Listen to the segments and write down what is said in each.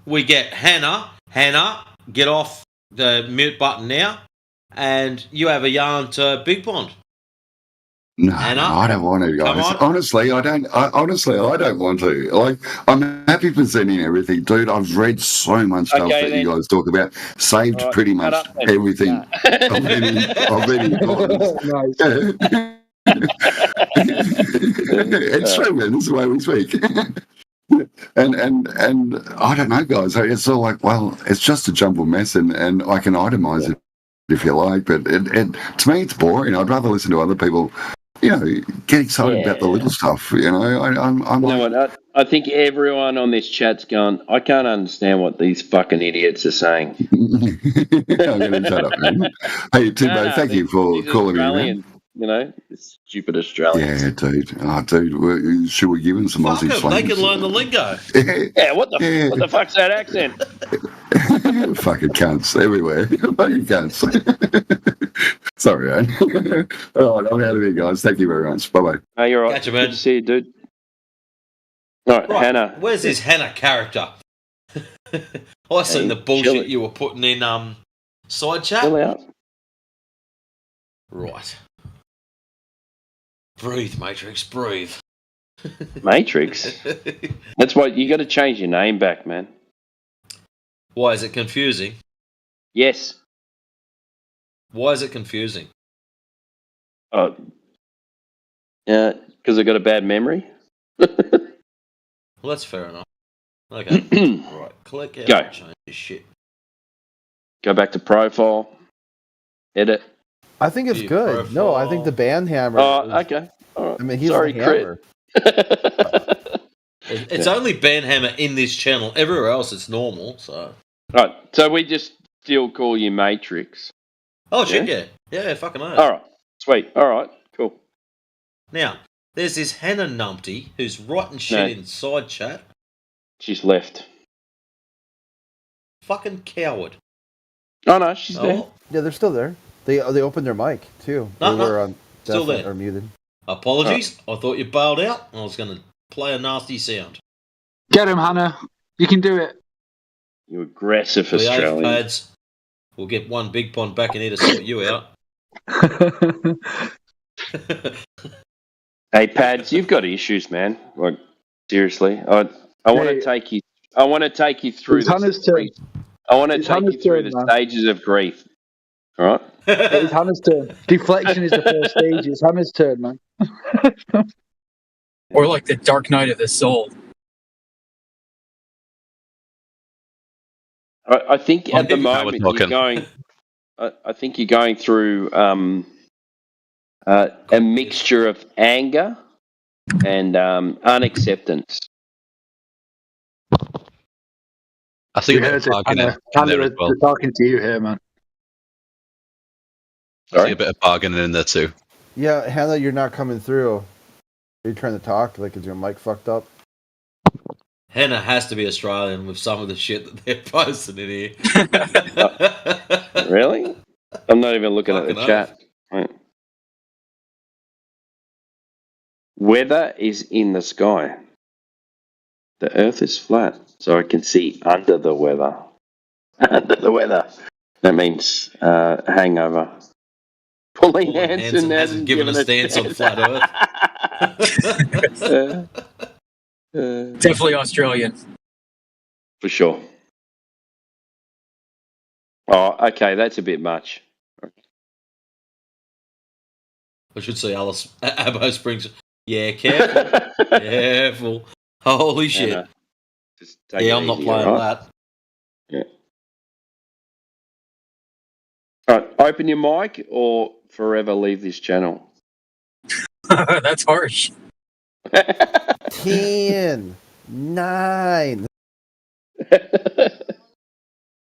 we get Hannah. Hannah, get off the mute button now, and you have a yarn to Big Pond. No, Hannah, I don't want to, come guys. on. Honestly, I don't want to. Like, I'm happy for sending everything, dude. I've read so much stuff that you guys talk about. Saved pretty much everything. I've been in It's true, man. This is the way we speak. and I don't know, guys. It's all like, well, it's just a jumbled mess, and I can itemize it if you like, but to me, it's boring. I'd rather listen to other people, get excited about the little stuff. I'm you know what? I think everyone on this chat's gone, I can't understand what these fucking idiots are saying. I'm going to shut up, man. Hey, Timbo, thank you for calling me, man. Stupid Australians. Yeah, dude. Oh, dude, should we give them some Aussie slang? They can learn the lingo. Yeah, what the fuck's that accent? Fucking cunts everywhere. Fucking cunts. Sorry, man. All right, I'm out of here, guys. Thank you very much. Bye-bye. Oh, you're right. Catch you, man. Good to see you, dude. All right, Hannah. Where's this Hannah character? I seen the bullshit you were putting in side chat. Chill out. Right. Breathe, Matrix, breathe. Matrix? That's why you got to change your name back, man. Why is it confusing? Yes. Why is it confusing? Yeah, because I got a bad memory. Well, that's fair enough. Okay. Right. Click out. Go. Change this shit. Go back to profile. Edit. I think it's good. Profile. No, I think the band hammer. Okay. All right. I mean, he's Sorry, the hammer. It's only band hammer in this channel. Everywhere else, it's normal. So. Right. So we just still call you Matrix. Oh shit! Yeah. Fucking hell. All right. Sweet. All right. Cool. Now, there's this Hannah numpty who's writing shit in side chat. She's left. Fucking coward. Oh no, she's there. Yeah, they're still there. They opened their mic too. No, they were still there or muted. Apologies. I thought you bailed out. I was going to play a nasty sound. Get him, Hannah. You can do it. You aggressive Australian. Pads. We'll get one Big Pond back in here to sort you out. Hey, Pads, you've got issues, man. Like, seriously, I want to take you. I want to take you through this. I want to take you through the stages of grief. All right. It's Hannah's turn. Deflection is the first stage. It's Hannah's turn, man. Or like the Dark Night of the Soul. I think at the moment you're going. I think you're going through a mixture of anger and unacceptance. I think they're bargaining in there as well. We're talking to you here, man. I see a bit of bargaining in there too. Yeah, Hannah, you're not coming through. Are you trying to talk? Like, is your mic fucked up? Hannah has to be Australian with some of the shit that they're posting in here. Really? I'm not even looking at the chat. Right. Weather is in the sky. The earth is flat, so I can see under the weather. Under the weather. That means hangover. Pauline Hanson hasn't given a stance on flat earth. Definitely Australian. For sure. Oh, okay, that's a bit much. I should say Alice Abbo Springs. Yeah, careful. Careful. Holy shit. Yeah, I'm not playing that. Yeah. All right, open your mic or forever leave this channel. That's harsh. 10, 9.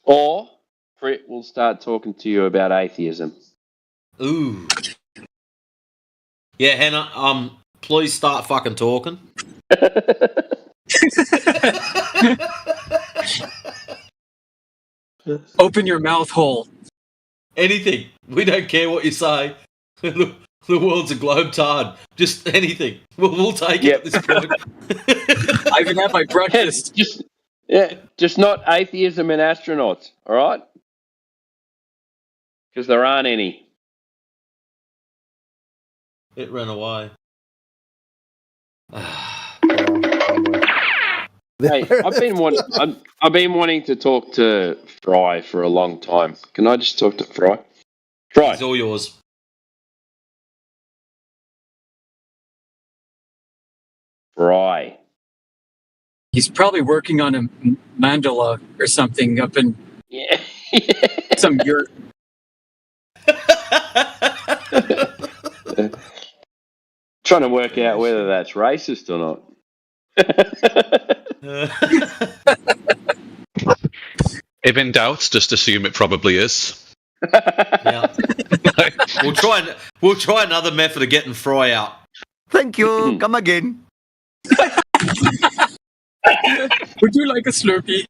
Or Frit will start talking to you about atheism. Ooh. Yeah, Hannah, please start fucking talking. Open your mouth hole. Anything. We don't care what you say. The world's a globe tard. Just anything. We'll take it at this point. I even had my breakfast. Yeah, just not atheism and astronauts, all right? Because there aren't any. It ran away. Hey, I've been wanting to talk to Fry for a long time. Can I just talk to Fry? Fry. It's all yours. Fry. He's probably working on a mandala or something up in some yurt. Trying to work out whether that's racist or not. If in doubt, just assume it probably is. Yeah. We'll try another method of getting Fry out. Thank you. Come again. Would you like a Slurpee?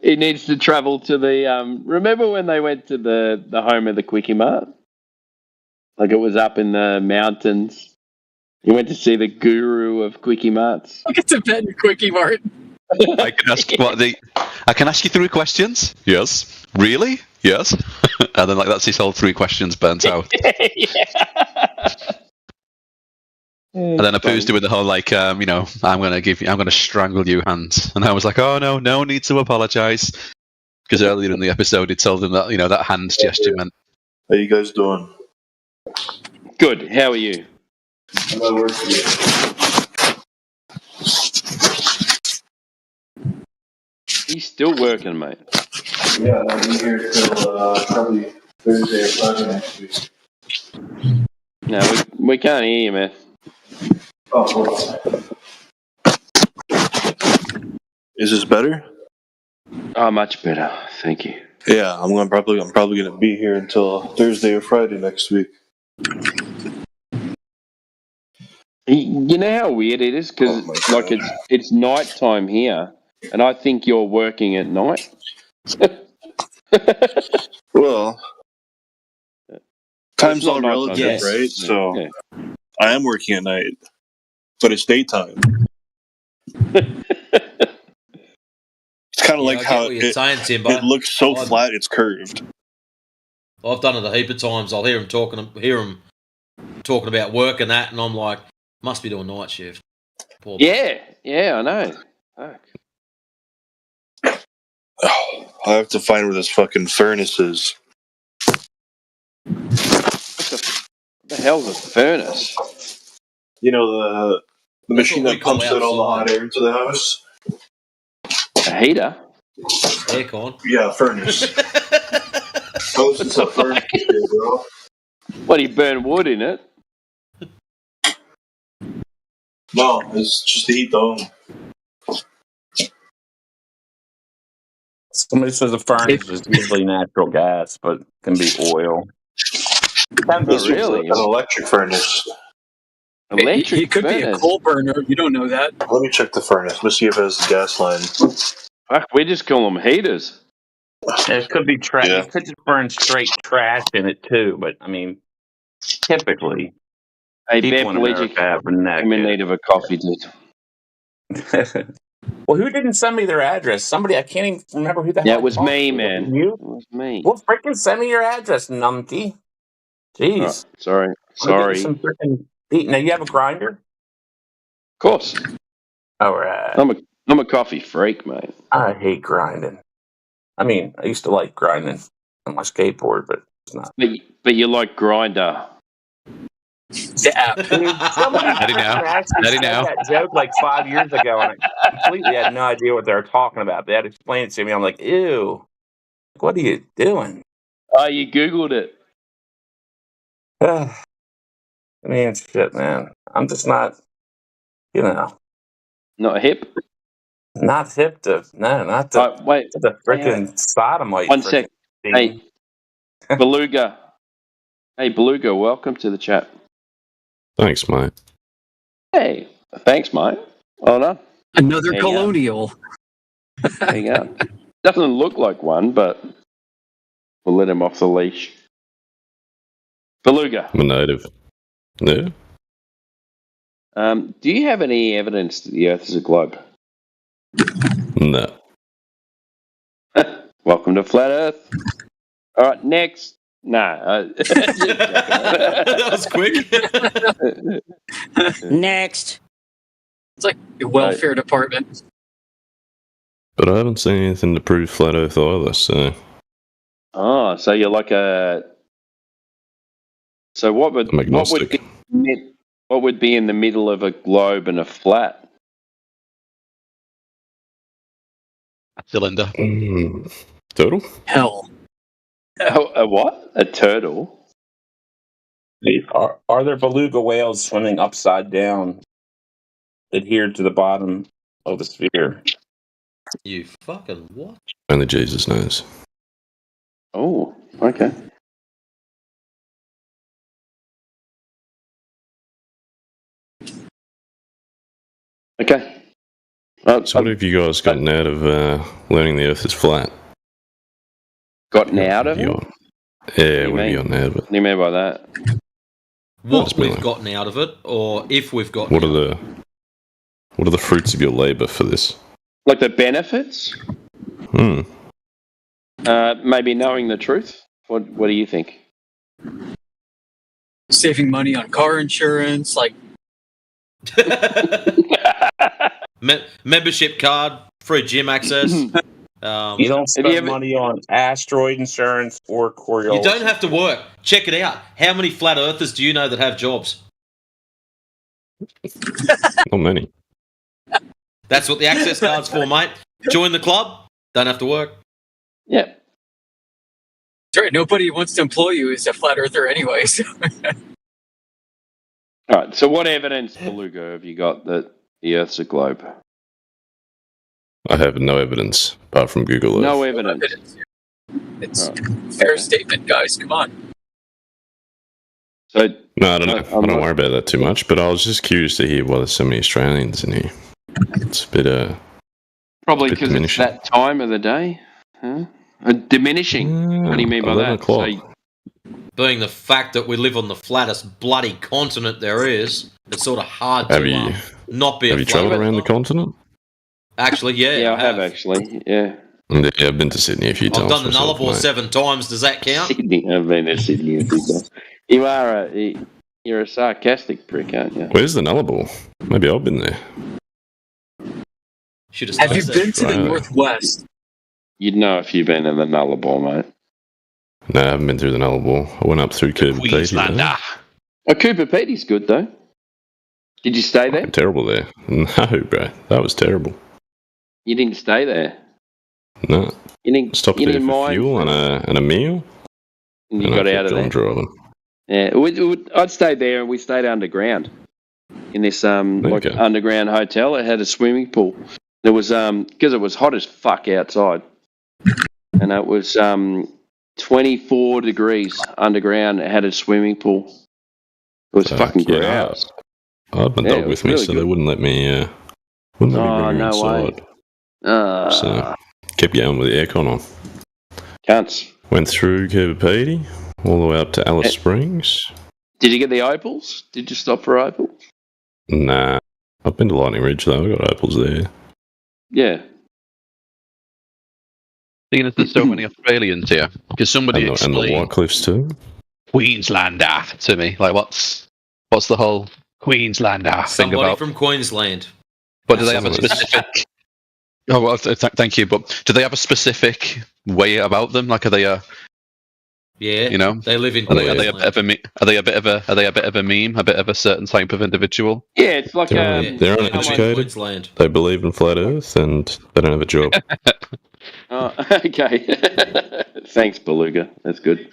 He needs to travel to the. Remember when they went to the home of the Quickie Mart? Like it was up in the mountains. You went to see the guru of Quickie Marts. Look at Tibetan Quickie Mart. I can ask I can ask you 3 questions. Yes. Really? Yes. And then that's his whole 3 questions burnt out. And then Apu's doing the whole I'm gonna strangle you hands. And I was like, oh no need to apologise. Because earlier in the episode he told them that, that hand gesture meant. How you guys doing? Good. How are you? I'm at work today. He's still working, mate. Yeah, I'll be here till probably Thursday or Friday next week. No, we can't hear you, man. Oh, hold on. Is this better? Oh, much better. Thank you. Yeah, I'm probably gonna be here until Thursday or Friday next week. You know how weird it is because it's night time here, and I think you're working at night. Well, time's all relative, yes. Right? So I am working at night, but it's daytime. It's kind of like how it looks so flat, it's curved. I've done it a heap of times. I'll hear him talking about work and that, and I'm like, must be doing night shift. Poor yeah, I know. Fuck. Oh, I have to find where this fucking furnace is. What the hell's a furnace? You know, the machine that pumps out all the hot air into the house? A heater? Aircon? Yeah, furnace. Oh, it's a furnace, bro. What, do you burn wood in it? No, it's just to heat the home. Somebody says a furnace is usually natural gas, but can be oil. This really? An electric furnace. It could be a coal burner. You don't know that. Let me check the furnace. Let's see if it has the gas line. Fuck, we just call them heaters. It could be trash. Yeah. It could just burn straight trash in it too. But I mean, typically, hey, people in America have I'm in need of a coffee, dude. Well, who didn't send me their address? Somebody, I can't even remember who that. Yeah, it was me, man. You? It was me. Well, freaking send me your address, numpty. Jeez. Oh, sorry. Some freaking. Now you have a grinder? Of course. All right. I'm a coffee freak, mate. I hate grinding. I mean, I used to like grinding on my skateboard, but it's not. But you like grinder. Yeah. Somebody actually said that joke like 5 years ago, and I completely had no idea what they were talking about. They had to explain it to me. I'm like, ew. What are you doing? Oh, you Googled it. I mean, shit, man. I'm just not, Not hip? Not hip to, not to, wait, to the freaking sodomite. 1 sec. Hey, Beluga. Hey, Beluga, welcome to the chat. Thanks, mate. Hey, thanks, mate. Oh, no. Another colonial. There you go. Doesn't look like one, but we'll let him off the leash. Beluga. I'm a native. Yeah. Do you have any evidence that the Earth is a globe? No. Welcome to Flat Earth. All right, next. No. That was quick. Next. It's like the welfare department. But I haven't seen anything to prove flat Earth either, so... Oh, so you're like a... So what would be in the middle of a globe and a flat? A cylinder. Turtle? Hell. A what? A turtle? Are there beluga whales swimming upside down, adhered to the bottom of the sphere? You fucking what? Only Jesus knows. Oh, okay. Okay. So what have you guys gotten out of learning the Earth is flat? Gotten out of it? Yeah, what have you gotten out of it? What do you mean by that? What we've gotten out of it, or if we've gotten What are the fruits of your labour for this? Like the benefits? Maybe knowing the truth? What do you think? Saving money on car insurance, like membership card, free gym access. You don't spend money on asteroid insurance or Coriolis. You don't have to work. Check it out. How many flat earthers do you know that have jobs? Not many. That's what the access card's for, mate. Join the club. Don't have to work. Yeah. That's right. Nobody wants to employ you as a flat earther anyway. So. All right. So what evidence, Beluga, have you got that the Earth's a globe? I have no evidence apart from Google Earth. No evidence. It's a fair statement, guys. Come on. So no, I don't know. I don't worry about that too much. But I was just curious to hear why there's so many Australians in here. It's a bit probably because it's that time of the day. Huh? Diminishing. What do you mean by that? So, being the fact that we live on the flattest bloody continent there is, it's sort of hard to not be. Have you travelled around the continent? Actually, yeah. Yeah, I have actually. Yeah. Yeah, I've been to Sydney a few times. I've done the Nullarbor 7 times. Does that count? Sydney. I've been to Sydney a few times. You're a sarcastic prick, aren't you? Where's the Nullarbor? Maybe I've been there. Have you been to the Northwest? You'd know if you've been in the Nullarbor, mate. No, I haven't been through the Nullarbor. I went up through Cooper Pedy. Oh, Cooper Pedy's good, though. Did you stay there? Terrible there. No, bro. That was terrible. You didn't stay there? No. You didn't stopped there for fuel and a meal. And you got out of there? Driving. Yeah, I'd stayed there and we stayed underground in this underground hotel. It had a swimming pool. It was because it was hot as fuck outside, and it was 24 degrees underground. It had a swimming pool. It was fucking gross. I had my dog with me, really so they wouldn't let me. Wouldn't let me bring her inside. So kept going with the aircon on. Cunts. Went through Cooper Pedy all the way up to Alice Springs. Did you get the opals? Did you stop for opals? Nah, I've been to Lightning Ridge though. I got opals there. Yeah. Seeing as there's so many Australians here, because somebody and the White Cliffs too. Queenslander to me, like what's the whole Queenslander thing Somebody about? from Queensland. But do they have a specific? Oh well, thank you. But do they have a specific way about them? Like, are they Yeah, you know, they live in. Are they a bit of a meme? A bit of a certain type of individual? Yeah, it's like they're uneducated. They believe in flat Earth and they don't have a job. Oh, okay. Thanks, Beluga. That's good.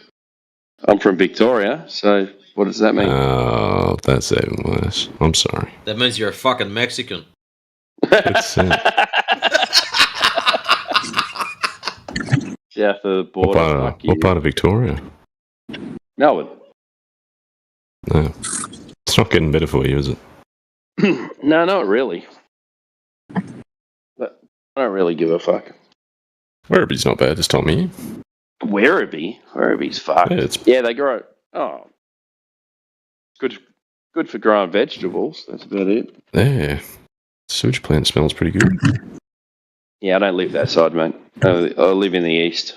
I'm from Victoria, so what does that mean? Oh, that's even worse. I'm sorry. That means you're a fucking Mexican. South of the border. What part of Victoria? Melbourne. No. It's not getting better for you, is it? No, not really. But I don't really give a fuck. Werribee's not bad this time of year. Werribee's fucked. Yeah, they grow. Oh. Good Good for growing vegetables. That's about it. Yeah. Sewage plant smells pretty good. Yeah, I don't live that side, mate. I live in the east.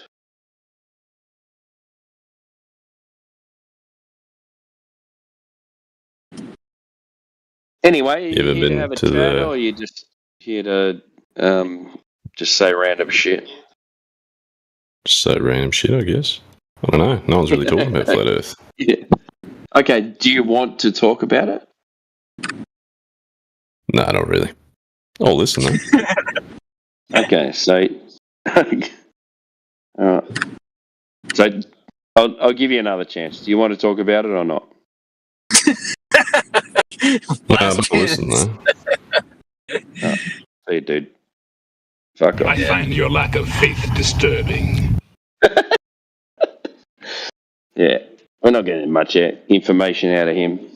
Anyway, you ever been have a to chat, or you just here to just say random shit? Just say random shit, I guess. I don't know. No one's really talking about flat Earth. Yeah. Okay, do you want to talk about it? No, not really. Oh, listen, though. Okay, so... So, I'll give you another chance. Do you want to talk about it or not? Listen, though. Hey, dude. Fuck off. I find your lack of faith disturbing. Yeah, we're not getting much information out of him.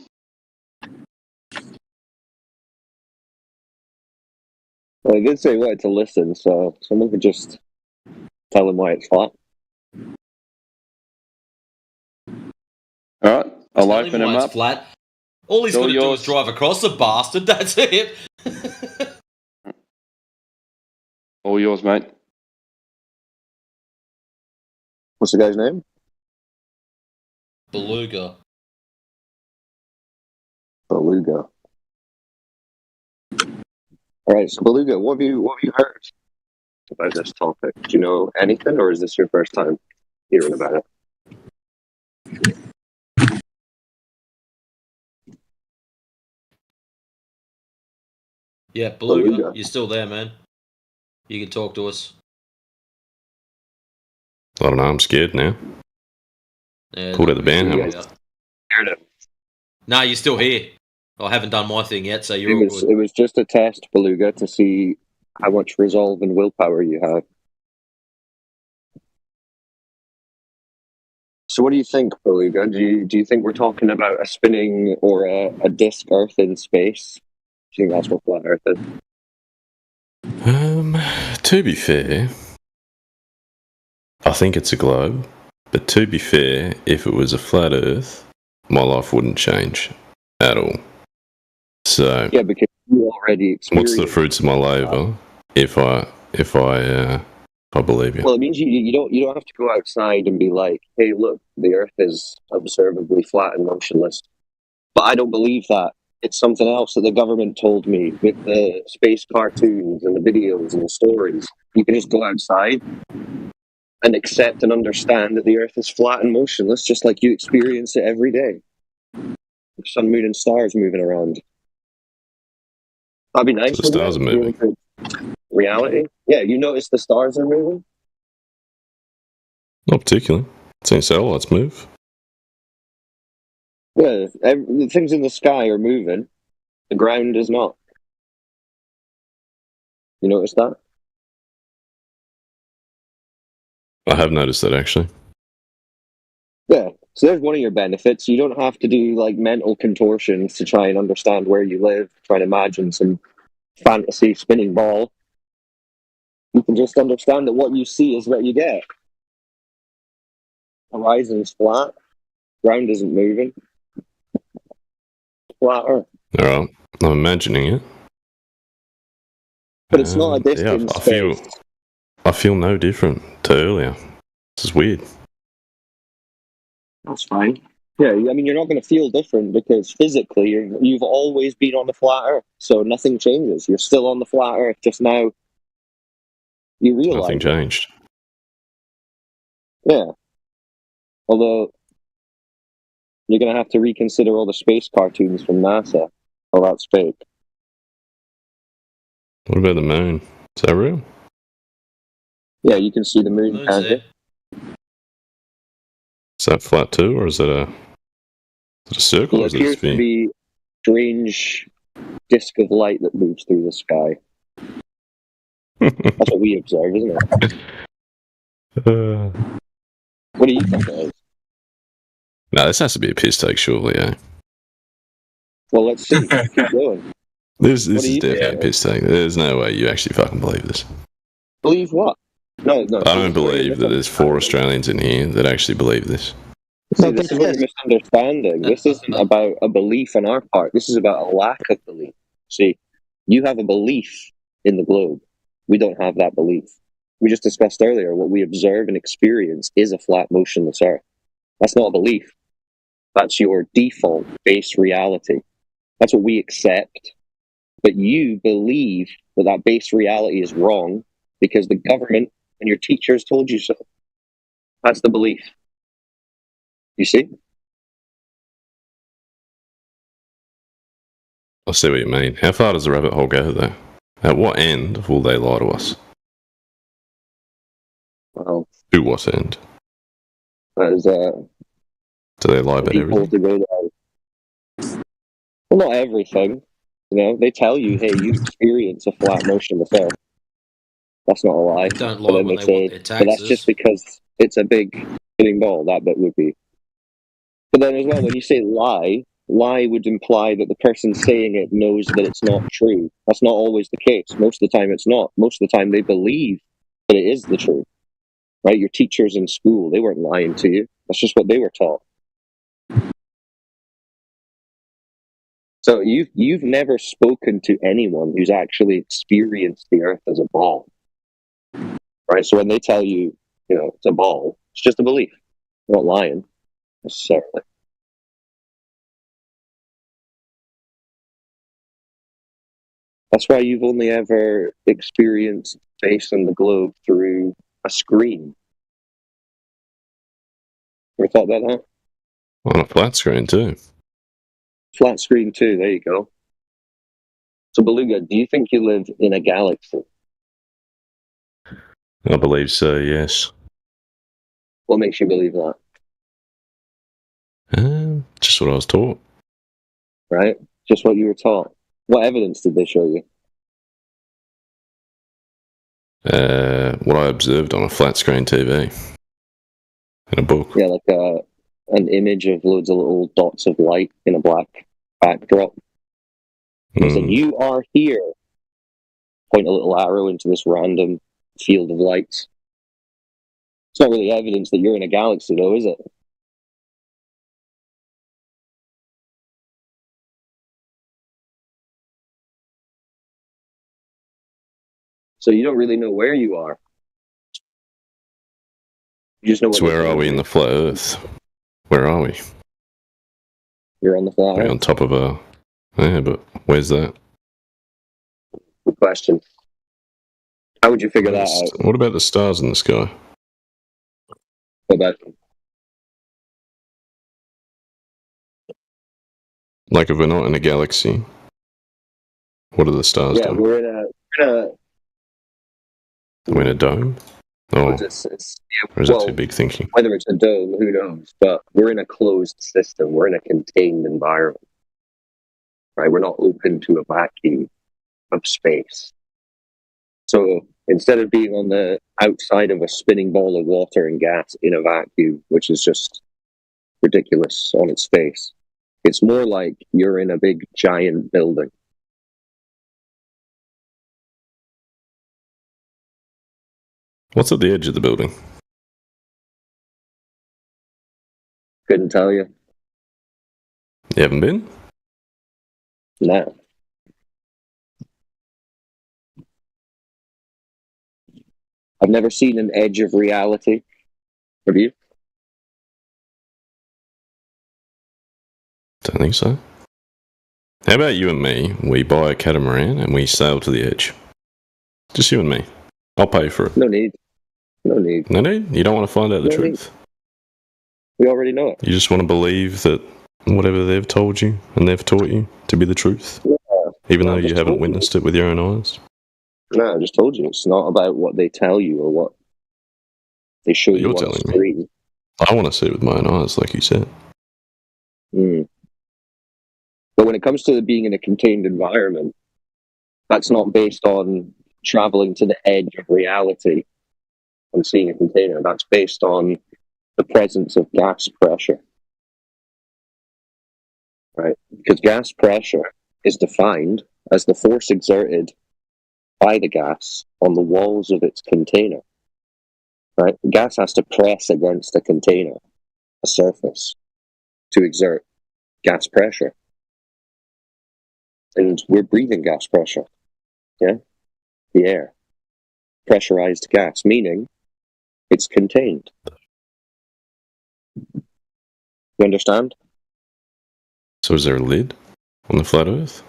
Well, he did say he wanted to listen, so someone could just tell him why it's flat. All right, I'll open him up. Flat. All he's got to do is drive across the bastard. That's it. All yours, mate. What's the guy's name? Beluga. Beluga. All right, so Beluga, what have you heard about this topic? Do you know anything, or is this your first time hearing about it? Yeah, Beluga, you're still there, man. You can talk to us. I don't know, I'm scared now. Yeah, pulled out the band hammer. No, you're still here. I haven't done my thing yet, so you're all good. It was just a test, Beluga, to see how much resolve and willpower you have. So what do you think, Beluga? Do you think we're talking about a spinning or a disk Earth in space? Do you think that's what flat Earth is? To be fair, I think it's a globe. But to be fair, if it was a flat Earth, my life wouldn't change at all. So yeah, because you already experienced. What's the fruits of my labour if I believe you? Well, it means you don't have to go outside and be like, hey, look, the Earth is observably flat and motionless. But I don't believe that. It's something else that the government told me with the space cartoons and the videos and the stories. You can just go outside and accept and understand that the Earth is flat and motionless, just like you experience it every day. The sun, moon, and stars moving around. That'd be nice. So the stars are moving. Reality? Yeah, you notice the stars are moving? Not particularly. Seeing satellites move. Yeah, the things in the sky are moving. The ground is not. You notice that? I have noticed that, actually. Yeah, so there's one of your benefits. You don't have to do like mental contortions to try and understand where you live, try to imagine some fantasy spinning ball. You can just understand that what you see is what you get. Horizon's flat, ground isn't moving. Flat Earth. Alright, I'm imagining it. But it's not a distance. Yeah, I feel no different to earlier. This is weird. That's fine. Yeah, I mean, you're not going to feel different because physically you've always been on the flat Earth, so nothing changes. You're still on the flat Earth. Just now, you realize nothing changed. Yeah. Although you're going to have to reconsider all the space cartoons from NASA. Oh, that's fake. What about the moon? Is that real? Yeah, you can see the moon. Can't Is that flat too, or is it a circle? It appears to be a strange disk of light that moves through the sky. That's what we observe, isn't it? What do you think it is? No, this has to be a piss take, surely, eh? Well, let's see. Keep going. This is definitely a piss take. There's no way you actually fucking believe this. Believe what? No. I don't believe that there's 4 Australians in here that actually believe this. See, this is what you're misunderstanding. This isn't about a belief on our part. This is about a lack of belief. See, you have a belief in the globe. We don't have that belief. We just discussed earlier what we observe and experience is a flat, motionless Earth. That's not a belief. That's your default base reality. That's what we accept. But you believe that that base reality is wrong because the government and your teachers told you so. That's the belief. You see? I see what you mean. How far does the rabbit hole go, though? At what end will they lie to us? Well, to what end? That is do they lie about everything? Well, not everything. You know, they tell you, hey, you experience a flat motionless Earth. That's not a lie. Don't lie when they want their taxes. But that's just because it's a big spinning ball. That bit would be. But then as well, when you say lie would imply that the person saying it knows that it's not true. That's not always the case. Most of the time it's not. Most of the time they believe that it is the truth. Right? Your teachers in school, they weren't lying to you. That's just what they were taught. So you've never spoken to anyone who's actually experienced the Earth as a ball. Right? So when they tell you, it's a ball, it's just a belief. They're not lying necessarily. That's why you've only ever experienced space and the globe through a screen. Ever thought about that? On a flat screen too. Flat screen too, there you go. So Beluga, do you think you live in a galaxy? I believe so, yes. What makes you believe that? Just what I was taught. Right? Just what you were taught. What evidence did they show you? What I observed on a flat screen TV. In a book. Yeah, like an image of loads of little dots of light in a black backdrop. It said, you are here. Point a little arrow into this random field of lights. It's not really evidence that you're in a galaxy, though, is it? So you don't really know where you are. You just know so where are we in the flat Earth? Where are we? You're on the flat Earth. We're on top of a... Yeah, but where's that? Good question. How would you figure that out? What about the stars in the sky? What about them? Like if we're not in a galaxy, what are the stars doing? We're in a dome? Or is that too big thinking? Whether it's a dome, who knows? But we're in a closed system. We're in a contained environment. Right? We're not open to a vacuum of space. So instead of being on the outside of a spinning ball of water and gas in a vacuum, which is just ridiculous on its face, it's more like you're in a big giant building. What's at the edge of the building? Couldn't tell you. You haven't been? No. I've never seen an edge of reality. Have you? Don't think so. How about you and me? We buy a catamaran and we sail to the edge. Just you and me. I'll pay for it. No need. No need. No need? You don't want to find out the truth? We already know it. You just want to believe that whatever they've told you and they've taught you to be the truth? Yeah. Even though you haven't witnessed it with your own eyes? No, I just told you. It's not about what they tell you or what they show you on the screen. I want to see it with my own eyes, like you said. But when it comes to being in a contained environment, that's not based on traveling to the edge of reality and seeing a container. That's based on the presence of gas pressure. Right? Because gas pressure is defined as the force exerted by the gas on the walls of its container. Right? The gas has to press against a container a surface to exert gas pressure. And we're breathing gas pressure. Yeah? The air. Pressurized gas, meaning it's contained. You understand? So is there a lid on the flat Earth?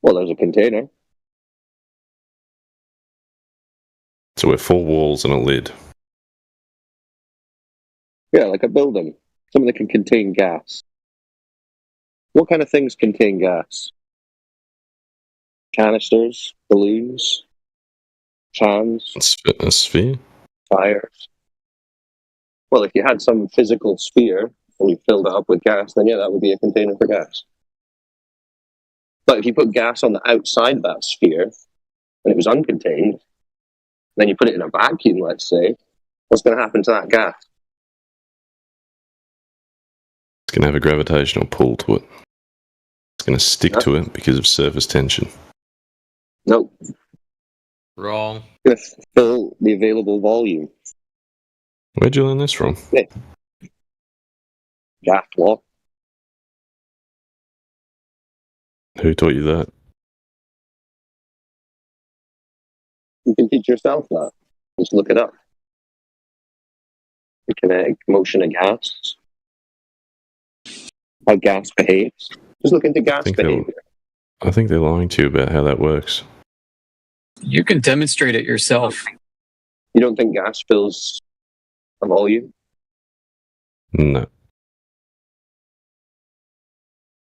Well, there's a container. So we're 4 walls and a lid. Yeah, like a building. Something that can contain gas. What kind of things contain gas? Canisters, balloons, cans, A sphere? fires. Well, if you had some physical sphere and you filled it up with gas, then yeah, that would be a container for gas. But if you put gas on the outside of that sphere and it was uncontained, then you put it in a vacuum, let's say, what's going to happen to that gas? It's going to have a gravitational pull to it. It's going to stick to it because of surface tension. Nope. Wrong. It's going to fill the available volume. Where'd you learn this from? Yeah. Gas law. Who taught you that? You can teach yourself that. Just look it up. The kinetic motion of gas. How gas behaves. Just look into gas behavior. I think they're lying to you about how that works. You can demonstrate it yourself. You don't think gas fills a volume? No.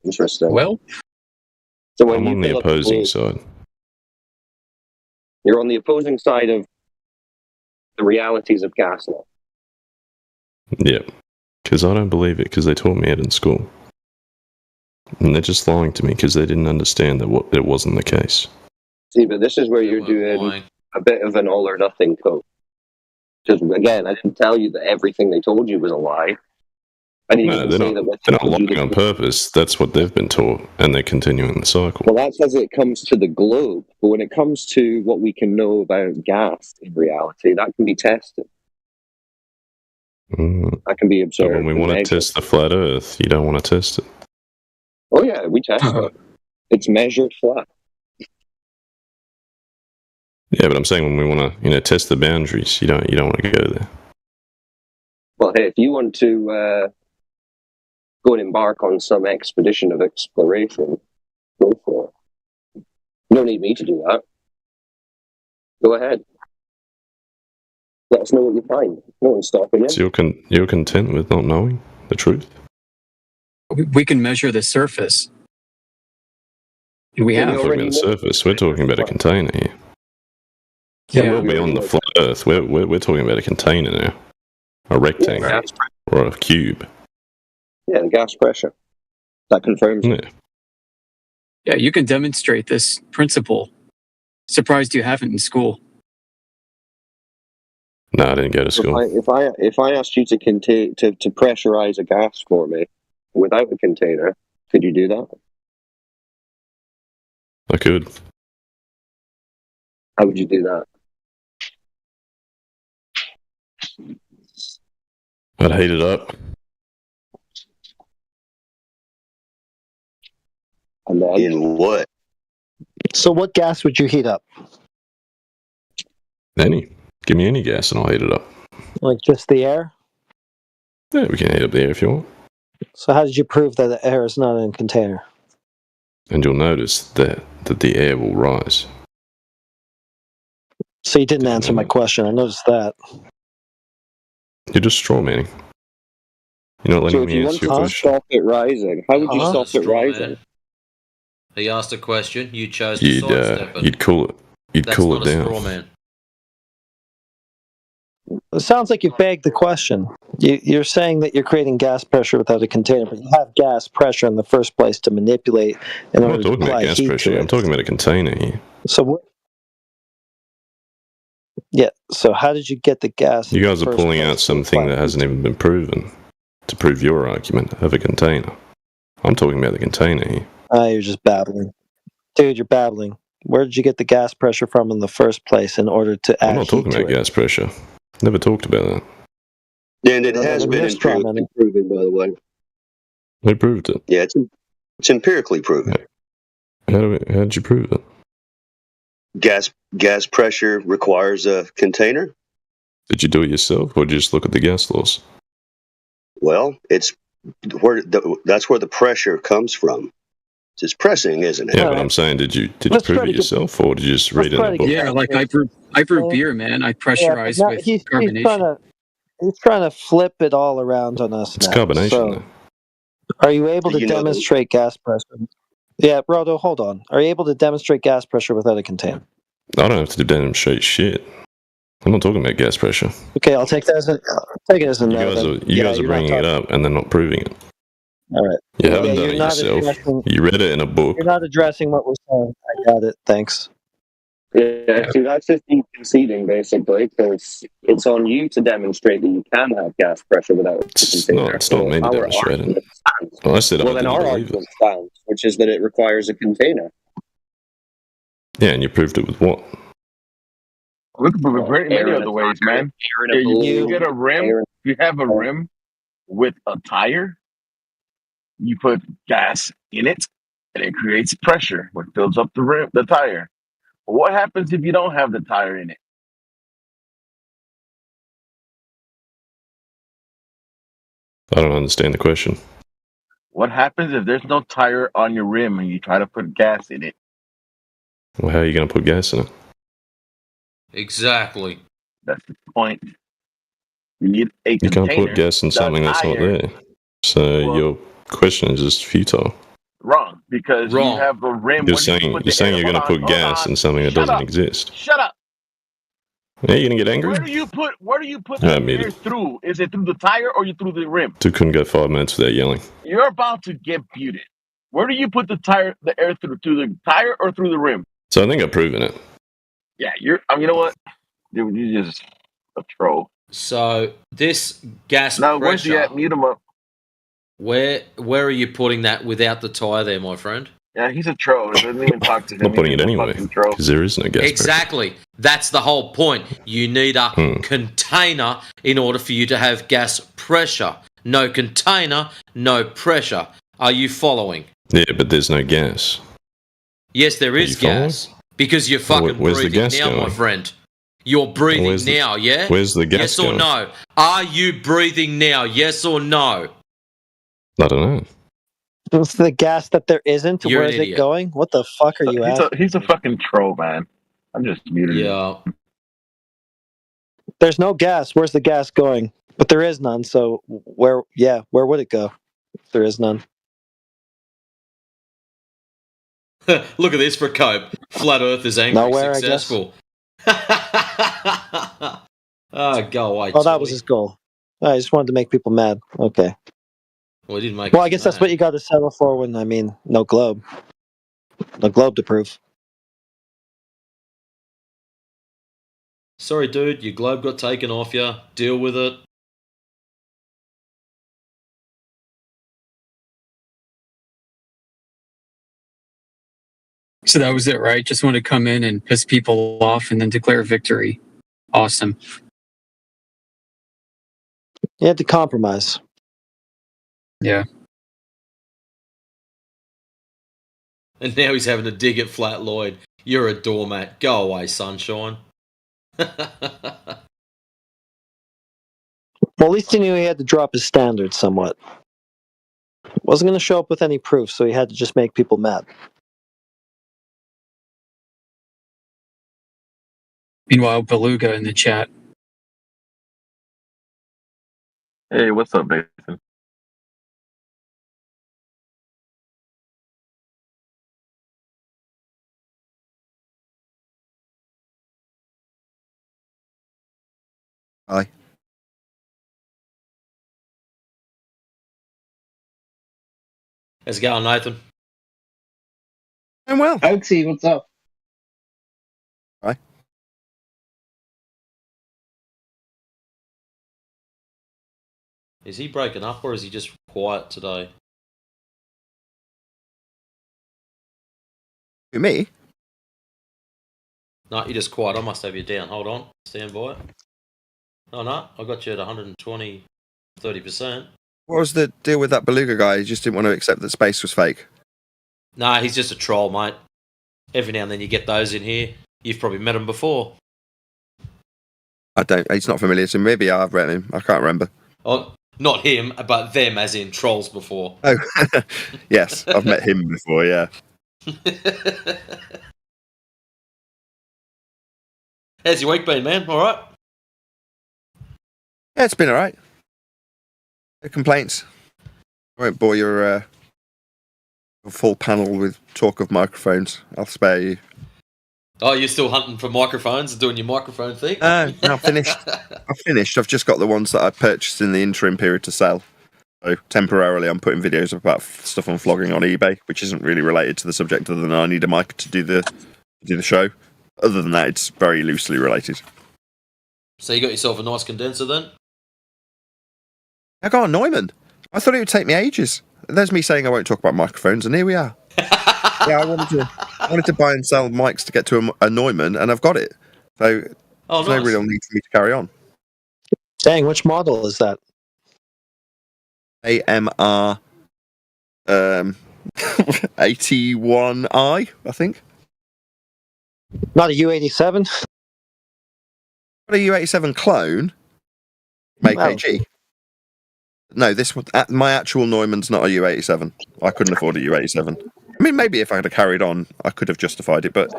Interesting. Well, so when I'm on the opposing side. You're on the opposing side of the realities of gas law. Yeah. Because I don't believe it, because they taught me it in school. And they're just lying to me because they didn't understand that it wasn't the case. See, but this is where you're doing a bit of an all or nothing code. Because again, I didn't tell you that everything they told you was a lie. I didn't even say that they're not lying on purpose. That's what they've been taught, and they're continuing the cycle. Well, that's as it comes to the globe. But when it comes to what we can know about gas in reality, that can be tested. That can be observed. But when we want to test the flat Earth, you don't want to test it. Oh yeah, we test it. It's measured flat. Yeah, but I'm saying when we want to, test the boundaries, you don't want to go there. Well, hey, if you want to go and embark on some expedition of exploration, go for it. You don't need me to do that. Go ahead. Let us know what you find. No one's stopping you. So you're content with not knowing the truth? We can measure the surface. We have. We're not talking about the surface. We're talking about a container here. Yeah, we're beyond the flat Earth. We're talking about a container now, a rectangle or a cube. Yeah, the gas pressure. That confirms it. Yeah, you can demonstrate this principle. Surprised you haven't in school. No, I didn't go to school. If I asked you to pressurize a gas for me without a container, could you do that? I could. How would you do that? I'd heat it up. And then in what? So what gas would you heat up? Any. Give me any gas and I'll heat it up. Like just the air? Yeah, we can heat up the air if you want. So how did you prove that the air is not in a container? And you'll notice that the air will rise. So you didn't answer my question. I noticed that. You're just straw manning. You're not letting me answer your question. Stop it rising. How would you stop it rising? He asked a question. You chose to sidestep it. You'd cool it. You'd That's cool not it a down. straw man. It sounds like you begged the question. You're saying that you're creating gas pressure without a container, but you have gas pressure in the first place to manipulate in I'm order not to talking about apply gas heat pressure. to it. I'm talking about a container here. So what? Yeah. So how did you get the gas? You guys are pulling out something that hasn't even been proven to prove your argument of a container. I'm talking about the container here. You're just babbling. Dude, you're babbling. Where did you get the gas pressure from in the first place in order to add I'm not talking about gas pressure. Never talked about that. And it has been empirically proven, by the way. They proved it. Yeah, it's empirically proven. How did you prove it? Gas pressure requires a container. Did you do it yourself, or just look at the gas laws? Well, that's where the pressure comes from. It's pressing, isn't it? Yeah, but I'm saying, did you prove it yourself, or did you just read it in a book? Yeah, like I brew beer, man. I pressurize with carbonation. He's trying to flip it all around on us. It's now. carbonation. So, are you able to demonstrate gas pressure? Yeah, Rodo, hold on. Are you able to demonstrate gas pressure without a container? I don't have to demonstrate shit. I'm not talking about gas pressure. Okay, I'll take that as a no. You guys are bringing it up and then not proving it. All right. You haven't done it yourself. You read it in a book. You're not addressing what we're saying. I got it. Thanks. Yeah, see, that's just conceding, basically, because it's on you to demonstrate that you can have gas pressure without a container. It's not me to demonstrate it. Well, I said then our argument stands, which is that it requires a container. Yeah, and you proved it with what? We can prove it many other ways, man. You get a rim. You have a rim with a tire. You put gas in it, and it creates pressure, which fills up the tire. But what happens if you don't have the tire in it? I don't understand the question. What happens if there's no tire on your rim and you try to put gas in it? Well, how are you going to put gas in it? Exactly. That's the point. You need a You container. can't put gas in something that's not there. So your question is just futile. Wrong, because you have a rim. You're saying you're going to put gas in something that doesn't exist. Shut up. Yeah, you're going to get angry? Where do you put the air through? Is it through the tire or you through the rim? Dude couldn't go 5 minutes without yelling. You're about to get muted. Where do you put the air through the tire or through the rim? So I think I've proven it. Yeah, you know what? Dude, you're just a troll. So this gas pressure. Where's he at? Mute him up. Where are you putting that without the tire there, my friend? Yeah, he's a troll. He doesn't even talk to him. I'm not putting it anyway, because there is no gas Exactly. pressure. That's the whole point. You need a container in order for you to have gas pressure. No container, no pressure. Are you following? Yeah, but there's no gas. Yes, there is gas. Because you're fucking breathing now, my friend. You're breathing now, yeah? Where's the gas Yes or no? Are you breathing now, yes or no? I don't know. It's the gas that there isn't. You're Where is it going? What the fuck are you asking? He's a fucking troll, man. I'm just muted. Yeah. There's no gas. Where's the gas going? But there is none. So where would it go if there is none? Look at this for Cope. Flat Earth is angry. Nowhere, successful. Go away. Oh, that was his goal. I just wanted to make people mad. Okay. Well, he didn't make. Well, I guess that's what you got to settle for when no globe. No globe to prove. Sorry, dude. Your globe got taken off you. Deal with it. So that was it, right? Just want to come in and piss people off and then declare victory. Awesome. You had to compromise. Yeah. And now he's having to dig at Flat Lloyd. You're a doormat. Go away, sunshine. Well, at least he knew he had to drop his standards somewhat. Wasn't going to show up with any proof, so he had to just make people mad. Meanwhile, Beluga in the chat. Hey, what's up, Nathan? Hi. How's it going, Nathan? I'm well. Oaksy, what's up? Hi. Is he breaking up or is he just quiet today? Who, me? No, you're just quiet. I must have you down. Hold on. Stand by. Oh no, I got you at 120, 30%. What was the deal with that beluga guy? He just didn't want to accept that space was fake. Nah, he's just a troll, mate. Every now and then you get those in here. You've probably met him before. I don't. He's not familiar to me. Maybe I've read him. I can't remember. Oh, not him, but them, as in trolls before. Oh, yes, I've met him before. Yeah. How's your week been, man? All right. Yeah, it's been all right. No complaints. I won't bore your full panel with talk of microphones. I'll spare you. Oh, you're still hunting for microphones and doing your microphone thing? No, I've finished. I've just got the ones that I purchased in the interim period to sell. So temporarily, I'm putting videos about stuff I'm flogging on eBay, which isn't really related to the subject, other than I need a mic to do the show. Other than that, it's very loosely related. So you got yourself a nice condenser then? I got a Neumann. I thought it would take me ages. There's me saying I won't talk about microphones, and here we are. Yeah, I wanted to buy and sell mics to get to a Neumann, and I've got it. So there's no real need for me to carry on. Dang, which model is that? AMR 81i, I think. Not a U87? Got a U87 clone. AKG. No, this one. My actual Neumann's not a U87. I couldn't afford a U87. I mean, maybe if I had carried on, I could have justified it, but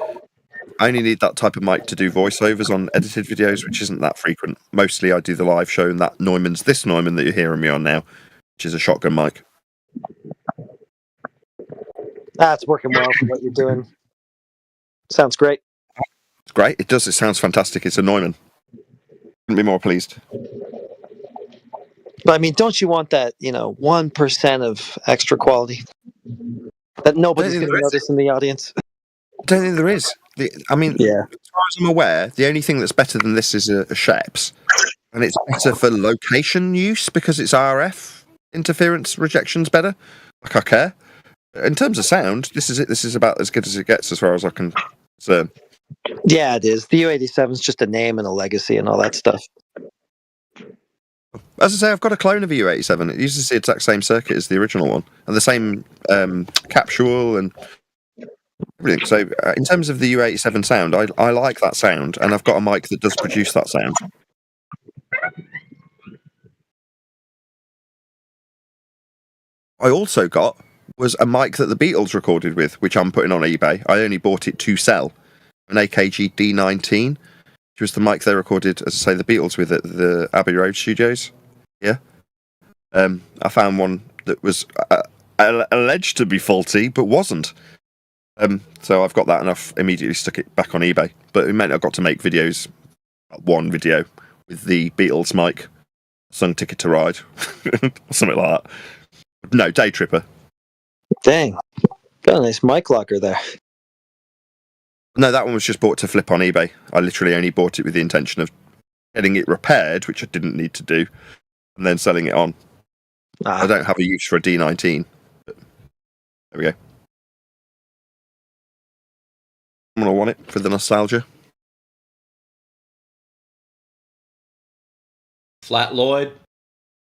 I only need that type of mic to do voiceovers on edited videos, which isn't that frequent. Mostly I do the live show, and that Neumann's this Neumann that you're hearing me on now, which is a shotgun mic. That's working well for what you're doing. Sounds great. It's great. It does. It sounds fantastic. It's a Neumann. Couldn't be more pleased. But I mean, don't you want that, 1% of extra quality that nobody's going to notice in the audience? I don't think there is. As far as I'm aware, the only thing that's better than this is a Sheps, and it's better for location use because it's RF interference rejection's better. Like I care. In terms of sound, this is it. This is about as good as it gets as far as I can discern. Yeah, it is. The U87 is just a name and a legacy and all that stuff. As I say, I've got a clone of a U87. It uses the exact same circuit as the original one, and the same capsule and everything. So, in terms of the U87 sound, I like that sound, and I've got a mic that does produce that sound. I also was a mic that the Beatles recorded with, which I'm putting on eBay. I only bought it to sell. An AKG D19, which was the mic they recorded, as I say, the Beatles with at the Abbey Road Studios. Yeah. I found one that was alleged to be faulty, but wasn't. So I've got that, and I've immediately stuck it back on eBay. But it meant I got to make videos, one video with the Beatles mic, sung Ticket to Ride, something like that. No, Day Tripper. Dang. Got a nice mic locker there. No, that one was just bought to flip on eBay. I literally only bought it with the intention of getting it repaired, which I didn't need to do, and then selling it on. I don't have a use for a D19. But there we go. I'm going to want it for the nostalgia. Flat Lloyd,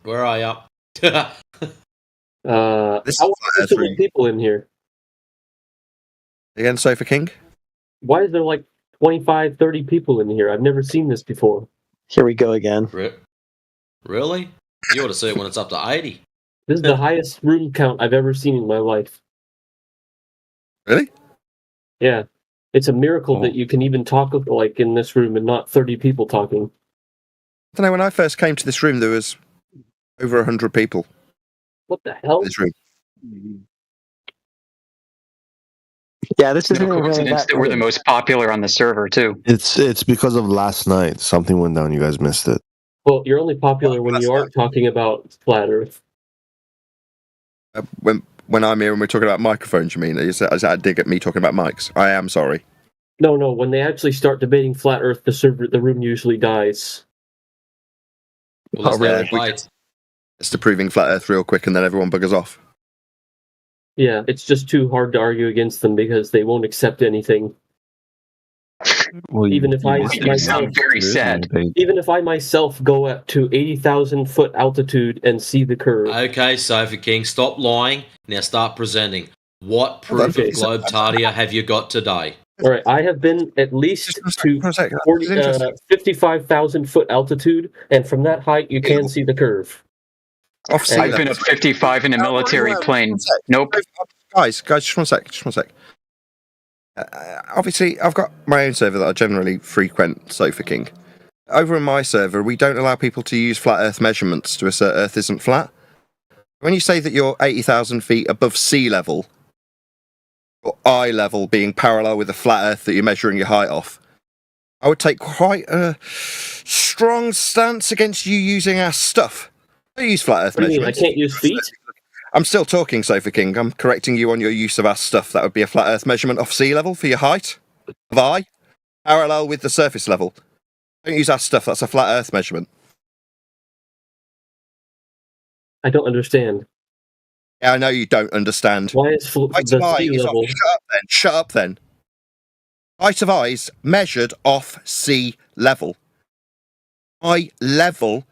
where are you? This how are there people in here? Again, Sofa King? Why is there like 25, 30 people in here? I've never seen this before. Here we go again. Really? You ought to see it when it's up to 80. This is the highest room count I've ever seen in my life. Really? Yeah. It's a miracle that you can even talk like in this room and not 30 people talking. I don't know, when I first came to this room, there was over 100 people. What the hell? In this room. Yeah, this is no coincidence that we're the most popular on the server too. It's because of last night. Something went down. You guys missed it. Well, you're only popular when you aren't talking about flat Earth. When I'm here and we're talking about microphones, you mean? Is that a dig at me talking about mics? I am sorry. No. When they actually start debating flat Earth, the room usually dies. Well, really? It's to proving flat Earth real quick, and then everyone buggers off. Yeah, it's just too hard to argue against them because they won't accept anything. Even if I myself, very sad. even if I myself go up to 80,000 foot altitude and see the curve. Okay, Sofa King, stop lying. Now start presenting. What proof of Globetardia have you got today? All right, I have been at least to 55,000 foot altitude, and from that height you can see the curve. I've been at 55 in a military plane. Nope. Guys, just one sec. Obviously, I've got my own server that I generally frequent, Sofa King. Over in my server, we don't allow people to use flat Earth measurements to assert Earth isn't flat. When you say that you're 80,000 feet above sea level, or eye level being parallel with the flat Earth that you're measuring your height off, I would take quite a strong stance against you using our stuff. I use flat Earth measurements. I can't use feet? I'm still talking, Sofa King. I'm correcting you on your use of our stuff. That would be a flat Earth measurement off sea level for your height of eye, parallel with the surface level. Don't use our stuff. That's a flat Earth measurement. I don't understand. Yeah, I know you don't understand. Why is the sea level? Shut up then. Height of eyes measured off sea level. Eye level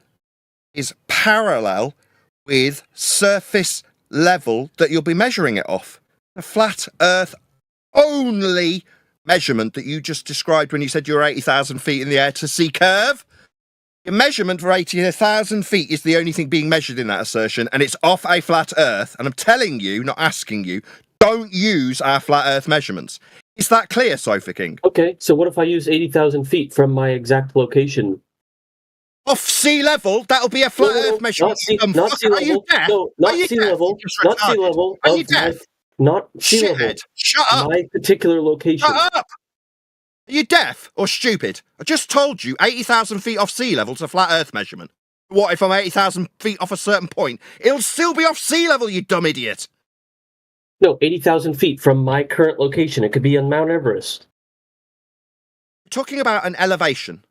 is parallel with surface level that you'll be measuring it off. A flat Earth only measurement that you just described when you said you're 80,000 feet in the air to see curve. Your measurement for 80,000 feet is the only thing being measured in that assertion, and it's off a flat Earth. And I'm telling you, not asking you, don't use our flat Earth measurements. Is that clear, Sofa King? Okay, so what if I use 80,000 feet from my exact location? Off sea level, that'll be a flat Earth measurement. Not sea level. No, not sea level. Not sea level. Are you deaf? Not sea level. Shut up. My particular location. Shut up. Are you deaf or stupid? I just told you 80,000 feet off sea level is a flat Earth measurement. What if I'm 80,000 feet off a certain point? It'll still be off sea level, you dumb idiot. No, 80,000 feet from my current location. It could be on Mount Everest. We're talking about an elevation.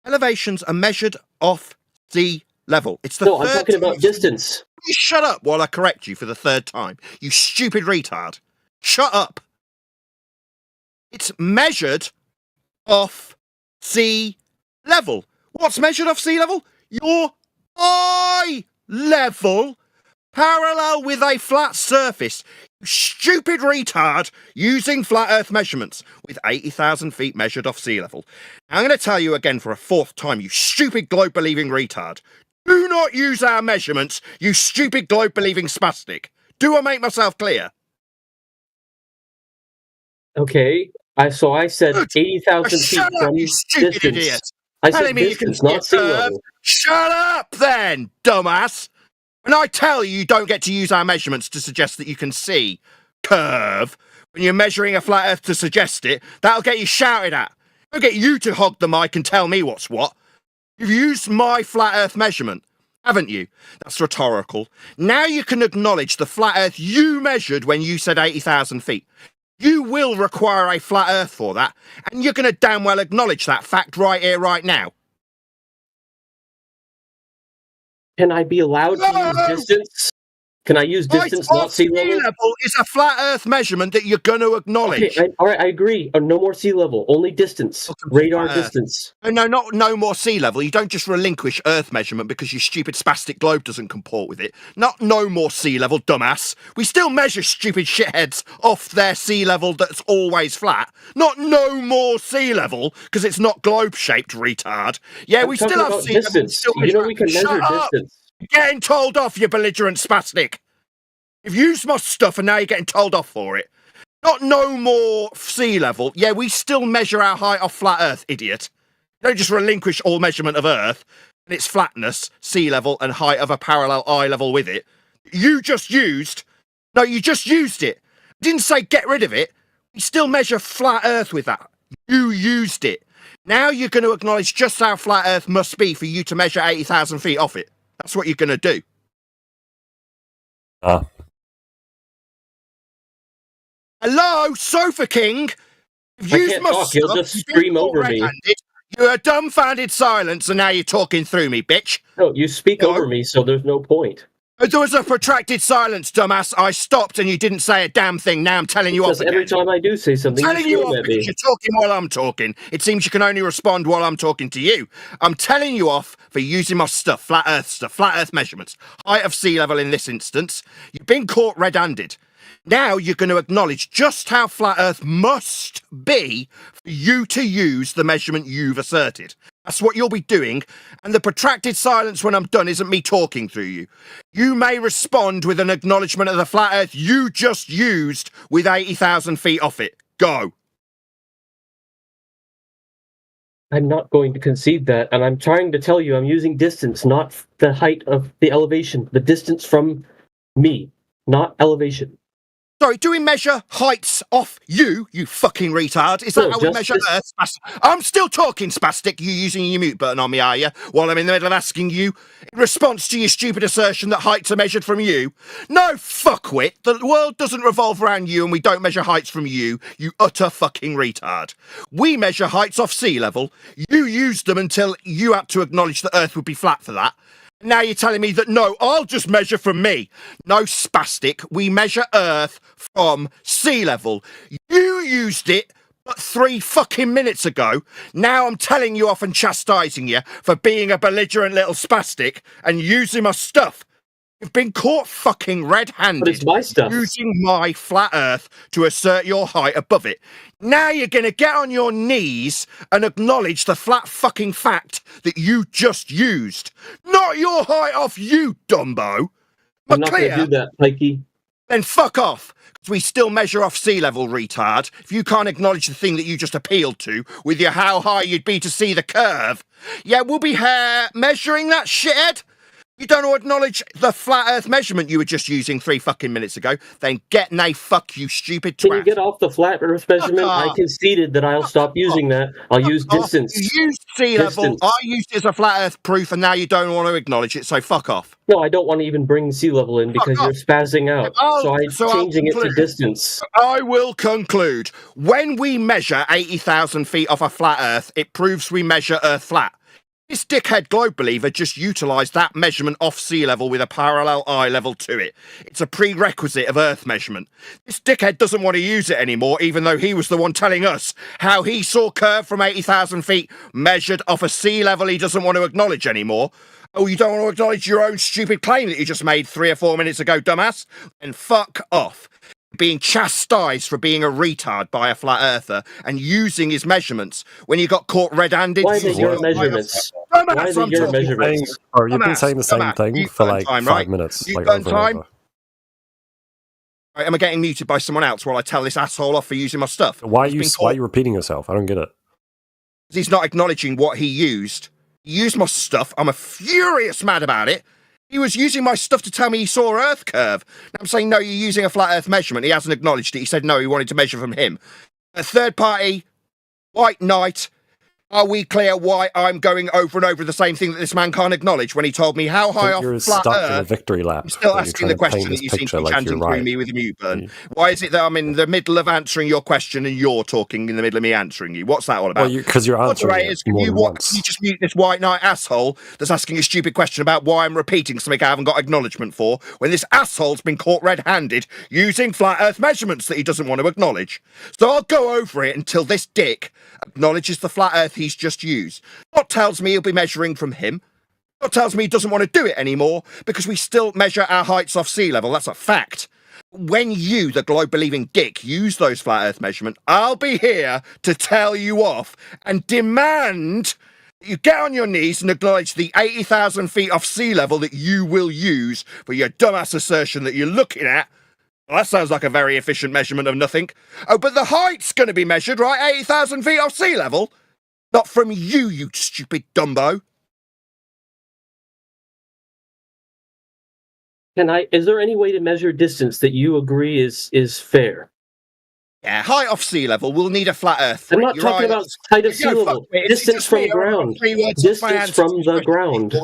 Elevations are measured off sea level. It's the No, I'm talking about distance. You shut up while I correct you for the third time. You stupid retard. Shut up. It's measured off sea level. What's measured off sea level? Your eye level, parallel with a flat surface. You stupid retard using flat Earth measurements with 80,000 feet measured off sea level. Now, I'm going to tell you again for a fourth time, you stupid globe-believing retard. Do not use our measurements, you stupid globe-believing spastic. Do I make myself clear? Okay. So I said 80,000 feet from you stupid distance. idiot. I said Telling me you can distance, not sea level. Shut up then, dumbass. When I tell you don't get to use our measurements to suggest that you can see curve, when you're measuring a flat Earth to suggest it, that'll get you shouted at. It'll get you to hog the mic and tell me what's what. You've used my flat Earth measurement, haven't you? That's rhetorical. Now you can acknowledge the flat Earth you measured when you said 80,000 feet. You will require a flat Earth for that, and you're going to damn well acknowledge that fact right here, right now. Can I be allowed to use distance? Can I use distance, not sea level? Sea level is a flat Earth measurement that you're going to acknowledge. Okay, all right, I agree. No more sea level, only distance. Radar distance. No more sea level. You don't just relinquish Earth measurement because your stupid spastic globe doesn't comport with it. Not no more sea level, dumbass. We still measure stupid shitheads off their sea level that's always flat. Not no more sea level because it's not globe-shaped, retard. Yeah, we still have sea distance. level. You know we can measure distance. You're getting told off, you belligerent spastic. You've used my stuff and now you're getting told off for it. Not no more sea level. Yeah, we still measure our height off flat Earth, idiot. You don't just relinquish all measurement of Earth and its flatness, sea level, and height of a parallel eye level with it. You just used it. I didn't say get rid of it. We still measure flat Earth with that. You used it. Now you're going to acknowledge just how flat Earth must be for you to measure 80,000 feet off it. That's what you're going to do. Hello, Sofa King. I can't talk. You'll just scream over me. You're a dumbfounded silence, and now you're talking through me, bitch. No, you speak over me, so there's no point. There was a protracted silence, dumbass. I stopped and you didn't say a damn thing. Now I'm telling you off again. Every time I do say something, telling you off because you're talking while I'm talking. It seems you can only respond while I'm talking to you. I'm telling you off for using my stuff, flat Earth measurements, height of sea level in this instance. You've been caught red-handed. Now you're going to acknowledge just how flat Earth must be for you to use the measurement you've asserted. That's what you'll be doing, and the protracted silence when I'm done isn't me talking through you. You may respond with an acknowledgement of the flat Earth you just used with 80,000 feet off it. Go. I'm not going to concede that, and I'm trying to tell you I'm using distance, not the height of the elevation. The distance from me, not elevation. Sorry, do we measure heights off you, you fucking retard? Is that how we measure Earth? I'm still talking, spastic. You using your mute button on me, are you? While I'm in the middle of asking you in response to your stupid assertion that heights are measured from you? No, fuckwit. The world doesn't revolve around you and we don't measure heights from you, you utter fucking retard. We measure heights off sea level. You used them until you had to acknowledge that Earth would be flat for that. Now you're telling me that, no, I'll just measure from me. No, spastic. We measure Earth from sea level. You used it but 3 fucking minutes ago. Now I'm telling you off and chastising you for being a belligerent little spastic and using my stuff. You've been caught fucking red-handed. But it's my stuff. Using my flat Earth to assert your height above it. Now you're going to get on your knees and acknowledge the flat fucking fact that you just used. Not your height off you, Dumbo. I'm not going to do that, Pikey. Then fuck off. Because we still measure off sea level, retard. If you can't acknowledge the thing that you just appealed to with your how high you'd be to see the curve. Yeah, we'll be measuring that shithead. You don't want to acknowledge the flat Earth measurement you were just using 3 fucking minutes ago, then get nay fuck you stupid twat. Can you get off the flat Earth measurement? I conceded that I'll stop using that. I'll use distance. You used sea level, I used it as a flat Earth proof, and now you don't want to acknowledge it, so fuck off. No, I don't want to even bring sea level in because you're spazzing out. So I'm changing it to distance. I will conclude. When we measure 80,000 feet off a flat Earth, it proves we measure Earth flat. This dickhead globe believer just utilised that measurement off sea level with a parallel eye level to it. It's a prerequisite of Earth measurement. This dickhead doesn't want to use it anymore, even though he was the one telling us how he saw curve from 80,000 feet measured off a sea level he doesn't want to acknowledge anymore. Oh, you don't want to acknowledge your own stupid claim that you just made 3 or 4 minutes ago, dumbass? Then fuck off. Being chastised for being a retard by a flat earther and using his measurements when you got caught red-handed. Why are they your measurements? Why are they your measurements? Or you've been saying the same thing for like 5 minutes. You like burn over time. and over. Right, am I getting muted by someone else while I tell this asshole off for using my stuff? Why are you repeating yourself? I don't get it. He's not acknowledging what he used. He used my stuff. I'm a furious mad about it. He was using my stuff to tell me he saw Earth curve. Now I'm saying, no, you're using a flat Earth measurement. He hasn't acknowledged it. He said, no, he wanted to measure from him. A third party, white knight. Are we clear why I'm going over and over the same thing that this man can't acknowledge when he told me how high off You're flat stuck Earth? in a victory lap. I'm still where you're asking the trying to paint question that this you seem to picture be like chanting you're through right. me with a mute button. Why is it that I'm in the middle of answering your question and you're talking in the middle of me answering you? What's that all about? Well, because you're answering it more than once. Can you just mute this white knight asshole that's asking a stupid question about why I'm repeating something I haven't got acknowledgement for when this asshole's been caught red-handed using flat Earth measurements that he doesn't want to acknowledge? So I'll go over it until this dick acknowledges the flat Earth he's just used. What tells me he'll be measuring from him? What tells me he doesn't want to do it anymore because we still measure our heights off sea level. That's a fact. When you, the globe-believing dick, use those flat Earth measurements, I'll be here to tell you off and demand that you get on your knees and acknowledge the 80,000 feet off sea level that you will use for your dumbass assertion that you're looking at. Well, that sounds like a very efficient measurement of nothing. Oh, but the height's going to be measured, right? 80,000 feet off sea level? Not from you, you stupid Dumbo. Is there any way to measure distance that you agree is fair? Yeah, height off sea level, we'll need a flat Earth. I'm not talking about height of sea level. Distance from ground. Distance from the ground.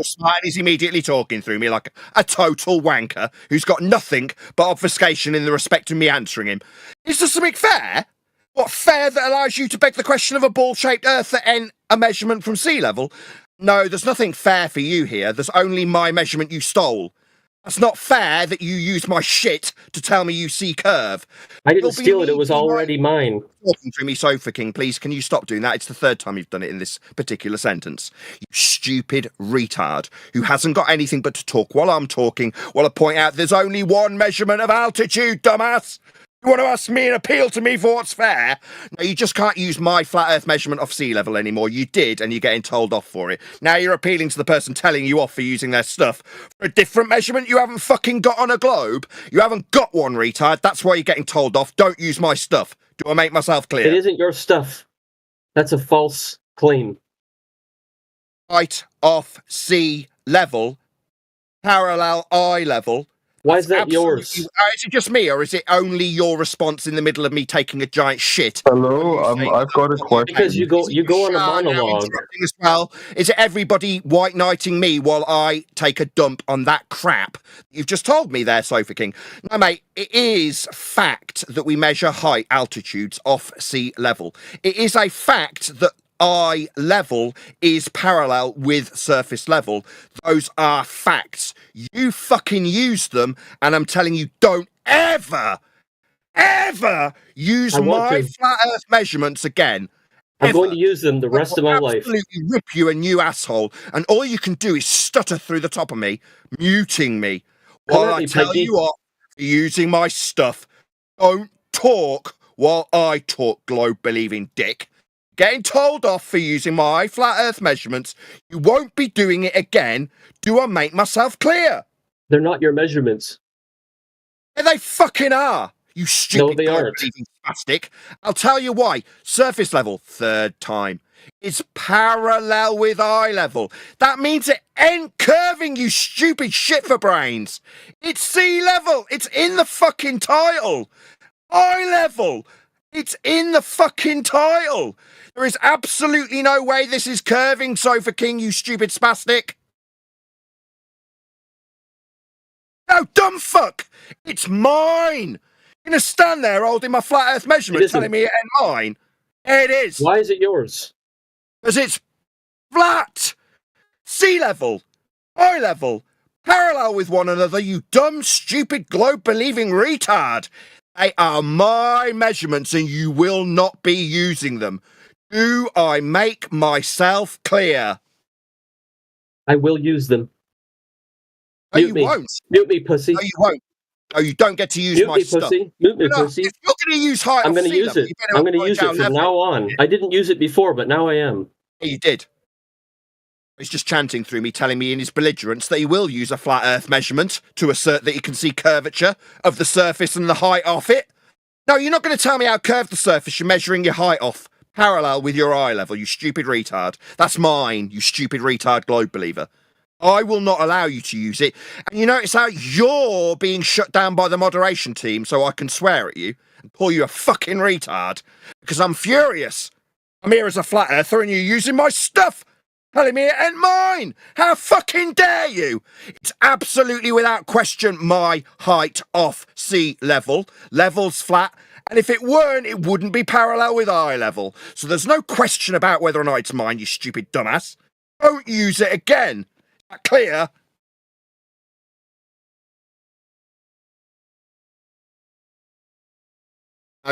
He's immediately talking through me like a total wanker who's got nothing but obfuscation in the respect of me answering him. Is there something fair? What, fair that allows you to beg the question of a ball-shaped Earth that ain't a measurement from sea level? No, there's nothing fair for you here. There's only my measurement you stole. That's not fair that you use my shit to tell me you see curve. I didn't steal it. It was already mine. Talking through me, Sofa King, please. Can you stop doing that? It's the third time you've done it in this particular sentence. You stupid retard who hasn't got anything but to talk while I'm talking, while I point out there's only one measurement of altitude, dumbass. You want to ask me and appeal to me for what's fair? No, you just can't use my flat earth measurement of sea level anymore. You did, and you're getting told off for it. Now you're appealing to the person telling you off for using their stuff for a different measurement you haven't fucking got on a globe. You haven't got one, retard. That's why you're getting told off. Don't use my stuff. Do I make myself clear? It isn't your stuff. That's a false claim. Height off sea level, parallel eye level. Why is that yours? Is it just me, or is it only your response in the middle of me taking a giant shit? Hello, I've got a question. Because you go on a monologue. As well. Is it everybody white knighting me while I take a dump on that crap you've just told me there, Sofa King? No, mate, it is fact that we measure height altitudes off sea level. It is a fact that eye level is parallel with surface level. Those are facts. You fucking use them, and I'm telling you, don't ever use my flat earth measurements again. I'm going to use them the rest of my life. Absolutely rip you a new asshole, and all you can do is stutter through the top of me, muting me, while I tell you what, for using my stuff. Don't talk while I talk, globe-believing dick. Getting told off for using my flat earth measurements. You won't be doing it again. Do I make myself clear? They're not your measurements. Yeah, they fucking are. You stupid globe-believing spastic. I'll tell you why. Surface level, third time. It's parallel with eye level. That means it ain't curving, you stupid shit for brains. It's sea level. It's in the fucking title. Eye level. It's in the fucking title. There is absolutely no way this is curving, Sofa King, you stupid spastic. No, dumb fuck. It's mine. You're going to stand there holding my flat earth measurement telling me it ain't mine. It is. Why is it yours? Because it's flat. Sea level. Eye level. Parallel with one another, you dumb, stupid, globe-believing retard. They are my measurements and you will not be using them. Do I make myself clear? I will use them. No, you won't. Mute me, pussy. No, you won't. No, you don't get to use my stuff. Mute me, pussy. If you're going to use height, I'm going to use it. I'm going to use it from now on. I didn't use it before, but now I am. Yeah, you did. He's just chanting through me, telling me in his belligerence that he will use a flat earth measurement to assert that he can see curvature of the surface and the height off it. No, you're not going to tell me how curved the surface you're measuring your height off. Parallel with your eye level, you stupid retard. That's mine, you stupid retard globe believer. I will not allow you to use it. And you notice how you're being shut down by the moderation team so I can swear at you and call you a fucking retard. Because I'm furious. I'm here as a flat earther and you're using my stuff. Telling me it ain't mine. How fucking dare you? It's absolutely without question my height off sea level. Level's flat. And if it weren't, it wouldn't be parallel with eye level. So there's no question about whether or not it's mine, you stupid dumbass. Don't use it again. Is that clear?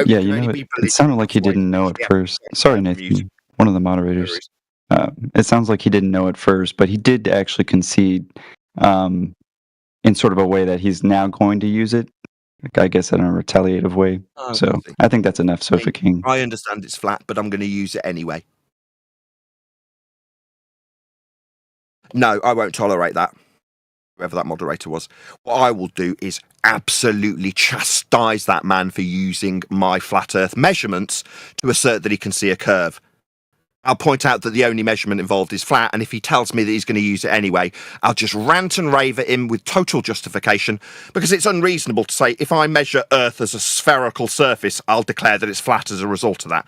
Yeah, you know, it sounded like he didn't know at first. Sorry, Nathan, one of the moderators. It sounds like he didn't know at first, but he did actually concede in sort of a way that he's now going to use it. I guess in a retaliative way. So I think that's enough, Sofa King. I understand it's flat, but I'm going to use it anyway. No, I won't tolerate that. Whoever that moderator was. What I will do is absolutely chastise that man for using my flat earth measurements to assert that he can see a curve. I'll point out that the only measurement involved is flat, and if he tells me that he's going to use it anyway, I'll just rant and rave at him with total justification, because it's unreasonable to say if I measure Earth as a spherical surface, I'll declare that it's flat as a result of that.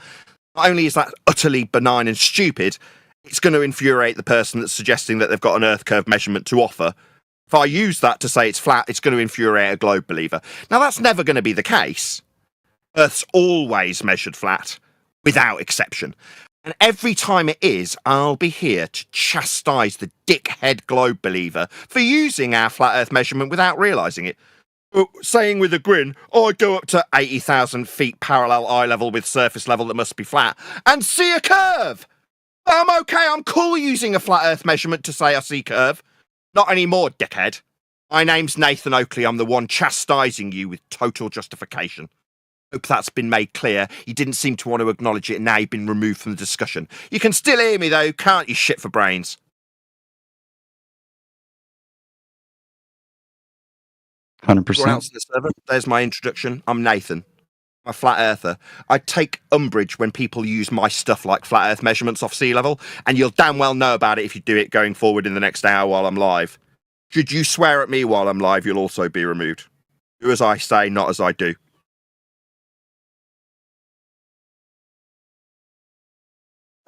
Not only is that utterly benign and stupid, it's going to infuriate the person that's suggesting that they've got an Earth curve measurement to offer. If I use that to say it's flat, it's going to infuriate a globe believer. Now, that's never going to be the case. Earth's always measured flat, without exception. And every time it is, I'll be here to chastise the dickhead globe believer for using our flat Earth measurement without realising it. Saying with a grin, I go up to 80,000 feet parallel eye level with surface level that must be flat and see a curve. I'm okay, I'm cool using a flat Earth measurement to say I see curve. Not anymore, dickhead. My name's Nathan Oakley, I'm the one chastising you with total justification. Hope that's been made clear. You didn't seem to want to acknowledge it and now you've been removed from the discussion. You can still hear me though, can't you, shit for brains? %. There's my introduction. I'm Nathan. I'm a flat earther. I take umbrage when people use my stuff like flat earth measurements off sea level, and you'll damn well know about it if you do it going forward in the next hour while I'm live. Should you swear at me while I'm live, you'll also be removed. Do as I say, not as I do.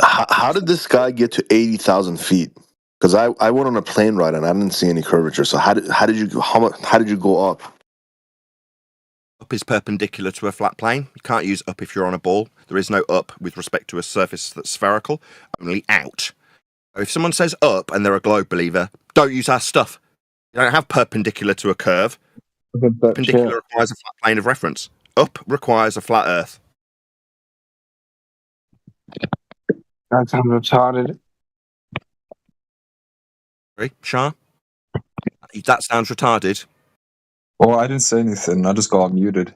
How did this guy get to 80,000 feet? Because I went on a plane ride and I didn't see any curvature. So how did you go up? Up is perpendicular to a flat plane. You can't use up if you're on a ball. There is no up with respect to a surface that's spherical, only out. If someone says up and they're a globe believer, don't use our stuff. You don't have perpendicular to a curve. Perpendicular requires a flat plane of reference. Up requires a flat earth. That sounds retarded. Sorry, Shah? That sounds retarded. Oh, I didn't say anything. I just got muted.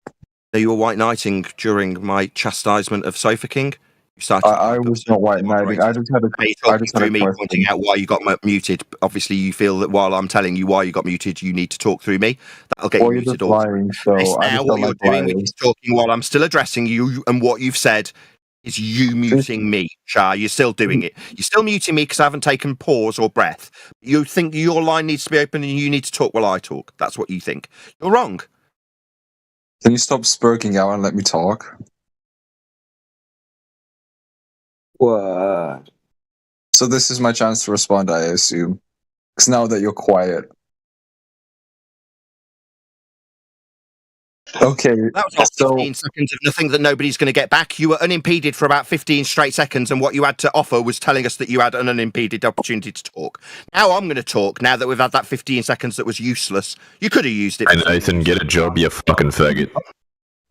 So you were white knighting during my chastisement of Sofa King? You started. I was not white knighting. I just had a question. Pointing out why you got muted. Obviously, you feel that while I'm telling you why you got muted, you need to talk through me. That'll get you muted. Lying, so now what you're doing is talking while I'm still addressing you, and what you've said is you muting me, Shah. You're still doing it. You're still muting me because I haven't taken pause or breath. You think your line needs to be open and you need to talk while I talk. That's what you think. You're wrong. Can you stop spurking out and let me talk? What? So this is my chance to respond, I assume. Because now that you're quiet. Okay. That was 15 seconds of nothing that nobody's going to get back. You were unimpeded for about 15 straight seconds, and what you had to offer was telling us that you had an unimpeded opportunity to talk. Now I'm going to talk, now that we've had that 15 seconds that was useless. You could have used it. Hey, Nathan, get a job, you fucking faggot.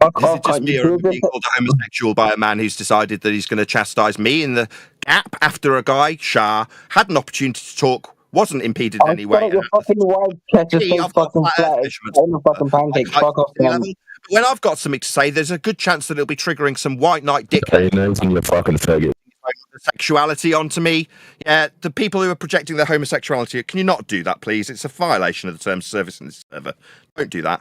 Is it just me or being called a homosexual by a man who's decided that he's going to chastise me in the gap after a guy, Shah, had an opportunity to talk, wasn't impeded in any way? Your fucking wife catches those fucking flags. I'm a fucking pancake. Fuck off, man. When I've got something to say, there's a good chance that it'll be triggering some white knight dick. Hey, Nathan, you fucking faggot. Sexuality onto me. Yeah, the people who are projecting their homosexuality, can you not do that, please? It's a violation of the terms of service in this server. Don't do that.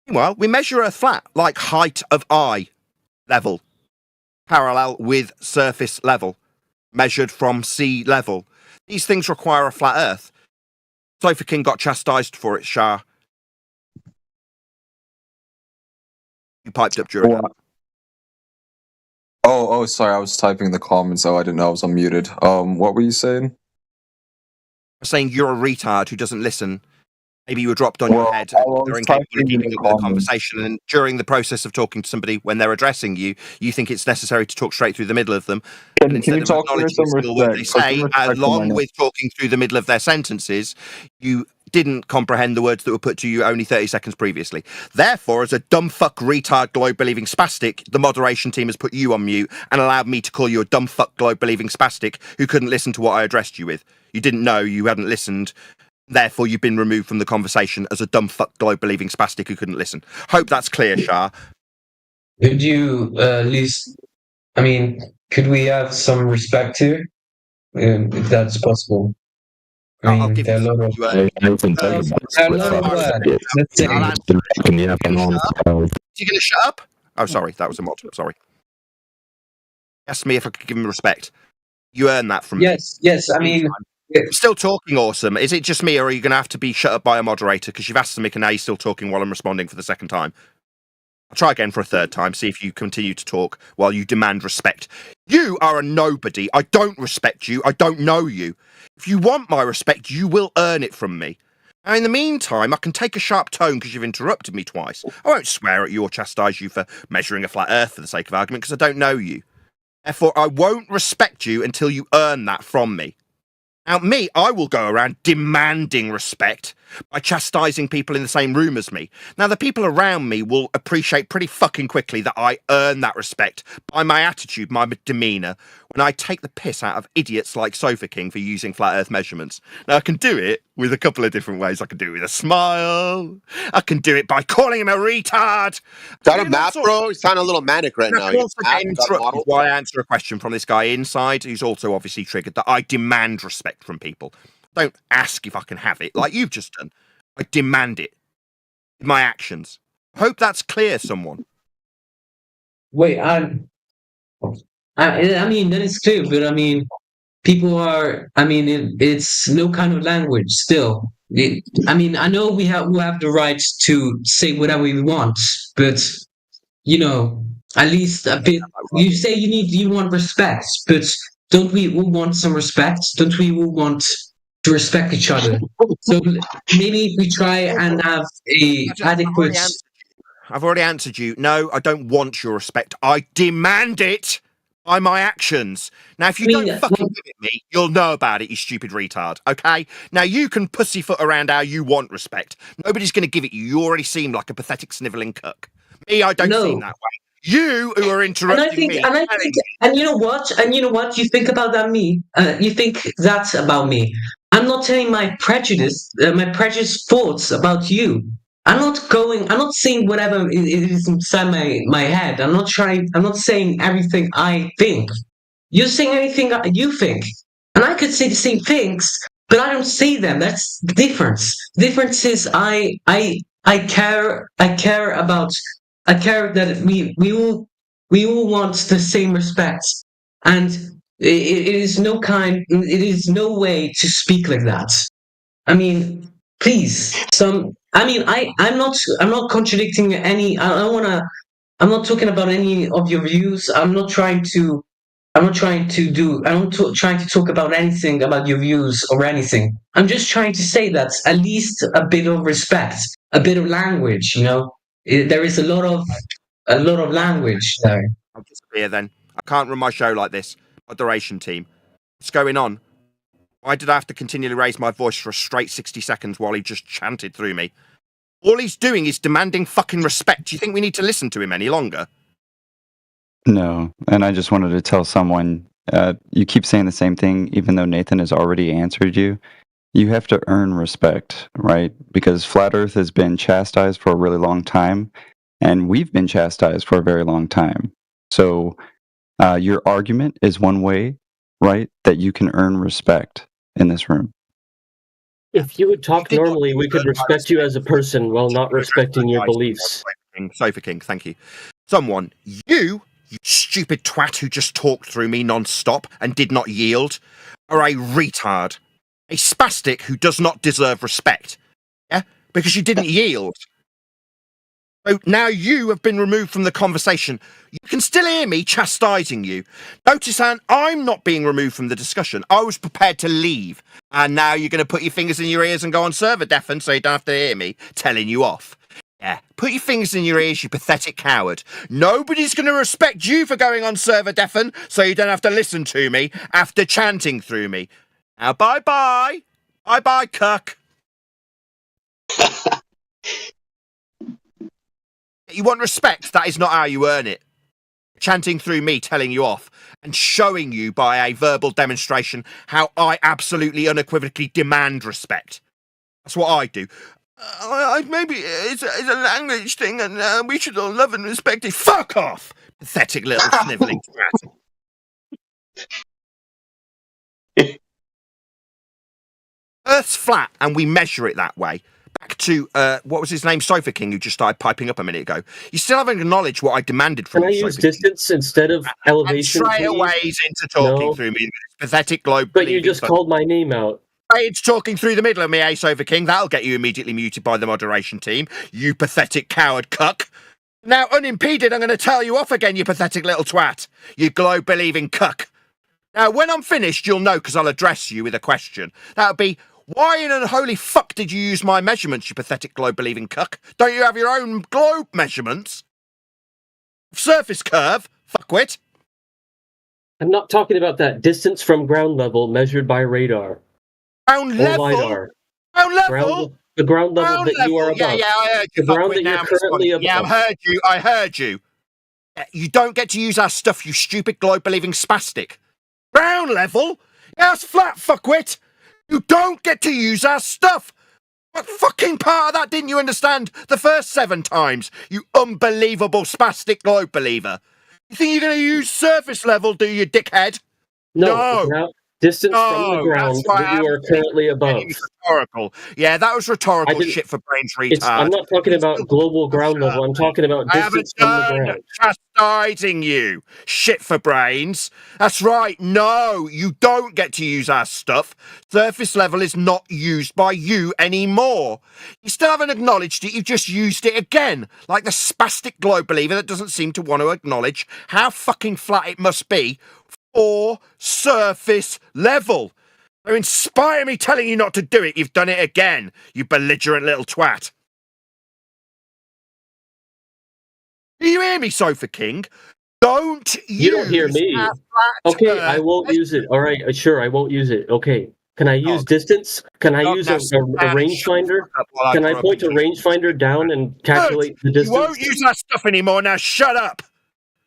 Meanwhile, we measure Earth flat, like height of eye level, parallel with surface level, measured from sea level. These things require a flat Earth. Sofa King got chastised for it, Shah. You piped up during that. Oh, sorry, I was typing in the comments, so I didn't know I was unmuted. What were you saying? I was saying you're a retard who doesn't listen. Maybe you were dropped on your head and they're incapable of keeping up with the conversation, and during the process of talking to somebody when they're addressing you, you think it's necessary to talk straight through the middle of them. Can you talk with some respect? They say, along with talking through the middle of their sentences, you didn't comprehend the words that were put to you only 30 seconds previously. Therefore, as a dumb fuck retard globe-believing spastic, the moderation team has put you on mute and allowed me to call you a dumb fuck globe-believing spastic who couldn't listen to what I addressed you with. You didn't know, you hadn't listened. Therefore, you've been removed from the conversation as a dumb fuck globe-believing spastic who couldn't listen. Hope that's clear, Shah. Could you at least, could we have some respect here? If that's possible. I'll give you some. Is he going to shut up? Oh, sorry, that was a mod. Sorry. Ask me if I could give him respect. You earn that from me. Yes, I'm still talking awesome. Is it just me, or are you going to have to be shut up by a moderator? Because you've asked to make, and now you're still talking while I'm responding for the second time. I'll try again for a third time, see if you continue to talk while you demand respect. You are a nobody. I don't respect you. I don't know you. If you want my respect, you will earn it from me. Now, in the meantime, I can take a sharp tone because you've interrupted me twice. I won't swear at you or chastise you for measuring a flat earth for the sake of argument because I don't know you. Therefore, I won't respect you until you earn that from me. Now, I will go around demanding respect by chastising people in the same room as me. Now, the people around me will appreciate pretty fucking quickly that I earn that respect by my attitude, my demeanour, when I take the piss out of idiots like Sofa King for using flat earth measurements. Now, I can do it with a couple of different ways. I can do it with a smile. I can do it by calling him a retard. Is that a map, bro? You sound a little manic right now. I also get interrupted while I answer a question from this guy inside, who's also obviously triggered that I demand respect from people. Don't ask if I can have it, like you've just done. I demand it. With my actions. I hope that's clear, someone. Wait, I mean, that is clear, but I mean, people are, I mean, it's no kind of language still. I mean, I know we have the right to say whatever we want, but, you know, at least a bit, you say you want respect, but don't we all want some respect? Don't we all want to respect each other? So maybe if we try and have a adequate... I've already answered you. No, I don't want your respect. I demand it by my actions. Now, if you don't fucking give it me, you'll know about it, you stupid retard, okay? Now, you can pussyfoot around how you want respect. Nobody's going to give it you. You already seem like a pathetic snivelling cuck. Me, I don't seem that way. You who are interrupting me. And you know what? You think about that you think that's about me. I'm not telling my prejudice thoughts about you. I'm not saying whatever is inside my head. I'm not saying everything I think. You're saying everything you think. And I could say the same things, but I don't say them. That's the difference. The difference is I care that we all want the same respect. And it is no way to speak like that. I mean, please, I'm not contradicting any. I'm not talking about any of your views. I'm not trying to talk about anything about your views or anything. I'm just trying to say that at least a bit of respect, a bit of language. You know, there is a lot of language there. I'll disappear then. I can't run my show like this. Moderation team, what's going on? Why did I have to continually raise my voice for a straight 60 seconds while he just chanted through me? All he's doing is demanding fucking respect. Do you think we need to listen to him any longer? No, and I just wanted to tell someone, you keep saying the same thing, even though Nathan has already answered you. You have to earn respect, right? Because Flat Earth has been chastised for a really long time, and we've been chastised for a very long time. So your argument is one way, right, that you can earn respect in this room. If you would talk normally, we could respect you as a person while not respecting your beliefs. Sofa King, thank you. Someone, you stupid twat who just talked through me non-stop and did not yield, are a retard. A spastic who does not deserve respect. Yeah? Because you didn't yield. So now you have been removed from the conversation. You can still hear me chastising you. Notice, Anne, I'm not being removed from the discussion. I was prepared to leave. And now you're going to put your fingers in your ears and go on server deafen so you don't have to hear me telling you off. Yeah, put your fingers in your ears, you pathetic coward. Nobody's going to respect you for going on server deafen so you don't have to listen to me after chanting through me. Now, bye-bye. Bye-bye, cuck. You want respect? That is not how you earn it. Chanting through me, telling you off, and showing you by a verbal demonstration how I absolutely unequivocally demand respect. That's what I do. Maybe it's a language thing, and we should all love and respect it. Fuck off, pathetic little snivelling twat. Earth's flat, and we measure it that way. Back to, what was his name? Sofa King, who just started piping up a minute ago. You still haven't acknowledged what I demanded from you. Can I use distance instead of elevation? And straight away he's into talking through me. Pathetic globe. But you just called my name out. It's talking through the middle of me, Sofa King. That'll get you immediately muted by the moderation team. You pathetic coward cuck. Now, unimpeded, I'm going to tell you off again, you pathetic little twat. You globe-believing cuck. Now, when I'm finished, you'll know because I'll address you with a question. That'll be, Why in unholy fuck did you use my measurements, you pathetic globe-believing cuck? Don't you have your own globe measurements? Surface curve, fuckwit. I'm not talking about that distance from ground level measured by radar. Ground level? LiDAR. Ground level? The ground level that you are above. Yeah, I heard you. The ground that you're currently above. Yeah, I heard you. You don't get to use our stuff, you stupid globe-believing spastic. Ground level? Yeah, it's flat, fuckwit. You don't get to use our stuff. What fucking part of that didn't you understand the first 7 times, you unbelievable spastic globe believer? You think you're going to use surface level, do you, dickhead? No. Distance from the ground that you are currently above. Rhetorical. Yeah, that was rhetorical shit for brains retard. I'm not talking about global ground level. I'm talking about distance from the ground. Chastising you. Shit for brains. That's right. No, you don't get to use our stuff. Surface level is not used by you anymore. You still haven't acknowledged it. You've just used it again. Like the spastic globe believer that doesn't seem to want to acknowledge how fucking flat it must be or surface level. So in spite of me telling you not to do it, you've done it again, you belligerent little twat. Do you hear me, Sofa King? Don't use... You don't hear me. Okay, I won't use it. All right, sure, I won't use it. Okay. Can I use distance? Can I use a rangefinder? Can I point a rangefinder down and calculate the distance? You won't use that stuff anymore, now shut up.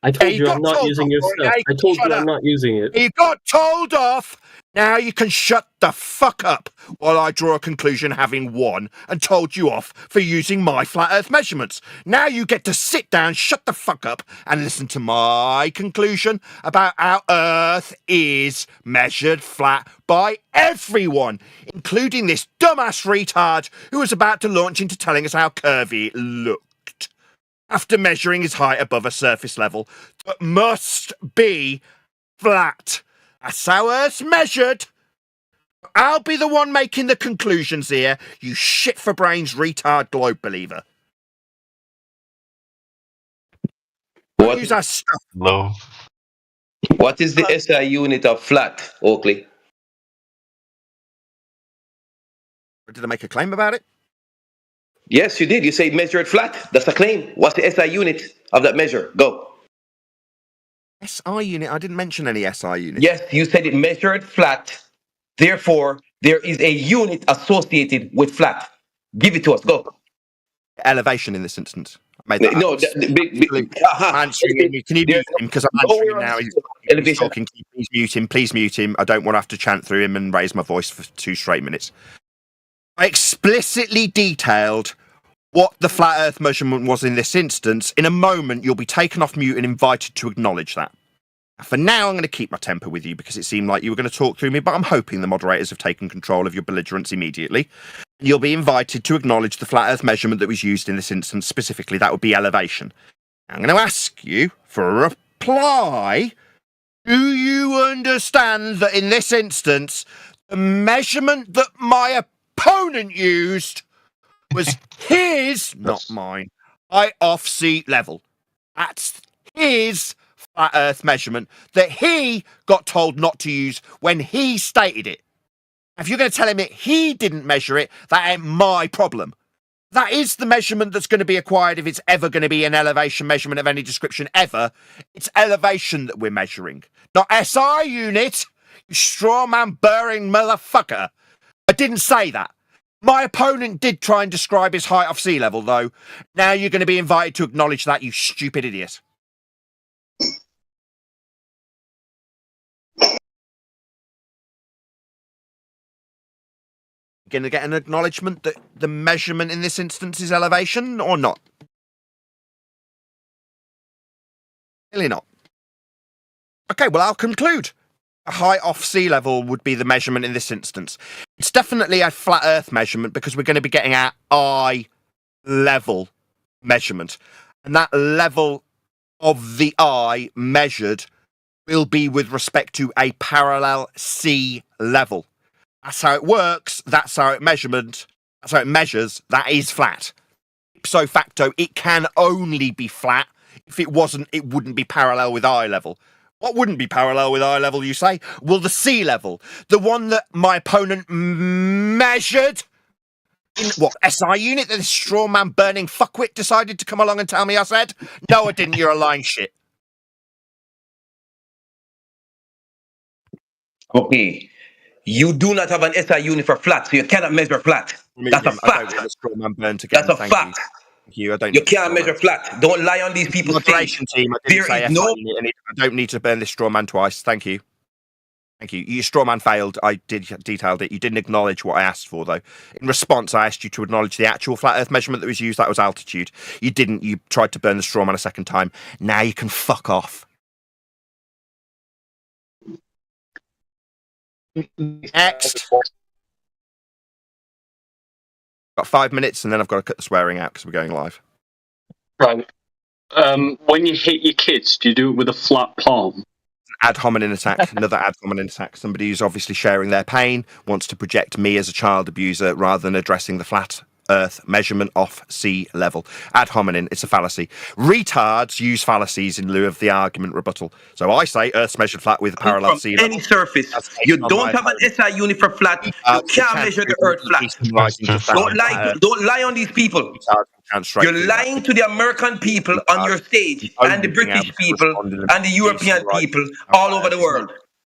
I told you I'm not using your stuff. I told you I'm not using it. You got told off. Now you can shut the fuck up while I draw a conclusion having won and told you off for using my flat earth measurements. Now you get to sit down, shut the fuck up and listen to my conclusion about how earth is measured flat by everyone, including this dumbass retard who was about to launch into telling us how curvy it looked. After measuring his height above a surface level that must be flat. That's how Earth's measured. I'll be the one making the conclusions here, you shit for brains retard globe believer. What use our stuff? No. What is the SI unit of flat, Oakley? Did I make a claim about it? Yes, you did. You say measure it flat. That's a claim. What's the SI unit of that measure? Go. SI unit? I didn't mention any SI unit. Yes, you said it measured flat. Therefore, there is a unit associated with flat. Give it to us. Go. Elevation in this instance. I made that no, answering me. Can you mute him? Because I'm answering him now. He's talking. Please mute him. I don't want to have to chant through him and raise my voice for 2 straight minutes. I explicitly detailed what the flat earth measurement was in this instance. In a moment, you'll be taken off mute and invited to acknowledge that. For now, I'm going to keep my temper with you because it seemed like you were going to talk through me, but I'm hoping the moderators have taken control of your belligerence immediately. You'll be invited to acknowledge the flat earth measurement that was used in this instance. Specifically, that would be elevation. I'm going to ask you for a reply. Do you understand that in this instance, the measurement that my opponent used was his, not mine, height off sea level? That's his flat earth measurement that he got told not to use when he stated it. If you're going to tell him that he didn't measure it, that ain't my problem. That is the measurement that's going to be acquired if it's ever going to be an elevation measurement of any description ever. It's elevation that we're measuring, not SI unit, you straw man burring motherfucker. I didn't say that. My opponent did try and describe his height off sea level, though. Now you're going to be invited to acknowledge that, you stupid idiot. Going to get an acknowledgement that the measurement in this instance is elevation or not? Really not. Okay, well, I'll conclude. A height off sea level would be the measurement in this instance. It's definitely a flat earth measurement because we're going to be getting our eye level measurement. And that level of the eye measured will be with respect to a parallel sea level. That's how it works. That's how it measures. That is flat. Ipso facto, it can only be flat. If it wasn't, it wouldn't be parallel with eye level. What wouldn't be parallel with eye level, you say? Well, the sea level. The one that my opponent measured? In what, SI unit that this straw man burning fuckwit decided to come along and tell me I said? No, I didn't. You're a lying shit. Okay. You do not have an SI unit for flat, so you cannot measure flat. That's a fact. That's a fact. You. I don't you can't measure flat. Don't lie on these people's moderation team. I didn't say is no. I don't need to burn this straw man twice. Thank you. Thank you. Your straw man failed. I detailed it. You didn't acknowledge what I asked for, though. In response, I asked you to acknowledge the actual flat Earth measurement that was used. That was altitude. You didn't. You tried to burn the straw man a second time. Now you can fuck off. Next. Got 5 minutes, and then I've got to cut the swearing out because we're going live. Right. When you hit your kids, do you do it with a flat palm? Ad hominem attack, another ad hominem attack. Somebody who's obviously sharing their pain wants to project me as a child abuser rather than addressing the flat Earth measurement off sea level. Ad hominem, it's a fallacy. Retards use fallacies in lieu of the argument rebuttal. So I say Earth's measured flat with parallel sea level. Any surface. You don't have an SI unit for flat. You can't measure the Earth flat. Don't lie on these people. You're lying to the American people on your stage, and the British people, and the European people all over the world.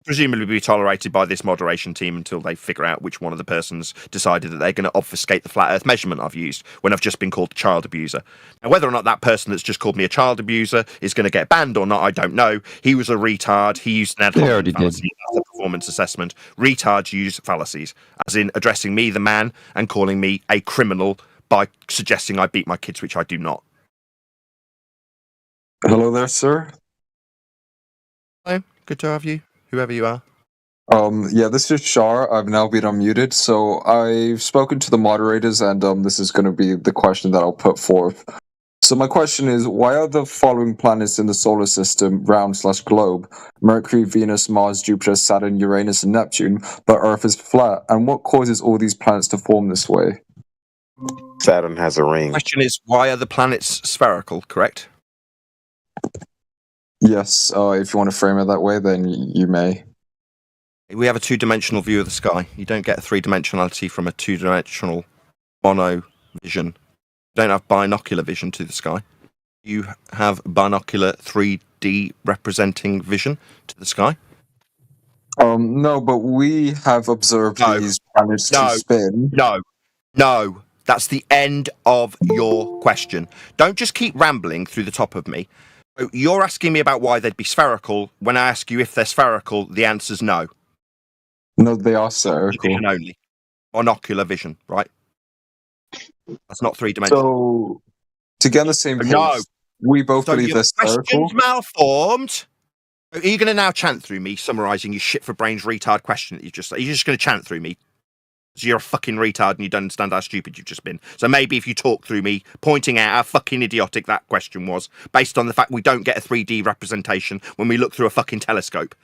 Presumably be tolerated by this moderation team until they figure out which one of the persons decided that they're going to obfuscate the flat Earth measurement I've used when I've just been called a child abuser. Now, whether or not that person that's just called me a child abuser is going to get banned or not, I don't know. He was a retard. He used an ad hominem fallacy as a performance assessment. Retards use fallacies, as in addressing me, the man, and calling me a criminal by suggesting I beat my kids, which I do not. Hello there, sir. Hello, good to have you, whoever you are. Yeah, this is Shar. I've now been unmuted, so I've spoken to the moderators, and this is going to be the question that I'll put forth. So my question is, why are the following planets in the solar system round/globe? Mercury, Venus, Mars, Jupiter, Saturn, Uranus, and Neptune, but Earth is flat. And what causes all these planets to form this way? Saturn has a ring. The question is, why are the planets spherical, correct? Yes, if you want to frame it that way, then you may. We have a two-dimensional view of the sky. You don't get a three-dimensionality from a two-dimensional mono vision. You don't have binocular vision to the sky. You have binocular 3D representing vision to the sky. No, but we have observed these planets to spin. No. That's the end of your question. Don't just keep rambling through the top of me. You're asking me about why they'd be spherical. When I ask you if they're spherical, the answer's no. No, they are spherical. Vision only. Monocular vision, right? That's not three-dimensional. So, to get on the same page, we both believe they're spherical. Question's malformed. Are you going to now chant through me, summarising your shit for brains retard question that you just... Are you just going to chant through me? You're a fucking retard and you don't understand how stupid you've just been. So maybe if you talk through me, pointing out how fucking idiotic that question was, based on the fact we don't get a 3D representation when we look through a fucking telescope.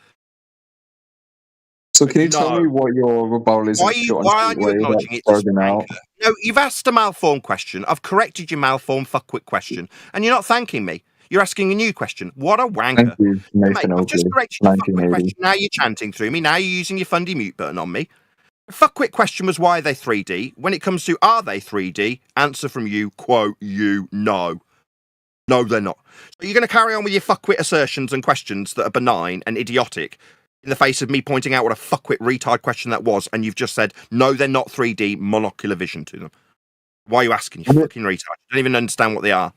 So can you tell me what your rebuttal is? Why aren't you acknowledging it? No, you've asked a malformed question. I've corrected your malformed fuckwit question, and you're not thanking me. You're asking a new question. What a wanker. Thank you, Nathan. Mate, I've just corrected your fuckwit question. Now you're chanting through me. Now you're using your fundy mute button on me. The fuckwit question was, why are they 3D? When it comes to, are they 3D? Answer from you, quote, you, no. No, they're not. So you're going to carry on with your fuckwit assertions and questions that are benign and idiotic in the face of me pointing out what a fuckwit retard question that was, and you've just said, no, they're not 3D, monocular vision to them. Why are you asking, you fucking retard? You don't even understand what they are.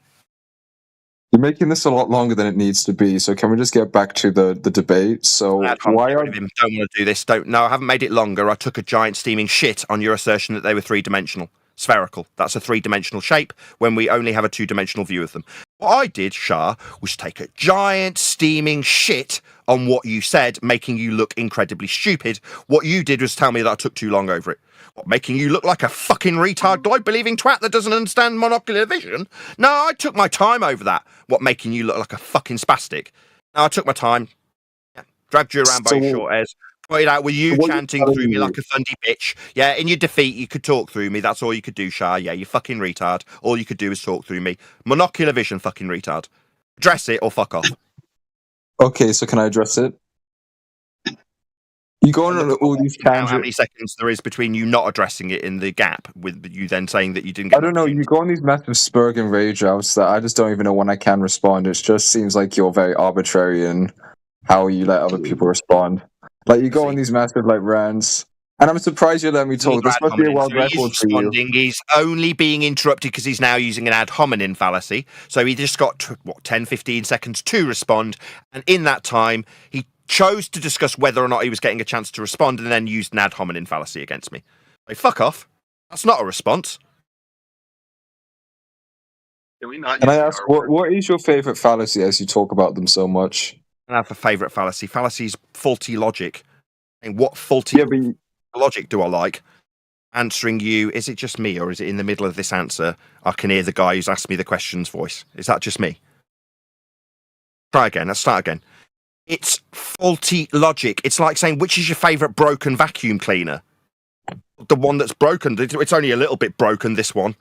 You're making this a lot longer than it needs to be, so can we just get back to the debate? So why are... Don't want to do this. No, I haven't made it longer. I took a giant steaming shit on your assertion that they were three-dimensional. Spherical. That's a three-dimensional shape when we only have a two-dimensional view of them. What I did, Shah, was take a giant steaming shit on what you said, making you look incredibly stupid. What you did was tell me that I took too long over it. What, making you look like a fucking retard globe-believing twat that doesn't understand monocular vision? No, I took my time over that. What, making you look like a fucking spastic? No, I took my time. Yeah, dragged you around by your short hairs. Pointed out with you chanting through me like a fundy bitch. Yeah, in your defeat, you could talk through me. That's all you could do, Shah. Yeah, you fucking retard. All you could do is talk through me. Monocular vision, fucking retard. Address it or fuck off. Okay, so can I address it? You go on all these How tangents. many seconds there is between you not addressing it in the gap with you then saying that you didn't get I don't know. You go on these massive spurg and rage outs that I just don't even know when I can respond. It just seems like you're very arbitrary in how you let other people respond. Like you go on these massive like rants, and I'm surprised you let me talk. This must be a world record for you. He's only being interrupted because he's now using an ad hominem fallacy. So he just got 10, 15 seconds to respond, and in that time he chose to discuss whether or not he was getting a chance to respond, and then used an ad hominem fallacy against me. Like, fuck off. That's not a response. Can we not? Can I ask what is your favorite fallacy as you talk about them so much? I have a favourite fallacy. Fallacy is faulty logic. And what faulty logic do I like? Answering you, is it just me, or is it in the middle of this answer I can hear the guy who's asked me the question's voice? Is that just me? Try again. Let's start again. It's faulty logic. It's like saying, which is your favourite broken vacuum cleaner? The one that's broken. It's only a little bit broken, this one.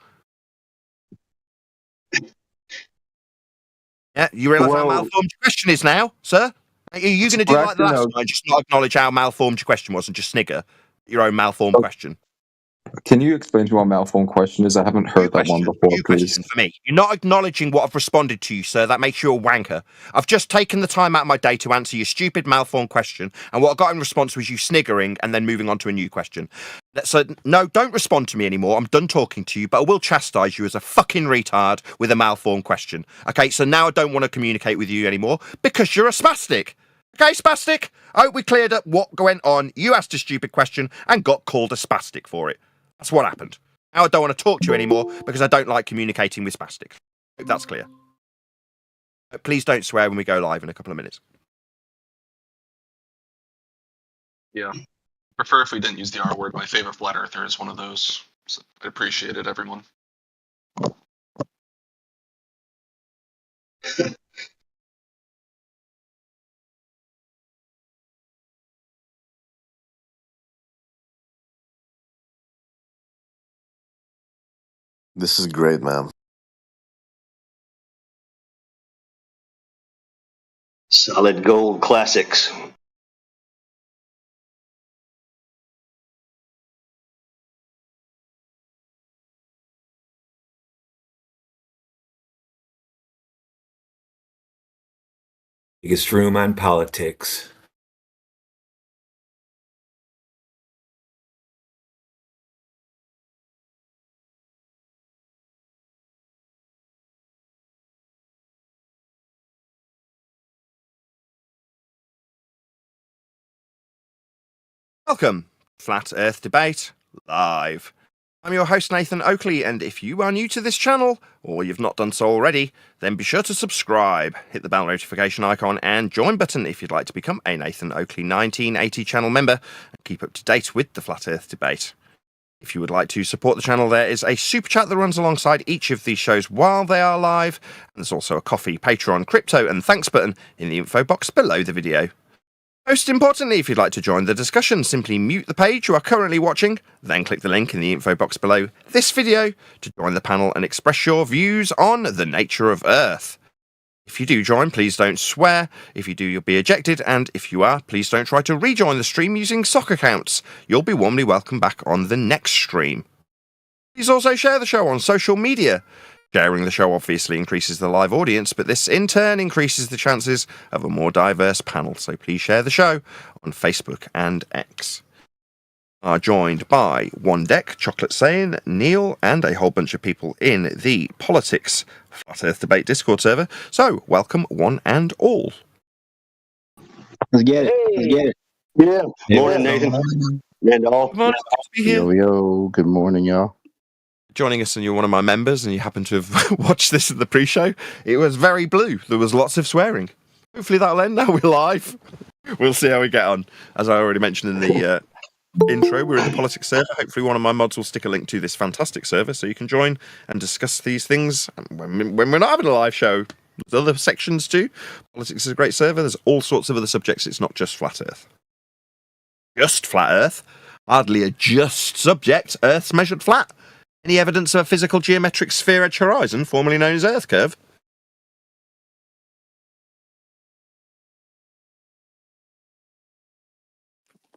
Yeah, you realise how malformed your question is now, sir? Are you going to do like the last time, just not acknowledge how malformed your question was and just snigger your own malformed question? Can you explain to me what a malformed question is? I haven't heard that one before, please. For me, you're not acknowledging what I've responded to you, sir. That makes you a wanker. I've just taken the time out of my day to answer your stupid malformed question, and what I got in response was you sniggering and then moving on to a new question. So, no, don't respond to me anymore. I'm done talking to you, but I will chastise you as a fucking retard with a malformed question. Okay, so now I don't want to communicate with you anymore because you're a spastic. Okay, spastic? I hope we cleared up what went on. You asked a stupid question and got called a spastic for it. That's what happened. Now I don't want to talk to you anymore because I don't like communicating with spastics. Hope that's clear. But please don't swear when we go live in a couple of minutes. Yeah. Prefer if we didn't use the R word. My favorite flat earther is one of those. So I appreciate it, everyone. This is great, man. Solid gold classics. Biggest room on politics. Welcome, Flat Earth Debate Live. I'm your host Nathan Oakley, and if you are new to this channel, or you've not done so already, then be sure to subscribe, hit the bell notification icon and join button if you'd like to become a Nathan Oakley 1980 channel member and keep up to date with the Flat Earth Debate. If you would like to support the channel, there is a super chat that runs alongside each of these shows while they are live, and there's also a Ko-fi, Patreon, crypto and thanks button in the info box below the video. Most importantly, if you'd like to join the discussion, simply mute the page you are currently watching, then click the link in the info box below this video to join the panel and express your views on the nature of Earth. If you do join, please don't swear. If you do, you'll be ejected, and if you are, please don't try to rejoin the stream using sock accounts. You'll be warmly welcomed back on the next stream. Please also share the show on social media. Sharing the show obviously increases the live audience, but this in turn increases the chances of a more diverse panel, so please share the show on Facebook and X. We are joined by One Deck, Chocolate Saiyan, Neil, and a whole bunch of people in the Politics Flat Earth Debate Discord server, so welcome one and all. Let's get it. Let's get it. Yeah. Morning, Nathan. Randolph. Good morning. Good to be here. Yo, good morning, y'all. Joining us, and you're one of my members, and you happen to have watched this at the pre-show. It was very blue. There was lots of swearing. Hopefully that'll end now. We're live. We'll see how we get on. As I already mentioned in the intro, we're in the politics server. Hopefully one of my mods will stick a link to this fantastic server so you can join and discuss these things when we're not having a live show. There's other sections too. Politics is a great server. There's all sorts of other subjects. It's not just flat Earth. Just flat Earth. Hardly a just subject. Earth's measured flat. Any evidence of a physical geometric sphere edge horizon, formerly known as Earth curve?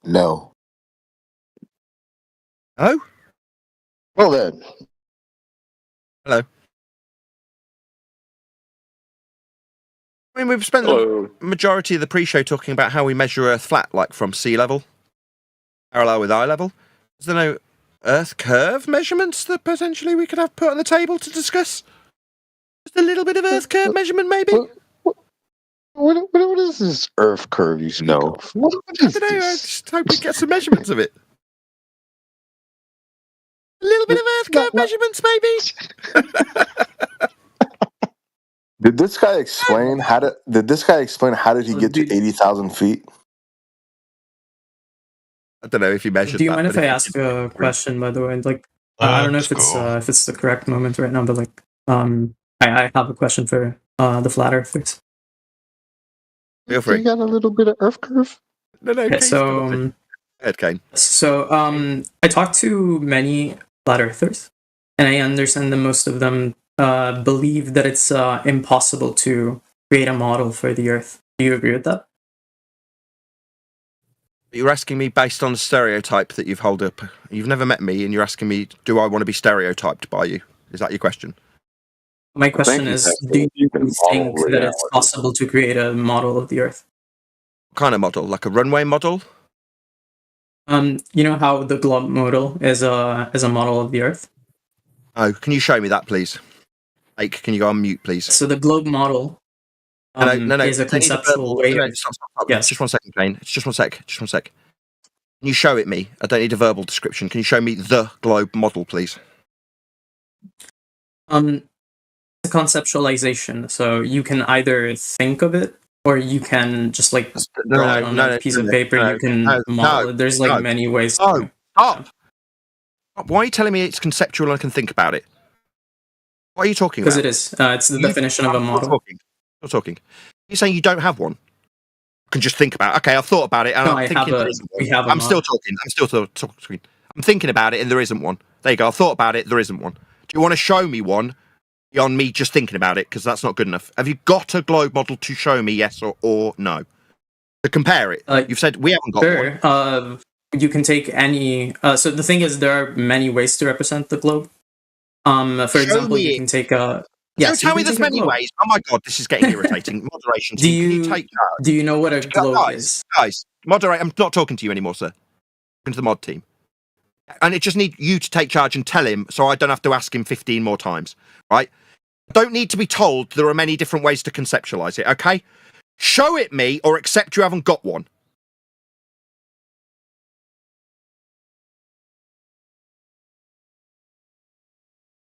No. Hello? Well then. Hello. I mean, we've spent the majority of the pre-show talking about how we measure Earth flat, like from sea level, parallel with eye level. Is there no Earth curve measurements that potentially we could have put on the table to discuss? Just a little bit of Earth curve measurement, maybe? What is this Earth curve you speak of? What I is don't know, I this? just hope we get some measurements of it. A little bit of Earth curve measurements, maybe? Did this guy explain how to? Did this guy explain how did he get to 80,000 feet? I don't know if you measured. Do you mind if I ask a question? By the way, like I don't know if it's the correct moment right now, but like I have a question for the flat earthers. Feel free. You got a little bit of Earth curve. No, Okay, so Ed Kane. So I talked to many flat earthers, and I understand that most of them believe that it's impossible to create a model for the Earth. Do you agree with that? You're asking me based on a stereotype that you've held up. You've never met me, and you're asking me, do I want to be stereotyped by you? Is that your question? My question is, do you think that it's possible to create a model of the Earth? What kind of model? Like a runway model? You know how the globe model is a model of the Earth? Oh, can you show me that, please? Ake, can you go on mute, please? So the globe model is a conceptual way of... Stop. Yes. Just one second, Kane. It's just one sec. Just one sec. Can you show it me? I don't need a verbal description. Can you show me the globe model, please? It's a conceptualization. So you can either think of it, or you can just like draw it on a piece of paper. You can model it. There's like many ways. Stop! Why are you telling me it's conceptual and I can think about it? What are you talking about? Because it is. It's the definition of a model. Not talking. You're saying you don't have one? You can just think about it. Okay, I've thought about it and I'm thinking there isn't one. I'm still talking. I'm thinking about it and there isn't one. There you go. I've thought about it. There isn't one. Do you want to show me one beyond me just thinking about it? Because that's not good enough. Have you got a globe model to show me, yes or no? To compare it. You've said we haven't got one. You can take any... so the thing is, there are many ways to represent the globe. For example, you can take a... Don't tell me there's many ways. Oh my god, this is getting irritating. Moderation. Do you know what a globe is? Guys, moderate. I'm not talking to you anymore, sir. I'm talking to the mod team. And it just need you to take charge and tell him so I don't have to ask him 15 more times, right? I don't need to be told there are many different ways to conceptualize it, okay? Show it me or accept you haven't got one.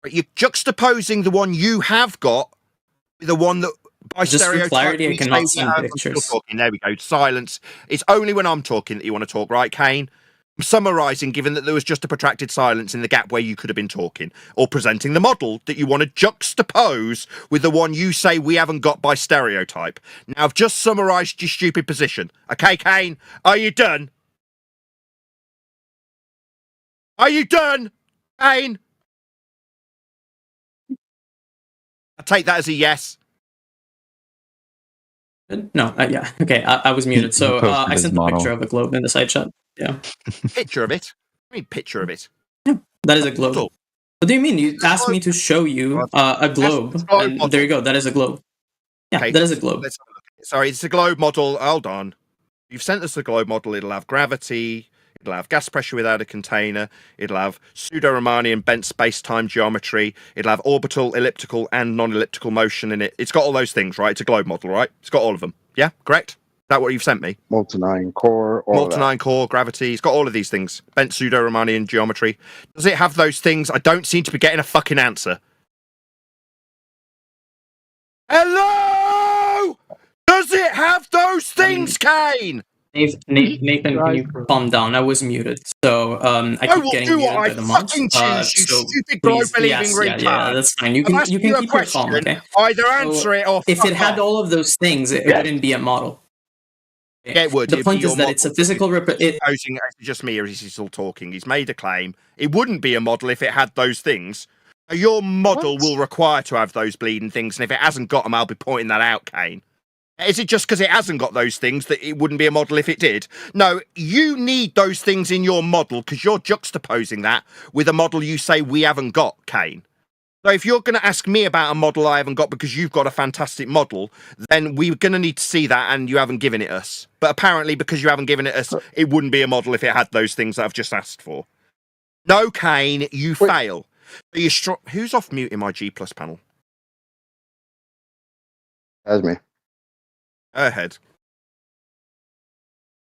You're juxtaposing the one you have got with the one that, by just stereotype, for clarity, I cannot see pictures. Talking. There we go. Silence. It's only when I'm talking that you want to talk, right, Kane? I'm summarising, given that there was just a protracted silence in the gap where you could have been talking, or presenting the model that you want to juxtapose with the one you say we haven't got by stereotype. Now, I've just summarised your stupid position. Okay, Kane? Are you done? Are you done, Kane? I take that as a yes. No, yeah, okay, I was muted. So I sent the picture of a globe in the side chat. Yeah. Picture of it? I mean, picture of it. Yeah, that is a globe. What do you mean? You asked me to show you a globe, and there you go. That is a globe. Yeah, okay, that is a globe. Let's have a look at it. Sorry, it's a globe model. Hold on. You've sent us the globe model. It'll have gravity. It'll have gas pressure without a container. It'll have pseudo-Riemannian bent space-time geometry. It'll have orbital, elliptical, and non-elliptical motion in it. It's got all those things, right? It's a globe model, right? It's got all of them. Yeah, correct? Is that what you've sent me? Molten core. Molten core, gravity. It's got all of these things. Bent pseudo-Riemannian geometry. Does it have those things? I don't seem to be getting a fucking answer. Hello? Does it have those things, Kane? Nathan, can you calm down? I was muted, so I keep getting muted by the mods. You stupid globe-believing retard. Yeah, that's fine. You can keep your calm, okay? Either answer it or if it had all of those things, it wouldn't be a model. Yeah, it would. The point is that it's a physical It's just me, or is he still talking? He's made a claim. It wouldn't be a model if it had those things. Your model will require to have those bleeding things, and if it hasn't got them, I'll be pointing that out, Kane. Is it just because it hasn't got those things that it wouldn't be a model if it did? No, you need those things in your model because you're juxtaposing that with a model you say we haven't got, Kane. So if you're going to ask me about a model I haven't got because you've got a fantastic model, then we're going to need to see that, and you haven't given it us. But apparently, because you haven't given it us, it wouldn't be a model if it had those things that I've just asked for. No, Kane, you fail. Who's off mute in my G+ panel? That's me. Go ahead.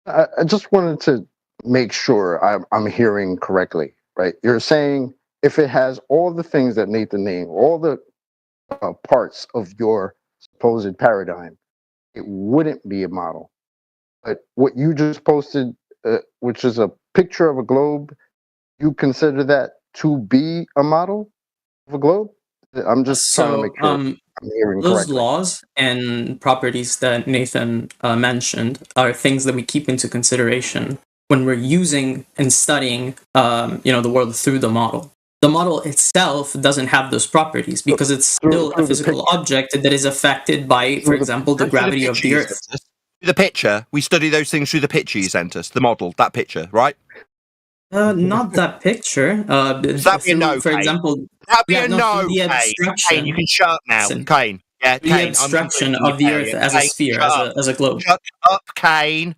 I just wanted to make sure I'm hearing correctly, right? You're saying if it has all the things that Nathan named, all the parts of your supposed paradigm, it wouldn't be a model. But what you just posted, which is a picture of a globe, you consider that to be a model of a globe? I'm just trying to make sure I'm hearing those correctly. laws and properties that Nathan mentioned are things that we keep into consideration when we're using and studying, the world through the model. The model itself doesn't have those properties because it's still a physical object that is affected by, for example, the gravity of the Earth. The picture, we study those things through the picture you sent us, the model, that picture, right? Not that picture. That'd be a no, for Kane. example, That'd be a no, the Kane. abstraction. Kane, you can shut up now, Kane. Yeah, The Kane, abstraction of the Earth as a sphere, as a globe. Shut up, Kane.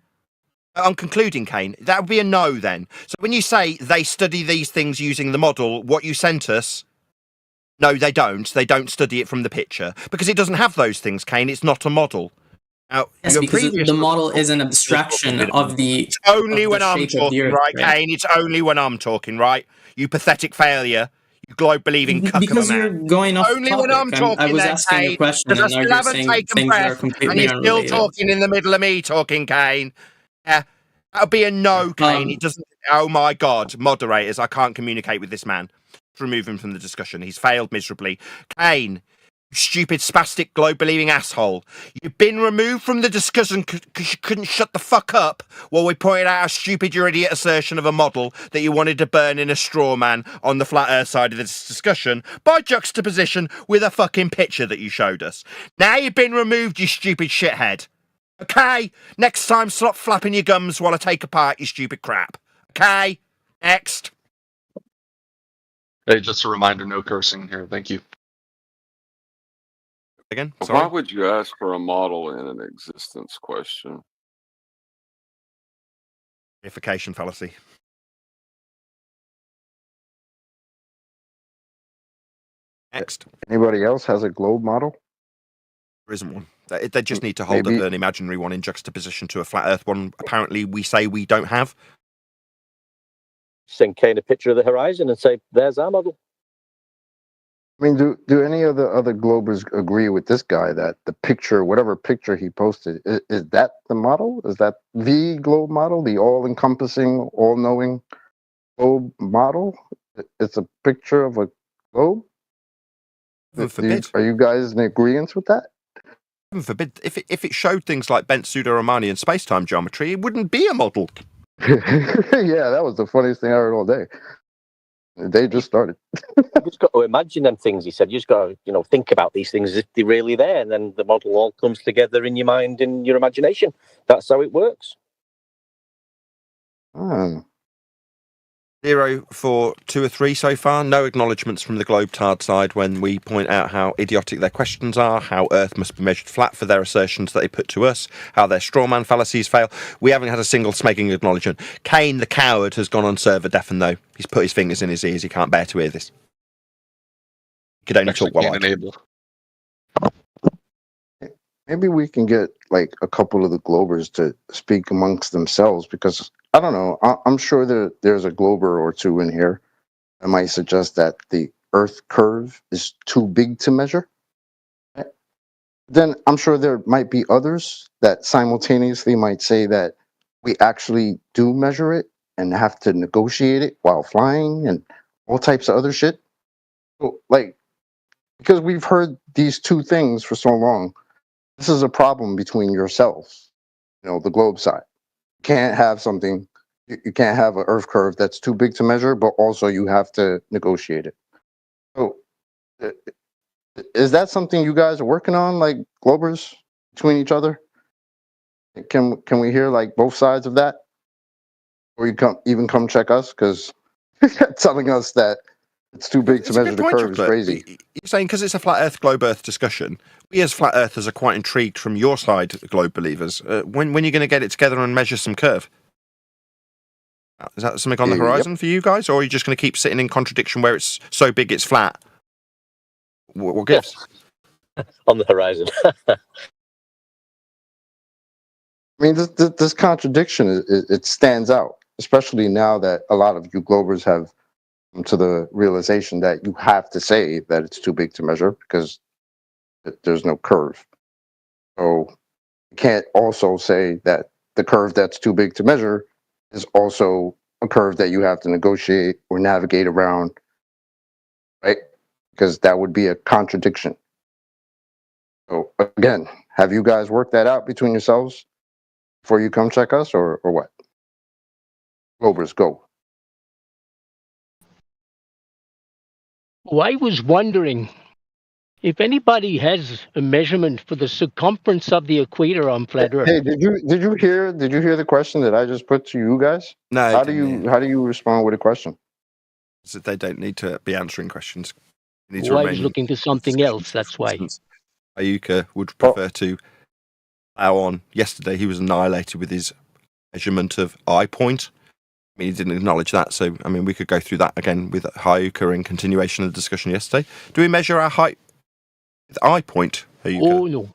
I'm concluding, Kane. That would be a no then. So when you say they study these things using the model, what you sent us, no, they don't. They don't study it from the picture because it doesn't have those things, Kane. It's not a model. Now, Yes, because the model is an abstraction of the. It's only of when the I'm shape of the talking, Earth, right, Kane? It's only when I'm talking, right? You pathetic failure. You globe-believing cuck Because of a you're man. going off Only topic. when I'm talking, I was then, asking Kane, a question, because I and now still you're haven't saying taken things that are breath, completely and you're still unrelated. talking in the middle of me talking, Kane. Yeah, that'll be a no, Kane. It doesn't. Oh my God, moderators! I can't communicate with this man. Remove him from the discussion. He's failed miserably. Kane, you stupid spastic globe-believing asshole! You've been removed from the discussion because you couldn't shut the fuck up while we pointed out how stupid your idiot assertion of a model that you wanted to burn in a straw man on the flat Earth side of this discussion by juxtaposition with a fucking picture that you showed us. Now you've been removed, you stupid shithead. Okay, next time stop flapping your gums while I take apart your stupid crap. Okay, next. Hey, just a reminder, no cursing here. Thank you. Again, sorry? Why would you ask for a model in an existence question? Verification fallacy. Next. Anybody else has a globe model? There isn't one. They just need to hold up an imaginary one in juxtaposition to a flat Earth one. Apparently, we say we don't have. Send Kane a picture of the horizon and say, "There's our model." I mean, do any of the other globers agree with this guy that the picture, whatever picture he posted, is that the model? Is that the globe model, the all-encompassing, all-knowing globe model? It's a picture of a globe? Are you guys in agreement with that? Heaven forbid, if it showed things like bent pseudo-Riemannian and space-time geometry, it wouldn't be a model. Yeah, that was the funniest thing I heard all day. They just started. You just got to imagine them things. He said, you just got to, think about these things as if they're really there, and then the model all comes together in your mind, in your imagination. That's how it works. 0 for 2 or 3 so far. No acknowledgements from the Globetard side when we point out how idiotic their questions are, how Earth must be measured flat for their assertions that they put to us, how their strawman fallacies fail. We haven't had a single smegging acknowledgement. Kane, the coward, has gone on server deafen, though. He's put his fingers in his ears. He can't bear to hear this. He could only talk while I enable. Maybe we can get like a couple of the globers to speak amongst themselves, because I don't know. I'm sure that there's a glober or two in here that might suggest that the Earth curve is too big to measure. Then I'm sure there might be others that simultaneously might say that we actually do measure it and have to negotiate it while flying and all types of other shit. So, because we've heard these two things for so long, this is a problem between yourselves, the globe side. You can't have something, you can't have an Earth curve that's too big to measure, but also you have to negotiate it. So, is that something you guys are working on, like globers? between each other? Can we hear like both sides of that? Or you come check us because telling us that it's too big to measure the curve is crazy. You're saying because it's a flat Earth, globe Earth discussion, we as flat Earthers are quite intrigued from your side, globe believers. When are you going to get it together and measure some curve? Is that something on the horizon for you guys, or are you just going to keep sitting in contradiction where it's so big it's flat? What gives? On the horizon. I mean, this contradiction, it stands out, especially now that a lot of you globers have come to the realization that you have to say that it's too big to measure because there's no curve. So you can't also say that the curve that's too big to measure is also a curve that you have to negotiate or navigate around, right? Because that would be a contradiction. So again, have you guys worked that out between yourselves before you come check us, or what? Globers, go. Well, I was wondering if anybody has a measurement for the circumference of the equator on flat Earth. Hey, did you hear the question that I just put to you guys? No. How do you respond with a question? So they don't need to be answering questions. They need Well, to I was looking to something else. That's why. Ayuka would prefer to allow on. Yesterday, he was annihilated with his measurement of eye point. I mean, he didn't acknowledge that, so I mean, we could go through that again with Hayuka in continuation of the discussion yesterday. Do we measure our height with eye point, Hayuka? Oh no!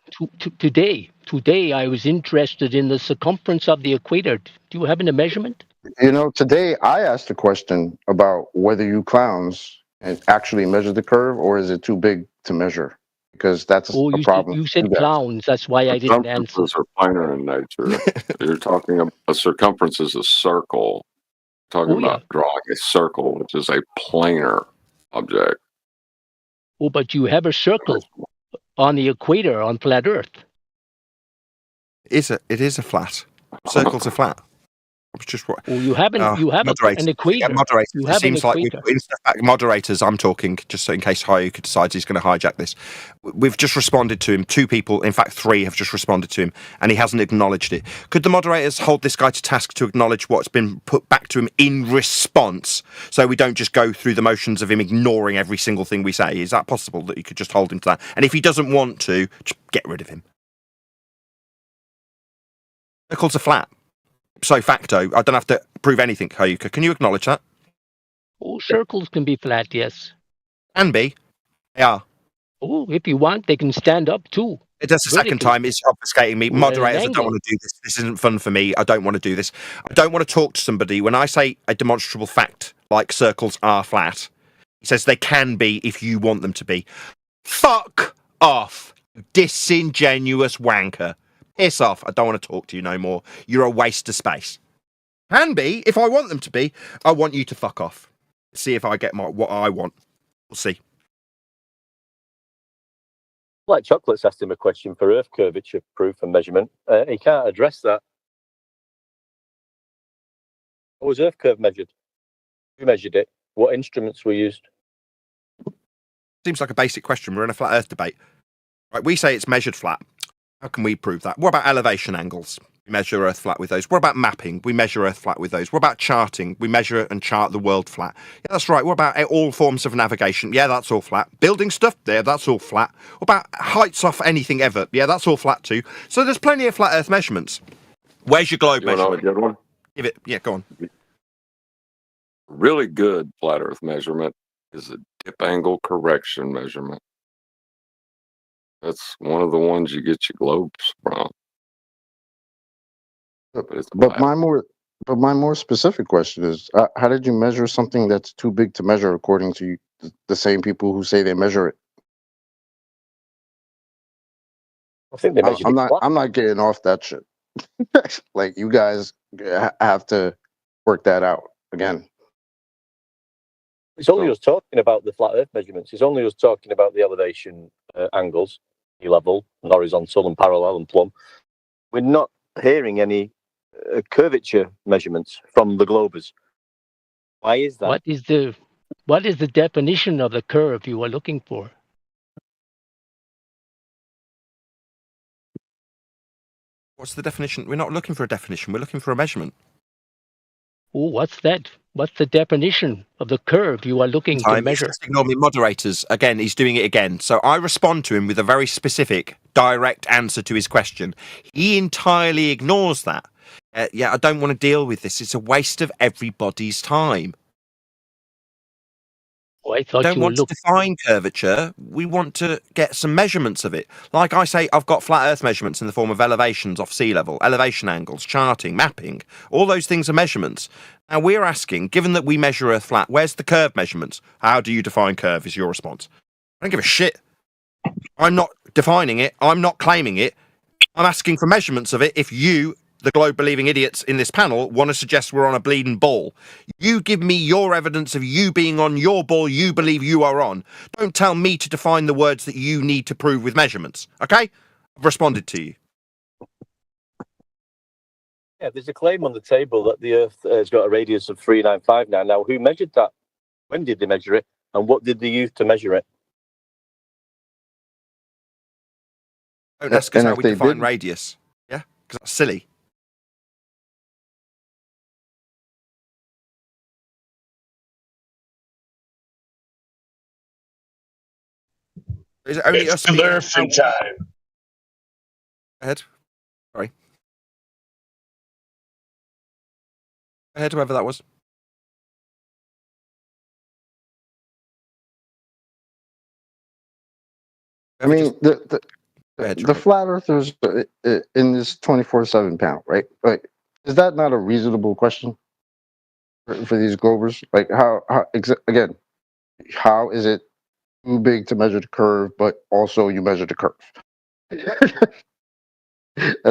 Today, I was interested in the circumference of the equator. Do you have a measurement? You know, today I asked a question about whether you clowns actually measure the curve, or is it too big to measure? Because that's a problem. You said clowns. That's why I didn't answer. Circumferences are planar in nature. You're talking about a circumference is a circle. Talking about drawing a circle, which is a planar object. Oh, but you have a circle on the equator on flat Earth. It is a flat. Circles are flat. It's just what. Well, you haven't an equator. Yeah, moderators. You It have seems an like we're equator. putting stuff back. Moderators, I'm talking, just so in case Hayuka decides he's going to hijack this. We've just responded to him. 2 people, in fact 3, have just responded to him, and he hasn't acknowledged it. Could the moderators hold this guy to task to acknowledge what's been put back to him in response, so we don't just go through the motions of him ignoring every single thing we say? Is that possible, that you could just hold him to that? And if he doesn't want to, just get rid of him. Circles are flat. So facto, I don't have to prove anything, Hayuka. Can you acknowledge that? Oh, circles can be flat, yes. Can be. They are. Oh, if you want, they can stand up too. That's the second time it's obfuscating me. Moderators, I don't want to do this. This isn't fun for me. I don't want to do this. I don't want to talk to somebody. When I say a demonstrable fact, like circles are flat, he says they can be if you want them to be. Fuck off, you disingenuous wanker. Piss off. I don't want to talk to you no more. You're a waste of space. Can be, if I want them to be. I want you to fuck off. See if I get what I want. We'll see. Like Chocolate's asked him a question for Earth curvature proof and measurement. He can't address that. How was Earth curve measured? Who measured it? What instruments were used? Seems like a basic question. We're in a flat Earth debate. Right, we say it's measured flat. How can we prove that? What about elevation angles? We measure Earth flat with those. What about mapping? We measure Earth flat with those. What about charting? We measure and chart the world flat. Yeah, that's right. What about all forms of navigation? Yeah, that's all flat. Building stuff? Yeah, that's all flat. What about heights off anything ever? Yeah, that's all flat too. So there's plenty of flat Earth measurements. Where's your globe measurement? Good one? Give it. Yeah, go on. Really good flat Earth measurement is a dip angle correction measurement. That's one of the ones you get your globes from. But my more specific question is, how did you measure something that's too big to measure according to the same people who say they measure it? I think they measured I'm not getting off that shit. Like, you guys have to work that out again. It's only us talking about the flat Earth measurements. It's only us talking about the elevation angles, sea level, and horizontal and parallel and plumb. We're not hearing any curvature measurements from the globers. Why is that? What is the definition of the curve you are looking for? What's the definition? We're not looking for a definition. We're looking for a measurement. Oh, what's that? What's the definition of the curve you are looking to measure? Just ignore me, moderators. Again, he's doing it again. So I respond to him with a very specific, direct answer to his question. He entirely ignores that. Yeah, I don't want to deal with this. It's a waste of everybody's time. Oh, I thought don't you want to define curvature. We want to get some measurements of it. Like I say, I've got flat Earth measurements in the form of elevations off sea level, elevation angles, charting, mapping. All those things are measurements. Now we're asking, given that we measure Earth flat, where's the curve measurements? How do you define curve is your response. I don't give a shit. I'm not defining it. I'm not claiming it. I'm asking for measurements of it if you, the globe-believing idiots in this panel, want to suggest we're on a bleeding ball. You give me your evidence of you being on your ball you believe you are on. Don't tell me to define the words that you need to prove with measurements. Okay? I've responded to you. Yeah, there's a claim on the table that the Earth has got a radius of 3959. Now, who measured that? When did they measure it? And what did they use to measure it? Don't ask us how we define radius. Yeah? Because that's silly. Is it only us? Philosophy time. Go ahead. Sorry. Go ahead, whoever that was. I mean, the flat earthers in this 24/7 panel, right? Like, is that not a reasonable question for these globers? Like, again, how is it too big to measure the curve, but also you measure the curve? That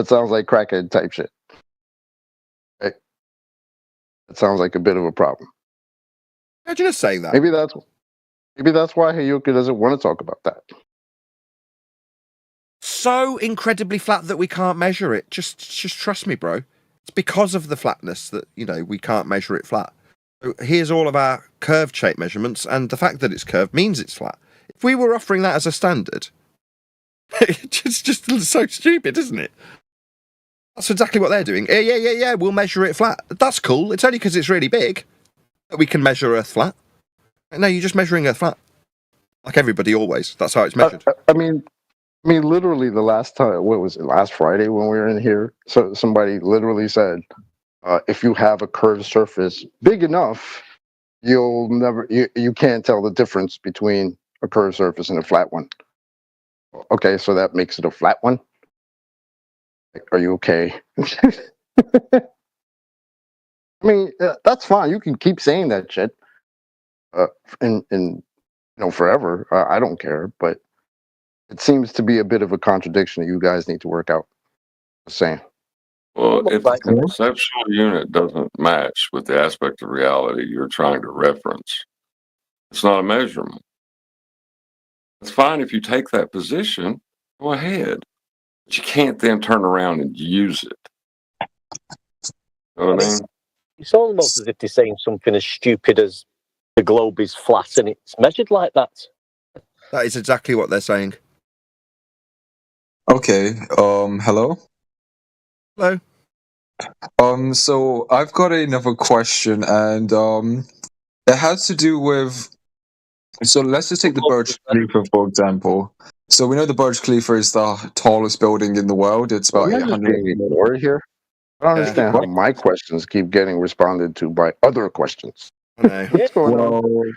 sounds like crackhead type shit. Right? That sounds like a bit of a problem. How'd you just say that? Maybe that's why Hayuka doesn't want to talk about that. So incredibly flat that we can't measure it. Just trust me, bro. It's because of the flatness that, we can't measure it flat. So here's all of our curved shape measurements, and the fact that it's curved means it's flat. If we were offering that as a standard, it's just so stupid, isn't it? That's exactly what they're doing. Yeah, we'll measure it flat. That's cool. It's only because it's really big that we can measure Earth flat. No, you're just measuring Earth flat. Like everybody always. That's how it's measured. I mean, literally the last time, what was it, last Friday when we were in here? So somebody literally said, if you have a curved surface big enough, you can't tell the difference between a curved surface and a flat one. Okay, so that makes it a flat one? Like, are you okay? I mean, that's fine. You can keep saying that shit forever. I don't care, but it seems to be a bit of a contradiction that you guys need to work out. Just saying. Well, if the conceptual unit doesn't match with the aspect of reality you're trying to reference, it's not a measurement. It's fine if you take that position, go ahead. But you can't then turn around and use it. You know what I mean? It's almost as if they're saying something as stupid as the globe is flat and it's measured like that. That is exactly what they're saying. Okay, hello? Hello. So I've got another question, and it has to do with. So let's just take the Burj Khalifa, for example. So we know the Burj Khalifa is the tallest building in the world. It's about 800. Here. I don't understand how my questions keep getting responded to by other questions. What's going on?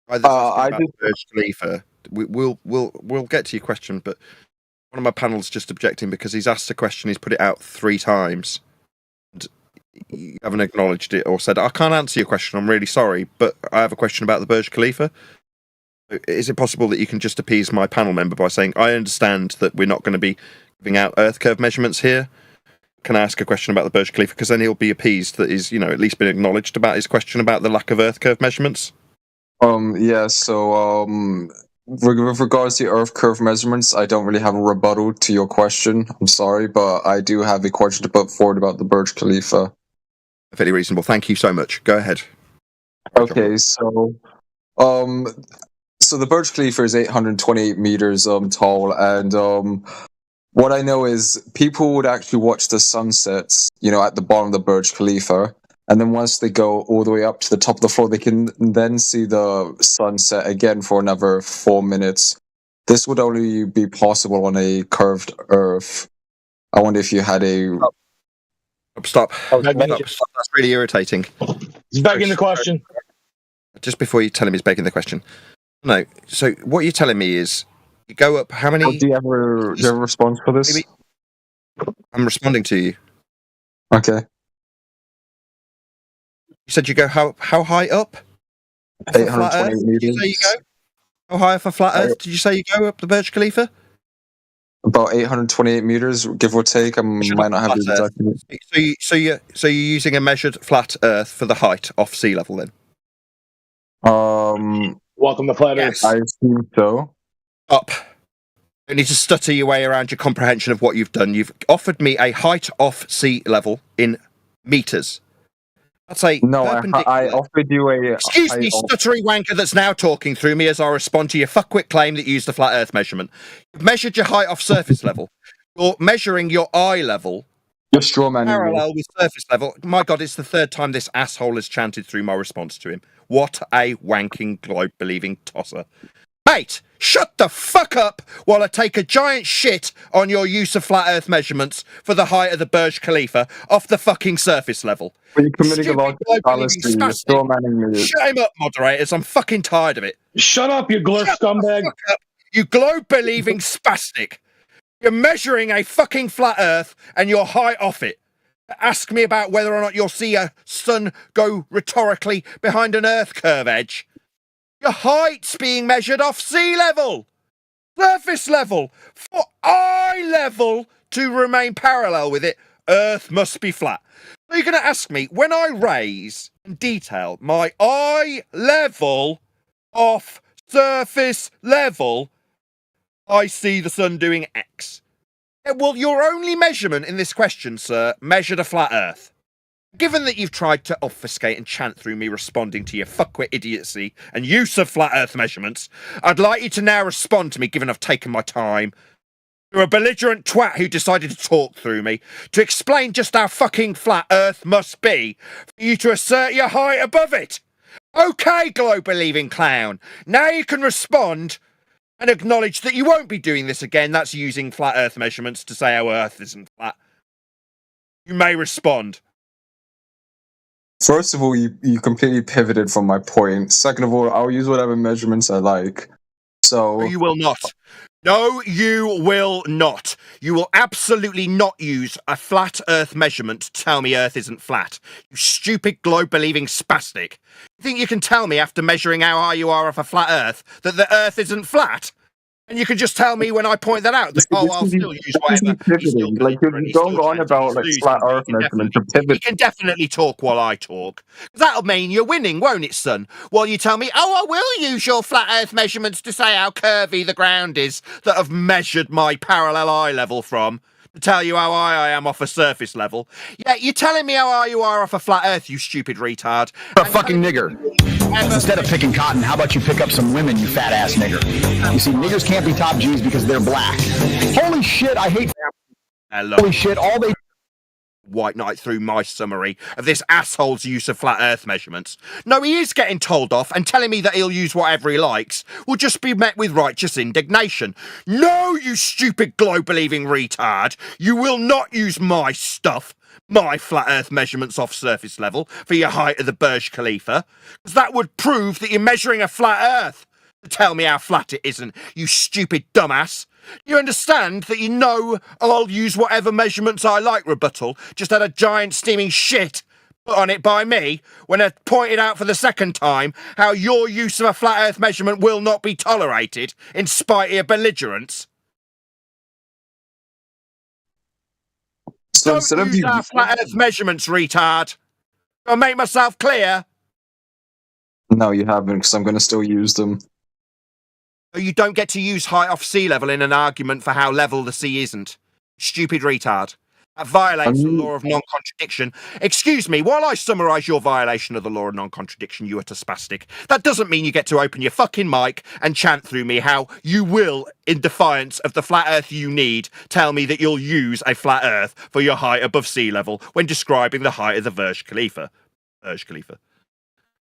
I did Burj Khalifa. We'll get to your question, but one of my panel's just objecting because he's asked a question, he's put it out 3 times, and you haven't acknowledged it or said, I can't answer your question, I'm really sorry, but I have a question about the Burj Khalifa. Is it possible that you can just appease my panel member by saying, I understand that we're not going to be giving out Earth curve measurements here. Can I ask a question about the Burj Khalifa? Because then he'll be appeased that he's, at least been acknowledged about his question about the lack of Earth curve measurements. Yeah, so with regards to Earth curve measurements, I don't really have a rebuttal to your question. I'm sorry, but I do have a question to put forward about the Burj Khalifa. Fairly reasonable. Thank you so much. Go ahead. Okay, so the Burj Khalifa is 828 meters tall, and What I know is people would actually watch the sunsets, at the bottom of the Burj Khalifa, and then once they go all the way up to the top of the floor, they can then see the sunset again for another 4 minutes. This would only be possible on a curved Earth. I wonder if you had a... Stop. That's really irritating. He's begging the question. Just before you tell him he's begging the question. No, so what you're telling me is you go up how many... Do you have a response for this? I'm responding to you. Okay. You said you go how high up? 828 meters. Did you say you go? How high for flat Earth did you say you go up the Burj Khalifa? About 828 meters, give or take. I might not have the exact... So you're using a measured flat Earth for the height off sea level then? Welcome to Flat Earth. I assume so. Up. You need to stutter your way around your comprehension of what you've done. You've offered me a height off sea level in meters. That's a perpendicular... I offered you a... Excuse me, stuttery wanker that's now talking through me as I respond to your fuckwit claim that you used the flat Earth measurement. You've measured your height off surface level. You're measuring your eye level. You're strawmanning parallel with surface level. My God, it's the third time this asshole has chanted through my response to him. What a wanking globe-believing tosser. Mate, shut the fuck up while I take a giant shit on your use of flat Earth measurements for the height of the Burj Khalifa off the fucking surface level. You're committing a large fallacy. You're strawmanning me. Shut him up, moderators. I'm fucking tired of it. Shut up, you glurf scumbag. You globe-believing spastic. You're measuring a fucking flat Earth and you're high off it. Ask me about whether or not you'll see a sun go rhetorically behind an Earth curve edge. Your height's being measured off sea level, surface level, for eye level to remain parallel with it. Earth must be flat. So you're going to ask me, when I raise and detail my eye level off surface level, I see the sun doing X. Yeah, well, your only measurement in this question, sir, measured a flat Earth. Given that you've tried to obfuscate and chant through me responding to your fuckwit idiocy and use of flat Earth measurements, I'd like you to now respond to me, given I've taken my time. You're a belligerent twat who decided to talk through me, to explain just how fucking flat Earth must be, for you to assert your height above it. Okay, globe-believing clown. Now you can respond and acknowledge that you won't be doing this again. That's using flat Earth measurements to say how Earth isn't flat. You may respond. First of all, you completely pivoted from my point. Second of all, I'll use whatever measurements I like. So... No, you will not. No, you will not. You will absolutely not use a flat Earth measurement to tell me Earth isn't flat. You stupid globe-believing spastic. You think you can tell me after measuring how high you are off a flat Earth that the Earth isn't flat? And you can just tell me when I point that out that, I'll still use whatever. Like, you're going on about, like, flat Earth measurements. You can definitely talk while I talk. That'll mean you're winning, won't it, son? While you tell me, I will use your flat Earth measurements to say how curvy the ground is that I've measured my parallel eye level from, to tell you how high I am off a surface level. Yeah, you're telling me how high you are off a flat Earth, you stupid retard. You're a fucking nigger. Instead of picking cotton, how about you pick up some women, you fat ass nigger? You see, niggers can't be top G's because they're black. Holy shit, I hate. Hello. Holy shit, all they. White Knight through my summary of this asshole's use of flat Earth measurements. No, he is getting told off, and telling me that he'll use whatever he likes will just be met with righteous indignation. No, you stupid globe-believing retard. You will not use my stuff, my flat Earth measurements off surface level, for your height of the Burj Khalifa, because that would prove that you're measuring a flat Earth. To tell me how flat it isn't, you stupid dumbass. You understand that you know I'll use whatever measurements I like, rebuttal. Just had a giant steaming shit put on it by me when I pointed out for the second time how your use of a flat Earth measurement will not be tolerated in spite of your belligerence. So don't use our flat Earth measurements, retard. Do I make myself clear? No, you haven't, because I'm going to still use them. You don't get to use height off sea level in an argument for how level the sea isn't. Stupid retard. That violates the law of non-contradiction. Excuse me, while I summarise your violation of the law of non-contradiction, you utter spastic, that doesn't mean you get to open your fucking mic and chant through me how you will, in defiance of the flat earth you need, tell me that you'll use a flat earth for your height above sea level when describing the height of the Burj Khalifa. Burj Khalifa.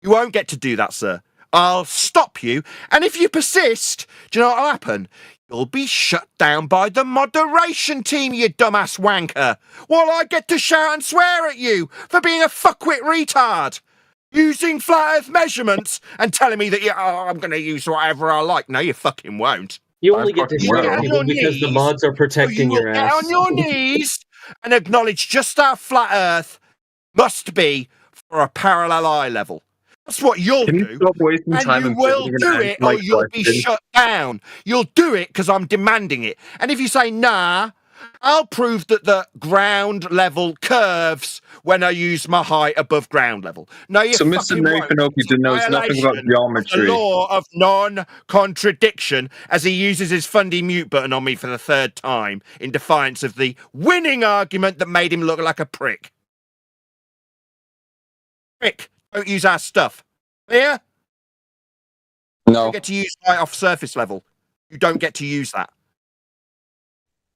You won't get to do that, sir. I'll stop you, and if you persist, do you know what'll happen? You'll be shut down by the moderation team, you dumbass wanker, while I get to shout and swear at you for being a fuckwit retard, using flat earth measurements and telling me that I'm going to use whatever I like. No, you fucking won't. You only get to shout at people because the mods are protecting your ass. Get on your knees and acknowledge just how flat earth must be for a parallel eye level. That's what you'll do, stop wasting time and you will do it, or you'll be shut down. You'll do it because I'm demanding it. And if you say nah, I'll prove that the ground level curves when I use my height above ground level. No, you so Mr. Nathan Oki knows nothing about geometry. The law of non-contradiction, as he uses his fundy mute button on me for the third time in defiance of the winning argument that made him look like a prick. Prick. Don't use our stuff. Clear? No. You don't get to use height off surface level. You don't get to use that.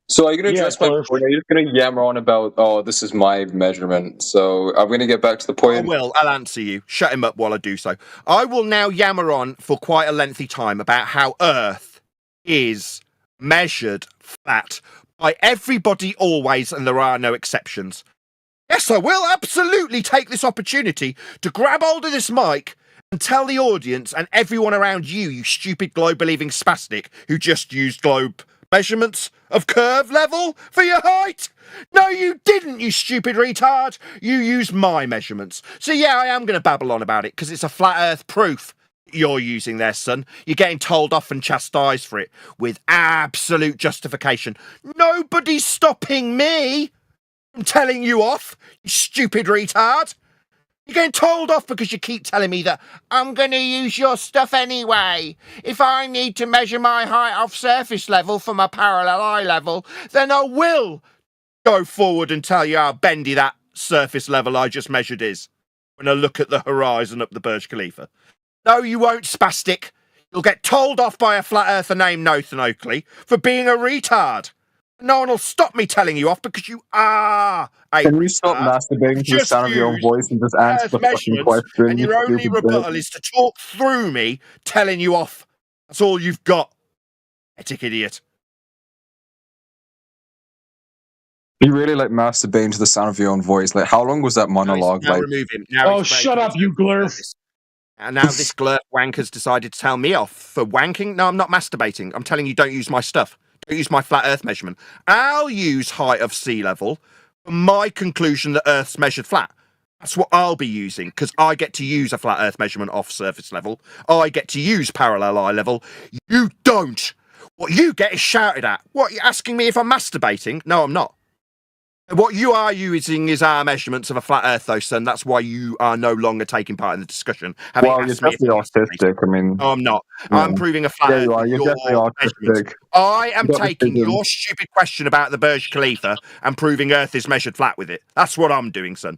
So are you going to address my point? Are you just going to yammer on about, oh, this is my measurement? So I'm going to get back to the point. I will. I'll answer you. Shut him up while I do so. I will now yammer on for quite a lengthy time about how Earth is measured flat by everybody always, and there are no exceptions. Yes, I will absolutely take this opportunity to grab hold of this mic and tell the audience and everyone around you, you stupid globe-believing spastic who just used globe measurements of curve level for your height. No, you didn't, you stupid retard. You used my measurements. So yeah, I am going to babble on about it because it's a flat earth proof you're using there, son. You're getting told off and chastised for it with absolute justification. Nobody's stopping me. I'm telling you off, you stupid retard. You're getting told off because you keep telling me that I'm going to use your stuff anyway. If I need to measure my height off surface level from a parallel eye level, then I will go forward and tell you how bendy that surface level I just measured is when I look at the horizon up the Burj Khalifa. No, you won't, spastic. You'll get told off by a flat earther named Nathan Oakley for being a retard. No one will stop me telling you off because you are a Can you stop masturbating to the sound of your own voice and just answer the fucking question? And your only rebuttal is to talk through me telling you off. That's all you've got. Etic idiot. You really like masturbating to the sound of your own voice. Like, how long was that monologue? Now like, remove him. Now shut up, you glurf. And now this glurf wanker's decided to tell me off for wanking. No, I'm not masturbating. I'm telling you, don't use my stuff. Don't use my flat earth measurement. I'll use height of sea level for my conclusion that Earth's measured flat. That's what I'll be using because I get to use a flat earth measurement off surface level. I get to use parallel eye level. You don't. What you get is shouted at. What, you're asking me if I'm masturbating? No, I'm not. What you are using is our measurements of a flat earth, though, son. That's why you are no longer taking part in the discussion. Well, you're definitely autistic. I mean... No, I'm not. I'm proving a flat earth. You are. You're definitely autistic. I am taking your stupid question about the Burj Khalifa and proving Earth is measured flat with it. That's what I'm doing, son.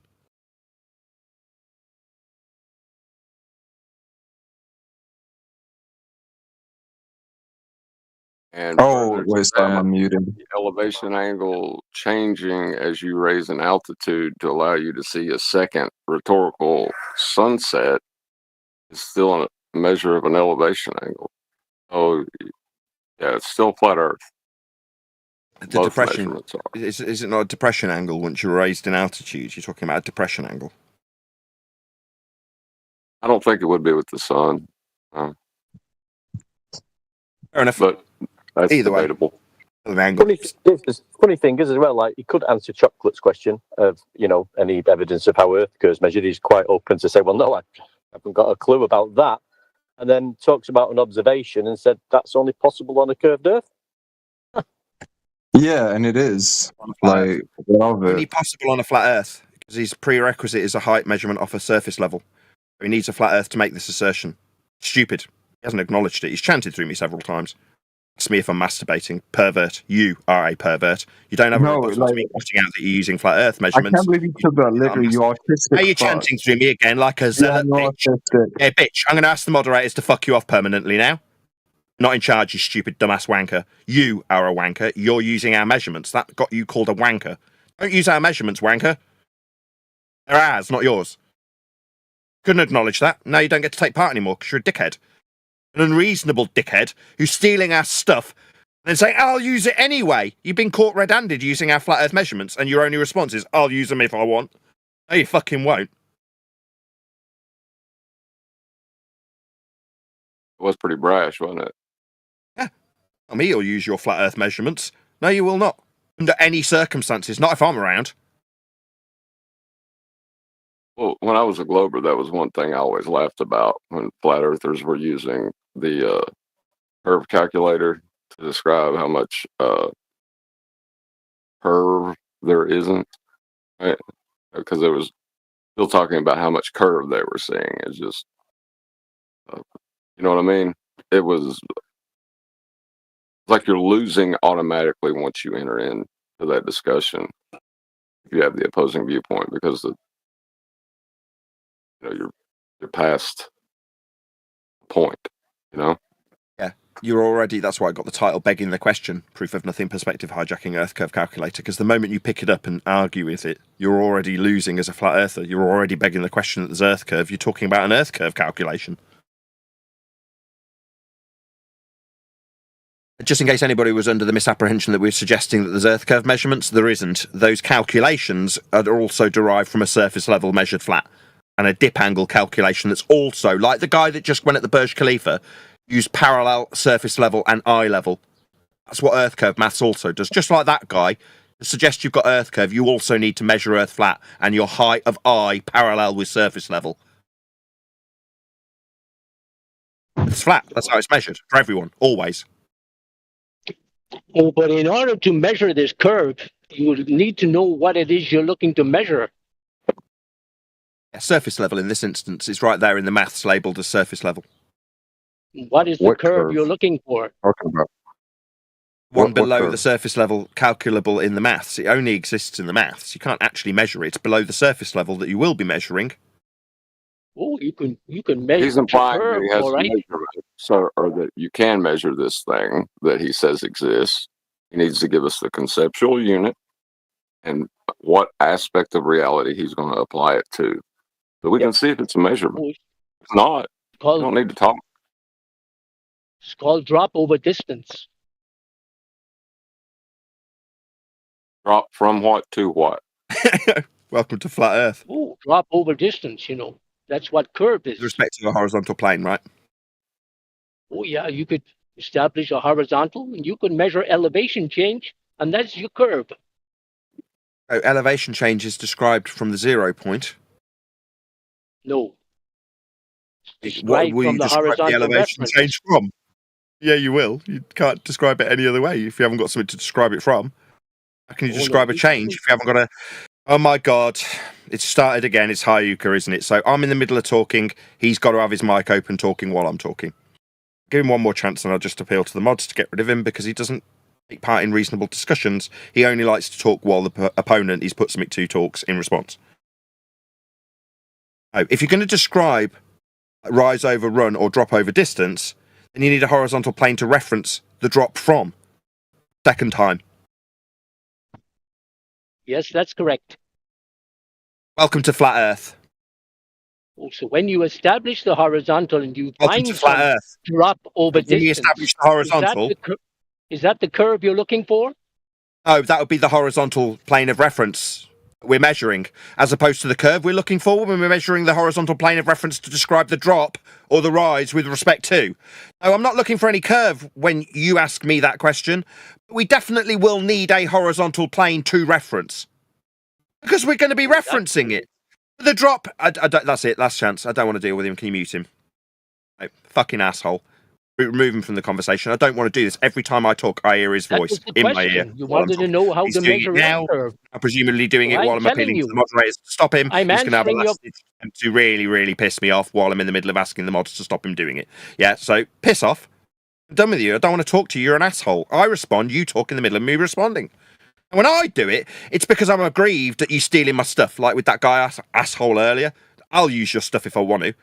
And wait, I'm muted. The elevation angle changing as you raise in altitude to allow you to see a second rhetorical sunset is still a measure of an elevation angle. Oh, yeah, it's still flat Earth. The depression is it not a depression angle once you're raised in altitude? You're talking about a depression angle. I don't think it would be with the sun. Fair enough. But that's Either debatable. Funny thing is as well, like he could answer Chocolate's question of, you know, any evidence of how Earth occurs measured. He's quite open to say, well, no, I haven't got a clue about that. And then talks about an observation and said that's only possible on a curved Earth. Yeah, and it is. Like, only possible on a flat Earth because his prerequisite is a height measurement off a surface level. He needs a flat Earth to make this assertion. Stupid. He hasn't acknowledged it. He's chanted through me several times. Ask me if I'm masturbating. Pervert. You are a pervert. You don't have a rebuttal to me pointing out that you're using flat Earth measurements. I can't believe you took that literally. You autistic. Are you chanting through me again like a zealot bitch? Yeah, bitch. I'm going to ask the moderators to fuck you off permanently now. Not in charge, you stupid dumbass wanker. You are a wanker. You're using our measurements. That got you called a wanker. Don't use our measurements, wanker. They're ours, not yours. Couldn't acknowledge that. Now you don't get to take part anymore because you're a dickhead. An unreasonable dickhead who's stealing our stuff and then saying, I'll use it anyway. You've been caught red-handed using our flat Earth measurements, and your only response is, I'll use them if I want. No, you fucking won't. It was pretty brash, wasn't it? Yeah. Not me, you'll use your flat Earth measurements. No, you will not. Under any circumstances. Not if I'm around. Well, when I was a Glober, that was one thing I always laughed about when flat earthers were using the curve calculator to describe how much curve there isn't, right? Because it was still talking about how much curve they were seeing. It's just, you know what I mean? It was like you're losing automatically once you enter into that discussion if you have the opposing viewpoint, because you're past the point, you know? Yeah, you're already, that's why I got the title Begging the Question, Proof of Nothing Perspective Hijacking Earth Curve Calculator, because the moment you pick it up and argue with it, you're already losing as a flat earther. You're already begging the question that there's Earth curve. You're talking about an Earth curve calculation. Just in case anybody was under the misapprehension that we're suggesting that there's Earth curve measurements, there isn't. Those calculations are also derived from a surface level measured flat, and a dip angle calculation that's also, like the guy that just went at the Burj Khalifa, used parallel, surface level, and eye level. That's what Earth curve maths also does. Just like that guy, to suggest you've got Earth curve, you also need to measure Earth flat, and your height of eye parallel with surface level. It's flat. That's how it's measured for everyone, always. Oh, but in order to measure this curve, you would need to know what it is you're looking to measure. Yeah, surface level in this instance is right there in the maths labelled as surface level. What is the curve you're looking for? Talking about one below the surface level calculable in the maths. It only exists in the maths. You can't actually measure it below the surface level that you will be measuring. Oh, you can measure. He's implying curve, that he has all right? to measure it, so, or that you can measure this thing that he says exists. He needs to give us the conceptual unit and what aspect of reality he's going to apply it to, so we can see if it's a measurement. If not, you don't need to talk. It's called drop over distance. Drop from what to what? Welcome to Flat Earth. Oh, drop over distance, you know. That's what curve is. With respect to a horizontal plane, right? Oh, yeah, you could establish a horizontal, and you could measure elevation change, and that's your curve. So elevation change is described from the 0 point. No. What will you describe the elevation reference. change from? Yeah, you will. You can't describe it any other way if you haven't got something to describe it from. How can you describe a change if you haven't got a... Oh my God, it's started again. It's Hayuka, isn't it? So I'm in the middle of talking. He's got to have his mic open talking while I'm talking. Give him one more chance and I'll just appeal to the mods to get rid of him because he doesn't take part in reasonable discussions. He only likes to talk while the opponent he's put something to talks in response. Oh, if you're going to describe rise over run or drop over distance, then you need a horizontal plane to reference the drop from. Second time. Yes, that's correct. Welcome to Flat Earth. So when you establish the horizontal and you Welcome find to Flat some Earth. drop over When you distance, establish the horizontal... is that the curve you're looking for? Oh, that would be the horizontal plane of reference we're measuring, as opposed to the curve we're looking for when we're measuring the horizontal plane of reference to describe the drop or the rise with respect to. No, I'm not looking for any curve when you ask me that question. We definitely will need a horizontal plane to reference. Because we're going to be referencing it. The drop... that's it, last chance. I don't want to deal with him. Can you mute him? No, fucking asshole. Remove him from the conversation. I don't want to do this. Every time I talk, I hear his voice in my ear. You wanted to know how to measure now. curve. I'm presumably doing it while I'm appealing to the moderators to stop him. I'm He's going to have a answering last to really, really piss me off while I'm in the middle of asking the mods to stop him doing it. Yeah, so piss off. I'm done with you. I don't want to talk to you. You're an asshole. I respond, you talk in the middle of me responding. And when I do it, it's because I'm aggrieved that you stealing my stuff, like with that guy asshole earlier. I'll use your stuff if I want to. You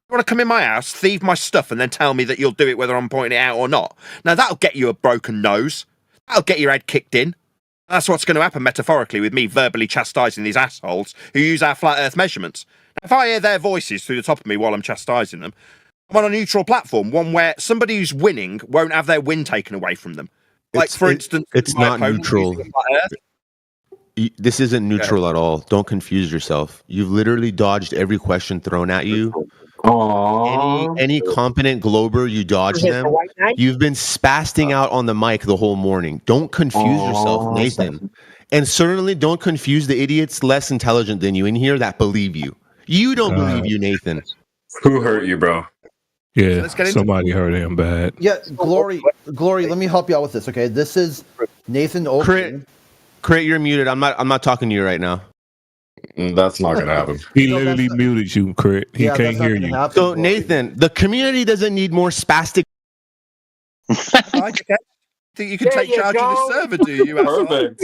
want to come in my house, thieve my stuff, and then tell me that you'll do it whether I'm pointing it out or not? Now, that'll get you a broken nose. That'll get your head kicked in. That's what's going to happen metaphorically with me verbally chastising these assholes who use our flat earth measurements. Now, if I hear their voices through the top of me while I'm chastising them, I'm on a neutral platform, one where somebody who's winning won't have their win taken away from them. Like, for instance, it's not neutral. This isn't neutral at all. Don't confuse yourself. You've literally dodged every question thrown at you. Any competent glober, you dodge them. You've been spasting out on the mic the whole morning. Don't confuse yourself, Nathan. And certainly don't confuse the idiots less intelligent than you in here that believe you. You don't believe you, Nathan. Who hurt you, bro? Yeah, somebody hurt him bad. Yeah, Glory, let me help you out with this, okay? This is Nathan Oakley. Crit, you're muted. I'm not talking to you right now. That's not gonna happen. He literally muted you, Crit. He can't hear you. Happen, so, Nathan, the community doesn't need more spastic. I think you can take charge of the server, do you? Perfect.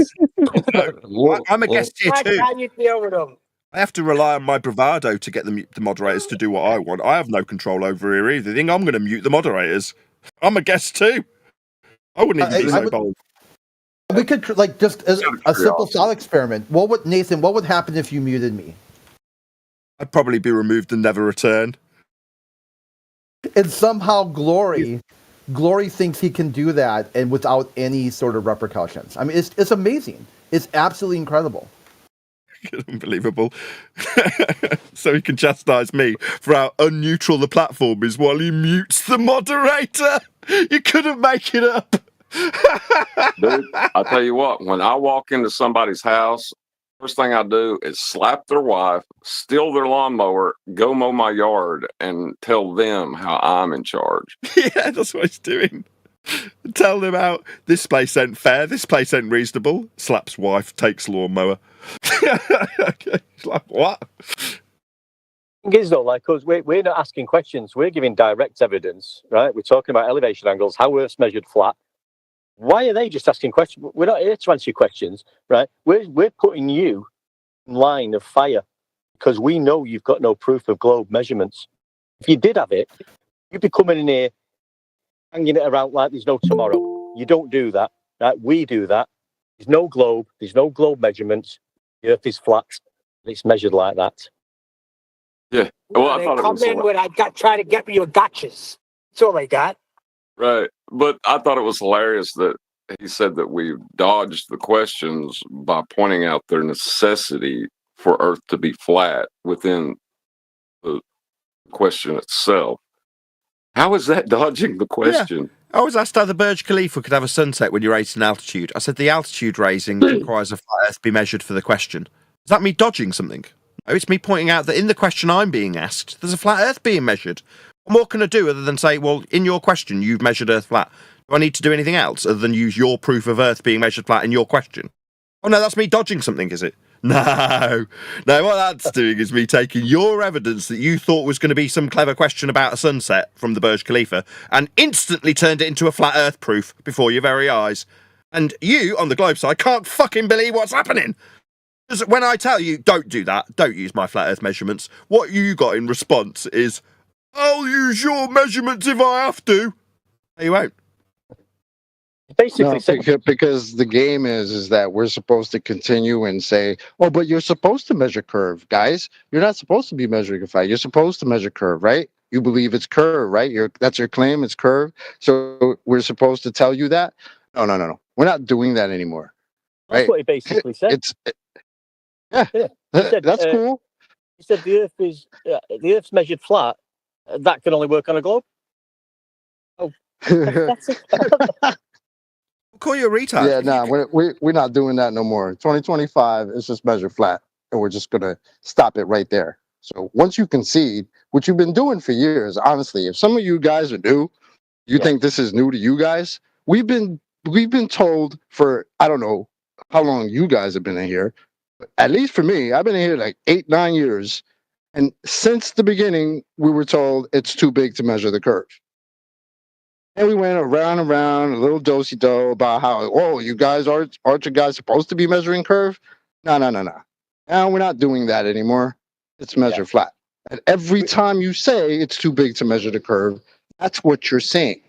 I'm a guest here too. I have to rely on my bravado to get the moderators to do what I want. I have no control over here either. They think I'm going to mute the moderators. I'm a guest too. I wouldn't even be so bold. We could just as a simple thought experiment. What would happen if you muted me? I'd probably be removed and never return. And somehow Glory thinks he can do that and without any sort of repercussions. I mean, it's amazing. It's absolutely incredible. Unbelievable. So he can chastise me for how unneutral the platform is while he mutes the moderator. You couldn't make it up. Dude, I tell you what, when I walk into somebody's house, first thing I do is slap their wife, steal their lawnmower, go mow my yard, and tell them how I'm in charge. Yeah, that's what he's doing. Tell them how this place ain't fair, this place ain't reasonable. Slaps wife, takes lawnmower. He's like, what? Thing is, though, like us, we're not asking questions. We're giving direct evidence, right? We're talking about elevation angles, how Earth's measured flat. Why are they just asking questions? We're not here to answer your questions, right? We're putting you in line of fire because we know you've got no proof of globe measurements. If you did have it, you'd be coming in here hanging it around like there's no tomorrow. You don't do that, right? We do that. There's no globe measurements. The Earth is flat. It's measured like that. Yeah. Well, I thought it was in when I try to get me your gotchas. That's all they got. Right. But I thought it was hilarious that he said that we dodged the questions by pointing out their necessity for Earth to be flat within the question itself. How is that dodging the question? Yeah. I was asked how the Burj Khalifa could have a sunset when you're raised in altitude. I said the altitude raising requires a flat Earth be measured for the question. Is that me dodging something? No, it's me pointing out that in the question I'm being asked, there's a flat Earth being measured. What more can I do other than say, well, in your question, you've measured Earth flat. Do I need to do anything else other than use your proof of Earth being measured flat in your question? Oh, no, that's me dodging something, is it? No, what that's doing is me taking your evidence that you thought was going to be some clever question about a sunset from the Burj Khalifa and instantly turned it into a flat Earth proof before your very eyes. And you, on the globe side, can't fucking believe what's happening. Because when I tell you, don't do that, don't use my flat Earth measurements, what you got in response is, I'll use your measurements if I have to. No, you won't. Basically, because the game is that we're supposed to continue and say, oh, but you're supposed to measure curve, guys. You're not supposed to be measuring a flat. You're supposed to measure curve, right? You believe it's curve, right? That's your claim. It's curve. So we're supposed to tell you that? No. We're not doing that anymore. Right? That's what he basically said. That's cool. He said the Earth's measured flat. That can only work on a globe. Oh, that's it. Call you a retard. Yeah, no, we're not doing that no more. 2025 is just measured flat, and we're just gonna stop it right there. So once you concede, what you've been doing for years, honestly, if some of you guys are new, you think this is new to you guys. We've been told for I don't know how long you guys have been in here, but at least for me, I've been in here like 8-9 years, and since the beginning, we were told it's too big to measure the curve. And we went around and around, a little do-si-do about how, oh, you guys aren't you guys supposed to be measuring curve? No. Now we're not doing that anymore. It's measure flat. And every time you say it's too big to measure the curve, that's what you're saying.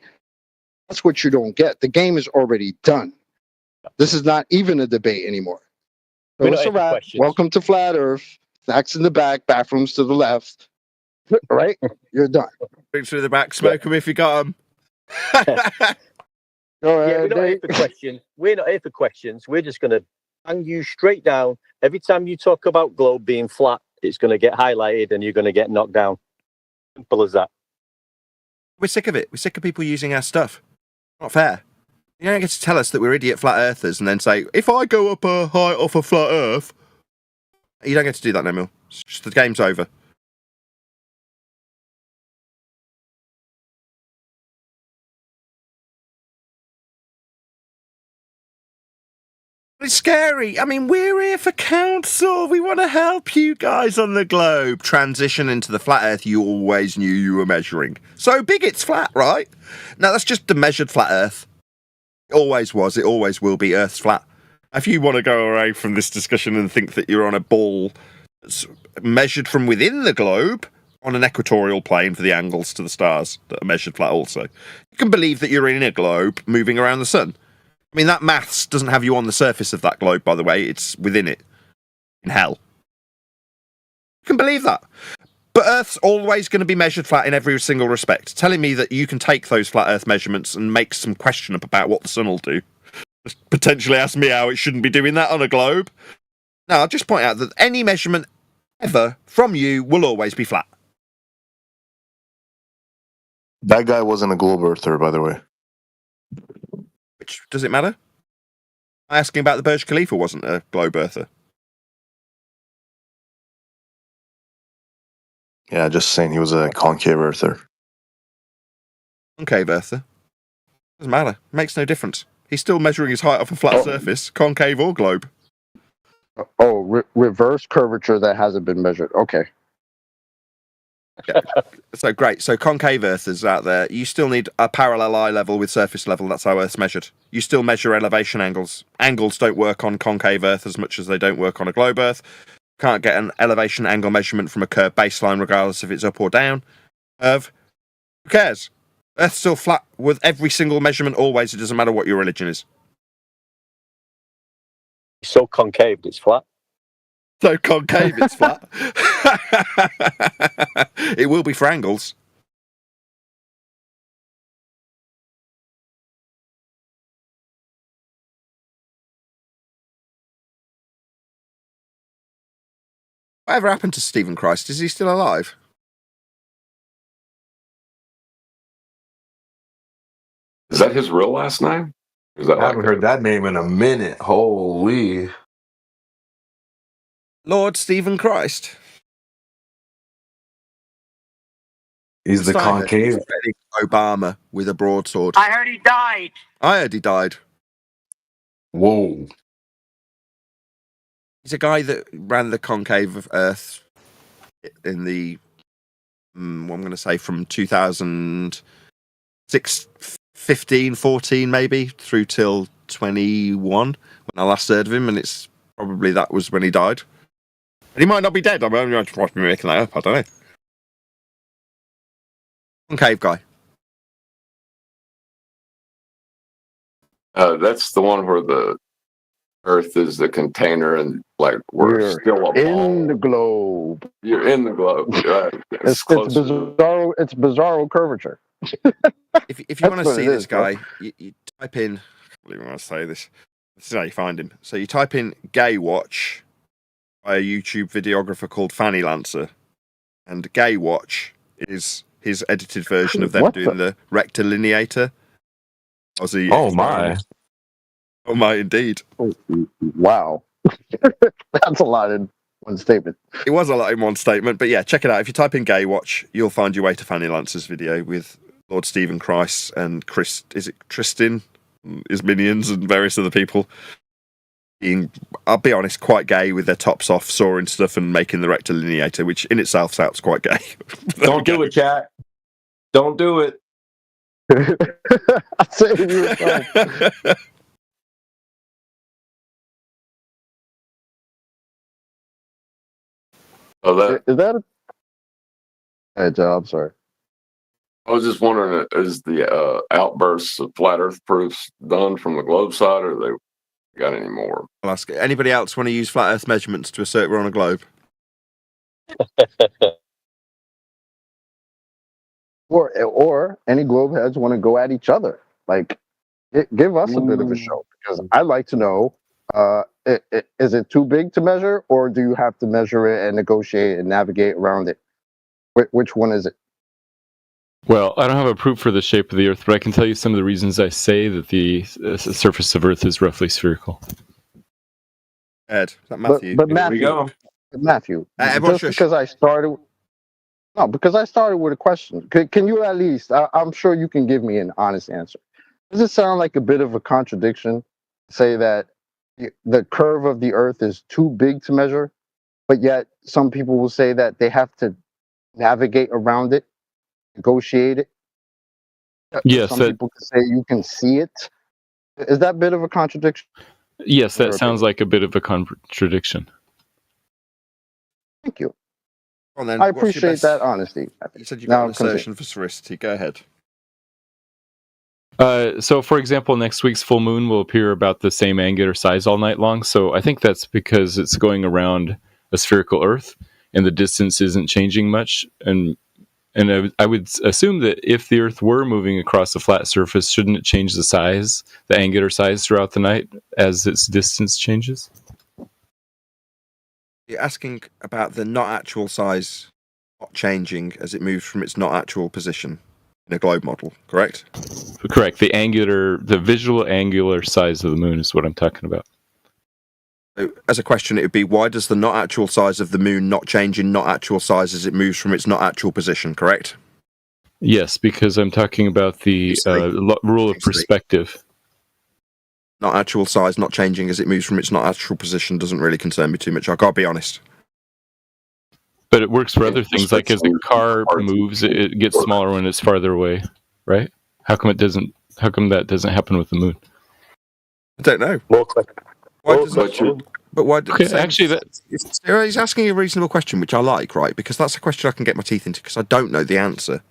That's what you don't get. The game is already done. This is not even a debate anymore. So it's a wrap. Welcome to Flat Earth. Snacks in the back, bathrooms to the left. Right? You're done. Bring through the back, smoke them if you got them. We're not here for questions. We're not here for questions. We're just going to hang you straight down. Every time you talk about globe being flat, it's going to get highlighted and you're going to get knocked down. Simple as that. We're sick of it. We're sick of people using our stuff. Not fair. You don't get to tell us that we're idiot flat earthers and then say, if I go up a height off a flat earth, you don't get to do that no more. It's just the game's over. It's scary. I mean, we're here for counsel. We want to help you guys on the globe transition into the flat earth you always knew you were measuring. So big it's flat, right? Now, that's just the measured flat earth. It always was. It always will be. Earth's flat. If you want to go away from this discussion and think that you're on a ball that's measured from within the globe on an equatorial plane for the angles to the stars that are measured flat also, you can believe that you're in a globe moving around the sun. I mean, that maths doesn't have you on the surface of that globe, by the way. It's within it. In hell. You can believe that. But Earth's always going to be measured flat in every single respect. Telling me that you can take those flat Earth measurements and make some question up about what the sun will do. Potentially ask me how it shouldn't be doing that on a globe. Now, I'll just point out that any measurement ever from you will always be flat. That guy wasn't a globe earther, by the way. Which, does it matter? Asking about the Burj Khalifa wasn't a globe earther. Yeah, just saying he was a concave earther. Concave earther. Doesn't matter. Makes no difference. He's still measuring his height off a flat surface, concave or globe. Oh, reverse curvature that hasn't been measured. Okay. Yeah. So great. So concave earthers out there, you still need a parallel eye level with surface level. That's how Earth's measured. You still measure elevation angles. Angles don't work on concave Earth as much as they don't work on a globe Earth. Can't get an elevation angle measurement from a curved baseline regardless if it's up or down. Who cares? Earth's still flat with every single measurement always. It doesn't matter what your religion is. It's so concave, it's flat. So concave, it's flat. It will be for angles. Whatever happened to Stephen Christ? Is he still alive? Is that his real last name? Is that I haven't heard that name in a minute. Holy. Lord Stephen Christ. He's the concave. Obama with a broadsword. I heard he died. I heard he died. Whoa. He's a guy that ran the concave of Earth in the, what I'm going to say, from 2006, 15, 14 maybe, through till 21, when I last heard of him, and it's probably that was when he died. And he might not be dead. I mean, I'm just making that up. I don't know. Concave guy. That's the one where the Earth is the container, and like we're still a in the globe. You're in the globe, right? It's bizarro. It's bizarro curvature. If you want to see this guy, you type in. I don't even want to say this. This is how you find him. So you type in "gay watch" by a YouTube videographer called Fanny Lancer, and "gay watch" is his edited version of them doing the rectilineator. Oh my! Oh my, indeed! Wow, that's a lot in one statement. It was a lot in one statement, but yeah, check it out. If you type in "gay watch," you'll find your way to Fanny Lancer's video with Lord Stephen Christ and Tristan, his minions, and various other people being, I'll be honest, quite gay with their tops off, sawing stuff and making the rectilineator, which in itself sounds quite gay. Don't do it, chat. Don't do it. Say it yourself. Is that a... Hey, Joe, I'm sorry. I was just wondering, is the outbursts of flat Earth proofs done from the globe side, or they got any more? I'll ask anybody else want to use flat Earth measurements to assert we're on a globe? or any globe heads want to go at each other. Like, give us a bit of a show, because I'd like to know, is it too big to measure, or do you have to measure it and negotiate and navigate around it? Which one is it? Well, I don't have a proof for the shape of the Earth, but I can tell you some of the reasons I say that the surface of Earth is roughly spherical. Ed, is that Matthew? But Matthew, just because I started... No, because I started with a question. Can you at least, I'm sure you can give me an honest answer. Does it sound like a bit of a contradiction to say that the curve of the Earth is too big to measure, but yet some people will say that they have to navigate around it, negotiate it? Yes. Some people can say you can see it. Is that a bit of a contradiction? Yes, that sounds like a bit of a contradiction. Thank you. Well, then, I appreciate that honesty. You said you got an assertion for sphericity. Go ahead. So, for example, next week's full moon will appear about the same angular size all night long. So I think that's because it's going around a spherical Earth and the distance isn't changing much. And I would assume that if the Earth were moving across a flat surface, shouldn't it change the size, the angular size throughout the night as its distance changes? You're asking about the not actual size not changing as it moves from its not actual position in a globe model, correct? Correct. The visual angular size of the moon is what I'm talking about. So, as a question, it would be, why does the not actual size of the moon not change in not actual size as it moves from its not actual position, correct? Yes, because I'm talking about the rule of perspective. Not actual size not changing as it moves from its not actual position doesn't really concern me too much. I gotta be honest. But it works for other things, like as a car moves, it gets smaller when it's farther away, right? How come that doesn't happen with the moon? I don't know. Actually, he's asking a reasonable question, which I like, right? Because that's a question I can get my teeth into, because I don't know the answer.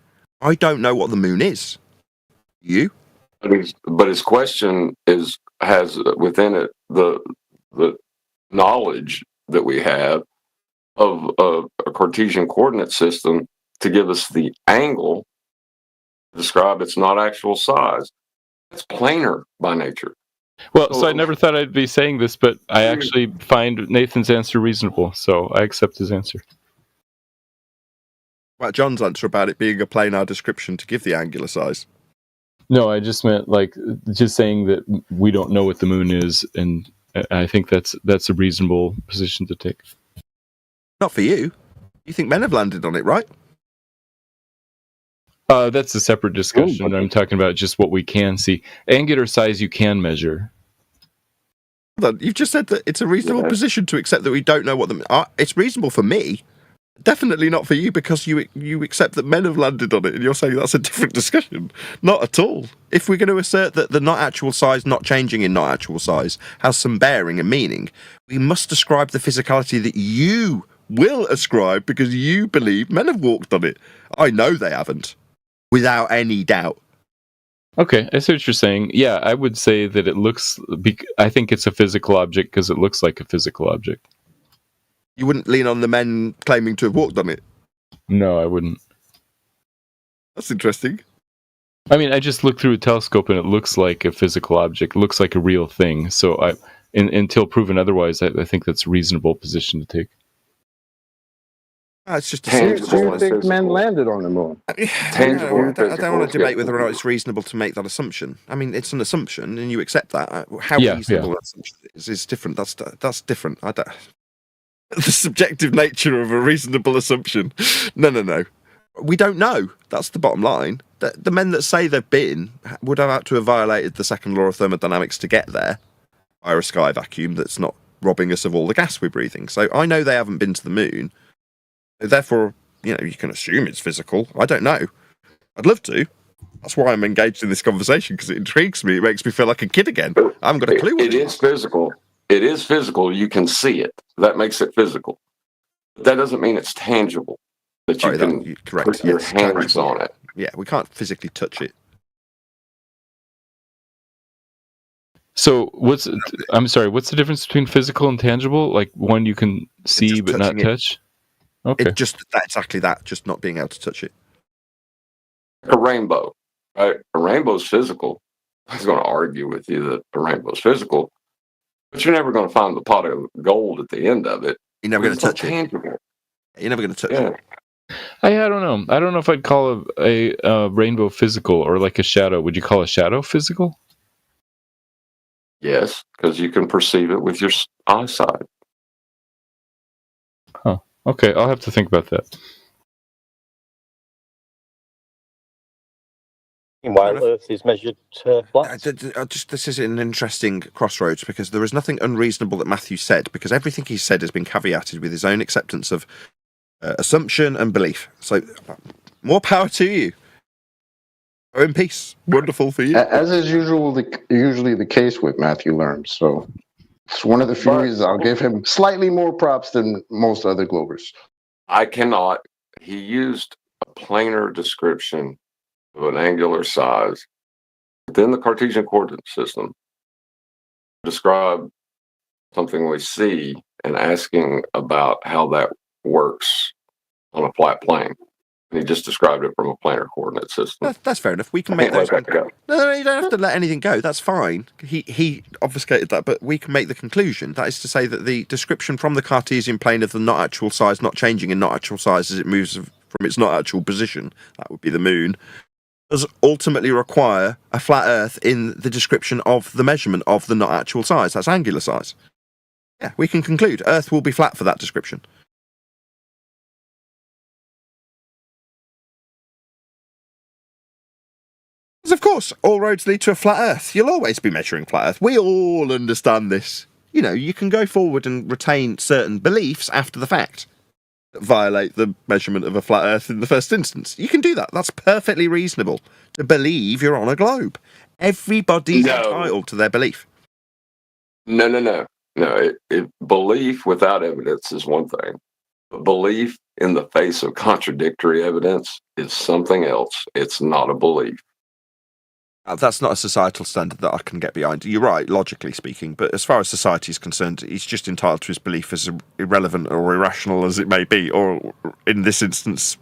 I don't know what the moon is. You? But his question has within it the knowledge that we have of a Cartesian coordinate system to give us the angle to describe its not actual size. It's planar by nature. Well, so I never thought I'd be saying this, but I actually find Nathan's answer reasonable, so I accept his answer. About John's answer about it being a planar description to give the angular size. No, I just meant just saying that we don't know what the moon is, and I think that's a reasonable position to take. Not for you. You think men have landed on it, right? That's a separate discussion. I'm talking about just what we can see. Angular size you can measure. Hold on. You've just said that it's a reasonable position to accept that we don't know what it's reasonable for me. Definitely not for you, because you accept that men have landed on it, and you're saying that's a different discussion. Not at all. If we're going to assert that the not actual size not changing in not actual size has some bearing and meaning, we must describe the physicality that you will ascribe because you believe men have walked on it. I know they haven't, without any doubt. Okay, I see what you're saying. Yeah, I would say that I think it's a physical object because it looks like a physical object. You wouldn't lean on the men claiming to have walked on it? No, I wouldn't. That's interesting. I mean, I just looked through a telescope and it looks like a physical object. It looks like a real thing. So until proven otherwise, I think that's a reasonable position to take. It's just Do you think men landed on the moon? I don't want to debate whether or not it's reasonable to make that assumption. I mean, it's an assumption, and you accept that. How reasonable that assumption is different. That's different. The subjective nature of a reasonable assumption. No. We don't know. That's the bottom line. The men that say they've been would have had to have violated the second law of thermodynamics to get there via a sky vacuum that's not robbing us of all the gas we're breathing. So I know they haven't been to the moon. Therefore, you can assume it's physical. I don't know. I'd love to. That's why I'm engaged in this conversation, because it intrigues me. It makes me feel like a kid again. I haven't got a clue. It is physical. It is physical. You can see it. That makes it physical. But that doesn't mean it's tangible. That you can put your hands on it. Yeah, we can't physically touch it. So I'm sorry, what's the difference between physical and tangible? Like one you can see but not touch? Okay. It's just exactly that, just not being able to touch it. Like a rainbow, right? A rainbow's physical. I was going to argue with you that a rainbow's physical, but you're never going to find the pot of gold at the end of it. You're never going to touch it. You're never going to touch it. I don't know. I don't know if I'd call a rainbow physical or like a shadow. Would you call a shadow physical? Yes, because you can perceive it with your eyesight. Huh. Okay, I'll have to think about that. Meanwhile, Earth is measured flat. This is an interesting crossroads, because there is nothing unreasonable that Matthew said, because everything he said has been caveated with his own acceptance of assumption and belief. So, more power to you. Go in peace. Wonderful for you. As is usually the case with Matthew Lerm. So it's one of the few reasons I'll give him slightly more props than most other Globers. I cannot. He used a planar description of an angular size within the Cartesian coordinate system. Describe something we see and asking about how that works on a flat plane. And he just described it from a planar coordinate system. That's fair enough. We can make those go. No, you don't have to let anything go. That's fine. He obfuscated that, but we can make the conclusion. That is to say that the description from the Cartesian plane of the not actual size not changing in not actual size as it moves from its not actual position, that would be the moon, does ultimately require a flat Earth in the description of the measurement of the not actual size. That's angular size. Yeah, we can conclude Earth will be flat for that description. Of course, all roads lead to a flat Earth. You'll always be measuring flat Earth. We all understand this. You know, you can go forward and retain certain beliefs after the fact that violate the measurement of a flat Earth in the first instance. You can do that. That's perfectly reasonable to believe you're on a globe. Everybody's entitled to their belief. No. Belief without evidence is one thing. But belief in the face of contradictory evidence is something else. It's not a belief. That's not a societal standard that I can get behind. You're right, logically speaking, but as far as society is concerned, he's just entitled to his belief, as irrelevant or irrational as it may be, or in this instance,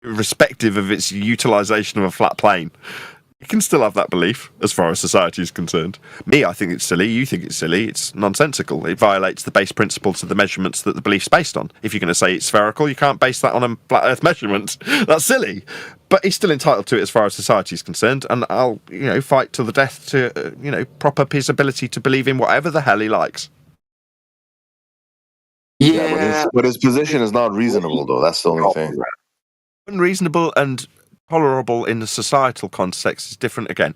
irrespective of its utilisation of a flat plane. You can still have that belief, as far as society is concerned. Me, I think it's silly. You think it's silly. It's nonsensical. It violates the base principles of the measurements that the belief's based on. If you're going to say it's spherical, you can't base that on a flat Earth measurement. That's silly. But he's still entitled to it as far as society is concerned, and I'll, fight to the death to, prop up his ability to believe in whatever the hell he likes. Yeah, but his position is not reasonable, though. That's the only thing. Unreasonable and tolerable in the societal context is different again.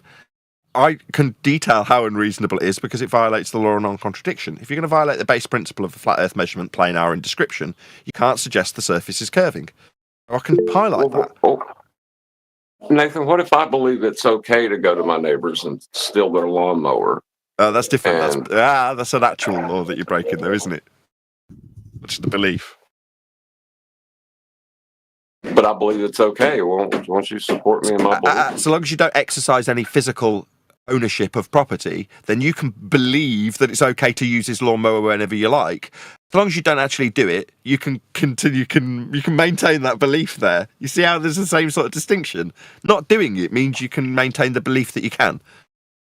I can detail how unreasonable it is because it violates the law of non-contradiction. If you're going to violate the base principle of the flat Earth measurement, planar in description, you can't suggest the surface is curving. I can highlight that. Nathan, what if I believe it's okay to go to my neighbors and steal their lawnmower? That's different. That's an actual law that you're breaking, though, isn't it? That's the belief. But I believe it's okay. Won't you support me in my belief? So long as you don't exercise any physical ownership of property, then you can believe that it's okay to use his lawnmower whenever you like. As long as you don't actually do it, you can continue. You can maintain that belief there. You see how there's the same sort of distinction? Not doing it means you can maintain the belief that you can.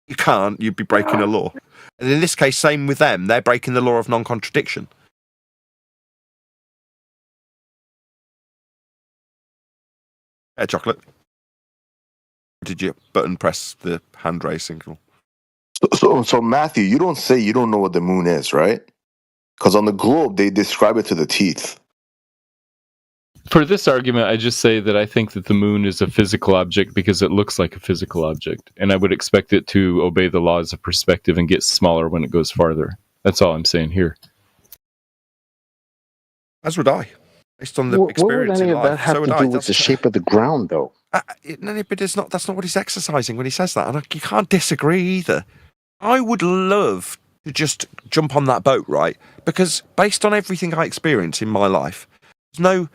You can't, you'd be breaking a law. And in this case, same with them. They're breaking the law of non-contradiction. Chocolate. Did you button press the hand raise signal? So Matthew, you don't say you don't know what the moon is, right? Because on the globe, they describe it to the teeth. For this argument, I just say that I think that the moon is a physical object because it looks like a physical object. And I would expect it to obey the laws of perspective and get smaller when it goes farther. That's all I'm saying here. As would I. Based on the experience what would any in of life. that have to do with the shape of the ground, though? But that's not what he's exercising when he says that, and you can't disagree either. I would love to just jump on that boat, right? Because based on everything I experience in my life, there's no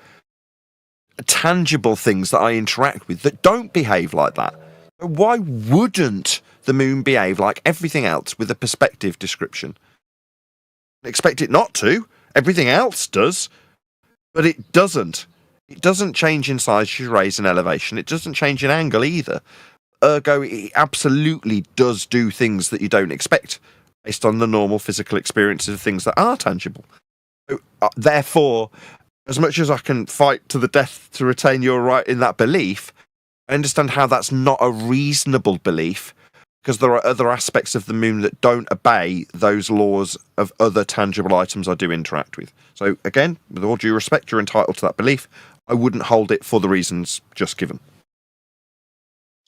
tangible things that I interact with that don't behave like that. Why wouldn't the moon behave like everything else with a perspective description? Expect it not to. Everything else does, but it doesn't. It doesn't change in size as you raise an elevation. It doesn't change in angle either. Ergo, it absolutely does do things that you don't expect based on the normal physical experiences of things that are tangible. Therefore, as much as I can fight to the death to retain your right in that belief, I understand how that's not a reasonable belief, because there are other aspects of the moon that don't obey those laws of other tangible items I do interact with. So again, with all due respect, you're entitled to that belief. I wouldn't hold it for the reasons just given.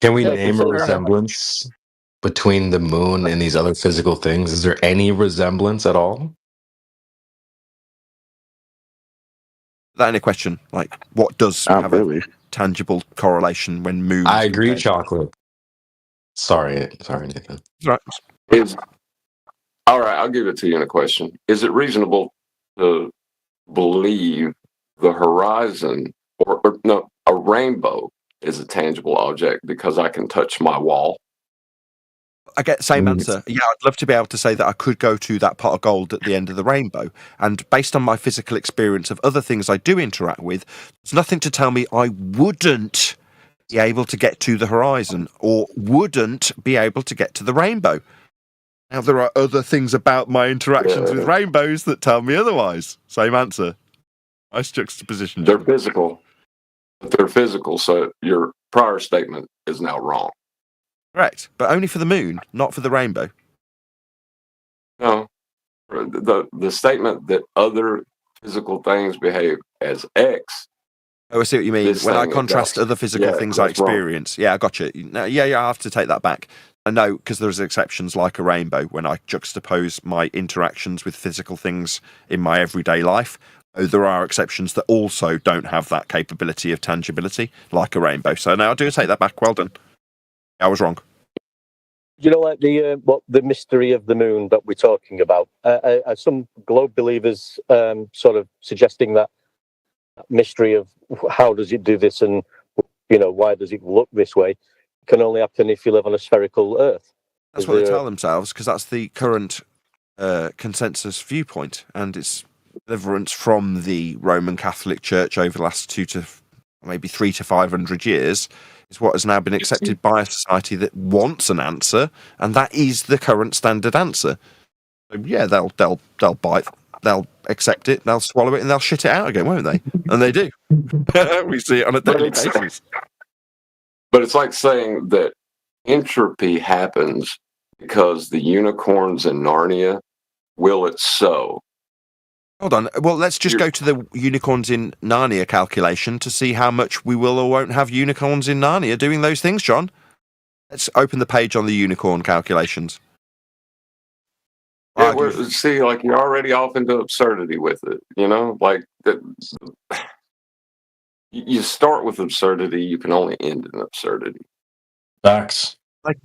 Can we name a resemblance between the moon and these other physical things? Is there any resemblance at all? That any question? Like, what does have a tangible correlation when moons? I agree, chocolate. Sorry, Nathan. Right. All right, I'll give it to you in a question. Is it reasonable to believe the horizon or no, a rainbow is a tangible object because I can touch my wall? I get the same answer. Yeah, I'd love to be able to say that I could go to that pot of gold at the end of the rainbow. And based on my physical experience of other things I do interact with, there's nothing to tell me I wouldn't be able to get to the horizon or wouldn't be able to get to the rainbow. Now, there are other things about my interactions with rainbows that tell me otherwise. Same answer. Nice juxtaposition. They're physical. But they're physical, so your prior statement is now wrong. Correct, but only for the moon, not for the rainbow. No. The statement that other physical things behave as X. Oh, I see what you mean. When I contrast other physical things I experience. Wrong. Yeah, I got you. No, yeah, I have to take that back. I know, because there's exceptions like a rainbow when I juxtapose my interactions with physical things in my everyday life. Oh, there are exceptions that also don't have that capability of tangibility, like a rainbow. So no, I do take that back. Well done. I was wrong. You know, like the mystery of the moon that we're talking about. Some globe believers sort of suggesting that mystery of how does it do this, and why does it look this way, can only happen if you live on a spherical Earth. That's what they tell themselves, because that's the current consensus viewpoint, and it's deliverance from the Roman Catholic Church over the last 300 to 500 years. Is what has now been accepted by a society that wants an answer, and that is the current standard answer. So yeah, they'll bite, they'll accept it, they'll swallow it, and they'll shit it out again, won't they? And they do. We see it on a daily basis. But it's like saying that entropy happens because the unicorns in Narnia will it so. Hold on. Well, let's just go to the unicorns in Narnia calculation to see how much we will or won't have unicorns in Narnia doing those things, John. Let's open the page on the unicorn calculations. Yeah, see, like you're already off into absurdity with it, like you start with absurdity, you can only end in absurdity. Facts. Like,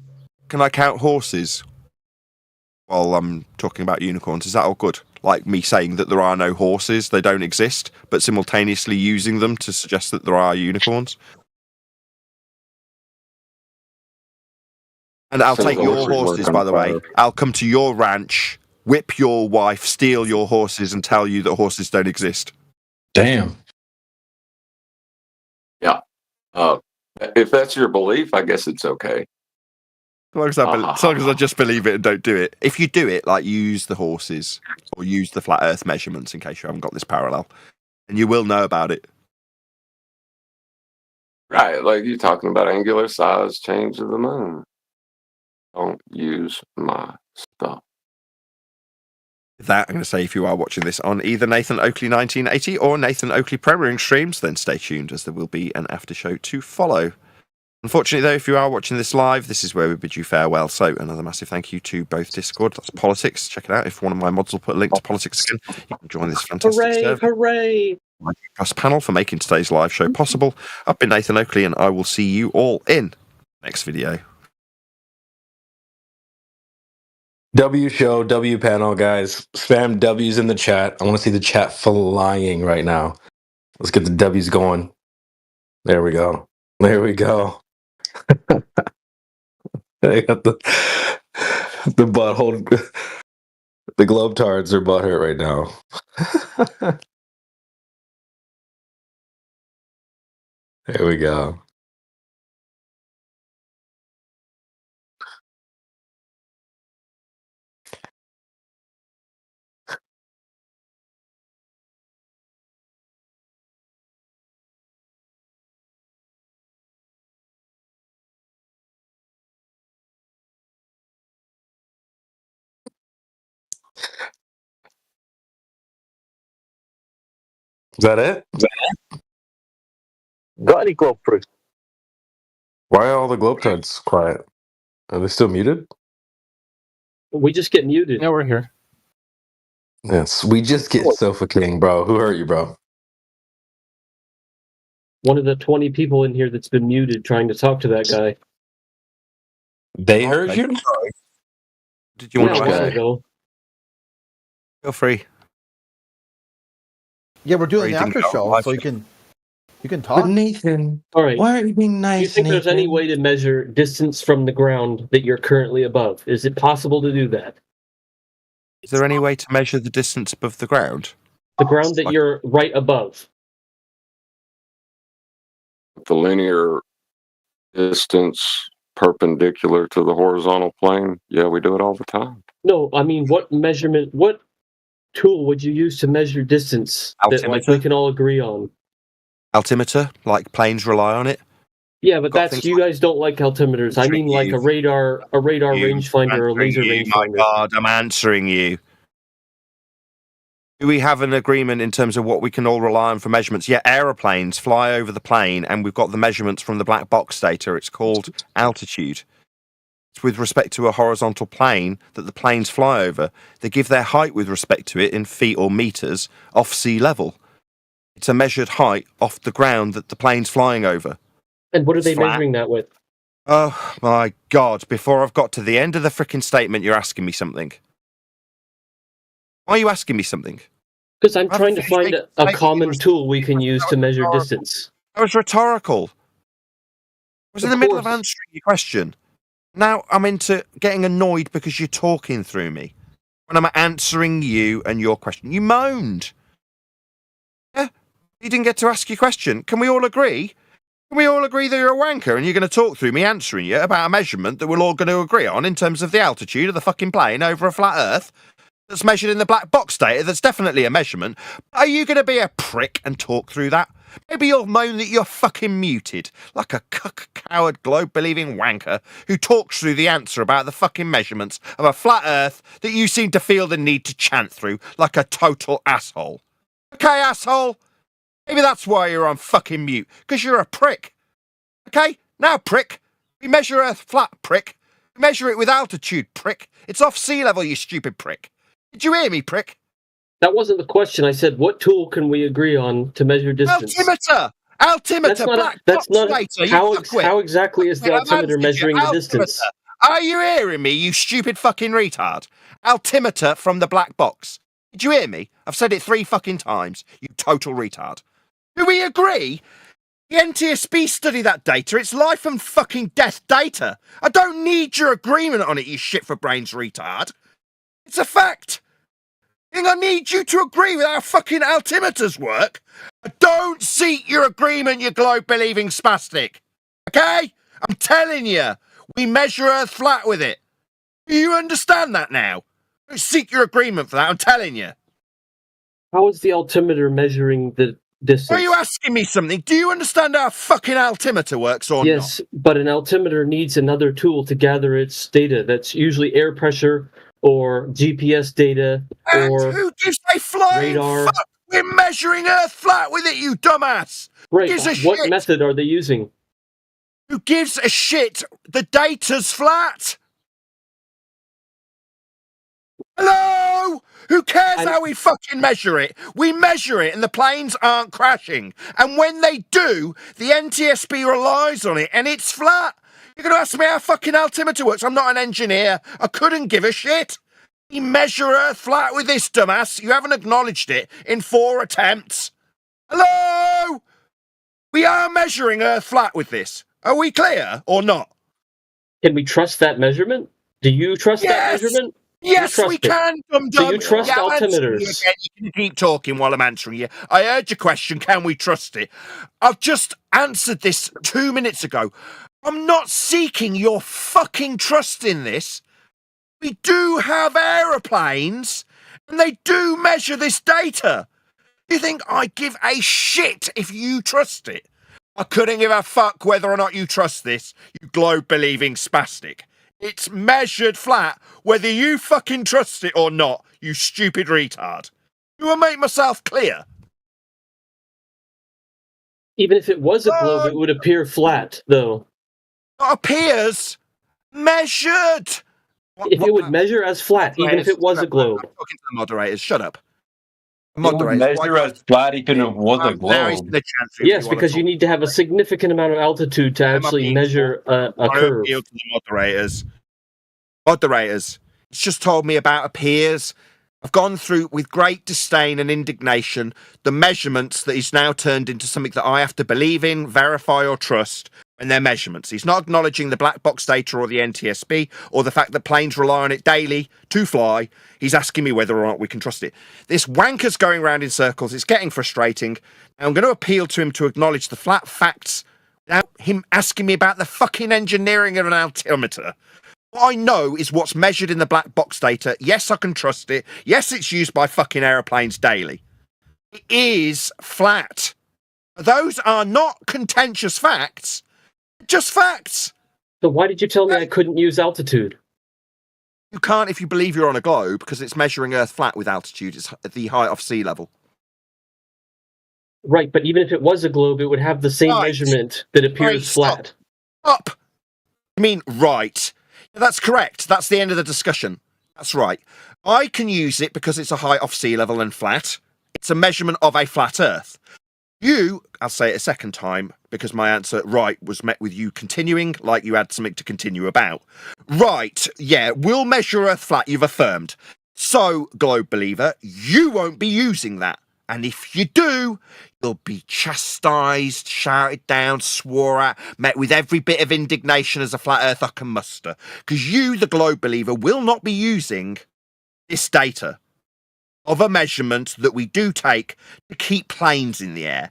can I count horses while I'm talking about unicorns? Is that all good? Like me saying that there are no horses, they don't exist, but simultaneously using them to suggest that there are unicorns. And I'll take your horses, by the way. I'll come to your ranch, whip your wife, steal your horses, and tell you that horses don't exist. Damn. Yeah. If that's your belief, I guess it's okay. As long as I just believe it and don't do it. If you do it, like use the horses or use the flat Earth measurements, in case you haven't got this parallel, and you will know about it. Right, like you're talking about angular size change of the moon. Don't use my stuff. With that, I'm going to say if you are watching this on either Nathan Oakley 1980 or Nathan Oakley Premiering streams, then stay tuned as there will be an after show to follow. Unfortunately, though, if you are watching this live, this is where we bid you farewell. So another massive thank you to both Discord. That's Politics. Check it out. If one of my mods will put a link to Politics again, you can join this fantastic server. Hooray! my podcast panel for making today's live show possible. I've been Nathan Oakley, and I will see you all in next video. W show, W panel, guys. Spam W's in the chat. I want to see the chat flying right now. Let's get the W's going. There we go. There we go. I got the butthole. The Globetards are butthurt right now. There we go. Is that it? Got any globe proof? Why are all the Globetards quiet? Are they still muted? We just get muted. Yeah, we're here. Yes, we just get Sofa King, bro. Who hurt you, bro? One of the 20 people in here that's been muted trying to talk to that guy. They heard you? Did you want Yeah, to a while ask? ago. Feel free. Yeah, we're doing Or an you didn't after go show, live so you show. can talk. But Nathan, All right. why are you being nice? Do you think there's any way to measure distance from the ground that you're currently above? Is it possible to do that? Is there any way to measure the distance above the ground? The ground that you're right above. The linear distance perpendicular to the horizontal plane. Yeah, we do it all the time. No, I mean, what tool would you use to measure distance that Altimeter? we can all agree on? Altimeter, like planes rely on it. Yeah, but Got that's things you guys don't like altimeters. I mean, like a radar rangefinder or a laser rangefinder. My God, I'm answering you. Do we have an agreement in terms of what we can all rely on for measurements? Yeah, aeroplanes fly over the plane, and we've got the measurements from the black box data. It's called altitude. It's with respect to a horizontal plane that the planes fly over. They give their height with respect to it in feet or meters off sea level. It's a measured height off the ground that the plane's flying over. And what are they Flat. measuring that with? Oh my God, before I've got to the end of the frickin' statement, you're asking me something. Why are you asking me something? Because I'm trying to find a common tool we can use to measure distance. That was rhetorical. I was in the middle of answering your question. Now I'm into getting annoyed because you're talking through me. When I'm answering you and your question. You moaned. Yeah? You didn't get to ask your question. Can we all agree? Can we all agree that you're a wanker and you're going to talk through me answering you about a measurement that we're all going to agree on in terms of the altitude of the fucking plane over a flat Earth that's measured in the black box data? That's definitely a measurement. Are you going to be a prick and talk through that? Maybe you'll moan that you're fucking muted, like a cuck, coward, globe-believing wanker who talks through the answer about the fucking measurements of a flat Earth that you seem to feel the need to chant through like a total asshole. Okay, asshole? Maybe that's why you're on fucking mute, because you're a prick. Okay? Now, prick. We measure Earth flat, prick. We measure it with altitude, prick. It's off sea level, you stupid prick. Did you hear me, prick? That wasn't the question. I said, what tool can we agree on to measure distance? Altimeter! Altimeter! That's not how exactly is the altimeter measuring the distance? Are you hearing me, you stupid fucking retard? Altimeter from the black box. Did you hear me? I've said it 3 fucking times, you total retard. Do we agree? The NTSB study that data. It's life and fucking death data. I don't need your agreement on it, you shit for brains retard. It's a fact. I need you to agree with how fucking altimeters work. I don't seek your agreement, you globe-believing spastic. Okay? I'm telling you, we measure Earth flat with it. Do you understand that now? I don't seek your agreement for that, I'm telling you. How is the altimeter measuring the distance? Are you asking me something? Do you understand how a fucking altimeter works or not? Yes, but an altimeter needs another tool to gather its data. That's usually air pressure or GPS data or who gives a flying radar. fuck? We're measuring Earth flat with it, you dumbass. Right. Who gives a What shit? method are they using? Who gives a shit? The data's flat. Hello? Who cares how we fucking measure it? We measure it and the planes aren't crashing. And when they do, the NTSB relies on it and it's flat. You're going to ask me how fucking altimeter works? I'm not an engineer. I couldn't give a shit. We measure Earth flat with this, dumbass. You haven't acknowledged it in 4 attempts. Hello? We are measuring Earth flat with this. Are we clear or not? Can we trust that measurement? Do you trust that measurement? Yes, we can, dum-dum. Do you trust I'm answering you altimeters? again. You can keep talking while I'm answering you. I heard your question, can we trust it? I've just answered this 2 minutes ago. I'm not seeking your fucking trust in this. We do have aeroplanes, and they do measure this data. Do you think I give a shit if you trust it? I couldn't give a fuck whether or not you trust this, you globe-believing spastic. It's measured flat, whether you fucking trust it or not, you stupid retard. Do I make myself clear? Even if it was a globe, it would appear flat, though. It appears measured. If it would measure as flat, even if it was a globe. I'm talking to the moderators. Shut up. It would measure as flat even if it was a globe. Yes, because you need to have a significant amount of altitude to actually measure a curve. To the moderators. Moderators, it's just told me about appears. I've gone through with great disdain and indignation the measurements that he's now turned into something that I have to believe in, verify or trust, and their measurements. He's not acknowledging the black box data or the NTSB or the fact that planes rely on it daily to fly. He's asking me whether or not we can trust it. This wanker's going round in circles. It's getting frustrating. I'm going to appeal to him to acknowledge the flat facts without him asking me about the fucking engineering of an altimeter. What I know is what's measured in the black box data. Yes, I can trust it. Yes, it's used by fucking aeroplanes daily. It is flat. Those are not contentious facts. Just facts. So why did you tell me I couldn't use altitude? You can't if you believe you're on a globe because it's measuring Earth flat with altitude. It's at the height of sea level. Right, but even if it was a globe, it would have the same measurement that appears flat. Up. I mean, right. That's correct. That's the end of the discussion. That's right. I can use it because it's a height off sea level and flat. It's a measurement of a flat Earth. You, I'll say it a second time because my answer right was met with you continuing like you had something to continue about. Right, yeah, we'll measure Earth flat, you've affirmed. So, Globe Believer, you won't be using that. And if you do, you'll be chastised, shouted down, swore at, met with every bit of indignation as a flat Earth I can muster. Because you, the Globe Believer, will not be using this data of a measurement that we do take to keep planes in the air.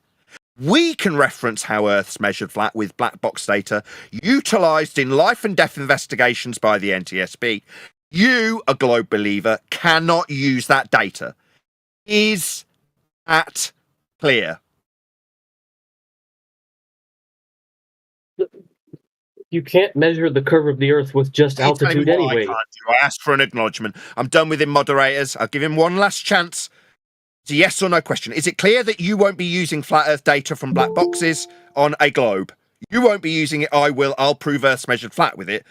We can reference how Earth's measured flat with black box data utilised in life and death investigations by the NTSB. You, a Globe Believer, cannot use that data. Is that clear? You can't measure the curve of the Earth with just altitude anyway. I asked for an acknowledgement. I'm done with him, moderators. I'll give him one last chance. It's a yes or no question. Is it clear that you won't be using flat Earth data from black boxes on a globe? You won't be using it. I will. I'll prove Earth's measured flat with it.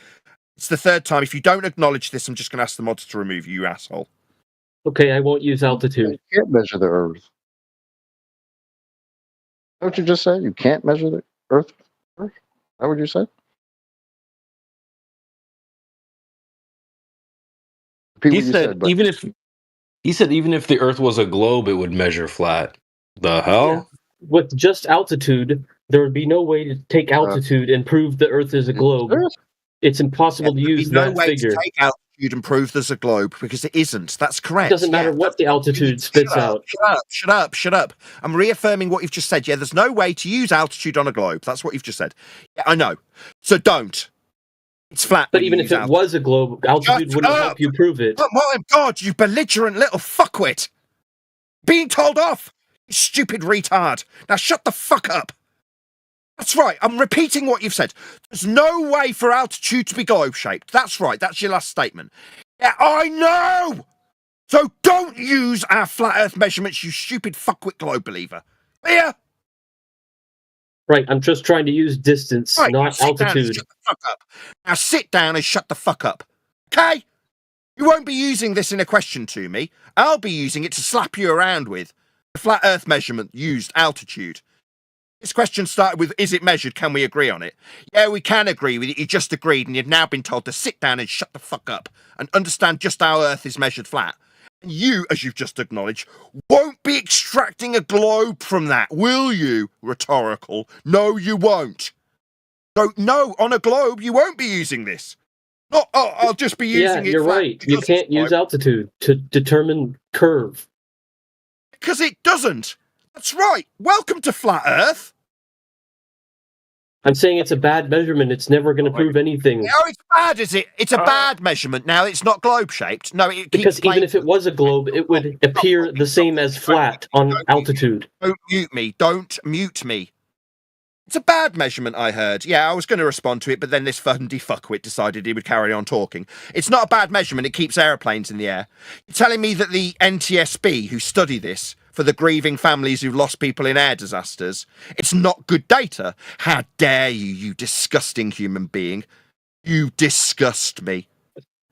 It's the third time. If you don't acknowledge this, I'm just going to ask the mods to remove you, asshole. Okay, I won't use altitude. You can't measure the Earth. Is that what you just said? You can't measure the Earth? Is that what you said? He said even if the Earth was a globe, it would measure flat. The hell? Yeah. With just altitude, there would be no way to take altitude and prove the Earth is a globe. It's impossible to use no that way figure. to take altitude and prove there's a globe because it isn't. That's correct. It doesn't matter what the altitude spits out. Shut up. I'm reaffirming what you've just said. Yeah, there's no way to use altitude on a globe. That's what you've just said. Yeah, I know. So don't. It's flat. But even if it was a globe, altitude wouldn't help you prove it. Oh my God, you belligerent little fuckwit. Being told off, you stupid retard. Now shut the fuck up. That's right, I'm repeating what you've said. There's no way for altitude to be globe-shaped. That's right, that's your last statement. Yeah, I know! So don't use our flat Earth measurements, you stupid fuckwit globe believer. Clear? Right, I'm just trying to use distance, not altitude. Now sit down and shut the fuck up. Okay? You won't be using this in a question to me. I'll be using it to slap you around with. The flat Earth measurement used altitude. This question started with, is it measured? Can we agree on it? Yeah, we can agree with it. You just agreed and you've now been told to sit down and shut the fuck up and understand just how Earth is measured flat. And you, as you've just acknowledged, won't be extracting a globe from that, will you? Rhetorical. No, you won't. So, no, on a globe, you won't be using this. Not, oh, I'll just be using it. Yeah, you're right. You can't use altitude to determine curve. Because it doesn't. That's right. Welcome to Flat Earth. I'm saying it's a bad measurement. It's never going to prove anything. Oh, it's bad, is it? It's a bad measurement now. It's not globe-shaped. No, it because even if it was a globe, it would appear the same as flat on altitude. Don't mute me. Don't mute me. It's a bad measurement, I heard. Yeah, I was going to respond to it, but then this fundy fuckwit decided he would carry on talking. It's not a bad measurement. It keeps aeroplanes in the air. You're telling me that the NTSB, who study this, for the grieving families who've lost people in air disasters, it's not good data? How dare you, you disgusting human being. You disgust me.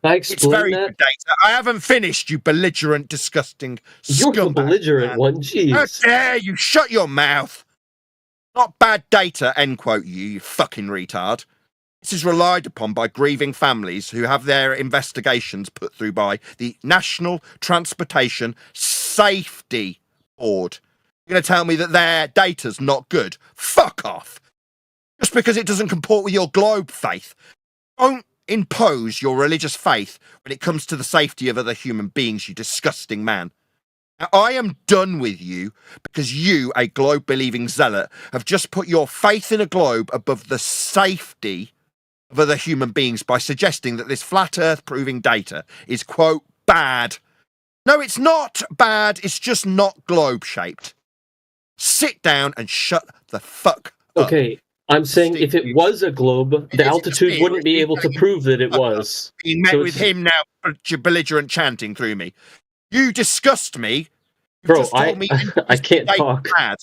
It's very good data. I haven't finished, you belligerent, disgusting scumbag. You're the belligerent one, jeez. How dare you? Shut your mouth. Not bad data, end quote, you fucking retard. This is relied upon by grieving families who have their investigations put through by the National Transportation Safety Board. You're going to tell me that their data's not good? Fuck off. Just because it doesn't comport with your globe faith. Don't impose your religious faith when it comes to the safety of other human beings, you disgusting man. Now, I am done with you because you, a globe-believing zealot, have just put your faith in a globe above the safety of other human beings by suggesting that this flat earth proving data is, quote, bad. No, it's not bad. It's just not globe-shaped. Sit down and shut the fuck up. Okay, I'm saying if it was a globe, the altitude wouldn't be able to prove that it was. Being met with him now, belligerent chanting through me. You disgust me. Bro, I can't talk. Bad.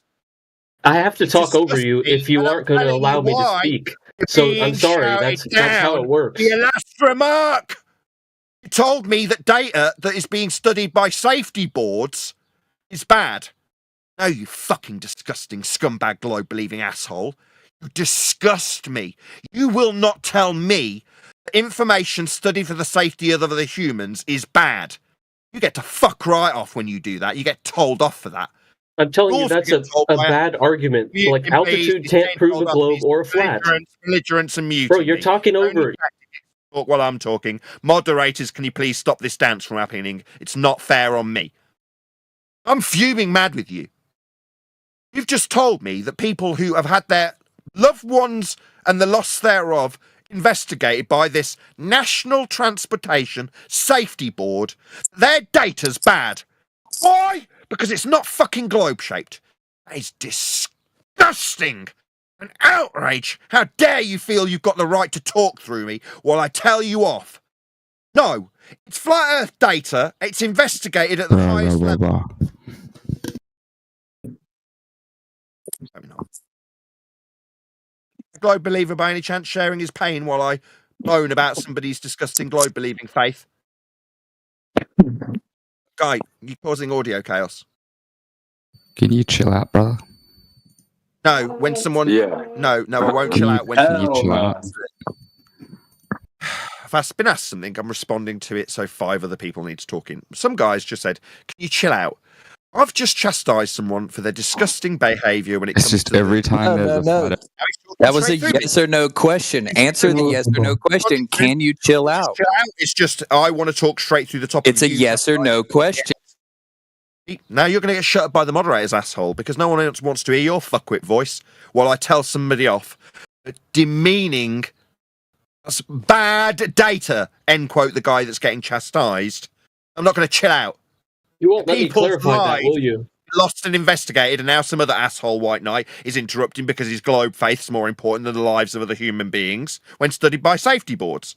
I have to talk over you if you aren't going to allow me to speak. So I'm sorry, that's how it works. Your last remark. You told me that data that is being studied by safety boards is bad. No, you fucking disgusting scumbag globe-believing asshole. You disgust me. You will not tell me that information studied for the safety of other humans is bad. You get to fuck right off when you do that. You get told off for that. I'm telling you, that's a bad argument. Like, altitude can't prove a globe or a flat. Belligerents and muting. Bro, you're talking over. Talk while I'm talking. Moderators, can you please stop this dance from happening? It's not fair on me. I'm fuming mad with you. You've just told me that people who have had their loved ones and the loss thereof investigated by this National Transportation Safety Board, their data's bad. Why? Because it's not fucking globe-shaped. That is disgusting. An outrage. How dare you feel you've got the right to talk through me while I tell you off? No, it's flat Earth data. It's investigated at the highest level. Globe believer by any chance sharing his pain while I moan about somebody's disgusting globe believing faith? Guy, you're causing audio chaos. Can you chill out, brother? No, when someone... Yeah. No, I won't chill out when... Can you chill out? If I've been asked something, I'm responding to it, so 5 other people need to talk in. Some guys just said, can you chill out? I've just chastised someone for their disgusting behaviour when it comes to... It's just every time there's a... That was a yes or no question. Answer the yes or no question. Can you chill out? It's just, I want to talk straight through the top. It's a yes or no question. Now you're going to get shut up by the moderators, asshole, because no one else wants to hear your fuckwit voice while I tell somebody off. Demeaning... That's bad data, end quote, the guy that's getting chastised. I'm not going to chill out. You won't let me clarify that, will you? Lost and investigated, and now some other asshole white knight is interrupting because his globe faith's more important than the lives of other human beings when studied by safety boards.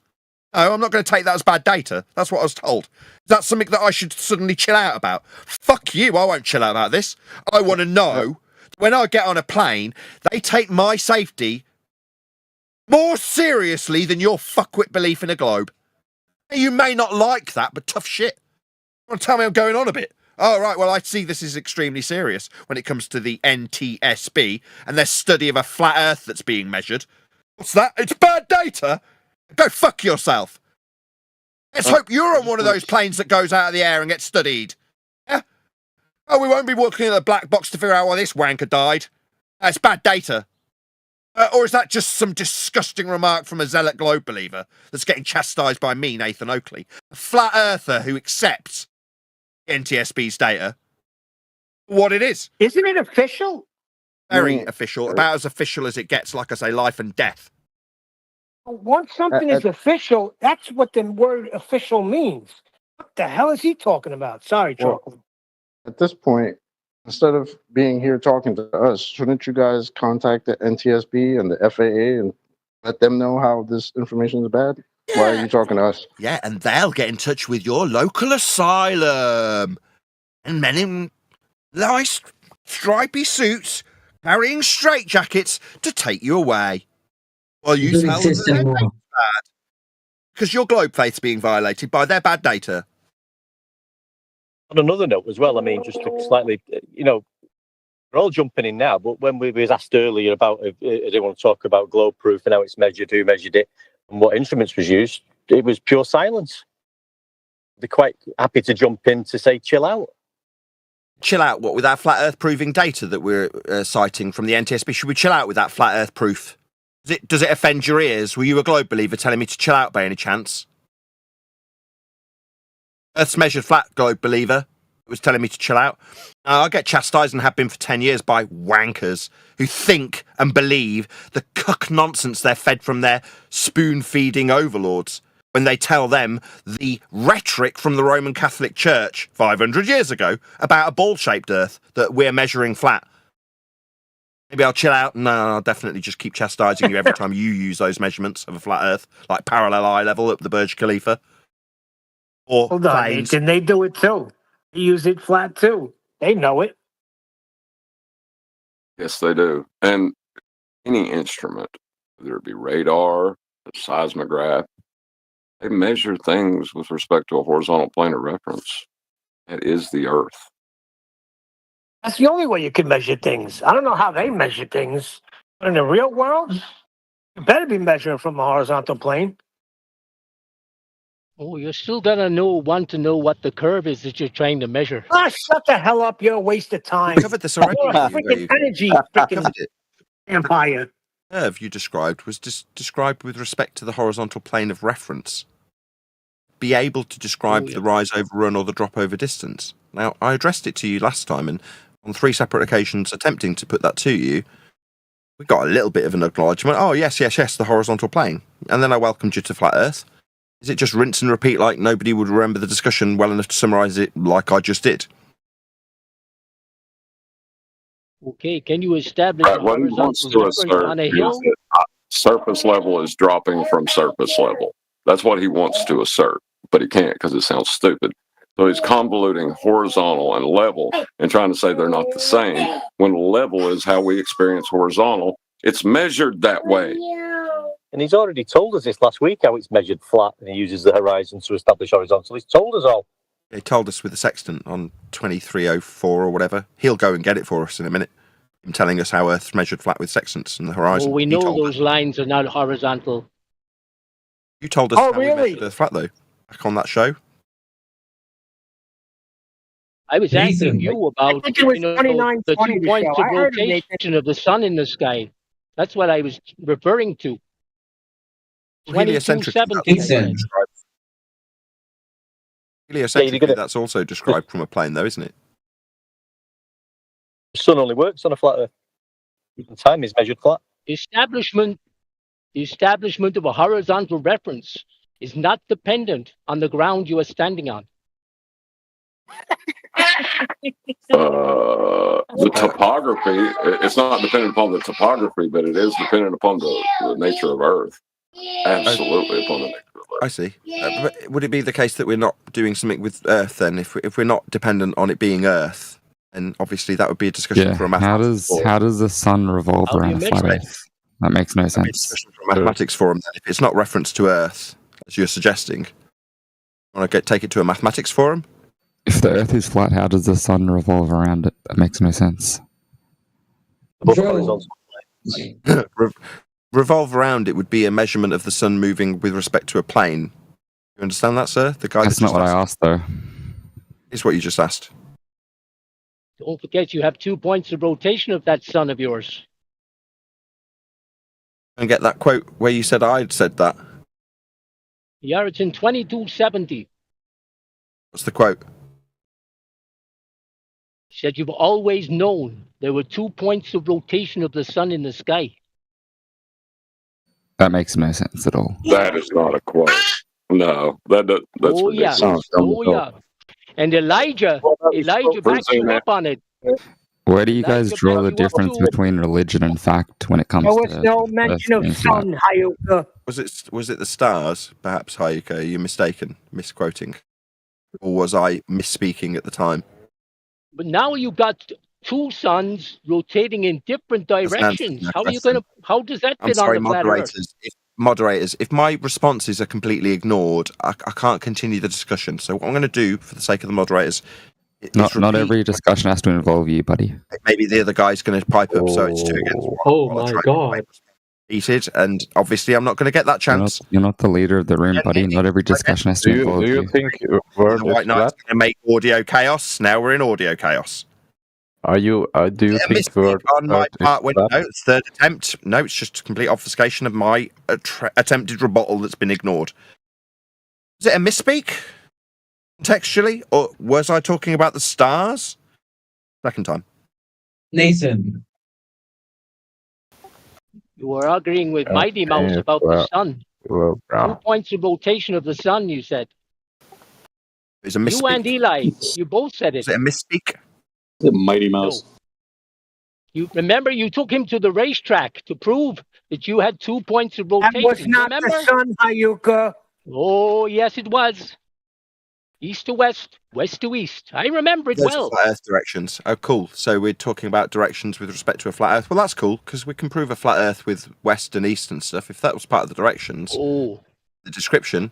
No, I'm not going to take that as bad data. That's what I was told. Is that something that I should suddenly chill out about? Fuck you, I won't chill out about this. I want to know, when I get on a plane, they take my safety more seriously than your fuckwit belief in a globe. You may not like that, but tough shit. You want to tell me I'm going on a bit? Oh, right, well, I see this is extremely serious when it comes to the NTSB and their study of a flat Earth that's being measured. What's that? It's bad data? Go fuck yourself. Let's hope you're on one of those planes that goes out of the air and gets studied. Yeah? Oh, we won't be looking at the black box to figure out why this wanker died. It's bad data. Or is that just some disgusting remark from a zealot globe believer that's getting chastised by me, Nathan Oakley? A flat earther who accepts NTSB's data. What it is. Isn't it official? Very official. About as official as it gets, like I say, life and death. Once something is official, that's what the word official means. What the hell is he talking about? Sorry, Chocolate. At this point, instead of being here talking to us, shouldn't you guys contact the NTSB and the FAA and let them know how this information is bad? Yeah. Why are you talking to us? Yeah, and they'll get in touch with your local asylum. And men in nice stripy suits carrying straitjackets to take you away. Well, you tell them that they're bad because your globe faith's being violated by their bad data. On another note as well, I mean, just to slightly, we're all jumping in now, but when we was asked earlier about if they want to talk about globe proof and how it's measured, who measured it, and what instruments was used, it was pure silence. They're quite happy to jump in to say, chill out. Chill out, what, with our flat earth proving data that we're citing from the NTSB? Should we chill out with that flat earth proof? Does it offend your ears? Were you a globe believer telling me to chill out by any chance? Earth's measured flat globe believer was telling me to chill out. I get chastised and have been for 10 years by wankers who think and believe the cuck nonsense they're fed from their spoon-feeding overlords when they tell them the rhetoric from the Roman Catholic Church 500 years ago about a ball-shaped Earth that we're measuring flat. Maybe I'll chill out. No, I'll definitely just keep chastising you every time you use those measurements of a flat Earth, like parallel eye level at the Burj Khalifa. Or hold on, Nathan, they do it too. They use it flat too. They know it. Yes, they do. And any instrument, whether it be radar, a seismograph, they measure things with respect to a horizontal plane of reference. That is the Earth. That's the only way you can measure things. I don't know how they measure things, but in the real world, you better be measuring from a horizontal plane. Oh, you're still gonna want to know what the curve is that you're trying to measure. Ah, shut the hell up! You're a waste of time. We covered this already. You're a freaking energy freaking empire. The curve you described was described with respect to the horizontal plane of reference. Be able to describe the rise over run or the drop over distance. Now, I addressed it to you last time, and on 3 separate occasions attempting to put that to you, we got a little bit of an acknowledgement. Oh, yes, the horizontal plane. And then I welcomed you to Flat Earth. Is it just rinse and repeat like nobody would remember the discussion well enough to summarise it like I just did? Okay, can you establish a what he wants to assert on a is hill? that surface level is dropping from surface level. That's what he wants to assert, but he can't because it sounds stupid. So he's convoluting horizontal and level and trying to say they're not the same, when level is how we experience horizontal. It's measured that way. And he's already told us this last week how it's measured flat, and he uses the horizon to establish horizontal. He's told us all. He told us with the sextant on 2304 or whatever. He'll go and get it for us in a minute. Him telling us how Earth's measured flat with sextants and the horizon. Well, we know those lines are not horizontal. You told us how we measured Earth flat, though, back on that show. I was asking you about the 2 points of rotation of the sun in the sky. That's what I was referring to. Heliocentrically, that's also described from a plane, though, isn't it? The sun only works on a flat Earth. The time is measured flat. The establishment of a horizontal reference is not dependent on the ground you are standing on. The topography, it's not dependent upon the topography, but it is dependent upon the nature of Earth. Absolutely upon the nature of Earth. I see. But would it be the case that we're not doing something with Earth then? If we're not dependent on it being Earth, then obviously that would be a discussion for a mathematics forum. How does the sun revolve around a flat Earth? That makes no sense. For a mathematics forum then, if it's not reference to Earth, as you're suggesting. Want to take it to a mathematics forum? If the Earth is flat, how does the sun revolve around it? That makes no sense. Revolve around it would be a measurement of the sun moving with respect to a plane. You understand that, sir? The guy That's not what I asked, though. Is what you just asked. Don't forget you have 2 points of rotation of that sun of yours. And get that quote where you said I'd said that. Yeah, it's in 2270. What's the quote? Said you've always known there were 2 points of rotation of the sun in the sky. That makes no sense at all. That is not a quote. No, that's Oh yeah, ridiculous. oh yeah. And Elijah backs you up on it. Where do you guys draw the difference between religion and fact when it comes There was to no mention of being flat? sun, Hayuka. Was it the stars? Perhaps, Hayuka, are you mistaken, misquoting, or was I misspeaking at the time? But now you've got 2 suns rotating in different directions. How are you going to? How does that I'm fit sorry, on the flat Earth? moderators. If my responses are completely ignored, I can't continue the discussion. So what I'm going to do, for the sake of the moderators, Not every discussion has to involve you, buddy. maybe the other guy's going to pipe up, so it's 2 against 1. Oh my god. Repeated, and obviously I'm not going to get that chance. You're not the leader of the room, buddy. Not every discussion has to involve you. The White Knight's going to make audio chaos. Now we're in audio chaos. Do you think on my part when it's third attempt? No, it's just complete obfuscation of my attempted rebuttal that's been ignored. Is it a misspeak? Contextually, or was I talking about the stars? Second time. Nathan. You were arguing with Mighty Mouse about the sun. 2 points of rotation of the sun, you said. It's a You misspeak. and Eli, you both said it. Is it a misspeak? The Mighty Mouse. You remember you took him to the racetrack to prove that you had 2 points of rotation. That was not remember? the sun, Hayuka. Oh, yes, it was. East to west, west to east. I remember it Those well. are flat Earth directions. Oh, cool. So we're talking about directions with respect to a flat Earth. Well, that's cool because we can prove a flat Earth with west and east and stuff. If that was part of the directions, the description,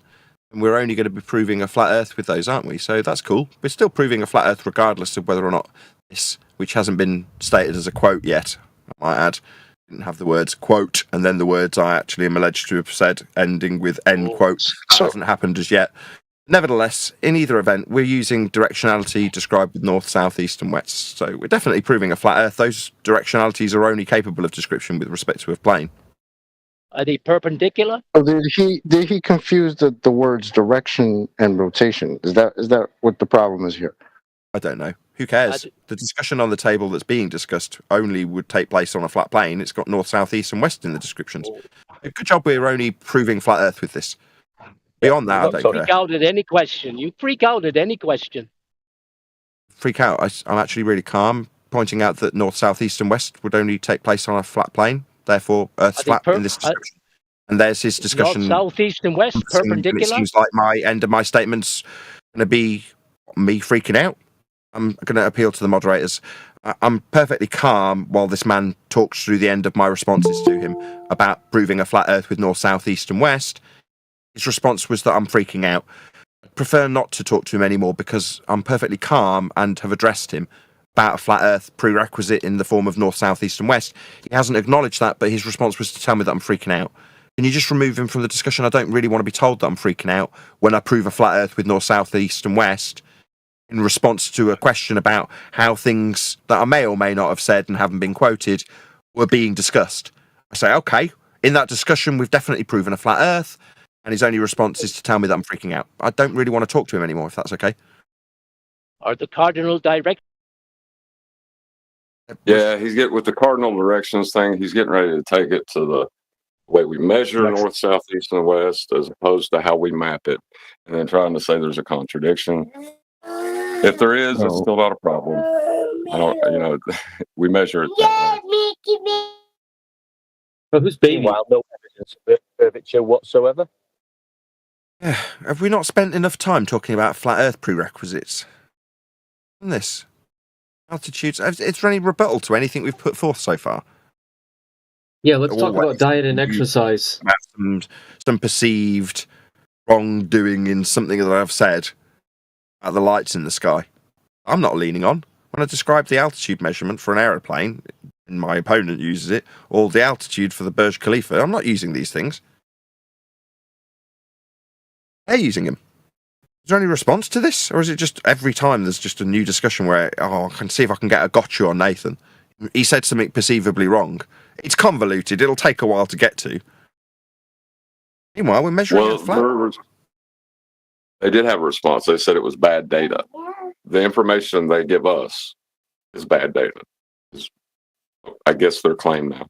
and we're only going to be proving a flat Earth with those, aren't we? So that's cool. We're still proving a flat Earth regardless of whether or not this, which hasn't been stated as a quote yet, I might add, didn't have the words quote and then the words I actually am alleged to have said ending with end quote. That hasn't happened as yet. Nevertheless, in either event, we're using directionality described with north, south, east, and west. So we're definitely proving a flat Earth. Those directionalities are only capable of description with respect to a plane. Are they perpendicular? Oh, did he confuse the words direction and rotation? Is that what the problem is here? I don't know. Who cares? The discussion on the table that's being discussed only would take place on a flat plane. It's got north, south, east, and west in the descriptions. Good job we're only proving flat Earth with this. Beyond that, I don't freak out at any question. You freak out at any question. Freak out. I'm actually really calm, pointing out that north, south, east, and west would only take place on a flat plane. Therefore, Earth's flat in this description. And there's his discussion. North, south, east, and west, perpendicular. It seems like my end of my statement's going to be me freaking out. I'm going to appeal to the moderators. I'm perfectly calm while this man talks through the end of my responses to him about proving a flat Earth with north, south, east, and west. His response was that I'm freaking out. I prefer not to talk to him anymore because I'm perfectly calm and have addressed him about a flat Earth prerequisite in the form of north, south, east, and west. He hasn't acknowledged that, but his response was to tell me that I'm freaking out. Can you just remove him from the discussion? I don't really want to be told that I'm freaking out when I prove a flat Earth with north, south, east, and west in response to a question about how things that I may or may not have said and haven't been quoted were being discussed. I say, okay, in that discussion, we've definitely proven a flat Earth. And his only response is to tell me that I'm freaking out. I don't really want to talk to him anymore, if that's okay. Are the cardinal direct? Yeah, he's getting with the cardinal directions thing. He's getting ready to take it to the way we measure north, south, east, and west, as opposed to how we map it, and then trying to say there's a contradiction. If there is, it's still not a problem. I don't, we measure it that way. But who's baby? Meanwhile, no evidence of curvature whatsoever. Have we not spent enough time talking about flat Earth prerequisites? And this altitudes. Is there any rebuttal to anything we've put forth so far? Yeah, let's talk about diet and exercise. Some perceived wrongdoing in something that I've said about the lights in the sky. I'm not leaning on. When I describe the altitude measurement for an aeroplane, and my opponent uses it, or the altitude for the Burj Khalifa, I'm not using these things. They're using them. Is there any response to this? Or is it just every time there's just a new discussion where, I can see if I can get a gotcha on Nathan. He said something perceivably wrong. It's convoluted. It'll take a while to get to. Meanwhile, we're measuring it flat. They did have a response. They said it was bad data. The information they give us is bad data. I guess their claim now.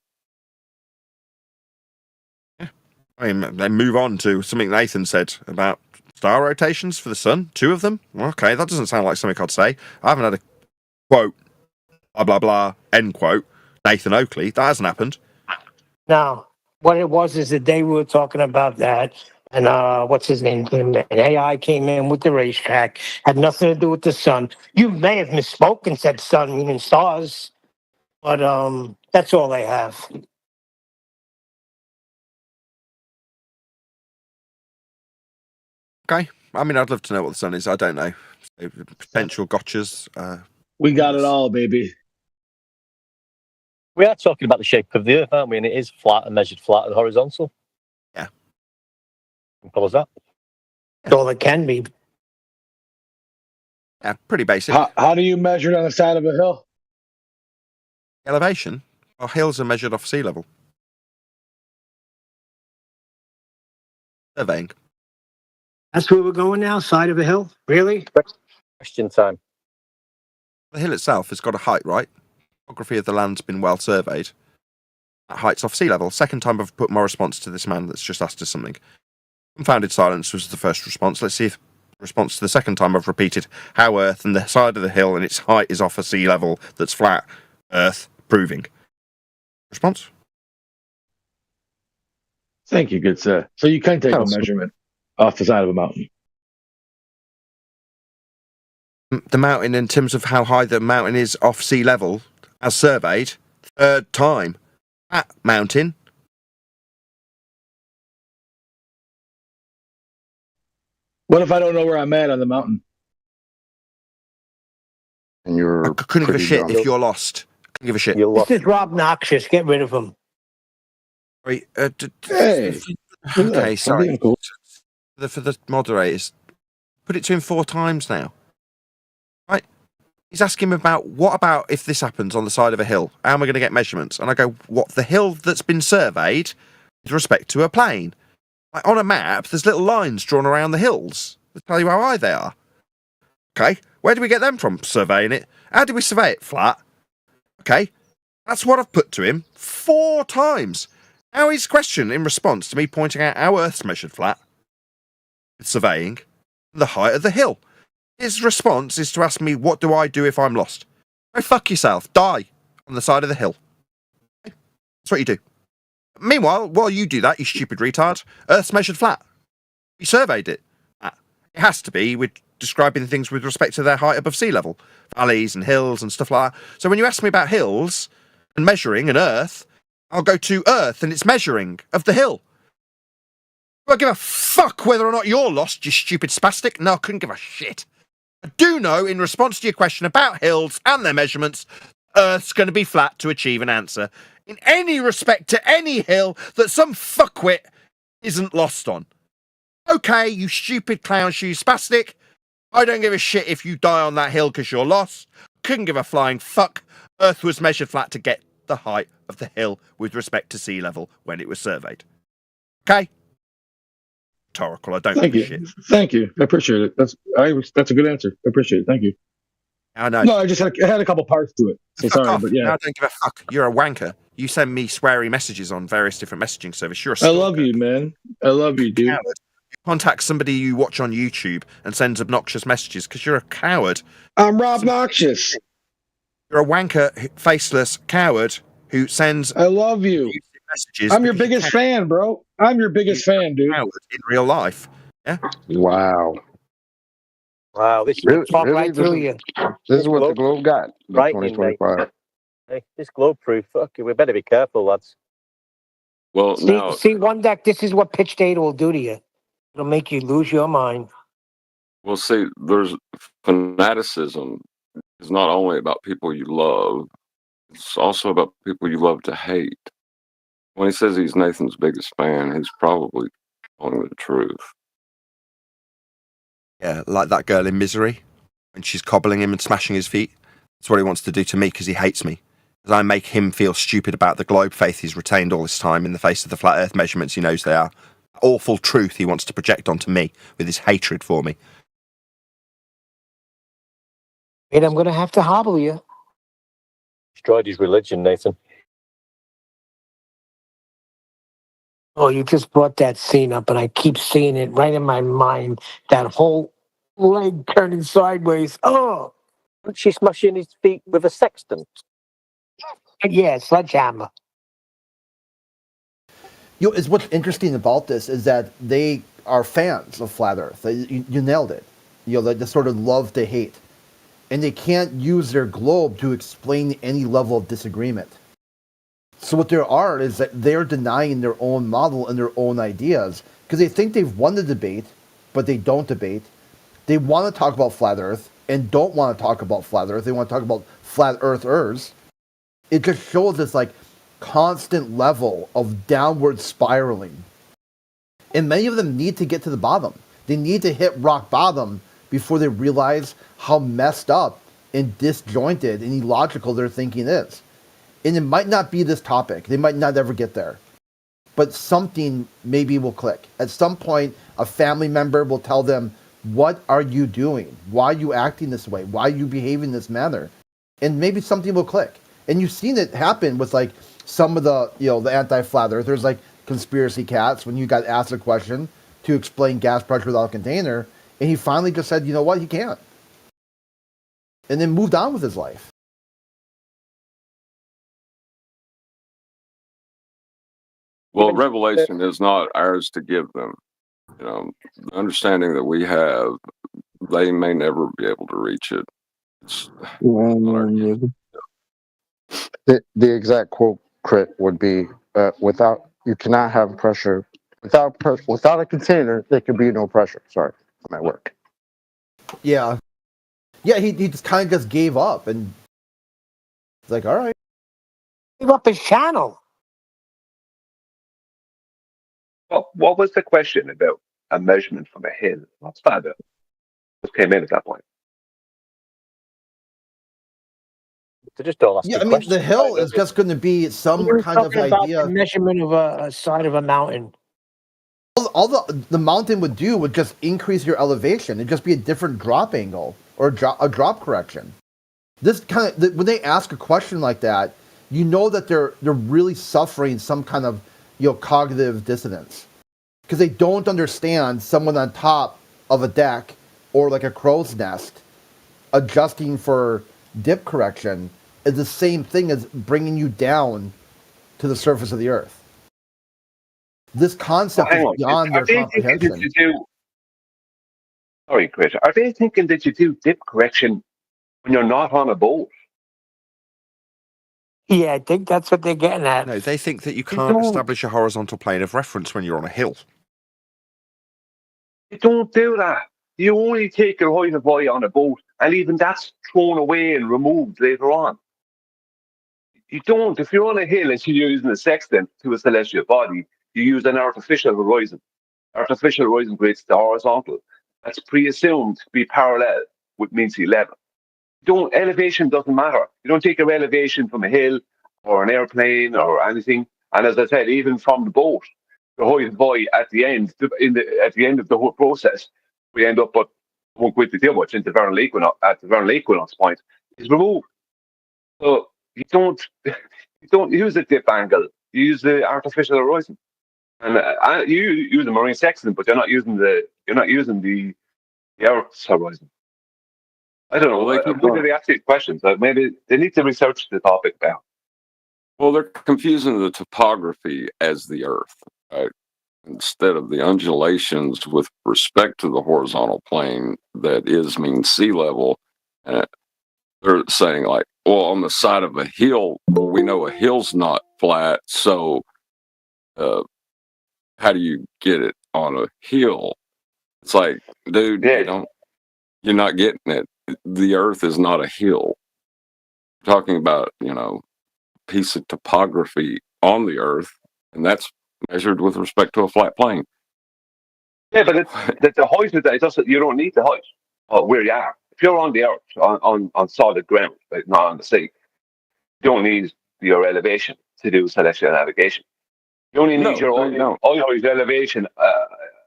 I mean, they move on to something Nathan said about star rotations for the sun. 2 of them? Okay, that doesn't sound like something I'd say. I haven't had a quote, blah, blah, blah, end quote, Nathan Oakley. That hasn't happened. Now, what it was is the day we were talking about that, and what's his name came in. AI came in with the racetrack, had nothing to do with the sun. You may have misspoke and said sun, meaning stars, but that's all they have. Okay. I mean, I'd love to know what the sun is. I don't know. Potential gotchas. We got it all, baby. We are talking about the shape of the Earth, aren't we? And it is flat and measured flat and horizontal. Yeah. Simple as that. That's all it can be. Yeah, pretty basic. How do you measure it on the side of a hill? Elevation? Well, hills are measured off sea level. Surveying. That's where we're going now, side of a hill? Really? Question time. The hill itself has got a height, right? Topography of the land's been well surveyed. That height's off sea level. Second time I've put my response to this man that's just asked us something. Confounded silence was the first response. Let's see if the response to the second time I've repeated how Earth and the side of the hill and its height is off a sea level that's flat. Earth proving. Response? Thank you, good sir. So you can take a measurement off the side of a mountain. The mountain, in terms of how high the mountain is off sea level, as surveyed, third time. That mountain. What if I don't know where I'm at on the mountain? And you're. I couldn't give a shit if you're lost. Couldn't give a shit. This is Rob Noxious. Get rid of him. Right, Hey. okay, sorry. I'm being cool. For the moderators, put it to him 4 times now. Right? He's asking him about, what about if this happens on the side of a hill? How am I going to get measurements? And I go, what, the hill that's been surveyed with respect to a plane? Like on a map, there's little lines drawn around the hills that tell you how high they are. Okay, where do we get them from? Surveying it. How do we survey it? Flat. Okay, that's what I've put to him 4 times. Now his question in response to me pointing out how Earth's measured flat, with surveying, the height of the hill. His response is to ask me, what do I do if I'm lost? Go fuck yourself. Die on the side of the hill. Okay? That's what you do. Meanwhile, while you do that, you stupid retard, Earth's measured flat. You surveyed it. It has to be with describing things with respect to their height above sea level. Valleys and hills and stuff like that. So when you ask me about hills and measuring and Earth, I'll go to Earth and its measuring of the hill. Do I give a fuck whether or not you're lost, you stupid spastic? No, I couldn't give a shit. I do know, in response to your question about hills and their measurements, Earth's going to be flat to achieve an answer. In any respect to any hill that some fuckwit isn't lost on. Okay, you stupid clown shoe spastic. I don't give a shit if you die on that hill because you're lost. Couldn't give a flying fuck. Earth was measured flat to get the height of the hill with respect to sea level when it was surveyed. Okay? Rhetorical, I don't Thank give you. a shit. Thank you. I appreciate it. That's a good answer. I appreciate it. Thank you. I know. No, I just had a couple parts to it. So Fuck sorry, off. but yeah. No, I don't give a fuck. You're a wanker. You send me sweary messages on various different messaging services. You're a I stalker. love you, man. I love you, dude. You contact somebody you watch on YouTube and sends obnoxious messages because you're a coward. I'm Rob Noxious. You're a wanker, faceless coward who sends. I love you. Messages. I'm your biggest fan, bro. I'm your biggest fan, dude. In real life. Yeah. Wow. Wow, this Really, talk really? right through you. This is what the Globe got. in Right, 2025. Hey, this globe proof. Fuck, we better be careful, lads. Well, See, one deck, this is what pitch data will do to you. It'll make you lose your mind. Well, see, there's fanaticism is not only about people you love, it's also about people you love to hate. When he says he's Nathan's biggest fan, he's probably telling the truth. Yeah, like that girl in Misery, when she's cobbling him and smashing his feet. That's what he wants to do to me because he hates me. Because I make him feel stupid about the globe faith he's retained all this time in the face of the flat earth measurements he knows they are. Awful truth he wants to project onto me with his hatred for me. And I'm going to have to hobble you. Destroyed his religion, Nathan. Oh, you just brought that scene up, and I keep seeing it right in my mind. That whole leg turning sideways. Oh, She's smashing his feet with a sextant. yeah, sledgehammer. Is what's interesting about this is that they are fans of flat Earth. You nailed it. They sort of love to hate, and they can't use their globe to explain any level of disagreement. So what there are is that they're denying their own model and their own ideas because they think they've won the debate, but they don't debate. They want to talk about flat Earth and don't want to talk about flat Earth. They want to talk about flat Earthers. It just shows this like constant level of downward spiraling. And many of them need to get to the bottom. They need to hit rock bottom before they realize how messed up and disjointed and illogical their thinking is. And it might not be this topic. They might not ever get there. But something maybe will click. At some point, a family member will tell them, what are you doing? Why are you acting this way? Why are you behaving this manner? And maybe something will click. And you've seen it happen with like some of the, the anti-flat earthers, like Conspiracy Cats, when you got asked a question to explain gas pressure without a container, and he finally just said, you know what, he can't. And then moved on with his life. Well, revelation is not ours to give them. The understanding that we have, they may never be able to reach it. The exact quote, Crit, would be, you cannot have pressure, without a container, there can be no pressure. Sorry, I'm at work. Yeah. Yeah, he just kind of just gave up and it's like, all right. Gave up his channel. What was the question about a measurement from a hill? What's that? Just came in at that point. They just don't ask. Yeah, I mean, the hill is just going to be some kind of idea. The measurement of a side of a mountain. All the mountain would do would just increase your elevation. It'd just be a different drop angle or a drop correction. This kind of when they ask a question like that, you know that they're really suffering some kind of cognitive dissonance because they don't understand someone on top of a deck or like a crow's nest adjusting for dip correction is the same thing as bringing you down to the surface of the earth. This concept is beyond their comprehension. Sorry, Chris. Are they thinking that you do dip correction when you're not on a boat? Yeah, I think that's what they're getting at. No, they think that you can't establish a horizontal plane of reference when you're on a hill. You don't do that. You only take your height of eye on a boat, and even that's thrown away and removed later on. You don't. If you're on a hill and you're using a sextant to a celestial body, you use an artificial horizon. Artificial horizon creates the horizontal. That's pre-assumed to be parallel with mean sea level. Elevation doesn't matter. You don't take your elevation from a hill or an airplane or anything. And as I said, even from the boat, the height of eye at the end of the whole process, we end up, but won't go into too much, into vernal equinox point, is removed. So you don't use the dip angle. You use the artificial horizon, and you use the marine sextant, but you're not using the Earth's horizon. I don't know. When do they ask these questions? Maybe they need to research the topic now. Well, they're confusing the topography as the Earth, right? Instead of the undulations with respect to the horizontal plane that is mean sea level. They're saying like, well, on the side of a hill, we know a hill's not flat, so how do you get it on a hill? It's like, dude, you're not getting it. The Earth is not a hill. We're talking about, piece of topography on the Earth, and that's measured with respect to a flat plane. Yeah, but the height of that, you don't need the height of where you are. If you're on the Earth, on solid ground, like not on the sea, you don't need your elevation to do celestial navigation. You only need your own elevation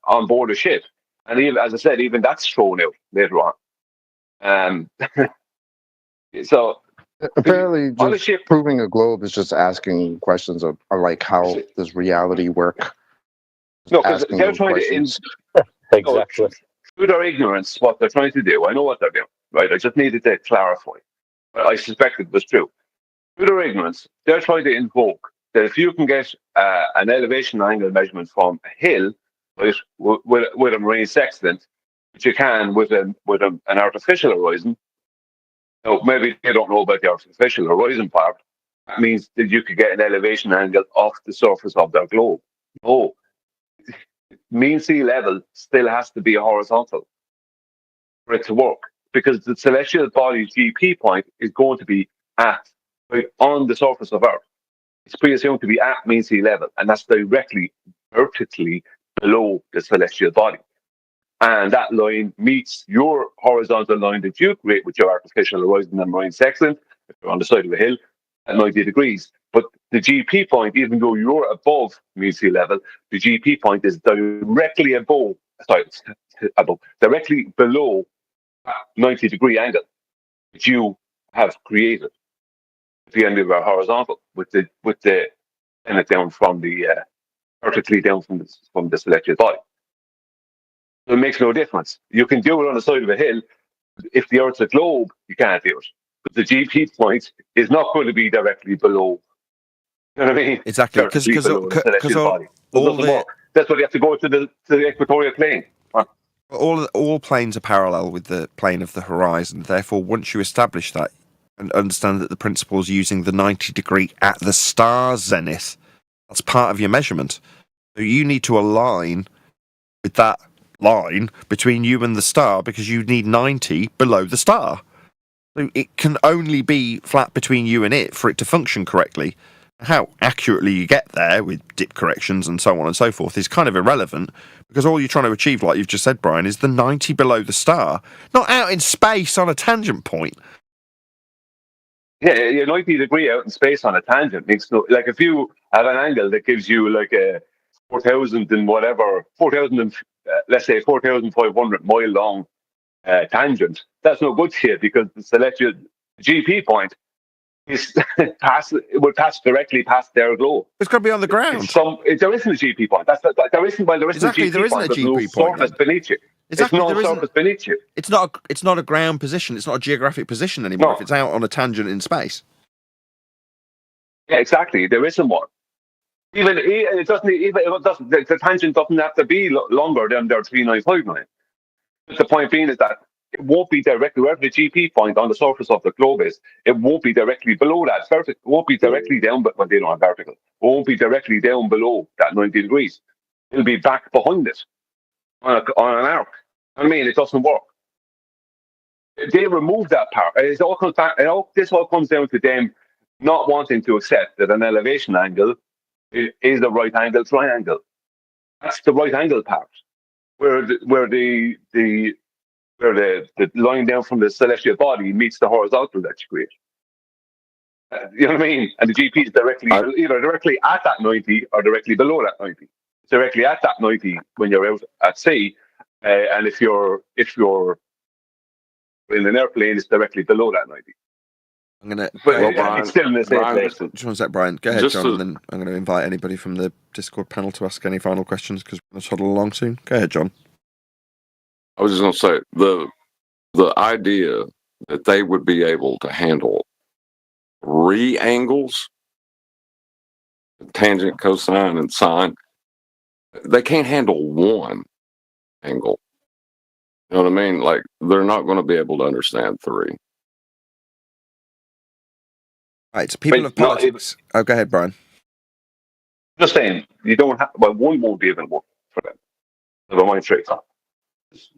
on board a ship. And even, as I said, even that's thrown out later on. So apparently, just proving a globe is just asking questions of like how does reality work? No, because they're trying to exactly through their ignorance what they're trying to do. I know what they're doing, right? I just needed to clarify. But I suspect it was true. Through their ignorance, they're trying to invoke that if you can get an elevation angle measurement from a hill, right, with a marine sextant, which you can with an artificial horizon. Now, maybe they don't know about the artificial horizon part. That means that you could get an elevation angle off the surface of their globe. No. Mean sea level still has to be a horizontal for it to work, because the celestial body's GP point is going to be on the surface of Earth. It's pre-assumed to be at mean sea level, and that's directly vertically below the celestial body. And that line meets your horizontal line that you create with your artificial horizon and marine sextant, if you're on the side of a hill, at 90 degrees. But the GP point, even though you're above mean sea level, the GP point is directly directly below 90-degree angle that you have created at the end of our horizontal, with the and it down from the vertically down from the celestial body. So it makes no difference. You can do it on the side of a hill. If the Earth's a globe, you can't do it. But the GP point is not going to be directly below. You know what I mean? Exactly, because that's why you have to go to the equatorial plane. All planes are parallel with the plane of the horizon. Therefore, once you establish that and understand that the principle is using the 90-degree at the star's zenith, that's part of your measurement. So you need to align with that line between you and the star, because you need 90 below the star. So it can only be flat between you and it for it to function correctly. How accurately you get there with dip corrections and so on and so forth is kind of irrelevant, because all you're trying to achieve, like you've just said, Brian, is the 90 below the star, not out in space on a tangent point. Yeah, your 90-degree out in space on a tangent makes no, like if you have an angle that gives you like a 4,000 and whatever, 4,000 and let's say 4,500 mile long tangent, that's no good to you, because the celestial GP point is it would pass directly past their globe. It's got to be on the ground. There isn't a GP point. There isn't a exactly, GP there isn't point. a GP point. Surface beneath you. Exactly, it's no surface beneath you. It's not a ground position. It's not a geographic position anymore. If it's out on a tangent in space. Yeah, exactly. There isn't one. Even it doesn't. The tangent doesn't have to be longer than their 3959. The point being is that it won't be directly wherever the GP point on the surface of the globe is. It won't be directly below that. It won't be directly down, but they don't have vertical. It won't be directly down below that 90 degrees. It'll be back behind it on an arc. I mean, it doesn't work. They remove that part. It all comes back. This all comes down to them not wanting to accept that an elevation angle is the right angle triangle. That's the right angle part, where the line down from the celestial body meets the horizontal that you create. You know what I mean? And the GP is either directly at that 90 or directly below that 90. It's directly at that 90 when you're out at sea, and if you're in an airplane, it's directly below that 90. I'm gonna. Brian, it's still in the same place. Just one sec, Brian. Go ahead, John, and then I'm going to invite anybody from the Discord panel to ask any final questions, because we're going to toddle along soon. Go ahead, John. I was just going to say the idea that they would be able to handle 3 angles, tangent, cosine, and sine. They can't handle 1 angle. You know what I mean? Like, they're not going to be able to understand 3. Right, so people of politics. Go ahead, Brian. Just saying, you don't have. Well, 1 won't be able to work for them. Never mind 3.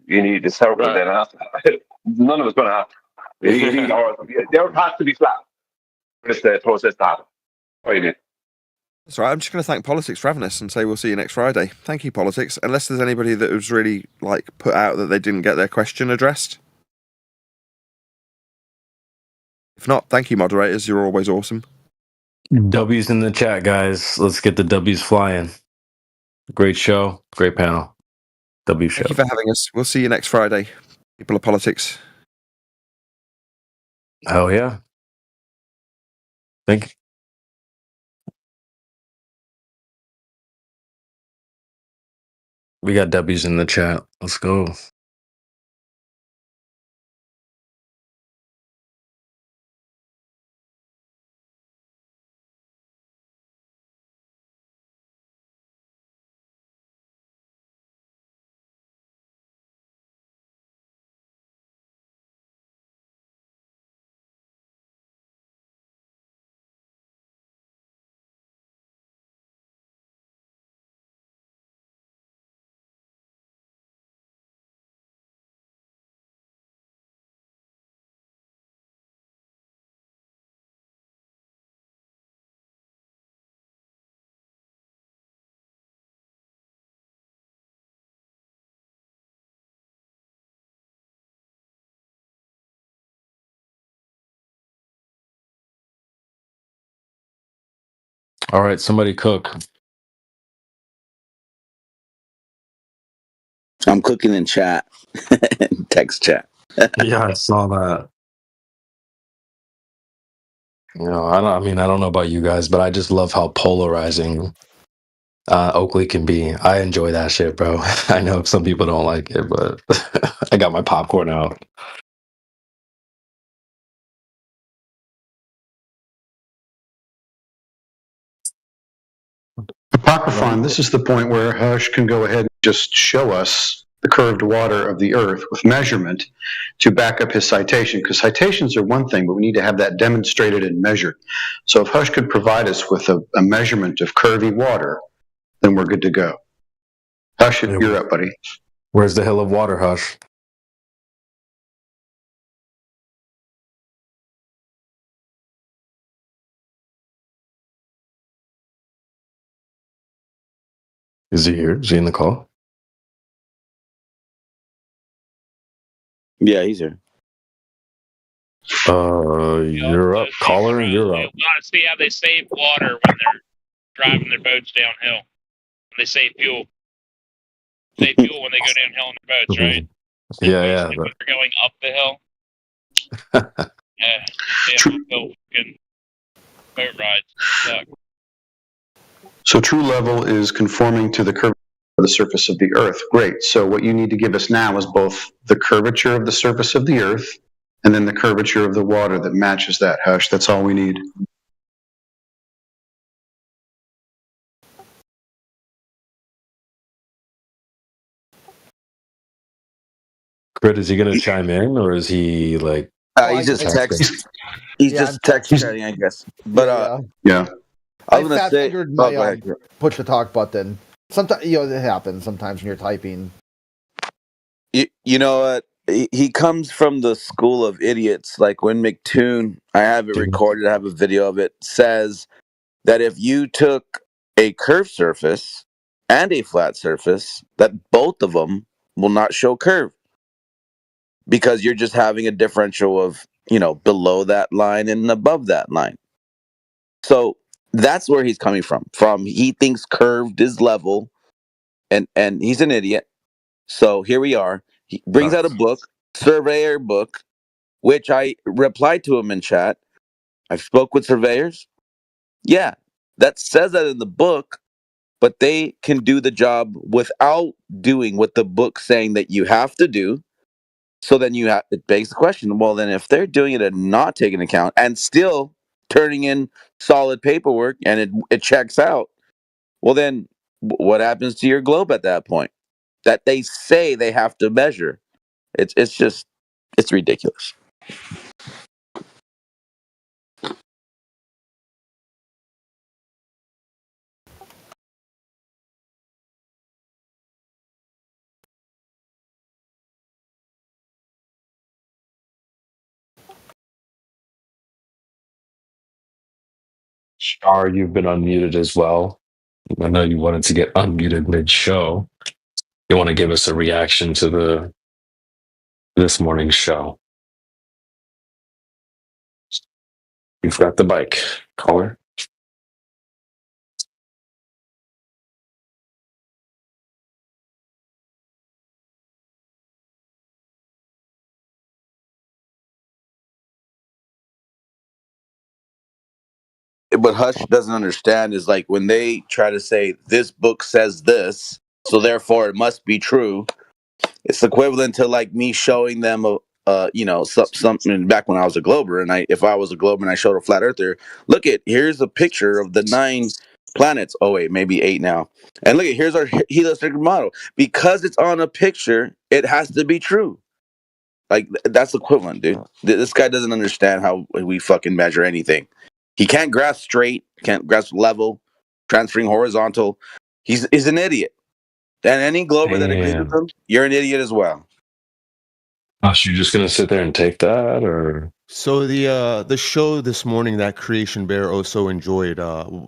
You need a circle then after. None of it's going to happen. You need Earth. The Earth has to be flat for this process to happen. What do you mean? That's right. I'm just going to thank Politics for having us and say we'll see you next Friday. Thank you, Politics. Unless there's anybody that was really like put out that they didn't get their question addressed. If not, thank you, moderators. You're always awesome. W's in the chat, guys. Let's get the W's flying. Great show. Great panel. W show. Thank you for having us. We'll see you next Friday. People of Politics. Oh, yeah. Thank you. We got W's in the chat. Let's go. All right, somebody cook. I'm cooking in chat, text chat. Yeah, I saw that. I don't know about you guys, but I just love how polarizing Oakley can be. I enjoy that shit, bro. I know some people don't like it, but I got my popcorn out. Apocryphon, this is the point where Hush can go ahead and just show us the curved water of the earth with measurement to back up his citation, because citations are one thing, but we need to have that demonstrated and measured. So if Hush could provide us with a measurement of curvy water, then we're good to go. Hush, you're up, buddy. Where's the hill of water, Hush? Is he here? Is he in the call? Yeah, he's here. You're up. Caller, you're up. See how they save water when they're driving their boats downhill. When they save fuel. Save fuel when they go downhill in their boats, right? Yeah. When they're going up the hill. Yeah. Fucking boat rides suck. So true level is conforming to the curvature of the surface of the earth. Great. So what you need to give us now is both the curvature of the surface of the earth and then the curvature of the water that matches that, Hush. That's all we need. Crit, is he going to chime in or is he like... He's just text chatting, I guess. But yeah. I was gonna say, fingered my push to talk button. Sometimes it happens. Sometimes when you're typing. You know what? He comes from the school of idiots. Like when McToon, I have it recorded. I have a video of it. Says that if you took a curved surface and a flat surface, that both of them will not show curve because you're just having a differential of below that line and above that line. So that's where he's coming from. He thinks curved is level, and he's an idiot. So here we are. He brings out a book, surveyor book, which I replied to him in chat. I've spoke with surveyors. Yeah, that says that in the book, but they can do the job without doing what the book's saying that you have to do. So then it begs the question, well, then if they're doing it and not taking account and still turning in solid paperwork and it checks out, well, then what happens to your globe at that point? That they say they have to measure. It's ridiculous. Char, you've been unmuted as well. I know you wanted to get unmuted mid-show. You want to give us a reaction to this morning's show? You've got the bike, caller. What Hush doesn't understand is like when they try to say this book says this, so therefore it must be true. It's equivalent to like me showing them something back when I was a Glober, and if I was a Glober and I showed a flat earther, here's a picture of the 9 planets. Oh wait, maybe 8 now. And here's our heliocentric model. Because it's on a picture, it has to be true. Like that's equivalent, dude. This guy doesn't understand how we fucking measure anything. He can't grasp straight, can't grasp level, transferring horizontal. He's an idiot. And any Glober that agrees with him, you're an idiot as well. Gosh, you just gonna sit there and take that, or? So the show this morning that Creation Bear also enjoyed,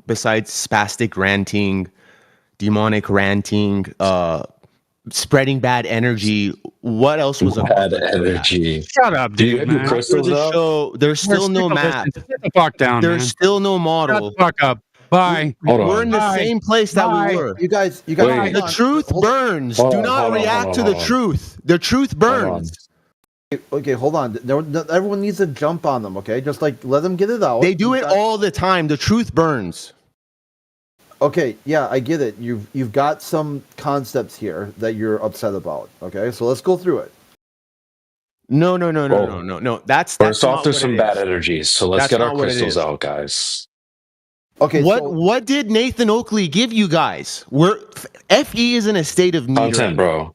besides spastic ranting, demonic ranting, spreading bad energy, what else was bad energy? Shut up, dude. Man. Crystals There's still no map. Sit the fuck down. There's still no model. Shut the fuck up. Bye. We're in the same place that we were. You guys. The truth burns. Do not react to the truth. The truth burns. Okay, hold on. Everyone needs to jump on them. Okay, just like let them get it out. They do it all the time. The truth burns. Okay, yeah, I get it. You've got some concepts here that you're upset about. Okay, so let's go through it. No. That's First off, not there's what some it bad is. energies, so let's That's get our not what it crystals is. out, guys. Okay, what did Nathan Oakley give you guys? FE is in a state of need. Content, bro.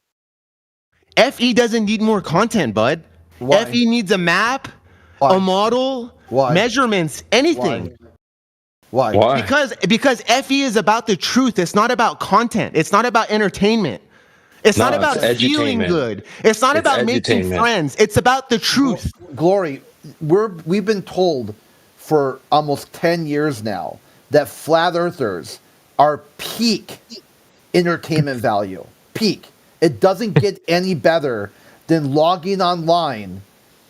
FE doesn't need more content, bud. Why? FE needs a map, a model, measurements, anything. Why? Because FE is about the truth. It's not about content. It's not about entertainment. It's not about feeling good. It's not about making friends. It's about the truth. Glory, we've been told for almost 10 years now that flat earthers are peak entertainment value. Peak. It doesn't get any better than logging online.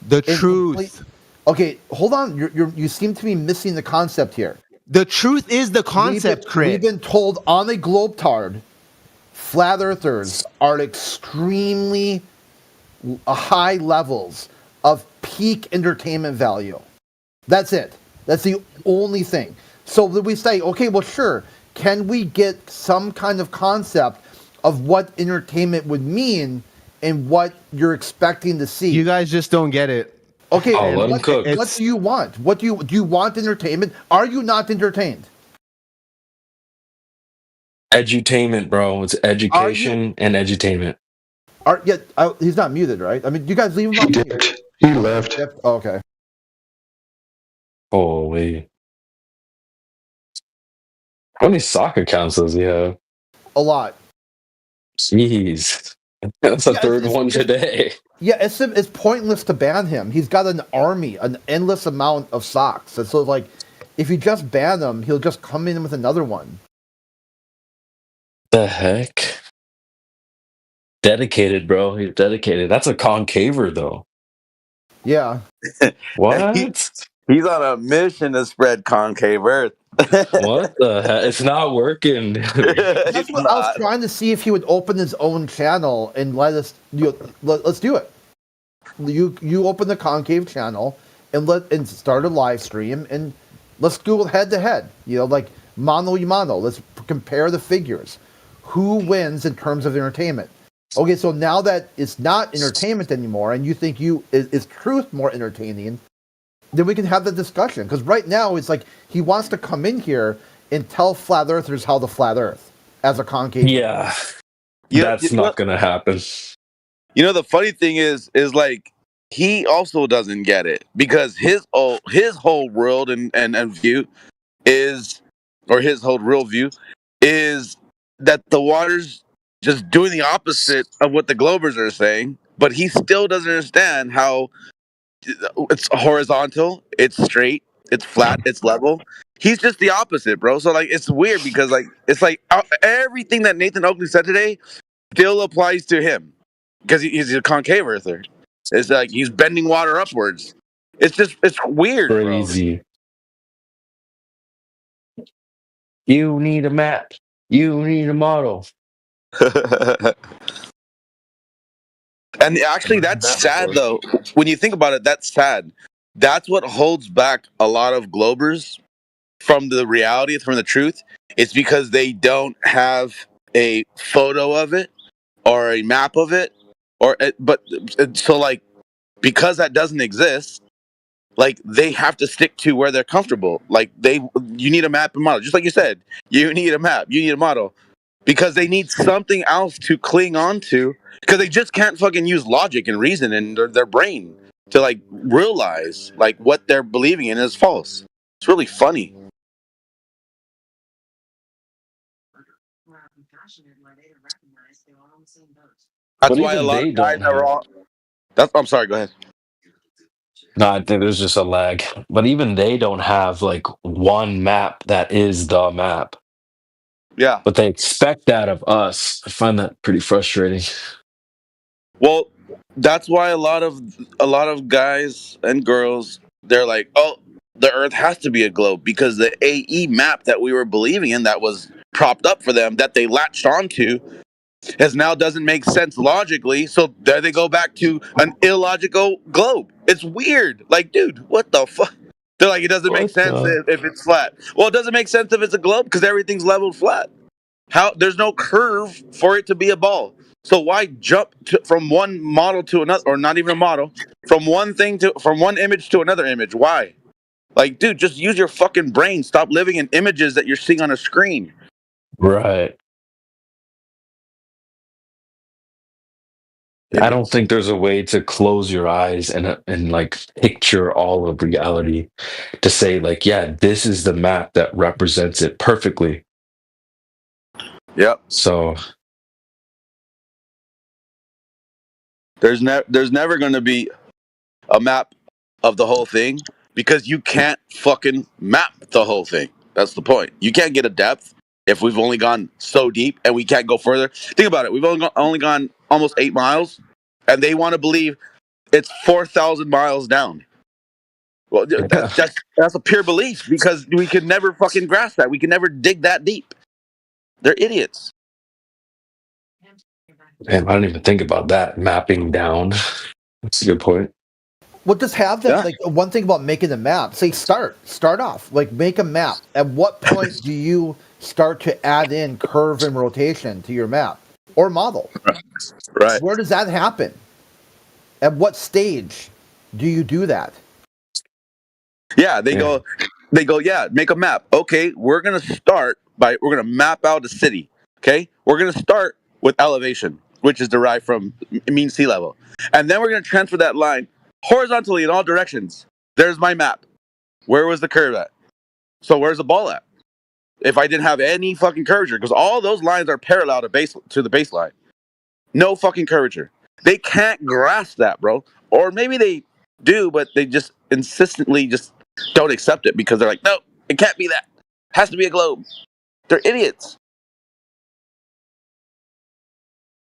The truth. Okay, hold on. You seem to be missing the concept here. The truth is the concept, Crit. We've been told on a globetard, flat earthers are extremely high levels of peak entertainment value. That's it. That's the only thing. So then we say, okay, well, sure. Can we get some kind of concept of what entertainment would mean and what you're expecting to see? You guys just don't get it. Okay, let him cook. What do you want? What do you want entertainment? Are you not entertained? Edutainment, bro. It's education and edutainment. He's not muted, right? I mean, you guys leave him on mute. He left. Oh, okay. Holy. How many sock accounts does he have? A lot. Jeez. That's the third one today. Yeah, it's pointless to ban him. He's got an army, an endless amount of socks. And so, like, if you just ban him, he'll just come in with another one. The heck? Dedicated, bro. He's dedicated. That's a concaver, though. Yeah. What? He's on a mission to spread concave Earth. What the heck? It's not working. That's what I was trying to see if he would open his own channel and let us. Let's do it. You open the concave channel and start a live stream and let's do it head to head. Like mano y mano. Let's compare the figures. Who wins in terms of entertainment? Okay, so now that it's not entertainment anymore, and you think is truth more entertaining, then we can have the discussion. Because right now it's like he wants to come in here and tell flat earthers how to flat earth as a concave. Yeah, that's not going to happen. The funny thing is like he also doesn't get it because his whole world and view is, or his whole real view is that the water's just doing the opposite of what the Globers are saying, but he still doesn't understand how it's horizontal, it's straight, it's flat, it's level. He's just the opposite, bro. So like, it's weird because like, it's like everything that Nathan Oakley said today still applies to him because he's a concave earther. It's like he's bending water upwards. It's weird, Crazy. Bro. You need a map. You need a model. And actually, that's sad, though. When you think about it, that's sad. That's what holds back a lot of Globers from the reality, from the truth. It's because they don't have a photo of it or a map of it, so like, because that doesn't exist, like they have to stick to where they're comfortable. Like you need a map and model, just like you said. You need a map, you need a model, because they need something else to cling on to, because they just can't fucking use logic and reason and their brain to like realize like what they're believing in is false. It's really funny. That's why a lot of guys are all. I'm sorry. Go ahead. No, I think there's just a lag. But even they don't have like one map that is the map. Yeah. But they expect that of us. I find that pretty frustrating. Well, that's why a lot of guys and girls, they're like, oh, the Earth has to be a globe, because the AE map that we were believing in, that was propped up for them, that they latched onto, doesn't make sense logically. So there they go back to an illogical globe. It's weird. Like, dude, what the fuck? They're like, it doesn't make sense if it's flat. Well, it doesn't make sense if it's a globe because everything's leveled flat. There's no curve for it to be a ball. So why jump from one model to another, or not even a model, from one image to another image? Why? Like, dude, just use your fucking brain. Stop living in images that you're seeing on a screen. Right. I don't think there's a way to close your eyes and like picture all of reality to say like, yeah, this is the map that represents it perfectly. Yep. So there's never going to be a map of the whole thing, because you can't fucking map the whole thing. That's the point. You can't get a depth if we've only gone so deep and we can't go further. Think about it. We've only gone almost 8 miles, and they want to believe it's 4,000 miles down. Well, that's a pure belief, because we can never fucking grasp that. We can never dig that deep. They're idiots. Man, I don't even think about that mapping down. That's a good point. Well, just have that. Yeah. Like, one thing about making a map, say start off, like make a map. At what point do you start to add in curve and rotation to your map or model? Right. Where does that happen? At what stage do you do that? Yeah, they go, yeah, make a map. Okay, we're going to map out a city. Okay, we're going to start with elevation, which is derived from mean sea level. And then we're going to transfer that line horizontally in all directions. There's my map. Where was the curve at? So where's the ball at? If I didn't have any fucking curvature, because all those lines are parallel to the baseline. No fucking curvature. They can't grasp that, bro. Or maybe they do, but they just insistently just don't accept it, because they're like, no, it can't be that. It has to be a globe. They're idiots.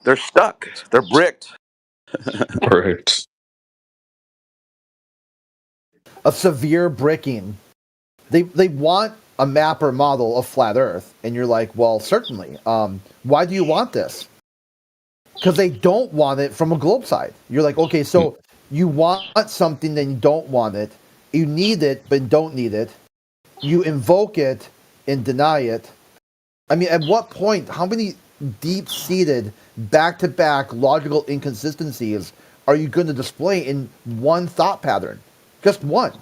They're stuck. They're bricked. Bricked. A severe bricking. They want a map or model of flat Earth, and you're like, well, certainly. Why do you want this? Because they don't want it from a globe side. You're like, okay, so you want something, then you don't want it. You need it, but don't need it. You invoke it and deny it. I mean, at what point, how many deep-seated, back-to-back logical inconsistencies are you going to display in one thought pattern? Just one.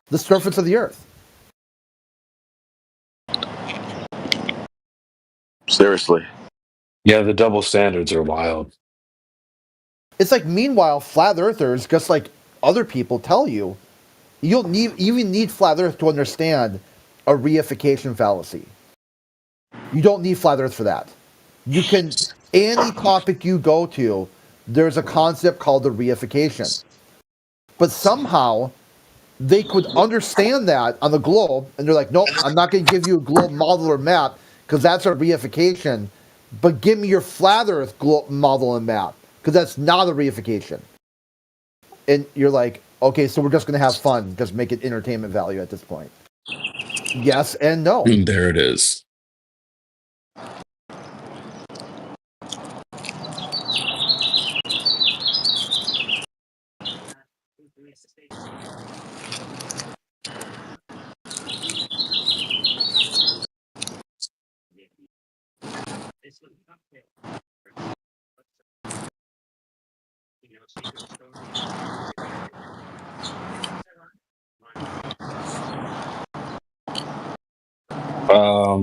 The surface of the Earth. Seriously. Yeah, the double standards are wild. It's like, meanwhile, flat earthers, just like other people tell you, you even need flat Earth to understand a reification fallacy. You don't need flat Earth for that. You can, any topic you go to, there's a concept called the reification. But somehow, they could understand that on the globe, and they're like, nope, I'm not going to give you a globe model or map because that's a reification, but give me your flat Earth model and map because that's not a reification. And you're like, okay, so we're just going to have fun, just make it entertainment value at this point. Yes and no. There it is.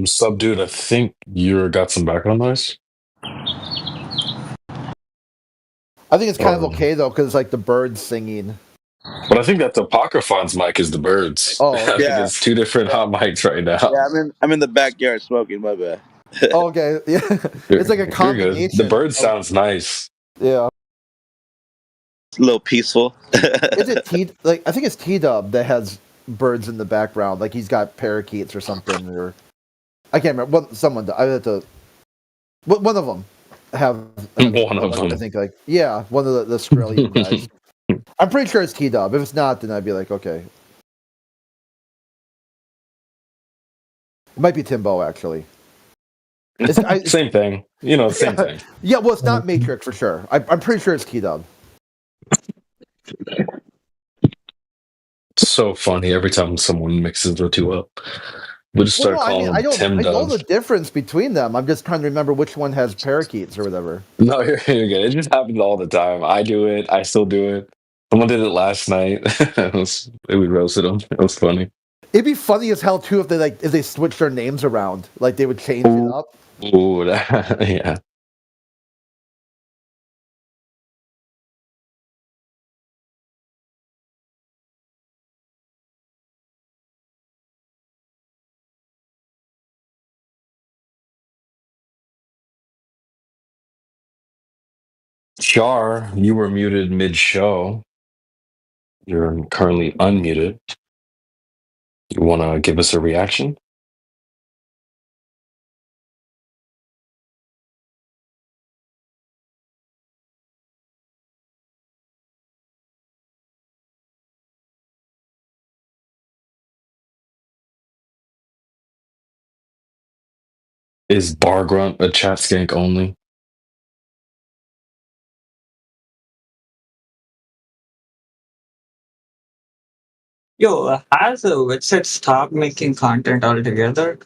Subdued, I think you got some background noise. I think it's kind of okay though, because it's like the birds singing. But I think that the Apocryphon's mic is the birds. Oh, I think it's two different hot mics right now. Yeah, I'm in the backyard smoking. My bad. Okay, yeah, it's like a You're combination. good. The bird sounds nice. Yeah, it's a little peaceful. Is it I think it's T-Dub that has birds in the background, like he's got parakeets or something, or I can't remember. I had to. One of them have one of them. I think one of the Australian guys. I'm pretty sure it's T-Dub. If it's not, then I'd be like, okay. It might be Timbo actually. Same thing. Same thing. Yeah, well, it's not Matrix for sure. I'm pretty sure it's T-Dub. It's so funny every time someone mixes the two up. We'll just start calling them Tim I know Dub. the difference between them. I'm just trying to remember which one has parakeets or whatever. No, you're good. It just happens all the time. I do it. I still do it. Someone did it last night. We roasted them. It was funny. It'd be funny as hell too if they switched their names around, like they would change it up. Ooh, yeah. Char, you were muted mid-show. You're currently unmuted. You want to give us a reaction? Is Bargrunt a chat skank only? Yo, has a website stopped making content altogether?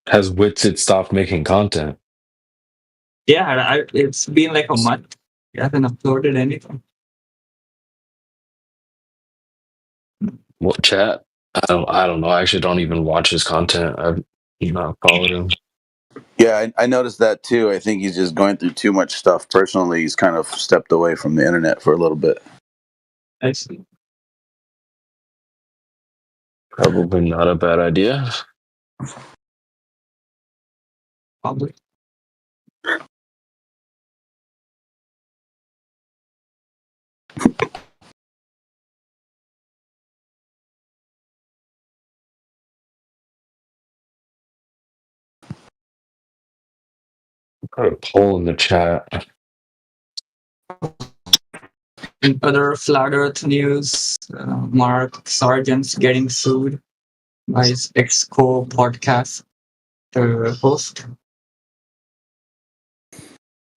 Has Witsit stopped making content? Yeah, it's been like a month. You haven't uploaded anything. What chat? I don't know. I actually don't even watch his content. I've not followed him. Yeah, I noticed that too. I think he's just going through too much stuff. Personally, he's kind of stepped away from the internet for a little bit. I see. Probably not a bad idea. Probably. Put a poll in the chat. In other flat Earth news, Mark Sargent's getting sued by his ex-co podcast host.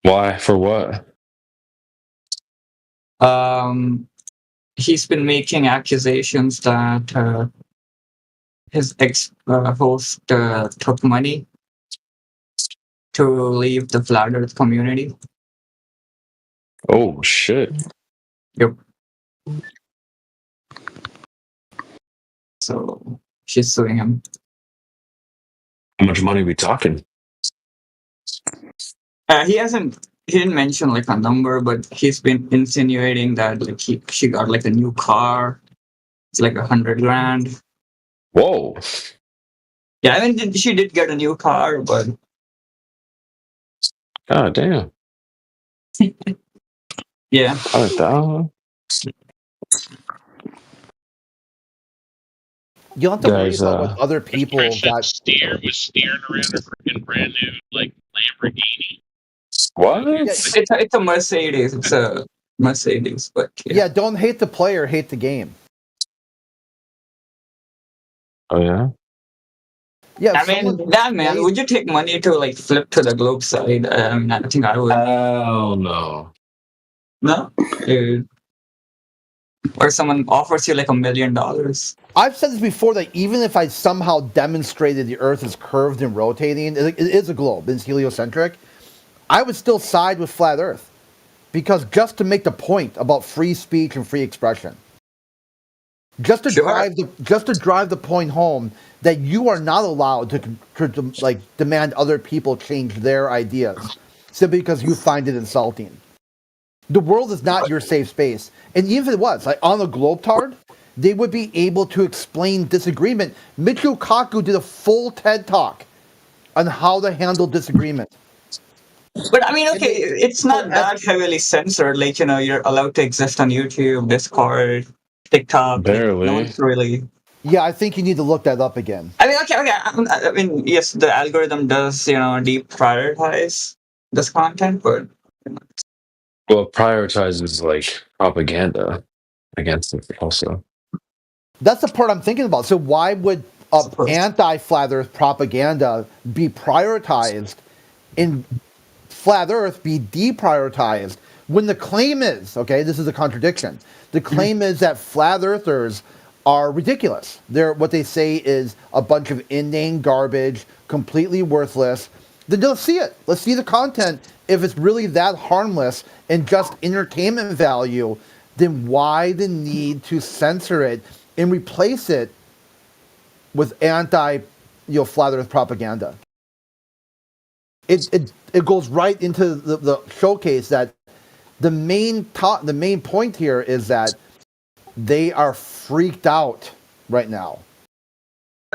Why? For what? He's been making accusations that his ex-host took money to leave the flat Earth community. Oh shit! Yep. So she's suing him. How much money are we talking? He didn't mention like a number, but he's been insinuating that like she got like a new car. It's like $100,000. Whoa. Yeah, I mean she did get a new car, but God damn. Yeah. You don't have to worry Guys, about what other people got. Steer was steering around a freaking brand new like Lamborghini. What? It's a Mercedes. It's a Mercedes, but Yeah, don't hate the player, hate the game. Oh yeah. Yeah, I mean, man, would you take money to like flip to the globe side? I mean, I think I would. Oh no. No, dude. Or someone offers you like $1 million. I've said this before that even if I somehow demonstrated the Earth is curved and rotating, it is a globe, it's heliocentric, I would still side with flat Earth, because just to make the point about free speech and free expression, just to drive the point home that you are not allowed to like demand other people change their ideas simply because you find it insulting. The world is not your safe space. And even if it was, like on the Globetard, they would be able to explain disagreement. Michio Kaku did a full TED Talk on how to handle disagreement. But I mean, okay, it's not that heavily censored. Like, you know, you're allowed to exist on YouTube, Discord, TikTok. Barely. No one's really. Yeah, I think you need to look that up again. I mean, okay. I mean, yes, the algorithm does, you know, deprioritize this content, but. Well, it prioritizes like propaganda against it also. That's the part I'm thinking about. So why would anti-Flat Earth propaganda be prioritized and Flat Earth be deprioritized when the claim is, okay, this is a contradiction. The claim is that Flat Earthers are ridiculous. What they say is a bunch of inane garbage, completely worthless. Then let's see it. Let's see the content. If it's really that harmless and just entertainment value, then why the need to censor it and replace it with Flat Earth propaganda? It goes right into the showcase that the main point here is that they are freaked out right now.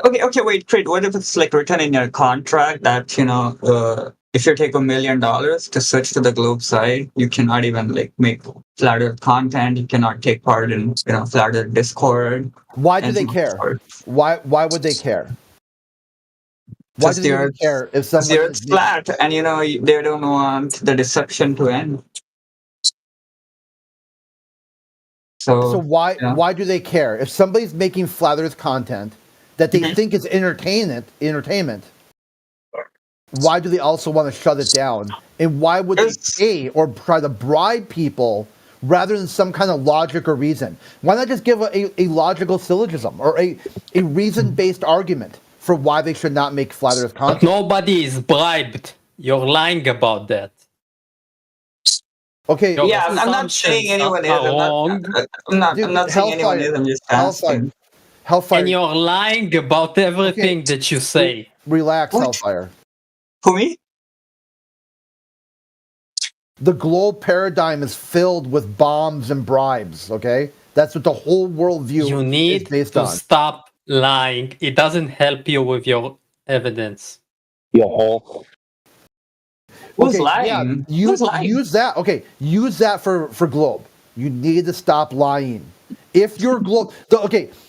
Okay, wait, Creed, what if it's like written in your contract that, you know, if you take $1 million to switch to the globe side, you cannot even like make Flat Earth content, you cannot take part in, you know, Flat Earth Discord. Why do they care? Why would they care? Why do they even care if someone the Earth's flat and, you know, they don't want the deception to end? So why do they care? If somebody's making Flat Earth content that they think is entertainment, why do they also want to shut it down? And why would they pay or try to bribe people rather than some kind of logic or reason? Why not just give a logical syllogism or a reason-based argument for why they should not make Flat Earth content? But nobody is bribed. You're lying about that. Okay. Yeah, I'm not saying anyone is. I'm not saying anyone is. I'm just asking. Hellfire. And you're lying about everything that you say. Relax, Hellfire. Who, me? The globe paradigm is filled with bombs and bribes, okay? That's what the whole worldview You need is based to on. stop lying. It doesn't help you with your evidence. Who's lying? Yeah, use that. Okay, use that for globe. You need to stop lying. If your globe,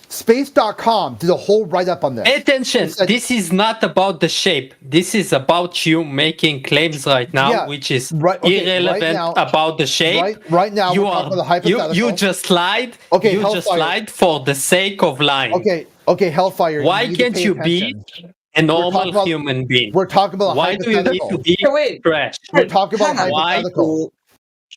space.com did a whole write-up on this. Pay attention. This is not about the shape. This is about you making claims right now, which is irrelevant about the shape. Right now, we're talking about the hypothetical. You just lied. Okay, you just lied for the sake of lying. Okay, Hellfire. Why can't you be a normal human being? We're talking about why do you need to be trash? We're talking about hypothetical.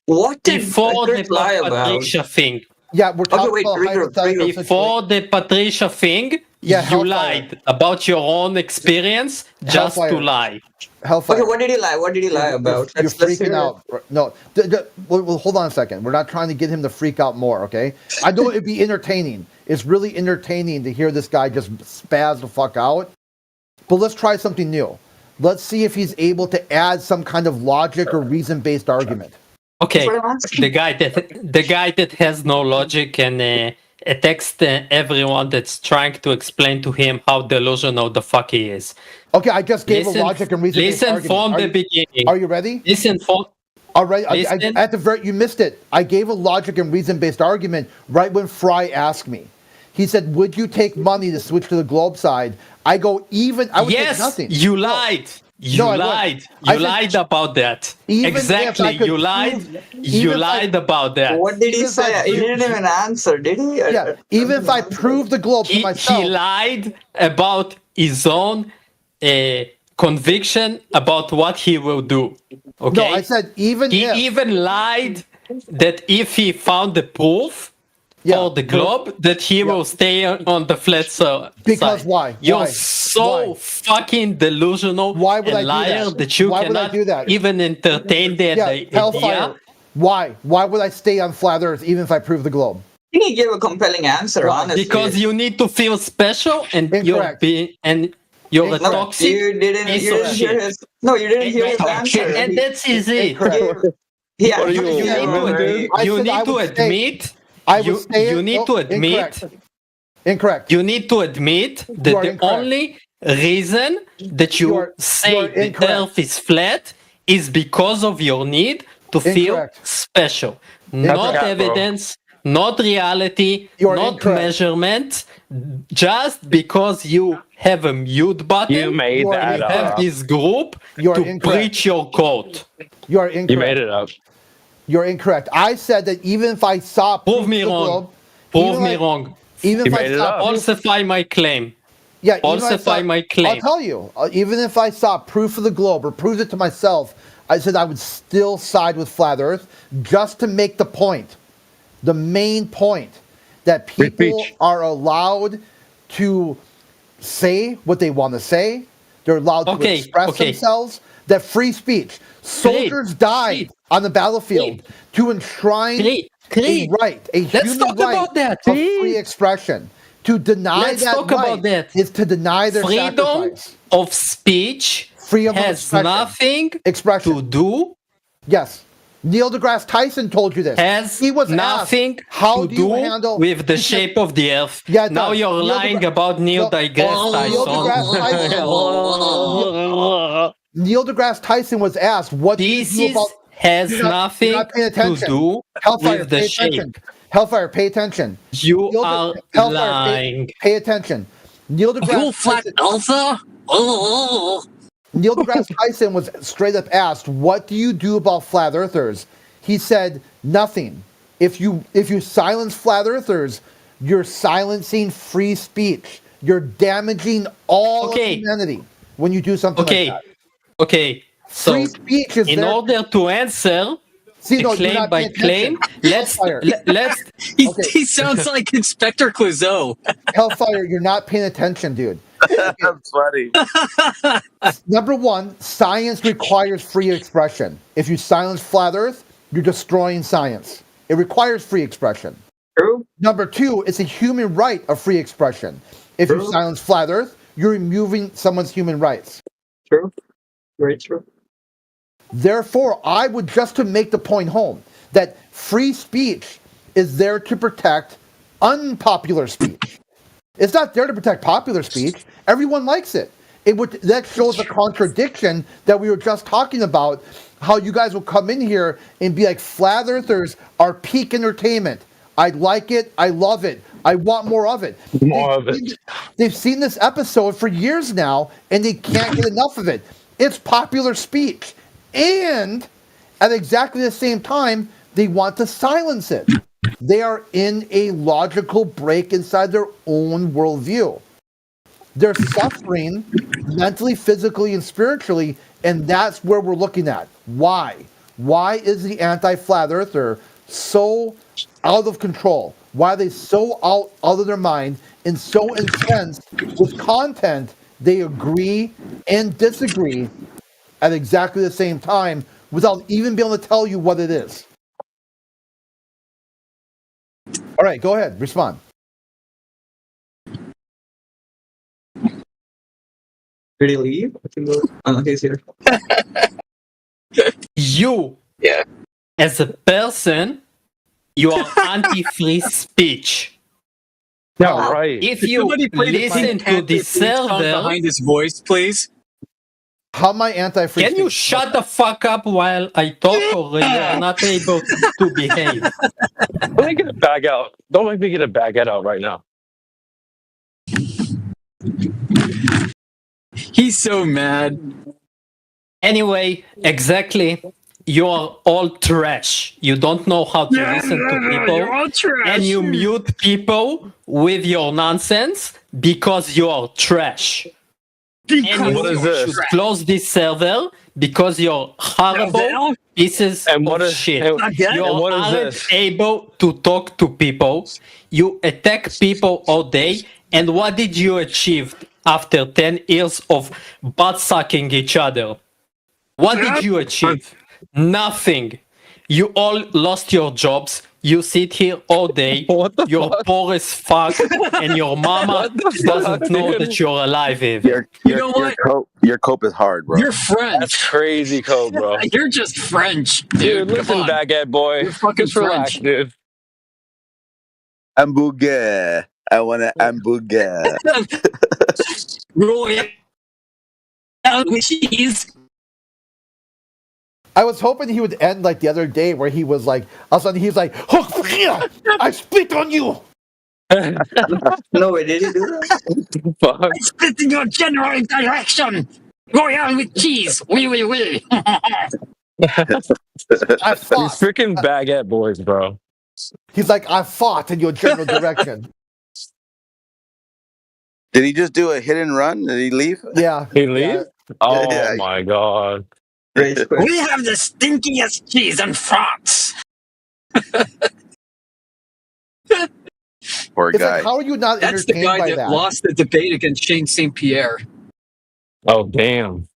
What did before the lie about? Patricia thing? Yeah, we're talking about hypothetical. Before the Patricia thing, you lied about your own experience just to lie. Hellfire. Okay, what did he lie? What did he lie about? You're freaking out. No, well, hold on a second. We're not trying to get him to freak out more, okay? I know it'd be entertaining. It's really entertaining to hear this guy just spaz the fuck out. But let's try something new. Let's see if he's able to add some kind of logic or reason-based argument. Okay, the guy that has no logic and text everyone that's trying to explain to him how delusional the fuck he is. Okay, I just gave a logic and reason-based argument. Listen from the beginning. Are you ready? Listen from. All right, Listen. at the very, you missed it. I gave a logic and reason-based argument right when Fry asked me. He said, "Would you take money to switch to the globe side?" I go, I would take nothing. You lied. You lied. You lied about that. Exactly. You lied. You lied about that. What did he say? He didn't even answer, did he? Yeah. Even if I prove the globe to myself, he lied about his own conviction about what he will do. Okay. No, I said even he if. even lied that if he found the proof for the globe, that he will stay on the flat side. Because why? You're Why? so fucking delusional Why would and I do liar that? you Why would I cannot do that? even entertain the Hellfire. idea. Why? Why would I stay on flat Earth even if I prove the globe? He gave a compelling answer, honestly. Because you need to feel special and Incorrect. you're a toxic You didn't hear his. No, you didn't hear his answer. And that's easy. Yeah, You need to admit. You need to admit. Incorrect. You need to admit that the only reason that you say the Earth is flat is because of your need to feel special. Not evidence, not reality, not measurement. Just because you have a mute button, You made that up. have this group to preach your code. You are incorrect. You made it up. You're incorrect. I said that even if I saw Prove me wrong. Prove me wrong. Even if I saw falsify my claim. Yeah, falsify my claim. I'll tell you. Even if I saw proof of the globe or proved it to myself, I said I would still side with flat Earth just to make the point, the main point, that people are allowed to say what they want to say. They're allowed to express themselves. That free speech. Soldiers died on the battlefield to enshrine a right, a human right of free expression. To deny that right is to deny their freedom sacrifice. of speech has nothing to do. Yes. Neil deGrasse Tyson told you this. He was nothing how to do you do handle with the shape of the Earth. Yeah, it now does. you're lying about Neil deGrasse Tyson. Neil deGrasse Tyson was asked, "What do you do about?" Has nothing to do Hellfire, with the pay shape. attention. Hellfire, pay attention. You are lying. Pay attention. Neil deGrasse Neil deGrasse Tyson was straight up asked, "What do you do about flat earthers?" He said, "Nothing. If you silence flat earthers, you're silencing free speech. You're damaging all of humanity when you do something like that." Okay. So, free speech is in order to answer claim by claim, let's. He sounds like Inspector Clouseau. Hellfire, you're not paying attention, dude. That's funny. Number one, science requires free expression. If you silence flat Earth, you're destroying science. It requires free expression. True. Number two, it's a human right of free expression. If you silence flat Earth, you're removing someone's human rights. True. Very true. Therefore, I would just to make the point home that free speech is there to protect unpopular speech. It's not there to protect popular speech. Everyone likes it. That shows a contradiction that we were just talking about, how you guys will come in here and be like, flat earthers are peak entertainment. I like it. I love it. I want more of it. They've seen this episode for years now, and they can't get enough of it. It's popular speech. And at exactly the same time, they want to silence it. They are in a logical break inside their own worldview. They're suffering mentally, physically, and spiritually, and that's where we're looking at. Why? Why is the anti-flat earther so out of control? Why are they so out of their mind and so intense with content they agree and disagree at exactly the same time without even being able to tell you what it is? All right, go ahead, respond. Did he leave? Oh, he's here. You, as a person, you are anti-free speech. No, right. If you listen to the server behind his voice, please. How am I anti-free Can speech? you shut the fuck up while I talk, or you're not able to behave? Don't make it a bag out. Don't make me get a baguette out right now. He's so mad. Anyway, exactly. You are all trash. You don't know how to listen to people. You're all trash. And you mute people with your nonsense because you are trash. And you should close this server because you're horrible pieces of shit. You aren't able to talk to people. You attack people all day. And what did you achieve after 10 years of butt-sucking each other? What did you achieve? Nothing. You all lost your jobs. You sit here all day. You're poor as fuck, and your mama doesn't know that you're alive. Even. Your cope is hard, bro. You're French. That's crazy code, bro. You're just French, Dude, dude. listen, baguette boy. You're fucking Just relax, French. dude. Hamburger. I want an hamburger. Royal with cheese. I was hoping he would end like the other day where he was like, all of a sudden he's like, I spit on you. No, it didn't do that. I spit in your general direction. Royal with cheese. Oui, oui, oui. I These fought. freaking baguette boys, bro. He's like, I fought in your general direction. Did he just do a hit and run? Did he leave? Yeah. He leave? Oh Yeah. my god. We have the stinkiest cheese in France. Poor It's guy. like, how are you not That's the entertained guy by that that? lost the debate against Shane St. Pierre. Oh damn.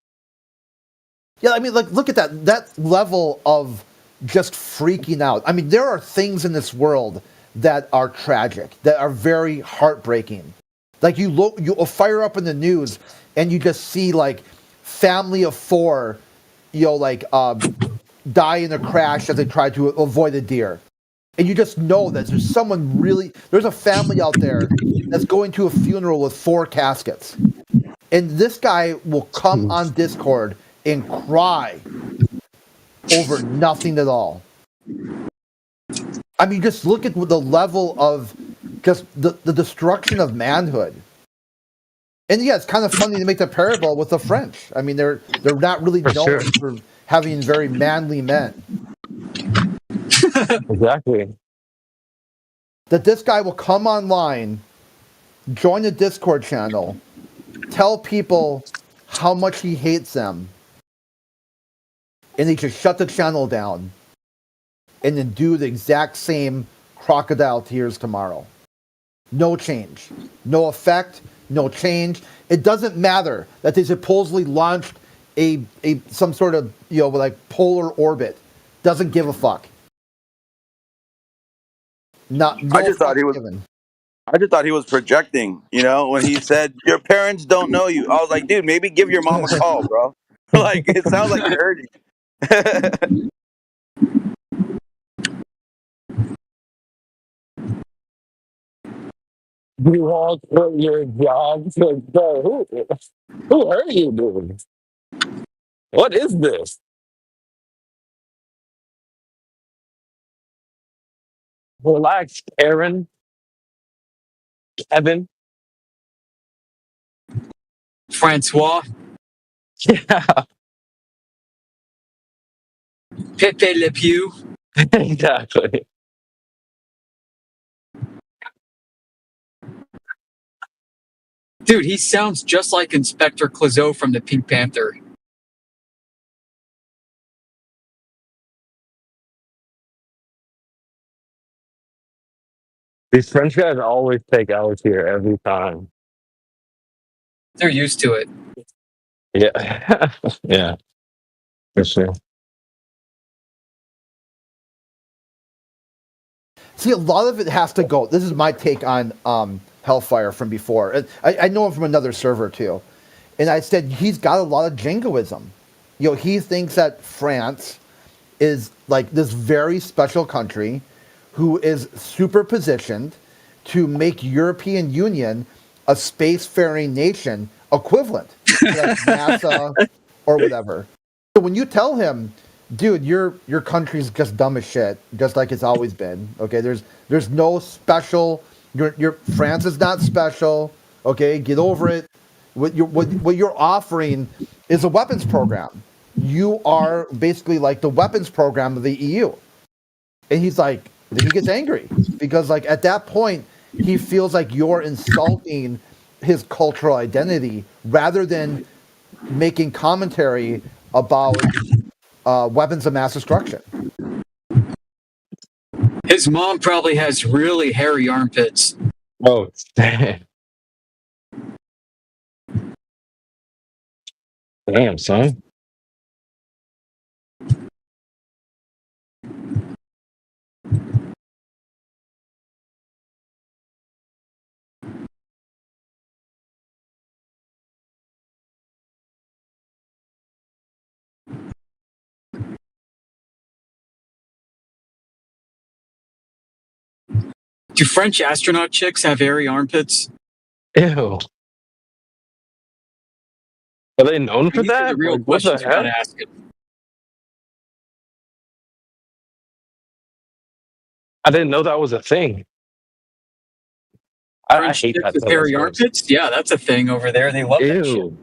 Yeah, I mean, like, look at that level of just freaking out. I mean, there are things in this world that are tragic, that are very heartbreaking. Like you fire up in the news and you just see like family of 4, die in a crash as they try to avoid a deer. And you just know that there's a family out there that's going to a funeral with 4 caskets. And this guy will come on Discord and cry over nothing at all. I mean, just look at the level of just the destruction of manhood. And yeah, it's kind of funny to make the parallel with the French. I mean, they're not really known for having very manly men. Exactly. That this guy will come online, join a Discord channel, tell people how much he hates them, and he just shut the channel down, and then do the exact same crocodile tears tomorrow. No change. No effect. No change. It doesn't matter that they supposedly launched some sort of polar orbit. Doesn't give a fuck. I just thought he was projecting, when he said, your parents don't know you. I was like, dude, maybe give your mom a call, bro. Like, it sounds like you're hurting. You all quit your jobs. Bro, who hurt you, dude? What is this? Relax, Aaron. Evan. Francois. Yeah. Pepe Le Pew. Exactly. Dude, he sounds just like Inspector Clouseau from the Pink Panther. These French guys always take Alex here every time. They're used to it. Yeah. Yeah. For sure. See, a lot of it has to go. This is my take on Hellfire from before. And I know him from another server too. And I said he's got a lot of jingoism. He thinks that France is like this very special country who is superpositioned to make European Union a spacefaring nation equivalent to like NASA or whatever. So when you tell him, dude, your country's just dumb as shit, just like it's always been. Okay, there's no special. Your France is not special. Okay, get over it. What you're offering is a weapons program. You are basically like the weapons program of the EU. And he's like, then he gets angry because like at that point he feels like you're insulting his cultural identity rather than making commentary about weapons of mass destruction. His mom probably has really hairy armpits. Oh, damn, son. Do French astronaut chicks have hairy armpits? Ew. Are they known for These are that? the real Like, what the questions you gotta heck? ask it. I didn't know that was a thing. I French hate chicks that. with So hairy much. armpits? Yeah, that's a thing over there. They love that shit. Ew.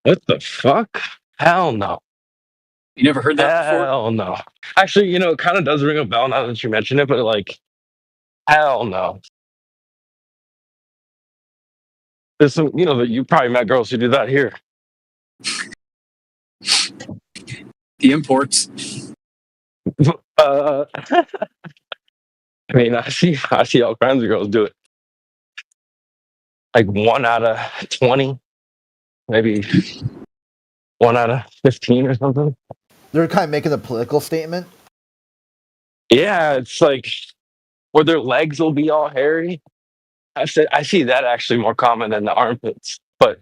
What the fuck? Hell no. You never heard that before? Hell no. Actually, you know, it kind of does ring a bell now that you mention it, but like, hell no. There's some, you know, that you probably met girls who do that here. The imports. I mean, I see all kinds of girls do it. Like 1 out of 20, maybe 1 out of 15 or something. They're kind of making a political statement. Yeah, it's like where their legs will be all hairy. I see that actually more common than the armpits, but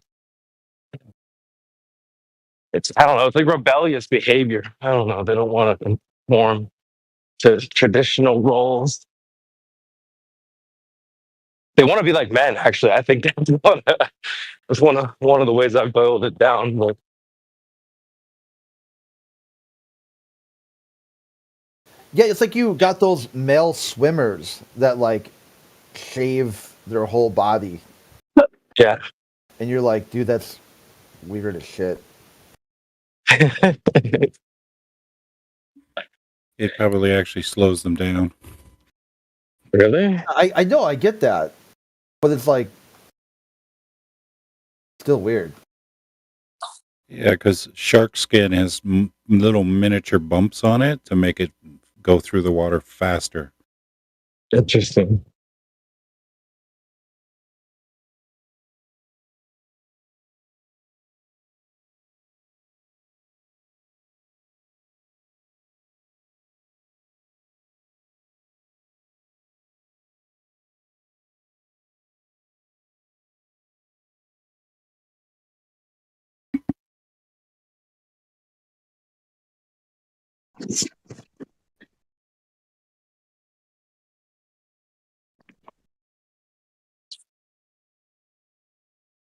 I don't know, it's like rebellious behavior. I don't know. They don't want to conform to traditional roles. They want to be like men, actually. I think that's one of the ways I've boiled it down. But Yeah, it's like you got those male swimmers that like shave their whole body. Yeah. And you're like, dude, that's weird as shit. It probably actually slows them down. Really? I know, I get that. But it's like still weird. Yeah, because shark skin has little miniature bumps on it to make it go through the water faster. Interesting.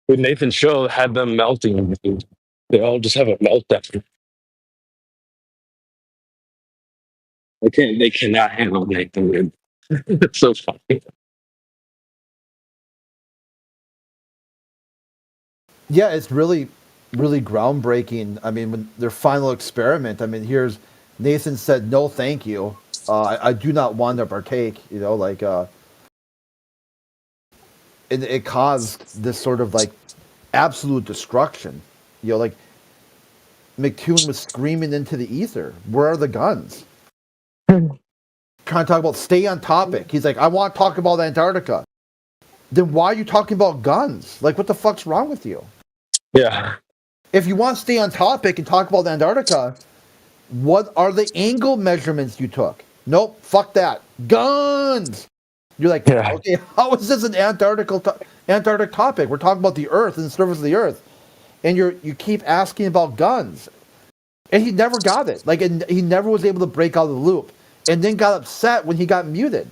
When Nathan's show had them melting, they all just have a meltdown. They cannot handle Nathan, dude. It's so funny. Yeah, it's really, really groundbreaking. I mean, when their final experiment, I mean, here's Nathan said, no, thank you. I do not want to partake, you know, like, it caused this sort of like absolute destruction. You know, like McToon was screaming into the ether, where are the guns? Trying to talk about stay on topic. He's like, I want to talk about Antarctica. Then why are you talking about guns? Like, what the fuck's wrong with you? Yeah. If you want to stay on topic and talk about Antarctica, what are the angle measurements you took? Nope, fuck that. Guns! You're like, okay, how is this an Antarctic topic? We're talking about the Earth and the surface of the Earth. And you keep asking about guns. And he never got it. Like, and he never was able to break out of the loop. And then got upset when he got muted.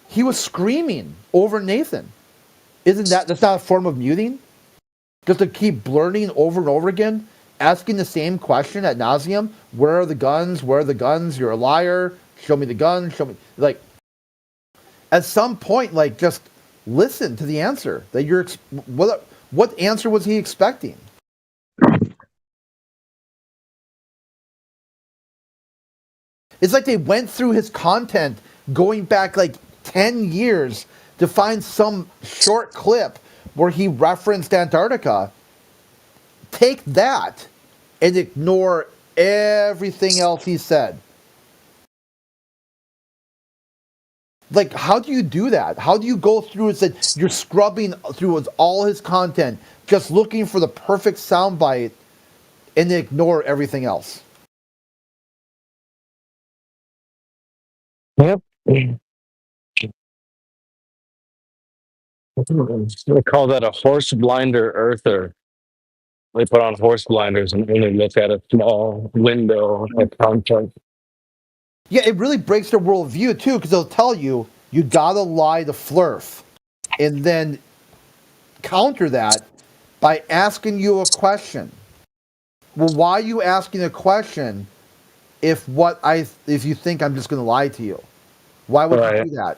He was screaming over Nathan. That's not a form of muting? Just to keep blurting over and over again asking the same question ad nauseum. Where are the guns? Where are the guns? You're a liar. Show me the guns. Show me. Like, at some point, like, just listen to the answer that you're. What answer was he expecting? It's like they went through his content going back like 10 years to find some short clip where he referenced Antarctica. Take that and ignore everything else he said. Like, how do you do that? How do you go through it? You're scrubbing through all his content, just looking for the perfect soundbite and ignore everything else. Yep. They call that a horse blinder earther. They put on horse blinders and only look at a small window of content. Yeah, it really breaks their worldview too, because they'll tell you gotta lie to Flurf, and then counter that by asking you a question. Well, why are you asking a question if you think I'm just going to lie to you? Why would you do that?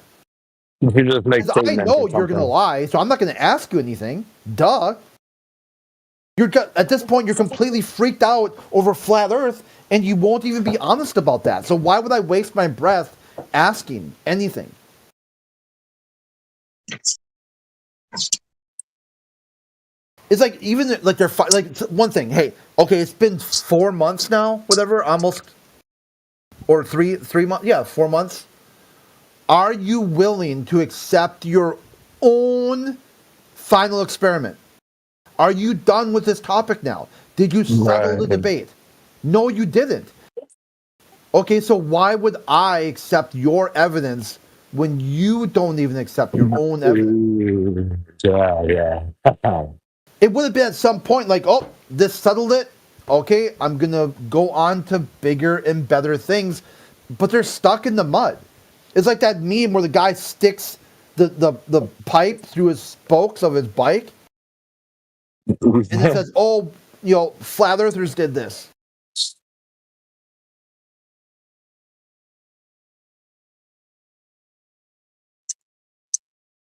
You just make I know you're going to lie, so I'm not going to ask you anything. Duh. At this point, you're completely freaked out over flat Earth, and you won't even be honest about that. So why would I waste my breath asking anything? It's like even like they're like one thing. Hey, okay, it's been 4 months now, whatever, almost, or 3 months. Yeah, 4 months. Are you willing to accept your own final experiment? Are you done with this topic now? Did you settle the debate? No, you didn't. Okay, so why would I accept your evidence when you don't even accept your own evidence? Yeah. It would have been at some point like, oh, this settled it. Okay, I'm going to go on to bigger and better things. But they're stuck in the mud. It's like that meme where the guy sticks the pipe through his spokes of his bike. And it says, oh, flat earthers did this.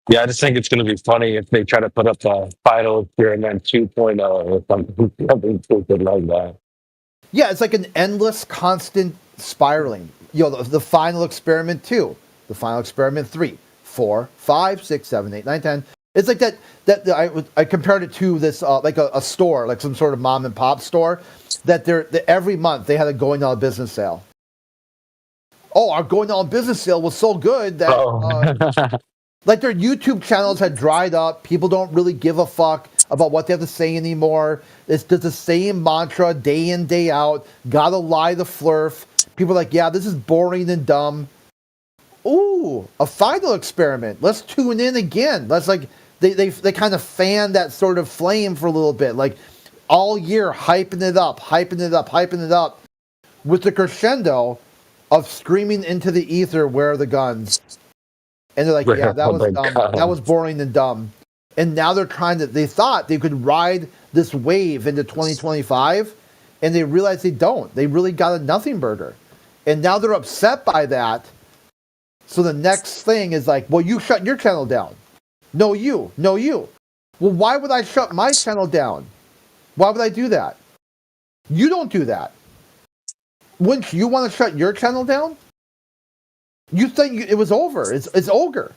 Yeah, I just think it's going to be funny if they try to put up a final experiment 2.0 or something stupid like that. Yeah, it's like an endless, constant spiraling. The final experiment 2, the final experiment 3, 4, 5, 6, 7, 8, 9, 10. It's like that I compared it to this like a store, like some sort of mom and pop store, that every month they had a going out of business sale. Oh, our going out of business sale was so good that like their YouTube channels had dried up. People don't really give a fuck about what they have to say anymore. It's just the same mantra day in, day out. Gotta lie to Flurf. People are like, yeah, this is boring and dumb. Ooh, a final experiment. Let's tune in again. Let's like they kind of fan that sort of flame for a little bit. Like all year hyping it up with the crescendo of screaming into the ether, where are the guns? And they're like, yeah, that was dumb. That was boring and dumb. And now they thought they could ride this wave into 2025, and they realized they don't. They really got a nothing burger. And now they're upset by that. So the next thing is like, well, you shut your channel down. No, you. Well, why would I shut my channel down? Why would I do that? You don't do that. Wouldn't you want to shut your channel down? You think it was over. It's ogre.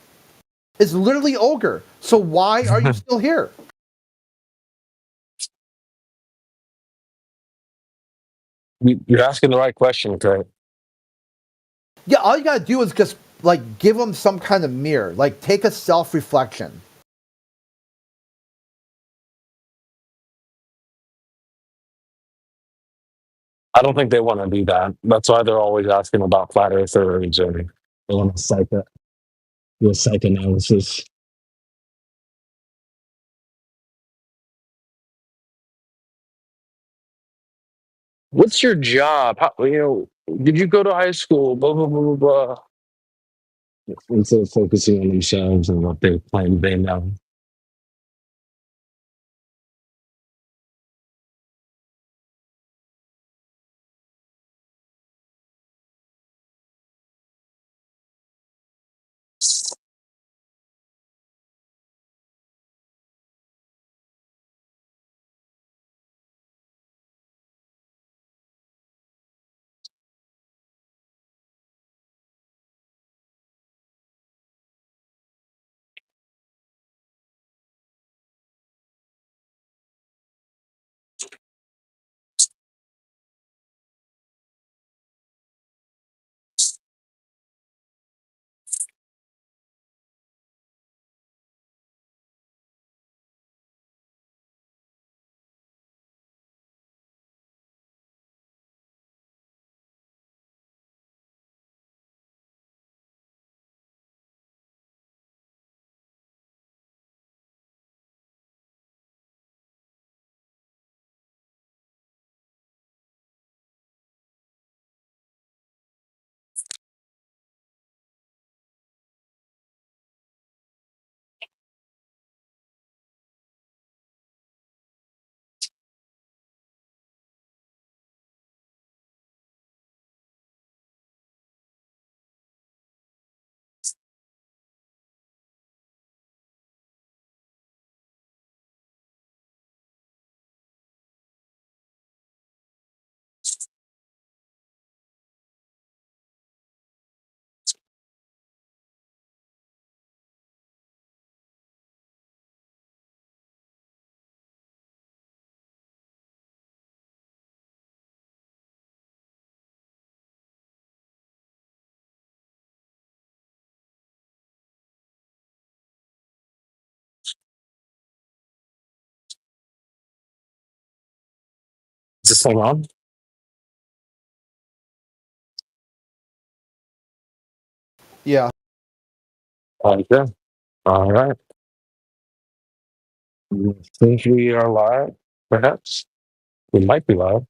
It's literally ogre. So why are you still here? You're asking the right question, Trey. Yeah, all you gotta do is just like give them some kind of mirror. Like take a self-reflection. I don't think they want to do that. That's why they're always asking about flat earthers, and they want to do a psychoanalysis. What's your job? Did you go to high school? Blah blah blah blah blah. Instead of focusing on themselves and what they claim they know. Is this thing on? Yeah. Okay. All right. I think we are live, perhaps. We might be live.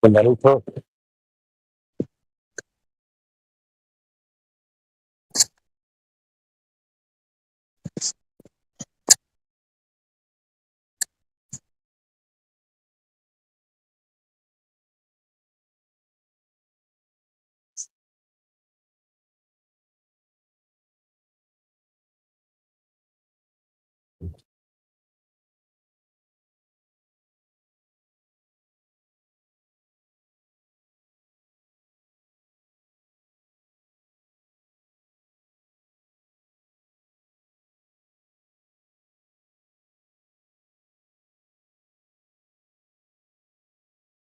The metal pro.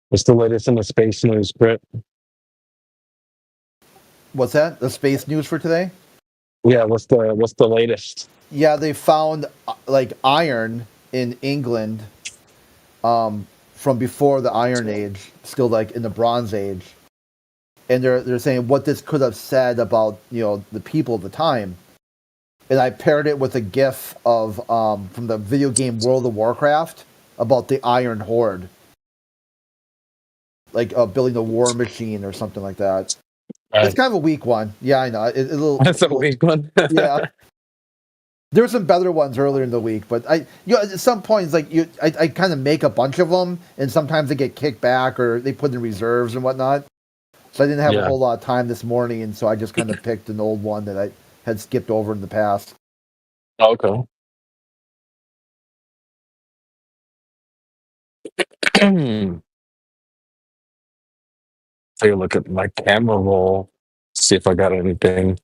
What's the latest in the space news, Britt? What's that? The space news for today? Yeah, what's the latest? Yeah, they found like iron in England from before the Iron Age, still like in the Bronze Age. And they're saying what this could have said about, the people of the time. And I paired it with a GIF of from the video game World of Warcraft about the Iron Horde, like building a war machine or something like that. It's kind of a weak one. Yeah, I know. That's a weak one. Yeah. There were some better ones earlier in the week, but at some points, like I kind of make a bunch of them, and sometimes they get kicked back or they put in reserves and whatnot. So I didn't have a whole lot of time this morning, and so I just kind of picked an old one that I had skipped over in the past. Okay. Take a look at my camera roll, see if I got anything.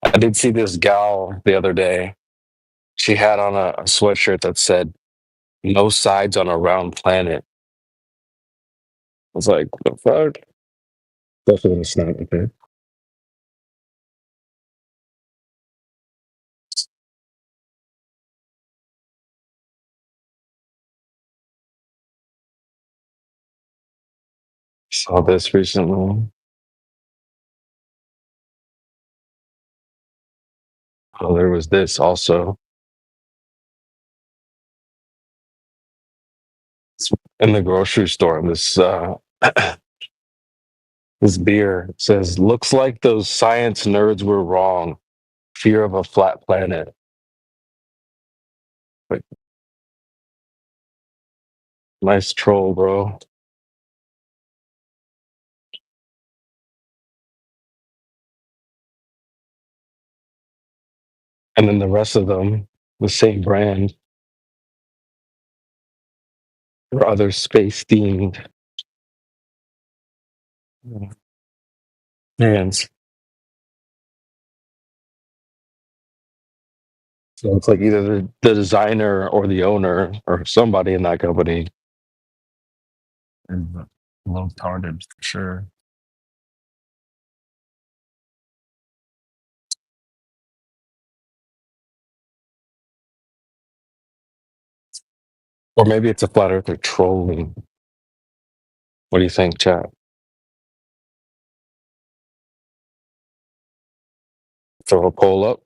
I did see this gal the other day. She had on a sweatshirt that said, "No sides on a round planet." I was like, "What the fuck?" Definitely gonna snap, okay. Saw this recently. Oh, there was this also. It's in the grocery store. This this beer says, "Looks like those science nerds were wrong. Fear of a flat planet." Like, nice troll, bro. And then the rest of them, the same brand, or other space themed brands. So it's like either the designer or the owner or somebody in that company is low tarded for sure. Or maybe it's a flat earther trolling. What do you think, chat? Throw a poll up.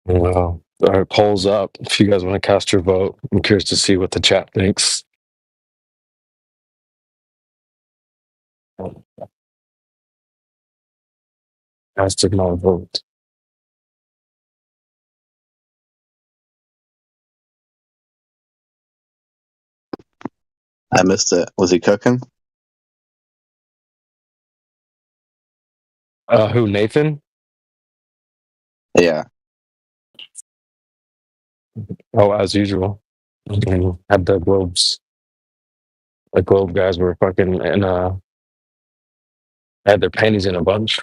Well, all right, polls up. If you guys want to cast your vote, I'm curious to see what the chat thinks. Casted my vote. I missed it. Was he cooking? Who, Nathan? Yeah. Oh, as usual. Had the Globes. The Globe guys were fucking and had their panties in a bunch.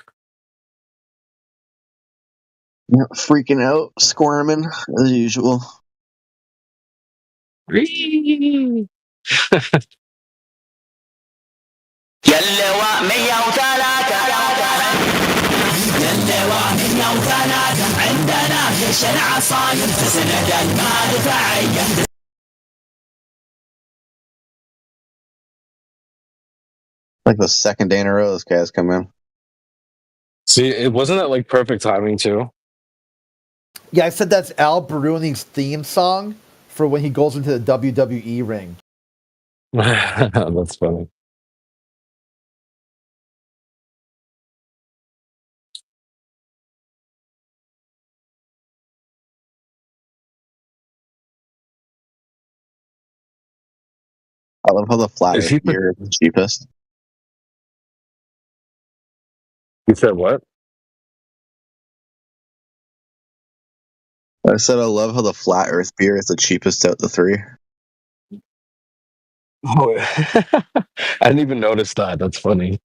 Yeah, freaking out, squirming as usual. Like the second day in a row this guy's come in. See, it wasn't that like perfect timing too. Yeah, I said that's Al Bruni's theme song for when he goes into the WWE ring. That's funny. I love how the flat Is earth he beer is the cheapest. You said what? I said I love how the flat earth beer is the cheapest out of the three. Oh, I didn't even notice that. That's funny.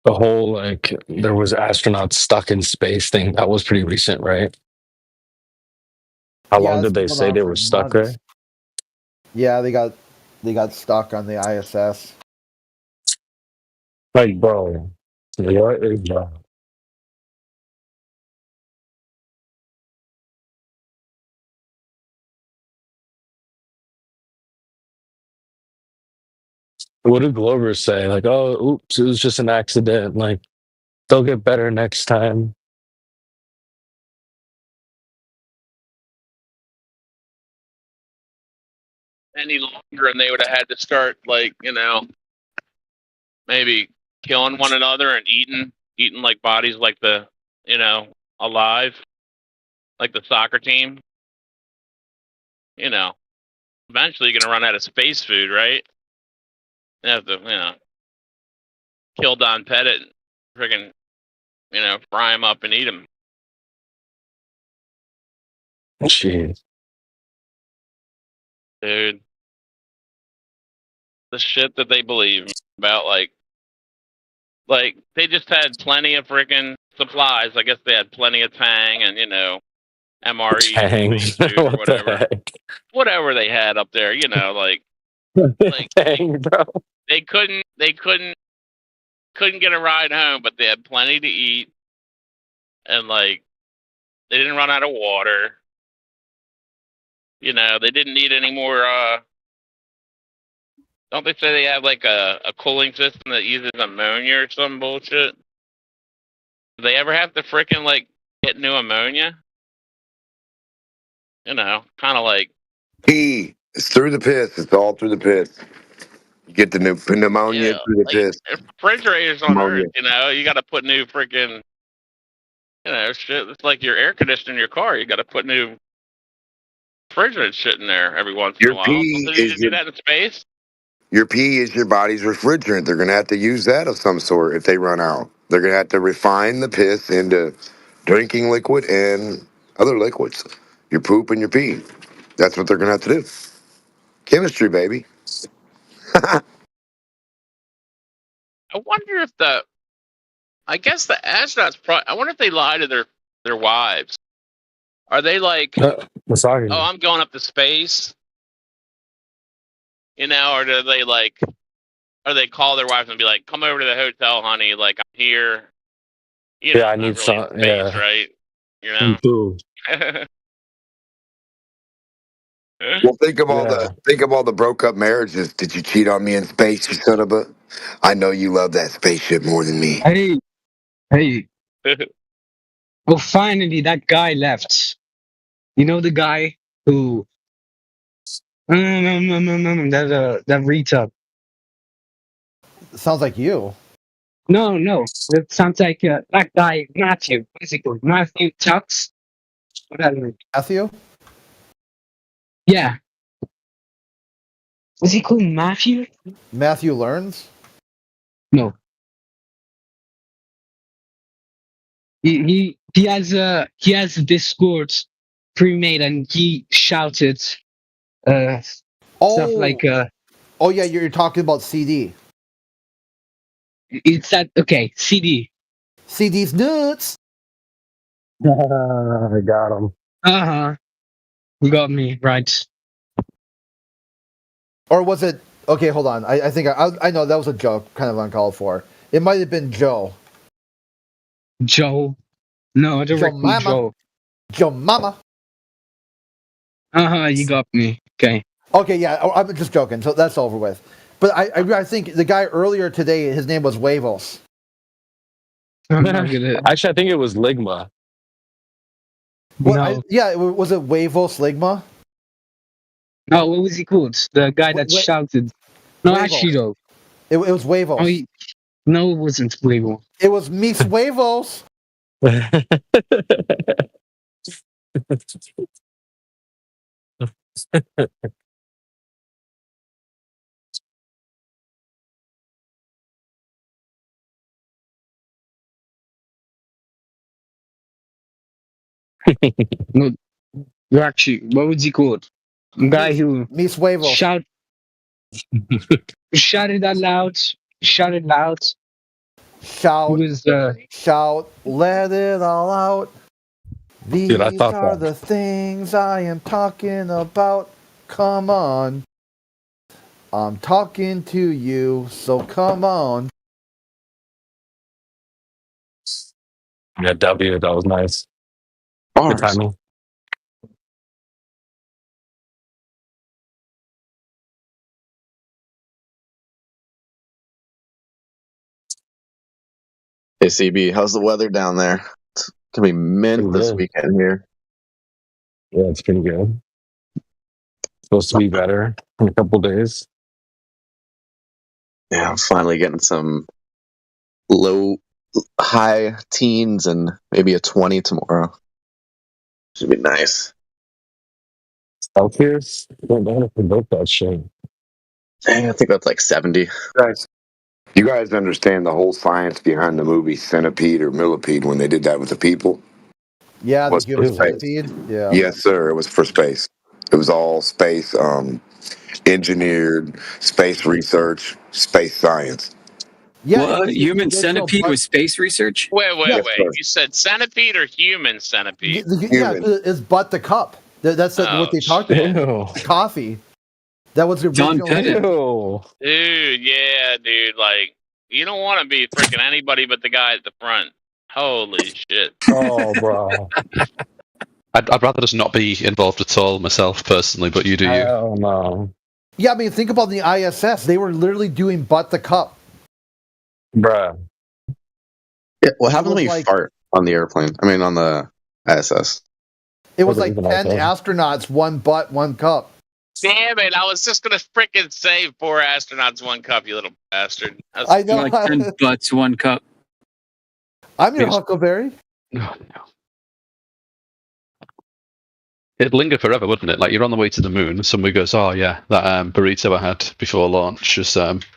The whole like there was astronauts stuck in space thing. That was pretty recent, right? How long That's did they been going say on they for were stuck months. there? Yeah, they got stuck on the ISS. Like, bro, what is that? What do Glovers say? Like, oh, oops, it was just an accident. Like, they'll get better next time. Any longer, and they would have had to start like maybe killing one another and eating like bodies like the alive, like the soccer team. Eventually you're gonna run out of space food, right? You have to kill Don Pettit, friggin' fry him up and eat him. Jeez. Dude, the shit that they believe about, like they just had plenty of freaking supplies. I guess they had plenty of Tang and MRE Dang. space food or What the whatever. heck? Whatever they had up there, like Dang, bro. they couldn't get a ride home, but they had plenty to eat, and like they didn't run out of water. They didn't need any more. Don't they say they have like a cooling system that uses ammonia or some bullshit? Do they ever have to frickin' like get new ammonia? Kind of like It's through the piss. It's all through the piss. You get the pneumonia through the like piss. refrigerators on Pneumonia. Earth, you got to put new freaking, shit. It's like your air conditioner in your car. You got to put new refrigerant shit in there every once in a Your while. pee Don't they is do that in space? Your pee is your body's refrigerant. They're going to have to use that of some sort if they run out. They're going to have to refine the piss into drinking liquid and other liquids. Your poop and your pee. That's what they're going to have to do. Chemistry, baby. I wonder if I guess the astronauts I wonder if they lie to their wives. Are they like, Misogyny. oh, I'm going up to space, or do they or they call their wives and be like, come over to the hotel, honey, like I'm here. Yeah, I not need really in some. space, Yeah. right? And boo. Well, think of all the broke up marriages. Did you cheat on me in space, you son of a? I know you love that spaceship more than me. Hey. Oh, finally, that guy left. You know the guy who that retard. Sounds like you. No, that sounds like that guy Matthew. What is he called? Matthew Tux. Whatever. Matthew. Yeah. Was he called Matthew? Matthew Learns. No. He has a Discord pre-made and he shouted stuff like oh yeah, you're talking about CD. It's that okay, CD. CD's nuts. I got him. You got me right. Or was it okay, hold on. I think I know that was a joke, kind of uncalled for. It might have been Joe. Joe. No, I don't reckon Mama. Joe. Joe Mama. You got me. Okay. Okay, yeah, I'm just joking. So that's over with. But I think the guy earlier today, his name was Huevos. Actually, I think it was Ligma. Well, was it Huevos Ligma? No, what was he called? The guy that shouted. No, Huevos. actually, though. It was Huevos. Oh, no, it wasn't Huevos. It was Mis Huevos. No, actually, what was he called? The guy who Mis Huevos. Shouted out loud. Shouted loud. Shout. Was shout. Let it all out. These Dude, I thought are that. the things I am talking about. Come on. I'm talking to you, so come on. Yeah, W. That was nice. Good timing. Hey CB, how's the weather down there? It's gonna be mint this weekend here. Yeah, it's pretty good. Supposed to be better in a couple days. Yeah, I'm finally getting some high teens and maybe a 20 tomorrow. Should be nice. Celsius? Don't know if we built that shit. Dang, I think that's like 70. You guys understand the whole science behind the movie Centipede or Millipede when they did that with the people? Yeah, the Was for human space. centipede. Yeah. Yes, sir. It was for space. It was all space engineered, space research, space science. Yeah, what? Human centipede with space research? Wait. Yes, sir. You said centipede or human centipede? Yeah, it's But the Cup. That's what they talked about. The coffee. That was the original. Dude, yeah, dude. Like, you don't want to be freaking anybody but the guy at the front. Holy shit. Oh, bro. I'd rather just not be involved at all myself personally, but you do you. Oh no. Yeah, I mean, think about the ISS. They were literally doing But the Cup. Bruh. Yeah, what happened when you like- fart on the airplane? I mean, on the ISS. It was like 10 astronauts, one butt, one cup. damn it! I was just gonna frickin' say 4 astronauts, 1 cup, you little bastard. I know. Like 10 butts, 1 cup. I'm your Huckleberry. No. It'd linger forever, wouldn't it? Like you're on the way to the moon, somebody goes, "Oh yeah, that burrito I had before launch was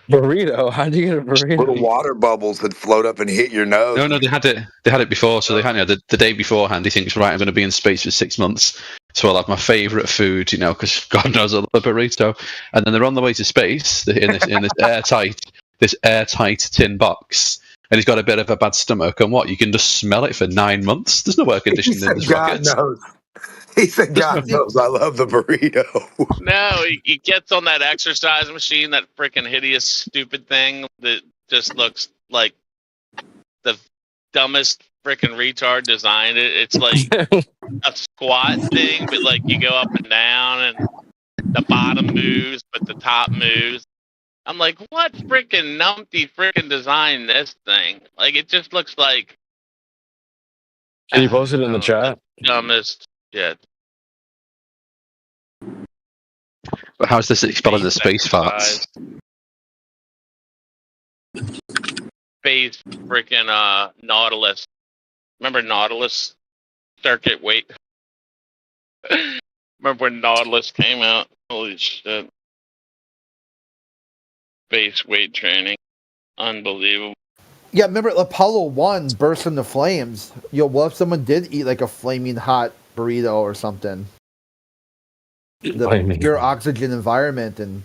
burrito. How do you get a burrito? Little water bubbles that float up and hit your nose. No, they had it. They had it before, so they had the day beforehand. He thinks, right, I'm going to be in space for 6 months, so I'll have my favorite food, because God knows I love a burrito. And then they're on the way to space in this airtight tin box, and he's got a bit of a bad stomach. And what? You can just smell it for 9 months. There's no air conditioning in this rocket. knows. He said, God knows I love the burrito. No, he gets on that exercise machine, that freaking hideous, stupid thing that just looks like the dumbest freaking retard designed it. It's like a squat thing, but like you go up and down, and the bottom moves, but the top moves. I'm like, what freaking numpty freaking designed this thing? Like, it just looks like. Can you post it in the chat? Dumbest shit. But how's this expelling the space farts? Space freaking Nautilus. Remember Nautilus? Circuit weight. Remember when Nautilus came out? Holy shit. Space weight training. Unbelievable. Yeah, remember Apollo 1 burst into flames. What if someone did eat like a flaming hot burrito or something? The pure oxygen environment, and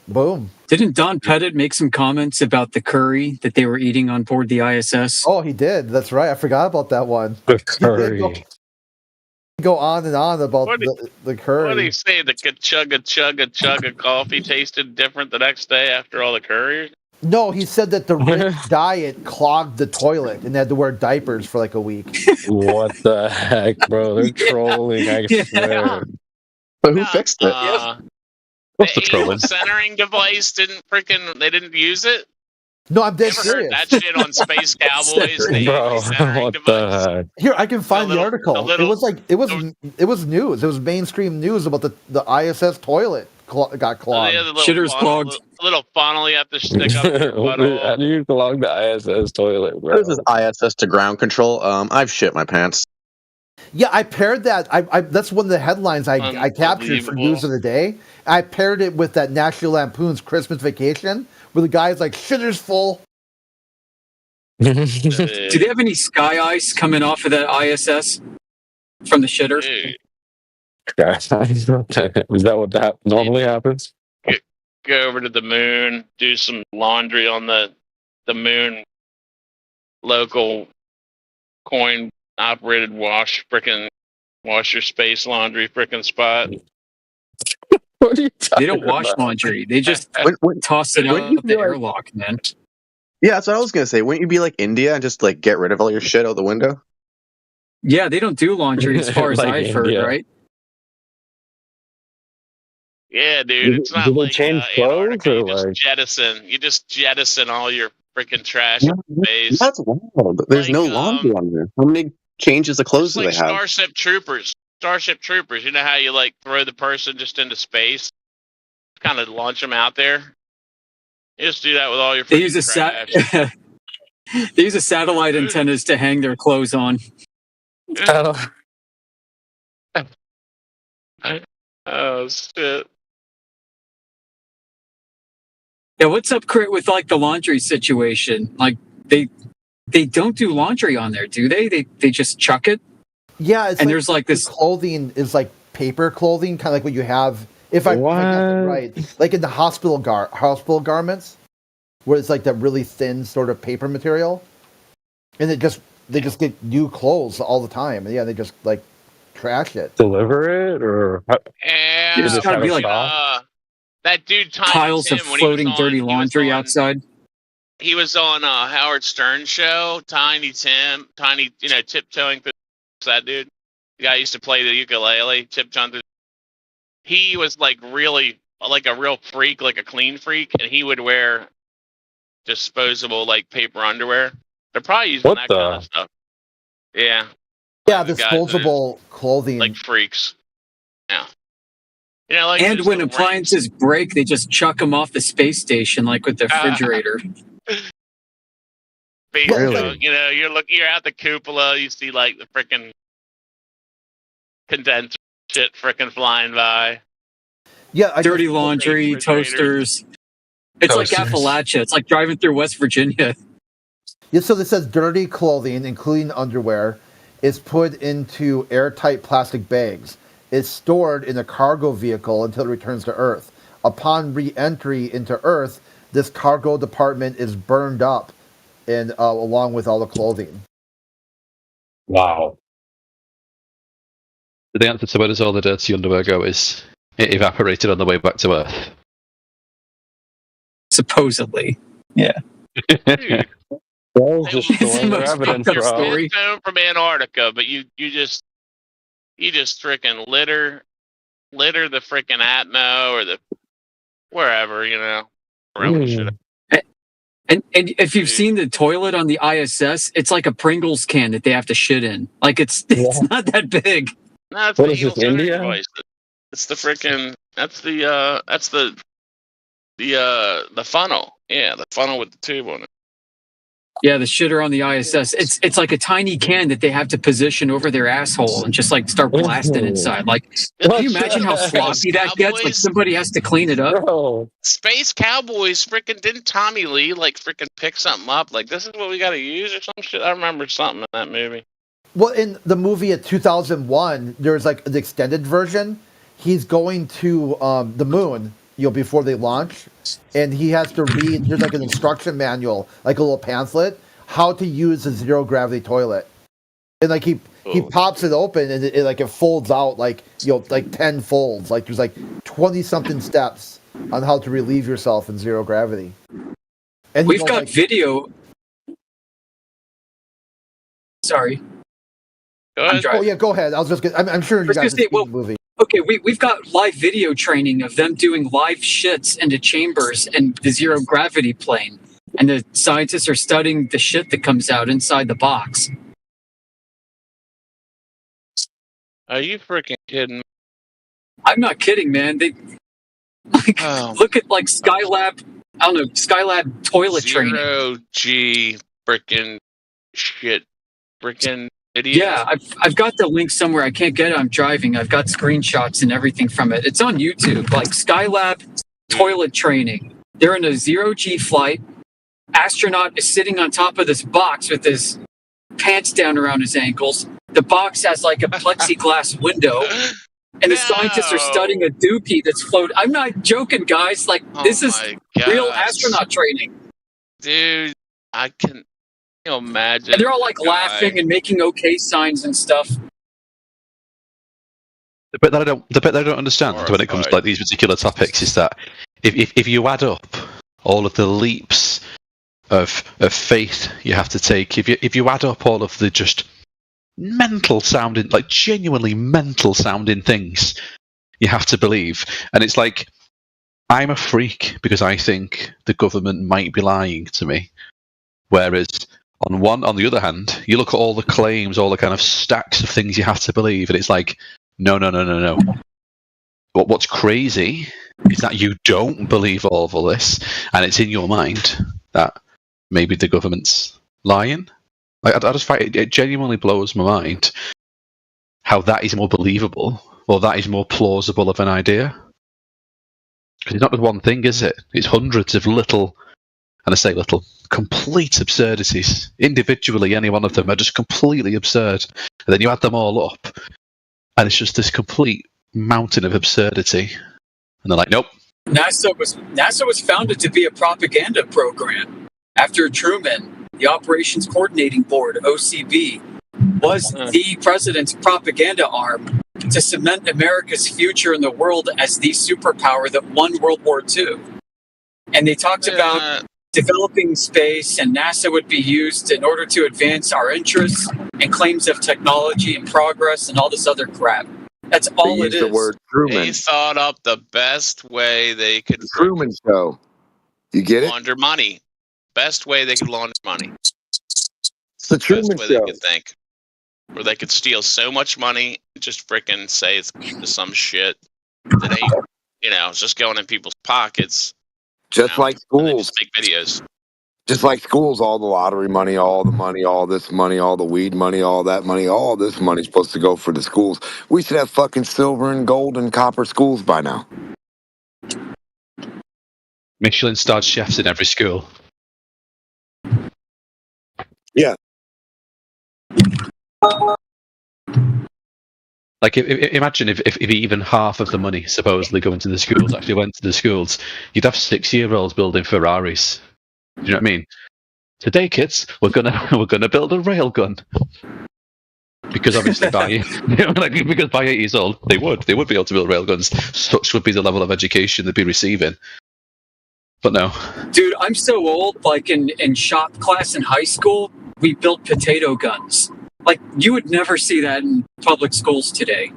boom. Didn't Don Pettit make some comments about the curry that they were eating on board the ISS? Oh, he did. That's right. I forgot about that one. The curry. Go on and on about the curry. What did he say? The chug of coffee tasted different the next day after all the curry? No, he said that the rich diet clogged the toilet and they had to wear diapers for like a week. What the heck, bro? They're trolling, I swear. But who fixed it? The anal centering device they didn't use it? No, I'm dead Ever serious. heard that shit on Space Cowboys? Bro, what the heck? Here, I can find the article. It was news. It was mainstream news about the ISS toilet got clogged. Shitter's clogged. A little funnel you have to stick up your butthole. How do you clog the ISS toilet, bro? This is ISS to ground control. I've shit my pants. Yeah, I paired that. That's one of the headlines I captured for News of the Day. I paired it with that National Lampoon's Christmas Vacation, where the guy's like, shitter's full. Do they have any sky ice coming off of that ISS from the shitter? Is that what that normally happens? Go over to the moon, do some laundry on the moon local coin operated wash your space laundry frickin' spot. What are you They don't wash laundry. They just toss it out the airlock, man. Yeah, that's what I was gonna say. Wouldn't you be like India and just like get rid of all your shit out the window? Yeah, they don't do laundry as far as Like I've heard, India. right? Yeah, dude, it's not Do they like change clothes Antarctica. or You just jettison all your freaking trash in space. That's wild. There's no laundry on there. How many changes of clothes do Like they have? Starship Troopers. You know how you like throw the person just into space, kind of launch them out there. You just do that with all your. They use trash. They use a satellite antennas to hang their clothes on. Oh shit! Yeah, what's up, Crit, with like the laundry situation? Like they don't do laundry on there, do they? They just chuck it. Yeah, it's and like there's like this clothing is like paper clothing, kind of like what you have. If I got it right, like in the hospital garments, where it's like that really thin sort of paper material, and they just get new clothes all the time. And yeah, they just like trash it. Deliver it or Yeah, you just gotta be like that dude piles of floating dirty laundry outside. He was on Howard Stern show. Tiny Tim, tiptoeing through that dude. The guy used to play the ukulele, tiptoeing through. He was like really like a real freak, like a clean freak, and he would wear disposable like paper underwear. They're probably using that kind of stuff. Yeah. Yeah, disposable clothing. Like freaks. Yeah. You know, like And those when little appliances break, they just chuck them off the space station, like with the refrigerator. space Really? junk, you know, you're at the cupola, you see like the freaking condenser shit freaking flying by. Yeah, Dirty laundry, toasters. It's like Appalachia. It's like driving through West Virginia. Yeah, so this says dirty clothing, including underwear, is put into airtight plastic bags. It's stored in a cargo vehicle until it returns to Earth. Upon re-entry into Earth, this cargo department is burned up, and along with all the clothing. Wow. The answer to where does all the dirty underwear go is it evaporated on the way back to Earth. Supposedly. Yeah. Well, destroying their evidence, bro. Stone from Antarctica, but you just freaking litter the freaking Atmo or the wherever, you know. And if you've seen the toilet on the ISS, it's like a Pringles can that they have to shit in. Like it's not that big. No, it's What the is Eagle this, India? Voice. It's the freaking that's the funnel. Yeah, the funnel with the tube on it. Yeah, the shitter on the ISS. It's like a tiny can that they have to position over their asshole and just like start blasting inside. Like, can you imagine how sloppy that gets? Like somebody has to clean it up. Bro. Space Cowboys, freaking didn't Tommy Lee like freaking pick something up? Like this is what we got to use or some shit. I remember something in that movie. Well, in the movie of 2001, there's like the extended version. He's going to the moon, before they launch, and he has to read. There's like an instruction manual, like a little pamphlet, how to use a zero gravity toilet. And like he pops it open, and it folds out like 10 folds. Like there's like 20 something steps on how to relieve yourself in zero gravity. And we've got video. Sorry. Oh yeah, go ahead. I was just. I'm sure you guys have seen the movie. Okay, we've got live video training of them doing live shits into chambers and the zero gravity plane, and the scientists are studying the shit that comes out inside the box. Are you freaking kidding me? I'm not kidding, man. They look at like Skylab. I don't know, Skylab toilet training. Zero G freaking shit, freaking idiot. Yeah, I've got the link somewhere. I can't get it. I'm driving. I've got screenshots and everything from it. It's on YouTube. Like Skylab toilet training. They're in a zero G flight. Astronaut is sitting on top of this box with his pants down around his ankles. The box has like a plexiglass window. And the scientists are studying a dookie that's floating. I'm not joking, guys. Like, this is real astronaut training. Dude, I can imagine. And they're all like laughing and making okay signs and stuff. The bit that I don't understand when it comes to like these particular topics is that if you add up all of the leaps of faith you have to take, if you add up all of the just mental sounding, like genuinely mental sounding things you have to believe, and it's like I'm a freak because I think the government might be lying to me, whereas on the other hand, you look at all the claims, all the kind of stacks of things you have to believe, and it's like no. What's crazy is that you don't believe all of this, and it's in your mind that maybe the government's lying. Like, I just find it genuinely blows my mind how that is more believable, or that is more plausible of an idea. Because it's not just one thing, is it? It's hundreds of little, and I say little, complete absurdities. Individually, any one of them are just completely absurd. And then you add them all up, and it's just this complete mountain of absurdity. And they're like, nope. NASA was founded to be a propaganda program. After Truman, the Operations Coordinating Board, OCB, was the president's propaganda arm to cement America's future in the world as the superpower that won World War II. And they talked about developing space, and NASA would be used in order to advance our interests and claims of technology and progress and all this other crap. That's all it is. The word Truman. They thought up the best way they could. The Truman Show. You get it? Launder money. Best way they could launder money. It's the Truman Best way Show. they could think. Where they could steal so much money, just freaking say it's some shit. that ain't, it's just going in people's pockets. Just like and they schools. just make videos. Just like schools, all the lottery money, all the money, all this money, all the weed money, all that money, all this money's supposed to go for the schools. We should have fucking silver and gold and copper schools by now. Michelin-starred chefs in every school. Yeah. Like, imagine if even half of the money supposedly going to the schools actually went to the schools, you'd have 6-year-olds building Ferraris. Do you know what I mean? Today, kids, we're gonna build a railgun. Because obviously because by 8 years old they would be able to build railguns. Such would be the level of education they'd be receiving. But no. Dude, I'm so old, like in shop class in high school, we built potato guns. Like, you would never see that in public schools today.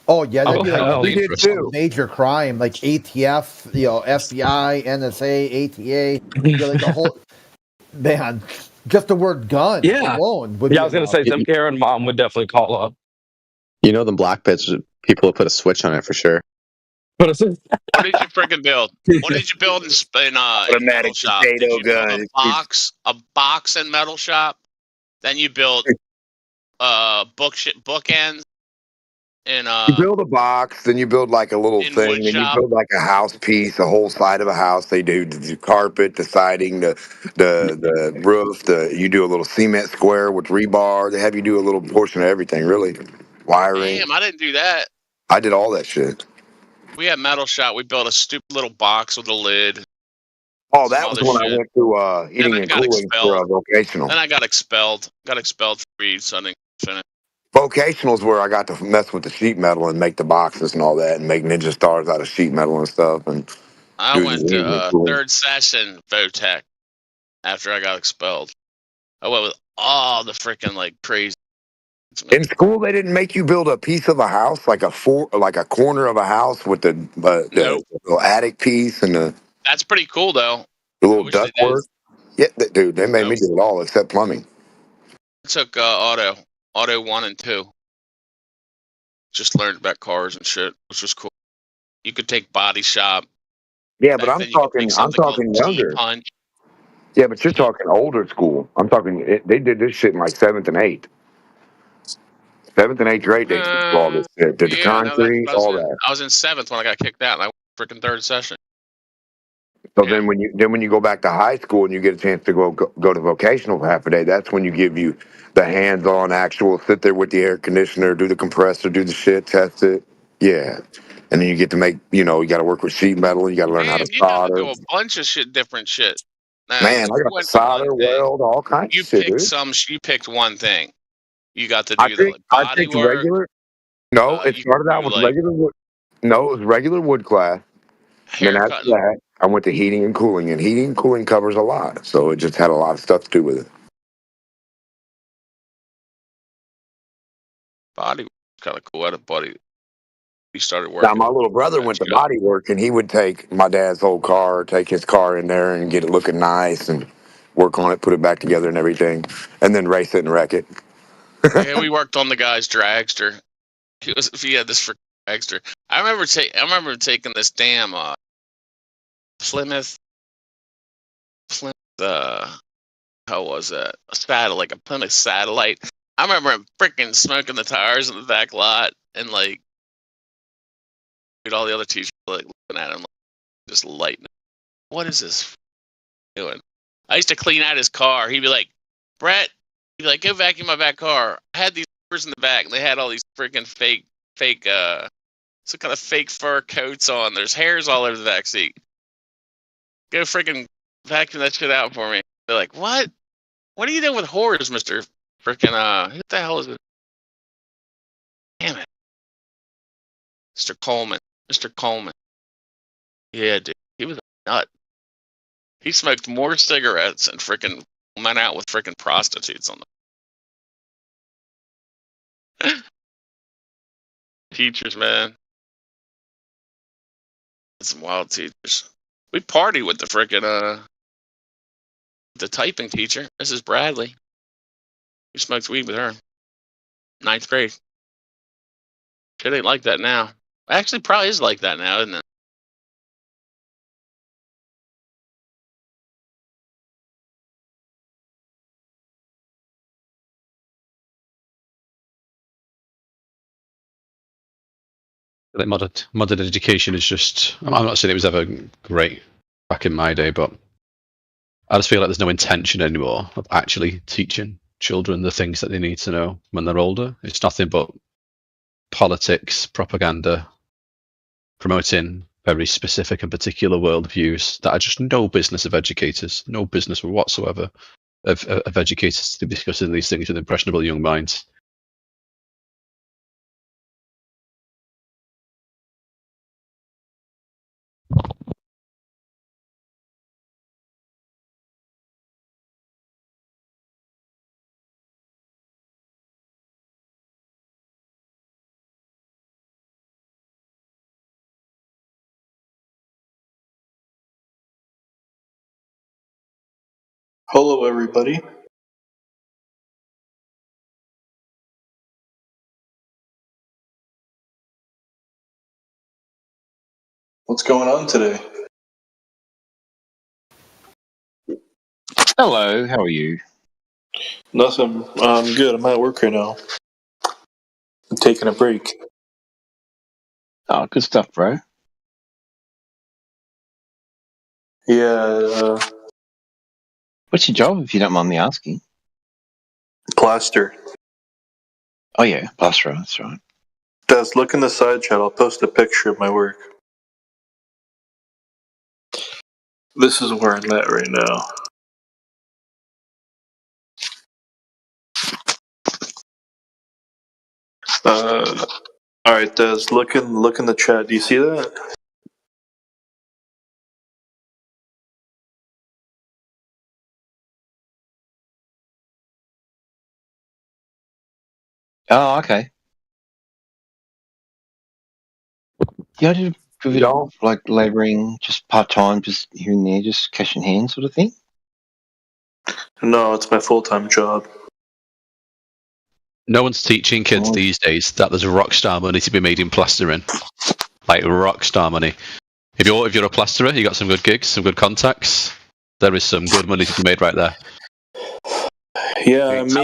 Oh yeah, that'd be hell, like interesting. a major crime, like ATF, FBI, NSA, ATA, like the whole man. Just the word gun alone would Yeah, be I was gonna say some Karen mom would definitely call up. You know, them black pits, people would put a switch on it for sure. What did you freaking build? What did you build in Metal Shop? Did you build a box in Metal Shop? Then you built bookends and You build a box, then you build like a little thing, then you build like a house piece, the whole side of a house. They do the carpet, the siding, the roof. You do a little cement square with rebar. They have you do a little portion of everything, really. Wiring. Damn, I didn't do that. I did all that shit. We had Metal Shop. We built a stupid little box with a lid. Oh, that was when I went to heating and cooling for vocational. Then I got expelled. Got expelled for weed, so I didn't finish. Vocational is where I got to mess with the sheet metal and make the boxes and all that, and make ninja stars out of sheet metal and stuff. And I went to third session Votech after I got expelled. I went with all the freaking like crazy. In school, they didn't make you build a piece of a house, like a corner of a house with the little attic piece and the That's pretty cool though. little ductwork. Yeah, dude, they made me do it all except plumbing. I took auto 1 and 2. Just learned about cars and shit, which was cool. You could take body shop. Yeah, but I'm talking younger. Punch. Yeah, but you're talking older school. I'm talking. They did this shit in like 7th and 8th. 7th and 8th grade, they did all this shit. Did the concrete, all that. I was in 7th when I got kicked out, and I went freaking third session. So then when you go back to high school and you get a chance to go to vocational for half a day, that's when you give you the hands-on actual sit there with the air conditioner, do the compressor, do the shit, test it. Yeah. And then you get to make, you got to work with sheet metal. You got to learn how to solder. You do a bunch of different shit. Man, I got to solder, weld, all kinds of shit. You picked one thing. You got to do the body work. Regular. No, it started out with regular wood. No, it was regular wood class. And then after that, I went to heating and cooling, and heating and cooling covers a lot. So it just had a lot of stuff to do with it. Body was kind of cool. I had a buddy. He started working. Now, my little brother went to body work, and he would take my dad's old car, take his car in there and get it looking nice and work on it, put it back together and everything, and then race it and wreck it. Yeah, we worked on the guy's dragster. He had this for dragster. I remember taking this damn Plymouth. How was that? Like a Plymouth Satellite. I remember him freaking smoking the tires in the back lot, and like, all the other teachers like looking at him, like, just lighting. What is this doing? I used to clean out his car. He'd be like, Brett, he'd be like, go vacuum my back car. I had these covers in the back, and they had all these freaking fake, some kind of fake fur coats on. There's hairs all over the back seat. Go freaking vacuum that shit out for me. They're like, what? What are you doing with whores, Mr. Freaking, who the hell is it? Damn it. Mr. Coleman. Mr. Coleman. Yeah, dude. He was a nut. He smoked more cigarettes and freaking went out with freaking prostitutes on them. Teachers, man. That's some wild teachers. We party with the freaking, the typing teacher, Mrs. Bradley. We smoked weed with her. 9th grade. Shit ain't like that now. Actually, probably is like that now, isn't it? Like modern education is just. I'm not saying it was ever great back in my day, but I just feel like there's no intention anymore of actually teaching children the things that they need to know when they're older. It's nothing but politics, propaganda, promoting very specific and particular worldviews that are just no business of educators, no business whatsoever of educators to be discussing these things with impressionable young minds. Hello, everybody. What's going on today? Hello, how are you? Nothing. I'm good. I'm at work right now. I'm taking a break. Oh, good stuff, bro. Yeah, What's your job, if you don't mind me asking? plaster. Oh, yeah, plasterer, that's right. Des, look in the side chat. I'll post a picture of my work. This is where I'm at right now. All right, Des, look in the chat. Do you see that? Oh, okay. Yeah, I did a bit of like labouring, just part time, just here and there, just cash in hand sort of thing. No, it's my full-time job. No one's teaching kids these days that there's rock star money to be made in plastering, like rock star money. If you're a plasterer, you got some good gigs, some good contacts. There is some good money to be made right there. Yeah, It's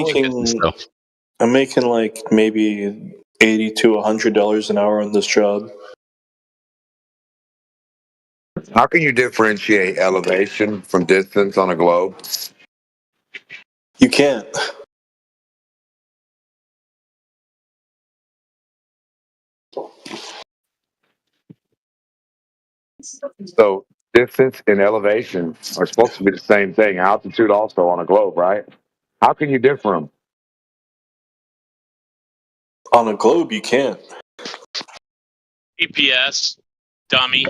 I'm making like maybe $80 to $100 an hour on this job. How can you differentiate elevation from distance on a globe? You can't. So distance and elevation are supposed to be the same thing. Altitude also on a globe, right? How can you differ them? On a globe, you can't. EPS, dummy.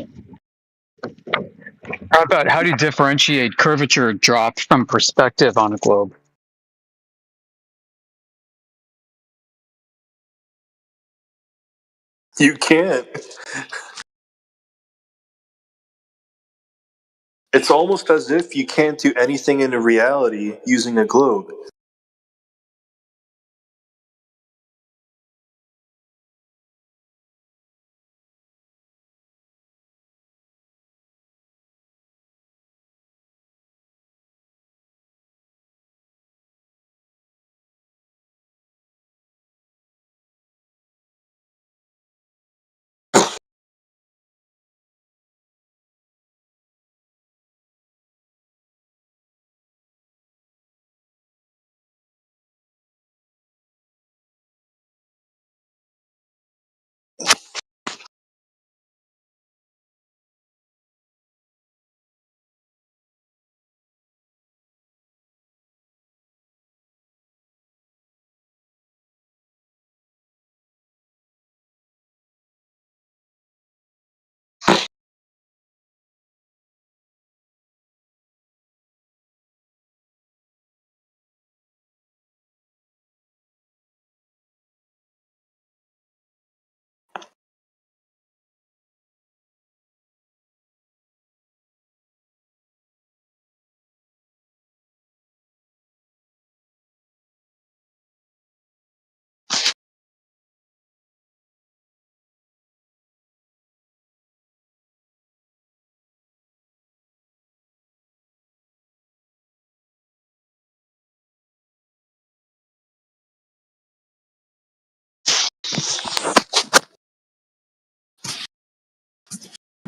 How do you differentiate curvature drop from perspective on a globe? You can't. It's almost as if you can't do anything in reality using a globe.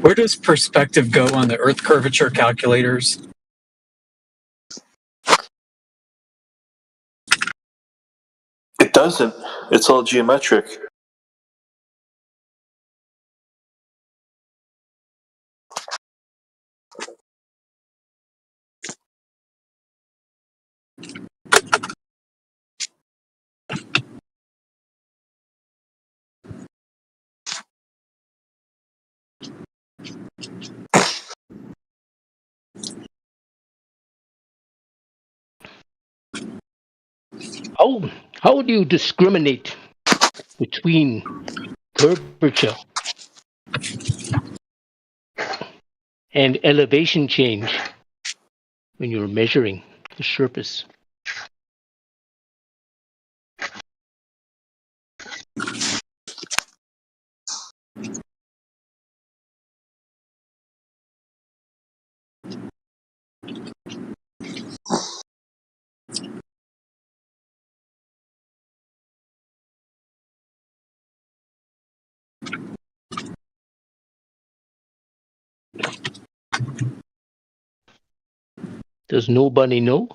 Where does perspective go on the Earth curvature calculators? It doesn't. It's all geometric. How do you discriminate between curvature and elevation change when you're measuring the surface? Does nobody know?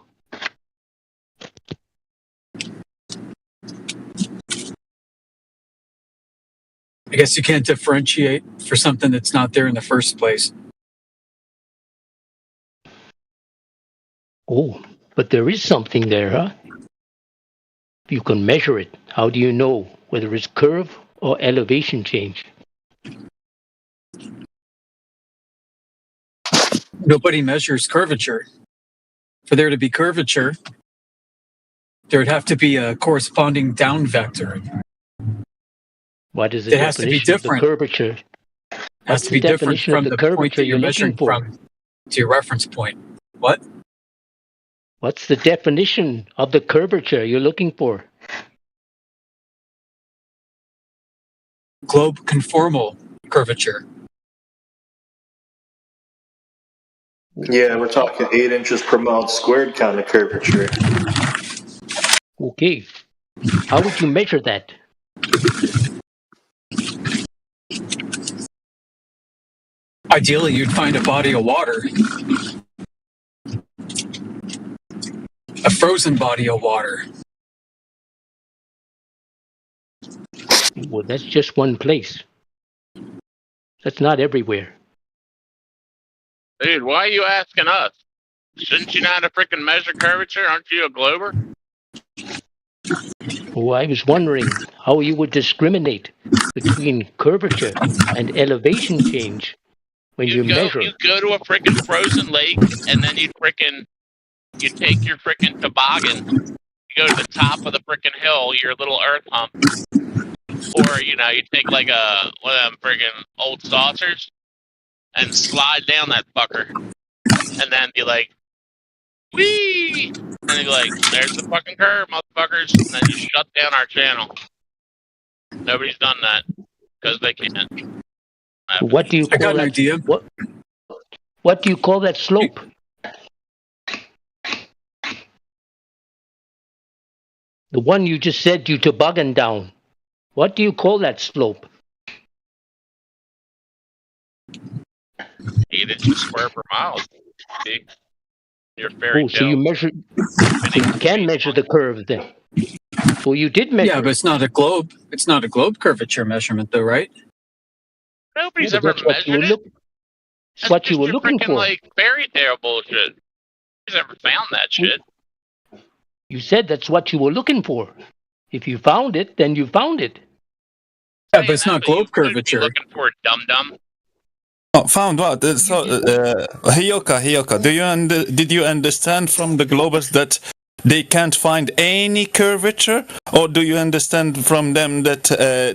I guess you can't differentiate for something that's not there in the first place. Oh, but there is something there, huh? You can measure it. How do you know whether it's curve or elevation change? Nobody measures curvature. For there to be curvature, there would have to be a corresponding down vector. What is the It has to be definition of the different. curvature? It has to be different from the point that you're measuring from to your reference point. What? What's the definition of the curvature you're looking for? Globe conformal curvature. Yeah, we're talking 8 inches per mile squared kind of curvature. Okay. How would you measure that? Ideally, you'd find a body of water. A frozen body of water. Well, that's just one place. That's not everywhere. Dude, why are you asking us? Shouldn't you know how to freaking measure curvature? Aren't you a glober? Oh, I was wondering how you would discriminate between curvature and elevation change when you measure. You go to a freaking frozen lake, and then you take your freaking toboggan. You go to the top of the freaking hill, your little earth hump, or you take like one of them freaking old saucers and slide down that fucker, and then be like, whee! And then you're like, there's the fucking curve, motherfuckers, and then you shut down our channel. Nobody's done that because they can't. What do you call I got an that? idea. What do you call that slope? The one you just said you toboggan down. What do you call that slope? 8 inches square per mile. See? You're fairy So you measure. So you can measure the curve then. Well, you did measure. Yeah, but it's not a globe. It's not a globe curvature measurement, though, right? Nobody's Yeah, ever that's what you measured were it. That's what you were looking Freaking for. like fairy tale bullshit. Nobody's ever found that shit. You said that's what you were looking for. If you found it, then you found it. Yeah, but it's not globe curvature. Looking for dum dum. Oh, found what? So, Hioka, did you understand from the globers that they can't find any curvature, or do you understand from them that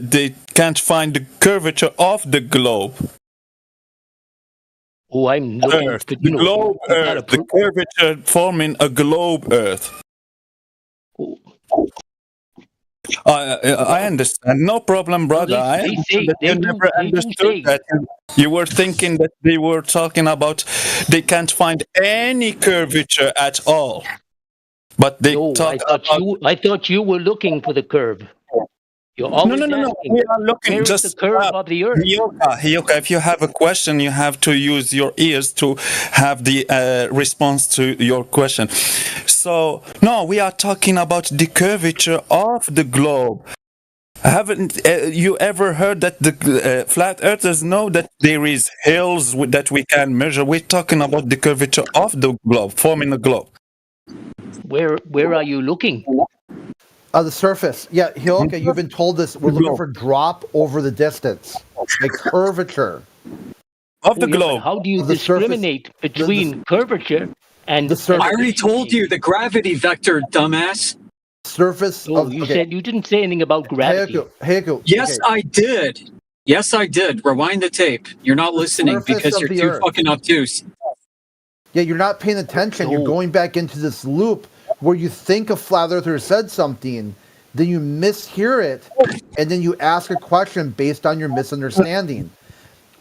they can't find the curvature of the globe? Oh, I'm looking Earth, for, the globe Earth, the curvature forming a globe Earth. I understand. No problem, brother. I understand that you never understood that. You were thinking that they were talking about they can't find any curvature at all. But they talk I thought you were looking for the curve. You're always No. asking, We are looking where is just the curve of the earth? Hioka, if you have a question, you have to use your ears to have the response to your question. So, no, we are talking about the curvature of the globe. Haven't you ever heard that the flat earthers know that there is hills that we can measure? We're talking about the curvature of the globe, forming a globe. Where are you looking? The surface. Yeah, Hioka, you've been told this. We're looking for drop over the distance, like curvature of the globe. How do you discriminate between curvature and the surface? I already told you the gravity vector, dumbass. Surface. Oh, you said you didn't say anything about gravity. Hioka, Yes, I did. Yes, I did. Rewind the tape. You're not listening because you're too fucking obtuse. Yeah, you're not paying attention. You're going back into this loop where you think a flat earther said something, then you mishear it, and then you ask a question based on your misunderstanding.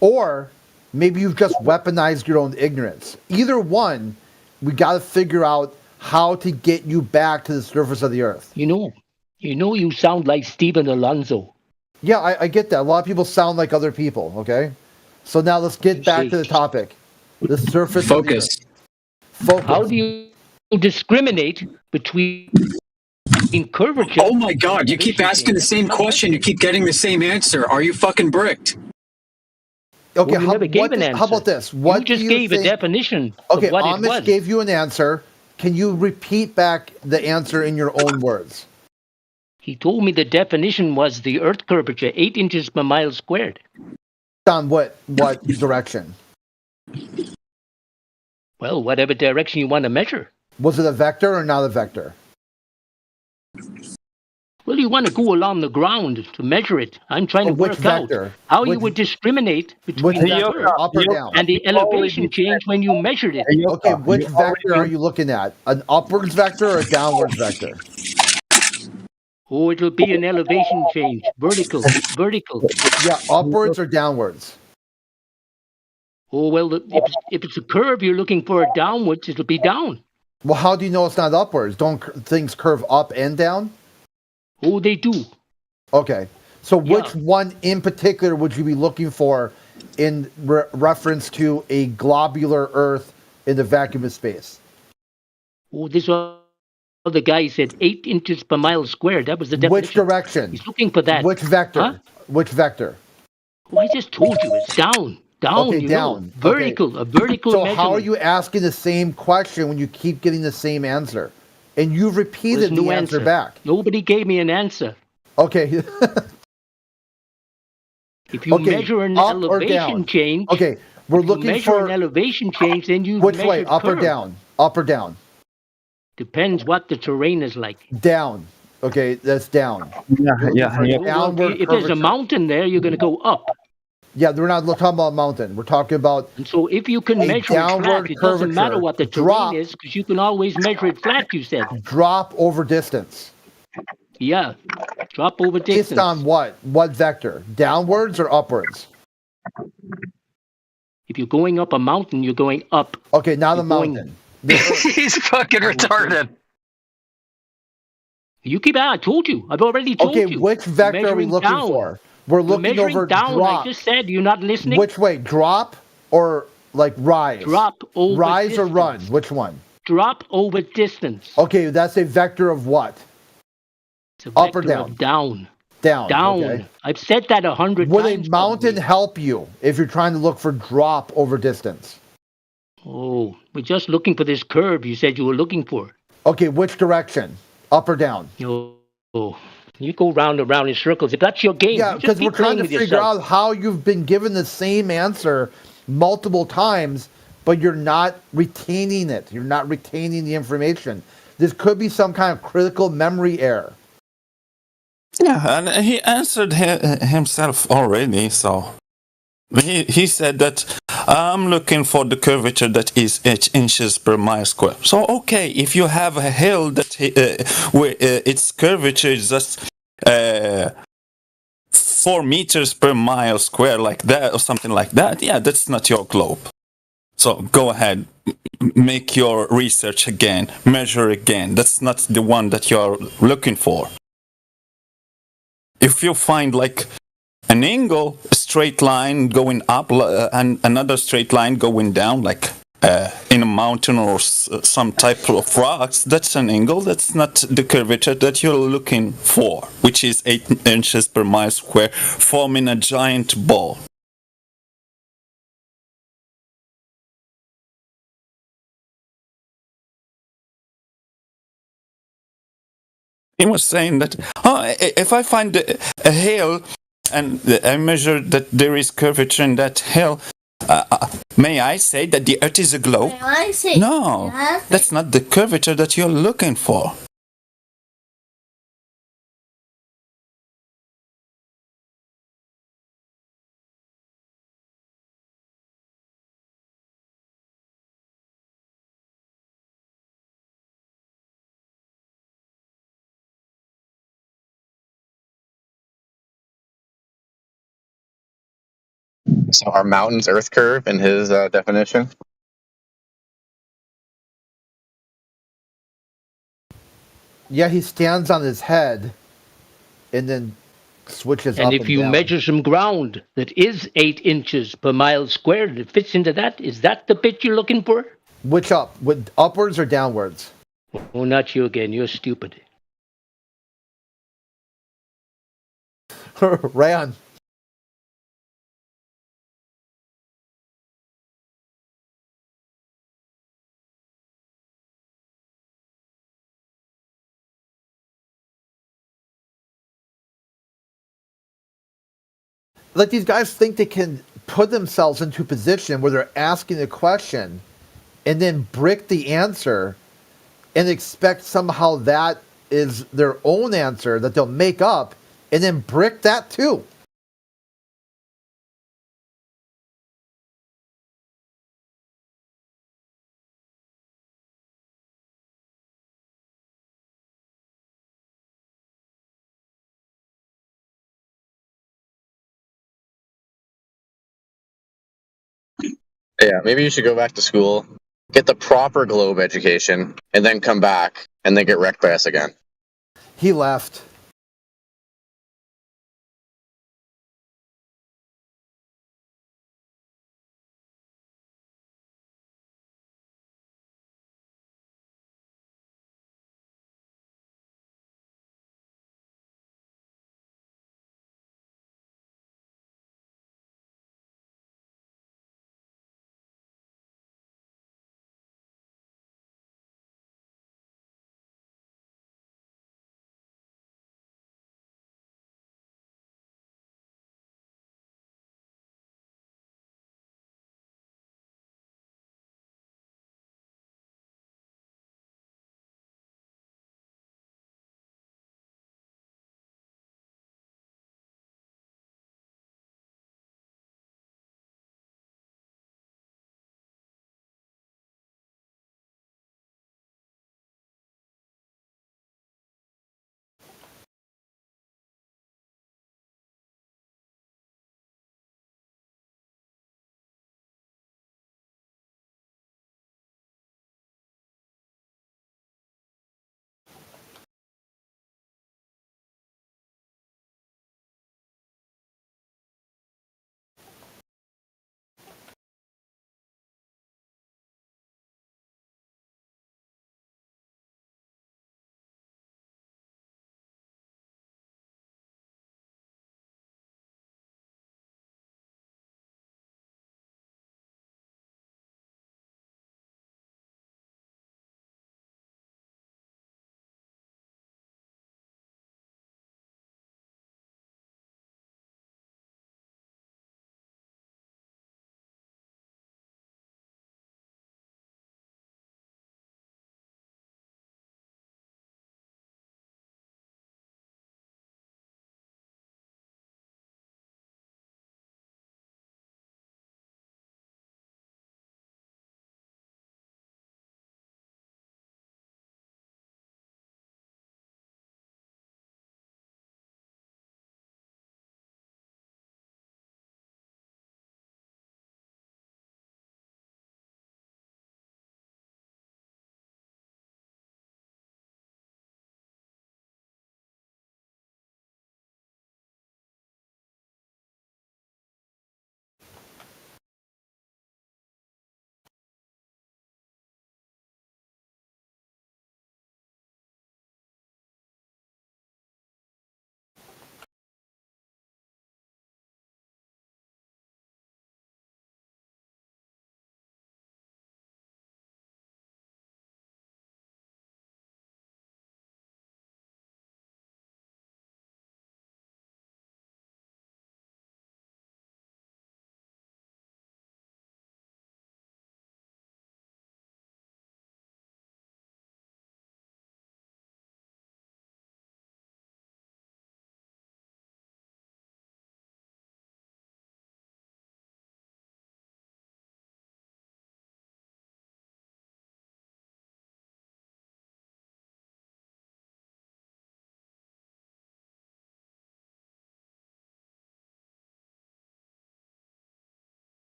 Or maybe you've just weaponized your own ignorance. Either one, we got to figure out how to get you back to the surface of the earth. You know you sound like Stephen Alonso. Yeah, I get that. A lot of people sound like other people, okay? So now let's get back to the topic. The surface of the earth. Focus. How do you discriminate between curvature? Oh my god, you keep asking the same question, you keep getting the same answer. Are you fucking bricked? Okay, Well, you never gave an answer. How about this? What you just gave a definition Okay, of what it Amish was. gave you an answer. Can you repeat back the answer in your own words? He told me the definition was the Earth curvature, 8 inches per mile squared. On what direction? Well, whatever direction you want to measure. Was it a vector or not a vector? Well, you want to go along the ground to measure it. I'm trying to which work out vector? how you would discriminate between the vector? curve Up or down? and the elevation change when you measured it. Okay, which vector are you looking at? An upwards vector or a downwards vector? Oh, it'll be an elevation change, vertical. Yeah, upwards or downwards? Oh, well, if it's a curve, you're looking for it downwards, it'll be down. Well, how do you know it's not upwards? Don't things curve up and down? Oh, they do. Okay. So which one in particular would you be looking for in reference to a globular Earth in the vacuum of space? Oh, this other guy said 8 inches per mile squared. That was the definition. Which direction? He's looking for that. Which vector? Huh? Which vector? Oh, I just told you it's down. Down, Okay, you down. know. Vertical, a vertical So measurement. how are you asking the same question when you keep getting the same answer? And you've repeated There's no the answer back. Nobody gave me an answer. Okay. If you Okay, measure an up or elevation down? change, Okay, we're if you looking measure for an elevation change, then you which way, measured up or curve. down? Up or down? Depends what the terrain is like. Down. Okay, that's down. Downward If there's a curvature. mountain there, you're going to go up. Yeah, we're not talking about mountain. We're talking about And so if you can a measure it downward flat, it doesn't matter curvature. what the Drop. terrain is, because you can always measure it flat, you said. drop over distance. Yeah, drop over Based distance. on what? What vector? Downwards or upwards? If you're going up a mountain, you're going up. Okay, not a You're going- mountain. He's fucking retarded. You keep I told you. I've already told Okay, you. which vector are we Measuring looking down. for? We're You're looking measuring over down. drop. I just said you're not listening. Which way? Drop or like rise? Drop over Rise or distance. run? Which one? Drop over distance. Okay, that's a vector of what? It's a Up or vector down? of down. Down. Down. Okay. I've said that 100 Would times. a mountain help you if you're trying to look for drop over distance? Oh, we're just looking for this curve you said you were looking for. Okay, which direction? Up or down? Oh, you go round and round in circles. If that's your game, Yeah, you just because keep we're trying playing to with figure yourself. out how you've been given the same answer multiple times, but you're not retaining it. You're not retaining the information. This could be some kind of critical memory error. Yeah, and he answered himself already. So he said that I'm looking for the curvature that is 8 inches per mile square. So okay, if you have a hill that where its curvature is just 4 meters per mile square, like that, or something like that, yeah, that's not your globe. So go ahead, make your research again, measure again. That's not the one that you're looking for. if you find like an angle, a straight line going up, and another straight line going down, like in a mountain or some type of rocks, that's an angle. That's not the curvature that you're looking for, which is 8 inches per mile square, forming a giant ball. He was saying that, if I find a hill and I measure that there is curvature in that hill, may I say that the Earth is a globe? No, that's not the curvature that you're looking for. So are mountains Earth curve in his definition? Yeah, he stands on his head and then switches and up if and you down. measure some ground that is 8 inches per mile squared, it fits into that. Is that the bit you're looking for? Which up? With upwards or downwards? Oh, not you again. You're stupid. Rayon. Like these guys think they can put themselves into a position where they're asking a question and then brick the answer and expect somehow that is their own answer that they'll make up and then brick that too. Yeah, maybe you should go back to school, get the proper globe education, and then come back and then get wrecked by us again. He left.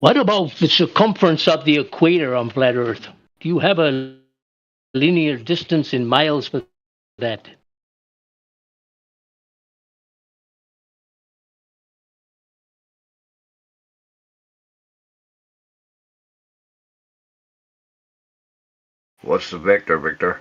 What about the circumference of the equator on flat Earth? Do you have a linear distance in miles for that? What's the vector, Victor?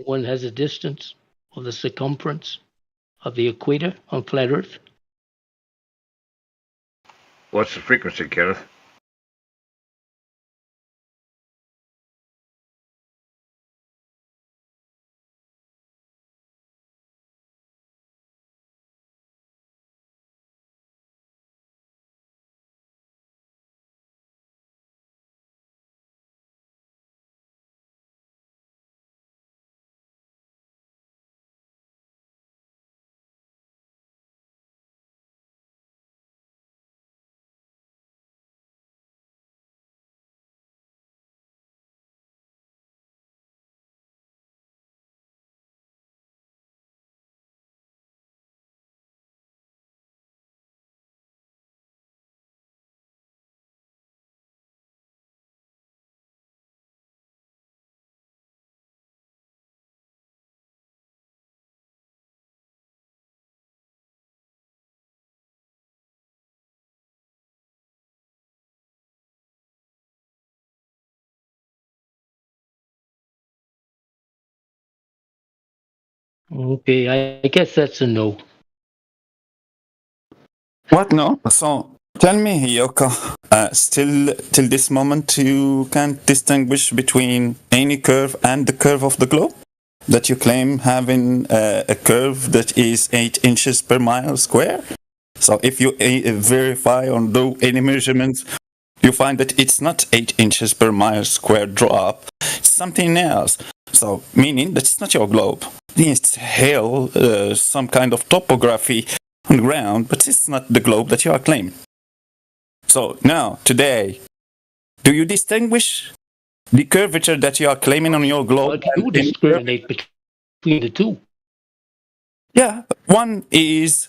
One has a distance of the circumference of the equator on flat Earth. What's the frequency, Kenneth? Okay, I guess that's a no. What? No? So tell me, Hioka, still till this moment you can't distinguish between any curve and the curve of the globe? That you claim having a curve that is 8 inches per mile square? So if you verify or do any measurements, you find that it's not 8 inches per mile square drop, it's something else. So meaning that it's not your globe. It's hell, some kind of topography on the ground, but it's not the globe that you are claiming. So now, today, do you distinguish the curvature that you are claiming on your globe? How do you discriminate between the two? Yeah, one is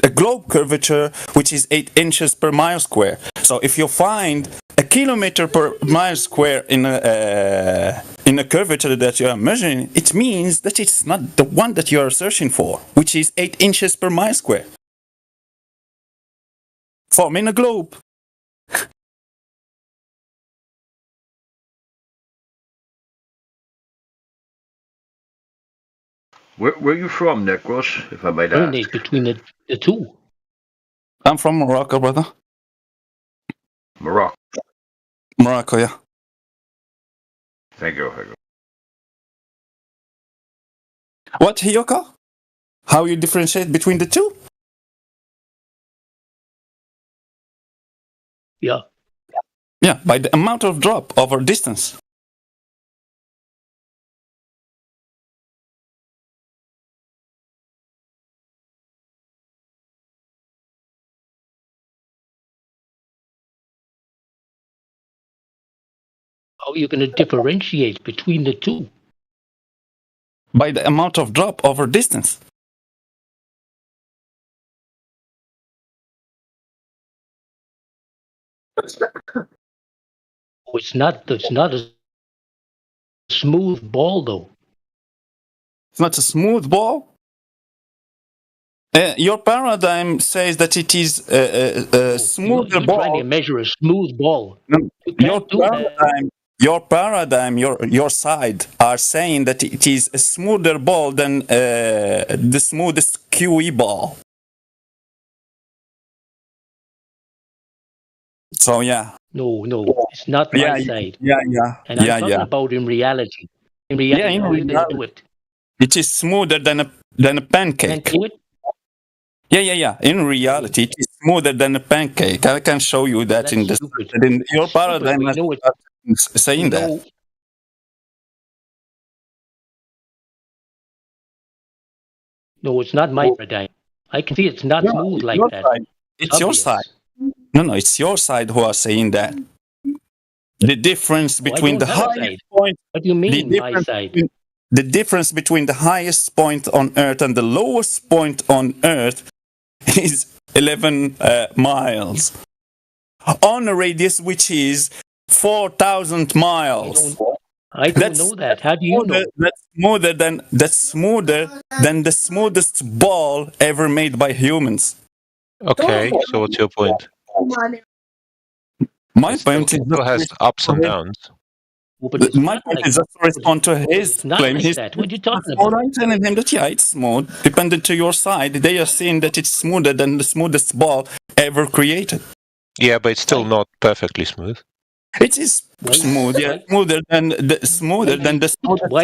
a globe curvature, which is 8 inches per mile square. So if you find a kilometer per mile square in a curvature that you are measuring, it means that it's not the one that you are searching for, which is 8 inches per mile square. Forming a globe. Where are you from, Necros, if I might ask? Between the two. I'm from Morocco, brother. Morocco. Morocco, yeah. Thank you. What, Hioka? How you differentiate between the two? Yeah. Yeah, by the amount of drop over distance. How are you going to differentiate between the two? By the amount of drop over distance. Oh, it's not a smooth ball, though. It's not a smooth ball? Your paradigm says that it is a smoother You're ball. trying to measure a smooth ball. No, your paradigm, your side are saying that it is a smoother ball than the smoothest QE ball. So yeah. No, it's not my side. Yeah. And I'm talking about in reality. In reality, how you gonna do it? It is smoother than a pancake. Can do it? Yeah. In reality, it is smoother than a pancake. I can show you that in your paradigm is saying that. No, it's not my paradigm. I can see it's not smooth like that. Side. It's your side. No, it's your side who are saying that. The difference between the highest point. What do you mean, my side? The difference between the highest point on Earth and the lowest point on Earth is 11 miles on a radius which is 4,000 miles. I don't know that. How do you know? That's smoother than the smoothest ball ever made by humans. Okay, so what's your point? My point is it has ups and downs. My point is just to respond to his claim. Like that. What are you talking about? I'm telling him that it's smooth. Depending to your side, they are saying that it's smoother than the smoothest ball ever created. Yeah, but it's still not perfectly smooth. It is smooth, yeah, smoother than the smoothest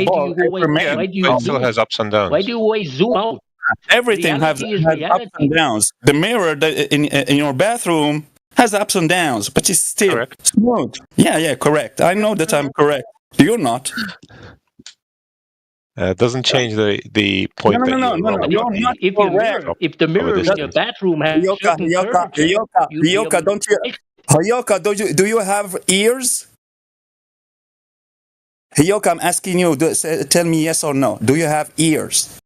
ball ever made. But it still has ups and downs. Why do you always zoom out? Everything has ups and downs. The mirror in your bathroom has ups and downs, but it's still smooth. Yeah, correct. I know that I'm correct. You're not. It doesn't change the point. No. You're not correct. If the mirror in your bathroom has Hyoka, don't you? Hyoka, do you have ears? Hyoka, I'm asking you. Tell me yes or no. Do you have ears?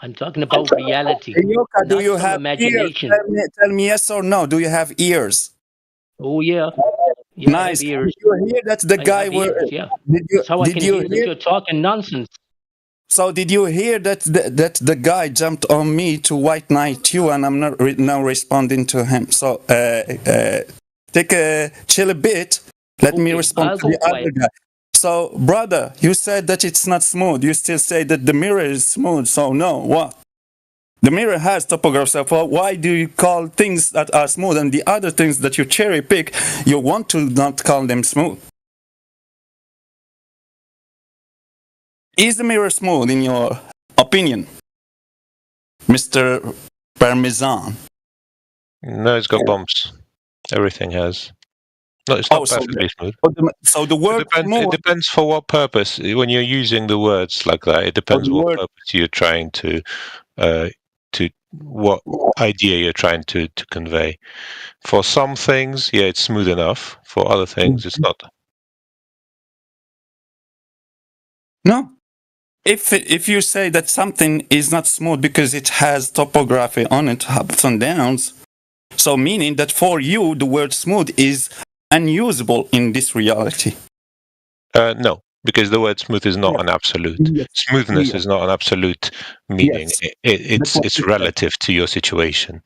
I'm talking about reality. Hyoka, do you have imagination? Ears? Tell me yes or no. Do you have ears? Oh yeah. Nice. Did you hear that the guy were? Yeah. That's how I can hear that you're talking nonsense. So did you hear that the guy jumped on me to white knight you, and I'm not now responding to him. So chill a bit. Let me respond to the other guy. So brother, you said that it's not smooth. You still say that the mirror is smooth. So no, what? The mirror has topography. So why do you call things that are smooth and the other things that you cherry pick, you want to not call them smooth? Is the mirror smooth in your opinion, Mr. Parmesan? No, it's got bumps. Everything has. No, it's not perfectly smooth. So the word it depends for what purpose. When you're using the words like that, it depends what purpose you're trying to what idea you're trying to convey. For some things, yeah, it's smooth enough. For other things, it's not. No. If you say that something is not smooth because it has topography on it, ups and downs, so meaning that for you the word smooth is unusable in this reality. No, because the word smooth is not an absolute. Smoothness is not an absolute meaning. It's relative to your situation.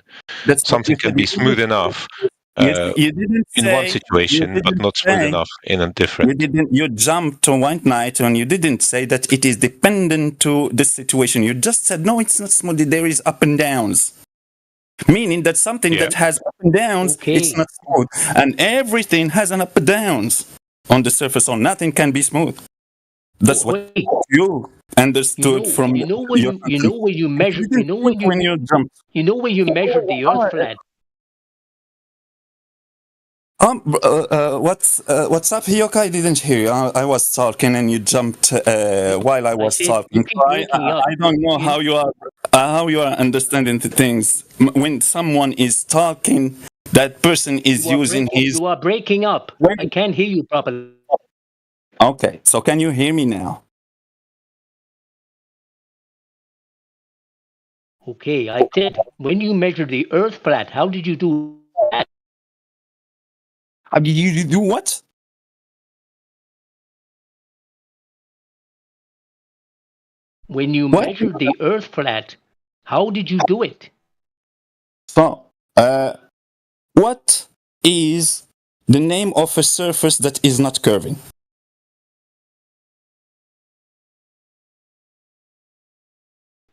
Something can be smooth enough in one situation, but not smooth enough in a different. You jumped to white knight and you didn't say that it is dependent to the situation. You just said no, it's not smooth. There is up and downs. Meaning that something that has up and downs, it's not smooth. And everything has an up and downs on the surface, so nothing can be smooth. That's what you understood from where you measure the earth flat. What's up, Hyoka? I didn't hear you. I was talking and you jumped while I was talking. I don't know how you are understanding the things. When someone is talking, that person is using his. You are breaking up. I can't hear you properly. Okay, so can you hear me now? Okay, I did. When you measured the earth flat, how did you do that? You do what? When you measured the earth flat, how did you do it? So, what is the name of a surface that is not curving?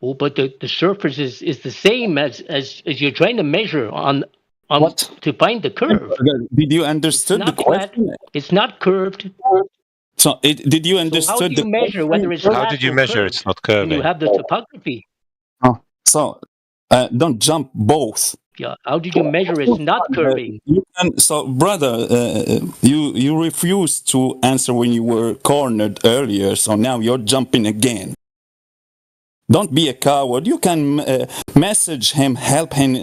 Oh, but the surface is the same as you're trying to measure on to find the curve. Did you understand the question? It's not curved. So did you understand? How do you measure whether it's flat? How did you measure it's not curving? You have the topography. Oh, so don't jump both. Yeah. How did you measure it's not curving? So, brother, you refused to answer when you were cornered earlier. So now you're jumping again. Don't be a coward. You can message him, help him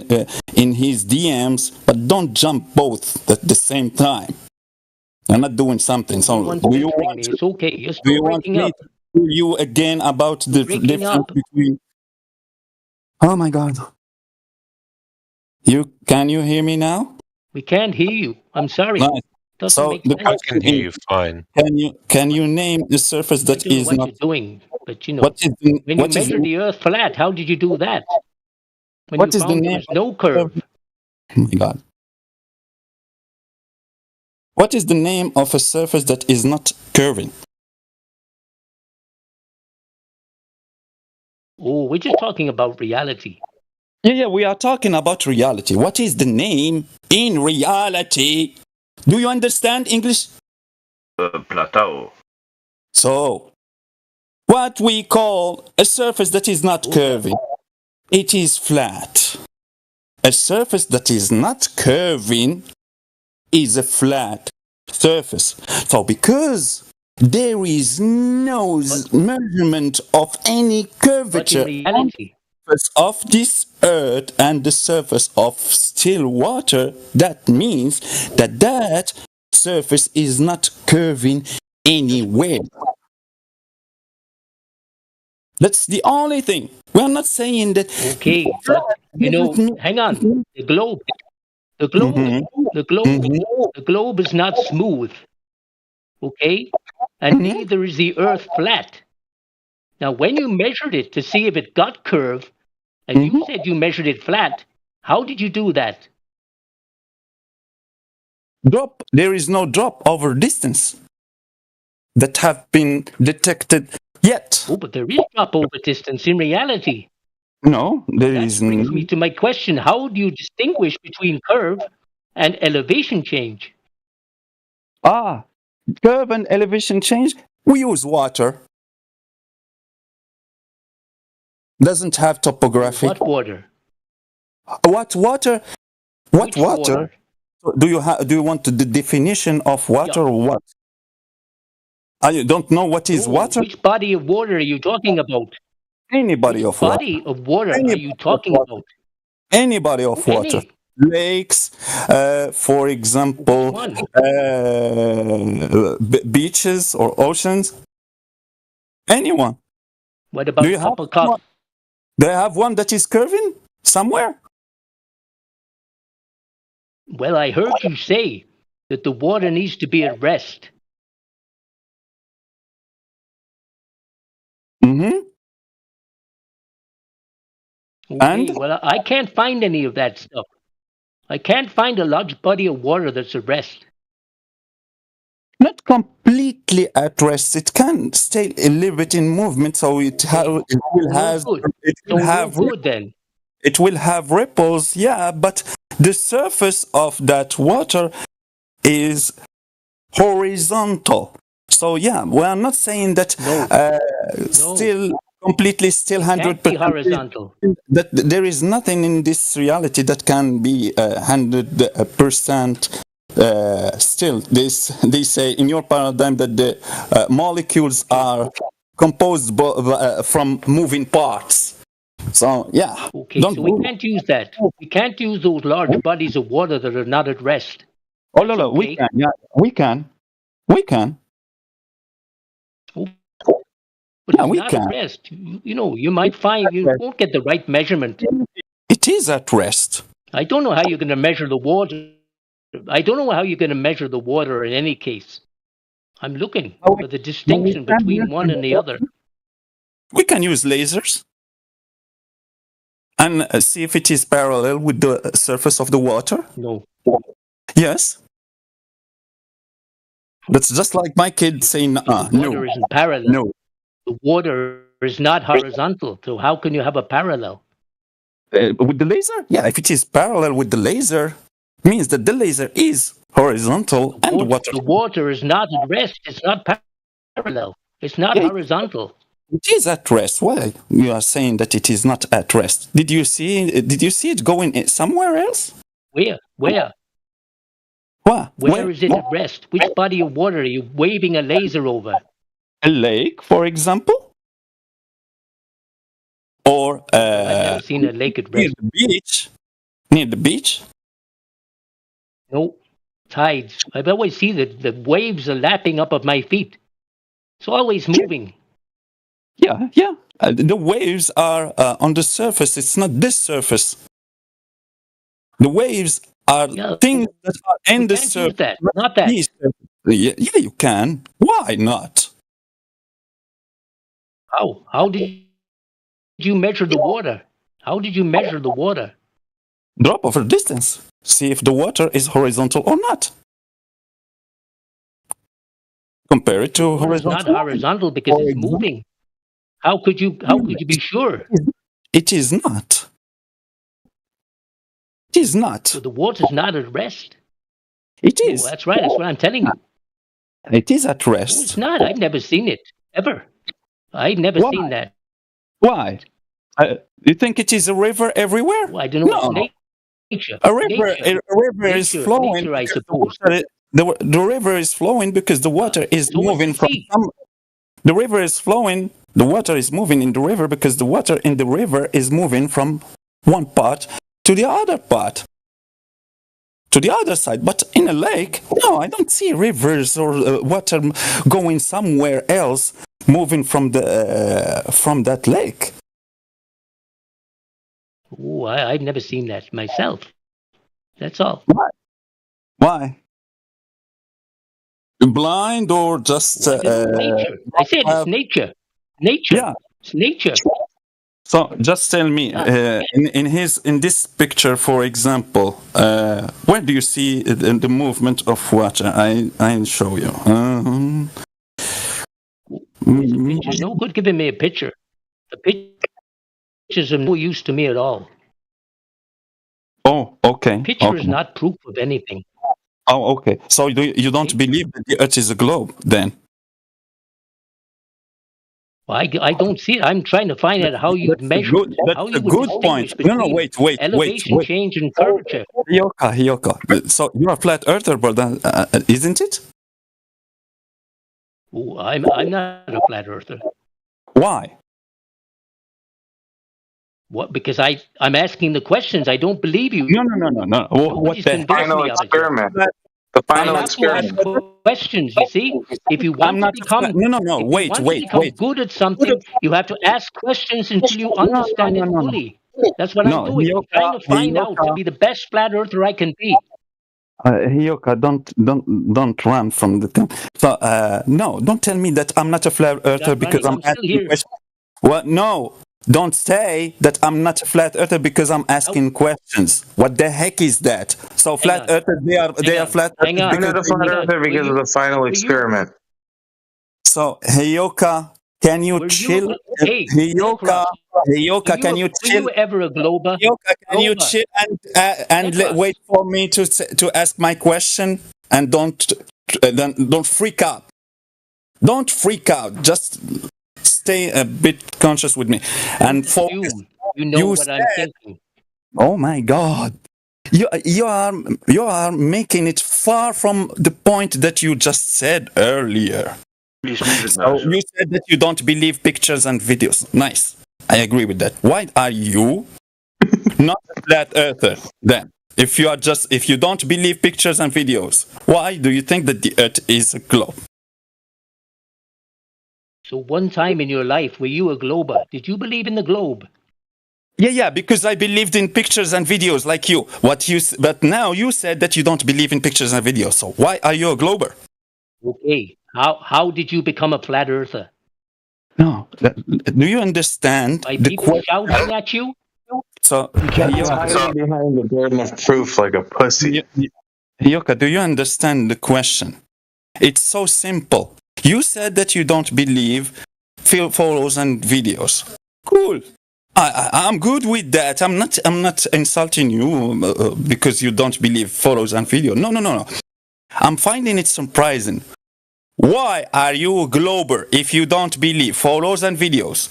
in his DMs, but don't jump both at the same time. I'm not doing something. So do you want me. It's okay. You're do you want me up. to tell you again about the difference between? Oh my God! Can you hear me now? We can't hear you. I'm sorry. Nice. Doesn't So make the sense. question I can hear is, you fine. Can you name the surface that I don't know is what not? you're doing, but you know, What is the, when what you is measure the Earth flat, how did you do that? When what you is the found there name was no curve. Oh my God! What is the name of a surface that is not curving? Oh, we're just talking about reality. Yeah, we are talking about reality. What is the name in reality? Do you understand English? Plateau. So, what we call a surface that is not curving, it is flat. A surface that is not curving is a flat surface. So, because there is no measurement of any curvature on the surface of this earth and the surface of still water, that means that that surface is not curving anywhere. That's the only thing. We're not saying that. Okay, but you know, hang on. The globe, the globe is not smooth. Okay, and neither is the Earth flat. Now, when you measured it to see if it got curved, and you said you measured it flat, how did you do that? Drop. There is no drop over distance that have been detected yet. Oh, but there is drop over distance in reality. No, there is. That brings me to my question: how do you distinguish between curve and elevation change? Curve and elevation change. We use water. Doesn't have topography. What water? What water? What Which water? Do you want the definition of water or what? You don't know what is water? Which body of water are you talking about? Any body of water. Body of water are you talking about? Any body of water. Lakes, for example, beaches or oceans. Anyone. What about Copper Cup? Do you have one that is curving somewhere? Well, I heard you say that the water needs to be at rest. Mm-hmm. Okay, and? Well, I can't find any of that stuff. I can't find a large body of water that's at rest. Not completely at rest. It can stay a little bit in movement, so it will have ripples. Yeah, but the surface of that water is horizontal. So yeah, we are not saying that still completely still 100% horizontal. That there is nothing in this reality that can be 100% still. They say in your paradigm that the molecules are composed from moving parts. So yeah. Okay, so we can't use that. We can't use those large bodies of water that are not at rest. Oh no, we can. Yeah, we can. But it's not at rest. You know, you might find you won't get the right measurement. It is at rest. I don't know how you're going to measure the water. I don't know how you're going to measure the water in any case. I'm looking for the distinction between one and the other. We can use lasers and see if it is parallel with the surface of the water. No. Yes. That's just like my kid saying, the water isn't parallel. No. The water is not horizontal. So how can you have a parallel? With the laser? Yeah, if it is parallel with the laser, it means that the laser is horizontal and the water. The water is not at rest. It's not parallel. It's not horizontal. It is at rest. Why you are saying that it is not at rest? Did you see it going somewhere else? Where? What? Where is it at rest? Which body of water are you waving a laser over? A lake, for example? or I've never seen a lake at near rest. the beach. Near the beach? No, tides. I've always seen the waves are lapping up of my feet. It's always moving. Yeah. The waves are on the surface. It's not this surface. The waves are things that are in the surface. That, not that. Yeah, you can. Why not? How? How did you measure the water? How did you measure the water? Drop over distance. See if the water is horizontal or not. Compare it to horizontal. It's not horizontal because it's moving. How could you be sure? It is not. It is not. So the water's not at rest. It is. Oh, that's right. That's what I'm telling you. It is at rest. No, it's not. I've never seen it ever. I've never seen that. Why? You think it is a river everywhere? Well, I don't know. No. Nature. A river is flowing. Nature, I suppose. The river is flowing because the water is moving from some. The river is flowing. The water is moving in the river because the water in the river is moving from one part to the other part, to the other side. But in a lake, no, I don't see rivers or water going somewhere else, moving from that lake. Oh, I've never seen that myself. That's all. Why? Blind or just nature? I said it's nature. Nature. Yeah, it's nature. So just tell me, in this picture, for example, where do you see the movement of water? I'll show you. There's no good giving me a picture. The pictures are no use to me at all. Oh, okay. Picture is not proof of anything. Oh, okay. So you don't believe that the Earth is a globe, then? Well, I don't see it. I'm trying to find out how you measure it. How you That's a good point. No, wait. Elevation change and curvature. Hioka. So you're a flat earther, but isn't it? Oh, I'm not a flat earther. Why? What? Because I'm asking the questions. I don't believe you. No. What the final experiment? The final experiment. Questions. You see, if you want to become wait. good at something, you have to ask questions until you understand it fully. That's what I'm doing. I'm trying to find out to be the best flat earther I can be. Hioka, don't run from the thing. So no, don't tell me that I'm not a flat earther because I'm asking questions. Well, no. Don't say that I'm not a flat earther because I'm asking questions. What the heck is that? So flat earthers, they are flat earthers. I'm not a flat earther because of the final experiment. So Hioka, can you chill? Hioka, can you chill? Were you ever a glober? Hioka, can you chill and wait for me to ask my question and don't freak out. Don't freak out. Just stay a bit conscious with me and focus. You know what I'm thinking. Oh my God. You are making it far from the point that you just said earlier. So you said that you don't believe pictures and videos. Nice. I agree with that. Why are you not a flat earther then? If you don't believe pictures and videos, why do you think that the earth is a globe? So one time in your life, were you a glober? Did you believe in the globe? Yeah, because I believed in pictures and videos like you. But now you said that you don't believe in pictures and videos. So why are you a glober? Okay. How did you become a flat earther? No. Do you understand By the people shouting at you? So He's hiding behind the burden of proof like a pussy. Hioka, do you understand the question? It's so simple. You said that you don't believe photos and videos. Cool. I'm good with that. I'm not insulting you because you don't believe photos and video. No. I'm finding it surprising. Why are you a glober if you don't believe photos and videos?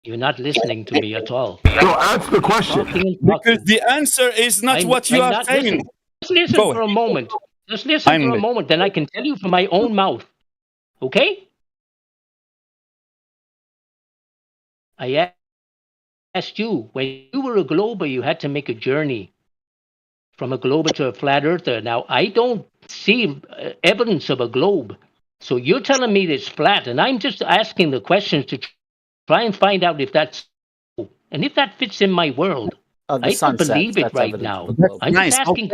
You're not listening to me at all. No, answer the question. Because the answer is not what you are saying. Just listen for a moment. Just listen for a moment, then I can tell you from my own mouth. Okay? I asked you, when you were a glober, you had to make a journey from a glober to a flat earther. Now, I don't see evidence of a globe. So you're telling me it's flat, and I'm just asking the questions to try and find out if that's so. And if that fits in my world. I don't believe it right now. I'm just asking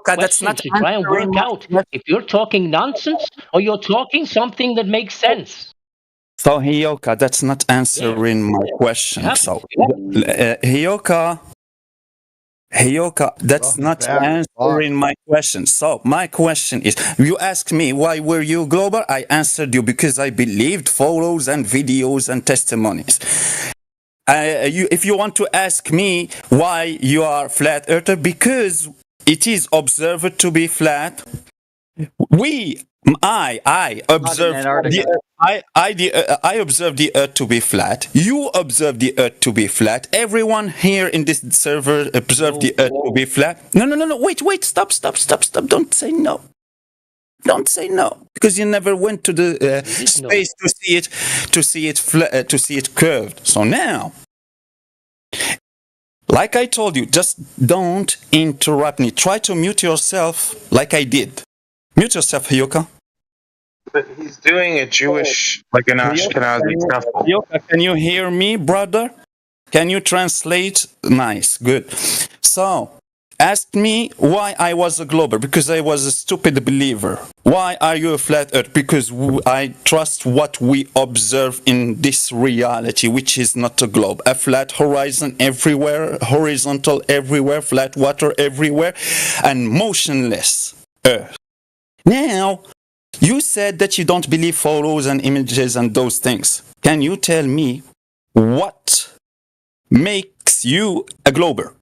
questions to try and work out if you're talking nonsense or you're talking something that makes sense. So, Hioka, that's not answering my question. So, Hioka, that's not answering my question. So, my question is, you asked me, why were you global? I answered you because I believed photos and videos and testimonies. If you want to ask me why you are flat earther, because it is observed to be flat. I observed I observe the earth to be flat. You observe the earth to be flat. Everyone here in this server observe the earth to be flat. No. Wait. Stop. Don't say no. Don't say no, because you never went to the space to see it curved. So now, like I told you, just don't interrupt me. Try to mute yourself, like I did. Mute yourself, Hioka. But he's doing a Jewish, like an Ashkenazi stuff. Hioka, can you hear me, brother? Can you translate? Nice, good. So, ask me why I was a glober, because I was a stupid believer. Why are you a flat earth? Because I trust what we observe in this reality, which is not a globe. A flat horizon everywhere, horizontal everywhere, flat water everywhere, and motionless earth. Now, you said that you don't believe photos and images and those things. Can you tell me what makes you a glober?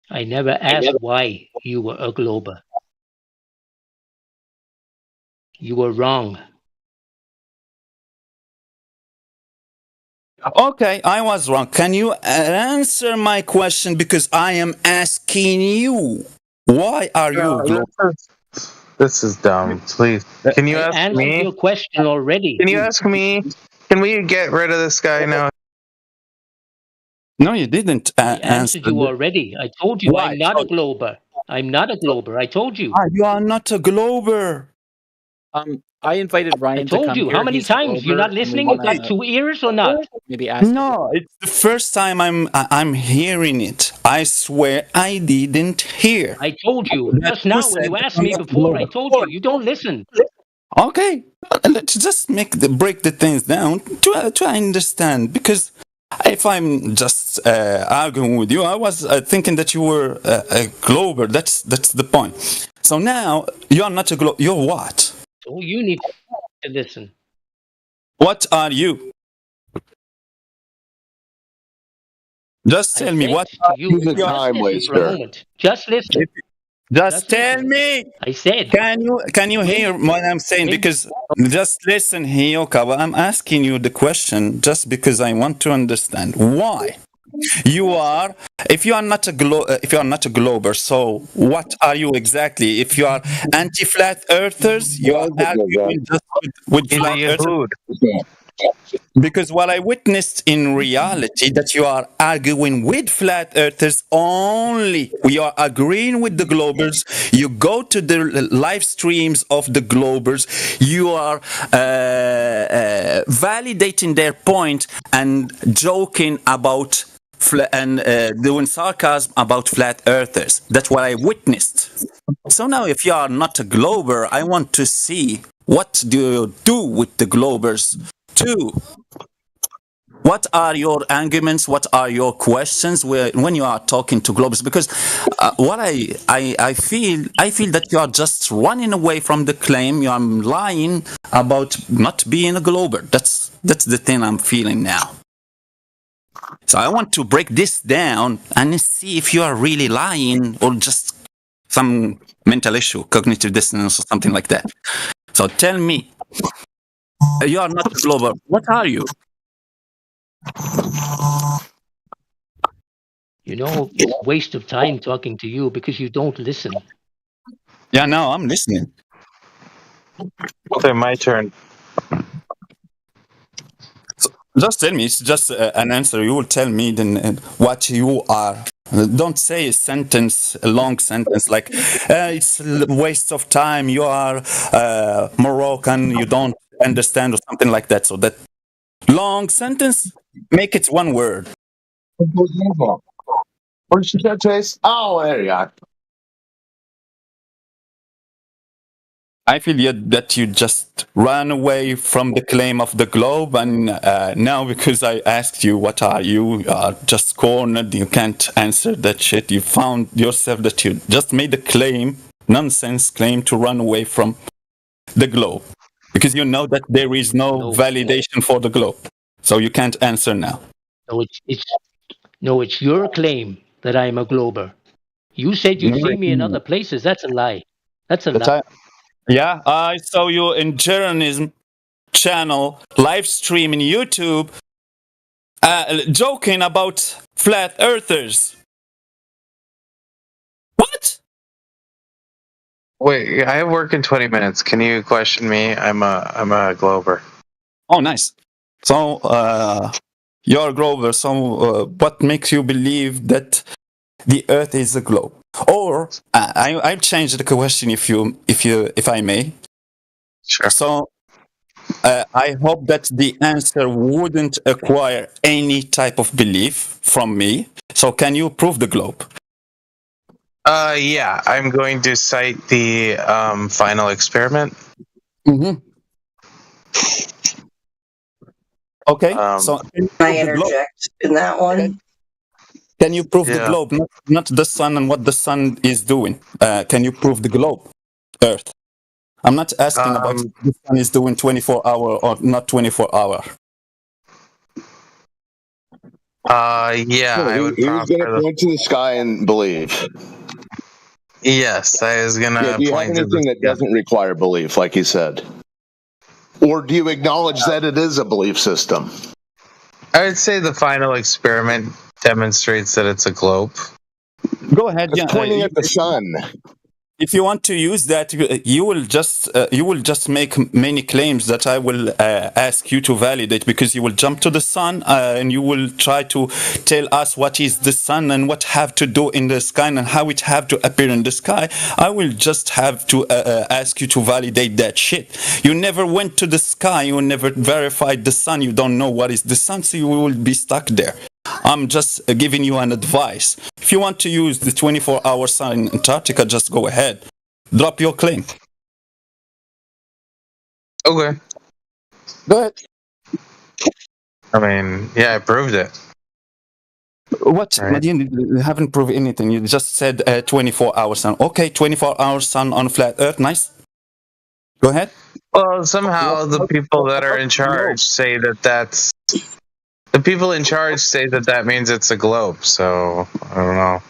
I never asked why you were a glober. You were wrong. Okay, I was wrong. Can you answer my question, because I am asking you? Why are you a glober? This is dumb. Please, can you ask answered me? Your question already. Can you ask me? Can we get rid of this guy now? No, you didn't I answered you already. I told you I'm not a glober. I'm not a glober. I told you. You are not a glober. I invited Ryan. I told you. How many times? You're not listening? You got 2 ears or not? Maybe ask. No, it's the first time I'm hearing it. I swear I didn't hear. I told you just now when you asked me before. I told you. You don't listen. Okay, let's just break the things down to understand, because if I'm just arguing with you, I was thinking that you were a glober. That's the point. So now you are not a glober. You're what? Oh, you need to listen. What are you? Just tell me what. He's a time waster. Just listen. Just tell me. I said. Can you hear what I'm saying? Because just listen, Hioka. I'm asking you the question just because I want to understand why you are. If you are not a glober, so what are you exactly? If you are anti-flat earthers, you are arguing just with flat earthers. Because what I witnessed in reality, that you are arguing with flat earthers only. We are agreeing with the globers. You go to the live streams of the globers. You are validating their point and joking about and doing sarcasm about flat earthers. That's what I witnessed. So now, if you are not a glober, I want to see what do you do with the globers too. What are your arguments? What are your questions when you are talking to globers? Because what I feel that you are just running away from the claim. You are lying about not being a glober. That's the thing I'm feeling now. So I want to break this down and see if you are really lying or just some mental issue, cognitive dissonance or something like that. So tell me, you are not a glober. What are you? You know, it's a waste of time talking to you because you don't listen. Yeah, no, I'm listening. Okay, my turn. Just tell me. It's just an answer. You will tell me then what you are. Don't say a long sentence like it's a waste of time. You are Moroccan. You don't understand or something like that. So that long sentence, make it one word. Where did she catch Chase? Oh, there you are. I feel that you just ran away from the claim of the globe, and now because I asked you what are you are just cornered. You can't answer that shit. You found yourself that you just made a claim, nonsense claim, to run away from the globe because you know that there is no validation for the globe, so you can't answer now. No, it's your claim that I'm a glober. You said you'd see me in other places. That's a lie. That's a lie. Yeah, I saw you in journalism channel live stream in YouTube joking about flat earthers. What? Wait, I have work in 20 minutes. Can you question me? I'm a Glober. Oh, nice. So you're a Grover. So what makes you believe that the Earth is a globe? Or I'll change the question if I may. Sure. So I hope that the answer wouldn't acquire any type of belief from me. So can you prove the globe? Yeah, I'm going to cite the final experiment. Mm-hmm. Okay, so Can I interject in that one? Can you prove the globe, not the sun and what the sun is doing? Can you prove the globe, Earth? I'm not asking about what the sun is doing 24 hour or not 24 hour. Yeah, I would. He was going to point to the sky and believe. Yes, I was going to do you point have to anything that doesn't require belief, like he said? Or do you acknowledge that it is a belief system? I would say the final experiment demonstrates that it's a globe. Go ahead. It's pointing at the sun. If you want to use that, you will just make many claims that I will ask you to validate, because you will jump to the sun and you will try to tell us what is the sun and what have to do in the sky and how it have to appear in the sky. I will just have to ask you to validate that shit. You never went to the sky. You never verified the sun. You don't know what is the sun, so you will be stuck there. I'm just giving you an advice. If you want to use the 24-hour sun in Antarctica, just go ahead. Drop your claim. Okay. Go ahead. I mean, yeah, I proved it. What? Right. You haven't proved anything. You just said 24-hour sun. Okay, 24-hour sun on flat Earth. Nice. Go ahead. Well, somehow the people that are in charge say that that's... The people in charge say that means it's a globe, so I don't know.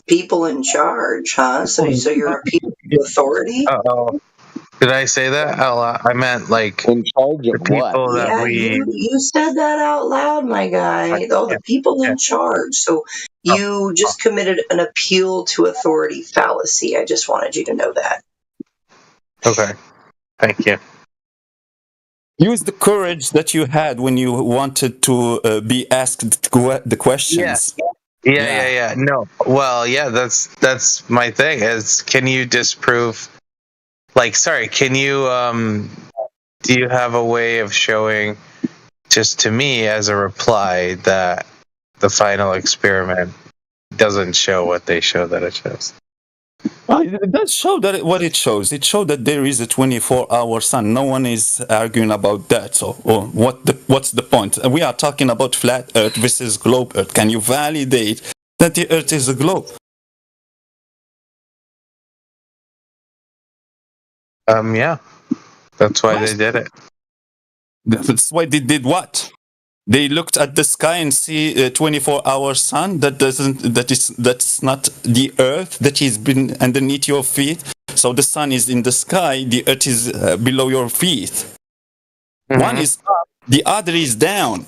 People in charge, huh? So you're a people authority? Uh-oh. Did I say that? I meant like in charge of people what? that you said that out loud, my guy. Oh, the people in charge. So you just committed an appeal to authority fallacy. I just wanted you to know that. Okay. Thank you. Use the courage that you had when you wanted to be asked the questions. Yeah. No. Well, yeah, that's my thing. Is can you disprove? Can you do you have a way of showing just to me as a reply that the final experiment doesn't show what they show that it shows? Well, it does show that what it shows. It shows that there is a 24-hour sun. No one is arguing about that. So, what's the point? We are talking about flat Earth versus globe Earth. Can you validate that the Earth is a globe? Yeah. That's why they did it. That's why they did what? They looked at the sky and see a 24-hour sun. That's not the Earth that is been underneath your feet. So the sun is in the sky. The Earth is below your feet. Mm-hmm. One is up. The other is down.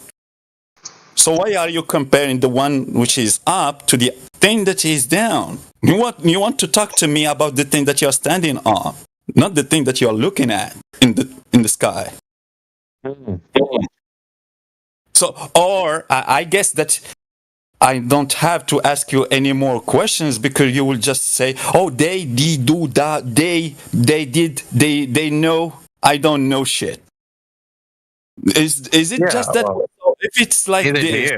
So why are you comparing the one which is up to the thing that is down? You want to talk to me about the thing that you're standing on, not the thing that you're looking at in the sky. Mm-hmm. So, or I guess that I don't have to ask you any more questions because you will just say, "Oh, they did do that. They did. They know. I don't know shit." Is it just that? If it's like this,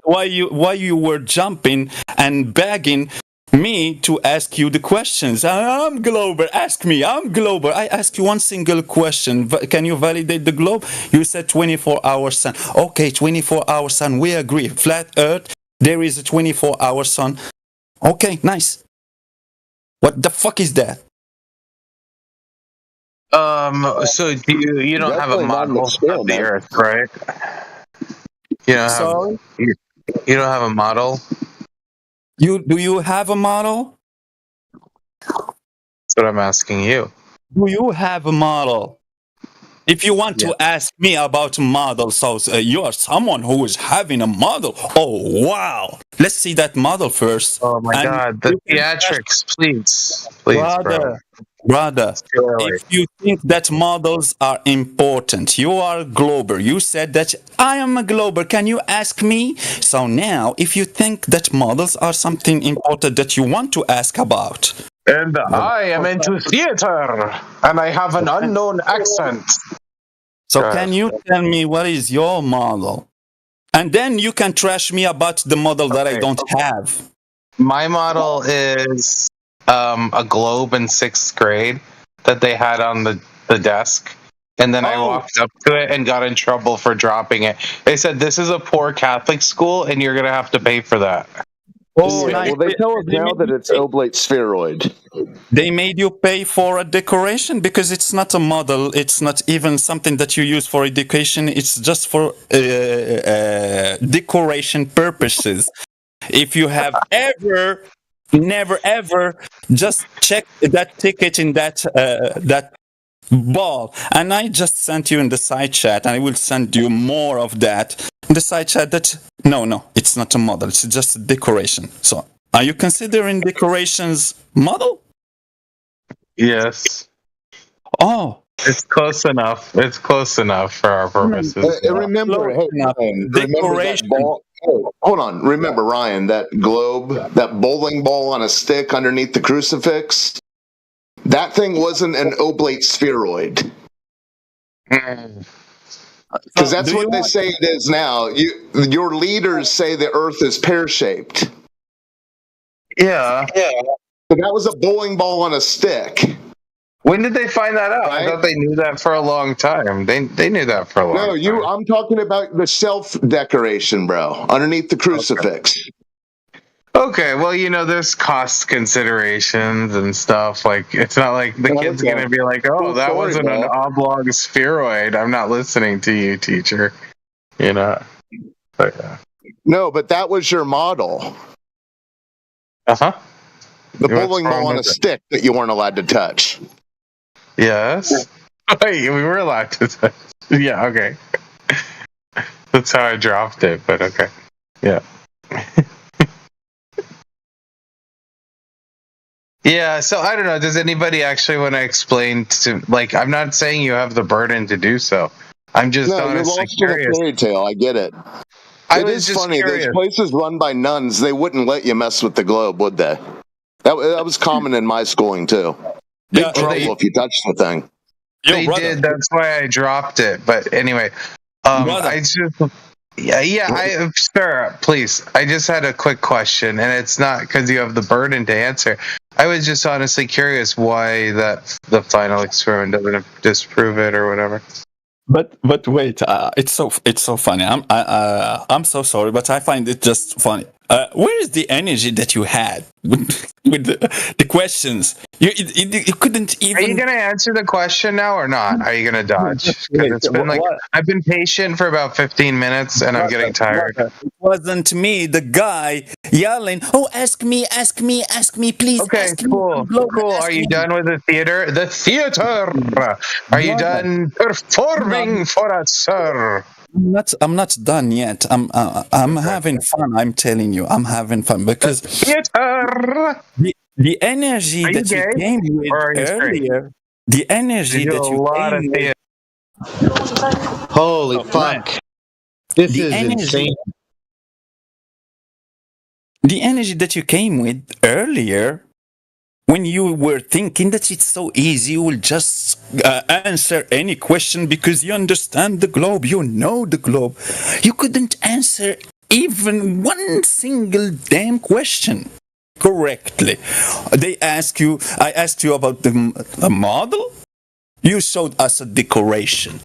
why you were jumping and begging me to ask you the questions? I'm Glober. Ask me. I'm Glober. I asked you one single question. Can you validate the globe? You said 24-hour sun. Okay, 24-hour sun. We agree. Flat Earth. There is a 24-hour sun. Okay, nice. What the fuck is that? So you don't have a Definitely not an model of the experiment. Earth, right? You don't have. You don't have a model. Do you have a model? That's what I'm asking you. Do you have a model? If you want to ask me about models, so you are someone who is having a model. Oh, wow. Let's see that model first. Oh, my God. The theatrics, please. Please, Brother, if you think that models are important, you are a Glober. You said that I am a Glober. Can you ask me? So now, if you think that models are something important that you want to ask about. And I am into theater, and I have an unknown accent. So can you tell me what is your model? And then you can trash me about the model that I don't have. My model is a globe in 6th grade that they had on the desk. And then I walked up to it and got in trouble for dropping it. They said, "This is a poor Catholic school, and you're going to have to pay for that." Oh, yeah. Well, they tell us now that it's oblate spheroid. They made you pay for a decoration because it's not a model. It's not even something that you use for education. It's just for decoration purposes. If you have never ever just check that ticket in that ball, and I just sent you in the side chat, and I will send you more of that in the side chat. That no, it's not a model. It's just a decoration. So, are you considering decorations model? Yes. Oh, it's close enough. It's close enough for our purposes. Remember, remember that ball. Oh, hold on. Remember, Ryan, that globe, that bowling ball on a stick underneath the crucifix? That thing wasn't an oblate spheroid. Because that's what they say it is now. Your leaders say the Earth is pear-shaped. Yeah. So that was a bowling ball on a stick. When did they find that out? Right? I thought they knew that for a long time. They knew that for a long time. No, I'm talking about the shelf decoration, bro, underneath the crucifix. Okay, well, there's cost considerations and stuff. Like, it's not like the kid's going to be like, "Oh, that wasn't an oblong spheroid. I'm not listening to you, teacher." But, No, but that was your model. Uh-huh. The bowling ball on a stick that you weren't allowed to touch. Yes. Wait, we were allowed to touch. Yeah, okay. That's how I dropped it, but okay. Yeah. Yeah, so I don't know. Does anybody actually want to explain to, like, I'm not saying you have the burden to do so. I'm just honestly curious. Fairy tale, I get it. It is funny. Curious. Those places run by nuns, they wouldn't let you mess with the globe, would they? That was common in my schooling too. Big trouble if you touch the thing. They did. That's why I dropped it. But anyway, I just. Sir, please. I just had a quick question, and it's not because you have the burden to answer. I was just honestly curious why the final experiment doesn't disprove it or whatever. But wait, it's so funny. I'm so sorry, but I find it just funny. Where is the energy that you had with the questions? You couldn't even. Are you gonna answer the question now or not? Are you gonna dodge? Because it's been I've been patient for about 15 minutes and I'm getting tired. It wasn't me, the guy yelling, "Oh, ask me, please." Okay, cool. Are you done with the theater? The theater. Are you done performing for us, sir? I'm not done yet. I'm having fun. I'm telling you, I'm having fun because the energy that you came with earlier, the energy that you came with. Holy fuck! This The is energy, insane. the energy that you came with earlier, when you were thinking that it's so easy, you will just answer any question because you understand the globe, you know the globe. You couldn't answer even one single damn question correctly. I asked you about the model. You showed us a decoration.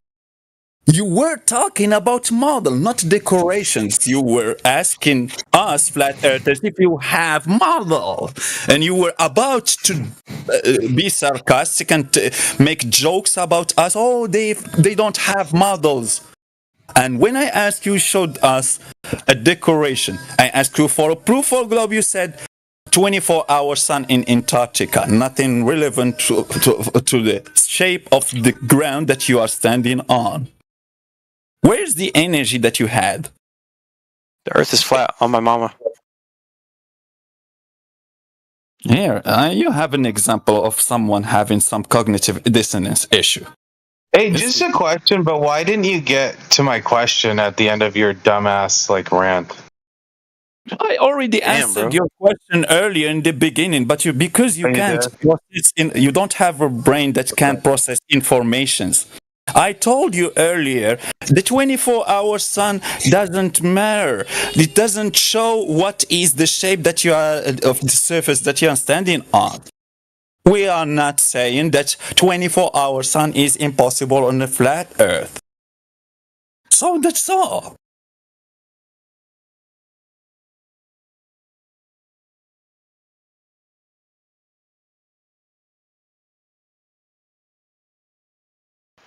You were talking about model, not decorations. You were asking us, flat earthers, if you have model. And you were about to be sarcastic and make jokes about us. Oh, they don't have models. And when I asked you, showed us a decoration. I asked you for a proof or globe. You said 24-hour sun in Antarctica. Nothing relevant to the shape of the ground that you are standing on. Where's the energy that you had? The Earth is flat on my mama. Here, you have an example of someone having some cognitive dissonance issue. Hey, just a question, but why didn't you get to my question at the end of your dumbass rant? I already answered your question earlier in the beginning, but because you can't process you don't have a brain that can process informations. I told you earlier, the 24-hour sun doesn't matter. It doesn't show what is the shape that you are of the surface that you are standing on. We are not saying that 24-hour sun is impossible on a flat Earth. So that's all.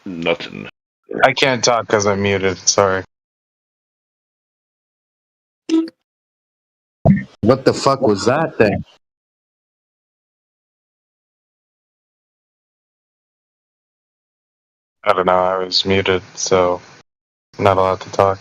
Nothing. I can't talk because I'm muted. Sorry. What the fuck was that thing? I don't know. I was muted, so I'm not allowed to talk.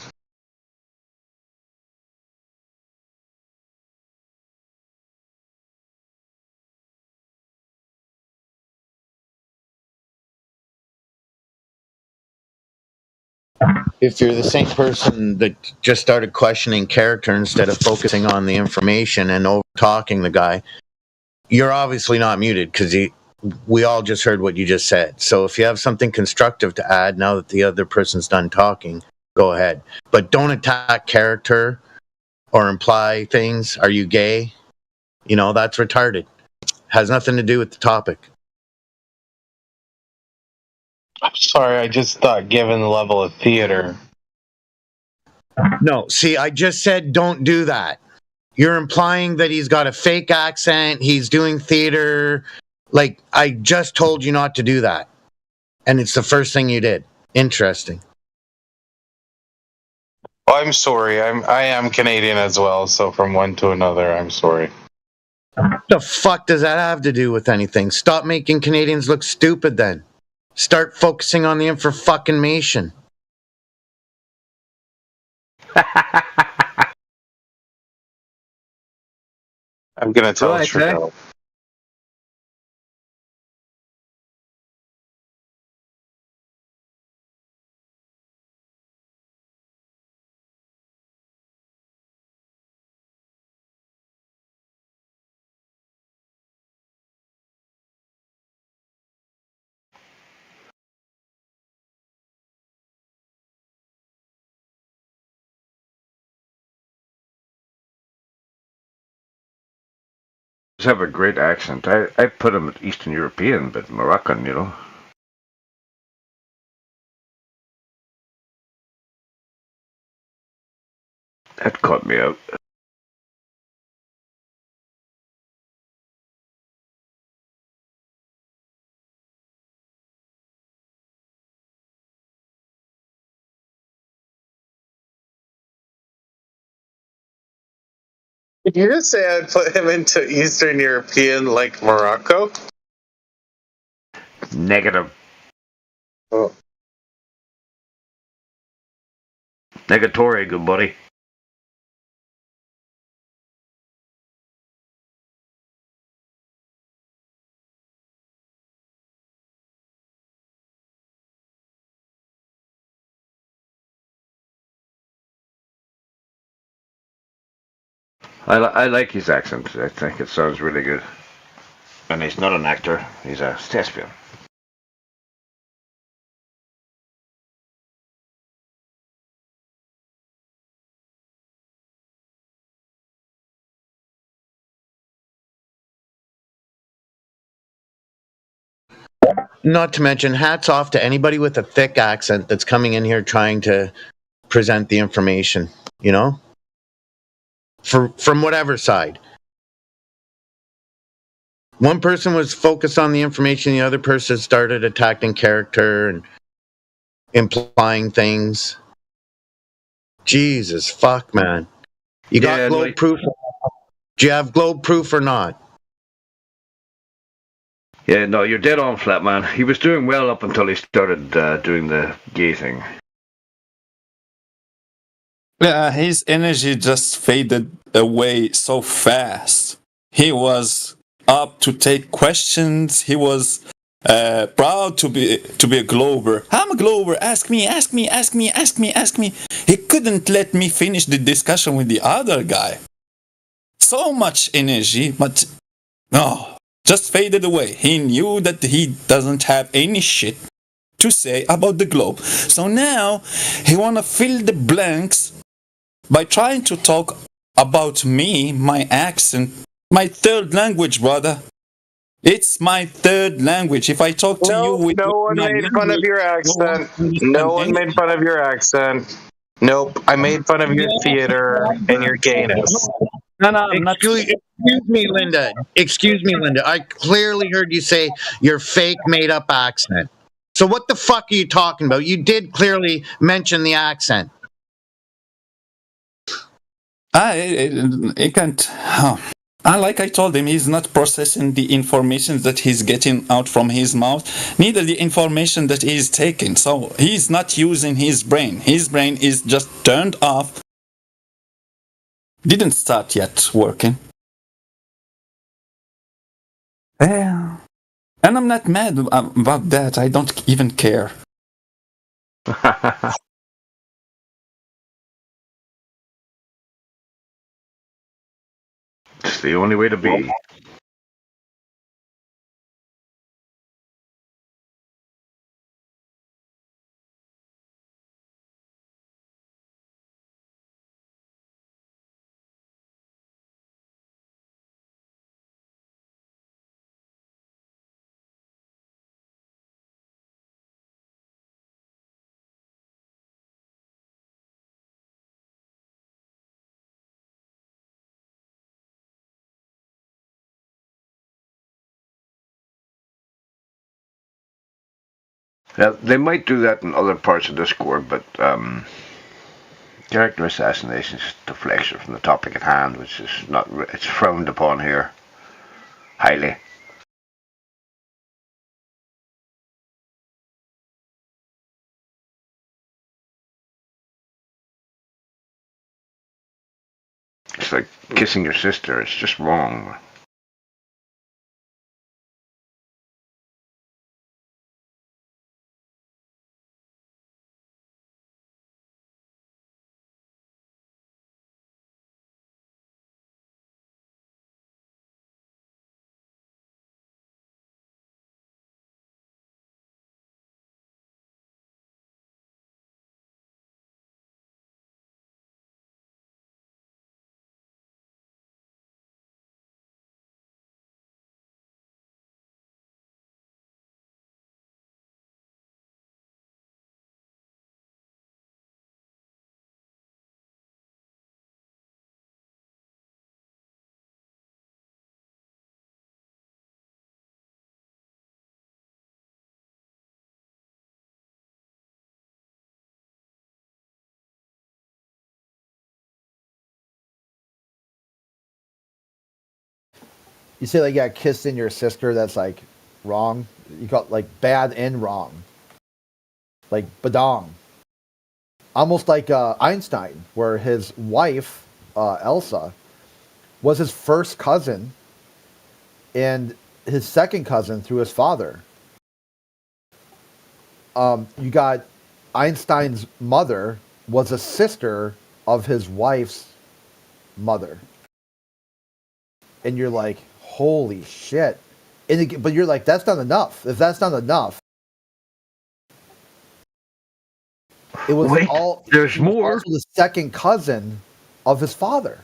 If you're the same person that just started questioning character instead of focusing on the information and over talking the guy, you're obviously not muted because we all just heard what you just said. So if you have something constructive to add now that the other person's done talking, go ahead. But don't attack character or imply things. Are you gay? You know, that's retarded. Has nothing to do with the topic. I'm sorry. I just thought, given the level of theater. No, see, I just said don't do that. You're implying that he's got a fake accent, he's doing theater. Like, I just told you not to do that. And it's the first thing you did. Interesting. Oh, I'm sorry. I am Canadian as well, so from one to another, I'm sorry. The fuck does that have to do with anything? Stop making Canadians look stupid then. Start focusing on the information. I'm gonna tell Trudeau. Have a great accent. I put him at Eastern European, but Moroccan, you know. That caught me out. Did you just say I'd put him into Eastern European like Morocco? Negative. Oh. Negatory, good buddy. I like his accent. I think it sounds really good. And he's not an actor. He's a thespian. Not to mention, hats off to anybody with a thick accent that's coming in here trying to present the information, you know? From whatever side. One person was focused on the information, the other person started attacking character and implying things. Jesus, fuck, man. You got globe proof? Do you have globe proof or not? Yeah, no, you're dead on, flat man. He was doing well up until he started doing the gay thing. Yeah, his energy just faded away so fast. He was up to take questions. He was proud to be a Glober. I'm a Glober. Ask me, ask me, ask me, ask me, ask me. He couldn't let me finish the discussion with the other guy. So much energy, but no, just faded away. He knew that he doesn't have any shit to say about the globe. So now he wanna fill the blanks by trying to talk about me, my accent, my third language, brother. It's my third language. If I talk to you with no one my made fun of language, your accent. No one made fun of your accent. Nope. I made fun of your theater and your gayness. No, I'm not. Excuse me, Linda. Excuse me, Linda. I clearly heard you say your fake made up accent. So what the fuck are you talking about? You did clearly mention the accent. It can't. Like I told him, he's not processing the information that he's getting out from his mouth, neither the information that he's taking. So he's not using his brain. His brain is just turned off. Didn't start yet working. Yeah. And I'm not mad about that. I don't even care. It's the only way to be. Now, they might do that in other parts of Discord, but character assassination is deflection from the topic at hand, which is not. It's frowned upon here, highly. It's like kissing your sister. It's just wrong. You say like, yeah, kissing your sister, that's like wrong. You got like bad and wrong. Like badong. Almost like Einstein, where his wife, Elsa, was his first cousin and his second cousin through his father. You got Einstein's mother was a sister of his wife's mother. and you're like, holy shit. But you're like, that's not enough. If that's not enough, it was there's more. Also the second cousin of his father.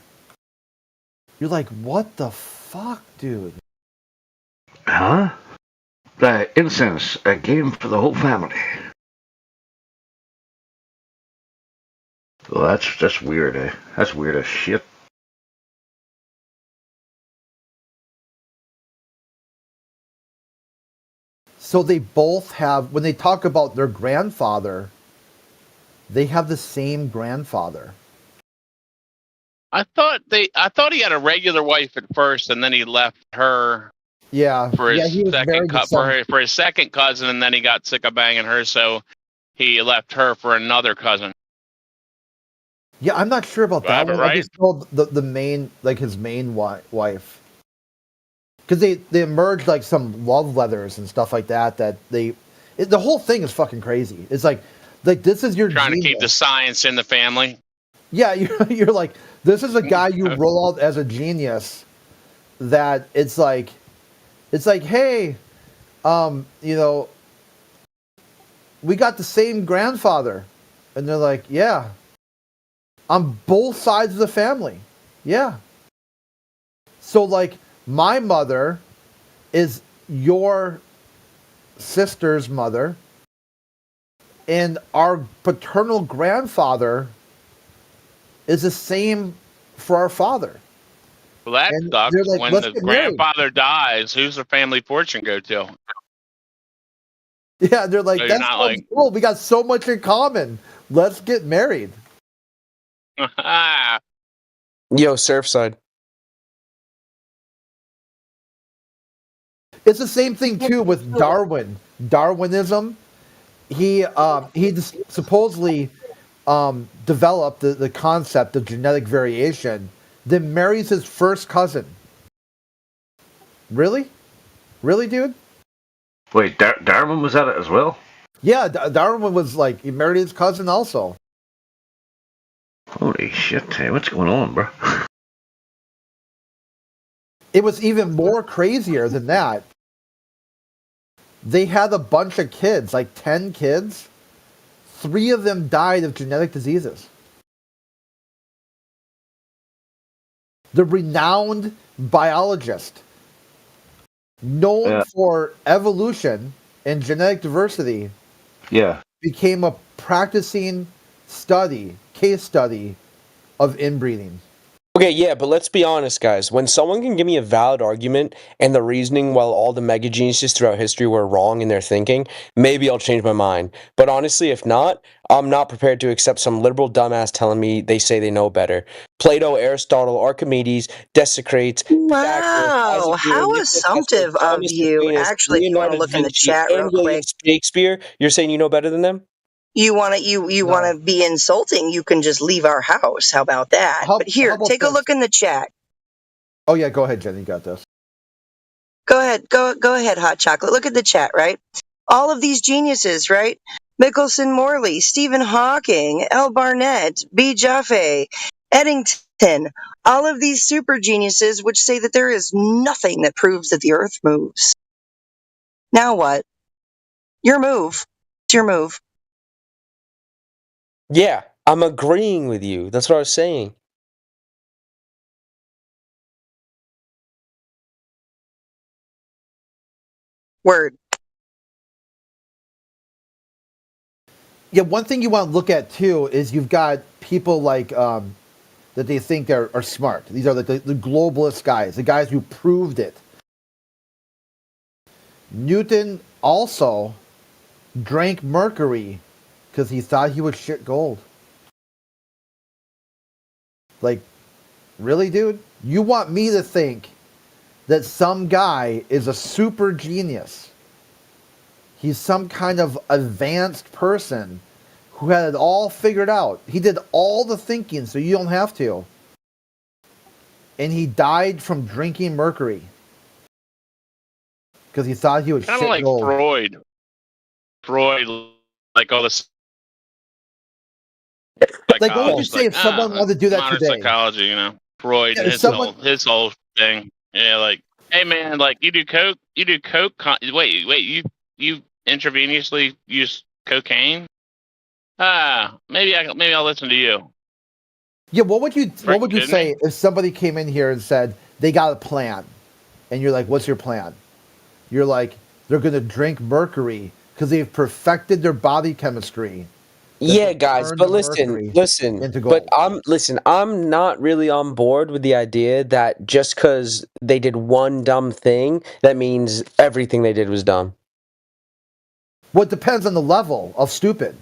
You're like, what the fuck, dude? Huh? The incense, a game for the whole family. Well, that's weird, eh? That's weird as shit. So they both have, when they talk about their grandfather, they have the same grandfather. I thought he had a regular wife at first, and then he left her. Yeah, for his he was second married for his second cousin, and then he got sick of banging her, so he left her for another cousin. Yeah, I'm not sure about Do I that have it one. I right? just know the main, like his main wife, because they emerged like some love letters and stuff like that. The whole thing is fucking crazy. It's like this is your Trying genius. to keep the science in the family. Yeah, you're like, this is a guy you roll out as a genius. That it's like, hey, you know, we got the same grandfather, and they're like, yeah, on both sides of the family, yeah. So like, my mother is your sister's mother, and our paternal grandfather is the same for our father. Well, that And sucks. they're like, When let's the get married. grandfather dies, who's the family fortune go to? Yeah, they're like, So you're that's not so like- cool. We got so much in common. Let's get married. Yo, Surfside. It's the same thing too with Darwinism. He supposedly developed the concept of genetic variation, then marries his first cousin. Really, dude? Wait, Darwin was at it as well? Yeah, Darwin was like, he married his cousin also. Holy shit, hey, what's going on, bro? It was even more crazier than that. They had a bunch of kids, like 10 kids. 3 of them died of genetic diseases. The renowned biologist, known for evolution and genetic diversity, became a practicing case study of inbreeding. Okay, yeah, but let's be honest, guys. When someone can give me a valid argument and the reasoning while all the mega geniuses throughout history were wrong in their thinking, maybe I'll change my mind. But honestly, if not, I'm not prepared to accept some liberal dumbass telling me they say they know better. Plato, Aristotle, Archimedes, Desecrates, Wow, how assumptive of you. Actually, if you want to look in the chat real quick, Shakespeare, you're saying you know better than them? you want to be insulting, you can just leave our house. How about that? But here, take a look in the chat. Oh yeah, go ahead, Jenny. You got this. Go ahead, go ahead, Hot Chocolate. Look at the chat, right? All of these geniuses, right? Michelson Morley, Stephen Hawking, L. Barnett, B. Jaffe, Eddington, all of these super geniuses which say that there is nothing that proves that the Earth moves. Now what? Your move. It's your move. Yeah, I'm agreeing with you. That's what I was saying. Word. Yeah, one thing you want to look at too is you've got people like that they think are smart. These are the globalist guys, the guys who proved it. Newton also drank mercury because he thought he would shit gold. Like, really, dude? You want me to think that some guy is a super genius? He's some kind of advanced person who had it all figured out. He did all the thinking, so you don't have to. And he died from drinking mercury because he thought he would Kind shit of like gold. Freud. Freud, like all this. Like, what would you say if someone wanted to do that modern today? psychology, you know, Freud, Yeah, if his someone- whole thing. Yeah, like, hey man, like you do coke. Wait, you intravenously use cocaine? Maybe I'll listen to you. Yeah, what would you kidding say if somebody came in here and said they got a plan, and you're like, "What's your plan?" You're like, "They're gonna drink mercury because they've perfected their body chemistry." Yeah, guys, but listen, I'm not really on board with the idea that just because they did one dumb thing, that means everything they did was dumb. Well, it depends on the level of stupid.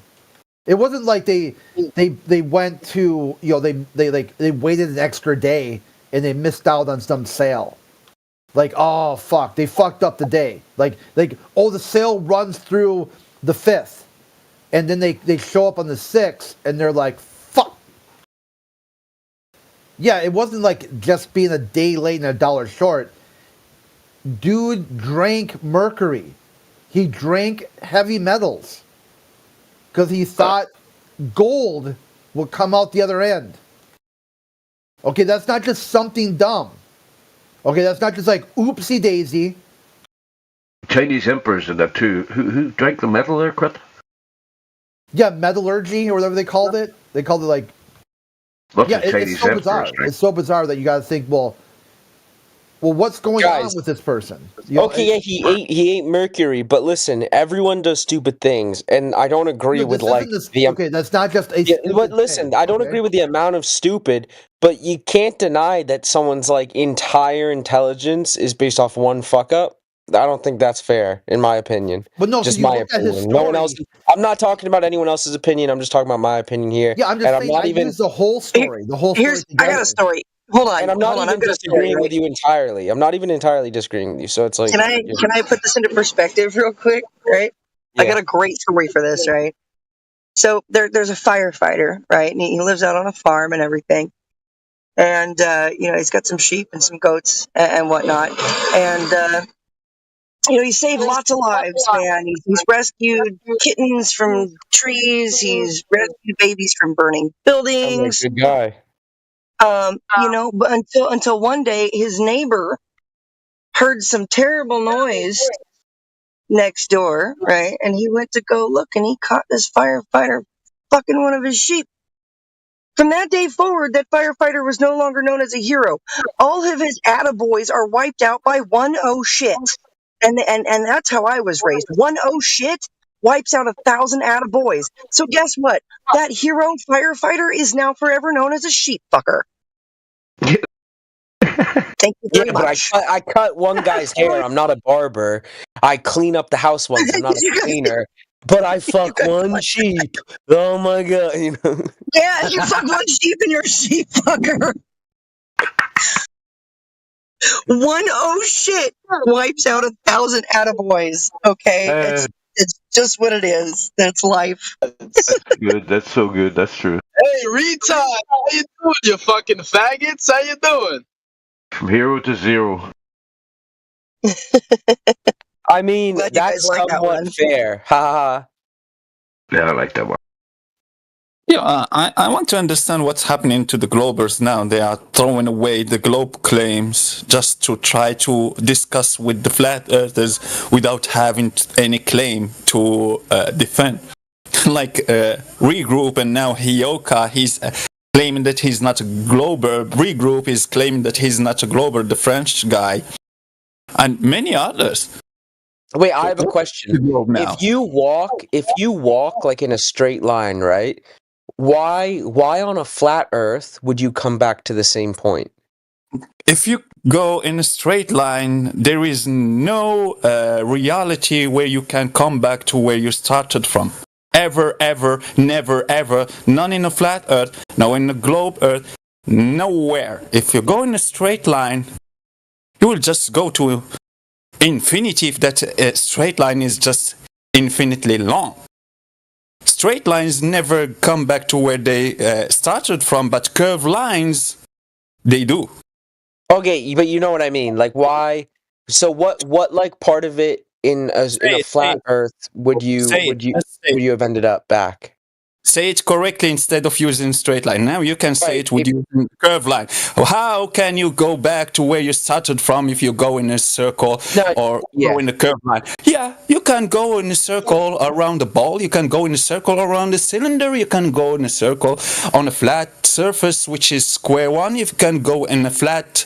It wasn't like they went to, they waited an extra day and they missed out on some sale. Like, oh fuck, they fucked up the day. Like the sale runs through the 5th. And then they show up on the 6th and they're like, fuck. Yeah, it wasn't like just being a day late and $1 short. Dude drank mercury. He drank heavy metals. Because he thought gold would come out the other end. Okay, that's not just something dumb. Okay, that's not just like oopsie daisy. Chinese emperors did that too. Who drank the metal there, Crit? Yeah, metallurgy or whatever they called it. They called it like. It's so bizarre. It's so bizarre that you got to think, well, what's going on with this person? He ate mercury, but listen, everyone does stupid things, and I don't agree with that's not just a. But listen, I don't agree with the amount of stupid, but you can't deny that someone's like entire intelligence is based off one fuck up. I don't think that's fair, in my opinion. But no, just my opinion. No one else. I'm not talking about anyone else's opinion. I'm just talking about my opinion here. Yeah, I'm just saying. I use the whole story. The whole story. I got a story. Hold on. And I'm not even disagreeing with you entirely. I'm not even entirely disagreeing with you. So it's like. Can I put this into perspective real quick? Right. Yeah. I got a great story for this. Right. So there's a firefighter, right, and he lives out on a farm and everything. And he's got some sheep and some goats and whatnot. And he saved lots of lives, man. He's rescued kittens from trees. He's rescued babies from burning buildings. Good guy. But until one day his neighbor heard some terrible noise next door, right? And he went to go look, and he caught this firefighter fucking one of his sheep. From that day forward, that firefighter was no longer known as a hero. All of his attaboys are wiped out by 1-0 shit. And that's how I was raised. 1-0 shit wipes out 1,000 attaboys. So guess what? That hero firefighter is now forever known as a sheep fucker. Thank you very much. But I cut one guy's hair. I'm not a barber. I clean up the house once. I'm not a cleaner. But I fuck one sheep. Oh my god. Yeah, you fuck one sheep and you're a sheep fucker. 1-0 shit wipes out 1,000 attaboys. Okay, it's just what it is. That's life. That's good. That's so good. That's true. Hey, retard, how you doing, you fucking faggots? How you doing? From hero to zero. I mean, that's somewhat fair. Ha ha. Yeah, I like that one. Yeah, I want to understand what's happening to the Globers now. They are throwing away the Globe claims just to try to discuss with the Flat Earthers without having any claim to defend. Like Regroup and now Hioka, he's claiming that he's not a Glober. Regroup is claiming that he's not a Glober, the French guy. And many others. Wait, I have a question. If you walk like in a straight line, right? Why on a flat Earth would you come back to the same point? If you go in a straight line, there is no reality where you can come back to where you started from. Ever, never, ever. None in a flat Earth, no in a globe Earth, nowhere. If you go in a straight line, you will just go to infinity if that straight line is just infinitely long. Straight lines never come back to where they started from, but curved lines, they do. Okay, but you know what I mean. Like, why? So, what like part of it in a flat Earth would you have ended up back? say it correctly instead of using straight line. Now you can say it with using curve line. How can you go back to where you started from if you go in a circle or go in a curve line? Yeah, you can go in a circle around the ball. You can go in a circle around the cylinder. You can go in a circle on a flat surface, which is square one. You can go in a flat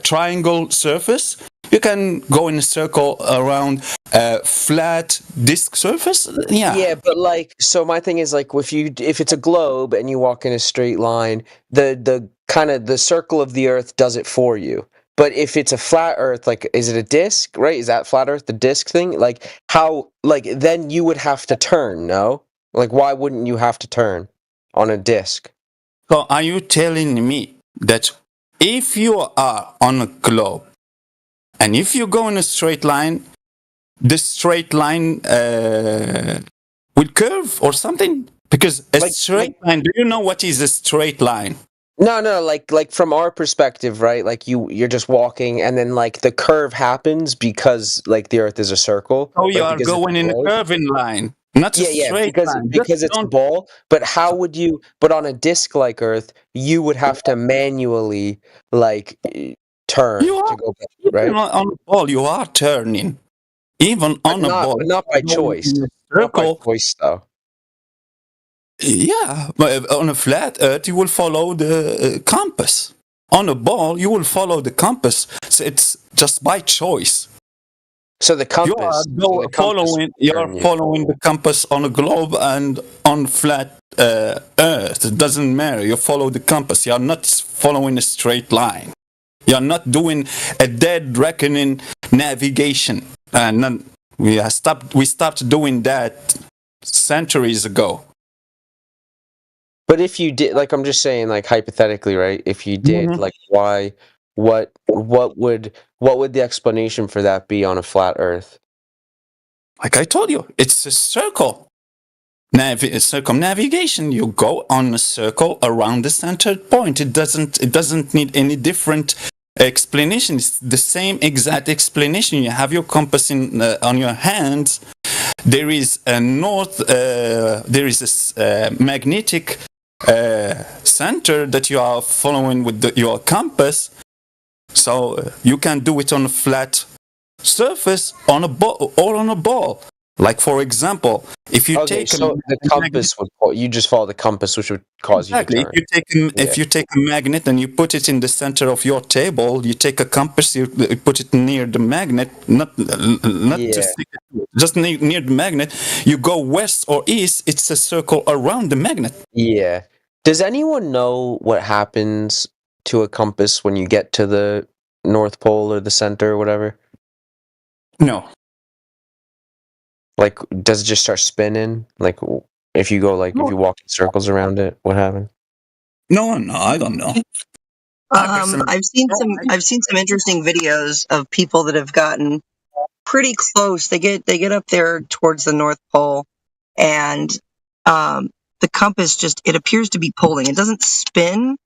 triangle surface. You can go in a circle around a flat disc surface. Yeah, but like, so my thing is like, if it's a globe and you walk in a straight line, the kind of the circle of the Earth does it for you. But if it's a flat Earth, like, is it a disc? Right? Is that flat Earth the disc thing? Like, how? Like, then you would have to turn. No, like, why wouldn't you have to turn on a disc? So, are you telling me that if you are on a globe and if you go in a straight line, the straight line will curve or something? Because a straight line, do you know what is a straight line? No, like from our perspective, right? Like you're just walking, and then like the curve happens because like the Earth is a circle. Oh, you are going in a curving line, not a straight line. Because it's a ball. But how would you? But on a disc like Earth, you would have to manually like turn to go back, right? Even on a ball, you are turning. Even on a ball, not by choice. Not by choice, though. Yeah, but on a flat Earth, you will follow the compass. On a ball, you will follow the compass. So it's just by choice. So the compass. You are following the compass on a globe and on flat Earth. It doesn't matter. You follow the compass. You are not following a straight line. You are not doing a dead reckoning navigation. And we stopped doing that centuries ago. But if you did, like, I'm just saying, like, hypothetically, right? If you did, like, why? What would the explanation for that be on a flat Earth? Like I told you, it's a circle. Circumnavigation. You go on a circle around the centered point. It doesn't need any different explanation. It's the same exact explanation. You have your compass on your hands. There is a north. There is a magnetic center that you are following with your compass. So you can do it on a flat surface, on a ball, or on a ball. Like, for example, if you take the compass you just follow the compass, which would cause you to turn. If you take a magnet and you put it in the center of your table, you take a compass, you put it near the magnet, not just near the magnet. You go west or east, it's a circle around the magnet. Yeah. Does anyone know what happens to a compass when you get to the North Pole or the center or whatever? No. Like, does it just start spinning? Like, if you go, like, if you walk in circles around it, what happens? No, I don't know. I've seen some interesting videos of people that have gotten pretty close. They get up there towards the North Pole, and the compass it appears to be pulling. It doesn't spin.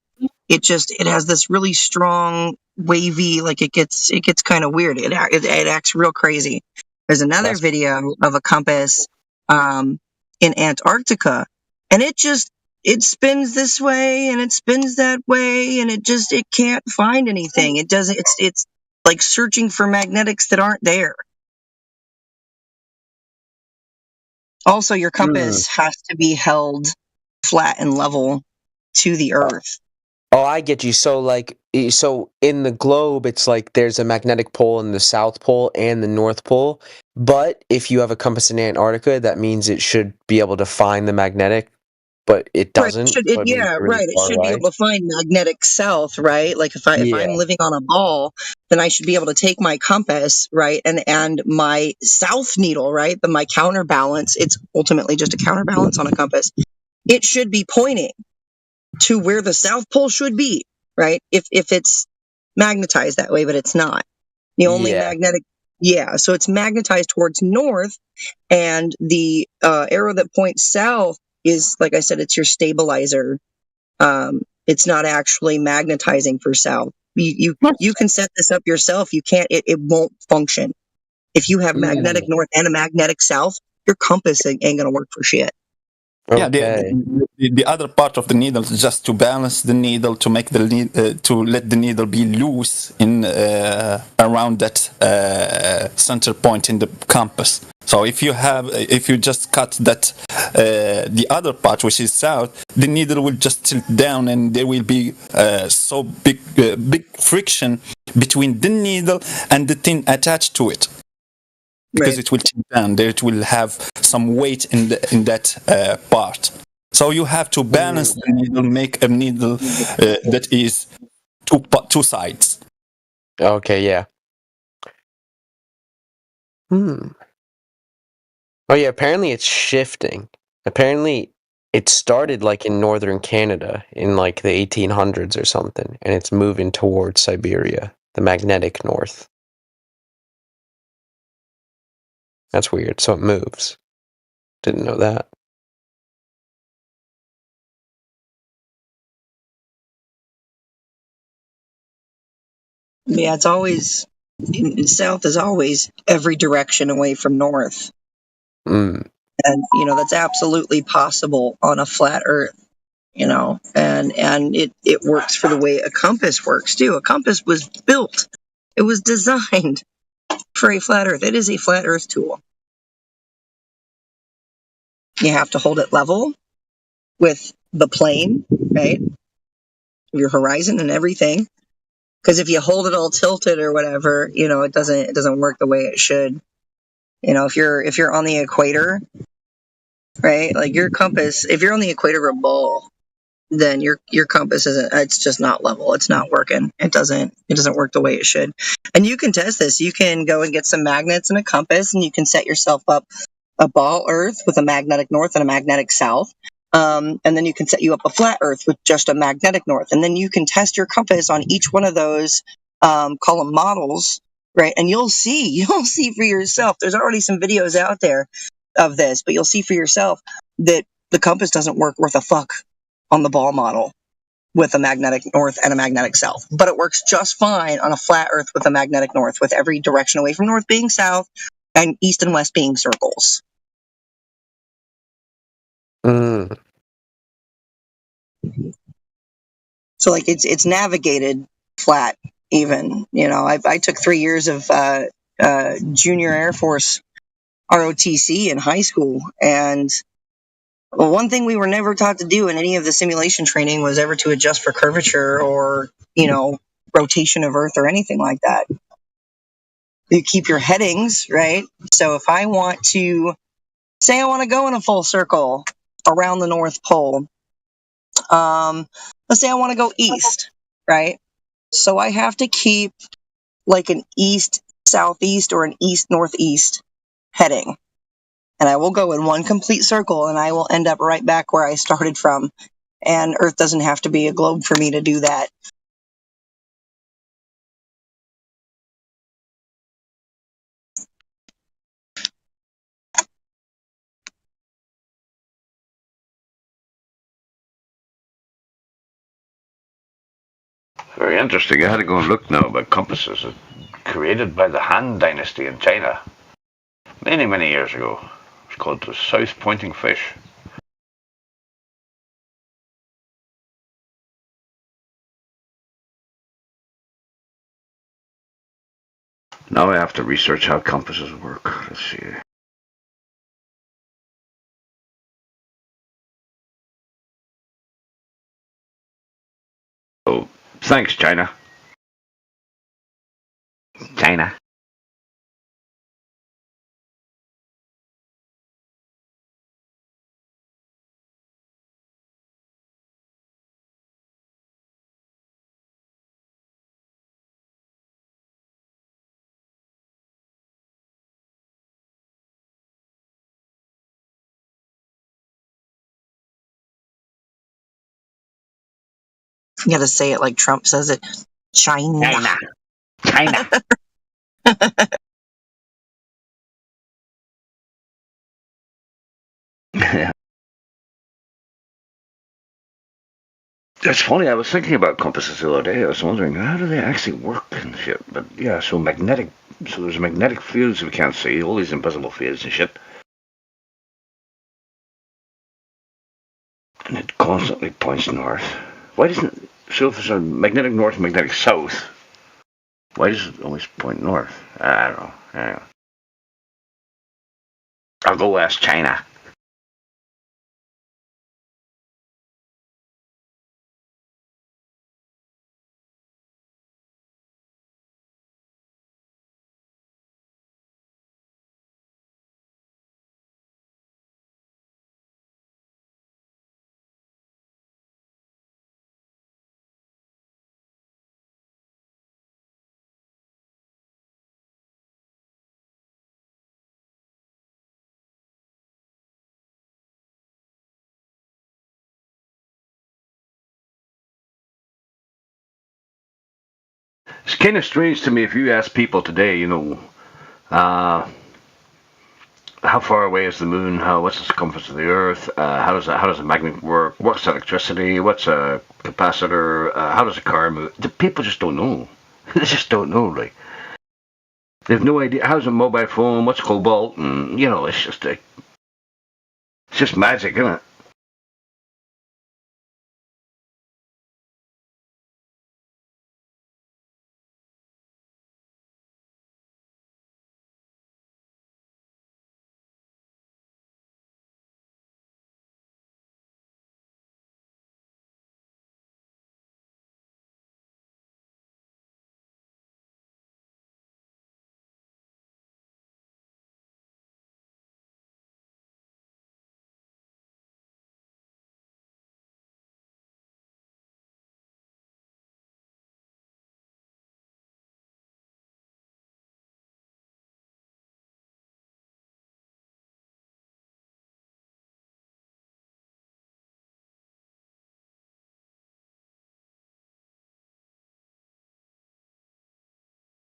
It has this really strong wavy, like it gets kind of weird. It acts real crazy. There's another video of a compass in Antarctica, and it spins this way and it spins that way, and it can't find anything. It doesn't. It's like searching for magnetics that aren't there. Also, your compass has to be held flat and level to the Earth. Oh, I get you. So, like, in the globe, it's like there's a magnetic pole in the South Pole and the North Pole. But if you have a compass in Antarctica, that means it should be able to find the magnetic, but it doesn't. Right, it should be able to find magnetic south, right? Like if I'm living on a ball, then I should be able to take my compass, right, and my south needle, right, my counterbalance. It's ultimately just a counterbalance on a compass. It should be pointing to where the South Pole should be, right? If it's magnetized that way, but it's not. The only magnetic, so it's magnetized towards north, and the arrow that points south is, like I said, it's your stabilizer. It's not actually magnetizing for south. You can set this up yourself. You can't. It won't function if you have magnetic north and a magnetic south. Your compass ain't gonna work for shit. Yeah, the other part of the needle is just to balance the needle, to make to let the needle be loose in around that center point in the compass. So if you just cut that the other part, which is south, the needle will just tilt down, and there will be so big friction between the needle and the thing attached to it. Because it will tilt down, there it will have some weight in that part. So you have to balance the needle, make a needle that is two sides. Okay, yeah. Oh yeah, apparently it's shifting. Apparently it started like in northern Canada in like the 1800s or something, and it's moving towards Siberia, the magnetic north. That's weird. So it moves. Didn't know that. Yeah, it's always south is always every direction away from north. And that's absolutely possible on a flat Earth. And it works for the way a compass works too. A compass was built, it was designed for a flat Earth. It is a flat Earth tool. You have to hold it level with the plane, right? Your horizon and everything. Because if you hold it all tilted or whatever, it doesn't work the way it should. If you're on the equator, right? Like your compass, if you're on the equator of a ball, then your compass it's just not level. It's not working. It doesn't work the way it should. And you can test this. You can go and get some magnets and a compass, and you can set yourself up a ball Earth with a magnetic north and a magnetic south. And then you can set you up a flat Earth with just a magnetic north. And then you can test your compass on each one of those, call them models, right? And you'll see for yourself. There's already some videos out there of this, but you'll see for yourself that the compass doesn't work worth a fuck on the ball model with a magnetic north and a magnetic south. But it works just fine on a flat Earth with a magnetic north, with every direction away from north being south and east and west being circles. So like it's navigated flat even. I took 3 years of junior Air Force ROTC in high school, and one thing we were never taught to do in any of the simulation training was ever to adjust for curvature or rotation of Earth or anything like that. You keep your headings, right? So if I want to say I want to go in a full circle around the North Pole, let's say I want to go east, right? So I have to keep like an east-southeast or an east-northeast heading. And I will go in one complete circle, and I will end up right back where I started from. And Earth doesn't have to be a globe for me to do that. Very interesting. I had to go and look now about compasses created by the Han Dynasty in China many, many years ago. It's called the South Pointing Fish. Now I have to research how compasses work. Let's see. Oh, thanks, China. China. You got to say it like Trump says it. China. China. It's funny, I was thinking about compasses the other day. I was wondering, how do they actually work and shit? But yeah, so there's magnetic fields we can't see, all these invisible fields and shit. constantly points north. Why doesn't so if there's a magnetic north and magnetic south? Why does it always point north? I don't know. I'll go ask China. It's kind of strange to me if you ask people today, how far away is the moon? What's the circumference of the Earth? How does a magnet work? What's electricity? What's a capacitor? How does a car move? The people just don't know. They just don't know. Like they have no idea. How's a mobile phone? What's cobalt? And it's just magic, isn't it?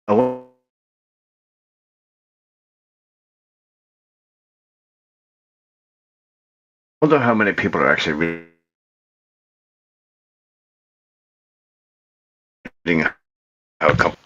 I wonder how many people are actually reading how a couple.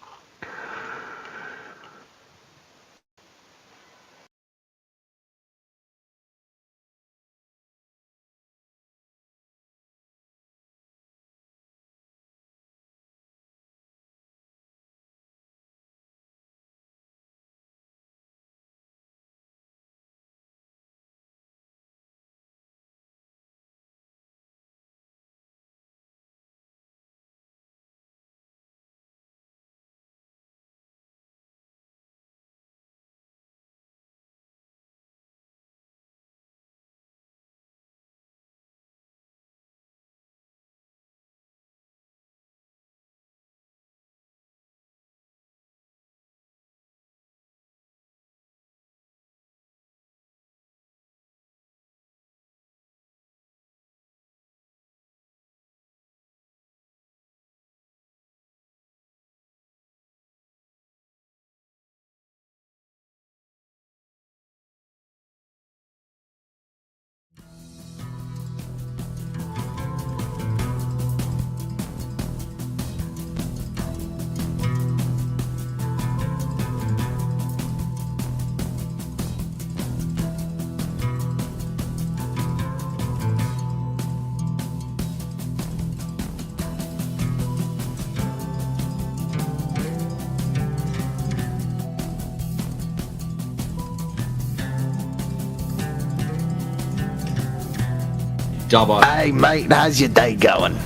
Jobbo. Hey, mate, how's your day going?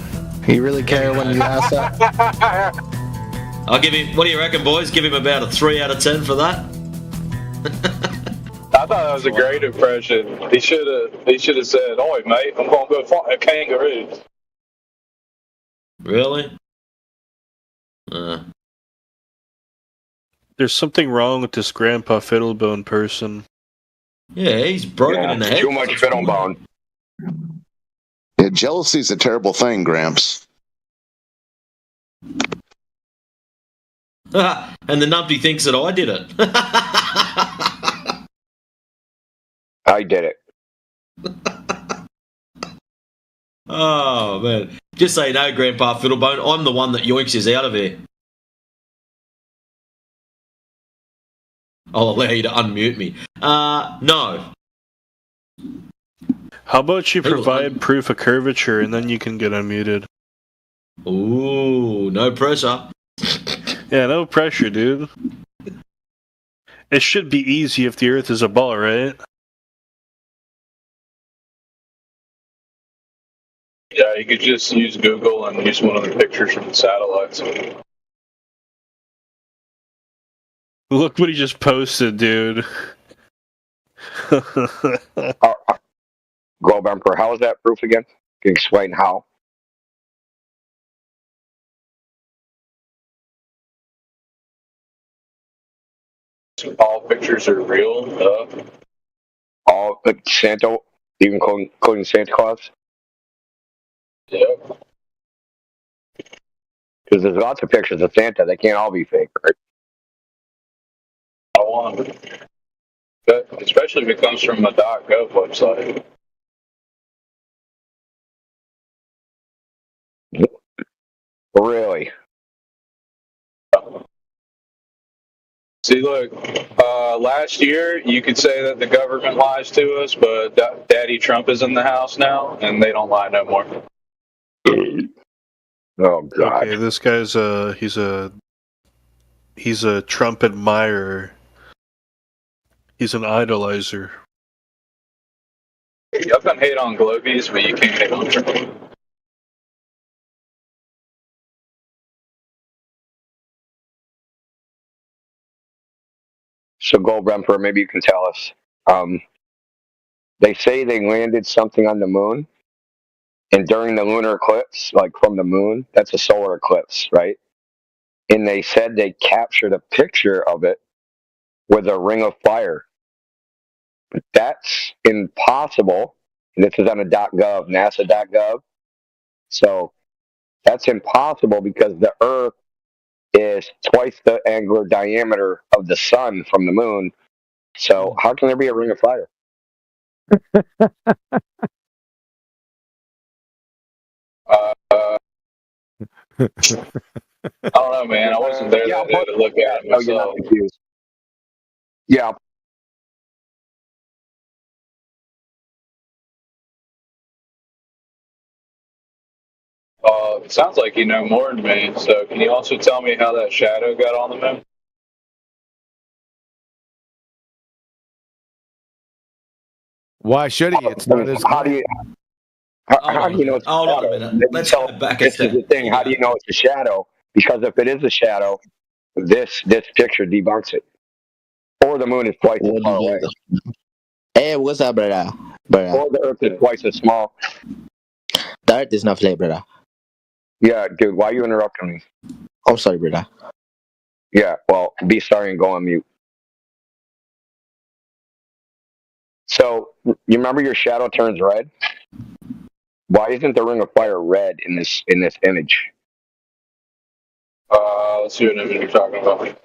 You really care when you ask that? I'll give him. What do you reckon, boys? Give him about a 3 out of 10 for that. I thought that was a great impression. He should have said, "Oi, mate, I'm gonna go fight a kangaroo." Really? There's something wrong with this Grandpa Fiddlebone person. Yeah, he's broken in the head. Too much Fiddlebone. Yeah, jealousy's a terrible thing, Gramps. And the numpty thinks that I did it. I did it. Oh, man. Just so you know, Grandpa Fiddlebone, I'm the one that yoinks us out of here. I'll allow you to unmute me. No. How about you provide proof of curvature and then you can get unmuted? Ooh, no pressure. Yeah, no pressure, dude. It should be easy if the Earth is a ball, right? Yeah, you could just use Google and use one of the pictures from the satellites. Look what he just posted, dude. Globe Emperor, how is that proof again? Can you explain how? All pictures are real. All like Santa, even including Santa Claus? Yeah. Because there's lots of pictures of Santa. They can't all be fake, right? I want, but especially if it comes from a .gov website. Really? See, look, last year you could say that the government lies to us, but Daddy Trump is in the house now, and they don't lie no more. Oh God! Okay, this guy's he's a Trump admirer. He's an idolizer. Y'all can hate on Globies, but you can't hate on Trump. So, Globe Emperor, maybe you can tell us. They say they landed something on the moon, and during the lunar eclipse, like from the moon, that's a solar eclipse, right? And they said they captured a picture of it with a ring of fire. But that's impossible. And this is on a .gov, NASA.gov. So that's impossible because the Earth is twice the angular diameter of the sun from the moon. So how can there be a ring of fire? I don't know, man. I wasn't there that day to look at it myself. You're not confused. Yeah. It sounds like you know more than me. So can you also tell me how that shadow got on the moon? Why should he? It's not his. How do you know it's a Hold on a shadow? minute. Let's go back a This is step. the thing. How do you know it's a shadow? Because if it is a shadow, this picture debunks it. Or the moon is twice as far away. Hey, what's up, brother? Or the Earth is twice as small. The Earth is not flat, brother. Yeah, dude, why are you interrupting me? I'm sorry, brother. Yeah, well, be sorry and go on mute. So, you remember your shadow turns red? Why isn't the ring of fire red in this image? Let's see what image you're talking about.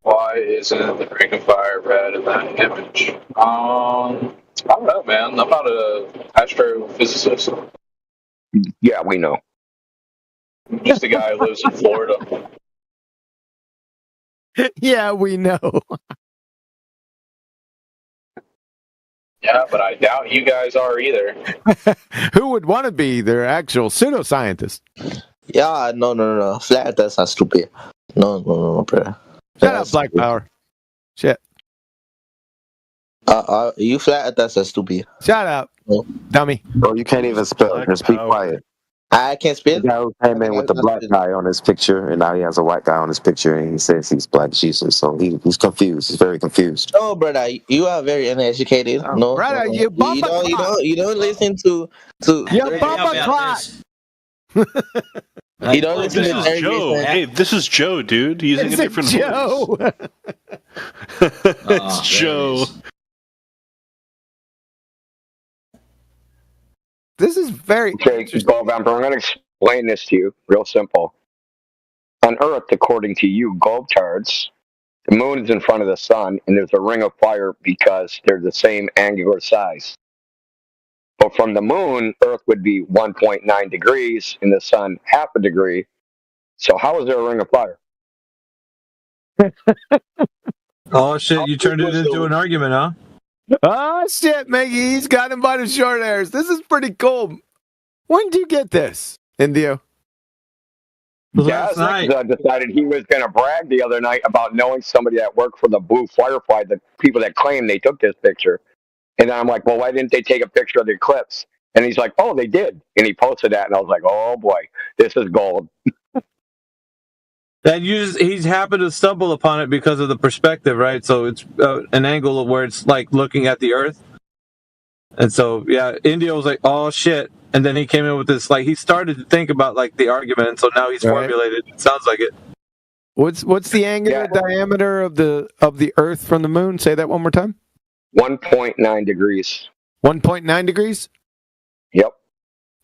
Why isn't the ring of fire red in that image? I don't know, man. I'm not an astrophysicist. Yeah, we know. I'm just a guy who lives in Florida. Yeah, we know. Yeah, but I doubt you guys are either. Who would want to be their actual pseudoscientist? Yeah, no. Flat earthers are stupid. No, brother. Shut up, Black Power. Shit. You flat earthers are stupid. Shut up, dummy. Bro, you can't even spell. Just be quiet. I can't spell. The guy who came in with the black guy on his picture, and now he has a white guy on his picture, and he says he's Black Jesus. So he's confused. He's very confused. No, brother, you are very uneducated. No, brother, no. you bumper clot. You don't listen to. You bumper clot. You don't listen This to is Terry Joe. Jason. Hey, this is Joe, dude. He's using a different Joe. voice. It's Joe. This is very interesting. I'm going to explain this to you real simple. On Earth, according to you globetards, the moon is in front of the sun, and there's a ring of fire because they're the same angular size. But from the moon, Earth would be 1.9 degrees, and the sun half a degree. So how is there a ring of fire? Oh shit! You turned it into an argument, huh? Oh shit, Maggie, he's got him by the short hairs. This is pretty cool. When did you get this, Indio? Yeah, Zach decided he was going to brag the other night about knowing somebody that worked for the Blue Firefly, the people that claim they took this picture. And then I'm like, well, why didn't they take a picture of the eclipse? And he's like, oh, they did. And he posted that, and I was like, oh boy, this is gold. And he's happened to stumble upon it because of the perspective, right? So it's an angle where it's like looking at the Earth. And so, yeah, Indio was like, oh, shit. And then he came in with this, like, he started to think about, like, the argument, and so now he's formulated. It sounds like it. What's the angular diameter of the Earth from the Moon? Say that one more time. 1.9 degrees. 1.9 degrees? Yep.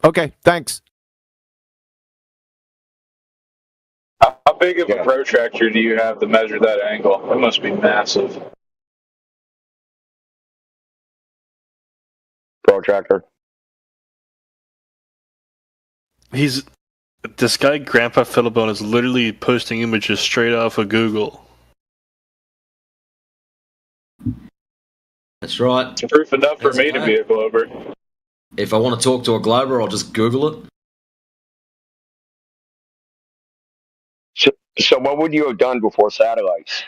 Okay, thanks. How big of a protractor do you have to measure that angle? It must be massive. Protractor. This guy, Grandpa Philibone, is literally posting images straight off of Google. That's right. Proof enough for me to be a glober. If I want to talk to a glober, I'll just Google it. So what would you have done before satellites?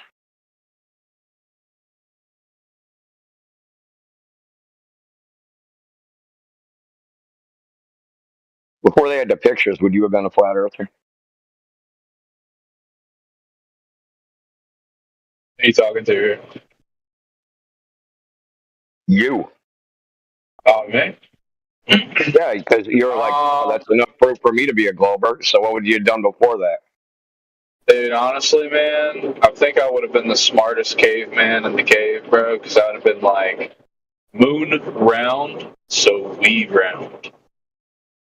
Before they had the pictures, would you have been a flat earther? Who are you talking to here? You. Oh, me? Yeah, because you're like, oh, that's enough proof for me to be a glober. So what would you have done before that? Dude, honestly, man, I think I would have been the smartest caveman in the cave, bro, because I would have been like, moon round, so we round.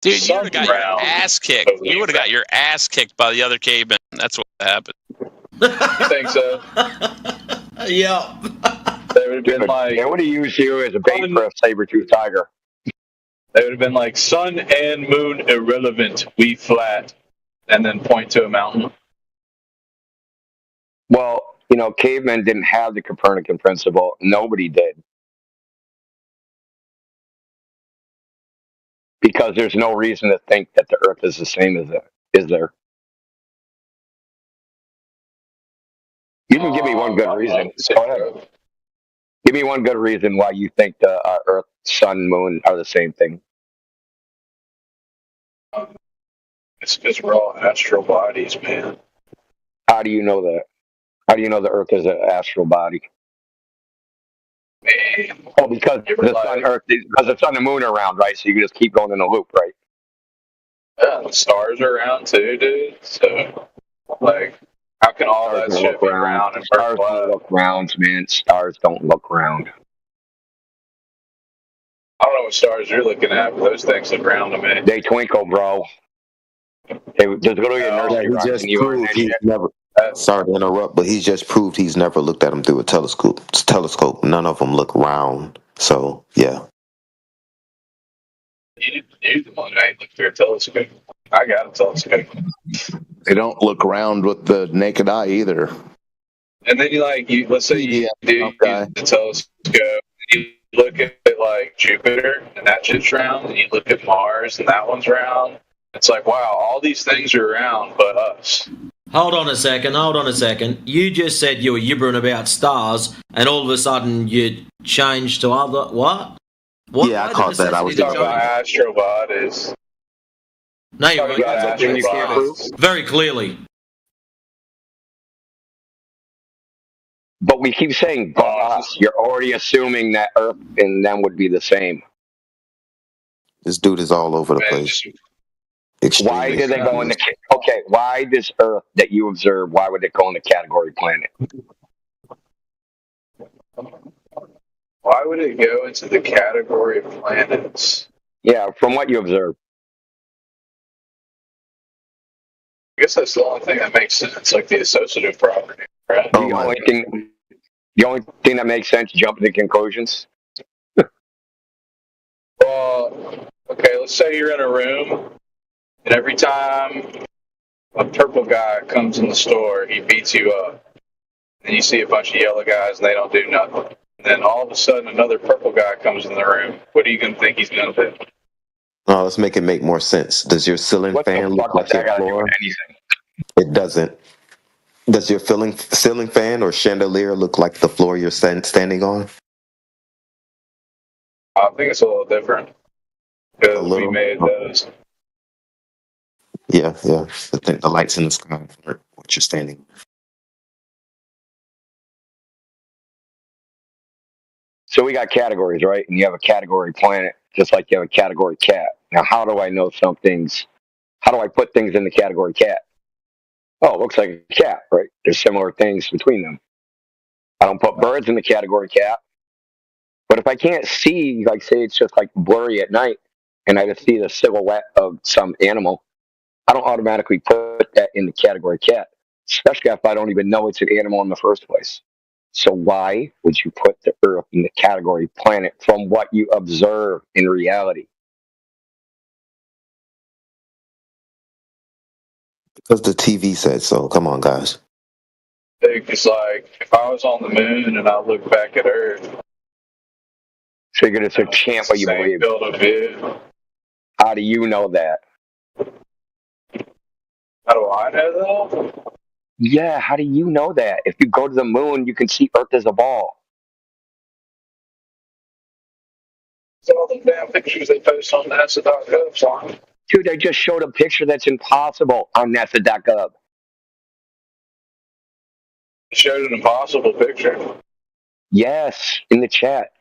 Dude, you would have got your ass kicked. You would have got your ass kicked by the other cavemen. That's what happened. I think so. Yeah. They would have been like... They would have used you as a bait for a saber-toothed tiger. They would have been like, sun and moon irrelevant, we flat, and then point to a mountain. Well, you know, cavemen didn't have the Copernican principle. Nobody did. Because there's no reason to think that the Earth is the same as it is there. You can give me one good reason. Go ahead. Give me one good reason why you think the Earth, Sun, Moon are the same thing. It's because we're all astral bodies, man. How do you know that? How do you know the Earth is an astral body? Man. Oh, because the Sun and Moon are around, right? So you can just keep going in a loop, right? Yeah, the stars are around too, dude. So, like, how can all that shit be round and stars don't look round, man. Stars don't look round. I don't know what stars you're looking at, but those things look round to me. They twinkle, bro. There's literally a nursery he just proved he's never. Sorry to interrupt, but he's just proved he's never looked at them through a telescope. None of them look round. So yeah. You the one that ain't looked through a telescope. I got a telescope. They don't look round with the naked eye either. And then let's say you do the telescope, you look at like Jupiter, and that shit's round, and you look at Mars, and that one's round. It's like, wow, all these things are round, but us. Hold on a second. You just said you were gibbering about stars, and all of a sudden you changed to other... What? Yeah, I caught that. I was talking about astro bodies. No, you weren't. Very clearly. But we keep saying us. You're already assuming that Earth and them would be the same. This dude is all over the place. Why did they go into... Okay, why this Earth that you observe, why would it go in the category planet? Why would it go into the category of planets? Yeah, from what you observe. I guess that's the only thing that makes sense, like the associative property, right? The only thing that makes sense, jumping to conclusions. Well, okay, let's say you're in a room, and every time a purple guy comes in the store, he beats you up. And you see a bunch of yellow guys, and they don't do nothing. then all of a sudden another purple guy comes in the room. What are you going to think he's going to do? No, let's make it make more sense. Does your ceiling fan look like your floor? It doesn't. Does your ceiling fan or chandelier look like the floor you're standing on? I think it's a little different because we made those. Yeah. I think the lights in the sky are what you're standing. So we got categories, right? And you have a category planet, just like you have a category cat. Now, how do I know how do I put things in the category cat? Oh, it looks like a cat, right? There's similar things between them. I don't put birds in the category cat. But if I can't see, like say it's just like blurry at night, and I just see the silhouette of some animal, I don't automatically put that in the category cat, especially if I don't even know it's an animal in the first place. So why would you put the Earth in the category planet from what you observe in reality? Because the TV said so. Come on, guys. It's like if I was on the moon and I look back at Earth. So you're going to say, champ, what you believe. Field of view. How do you know that? How do I know that? Yeah, how do you know that? If you go to the moon, you can see Earth as a ball. It's all the damn pictures they post on NASA.gov, son. Dude, I just showed a picture that's impossible on NASA.gov. Showed an impossible picture. Yes, in the chat.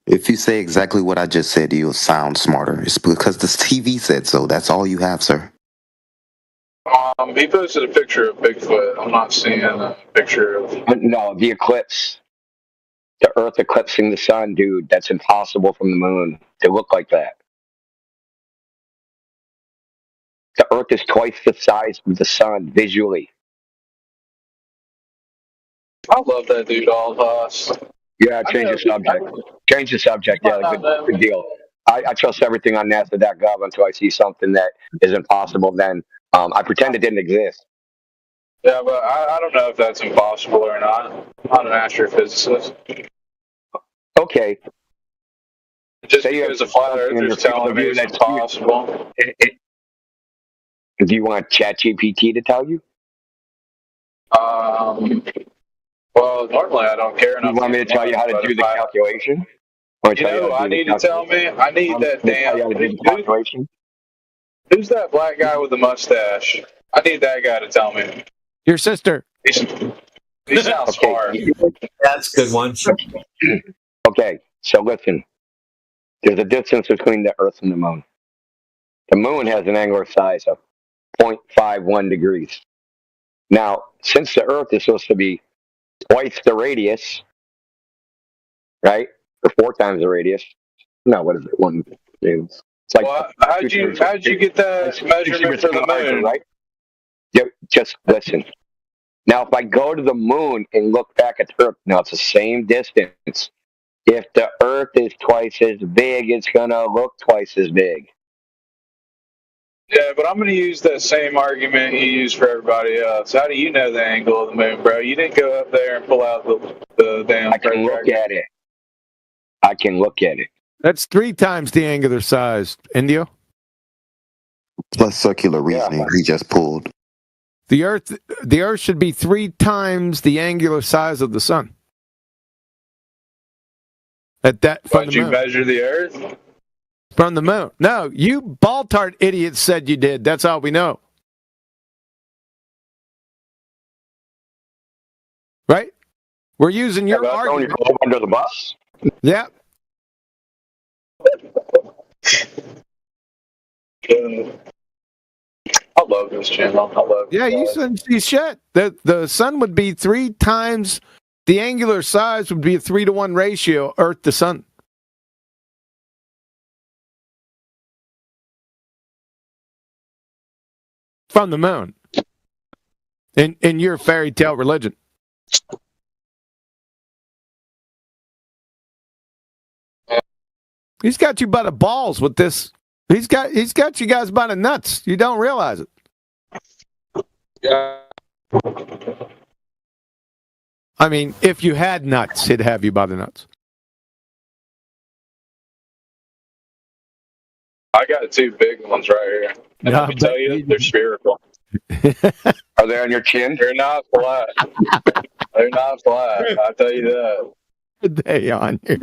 If you say exactly what I just said, you'll sound smarter. It's because the TV said so. That's all you have, sir. He posted a picture of Bigfoot. I'm not seeing a picture of... No, the eclipse. The Earth eclipsing the sun, dude. That's impossible from the moon to look like that. The Earth is twice the size of the sun visually. I love that dude, all of us. Yeah, change the subject. Change the subject. Yeah, good deal. I trust everything on NASA.gov until I see something that is impossible. Then I pretend it didn't exist. Yeah, but I don't know if that's impossible or not. I'm not an astrophysicist. Okay. Just because a flat earther is telling me it's impossible. Do you want ChatGPT to tell you? Well, normally I don't care enough. You want me to tell you how to do the calculation? You know, I need to tell me. I need that damn. Calculation. Who's that black guy with the mustache? I need that guy to tell me. Your sister. He sounds smart. That's a good one. Okay, so listen. There's a distance between the Earth and the Moon. The Moon has an angular size of 0.51 degrees. Now, since the Earth is supposed to be twice the radius, right? Or 4 times the radius. No, what is it? One. It's like. Well, how'd you get that measurement for the moon? Right? Just listen. Now, if I go to the moon and look back at the Earth, now it's the same distance. If the Earth is twice as big, it's gonna look twice as big. Yeah, but I'm going to use that same argument you use for everybody else. How do you know the angle of the moon, bro? You didn't go up there and pull out the damn... I can look at it. I can look at it. That's 3 times the angular size, Indio. Plus circular reasoning he just pulled. The Earth should be 3 times the angular size of the sun. At that from Why'd you measure the Earth? From the moon. No, you ball-tart idiots said you did. That's all we know. Right? We're using your argument. Your under the bus? Yeah. I love this channel. I love Yeah, you said you shit. The sun would be 3 times the angular size would be a 3-to-1 ratio, Earth to sun. From the moon. In your fairy tale religion. He's got you by the balls with this. He's got you guys by the nuts. You don't realize it. Yeah. I mean, if you had nuts, he'd have you by the nuts. I got two big ones right here. And let me tell you, they're spherical. Are they on your chin? They're not flat. They're not flat. I'll tell you that. They on your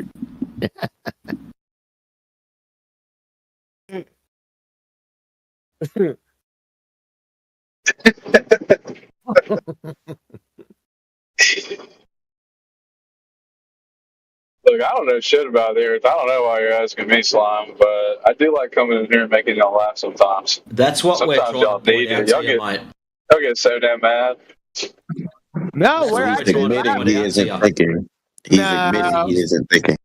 Look, I don't know shit about the Earth. I don't know why you're asking me, Slime, but I do like coming in here and making y'all laugh sometimes. That's what sometimes we're trying y'all to point need out it. to you, mate. Y'all get so damn mad. No, we're He's actually admitting he isn't thinking. He's admitting he isn't thinking.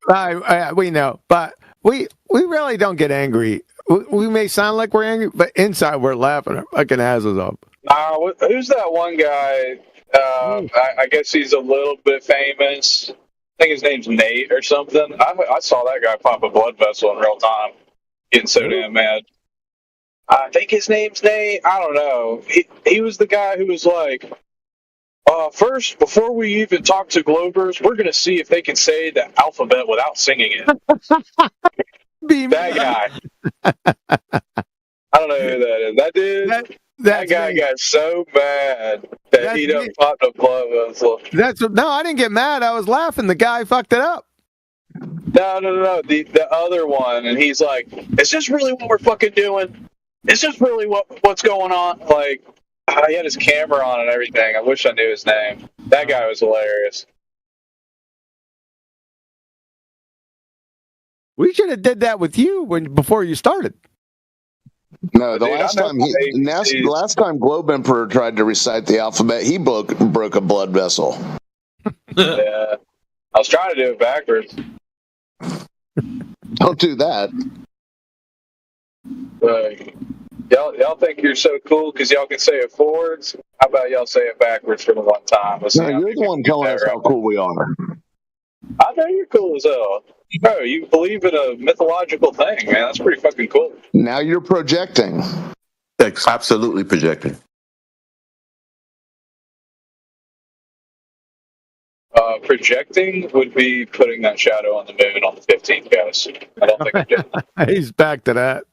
We know, but we really don't get angry. We may sound like we're angry, but inside we're laughing our fucking asses off. Who's that one guy? I guess he's a little bit famous. I think his name's Nate or something. I saw that guy pop a blood vessel in real time, getting so damn mad. I think his name's Nate. I don't know. He was the guy who was like, first, before we even talk to Globers, we're going to see if they can say the alphabet without singing it. That guy. I don't know who that is. That dude, that guy got so mad that he done popped a blood vessel. No, I didn't get mad. I was laughing. The guy fucked it up. No. The other one, and he's like, "Is this really what we're fucking doing? Is this really what's going on?" Like, he had his camera on and everything. I wish I knew his name. That guy was hilarious. We should have did that with you before you started. No, the last time Globe Emperor tried to recite the alphabet, he broke a blood vessel. Yeah, I was trying to do it backwards. Don't do that. Y'all think you're so cool because y'all can say it forwards? How about y'all say it backwards for the one time? No, you're the one telling us how cool we are. I know you're cool as hell. Bro, you believe in a mythological thing, man. That's pretty fucking cool. Now you're projecting. Absolutely projecting. Projecting would be putting that shadow on the moon on the 15th, guys. I don't think you did. He's back to that.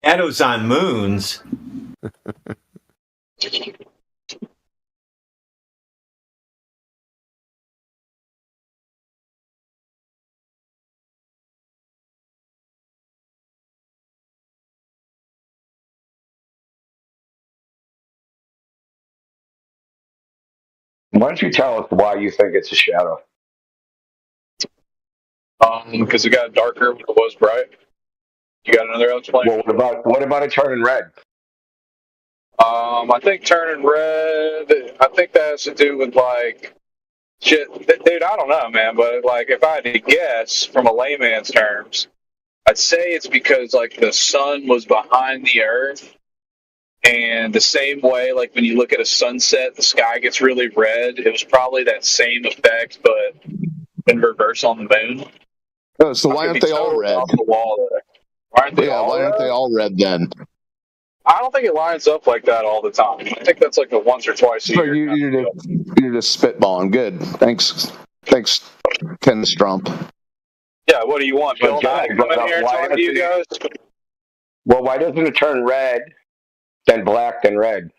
Shadows on moons. Why don't you tell us why you think it's a shadow? Because it got darker when it was bright. You got another explanation? Well, what about it turning red? I think turning red. I think that has to do with like shit, dude. I don't know, man. But like, if I had to guess from a layman's terms, I'd say it's because like the sun was behind the Earth. And the same way, like when you look at a sunset, the sky gets really red. It was probably that same effect, but in reverse on the moon. Oh, so why aren't they all red? Off the wall there. Why aren't they all red then? I don't think it lines up like that all the time. I think that's like a once or twice a year. You're just spitballing. Good. Thanks, Ken Strump. Yeah, what do you want, Bill? Come in here and talk to you guys. Well, why doesn't it turn red, then black, then red?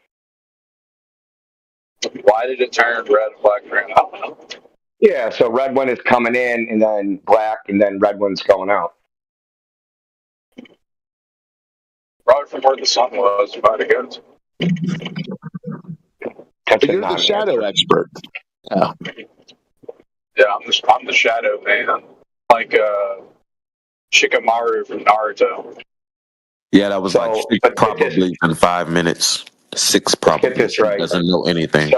Why did it turn red, black, red? I don't know. Yeah, so red one is coming in, and then black, and then red one's going out. Probably from where the sun was, if I had to guess. You're the shadow expert. Yeah, I'm the shadow man, like Shikamaru from Naruto. Yeah, that was like 6 probably in 5 minutes. 6 probably. Get this right. Doesn't know anything.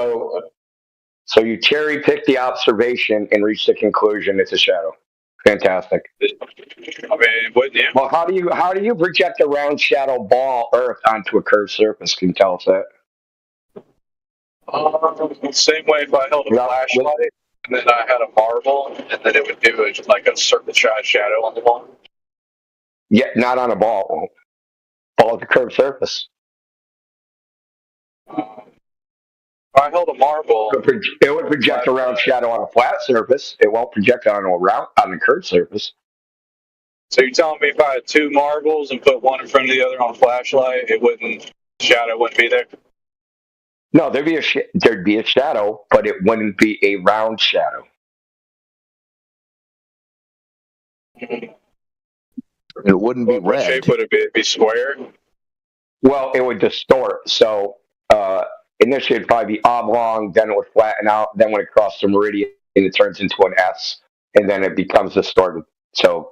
So you cherry pick the observation and reach the conclusion it's a shadow. Fantastic. I mean, wouldn't you? Well, how do you project a round shadow ball Earth onto a curved surface? Can you tell us that? Same way if I held a flashlight and then I had a marble and then it would do like a surface shadow on the wall. Yeah, not on a ball. Ball is a curved surface. If I I held a marble, it would project a round shadow on a flat surface. It won't project on a curved surface. So you're telling me if I had two marbles and put one in front of the other on a flashlight, shadow wouldn't be there? No, there'd be a shadow, but it wouldn't be a round shadow. It wouldn't be red. What shape would it be? It'd be square? Well, it would distort. So initially it'd probably be oblong, then it would flatten out. Then when it crosses the meridian, it turns into an S, and then it becomes distorted. So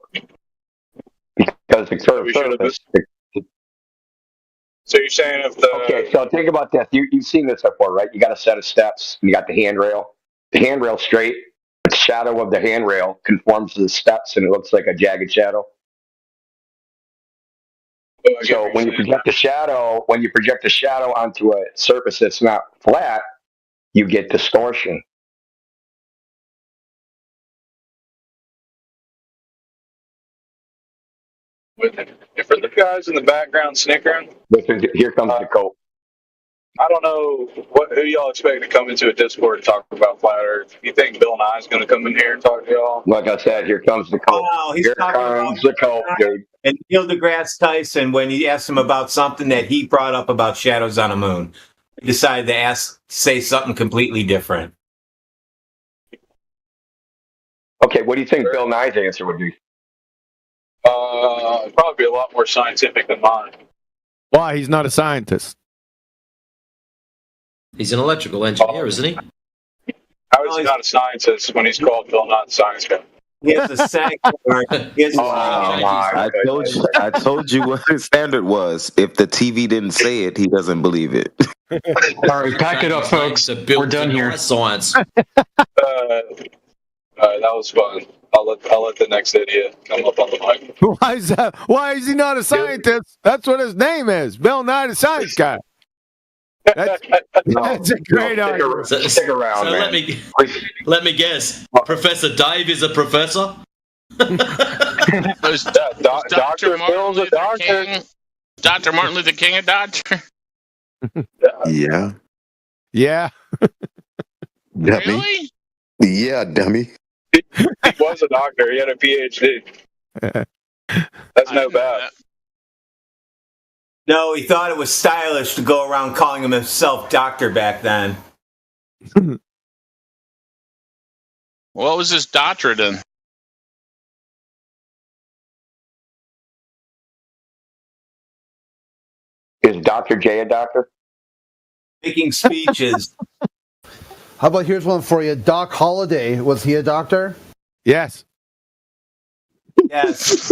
because the curved surface. So you're saying if the... Okay, so think about this. You've seen this before, right? You got a set of steps, and you got the handrail. The handrail straight, the shadow of the handrail conforms to the steps, and it looks like a jagged shadow. So when you project a shadow onto a surface that's not flat, you get distortion. If the guys in the background snickering, here comes the coat. I don't know who y'all expect to come into a Discord and talk about flat Earth. You think Bill Nye's going to come in here and talk to y'all? Like I said, here comes the coat. Oh, he's here talking comes about the coat, dude. And Neil deGrasse Tyson, when he asked him about something that he brought up about shadows on the moon, he decided to say something completely different. Okay, what do you think Bill Nye's answer would be? Probably a lot more scientific than mine. Why? He's not a scientist. He's an electrical engineer, isn't he? How is he not a scientist when he's called Bill Nye the Science Guy? He has a SAG card. I told you what his standard was. If the TV didn't say it, he doesn't believe it. All right, pack it up, folks. We're done here. Science. That was fun. I'll let the next idiot come up on the mic. Why is that? Why is he not a scientist? That's what his name is. Bill Nye the Science Guy. That's a great argument. Stick around, so man. Let me guess. Professor Dave is a professor? Was Dr. Martin Luther King? Dr. Martin Luther King a doctor? Yeah. Yeah. Dummy. Really? Yeah, dummy. He was a doctor. He had a PhD. That's no bad. No, he thought it was stylish to go around calling himself doctor back then. What was his doctorate in? Is Dr. J a doctor? Making speeches. How about here's one for you. Doc Holliday, was he a doctor? Yes. Yes.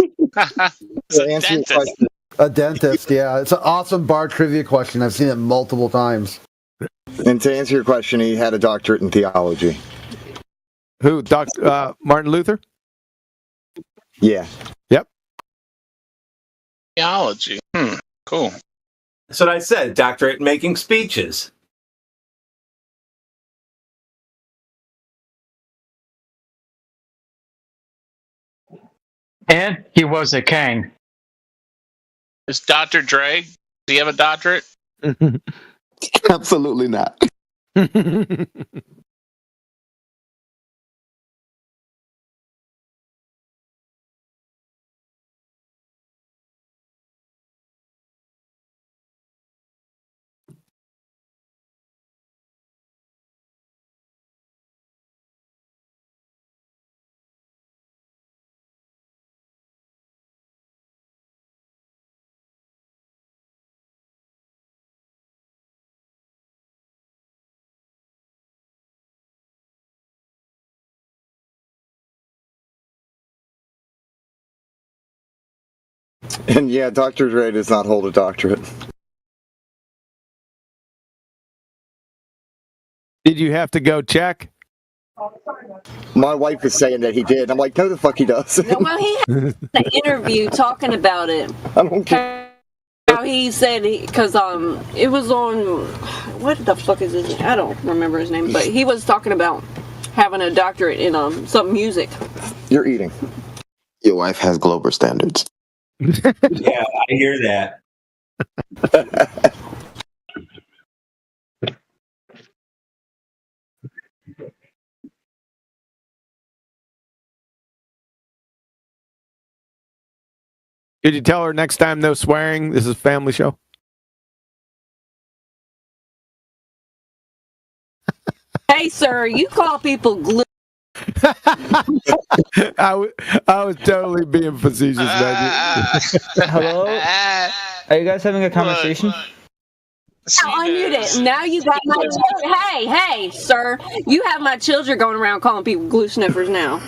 A dentist, yeah. It's an awesome bar trivia question. I've seen it multiple times. And to answer your question, he had a doctorate in theology. Who? Martin Luther? Yeah. Yep. Theology. Cool. That's what I said. Doctorate in making speeches. And he was a king. Is Dr. Dre? Does he have a doctorate? Absolutely not. And yeah, Dr. Dre does not hold a doctorate. Did you have to go check? My wife is saying that he did. I'm like, no, the fuck he does. Well, he had an interview talking about it. I don't care. How he said, because it was on, what the fuck is his name? I don't remember his name, but he was talking about having a doctorate in some music. You're eating. Your wife has Glober standards. Yeah, I hear that. Did you tell her next time no swearing? This is a family show. Hey, sir, you call people glue. I was totally being facetious, man. Hello? Are you guys having a conversation? Now unmute it. Now you got my children. Hey, sir, you have my children going around calling people glue sniffers now.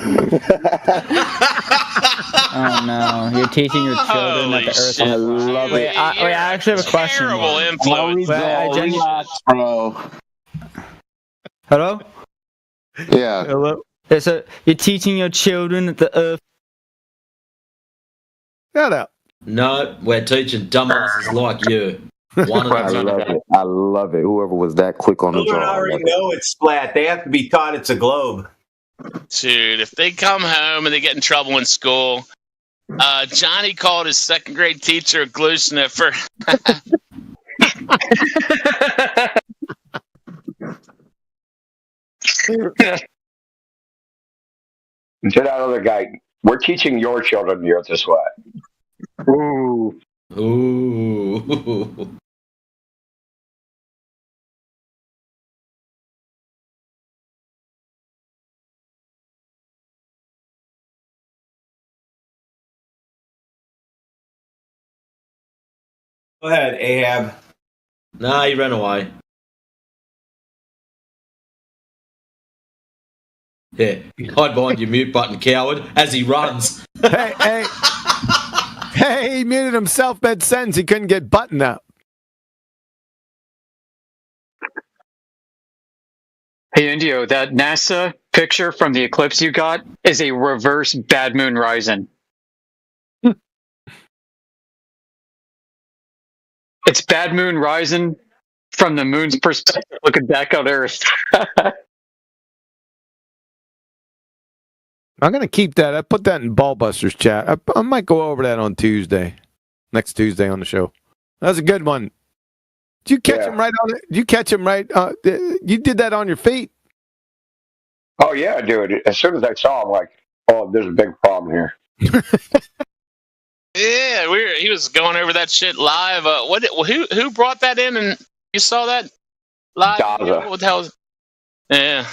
Oh no, you're teaching your children that the Earth. Shit. I love it. Wait, I actually have a question. Terrible influence. Bro. Hello? Yeah. Hello? So you're teaching your children that the Earth. Shut up. No, we're teaching dumbasses like you. One at I a love time. it. I love it. Whoever was that quick on the Children draw. I already love it. know it's flat. They have to be taught it's a globe. Dude, if they come home and they get in trouble in school, Johnny called his second grade teacher a glue sniffer. To that other guy, we're teaching your children the earth is flat. Ooh. Ooh. Go ahead, Ahab. Nah, he ran away. Yeah, hide behind your mute button, coward, as he runs. Hey, he muted himself mid-sentence. He couldn't get button up. Hey, Indio, that NASA picture from the eclipse you got is a reverse bad moon rising. It's bad moon rising from the moon's perspective, looking back on Earth. I'm going to keep that. I put that in Ballbusters chat. I might go over that on Tuesday. Next Tuesday on the show. That was a good one. Did you catch him right on it? Did you catch him right? You did that on your feet. Oh, yeah, dude. As soon as I saw him, like, oh, there's a big problem here. Yeah, he was going over that shit live. Who brought that in and you saw that live? Daza. What the hell? Yeah.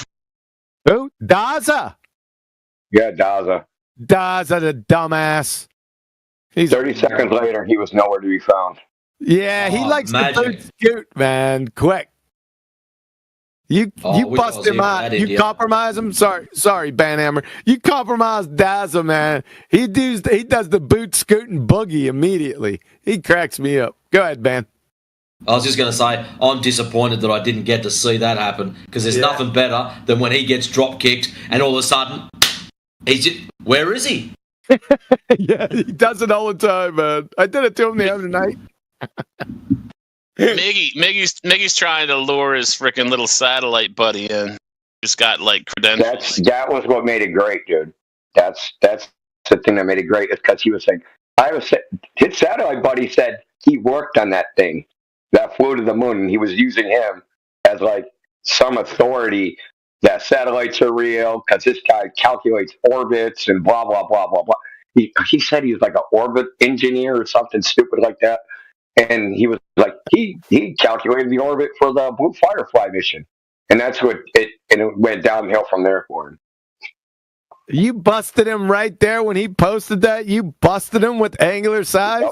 Who? Daza. Yeah, Daza. Daza, the dumbass. 30 seconds later, he was nowhere to be found. Yeah, he likes magic. the boot scoot, man. Quick. You bust him out. You compromise him. Sorry, Banhammer. You compromise Daza, man. He does the boot scooting boogie immediately. He cracks me up. Go ahead, Ban. I was just going to say, I'm disappointed that I didn't get to see that happen, because there's nothing better than when he gets drop kicked and all of a sudden, where is he? Yeah, he does it all the time, man. I did it to him the other night. Miggy's trying to lure his freaking little satellite buddy in. He's got like credentials. That was what made it great, dude. That's the thing that made it great. Is because he was saying, his satellite buddy said he worked on that thing that flew to the moon, and he was using him as like some authority that satellites are real because this guy calculates orbits and blah blah blah blah blah. He said he was like an orbit engineer or something stupid like that. And he was like, he calculated the orbit for the Blue Firefly mission. And that's what it went downhill from there for him. You busted him right there when he posted that? You busted him with angular size?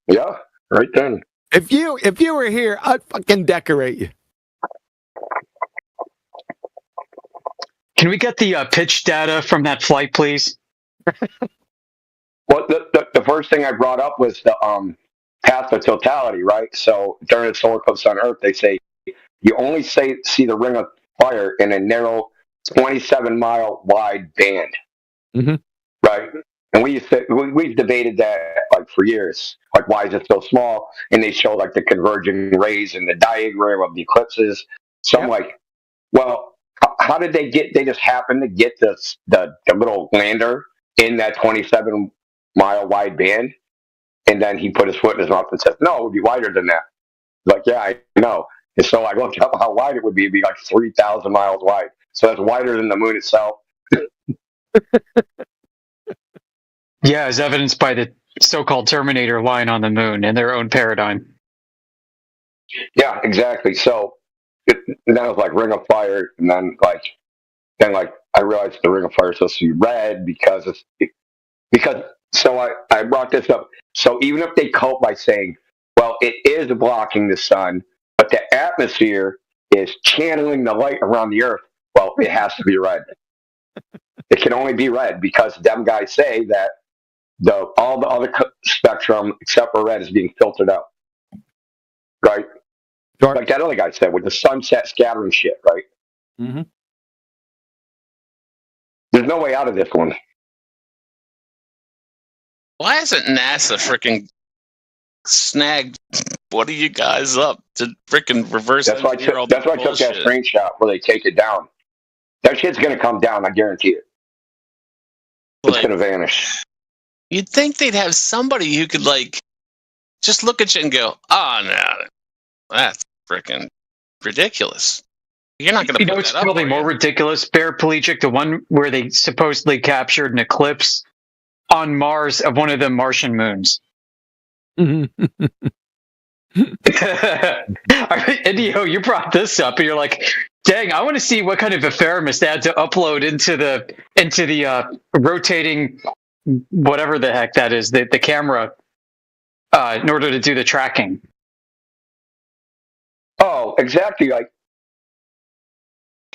Yeah, right then. If you were here, I'd fucking decorate you. Can we get the pitch data from that flight, please? Well, the first thing I brought up was the path of totality, right? So during the solar eclipse on Earth, they say you only see the ring of fire in a narrow 27-mile wide band, right? And we've debated that like for years, like why is it so small? And they show like the converging rays in the diagram of the eclipses. So I'm like, well, how did they just happen to get the little lander in that 27-mile wide band? And then he put his foot in his mouth and said, no, it would be wider than that. Like, yeah, I know. And so I looked up how wide it would be. It'd be like 3,000 miles wide. So that's wider than the moon itself. Yeah, as evidenced by the so-called Terminator lying on the moon in their own paradigm. Yeah, exactly. So then it was like Ring of Fire, and then I realized the Ring of Fire is supposed to be red because so I brought this up. So even if they cope by saying, well, it is blocking the sun, but the atmosphere is channeling the light around the Earth, well, it has to be red. It can only be red because them guys say that all the other spectrum except for red is being filtered out, right? Sure. Like that other guy said with the sunset scattering shit, right? Mm-hmm. There's no way out of this one. Why hasn't NASA freaking snagged one of you guys up to freaking reverse engineer all the bullshit? That's why I took that screenshot where they take it down. That shit's gonna come down, I guarantee it. It's gonna vanish. You'd think they'd have somebody who could just look at you and go, "Oh no, that's freaking ridiculous." You're not going to. You know, it's probably more ridiculous. Paraplegic, the one where they supposedly captured an eclipse on Mars of one of the Martian moons. Indio, you brought this up, and you're like, "Dang, I want to see what kind of ephemeris they had to upload into the rotating whatever the heck that is, the camera, in order to do the tracking." Oh, exactly. Like,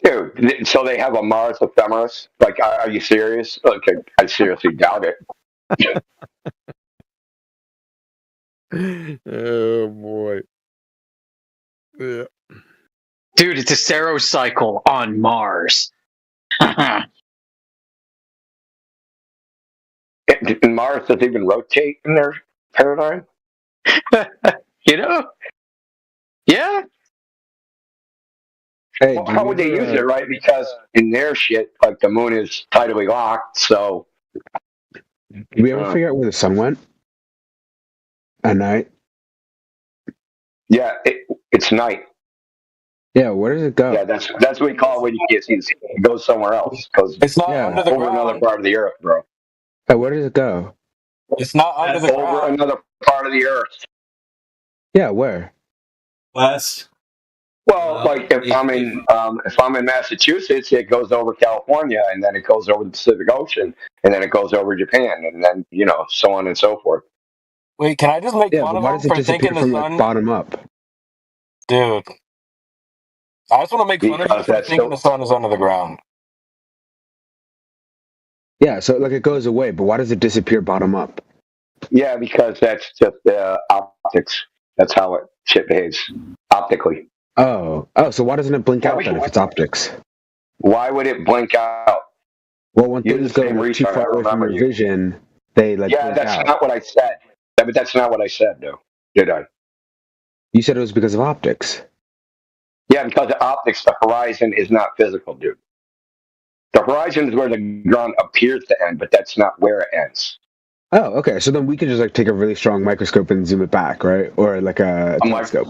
dude, so they have a Mars ephemeris? Like, are you serious? Okay, I seriously doubt it. Oh boy. Yeah. Dude, it's a serocycle on Mars. And Mars doesn't even rotate in their paradigm? You know? Yeah. Hey, well, how would they use it, right? Because in their shit, like the moon is tidally locked, so. Did we ever figure out where the sun went? At night? Yeah, it's night. Yeah, where does it go? Yeah, that's what we call it when you can't see it. It goes somewhere else. It's not under the over ground. Another part of the Earth, bro. Hey, where does it go? It's not under the ground. Over another part of the Earth. Yeah, where? West. Well, like if I'm in Massachusetts, it goes over California, and then it goes over the Pacific Ocean, and then it goes over Japan, and then so on and so forth. Wait, can I just make fun of him for thinking the sun? Like, bottom up? Dude, I just want to make fun of you for thinking the sun is under the ground. Yeah, so like it goes away, but why does it disappear bottom up? Yeah, because that's just optics. That's how shit behaves optically. Oh, so why doesn't it blink out then if it's optics? Why would it blink out? Well, when things go too far away from your vision, they blink out. Yeah, that's not what I said. Yeah, but that's not what I said, though. Did I? You said it was because of optics. Yeah, because of optics, the horizon is not physical, dude. The horizon is where the ground appears to end, but that's not where it ends. Oh, okay. So then we could just take a really strong microscope and zoom it back, right? Or like a telescope.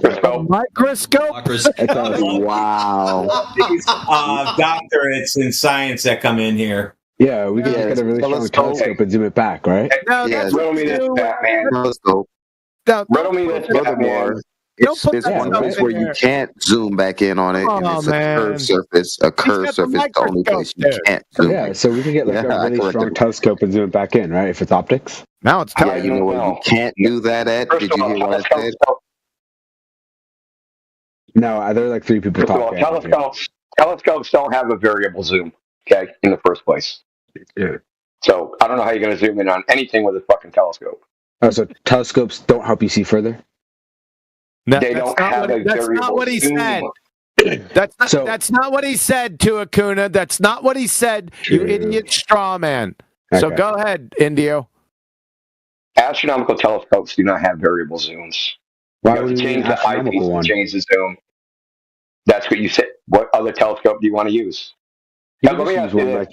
Microscope. Wow. Doctorates in science that come in here. Yeah, we could get a really strong telescope and zoom it back, right? No, riddle me this, Batman. Riddle me this, Batman. It's one place where you can't zoom back in on it, and it's a curved surface. A curved surface is the only place you can't zoom. Yeah, so we can get a really strong telescope and zoom it back in, right? If it's optics. Now it's yeah, you know where you can't do that at? Did you hear what I said? No, there are like three people talking. Telescopes don't have a variable zoom, okay, in the first place. Yeah. So I don't know how you're going to zoom in on anything with a fucking telescope. Oh, so telescopes don't help you see further? No, they don't have a that's variable not what he zoom. said. That's not what he said to Acuna. That's not what he said, you idiot straw man. So Okay. go ahead, Indio. Astronomical telescopes do not have variable zooms. Why You have would to you need change an the eyepiece astronomical to one? change the zoom. That's what you said. What other telescope do you want to use? Now, let me ask you this.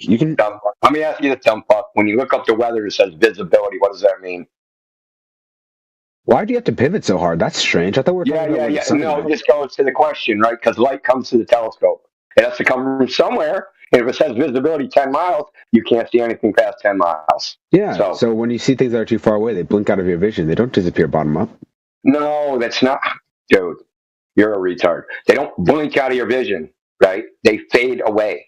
Let me ask you this, dumb fuck. When you look up the weather, it says visibility. What does that mean? Why do you have to pivot so hard? That's strange. I thought we were talking about where the sun No, is. it just goes to the question, right? Because light comes to the telescope. It has to come from somewhere, And if it says visibility 10 miles, you can't see anything past 10 miles. Yeah. So when you see things that are too far away, they blink out of your vision. They don't disappear bottom up. No, that's not, dude. You're a retard. They don't blink out of your vision, right? They fade away.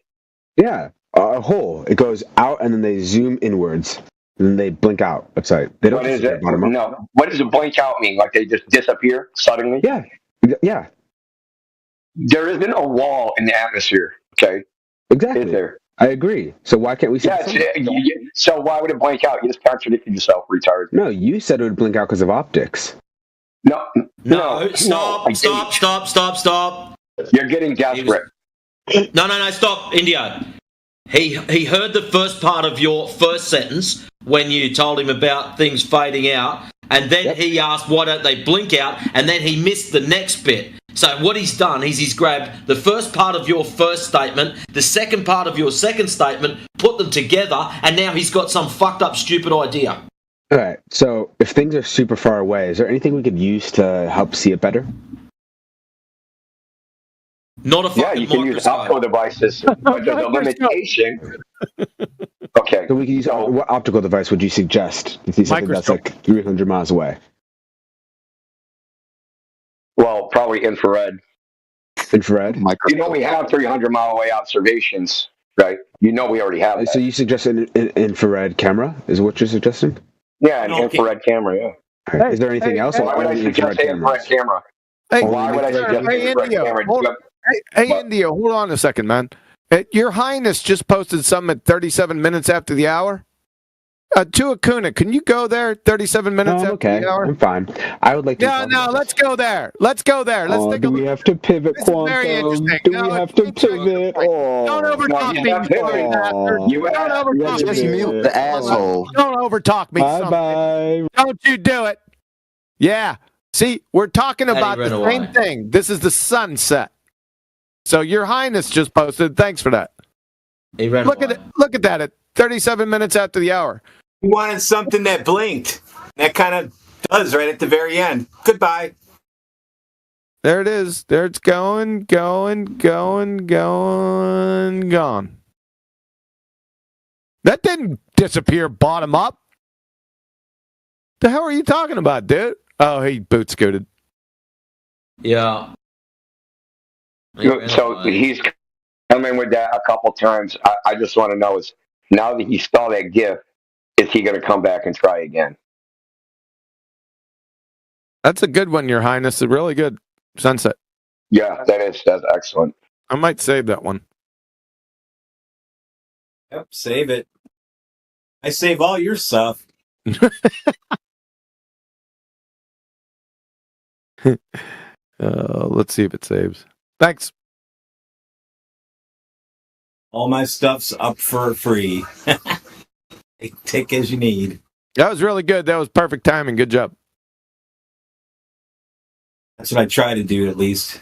Yeah, a hole. It goes out and then they zoom inwards. And then they blink out. That's right. They don't disappear bottom up. No. What does a blink out mean? Like they just disappear suddenly? Yeah. Yeah. There isn't a wall in the atmosphere, okay? Exactly. Is there? I agree. So why can't we see so why would it blink out? You just contradicted yourself, retard. No, you said it would blink out because of optics. No. Stop. You're getting desperate. No, stop, India. He heard the first part of your first sentence when you told him about things fading out, and then he asked why don't they blink out, and then he missed the next bit. So what he's done is he's grabbed the first part of your first statement, the second part of your second statement, put them together, and now he's got some fucked up stupid idea. All right, so if things are super far away, is there anything we could use to help see it better? Not a fucking you can use optical devices, but there's a limitation. Okay. So we can use what optical device would you suggest to see something that's like 300 miles away? Well, probably infrared. Infrared? You know we have 300-mile away observations, right? You know we already have that. So you suggest an infrared camera is what you're suggesting? Yeah, an infrared camera, yeah. Right. Is there anything else? Why would I suggest an infrared camera? Hey, why would I suggest an infrared camera? Hey, India, hold on a second, man. Your Highness just posted something at 37 minutes after the hour. To Acuna, can you go there 37 minutes after the hour? I'm fine. I would like to. No, let's go there. Let's go there. Let's take a look. We have to pivot, Quantum? Do we have to pivot? Don't overtalk me. Don't overtalk me. Just mute the asshole. Don't overtalk me. Bye-bye. Don't you do it. Yeah. See, we're talking about the same thing. This is the sunset. So Your Highness just posted. Thanks for that. Look at that at 37 minutes after the hour. You wanted something that blinked. That kind of does right at the very end. Goodbye. There it is. There it's going. Gone. That didn't disappear bottom up. The hell are you talking about, dude? Oh, he boot scooted. Yeah. So he's come in with that a couple times. I just want to know is now that he saw that GIF, is he going to come back and try again? That's a good one, Your Highness. A really good sunset. Yeah, that's excellent. I might save that one. Yep, save it. I save all your stuff. Let's see if it saves. Thanks. All my stuff's up for free. Take as you need. That was really good. That was perfect timing. Good job. That's what I try to do, at least.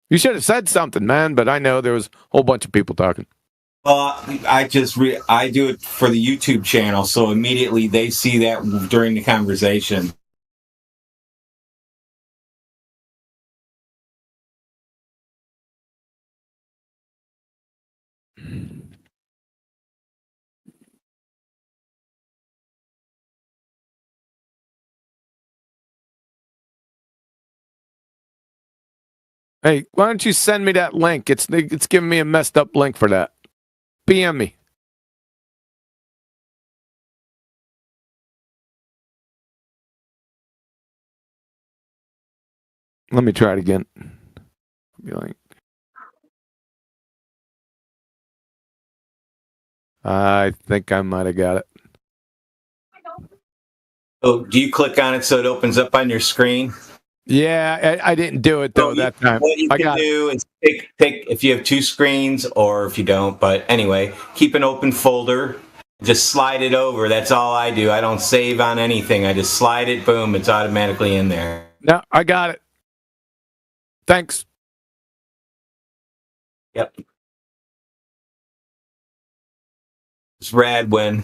You should have said something, man, but I know there was a whole bunch of people talking. Well, I do it for the YouTube channel, so immediately they see that during the conversation. Hey, why don't you send me that link? It's giving me a messed up link for that. PM me. Let me try it again. Be like, I think I might have got it. Oh, do you click on it so it opens up on your screen? Yeah, I didn't do it though that time. What you can do is pick if you have two screens or if you don't. But anyway, keep an open folder. Just slide it over. That's all I do. I don't save on anything. I just slide it. Boom. It's automatically in there. No, I got it. Thanks. Yep. It's rad when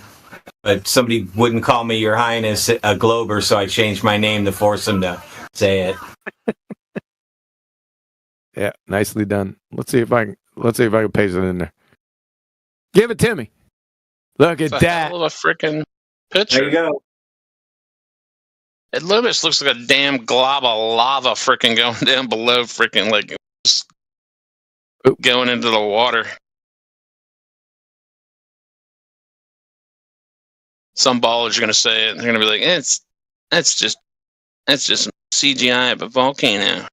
somebody wouldn't call me Your Highness a Glober, so I changed my name to force them to say it. Yeah, nicely done. Let's see if I can paste it in there. Give it to me. Look at It's a that. hell of a freaking picture. There you go. It almost looks like a damn glob of lava freaking going down below, freaking like just going into the water. Some ballers are gonna say it. They're gonna be like, that's just CGI of a volcano.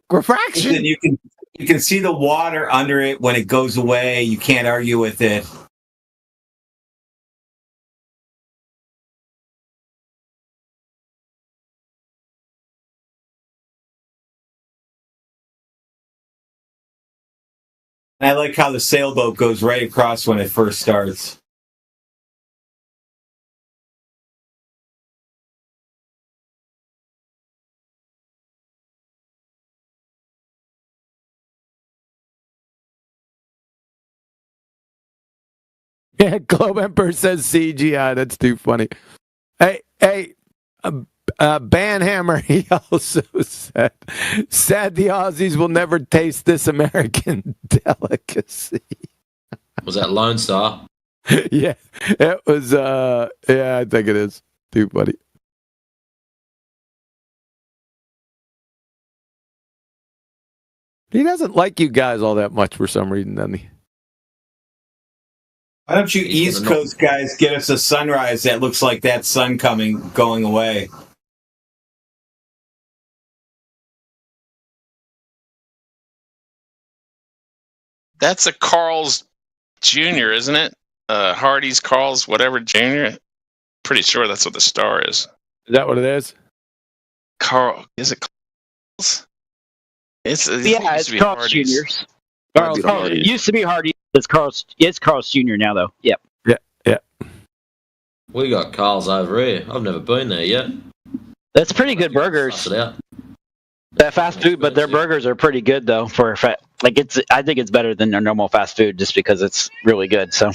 Refraction. Listen, you can see the water under it when it goes away. You can't argue with it. And I like how the sailboat goes right across when it first starts. Yeah, Globe Emperor says CGI. That's too funny. Hey, Banhammer, he also said the Aussies will never taste this American delicacy. Was that Lone Star? Yeah, it was, yeah, I think it is. Too funny. He doesn't like you guys all that much for some reason, doesn't he? Why don't you East Coast guys get us a sunrise that looks like that sun going away? That's a Carl's Jr., isn't it? Hardy's Carl's whatever Jr. Pretty sure that's what the star is. Is that what it is? Carl, is it Carl's? It's Carl's Jr.'s. It used to be Hardy. It's Carl's Jr. now, though. Yep. Yeah. We got Carl's over here. I've never been there yet. That's pretty good burgers. That fast food, but their burgers are pretty good though. I think it's better than their normal fast food just because it's really good. So,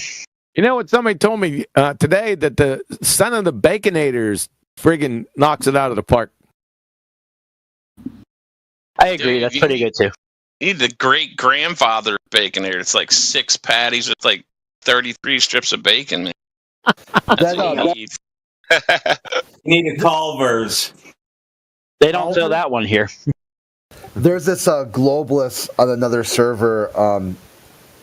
you know what? Somebody told me today that the son of the Baconators friggin' knocks it out of the park. I agree. That's pretty good too. You need the great grandfather Baconator. It's like 6 patties with like 33 strips of bacon. Man. That's what you need. You need a Culver's. They don't sell that one here. There's this globalist on another server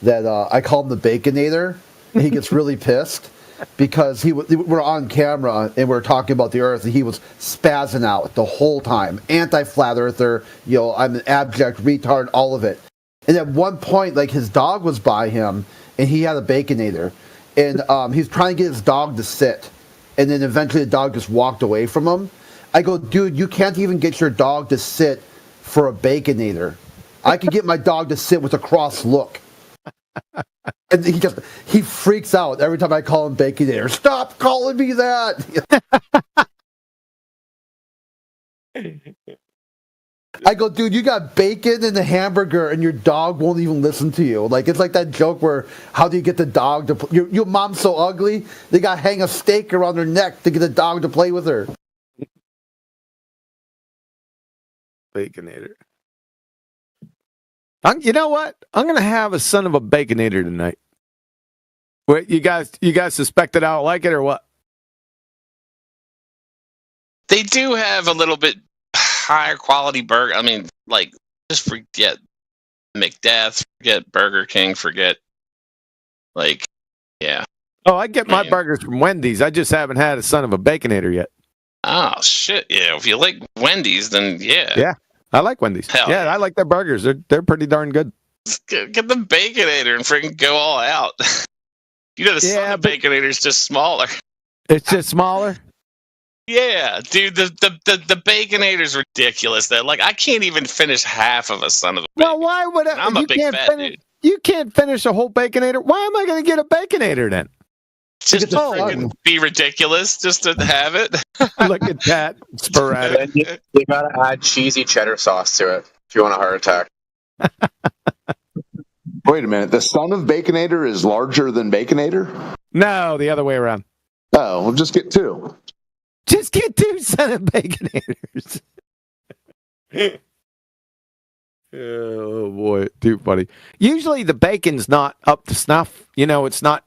that I call him the Baconator. And he gets really pissed because we're on camera and we're talking about the Earth, and he was spazzing out the whole time. Anti-flat earther, I'm an abject retard, all of it. And at one point, like, his dog was by him, and he had a Baconator, and he's trying to get his dog to sit, and then eventually the dog just walked away from him. I go, dude, you can't even get your dog to sit for a Baconator. I can get my dog to sit with a cross look. And he freaks out every time I call him Baconator. Stop calling me that. I go, dude, you got bacon in the hamburger and your dog won't even listen to you. Like, it's like that joke where, how do you get the dog to play? Your mom's so ugly, they got to hang a stake around her neck to get the dog to play with her. Baconator. You know what? I'm going to have a son of a Baconator tonight. Wait, you guys suspect that I don't like it or what? They do have a little bit higher quality burger. I mean, like, just forget McDeath, forget Burger King, forget, like, yeah. Oh, I get my burgers from Wendy's. I just haven't had a son of a Baconator yet. Oh, shit, yeah. If you like Wendy's, then yeah. Yeah, I like Wendy's. Hell yeah, I like their burgers. They're pretty darn good. Get the Baconator and freaking go all out. You know, the son of Baconator's just smaller. It's just smaller? Yeah, dude, the Baconator's ridiculous. That, like, I can't even finish half of a son of a Baconator. Well, why would I? I'm a big fat dude. You can't finish a whole Baconator. Why am I going to get a Baconator then? Just to freaking be ridiculous, just to have it. Look at that. Sporadic. You got to add cheesy cheddar sauce to it if you want a heart attack. Wait a minute. The son of Baconator is larger than Baconator? No, the other way around. Oh, we'll just get 2. Just get 2 son of Baconators. Oh boy, too funny. Usually the bacon's not up to snuff. It's not.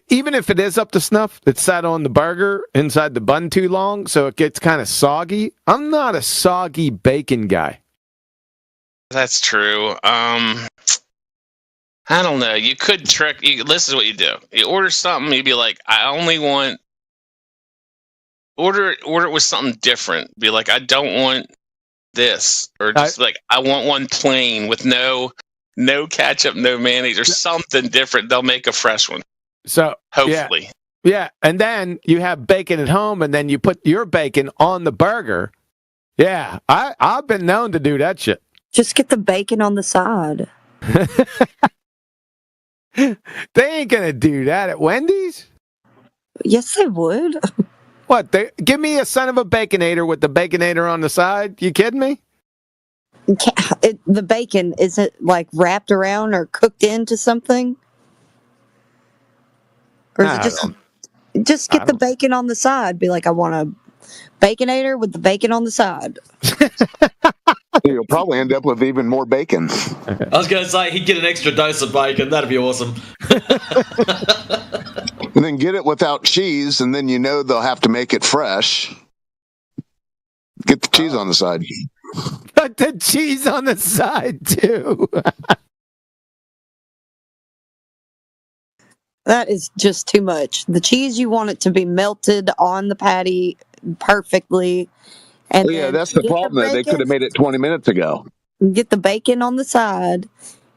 Even if it is up to snuff, it's sat on the burger inside the bun too long, so it gets kind of soggy. I'm not a soggy bacon guy. That's true. I don't know. You could trick. This is what you do. You order something. You'd be like, I only want. Order it with something different. Be like, I don't want this, or just I want one plain with no ketchup, no mayonnaise, or something different. They'll make a fresh one. So hopefully, yeah. And then you have bacon at home, and then you put your bacon on the burger. Yeah, I've been known to do that shit. Just get the bacon on the side. They ain't gonna do that at Wendy's. Yes, they would. What? Give me a son of a Baconator with the Baconator on the side. You kidding me? The bacon, is it like wrapped around or cooked into something? Or is it just get the bacon on the side? Be like, I want a Baconator with the bacon on the side. You'll probably end up with even more bacon. I was going to say, he'd get an extra dose of bacon. That'd be awesome. And then get it without cheese, and then they'll have to make it fresh. Get the cheese on the side. Put the cheese on the side, too. That is just too much. The cheese, you want it to be melted on the patty perfectly. And that's the problem. They could have made it 20 minutes ago. Get the bacon on the side,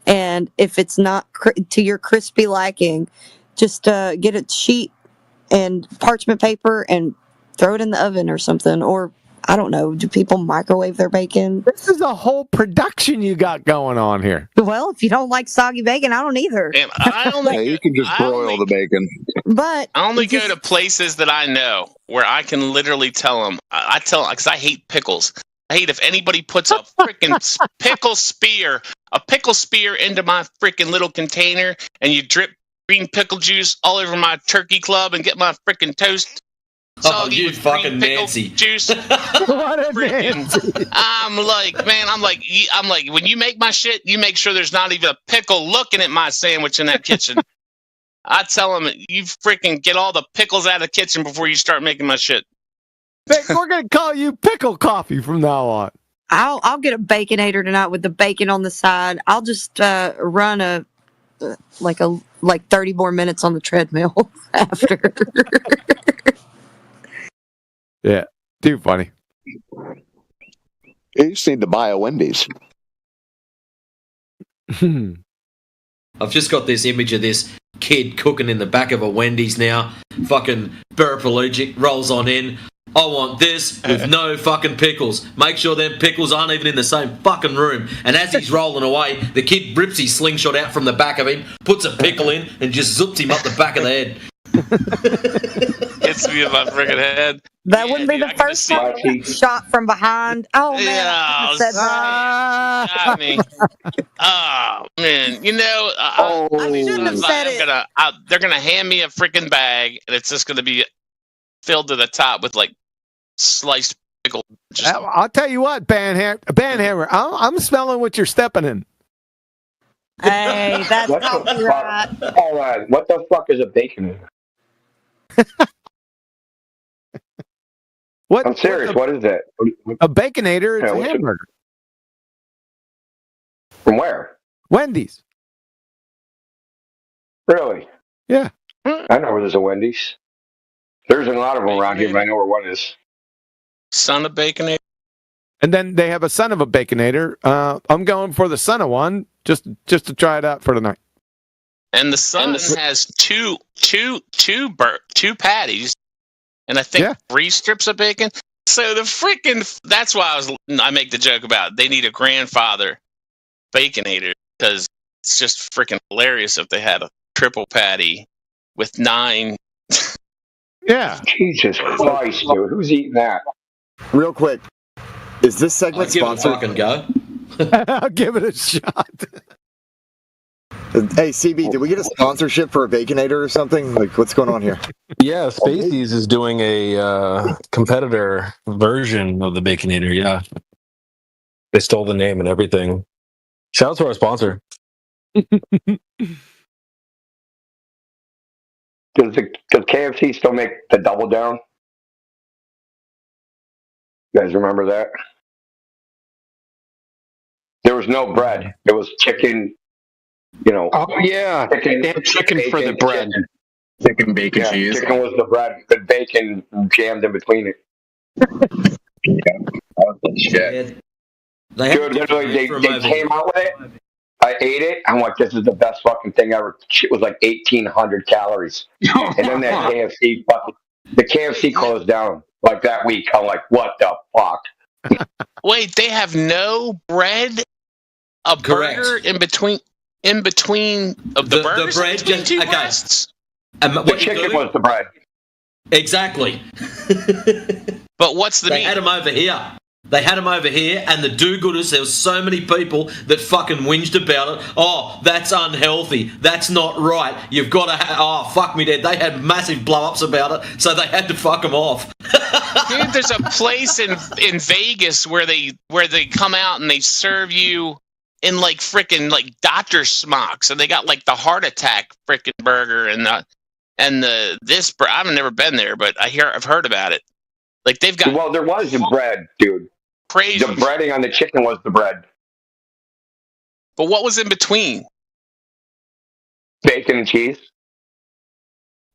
and if it's not to your crispy liking, just get a sheet and parchment paper and throw it in the oven or something. Or, I don't know, do people microwave their bacon? This is a whole production you got going on here. Well, if you don't like soggy bacon, I don't either. And I only you can just broil the bacon. But I only go to places that I know where I can literally tell them. I tell them because I hate pickles. I hate if anybody puts a freaking pickle spear into my freaking little container, and you drip green pickle juice all over my turkey club and get my freaking toast. You fucking Nancy. Juice. What a Nancy. I'm like, when you make my shit, you make sure there's not even a pickle looking at my sandwich in that kitchen. I tell them, you freaking get all the pickles out of the kitchen before you start making my shit. We're going to call you Pickle Coffee from now on. I'll get a Baconator tonight with the bacon on the side. I'll just run like 30 more minutes on the treadmill after. Yeah, too funny. You just need to buy a Wendy's. I've just got this image of this kid cooking in the back of a Wendy's now. Fucking paraplegic, rolls on in. I want this with no fucking pickles. Make sure them pickles aren't even in the same fucking room. And as he's rolling away, the kid rips his slingshot out from the back of him, puts a pickle in, and just zips him up the back of the head. Hits me in my freaking head. That wouldn't be the first time shot from behind. Oh man, yeah, got me. Oh man, I shouldn't have said it. They're gonna hand me a freaking bag, and it's just gonna be filled to the top with like sliced pickle. I'll tell you what, Banhammer, I'm smelling what you're stepping in. Hey, that's not right. All right, what the fuck is a Baconator? I'm serious. What is that? A Baconator is a hamburger. From where? Wendy's. Really? Yeah. I know where there's a Wendy's. There's a lot of them around here, but I know where one is. Son of Baconator. And then they have a son of a Baconator. I'm going for the son of one just to try it out for tonight. And the son has two patties, and I think 3 strips of bacon. So the freaking that's why I make the joke about they need a grandfather Baconator, because it's just freaking hilarious if they had a triple patty with 9. Yeah. Jesus Christ, dude. Who's eating that? Real quick. Is this segment sponsored? Give it a go. I'll give it a shot. Hey, CB, did we get a sponsorship for a Baconator or something? Like, what's going on here? Yeah, Spaceys is doing a competitor version of the Baconator, yeah. They stole the name and everything. Shout out to our sponsor. Does KFC still make the Double Down? You guys remember that? There was no bread. It was chicken. Oh yeah, chicken, they had chicken for the bread. Chicken, bacon, cheese. Chicken was the bread. Good bacon jammed in between it. Shit. Dude, literally, they came out with it. I ate it. I'm like, this is the best fucking thing ever. Shit was like 1,800 calories. And then that the KFC closed down like that week. I'm like, what the fuck? Wait, they have no bread, burger in between of the burgers bread between two okay. breasts? The chicken was the bread. Exactly. But what's the meat? They had them over here, and the do-gooders, there was so many people that fucking whinged about it. Oh, that's unhealthy. That's not right. You've got to fuck me dead. They had massive blow-ups about it, so they had to fuck them off. Dude, there's a place in Vegas where they come out and they serve you in like frickin' like doctor smocks, and they got like the heart attack frickin' burger and this. I've never been there, but I've heard about it. Like they've got. Well, there was the bread, dude. Crazy. The breading on the chicken was the bread. But what was in between? Bacon and cheese.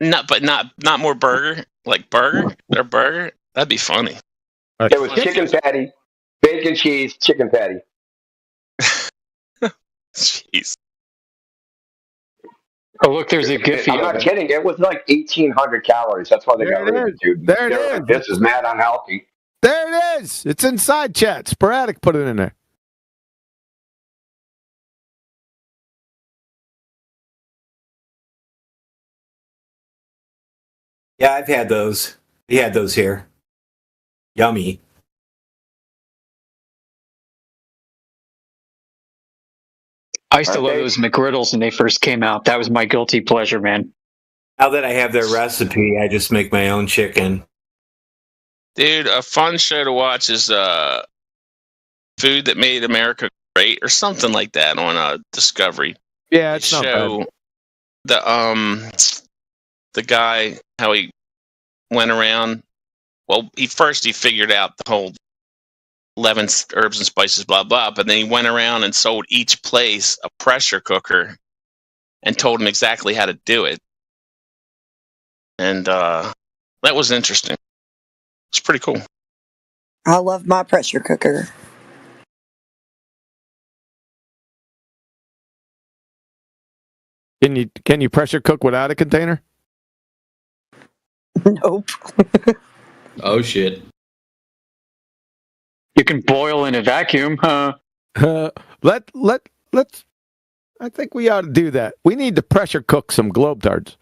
Not more burger. Like burger? Their burger? That'd be funny. It was chicken patty, bacon cheese, chicken patty. Jeez. Oh, look, there's a Giphy. I'm not kidding. It was like 1,800 calories. That's why they got rid of it, dude. There it is. This is mad unhealthy. There it is. It's inside chat. Sporadic put it in there. Yeah, I've had those. We had those here. Yummy. I used to love those McGriddles when they first came out. That was my guilty pleasure, man. Now that I have their recipe, I just make my own chicken. Dude, a fun show to watch is Food That Made America Great or something like that on Discovery. Yeah, it's not bad. The guy, how he went around. Well, he figured out the whole 11 herbs and spices, blah, blah. But then he went around and sold each place a pressure cooker and told them exactly how to do it. And that was interesting. It's pretty cool. I love my pressure cooker. Can you pressure cook without a container? Nope. Oh shit. You can boil in a vacuum, huh? Let's. I think we ought to do that. We need to pressure cook some Globetards.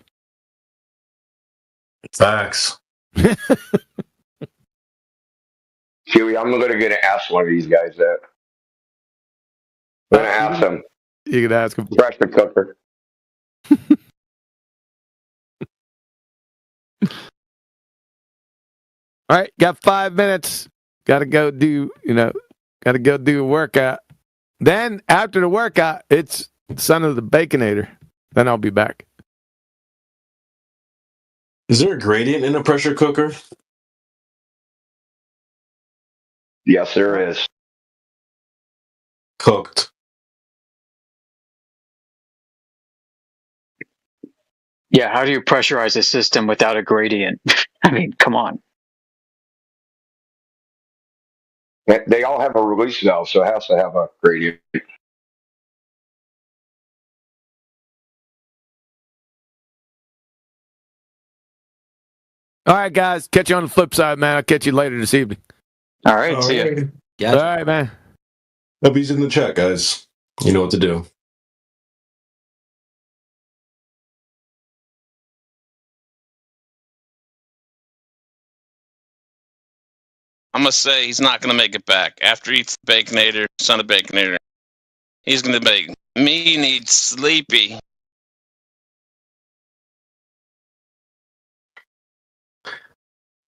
Facts. Huey, I'm going to ask one of these guys that. I'm going to ask him. You can ask him. Pressure cooker. All right, got 5 minutes. Got to go do a workout. Then after the workout, it's Son of the Baconator. Then I'll be back. Is there a gradient in a pressure cooker? Yes, there is. Cooked. Yeah, how do you pressurize a system without a gradient? I mean, come on. They all have a release valve, so it has to have a gradient. All right, guys. Catch you on the flip side, man. I'll catch you later this evening. All right, see ya. All right, man. Hubby's in the chat, guys. You know what to do. I'm going to say he's not going to make it back. After he eats the Baconator, Son of Baconator, he's going to make me need sleepy.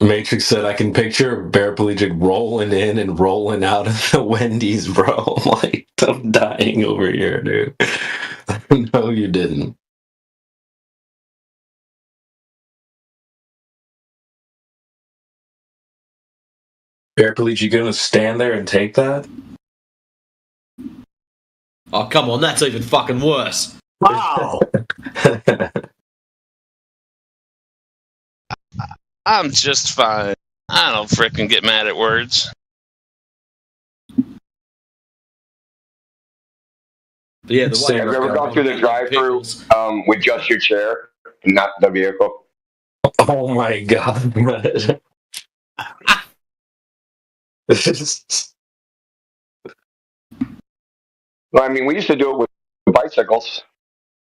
Matrix said, I can picture paraplegic rolling in and rolling out of the Wendy's, bro. Like, I'm dying over here, dude. No, you didn't. Paraplegic gonna stand there and take that? Oh, come on, that's even fucking worse. Wow. I'm just fine. I don't frickin' get mad at words. Yeah, Have you ever gone through the drive-through with just your chair, not the vehicle? Oh my god, Brett. Well, I mean, we used to do it with bicycles.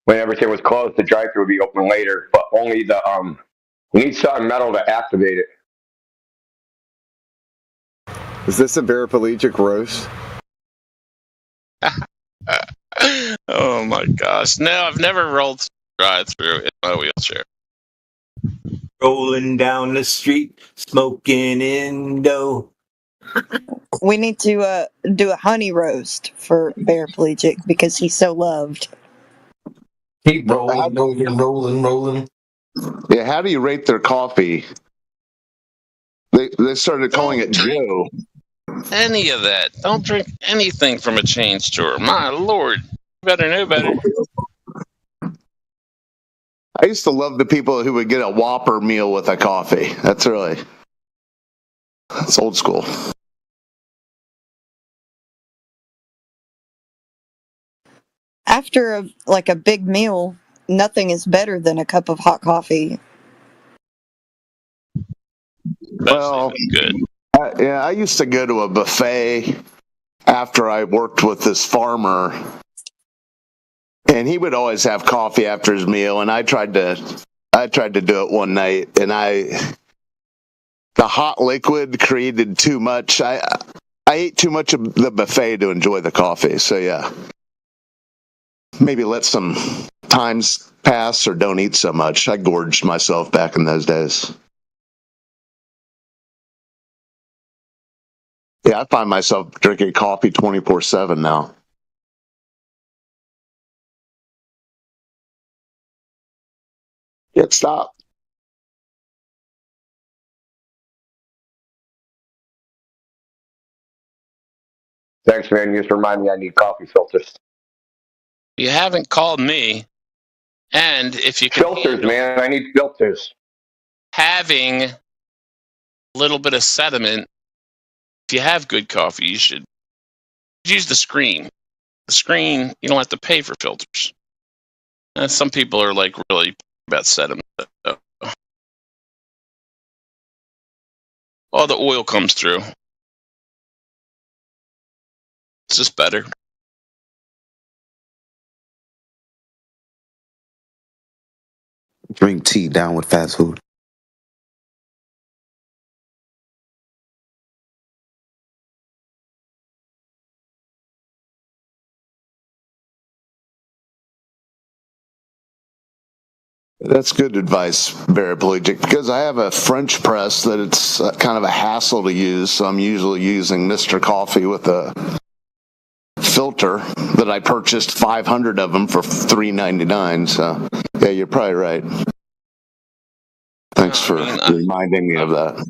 When everything was closed, the drive-through would be open later, but only the you need something metal to activate it. Is this a paraplegic roast? Oh my gosh. No, I've never rolled drive-through in my wheelchair. Rolling down the street, smoking Indo. We need to do a honey roast for paraplegic because he's so loved. Keep rolling. Yeah, how do you rate their coffee? They started calling it Joe. Any of that. Don't drink anything from a chain store. My lord. You better know better. I used to love the people who would get a Whopper meal with a coffee. That's old school. After a big meal, nothing is better than a cup of hot coffee. Well, good. I used to go to a buffet after I worked with this farmer, and he would always have coffee after his meal. And I tried to do it one night, and the hot liquid created too much. I ate too much of the buffet to enjoy the coffee. So yeah, maybe let some times pass or don't eat so much. I gorged myself back in those days. Yeah, I find myself drinking coffee 24/7 now. Can't stop. Thanks, man. You just remind me I need coffee filters. You haven't called me. And if you can filters, man, I need filters. Having a little bit of sediment, if you have good coffee, you should use the screen. The screen, you don't have to pay for filters. Some people are like really about sediment. All the oil comes through. It's just better. Drink tea down with fast food. That's good advice, paraplegic, because I have a French press that it's kind of a hassle to use, so I'm usually using Mr. Coffee with a filter that I purchased 500 of them for $3.99. So yeah, you're probably right. Thanks for reminding me of that.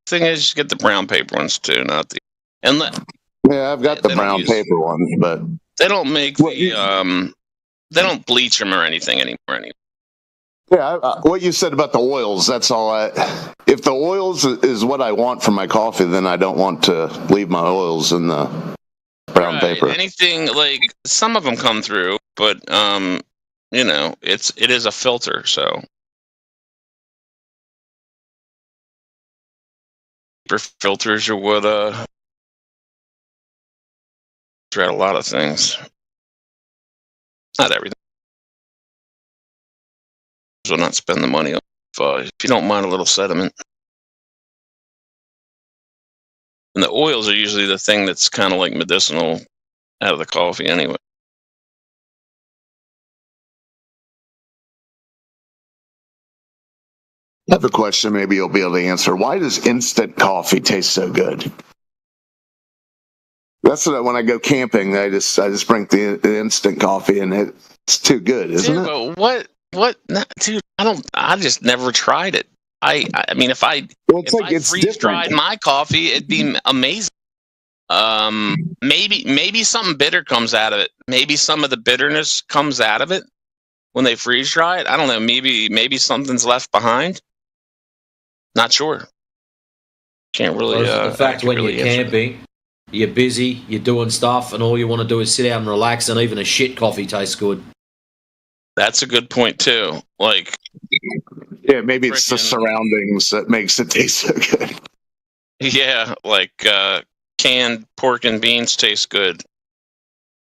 Thing is, just get the brown paper ones too, not the. Yeah, I've got the brown paper ones, but they don't make the they don't bleach them or anything anymore. Yeah, what you said about the oils, that's all. If the oils is what I want for my coffee, then I don't want to leave my oils in the brown paper. Anything like some of them come through, but it is a filter, so filters are what throughout a lot of things. Not everything. So not spend the money if you don't mind a little sediment. And the oils are usually the thing that's kind of like medicinal out of the coffee anyway. I have a question maybe you'll be able to answer. Why does instant coffee taste so good? That's what when I go camping, I just bring the instant coffee, and it's too good, isn't it? But what? No, dude, I just never tried it. I mean, if I freeze dried my coffee, it'd be amazing. Maybe something bitter comes out of it. Maybe some of the bitterness comes out of it when they freeze dry it. I don't know. Maybe something's left behind. Not sure. Can't really. The fact when you're camping, you're busy, you're doing stuff, and all you want to do is sit down and relax, and even a shit coffee tastes good. That's a good point too. Like, yeah, maybe it's the surroundings that makes it taste so good. Yeah, like canned pork and beans taste good.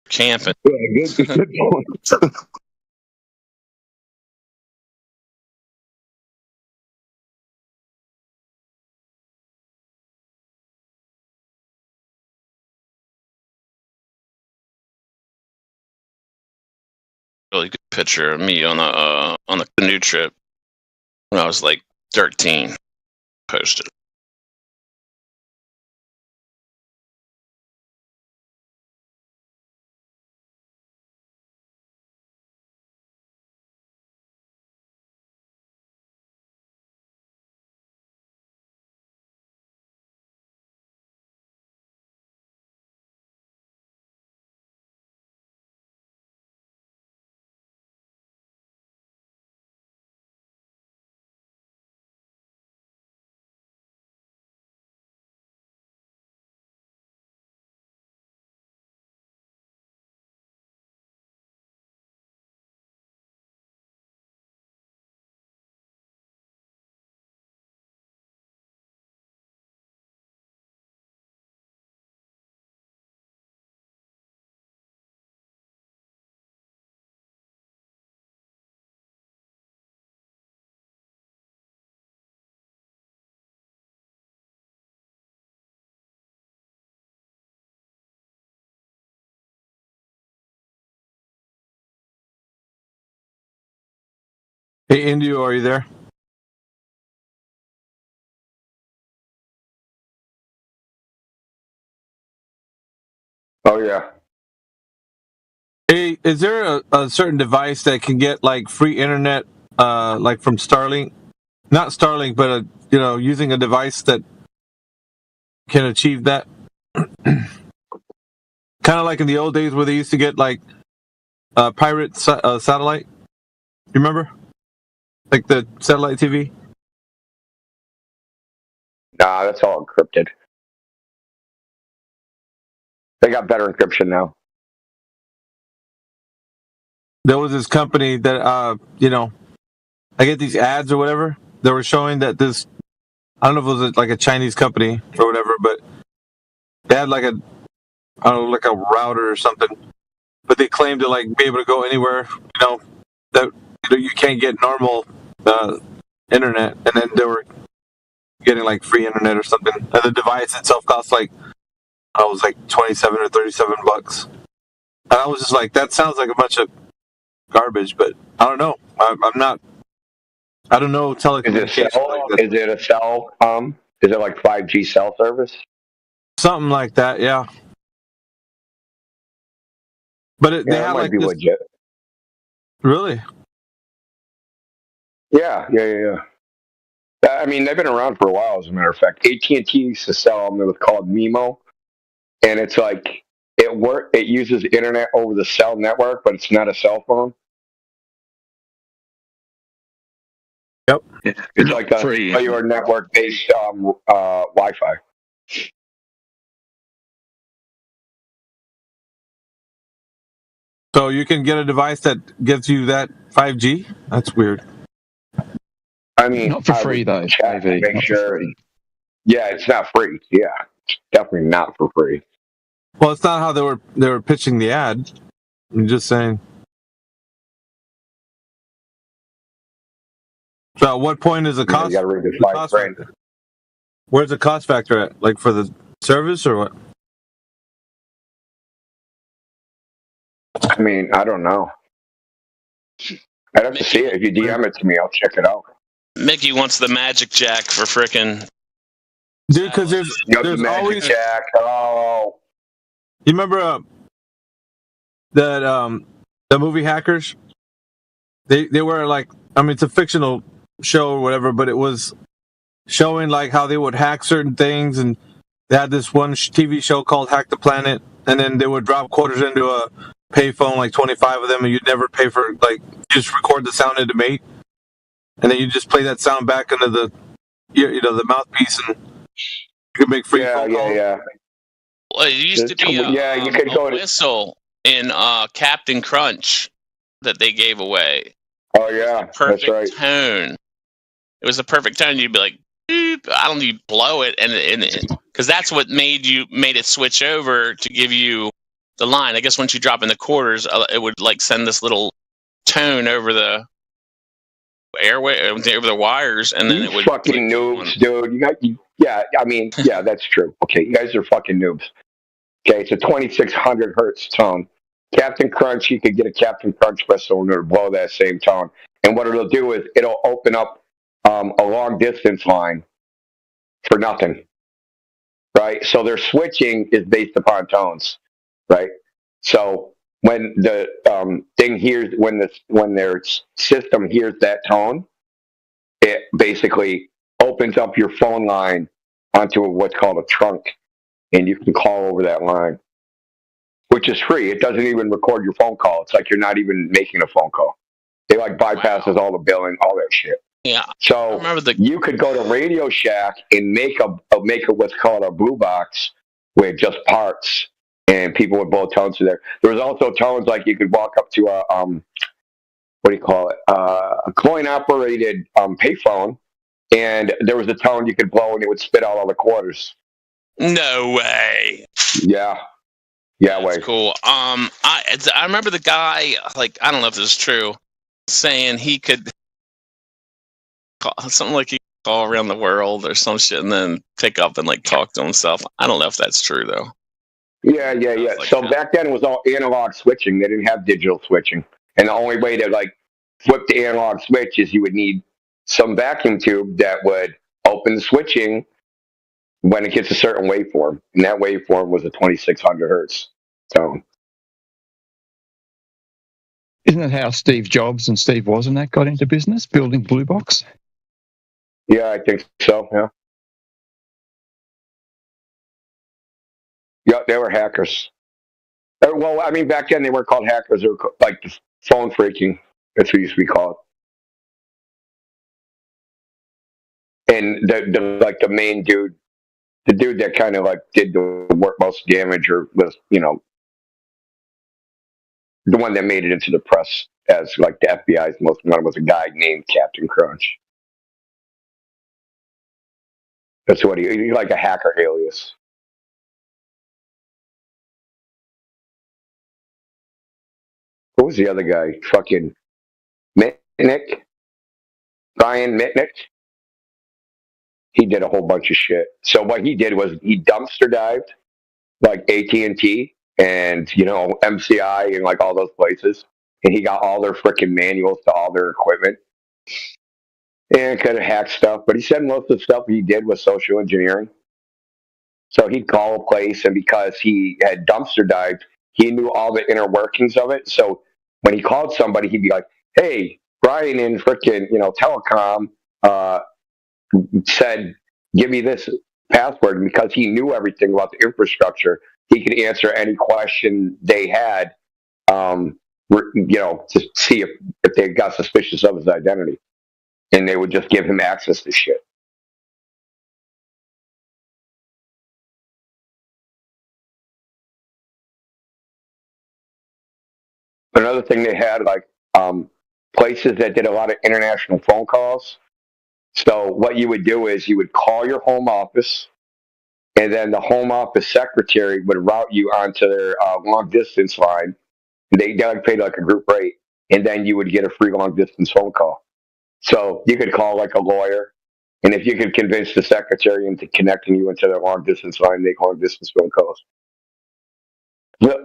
Camping. Yeah, good point. Really good picture of me on a canoe trip when I was like 13. Posted. Hey, Indio, are you there? Oh, yeah. Hey, is there a certain device that can get like free internet, like from Starlink? Not Starlink, but using a device that can achieve that. Kind of like in the old days where they used to get like pirate satellite. You remember? Like the satellite TV? Nah, that's all encrypted. They got better encryption now. There was this company that, I get these ads or whatever. They were showing that this, I don't know if it was like a Chinese company or whatever, but they had like a router or something. But they claimed to like be able to go anywhere, that you can't get normal internet, and then they were getting like free internet or something. And the device itself cost like, I was like $27 or $37. And I was just like, that sounds like a bunch of garbage, but I don't know. I don't know telecommunications. Is it a cell? Is it like 5G cell service? Something like that, yeah. But they had might like be this. Legit. Really? Yeah. I mean, they've been around for a while, as a matter of fact. AT&T used to sell them. It was called MIMO, and it's like it uses internet over the cell network, but it's not a cell phone. Yep. It's like a cellular network-based Wi-Fi. So you can get a device that gives you that 5G? That's weird. I mean, not for free though. Check to make sure. Yeah, it's not free. Yeah, it's definitely not for free. Well, it's not how they were pitching the ad. I'm just saying. So at what point is the cost? You got to read the fine print. Where's the cost factor at? Like for the service or what? I mean, I don't know. I'd have to see it. If you DM it to me, I'll check it out. Mickey wants the Magic Jack for frickin'. Dude, because there's Magic always Jack. Oh, you remember that the movie Hackers? They were like, I mean, it's a fictional show or whatever, but it was showing like how they would hack certain things, and they had this one TV show called Hack the Planet, and then they would drop quarters into a payphone, like 25 of them, and you'd never pay for, like, you just record the sound into mate, and then you just play that sound back into the, the mouthpiece, and you could make free phone calls. Yeah. Well, it used to be you could go a whistle in Captain Crunch that they gave away. Oh yeah, Perfect that's right. tone. It was a perfect tone. You'd be like, beep. I don't need blow it, and because that's what made it switch over to give you the line. I guess once you drop in the quarters, it would like send this little tone over the airway, over the wires, and then it would. Fucking noobs, dude. Yeah, that's true. Okay, you guys are fucking noobs. Okay, it's a 2600 hertz tone. Captain Crunch, you could get a Captain Crunch whistle and it'll blow that same tone. And what it'll do is it'll open up a long distance line for nothing, right? So their switching is based upon tones, right? So when the thing hears, when their system hears that tone, it basically opens up your phone line onto what's called a trunk, and you can call over that line, which is free. It doesn't even record your phone call. It's like you're not even making a phone call. It like bypasses all the billing, all that shit. Yeah. So you could go to Radio Shack and make a what's called a blue box with just parts, and people would blow tones through there. There was also tones like you could walk up to a a coin operated payphone, and there was a tone you could blow and it would spit out all the quarters. No way. Yeah. Yeah, that's cool. I remember the guy, like, I don't know if this is true, saying he could call something like he could call around the world or some shit and then pick up and like talk to himself. I don't know if that's true though. Yeah. So back then it was all analog switching. They didn't have digital switching, and the only way to like flip the analog switch is you would need some vacuum tube that would open the switching when it gets a certain waveform, and that waveform was a 2600 hertz tone. Isn't that how Steve Jobs and Steve Wozniak got into business, building Blue Box? Yeah, I think so, yeah. Yeah, they were hackers. Well, I mean, back then they weren't called hackers. They were like phone freaking. That's what used to be called. And the main dude, the dude that kind of like did the most damage, or was, the one that made it into the press as like the FBI's most wanted, was a guy named Captain Crunch. That's what he like a hacker alias. What was the other guy? Fucking Mitnick? Brian Mitnick? He did a whole bunch of shit. So what he did was he dumpster dived like AT&T and, MCI and like all those places. And he got all their freaking manuals to all their equipment. And kind of hacked stuff. But he said most of the stuff he did was social engineering. So he'd call a place, and because he had dumpster dived, he knew all the inner workings of it. So when he called somebody, he'd be like, hey, Brian in freaking, telecom said, give me this password. And because he knew everything about the infrastructure, he could answer any question they had, to see if they got suspicious of his identity. And they would just give him access to shit. Another thing they had, like, places that did a lot of international phone calls. So what you would do is you would call your home office, and then the home office secretary would route you onto their long distance line. They paid like a group rate, and then you would get a free long distance phone call. So you could call like a lawyer, and if you could convince the secretary into connecting you into their long distance line, make long distance phone calls.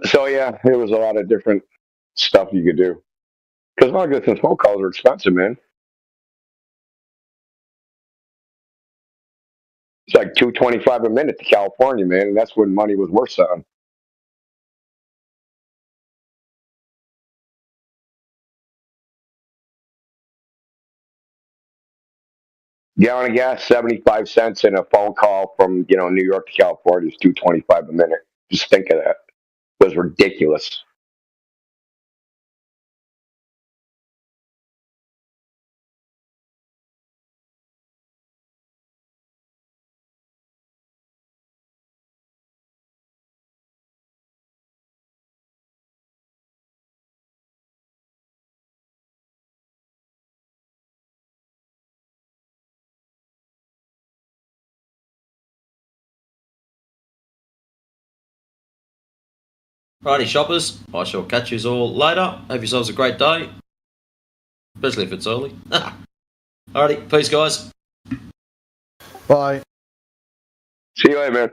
So yeah, there was a lot of different stuff you could do, because long distance phone calls are expensive, man. like $2.25 a minute to California, man, and that's when money was worth something. Gallon of gas, 75 cents, and a phone call from New York to California is $2.25 a minute. Just think of that. It was ridiculous. Righty, shoppers. I shall catch you all later. Have yourselves a great day. Especially if it's early. Alrighty, peace, guys. Bye. See you later, man.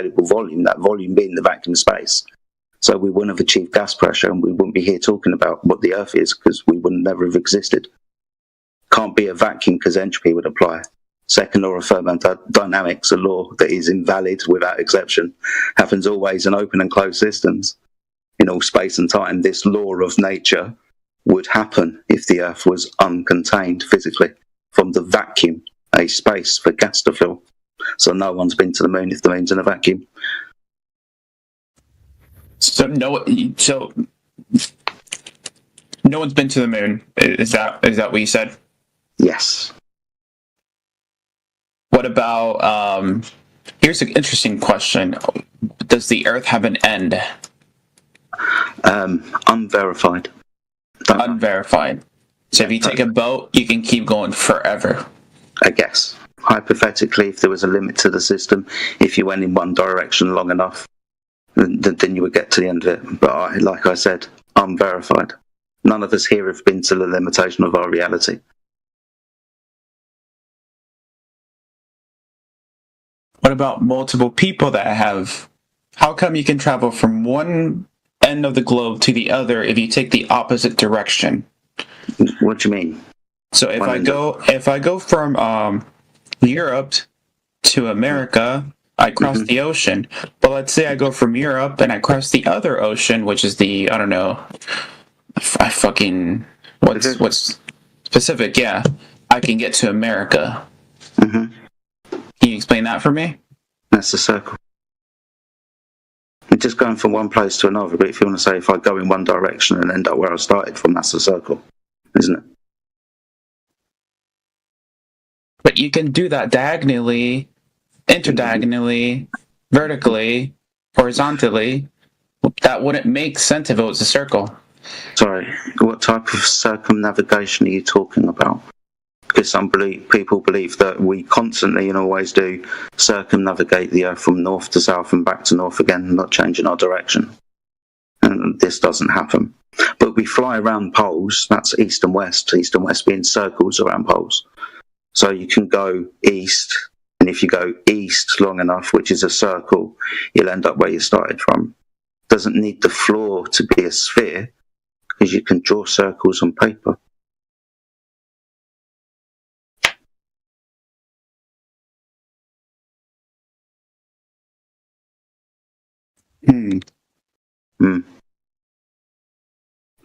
volume, that volume being the vacuum space. So we wouldn't have achieved gas pressure, and we wouldn't be here talking about what the Earth is, because we would never have existed. Can't be a vacuum because entropy would apply. Second law of thermodynamics, a law that is invalid without exception, happens always in open and closed systems. In all space and time, this law of nature would happen if the Earth was uncontained physically from the vacuum, a space for gas to fill. So no one's been to the moon if the moon's in a vacuum. So no one's been to the moon. Is that what you said? Yes. What about here's an interesting question. Does the Earth have an end? Unverified. Unverified. So if you take a boat, you can keep going forever. I guess. Hypothetically, if there was a limit to the system, if you went in one direction long enough, then you would get to the end of it. But like I said, unverified. None of us here have been to the limitation of our reality. What about multiple people that have... How come you can travel from one end of the globe to the other if you take the opposite direction? What do you mean? So if I go from Europe to America, I cross the ocean. But let's say I go from Europe and I cross the other ocean, which is the, I don't know, what's Pacific, yeah. I can get to America. Can you explain that for me? That's a circle. You're just going from one place to another, but if you want to say if I go in one direction and end up where I started from, that's a circle, isn't it? But you can do that diagonally, interdiagonally, vertically, horizontally. That wouldn't make sense if it was a circle. Sorry, what type of circumnavigation are you talking about? Because some people believe that we constantly and always do circumnavigate the Earth from north to south and back to north again, not changing our direction. And this doesn't happen. But we fly around poles, that's east and west being circles around poles. So you can go east, and if you go east long enough, which is a circle, you'll end up where you started from. Doesn't need the floor to be a sphere, because you can draw circles on paper.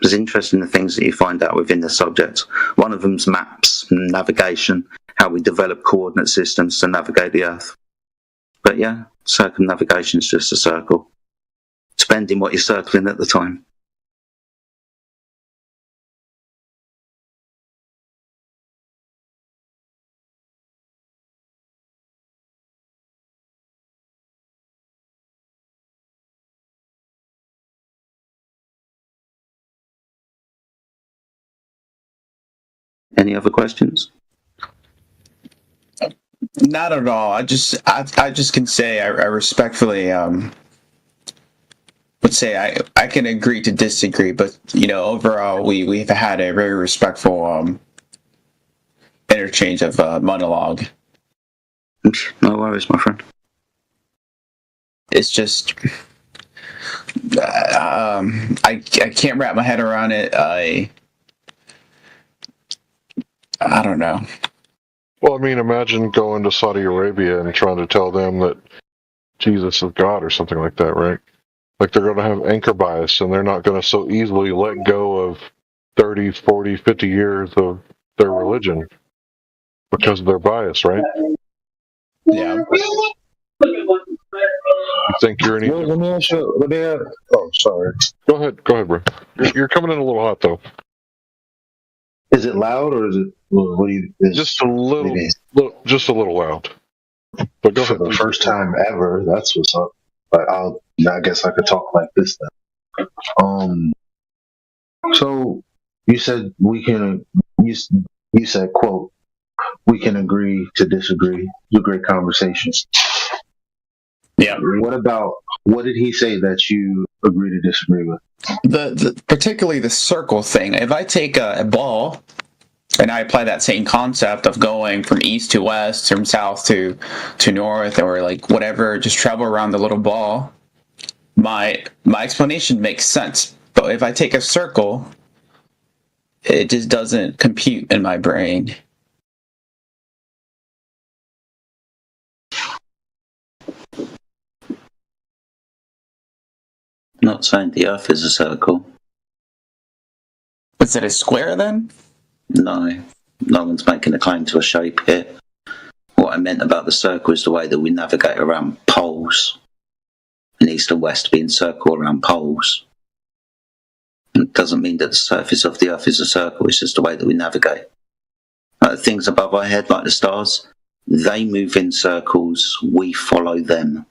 It's interesting the things that you find out within the subject. One of them's maps, navigation, how we develop coordinate systems to navigate the Earth. But yeah, circumnavigation is just a circle, depending what you're circling at the time. Any other questions? Not at all. I just can say I respectfully would say I can agree to disagree, but overall we've had a very respectful interchange of monologue. No worries, my friend. It's just I can't wrap my head around it. I don't know. Well, I mean, imagine going to Saudi Arabia and trying to tell them that Jesus is God or something like that, right? Like they're going to have anchor bias and they're not going to so easily let go of 30, 40, 50 years of their religion because of their bias, right? Yeah. You think you're any... Let me ask you, oh, sorry. Go ahead, bro. You're coming in a little hot, though. Is it loud or is it... What do you, just a little loud. But go for ahead. The first time ever, that's what's up. But I guess I could talk like this then. So you said we can. You said, quote, we can agree to disagree. Do great conversations. Yeah. What did he say that you agree to disagree with? The particularly the circle thing. If I take a ball And I apply that same concept of going from east to west, from south to north, or like whatever, just travel around the little ball. My explanation makes sense, but if I take a circle, it just doesn't compute in my brain. Not saying the Earth is a circle. Is it a square then? No. No one's making a claim to a shape here. What I meant about the circle is the way that we navigate around poles. And east and west being circle around poles. It doesn't mean that the surface of the Earth is a circle, it's just the way that we navigate. Things above our head, like the stars, they move in circles, we follow them.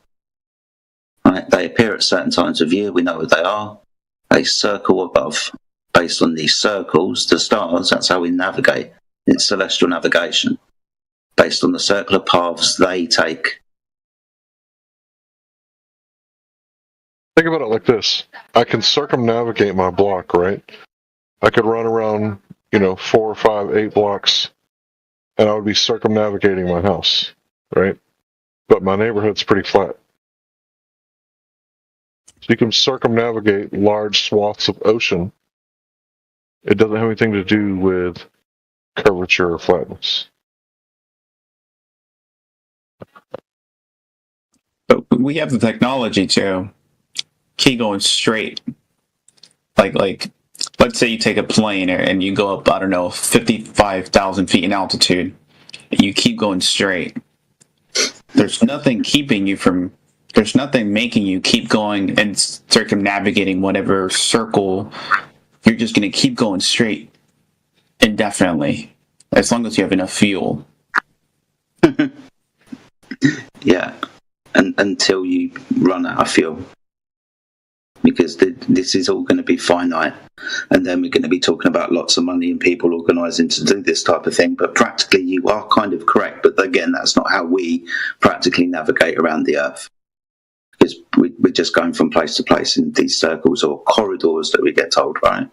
Right? They appear at certain times of year, we know what they are. They circle above. Based on these circles, the stars, that's how we navigate. It's celestial navigation. Based on the circular paths they take. Think about it like this. I can circumnavigate my block, right? I could run around, 4 or 5, 8 blocks, and I would be circumnavigating my house, right? But my neighborhood's pretty flat. So you can circumnavigate large swaths of ocean. It doesn't have anything to do with curvature or flatness. But we have the technology to keep going straight. Like, let's say you take a plane and you go up, 55,000 feet in altitude, and you keep going straight. There's nothing making you keep going and circumnavigating whatever circle. You're just going to keep going straight indefinitely, as long as you have enough fuel. Yeah, and until you run out of fuel. Because this is all going to be finite. And then we're going to be talking about lots of money and people organising to do this type of thing. But practically, you are kind of correct. But again, that's not how we practically navigate around the Earth. Because we're just going from place to place in these circles or corridors that we get told, right?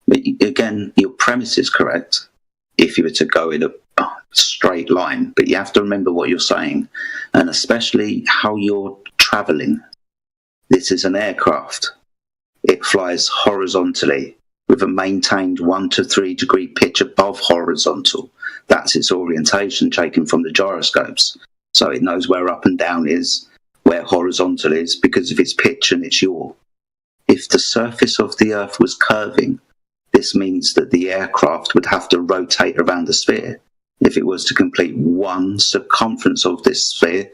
But again, your premise is correct if you were to go in a straight line. But you have to remember what you're saying, and especially how you're travelling. This is an aircraft. It flies horizontally with a maintained 1 to 3 degree pitch above horizontal. That's its orientation taken from the gyroscopes. So it knows where up and down is, where horizontal is, because of its pitch and its yaw. If the surface of the Earth was curving, this means that the aircraft would have to rotate around the sphere. If it was to complete one circumference of this sphere,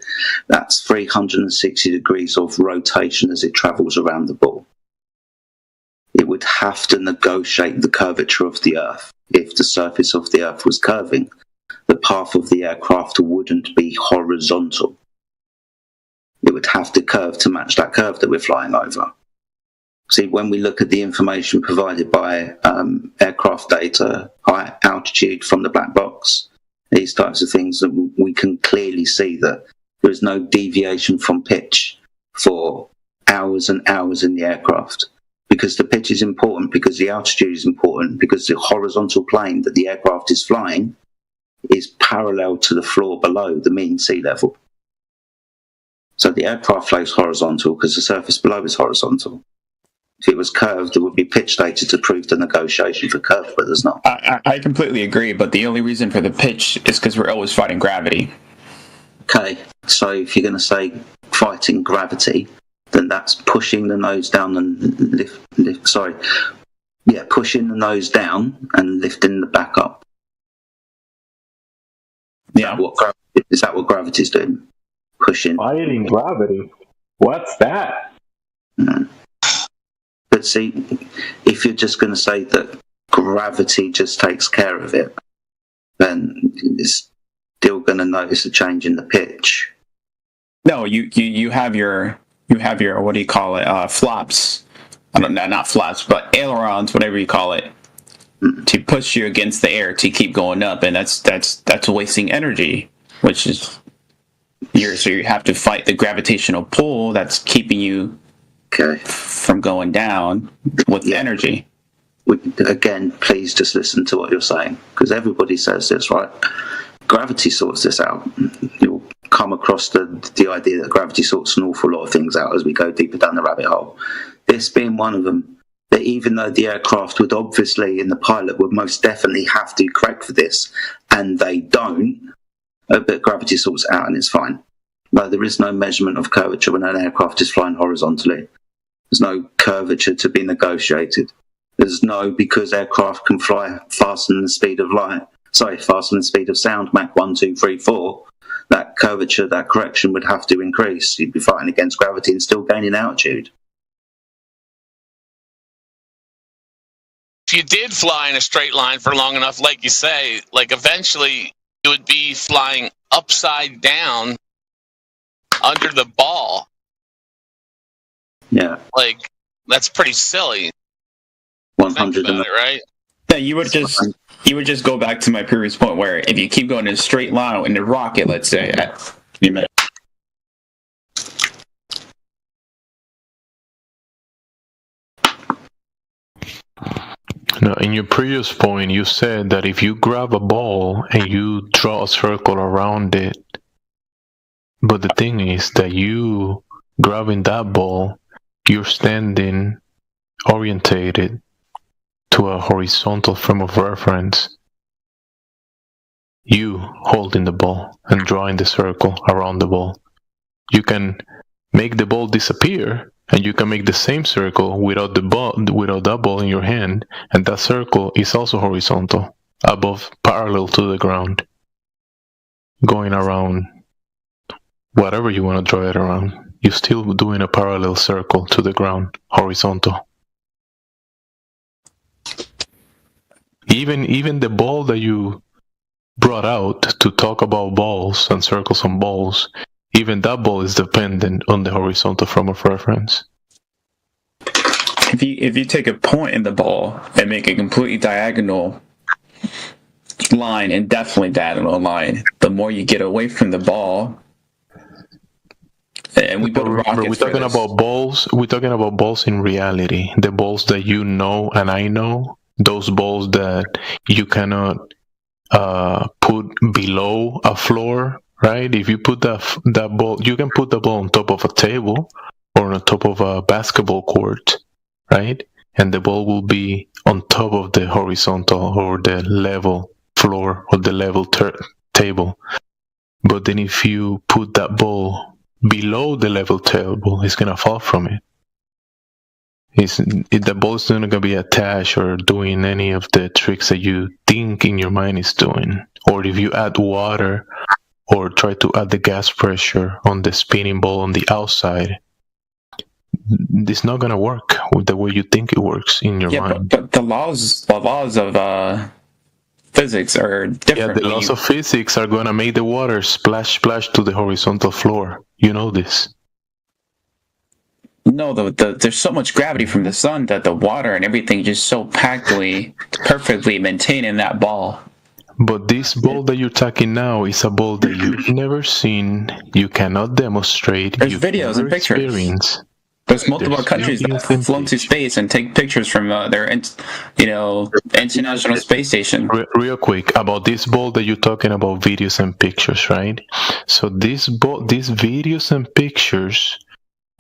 that's 360 degrees of rotation as it travels around the ball. It would have to negotiate the curvature of the Earth. If the surface of the Earth was curving, the path of the aircraft wouldn't be horizontal. It would have to curve to match that curve that we're flying over. See, when we look at the information provided by aircraft data, high altitude from the black box, these types of things, that we can clearly see that there is no deviation from pitch for hours and hours in the aircraft. Because the pitch is important, because the altitude is important, because the horizontal plane that the aircraft is flying is parallel to the floor below the mean sea level. So the aircraft flows horizontal because the surface below is horizontal. If it was curved, there would be pitch data to prove the negotiation for curve, but there's not. I completely agree, but the only reason for the pitch is because we're always fighting gravity. Okay, so if you're going to say fighting gravity, then that's pushing the nose down and pushing the nose down and lifting the back up. Yeah. Is that what gravity's doing? Pushing. Fighting gravity? What's that? But see, if you're just going to say that gravity just takes care of it, then it's still going to notice a change in the pitch. No, you have your what do you call it? Flaps. I don't know, not flaps, but ailerons, whatever you call it, to push you against the air to keep going up, and that's wasting energy, which is so you have to fight the gravitational pull that's keeping you from going down with the energy. again, please just listen to what you're saying, because everybody says this, right? Gravity sorts this out. You'll come across the idea that gravity sorts an awful lot of things out as we go deeper down the rabbit hole. This being one of them, that even though the aircraft would obviously, and the pilot would most definitely have to correct for this, and they don't, but gravity sorts it out and it's fine. No, there is no measurement of curvature when an aircraft is flying horizontally. There's no curvature to be negotiated. There's no, because aircraft can fly faster than the speed of light, faster than the speed of sound, Mach 1, 2, 3, 4, that curvature, that correction would have to increase. You'd be fighting against gravity and still gaining altitude. If you did fly in a straight line for long enough, like you say, like eventually you would be flying upside down under the ball. Yeah. Like, that's pretty silly. 100 about it, right? Yeah, you would just go back to my previous point where if you keep going in a straight line in a rocket, let's say, Now, in your previous point, you said that if you grab a ball and you draw a circle around it, but the thing is that you grabbing that ball, you're standing orientated to a horizontal frame of reference. You holding the ball and drawing the circle around the ball. You can make the ball disappear, and you can make the same circle without that ball in your hand, and that circle is also horizontal, parallel to the ground, going around whatever you want to draw it around. You're still doing a parallel circle to the ground, horizontal. Even the ball that you brought out to talk about balls and circles on balls, even that ball is dependent on the horizontal frame of reference. If you take a point in the ball and make a completely diagonal line, and definitely diagonal line, the more you get away from the ball. And we build rockets. We're talking about balls. We're talking about balls in reality. The balls that you know and I know. Those balls that you cannot put below a floor, right? If you put that ball, you can put the ball on top of a table or on top of a basketball court, right? And the ball will be on top of the horizontal or the level floor or the level table. But then if you put that ball below the level table, it's gonna fall from it. The ball's not gonna be attached or doing any of the tricks that you think in your mind is doing. Or if you add water or try to add the gas pressure on the spinning ball on the outside, it's not gonna work with the way you think it works in your mind. But the laws of physics are different. Yeah, the laws of physics are gonna make the water splash to the horizontal floor. You know this. No, there's so much gravity from the sun that the water and everything just so perfectly maintained in that ball. But this ball that you're talking now is a ball that you've never seen, you cannot demonstrate. There's videos and pictures. Experience. There's multiple countries that have flown to space and take pictures from their International Space Station. Real quick, about this ball that you're talking about, videos and pictures, right? So these videos and pictures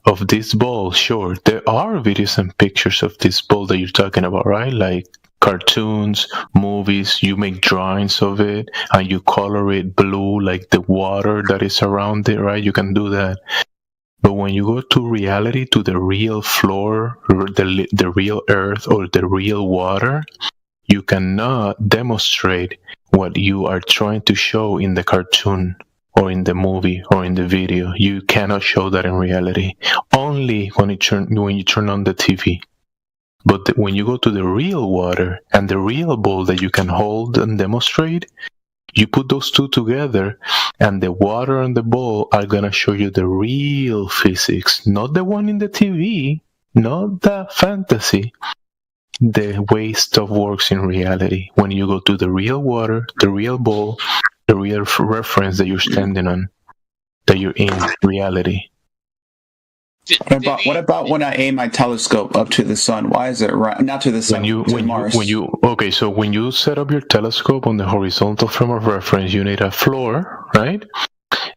of this ball, sure, there are videos and pictures of this ball that you're talking about, right? Like cartoons, movies, you make drawings of it and you color it blue like the water that is around it, right? You can do that. But when you go to reality, to the real floor, the real earth or the real water, you cannot demonstrate what you are trying to show in the cartoon or in the movie or in the video. You cannot show that in reality. Only when you turn on the TV. But when you go to the real water and the real ball that you can hold and demonstrate, you put those two together and the water and the ball are going to show you the real physics, not the one in the TV, not the fantasy, the way stuff works in reality. When you go to the real water, the real ball, the real reference that you're standing on, that you're in reality. What about when I aim my telescope up to the sun? Why is it right? Not to the sun. Okay, so when you set up your telescope on the horizontal frame of reference, you need a floor, right?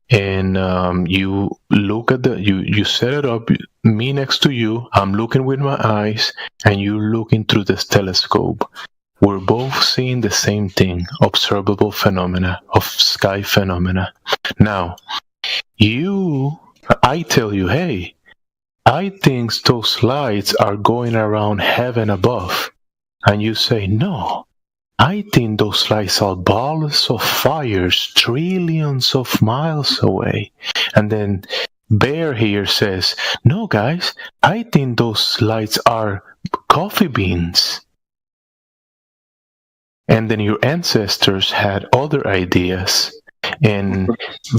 And you look at you set it up, me next to you, I'm looking with my eyes, and you looking through this telescope. We're both seeing the same thing, observable phenomena of sky phenomena. Now, I tell you, hey, I think those lights are going around heaven above. And you say, no, I think those lights are balls of fires trillions of miles away. And then Bear here says, no, guys, I think those lights are coffee beans. And then your ancestors had other ideas. And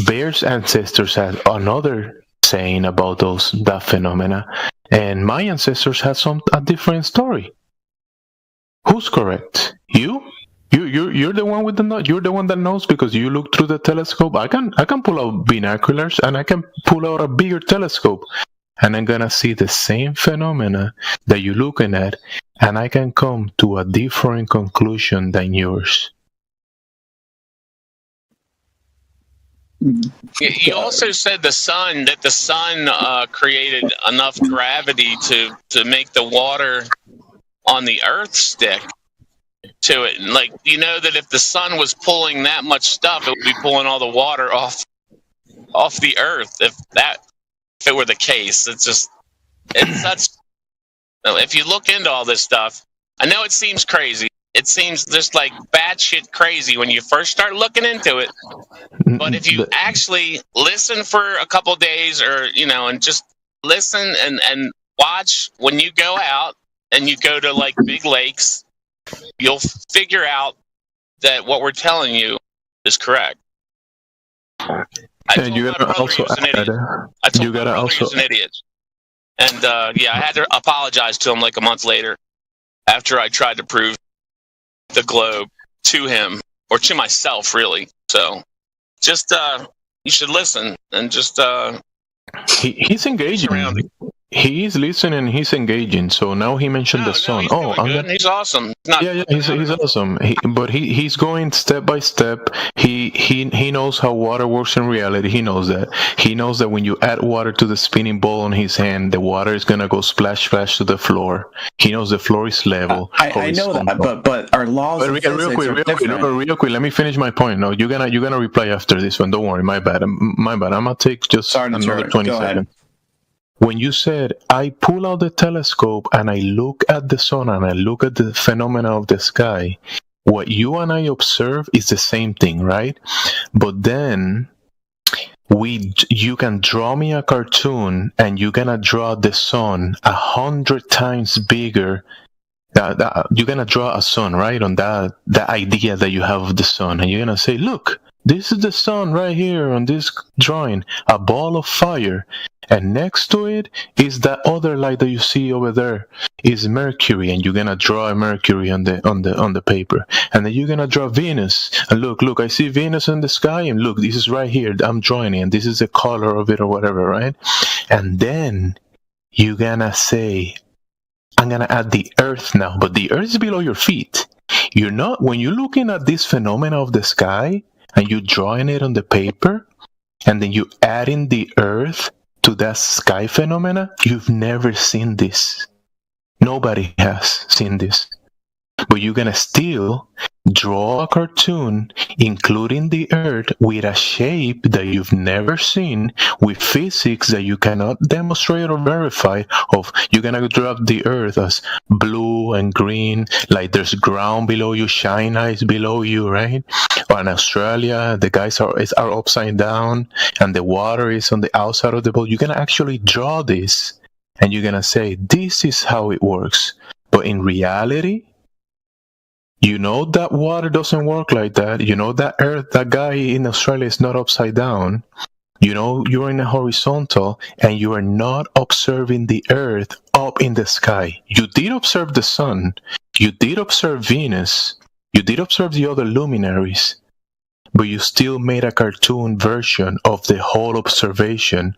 Bear's ancestors had another saying about that phenomena, and my ancestors had a different story. Who's correct? You're the one with you're the one that knows because you look through the telescope. I can pull out binoculars and I can pull out a bigger telescope, and I'm gonna see the same phenomena that you're looking at, and I can come to a different conclusion than yours. You also said the sun created enough gravity to make the water on the Earth stick to it. And like, you know that if the sun was pulling that much stuff, it would be pulling all the water off the Earth. If it were the case, it's such. If you look into all this stuff, I know it seems crazy. It seems just like batshit crazy when you first start looking into it. But if you actually listen for a couple days, or and just listen and watch when you go out and you go to like big lakes, you'll figure out that what we're telling you is correct. And you gotta also add. You gotta also. He's an idiot. And I had to apologize to him like a month later after I tried to prove the globe to him, or to myself, really. So just you should listen and just he's engaging. He's listening. He's engaging. So now he mentioned the sun. He's awesome. He's awesome. But he's going step by step. He knows how water works in reality. He knows that. He knows that when you add water to the spinning ball on his hand, the water is gonna go splash to the floor. He knows the floor is level. I know that, but our laws. But real quick. Let me finish my point. No, you're gonna reply after this one. Don't worry. My bad. I'm gonna take just another 20 seconds. When you said, I pull out the telescope and I look at the sun and I look at the phenomena of the sky, what you and I observe is the same thing, right? But then you can draw me a cartoon and you're gonna draw the sun 100 times bigger. You're gonna draw a sun, right? On that idea that you have of the sun, and you're gonna say, look, this is the sun right here on this drawing, a ball of fire. And next to it is that other light that you see over there is Mercury, and you're gonna draw a Mercury on the paper, and then you're gonna draw Venus. And look, I see Venus in the sky, and look, this is right here. I'm drawing it, and this is the color of it or whatever, right? And then you're gonna say, I'm gonna add the Earth now, but the Earth is below your feet. You're not when you're looking at this phenomena of the sky and you're drawing it on the paper, and then you add in the Earth to that sky phenomena, you've never seen this. Nobody has seen this. But you're gonna still draw a cartoon, including the Earth, with a shape that you've never seen, with physics that you cannot demonstrate or verify. You're gonna draw the Earth as blue and green, like there's ground below you, China is below you, right? Or in Australia, the guys are upside down, and the water is on the outside of the boat. You're gonna actually draw this, and you're gonna say, this is how it works. But in reality, you know that water doesn't work like that. You know that Earth, that guy in Australia is not upside down. You know you're in a horizontal, and you are not observing the Earth up in the sky. You did observe the sun. You did observe Venus. You did observe the other luminaries. But you still made a cartoon version of the whole observation.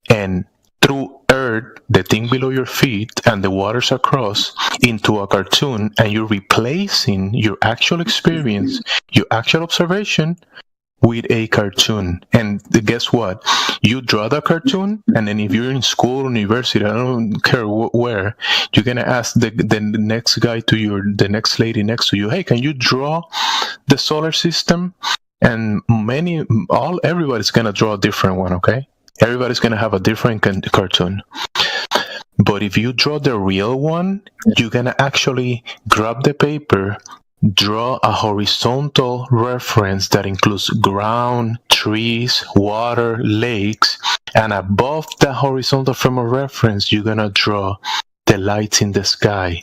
And through Earth, the thing below your feet, and the waters across, into a cartoon, and you're replacing your actual experience, your actual observation, with a cartoon. And guess what? You draw the cartoon, and then if you're in school, university, I don't care where, you're gonna ask the next guy the next lady next to you, hey, can you draw the solar system? And everybody's gonna draw a different one, okay? Everybody's gonna have a different cartoon. But if you draw the real one, you're gonna actually grab the paper, draw a horizontal reference that includes ground, trees, water, lakes, and above the horizontal frame of reference, you're gonna draw the lights in the sky,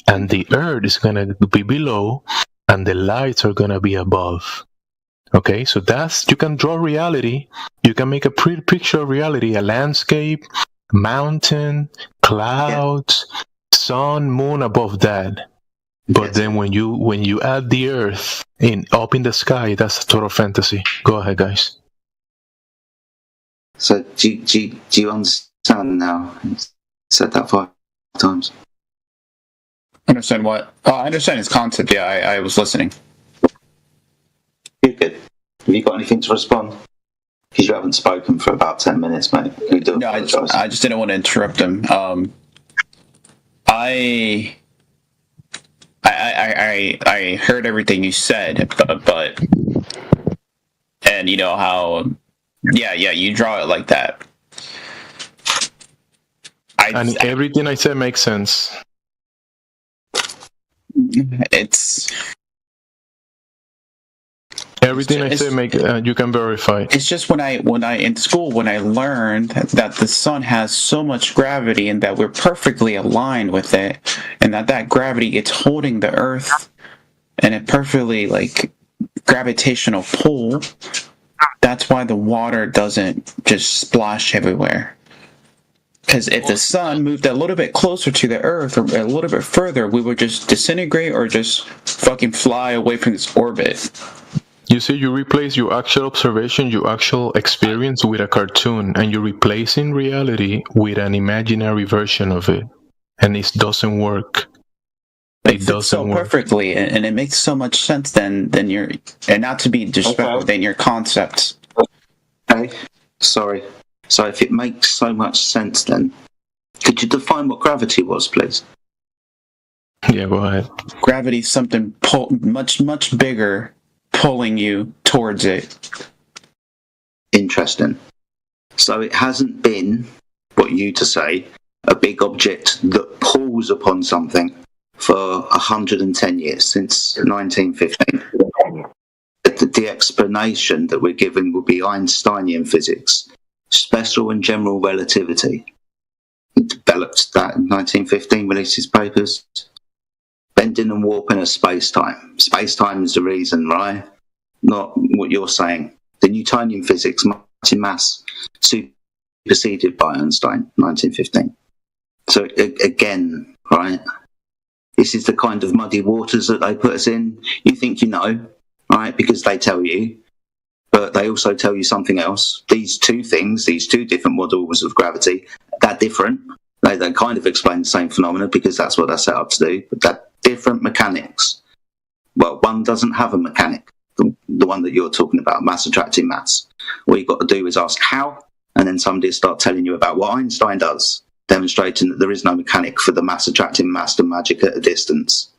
and the Earth is gonna be below, and the lights are gonna be above. Okay, so you can draw reality. You can make a pretty picture of reality, a landscape, mountain, clouds, sun, moon above that. But then when you add the Earth up in the sky, that's a total fantasy. Go ahead, guys. So do you understand now? I said that 5 times. Understand what? Oh, I understand his concept. Yeah, I was listening. You're good. Have you got anything to respond? Because you haven't spoken for about 10 minutes, mate. No, I just didn't want to interrupt him. I heard everything you said, but and you know how, yeah, you draw it like that. And everything I said makes sense. Everything I say you can verify. It's just when I in school when I learned that the sun has so much gravity and that we're perfectly aligned with it, and that gravity it's holding the Earth and a perfectly gravitational pull. That's why the water doesn't just splash everywhere. Because if the sun moved a little bit closer to the Earth or a little bit further, we would just disintegrate or just fucking fly away from this orbit. You see, you replace your actual observation, your actual experience with a cartoon, and you're replacing reality with an imaginary version of it. And it doesn't work. It doesn't work perfectly, and it makes so much sense then and not to be disrespectful than your concepts. Okay, sorry. So if it makes so much sense then, could you define what gravity was, please? Yeah, go ahead. Gravity is something much, much bigger pulling you towards it. Interesting. So it hasn't been, what you to say, a big object that pulls upon something for 110 years, since 1915. The explanation that we're given will be Einsteinian physics, special and general relativity. He developed that in 1915, released his papers. Bending and warping of space-time. Space-time is the reason, right? Not what you're saying. The Newtonian physics, much in mass, superseded by Einstein, 1915. So again, right? This is the kind of muddy waters that they put us in. You think you know, right? Because they tell you, but they also tell you something else. These two things, these two different models of gravity, they're different. They kind of explain the same phenomena because that's what they're set up to do, but they're different mechanics. Well, one doesn't have a mechanic, the one that you're talking about, mass attracting mass. All you've got to do is ask how, and then somebody will start telling you about what Einstein does, demonstrating that there is no mechanic for the mass attracting mass to magic at a distance.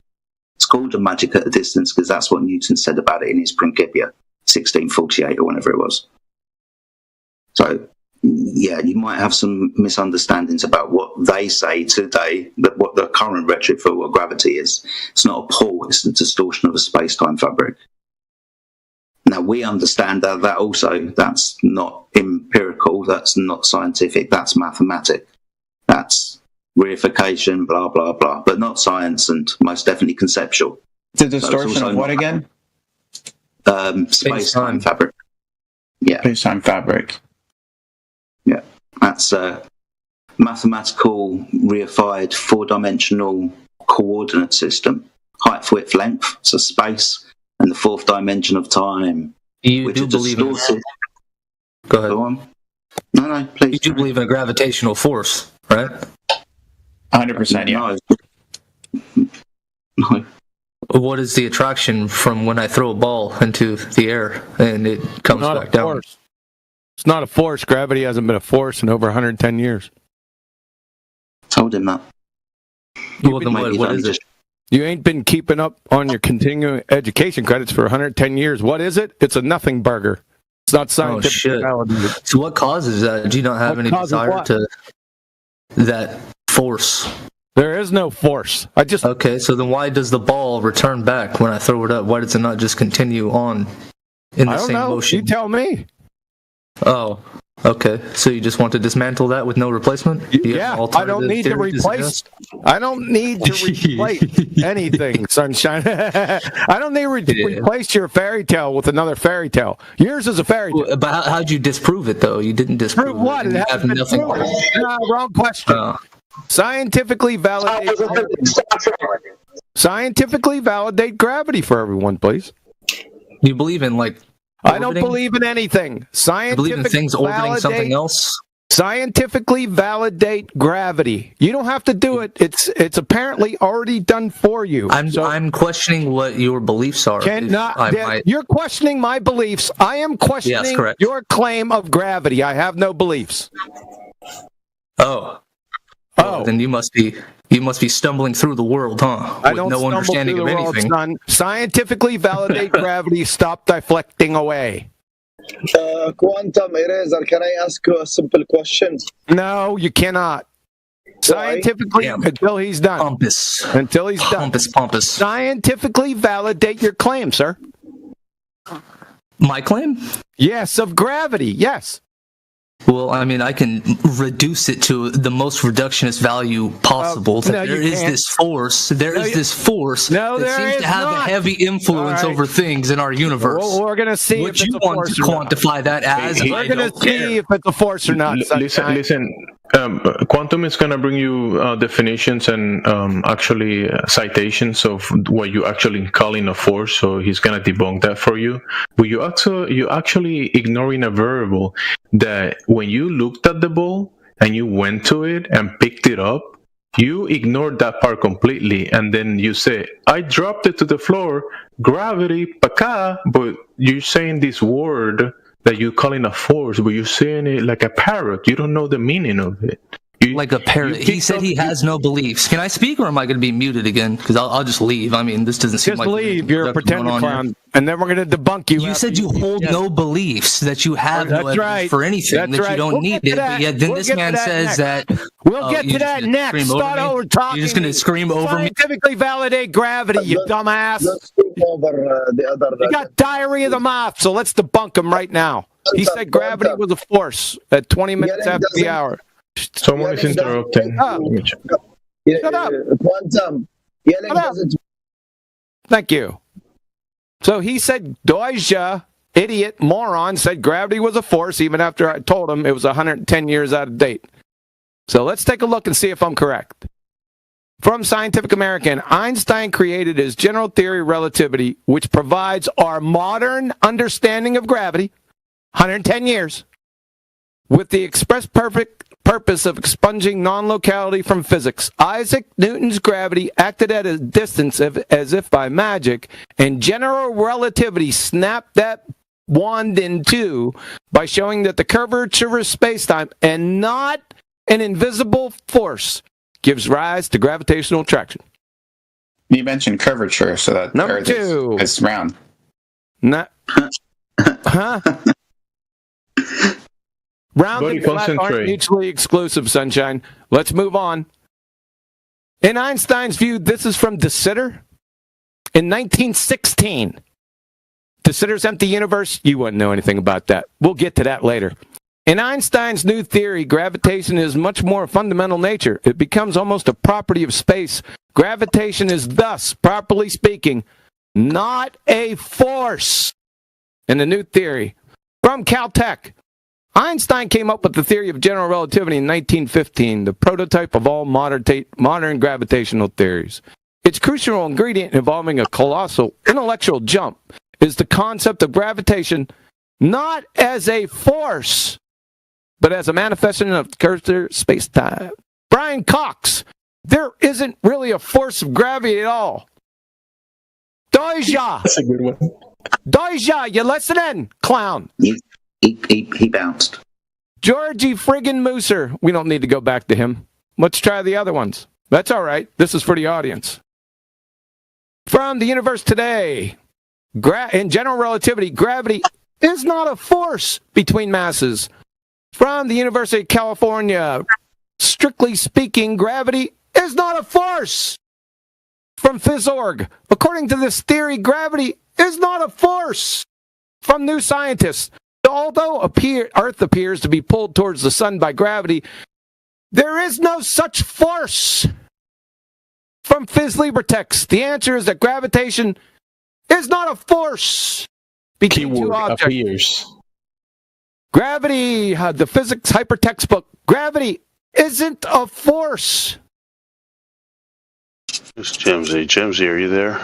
It's called a magic at a distance because that's what Newton said about it in his Principia, 1648 or whenever it was. So, yeah, you might have some misunderstandings about what they say today, that what the current rhetoric for what gravity is. It's not a pull, it's the distortion of a space-time fabric. Now, we understand that also, that's not empirical, that's not scientific, that's mathematic. That's reification, blah, blah, blah, but not science and most definitely conceptual. The distortion of what again? Space-time fabric. Yeah. Space-time fabric. Yeah. That's a mathematical, reified, four-dimensional coordinate system. Height, width, length, so space, and the fourth dimension of time. You do believe in... Go ahead. Go on. No, No, please. You do believe in a gravitational force, right? 100%, yeah. No. What is the attraction from when I throw a ball into the air and it comes back down? Force. It's not a force. Gravity hasn't been a force in over 110 years. Told him that. Well, then what is it? You ain't been keeping up on your continuing education credits for 110 years. What is it? It's a nothing burger. It's not scientifically validated. So what causes that? Do you not have any desire to that force? There is no force. Okay, so then why does the ball return back when I throw it up? Why does it not just continue on in the same motion? You tell me. Oh, okay. So you just want to dismantle that with no replacement? Yeah, I don't need to replace. I don't need to replace anything, Sunshine. I don't need to replace your fairy tale with another fairy tale. Yours is a fairy tale. But how'd you disprove it, though? You didn't disprove what? It have nothing. No, wrong question. Scientifically validate gravity for everyone, please. You believe in orbiting? I don't believe in anything. You believe in things orbiting something else? Scientifically validate gravity. You don't have to do it. It's apparently already done for you. I'm questioning what your beliefs are. You're questioning my beliefs. I am questioning your claim of gravity. I have no beliefs. Well, then you must be stumbling through the world, huh? I don't no understanding of anything. Son. Scientifically validate gravity. Stop deflecting away. Quantum Eraser, can I ask you a simple question? No, you cannot. Scientifically, until he's done. Pompous. Until he's done. Pompous. Scientifically validate your claim, sir. My claim? Yes, of gravity. Yes. Well, I mean, I can reduce it to the most reductionist value possible. There is this force that seems to have a heavy influence over things in our universe. Well, we're going to see if you want to quantify that as. We're going to see if it's a force or not. Listen. Quantum is going to bring you definitions and actually citations of what you actually calling a force. So he's going to debunk that for you. But you actually ignoring a variable that when you looked at the ball and you went to it and picked it up, you ignored that part completely, and then you say, "I dropped it to the floor, gravity, paka." But you're saying this word that you're calling a force, but you're saying it like a parrot. You don't know the meaning of it. Like a parrot. He said he has no beliefs. Can I speak, or am I going to be muted again? Because I'll just leave. I mean, this doesn't seem like... Just leave. You're a pretend clown. And then we're going to debunk you. You said you hold no beliefs, that you have no evidence for anything, that you don't need it. But yet then this man says that... We'll get to that next. Start over talking. You're just going to scream over me? Scientifically validate gravity, you dumbass. Let's scream over the other... You got diarrhea of the mouth, so let's debunk him right now. He said gravity was a force at 20 minutes after the hour. Someone is interrupting. Shut up. Quantum. Yelling doesn't... Thank you. So he said, Doja, idiot, moron, said gravity was a force even after I told him it was 110 years out of date. So let's take a look and see if I'm correct. From Scientific American, Einstein created his general theory of relativity, which provides our modern understanding of gravity, 110 years, with the express purpose of expunging non-locality from physics. Isaac Newton's gravity acted at a distance as if by magic, and general relativity snapped that wand in two by showing that the curvature of space-time, and not an invisible force, gives rise to gravitational attraction. You mentioned curvature, so that Number Earth two. is round. Huh? Round and flat aren't mutually exclusive, Sunshine. Let's move on. In Einstein's view, this is from De Sitter in 1916. De Sitter's Empty Universe, you wouldn't know anything about that. We'll get to that later. In Einstein's new theory, gravitation is much more fundamental nature. It becomes almost a property of space. Gravitation is thus, properly speaking, not a force. In the new theory, from Caltech, Einstein came up with the theory of general relativity in 1915, the prototype of all modern gravitational theories. Its crucial ingredient involving a colossal intellectual jump is the concept of gravitation not as a force, but as a manifestation of cursor space-time. Brian Cox, there isn't really a force of gravity at all. Doja! That's a good one. Doja, you listening, clown? He bounced. Georgie friggin' Mooser. We don't need to go back to him. Let's try the other ones. That's all right. This is for the audience. From the universe today, in general relativity, gravity is not a force between masses. From the University of California, strictly speaking, gravity is not a force. From PhysOrg, according to this theory, gravity is not a force. From New Scientist, although Earth appears to be pulled towards the sun by gravity, there is no such force. From PhysLibreText, the answer is that gravitation is not a force between two objects. Appears. Gravity, the physics hypertextbook, gravity isn't a force. It's Jimsy. Jimsy, are you there?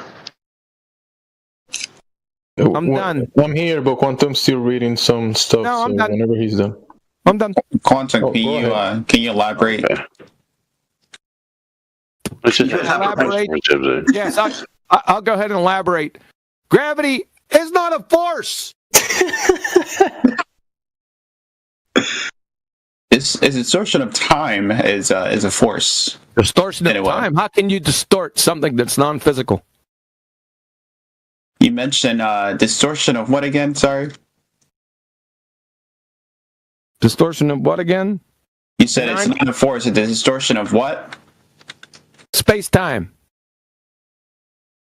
I'm done. I'm here, but Quantum's still reading some stuff. No, I'm done. Whenever he's done. I'm done. Quantum, can you elaborate? Okay. Elaborate. Yes, I'll go ahead and elaborate. Gravity is not a force. Its distortion of time is a force. Distortion of time? How can you distort something that's non-physical? You mentioned distortion of what again? Sorry. Distortion of what again? You said it's not a force. It's a distortion of what? Space-time.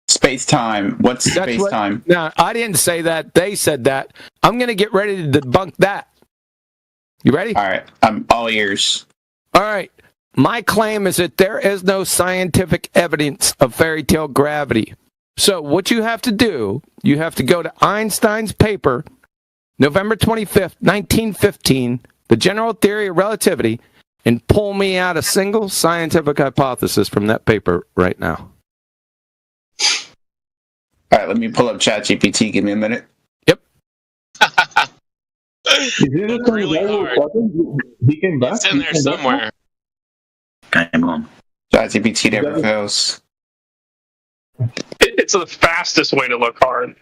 Space-time. What's space-time? No, I didn't say that. They said that. I'm going to get ready to debunk that. You ready? All right. I'm all ears. All right. My claim is that there is no scientific evidence of fairy tale gravity. So what you have to do, you have to go to Einstein's paper, November 25th, 1915, The General Theory of Relativity, and pull me out a single scientific hypothesis from that paper right now. All right, let me pull up ChatGPT. Give me a minute. Yep. Really hard. He came back. It's in there somewhere. Game on. ChatGPT never fails. It's the fastest way to look hard.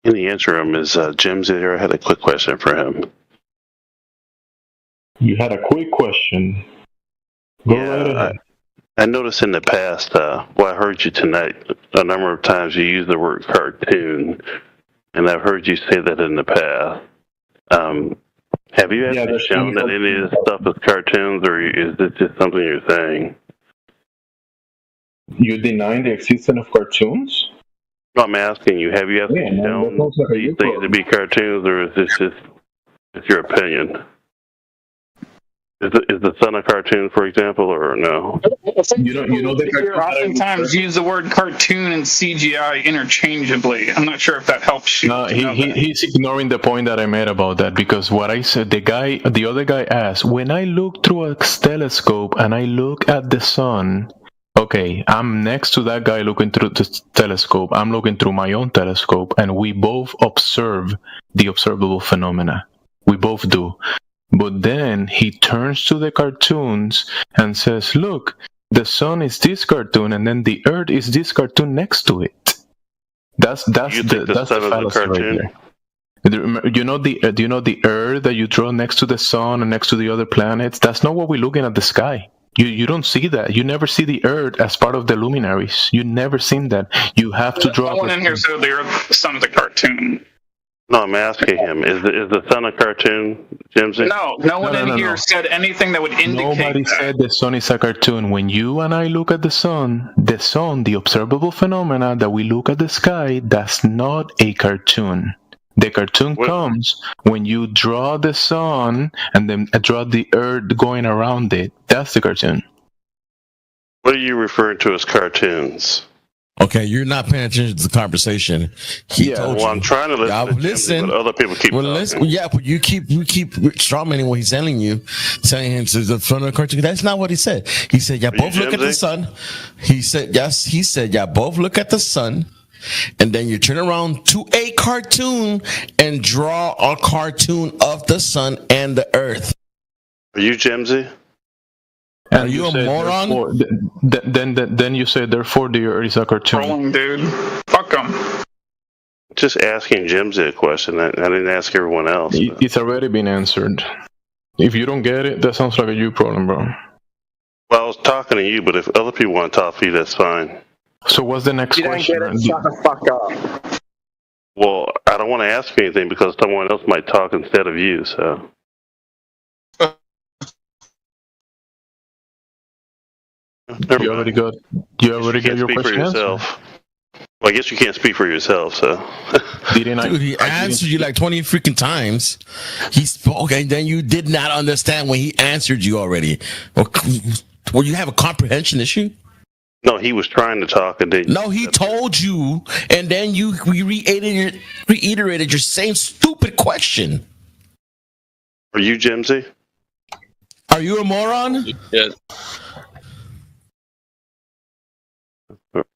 In the interim, is Jim's there? I had a quick question for him. You had a quick question. Go right ahead. I noticed in the past, I heard you tonight, a number of times you use the word cartoon, and I've heard you say that in the past. Have you actually shown that any of this stuff is cartoons, or is this just something you're saying? You deny the existence of cartoons? No, I'm asking you, have you actually shown these things to be cartoons, or is this just your opinion? Is the sun a cartoon, for example, or no? You know oftentimes use the word cartoon and CGI interchangeably. I'm not sure if that helps you. No, he's ignoring the point that I made about that, because what I said, the other guy asked, when I look through a telescope and I look at the sun, okay, I'm next to that guy looking through the telescope. I'm looking through my own telescope, and we both observe the observable phenomena. We both do. But then he turns to the cartoons and says, look, the sun is this cartoon, and then the earth is this cartoon next to it. That's the fallacy right there. You know the earth that you draw next to the sun and next to the other planets? That's not what we're looking at the sky. You don't see that. You never see the earth as part of the luminaries. You never seen that. You have to draw. No one in here said the sun's a cartoon. No, I'm asking him, is the sun a cartoon, Jimsy? No one in here said anything that would indicate Nobody said the sun is a cartoon. When you and I look at the sun, the observable phenomena that we look at the sky, that's not a cartoon. The cartoon comes when you draw the sun and then draw the earth going around it. That's the cartoon. What are you referring to as cartoons? Okay, you're not paying attention to the conversation. He told you. I'm trying to listen. But other people keep listen. Yeah, but you keep strawmanning what he's telling you, saying him to the front of the cartoon. That's not what he said. He said, "Yeah, both look at the sun." He said, "Yes." He said, "Yeah, both look at the sun." And then you turn around to a cartoon and draw a cartoon of the sun and the earth. Are you Jimsy? Are you a moron? Then you say, therefore, the earth is a cartoon. Wrong, dude. Fuck them. Just asking Jimsy a question. I didn't ask everyone else. It's already been answered. If you don't get it, that sounds like a you problem, bro. Well, I was talking to you, but if other people want to talk to you, that's fine. So what's the next question? Don't get it, shut the fuck up. Well, I don't want to ask you anything because someone else might talk instead of you, so. You already got your question answered. Well, I guess you can't speak for yourself, so. Dude, he answered you like 20 freaking times. He spoke, and then you did not understand when he answered you already. Well, you have a comprehension issue? No, he was trying to talk and didn't. No, he told you, and then you reiterated your same stupid question. Are you Jimsy? Are you a moron? Yes.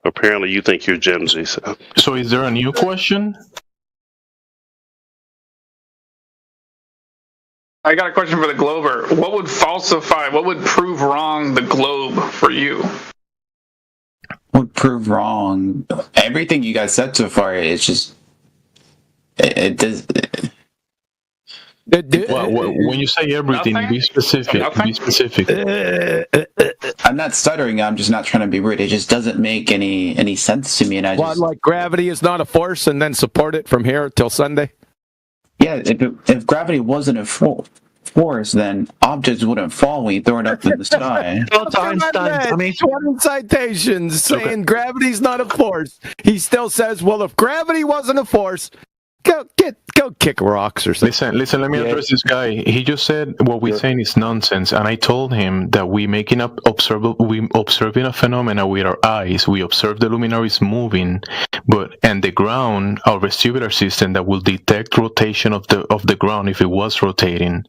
Apparently, you think you're Jimsy. So, is there a new question? I got a question for the Glober. What would prove wrong the globe for you? Would prove wrong? Everything you guys said so far, it's just... It does... Well, when you say everything, be specific. Be specific. I'm not stuttering. I'm just not trying to be rude. It just doesn't make any sense to me. And like gravity is not a force, and then support it from here till Sunday. Yeah, if gravity wasn't a force, then objects wouldn't fall when you throw it up in the sky. Einstein, 20 citations saying gravity's not a force. He still says, "Well, if gravity wasn't a force." Go kick rocks or something. Listen, let me address this guy. He just said what we're saying is nonsense, and I told him that we observing a phenomena with our eyes. We observe the luminaries moving, and the ground, our vestibular system that will detect rotation of the ground if it was rotating.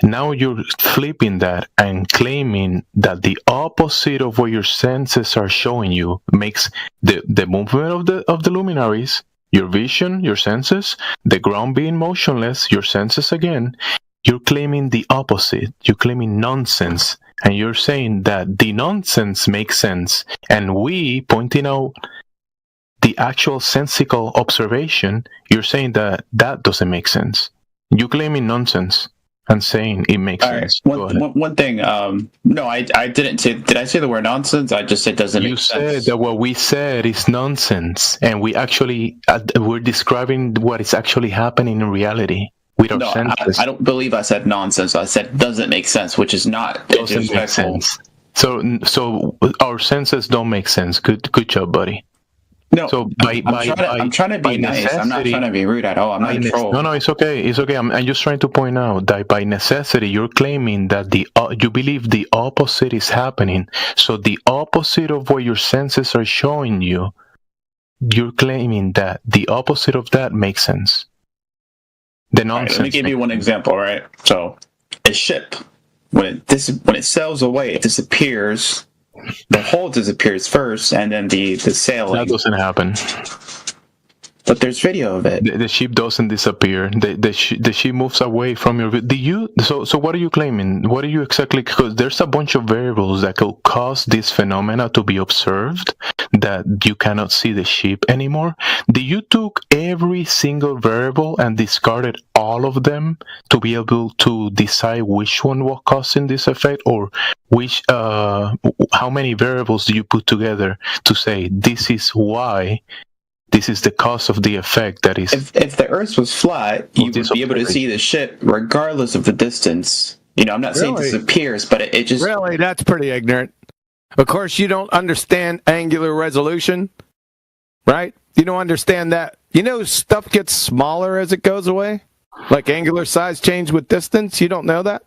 Now you're flipping that and claiming that the opposite of what your senses are showing you makes the movement of the luminaries. Your vision, your senses, the ground being motionless, your senses again, you're claiming the opposite. You're claiming nonsense. And you're saying that the nonsense makes sense. And we, pointing out the actual sensical observation, you're saying that doesn't make sense. You're claiming nonsense and saying it makes sense. One thing, no, I didn't say, did I say the word nonsense? I just said doesn't make sense. You said that what we said is nonsense, and we actually, we're describing what is actually happening in reality with our senses. I don't believe I said nonsense. I said doesn't make sense, which is not. Doesn't make sense. So our senses don't make sense. Good job, buddy. No, so I'm trying to be nice. I'm not trying to be rude at all. I'm not a troll. No, it's okay. It's okay. I'm just trying to point out that by necessity, you're claiming that you believe the opposite is happening. So the opposite of what your senses are showing you, you're claiming that the opposite of that makes sense. The nonsense. Let me give you one example. Right. So a ship, when it sails away, it disappears. The hull disappears first, and then the sail. That doesn't happen. But there's video of it. The ship doesn't disappear. The ship moves away from your. So what are you claiming? What are you exactly? Because there's a bunch of variables that could cause this phenomena to be observed, that you cannot see the ship anymore. You took every single variable and discarded all of them to be able to decide which one was causing this effect, or which how many variables do you put together to say this is why this is the cause of the effect that is. If the Earth was flat, you would be able to see the ship regardless of the distance. I'm not saying it disappears, but it just really, that's pretty ignorant. Of course, you don't understand angular resolution, right? You don't understand that. Stuff gets smaller as it goes away, like angular size change with distance. You don't know that?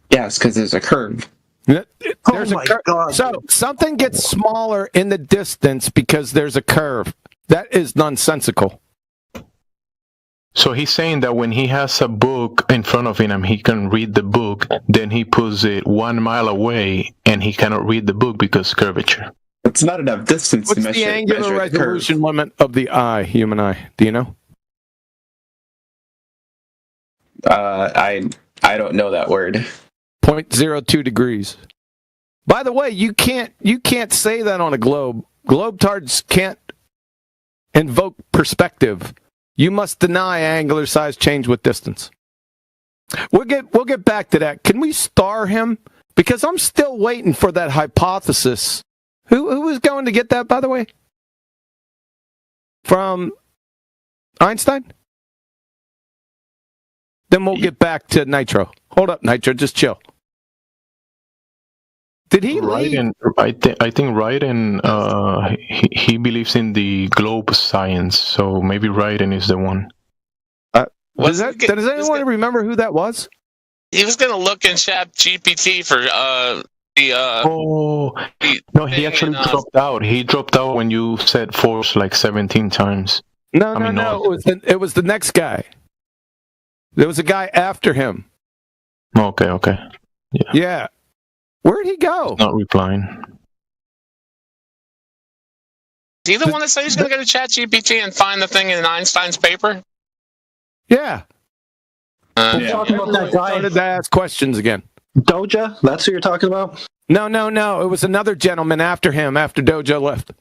Yes, because there's a curve. There's God. So something gets smaller in the distance because there's a curve. That is nonsensical. So he's saying that when he has a book in front of him and he can read the book, then he puts it 1 mile away and he cannot read the book because curvature. It's not enough distance What's to measure. the angular measure resolution limit of the eye, human eye? Do you know? I don't know that word. 0.02 degrees. By the way, you can't say that on a globe. Globetards can't invoke perspective. You must deny angular size change with distance. We'll get back to that. Can we star him? Because I'm still waiting for that hypothesis. Who was going to get that, by the way? From Einstein? Then we'll get back to Nitro. Hold up, Nitro. Just chill. Did he leave? I think Ryden, he believes in the globe science, so maybe Ryden is the one. Does anyone remember who that was? He was going to look in Chat GPT for no, he actually dropped out. He dropped out when you said force like 17 times. No. It was the next guy. There was a guy after him. Okay. Yeah. Where'd he go? He's not replying. Is he the one that said he's going to go to Chat GPT and find the thing in Einstein's paper? Yeah. You're talking about that guy. Started to ask questions again. Doja? That's who you're talking about? No. It was another gentleman after him, after Doja left.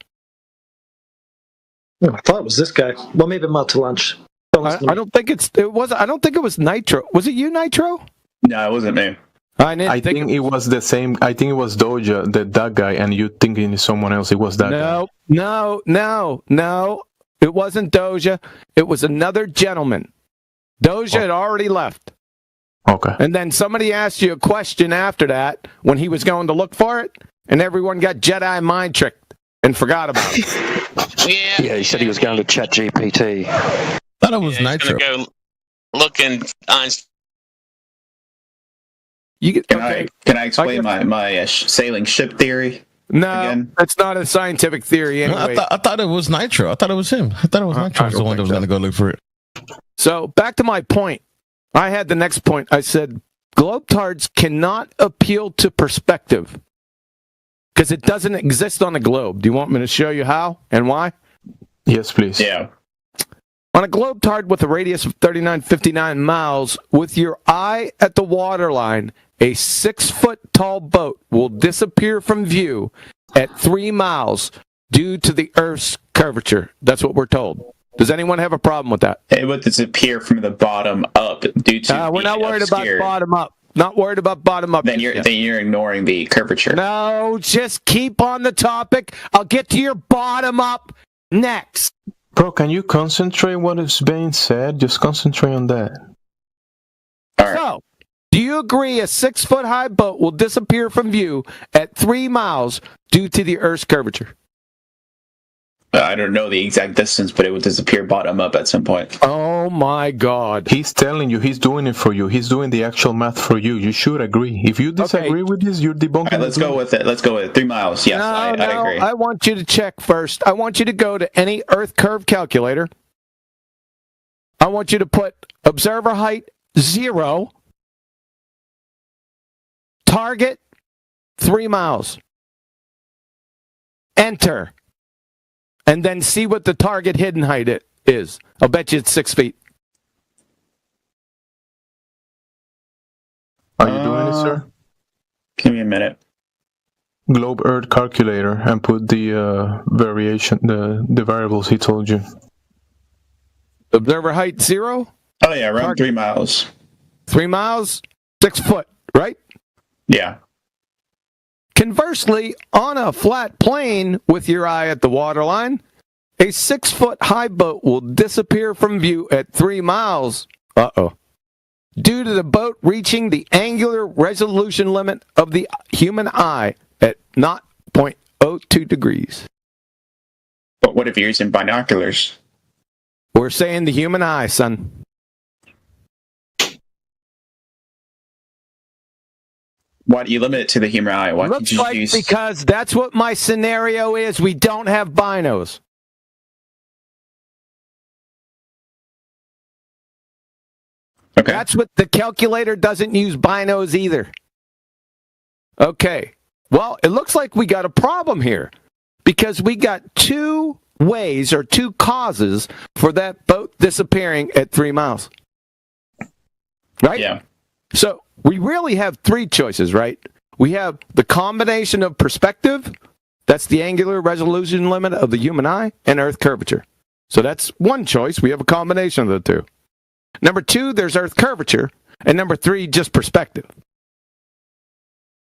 Oh, I thought it was this guy. Well, maybe I'm out to lunch. I don't think it was Nitro. Was it you, Nitro? No, it wasn't me. I think it was the same. I think it was Doja, that guy, and you thinking it's someone else. It was that guy. No. It wasn't Doja. It was another gentleman. Doja had already left. Okay. And then somebody asked you a question after that when he was going to look for it, and everyone got Jedi mind tricked and forgot about it. Yeah, he said he was going to Chat GPT. Thought it was Nitro. He's going to go look in Einstein. Can I explain my sailing ship theory? No, again? That's not a scientific theory anyway. I thought it was Nitro. I thought it was him. I thought it was Nitro was the one that was going to go look for it. So back to my point. I had the next point. I said globetards cannot appeal to perspective because it doesn't exist on a globe. Do you want me to show you how and why? Yes, please. Yeah. On a globetard with a radius of 3959 miles, with your eye at the waterline, a 6-foot-tall boat will disappear from view at 3 miles due to the Earth's curvature. That's what we're told. Does anyone have a problem with that? It would disappear from the bottom up due to we're not worried obscured. about bottom up. Not worried about bottom up. Then you're ignoring the curvature. No, just keep on the topic. I'll get to your bottom up next. Bro, can you concentrate on what is being said? Just concentrate on that. All right. So, do you agree a 6-foot-high boat will disappear from view at 3 miles due to the Earth's curvature? I don't know the exact distance, but it would disappear bottom up at some point. Oh my God. He's telling you, he's doing it for you. He's doing the actual math for you. You should agree. If you disagree with this, you're debunking. All right, let's go with it. 3 miles. Yes, I agree. I want you to check first. I want you to go to any Earth curve calculator. I want you to put observer height 0, target 3 miles. Enter. And then see what the target hidden height is. I'll bet you it's 6 feet. Are you doing it, sir? Give me a minute. Globe Earth calculator and put the variation, the variables he told you. Observer height 0? Oh yeah, around 3 miles. 3 miles, 6 foot, right? Yeah. Conversely, on a flat plane with your eye at the waterline, a 6-foot-high boat will disappear from view at 3 miles. Due to the boat reaching the angular resolution limit of the human eye at 0.02 degrees. But what if you're using binoculars? We're saying the human eye, son. Why do you limit it to the human eye? Why Looks can't you like use... because that's what my scenario is. We don't have binos. Okay. That's what the calculator doesn't use binos either. Okay. Well, it looks like we got a problem here because we got two ways or two causes for that boat disappearing at 3 miles. Right? Yeah. So we really have three choices, right? We have the combination of perspective, that's the angular resolution limit of the human eye, and Earth curvature. So that's one choice. We have a combination of the two. Number 2, there's Earth curvature. And number 3, just perspective.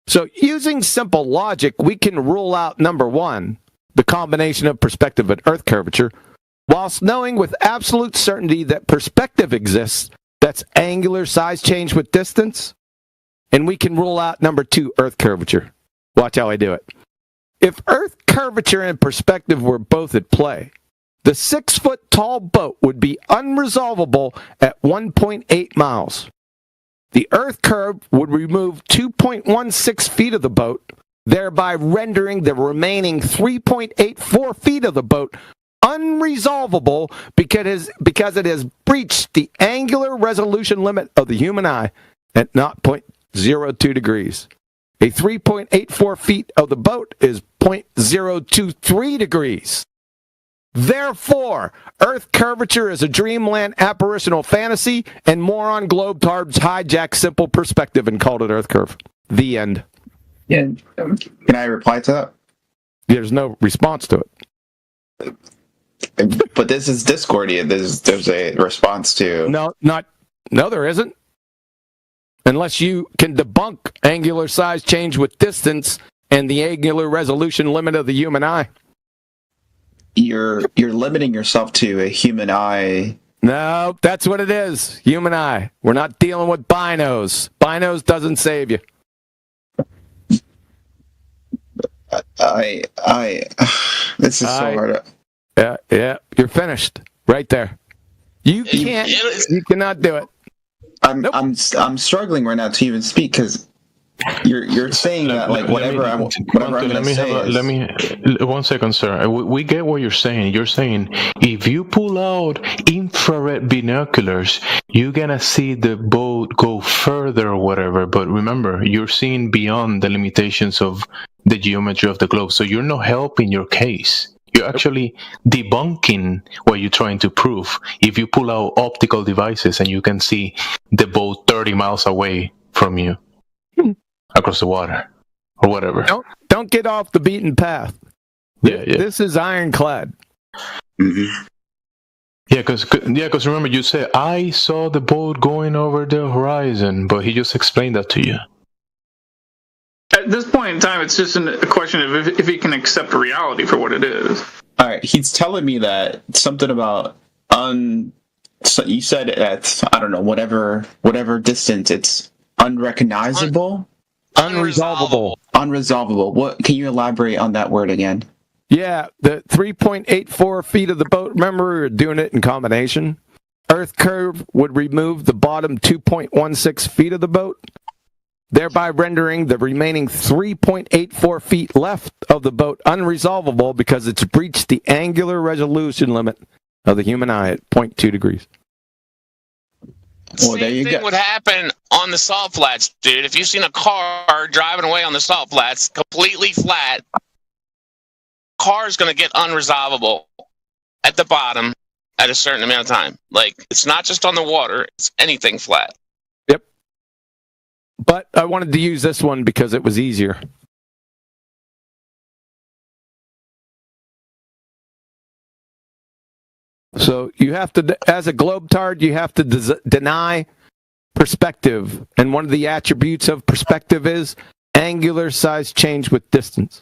So using simple logic, we can rule out number 1, the combination of perspective and Earth curvature, whilst knowing with absolute certainty that perspective exists, that's angular size change with distance. And we can rule out number 2, Earth curvature. Watch how I do it. If Earth curvature and perspective were both at play, the 6-foot-tall boat would be unresolvable at 1.8 miles. The Earth curve would remove 2.16 feet of the boat, thereby rendering the remaining 3.84 feet of the boat unresolvable because it has breached the angular resolution limit of the human eye at 0.02 degrees. A 3.84 feet of the boat is 0.023 degrees. Therefore, Earth curvature is a dreamland apparitional fantasy, and moron globetards hijacked simple perspective and called it Earth curve. The end. Yeah. Can I reply to that? There's no response to it. But this is Discordia. There's a response to... No, there isn't. Unless you can debunk angular size change with distance and the angular resolution limit of the human eye. You're limiting yourself to a human eye. No, that's what it is. Human eye. We're not dealing with binos. Binos doesn't save you. This is so hard. Yeah, you're finished right there. You cannot do it. I'm struggling right now to even speak because you're saying that like whatever I'm going to say. Let me 1 second, sir. We get what you're saying. You're saying if you pull out infrared binoculars, you're gonna see the boat go further or whatever. But remember, you're seeing beyond the limitations of the geometry of the globe, so you're not helping your case. You're actually debunking what you're trying to prove. If you pull out optical devices and you can see the boat 30 miles away from you across the water or whatever. Don't get off the beaten path. Yeah. This is ironclad. Mm-hmm. Yeah, because remember you said, I saw the boat going over the horizon, but he just explained that to you. At this point in time, it's just a question of if he can accept reality for what it is. All right, he's telling me that something about so you said at I don't know whatever distance it's unrecognizable, unresolvable. What can you elaborate on that word again? Yeah, the 3.84 feet of the boat. Remember, we were doing it in combination. Earth curve would remove the bottom 2.16 feet of the boat, thereby rendering the remaining 3.84 feet left of the boat unresolvable because it's breached the angular resolution limit of the human eye at 0.2 degrees. Well, there you Same thing would happen on the salt flats, dude. If you've seen a car driving away on the salt flats, completely flat, car's going to get unresolvable at the bottom at a certain amount of time. Like, it's not just on the water, it's anything flat. Yep. But I wanted to use this one because it was easier. So you have to, as a globetard, you have to deny perspective. And one of the attributes of perspective is angular size change with distance.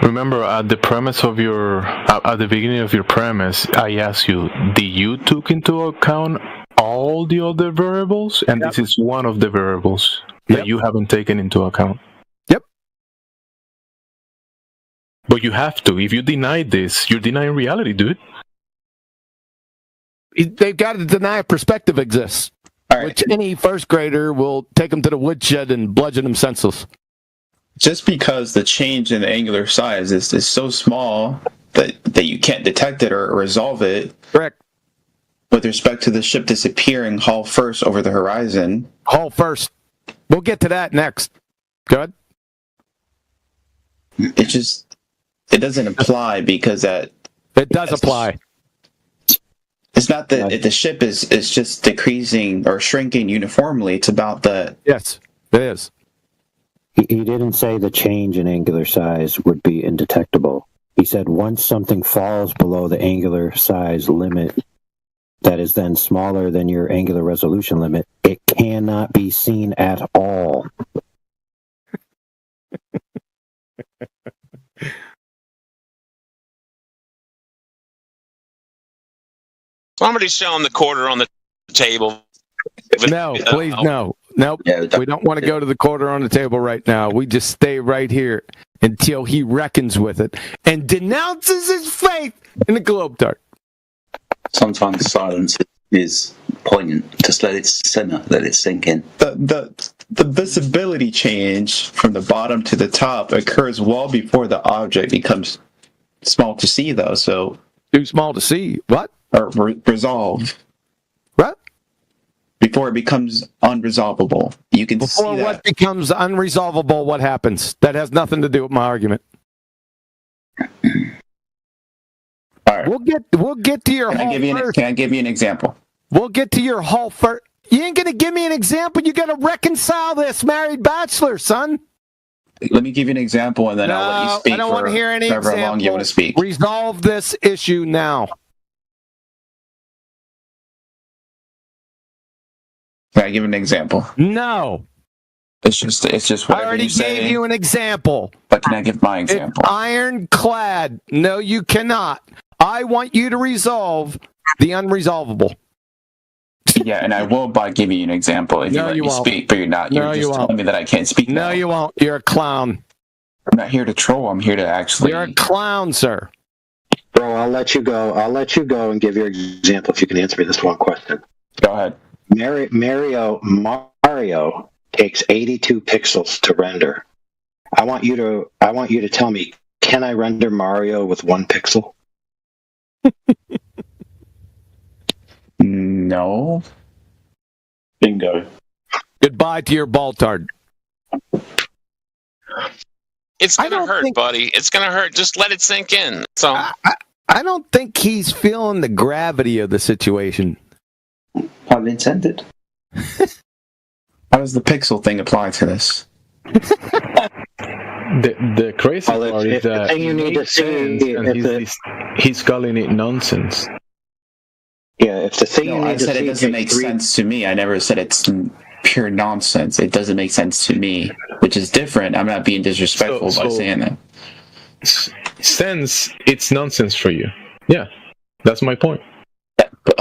Remember, at the premise of at the beginning of your premise, I asked you, did you took into account all the other variables? And this is one of the variables that you haven't taken into account. Yep. But you have to. If you deny this, you're denying reality, dude. They've got to deny perspective exists. which any first grader will take them to the woodshed and bludgeon them senseless. Just because the change in the angular size is so small that you can't detect it or resolve it. Correct. With respect to the ship disappearing hull first over the horizon. Hull first. We'll get to that next. Good. It doesn't apply because that. It does apply. It's not that the ship is just decreasing or shrinking uniformly. It's about the. Yes, it is. He didn't say the change in angular size would be indetectable. He said once something falls below the angular size limit that is then smaller than your angular resolution limit, it cannot be seen at all. Somebody's showing the quarter on the table. No, please, no. Nope. We don't want to go to the quarter on the table right now. We just stay right here until he reckons with it and denounces his faith in the Globe-Dart. Sometimes silence is poignant. Just let it simmer, let it sink in. The visibility change from the bottom to the top occurs well before the object becomes small to see, though. So too small to see. What? Or resolve. What? Before it becomes unresolvable. You can see that. Before what becomes unresolvable, what happens? That has nothing to do with my argument. All right. We'll get to your hull first. Can I give you an example? We'll get to your hull first. You ain't gonna give me an example. You gotta reconcile this, married bachelor, son. Let me give you an example, and then I'll let you speak. I don't want to hear any however long you want to speak. Resolve this issue now. Can I give an example? No. It's just whatever I already gave you an example. But can I give my example? It's ironclad. No, you cannot. I want you to resolve the unresolvable. Yeah, and I will by giving you an example if you let me speak, but you're not. You're just telling me that I can't speak now. No, you won't. You're a clown. I'm not here to troll. I'm here to actually. You're a clown, sir. Bro, I'll let you go. I'll let you go and give your example if you can answer me this one question. Go ahead. Mario takes 82 pixels to render. I want you to tell me, can I render Mario with 1 pixel? No. Bingo. Goodbye to your Baltard. It's gonna hurt, buddy. It's gonna hurt. Just let it sink in. So I don't think he's feeling the gravity of the situation. Pun intended. How does the pixel thing apply to this? The crazy part is that you need to see and he's calling it nonsense. Yeah, if the thing I said it doesn't make sense to me. I never said it's pure nonsense. It doesn't make sense to me, which is different. I'm not being disrespectful by saying that. Sense, it's nonsense for you. Yeah, that's my point.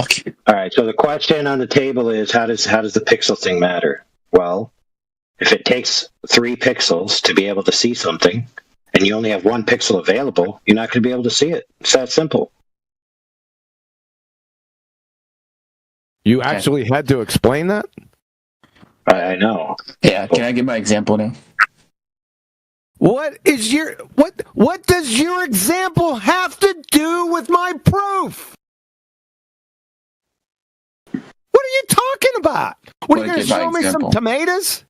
Okay. All right. So the question on the table is, how does the pixel thing matter? Well, if it takes 3 pixels to be able to see something, and you only have 1 pixel available, you're not going to be able to see it. It's that simple. You actually had to explain that? I know. Yeah. Can I give my example now? What does your example have to do with my proof? What are you talking about? What, are you going to show me some tomatoes?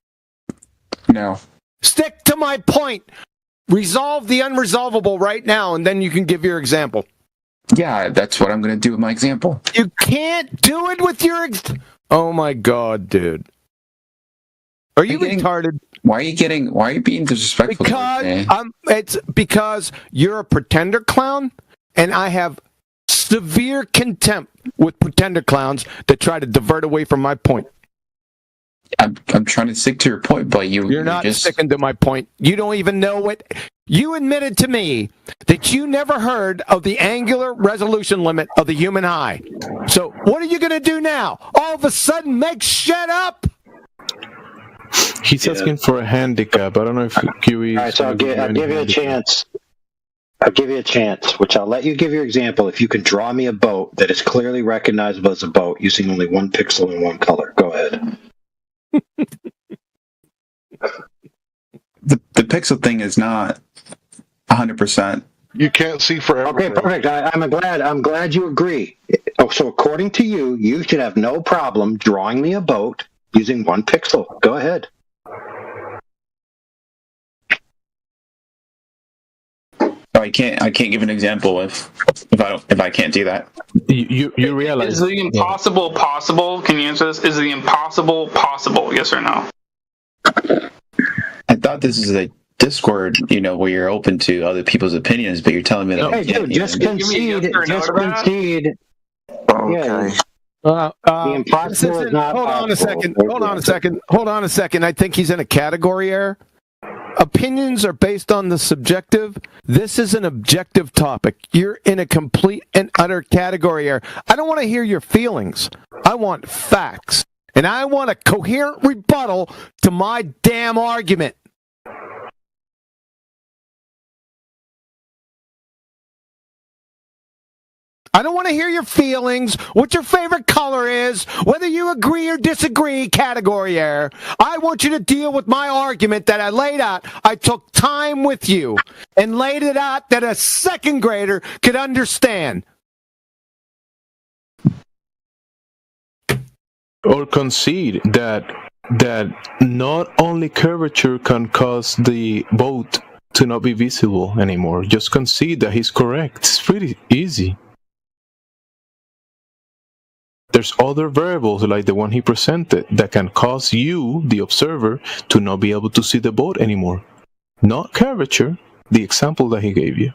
No. Stick to my point. Resolve the unresolvable right now, and then you can give your example. Yeah, that's what I'm going to do with my example. You can't do it with your... Oh, my God, dude. Are you retarded? Why are you being disrespectful? It's because you're a pretender clown, and I have severe contempt with pretender clowns that try to divert away from my point. I'm trying to stick to your point, but you're not sticking to my point. You don't even know what... You admitted to me that you never heard of the angular resolution limit of the human eye. So what are you going to do now? All of a sudden make shit up? He's asking for a handicap. I don't know if Kiwi... All right, so I'll give you a chance. I'll give you a chance, which I'll let you give your example if you can draw me a boat that is clearly recognizable as a boat using only 1 pixel and 1 color. Go ahead. pixel thing is not 100%. You can't see forever. Okay, perfect. I'm glad you agree. Oh, so according to you, you should have no problem drawing me a boat using 1 pixel. Go ahead. Oh, I can't give an example if I can't do that. You realize is the impossible possible? Can you answer this? Is the impossible possible? Yes or no? I thought this is a Discord, where you're open to other people's opinions, but you're telling me that. Hey, dude, just concede. Just concede. Okay. The impossible is not Hold on a second. Hold on a second. I think he's in a category error. Opinions are based on the subjective. This is an objective topic. You're in a complete and utter category error. I don't want to hear your feelings. I want facts. And I want a coherent rebuttal to my damn argument. I don't want to hear your feelings, what your favorite color is, whether you agree or disagree, category error. I want you to deal with my argument that I laid out. I took time with you and laid it out that a second grader could understand. Or concede that not only curvature can cause the boat to not be visible anymore. Just concede that he's correct. It's pretty easy. There's other variables like the one he presented that can cause you, the observer, to not be able to see the boat anymore. Not curvature, the example that he gave you.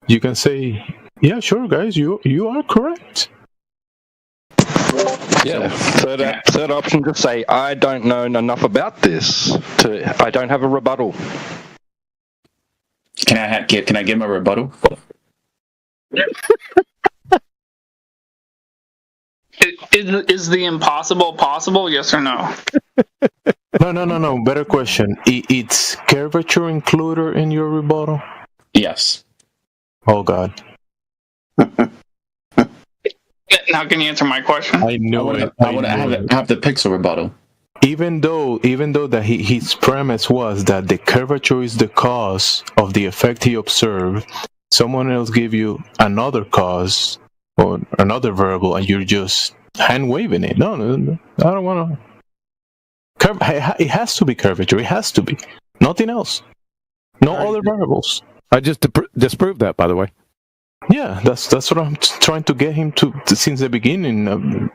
You can say, yeah, sure, guys, you are correct. Yeah, third option, just say, I don't know enough about this. I don't have a rebuttal. Can I give him a rebuttal? Is the impossible possible? Yes or no? No. Better question. It's curvature included in your rebuttal? Yes. Oh, God. Now can you answer my question? I know it. I want to have the pixel rebuttal. Even though that his premise was that the curvature is the cause of the effect he observed, someone else give you another cause or another variable, and you're just hand waving it. No, I don't want to. It has to be curvature. It has to be. Nothing else. No other variables. I just disproved that, by the way. Yeah, that's what I'm trying to get him to since the beginning.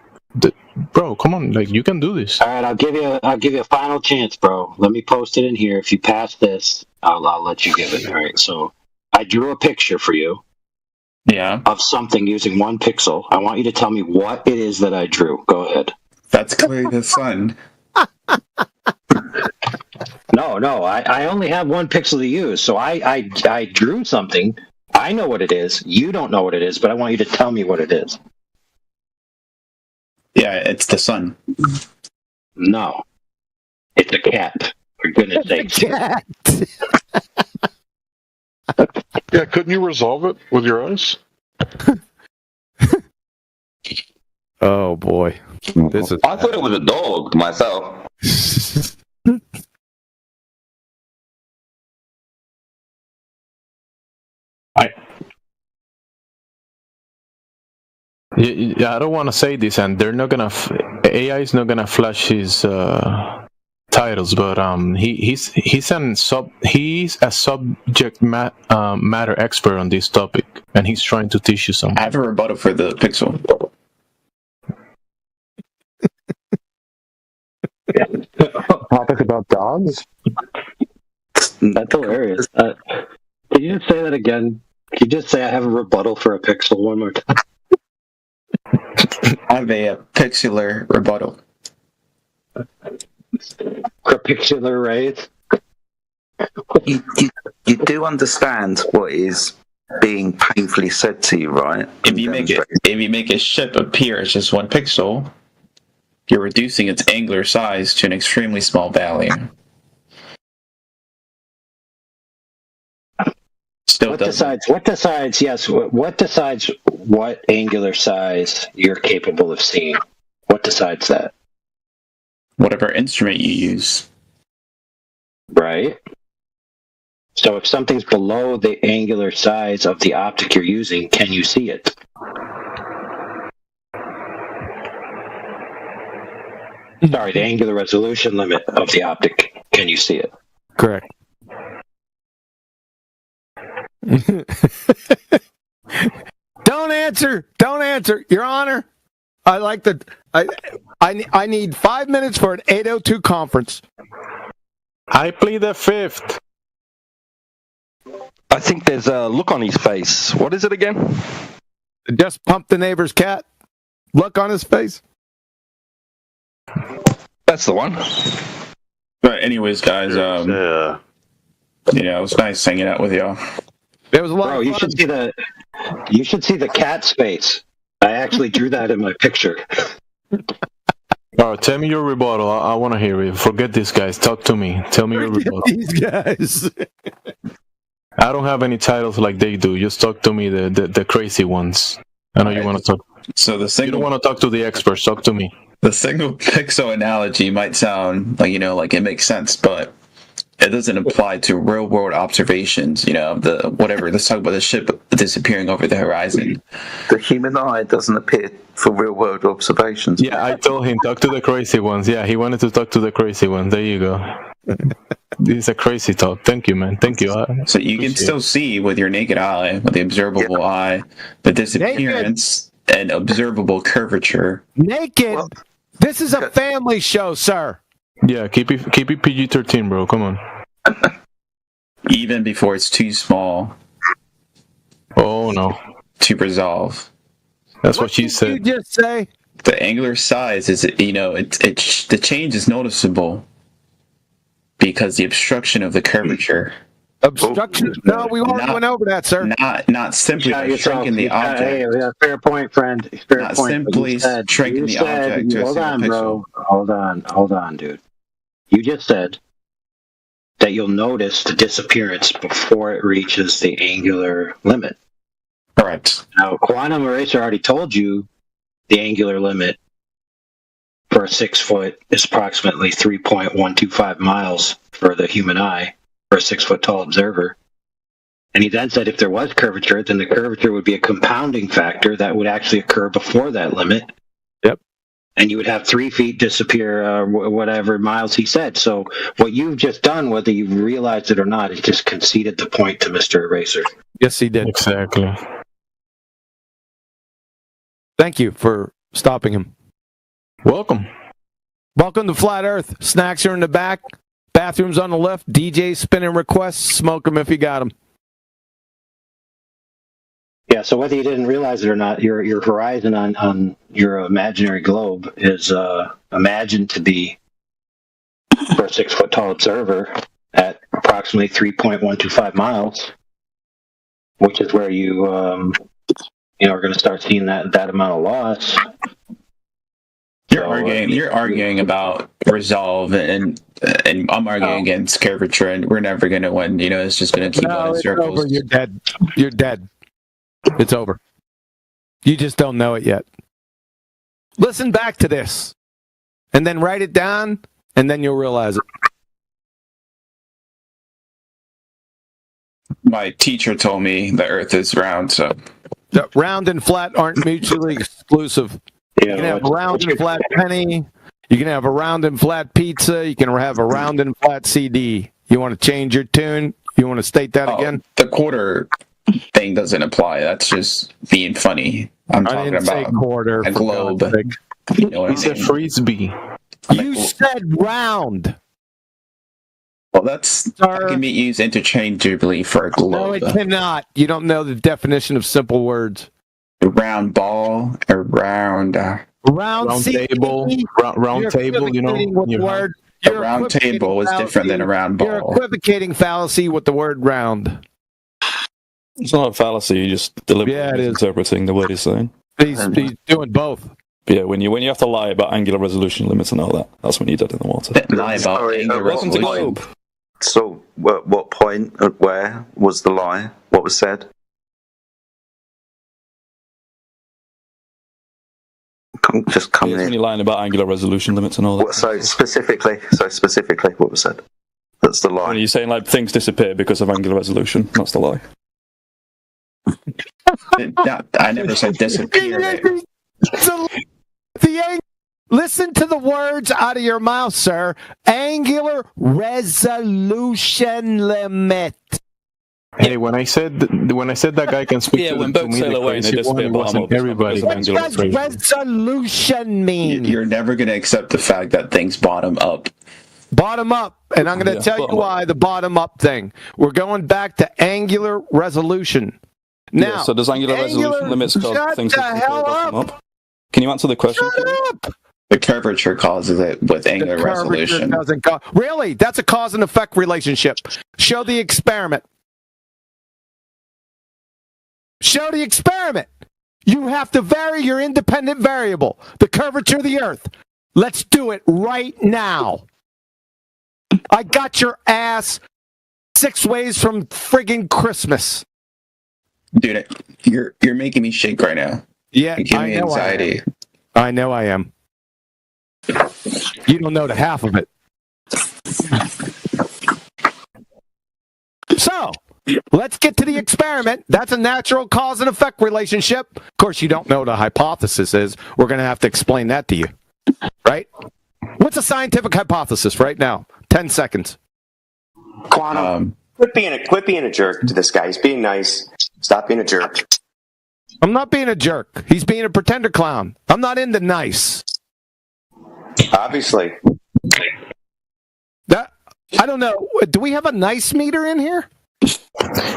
Bro, come on, like you can do this. All right, I'll give you a final chance, bro. Let me post it in here. If you pass this, I'll let you give it. All right. So I drew a picture for you. Yeah. Of something using 1 pixel. I want you to tell me what it is that I drew. Go ahead. That's clearly the sun. No. I only have 1 pixel to use, so I drew something. I know what it is. You don't know what it is, but I want you to tell me what it is. Yeah, it's the sun. No. It's a cat. For goodness sake. Cat. Yeah, couldn't you resolve it with your eyes? Oh, boy. This is. I thought it was a dog myself. Yeah, I don't want to say this, and they're not gonna. AI is not gonna flash his titles, but he's a subject matter expert on this topic, and he's trying to teach you something. I have a rebuttal for the pixel. Topic about dogs? That's hilarious. Can you just say that again? Can you just say I have a rebuttal for a pixel one more time? I have a pixelar rebuttal. Crepixular rays? You do understand what is being painfully said to you, right? If you make a ship appear as just 1 pixel, you're reducing its angular size to an extremely small value. What decides what angular size you're capable of seeing? what decides that? Whatever instrument you use. Right. So if something's below the angular size of the optic you're using, can you see it? Sorry, the angular resolution limit of the optic. Can you see it? Correct. Don't answer. Don't answer, Your Honor. I like the. I need 5 minutes for an 8:02 conference. I plead the fifth. I think there's a look on his face. What is it again? Just pump the neighbor's cat. Look on his face. That's the one. But anyways, guys, yeah, it was nice hanging out with y'all. It was a lot. Bro, you should see the cat's face. I actually drew that in my picture. All right, tell me your rebuttal. I want to hear it. Forget these guys. Talk to me. Tell me your rebuttal. These guys. I don't have any titles like they do. Just talk to me, the crazy ones. I know you want to talk. So you don't want to talk to the experts. Talk to me. The single pixel analogy might sound like like it makes sense, but it doesn't apply to real world observations. Let's talk about the ship disappearing over the horizon. The human eye doesn't appear for real world observations. Yeah, I told him talk to the crazy ones. Yeah, he wanted to talk to the crazy ones. There you go. This is a crazy talk. Thank you, man. Thank you. So you can still see with your naked eye, with the observable eye, the disappearance and observable curvature. Naked. This is a family show, sir. Yeah, keep it PG-13, bro. Come on. Even before it's too small. Oh no. To resolve. That's what she said. What did you just say? The angular size is, the change is noticeable because the obstruction of the curvature. Obstruction? No, we already went over that, sir. Not simply shrinking the object. Hey, fair point, friend. Fair Not point. simply shrinking the object to a Hold single on, pixel. bro. Hold on, dude. You just said that you'll notice the disappearance before it reaches the angular limit. Correct. Now, Quantum Eraser already told you the angular limit for a 6 foot is approximately 3.125 miles for the human eye for a 6 foot tall observer. And he then said if there was curvature, then the curvature would be a compounding factor that would actually occur before that limit. Yep. And you would have 3 feet disappear, whatever miles he said. So what you've just done, whether you realized it or not, is just conceded the point to Mr. Eraser. Yes, he did. Exactly. Thank you for stopping him. Welcome. Welcome to Flat Earth. Snacks are in the back. Bathrooms on the left. DJ spinning requests. Smoke them if you got them. Yeah, so whether you didn't realize it or not, your horizon on your imaginary globe is imagined to be, for a 6 foot tall observer, at approximately 3.125 miles, which is where you are going to start seeing that amount of loss. You're arguing about resolve, and I'm arguing against curvature, and we're never going to win. It's just going to keep going in circles. Over. You're dead. You're dead. It's over. You just don't know it yet. Listen back to this, and then write it down, and then you'll realize it. My teacher told me the Earth is round, so round and flat aren't mutually exclusive. You can have a round and flat penny. You can have a round and flat pizza. You can have a round and flat CD. You want to change your tune? You want to state that again? The quarter thing doesn't apply. That's just being funny. I'm talking about quarter, a globe. It's a frisbee. You said round. Well, that can be used interchangeably for a globe. No, it cannot. You don't know the definition of simple words. A round ball, a round table, round table. A round table is different than a round ball. You're equivocating fallacy with the word round. It's not a fallacy. You just deliberately interpreting the word he's saying. He's doing both. But yeah, when you have to lie about angular resolution limits and all that, that's when you're dead in the water. Lie about angular resolution. So, what point, where was the lie? What was said? just coming When in. you're lying about angular resolution limits and all that. So specifically, what was said? That's the lie. When you're saying like things disappear because of angular resolution, that's the lie. I never said disappear. Listen to the words out of your mouth, sir. Angular resolution limit. Hey, when I said that guy can speak to, when to boats me, sail the away and they crazy one, disappear it bottom wasn't up, it's not everybody. because of What does resolution mean? You're never going to accept the fact that things bottom up. Bottom up, and I'm going to tell you why the bottom up thing. We're going back to angular resolution. Now, so does angular resolution limits cause things to disappear bottom up? Can you answer the question? The curvature causes it with angular resolution. Doesn't really? That's a cause and effect relationship. Show the experiment. Show the experiment. You have to vary your independent variable, the curvature of the Earth. Let's do it right now. I got your ass 6 ways from friggin' Christmas. Dude, you're making me shake right now. Yeah, you give me anxiety. I know I am. You don't know the half of it. So, let's get to the experiment. That's a natural cause and effect relationship. Of course, you don't know what a hypothesis is. We're going to have to explain that to you. Right? What's a scientific hypothesis right now? 10 seconds. Quantum. Quit being a jerk to this guy. He's being nice. Stop being a jerk. I'm not being a jerk. He's being a pretender clown. I'm not into nice. Obviously. I don't know. Do we have a nice meter in here?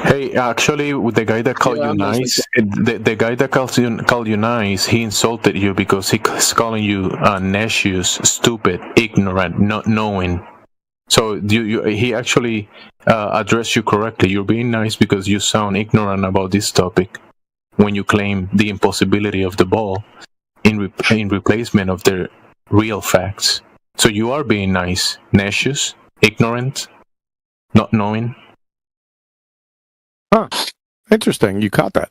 Hey, actually, the guy that called you nice, the guy that called you nice, he insulted you because he's calling you necious, stupid, ignorant, not knowing. So he actually addressed you correctly. You're being nice because you sound ignorant about this topic when you claim the impossibility of the ball in replacement of the real facts. So you are being nice, necious, ignorant, not knowing. Huh. Interesting. You caught that.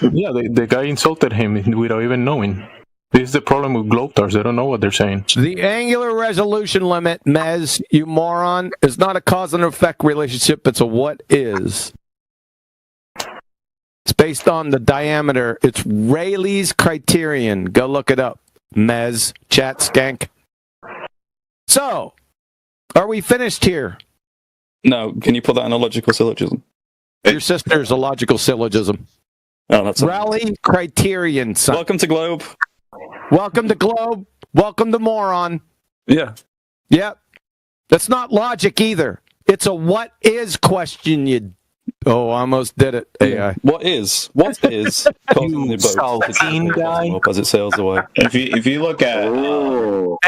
Yeah, the guy insulted him without even knowing. This is the problem with Globestars. They don't know what they're saying. The angular resolution limit, Mez, you moron, is not a cause and effect relationship. It's a what is. It's based on the diameter. It's Rayleigh's criterion. Go look it up. Mez, chat skank. So, are we finished here? No, can you put that in a logical syllogism? Your sister's a logical syllogism. Oh, that's Rayleigh criterion, son. Welcome to Globe. Welcome to Globe. Welcome to moron. Yeah. Yep. That's not logic either. It's a what is question. I almost did it. AI. What is causing the boat guy as it sails away? If you look at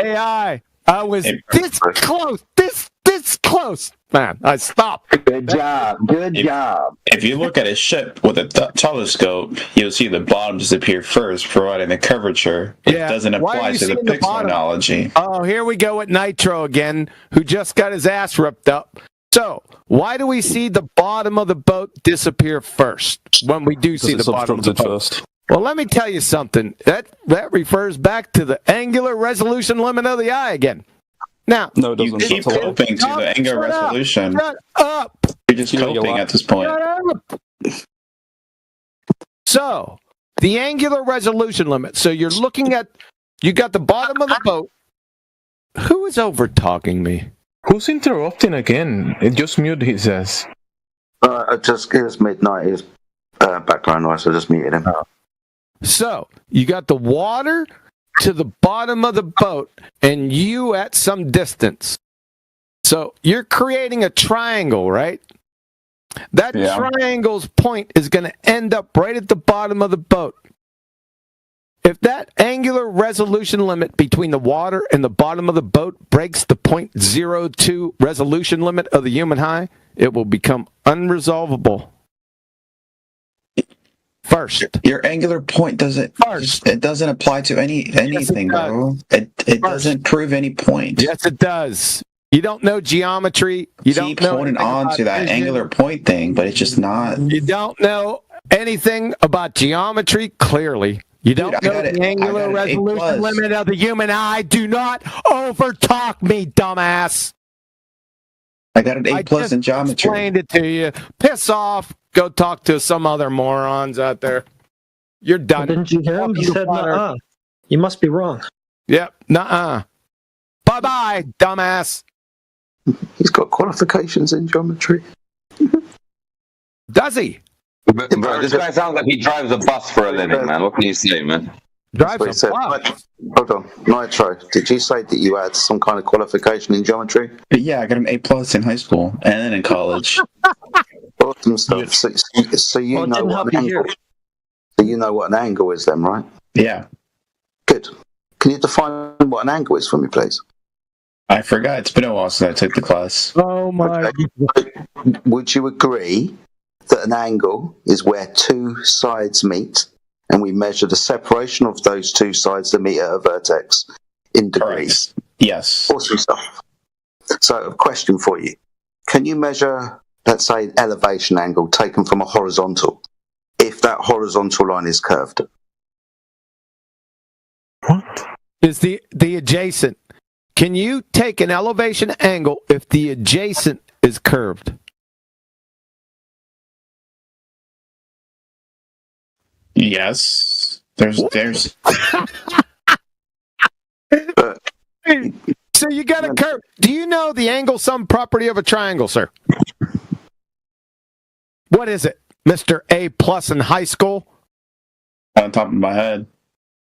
AI, I was this close. This close. Man, I stopped. Good job. Good job. If you look at a ship with a telescope, you'll see the bottom disappear first, providing the curvature. It doesn't apply to the pixel analogy. Oh, here we go with Nitro again, who just got his ass ripped up. So, why do we see the bottom of the boat disappear first when we do see the bottom of the boat? First. Well, let me tell you something. That refers back to the angular resolution limit of the eye again. Now, no, it doesn't. You keep hoping to the angular resolution. Shut up. You're just coping at this point. So, the angular resolution limit. So you're looking at, you got the bottom of the boat. Who is over talking me? Who's interrupting again? Just mute his ass. It was midnight. It was background noise, so I just muted him. So, you got the water to the bottom of the boat and you at some distance. So you're creating a triangle, right? That triangle's point is going to end up right at the bottom of the boat. If that angular resolution limit between the water and the bottom of the boat breaks the 0.02 resolution limit of the human eye, it will become unresolvable. First, your angular point doesn't apply to anything, bro. It doesn't prove any point. Yes, it does. You don't know geometry. You keep don't know holding on to that angular point thing, but it's just not. You don't know anything about geometry. Clearly, You don't know the angular resolution limit of the human eye. Do not overtalk me, dumbass. I got an A+ in geometry. Explained it to you. Piss off. Go talk to some other morons out there. You're done. Well, didn't you hear him? He said, nuh-uh. You must be wrong. Yep, nuh-uh. Bye-bye, dumbass. He's got qualifications in geometry. Does he? Bro, this guy sounds like he drives a bus for a living, man. What can you say, man? Drives a bus? Hold on. Nitro, did you say that you had some kind of qualification in geometry? Yeah, I got an A+ in high school and then in college. Awesome stuff. So you know what an angle. So you know what an angle is then, right? Yeah. Good. Can you define what an angle is for me, please? I forgot. It's been a while since I took the class. Oh my. Okay. Would you agree that an angle is where two sides meet and we measure the separation of those two sides that meet at a vertex in degrees? Correct. Yes. Awesome stuff. So a question for you. Can you measure, let's say, an elevation angle taken from a horizontal if that horizontal line is curved? Is the adjacent. Can you take an elevation angle if the adjacent is curved? Yes. There's So you got a curve. Do you know the angle sum property of a triangle, sir? What is it, Mr. A+ in high school? On top of my head.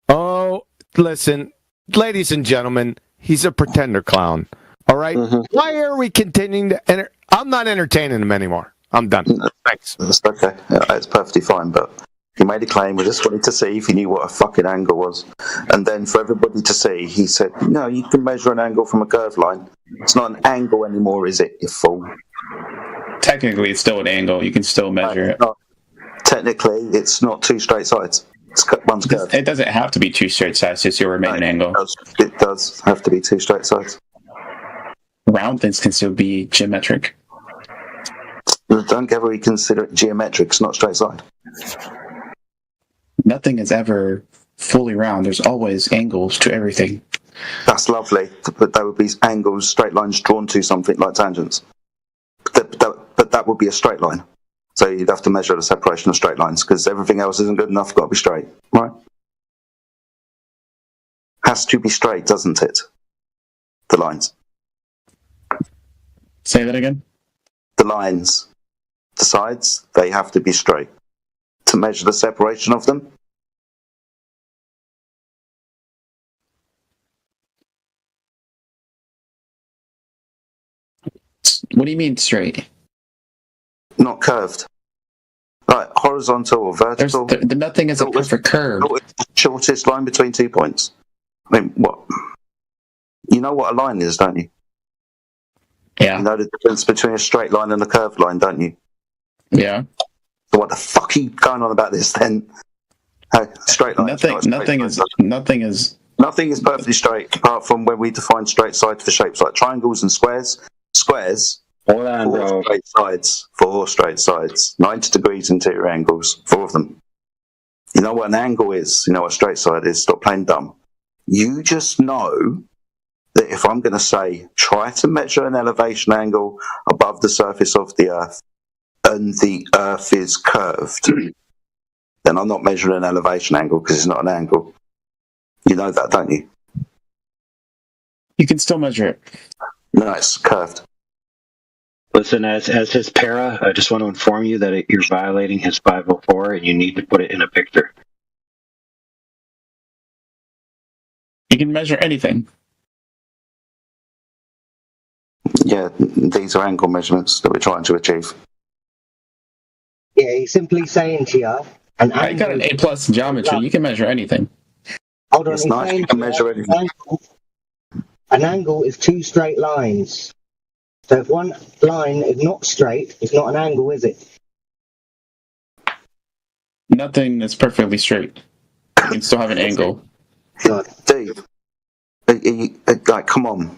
Oh, listen, ladies and gentlemen, he's a pretender clown. All right? Why are we continuing to I'm not entertaining him anymore. I'm done. Thanks. That's okay. It's perfectly fine, but he made a claim. We just wanted to see if he knew what a fucking angle was. And then for everybody to see, he said, no, you can measure an angle from a curved line. It's not an angle anymore, is it, you fool? Technically, it's still an angle. You can still measure it. Technically, it's not two straight sides. One's curved. It doesn't have to be two straight sides, it's your remaining angle. It does have to be two straight sides. Round things can still be geometric. Don't ever consider it geometric, it's not straight side. Nothing is ever fully round. There's always angles to everything. That's lovely, but there would be angles, straight lines drawn to something like tangents. But that would be a straight line. So you'd have to measure the separation of straight lines because everything else isn't good enough, got to be straight, right? Has to be straight, doesn't it? The lines. Say that again? The lines, the sides, they have to be straight. To measure the separation of them? What do you mean straight? Not curved. Right, horizontal or vertical. Nothing is a perfect curve. The shortest line between 2 points. I mean, what? You know what a line is, don't you? Yeah. You know the difference between a straight line and a curved line, don't you? Yeah. So what the fuck are you going on about this then? Straight line. Nothing is perfectly straight apart from when we define straight sides for shapes like triangles and squares. Squares. Four straight sides. 90 degrees interior angles. 4 of them. You know what an angle is. You know what a straight side is. Stop playing dumb. You just know that if I'm going to say, try to measure an elevation angle above the surface of the Earth, and the Earth is curved, then I'm not measuring an elevation angle because it's not an angle. You know that, don't you? You can still measure it. No, it's curved. Listen, as his para, I just want to inform you that you're violating his 504 and you need to put it in a picture. You can measure anything. Yeah, these are angle measurements that we're trying to achieve. Yeah, he's simply saying to you, I got an A+ in geometry. You can measure anything. Hold on, It's nice. You can measure anything. An angle is 2 straight lines. So if one line is not straight, it's not an angle, is it? Nothing is perfectly straight. You can still have an angle. Dave, like, come on.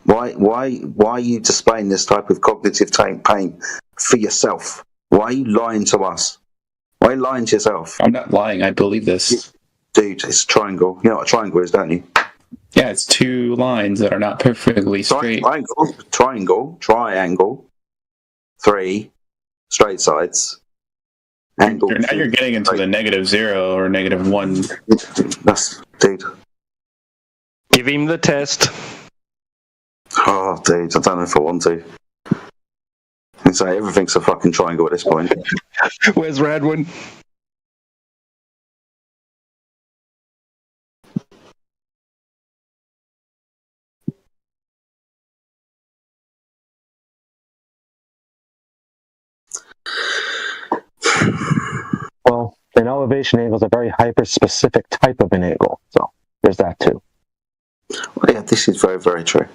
Why are you displaying this type of cognitive pain for yourself? Why are you lying to us? Why Why are you lying to yourself? I'm not lying. I believe this. Dude, it's a triangle. You know what a triangle is, don't you? Yeah, it's two lines that are not perfectly straight. Triangle, 3 straight sides. Angle. Now you're getting into the -0 or -1. That's, dude. Give him the test. Oh, dude, I don't know if I want to. I say everything's a fucking triangle at this point. Where's Radwin? Well, an elevation angle is a very hyper-specific type of an angle, so there's that too. Well, yeah, this is very, very true.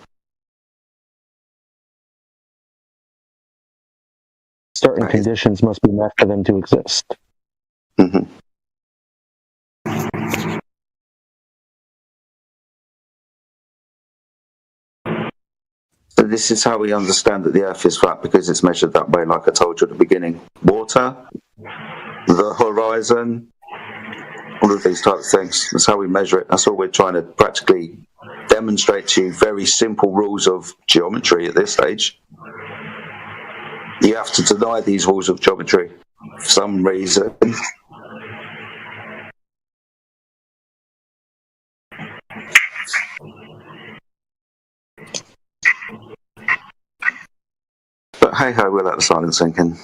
Certain conditions must be met for them to exist. Mm-hmm. So this is how we understand that the Earth is flat, because it's measured that way, like I told you at the beginning. Water, the horizon, all of these types of things. That's how we measure it. That's all we're trying to practically demonstrate to you. Very simple rules of geometry at this stage. You have to deny these rules of geometry for some reason. But hey ho, we'll let the silence sink in.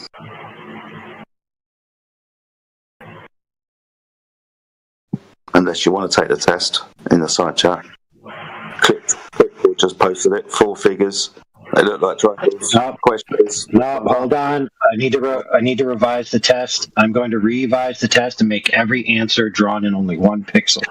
Unless you want to take the test in the side chat. Click just posted it. 4 figures. They look like triangles. Questions. No, hold on. I need to revise the test. I'm going to revise the test and make every answer drawn in only 1 pixel.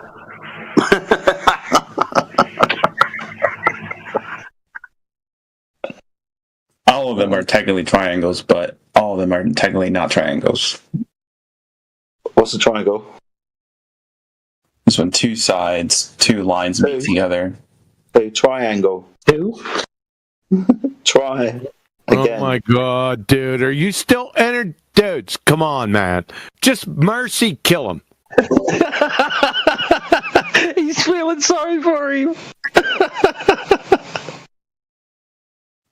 All of them are technically triangles, but all of them are technically not triangles. What's a triangle? This one, 2 sides, 2 lines meet together. A triangle. 2? Try. Again. Oh my god, dude. Are you still entered? Dudes, come on, man. Just mercy kill him. He's feeling sorry for him.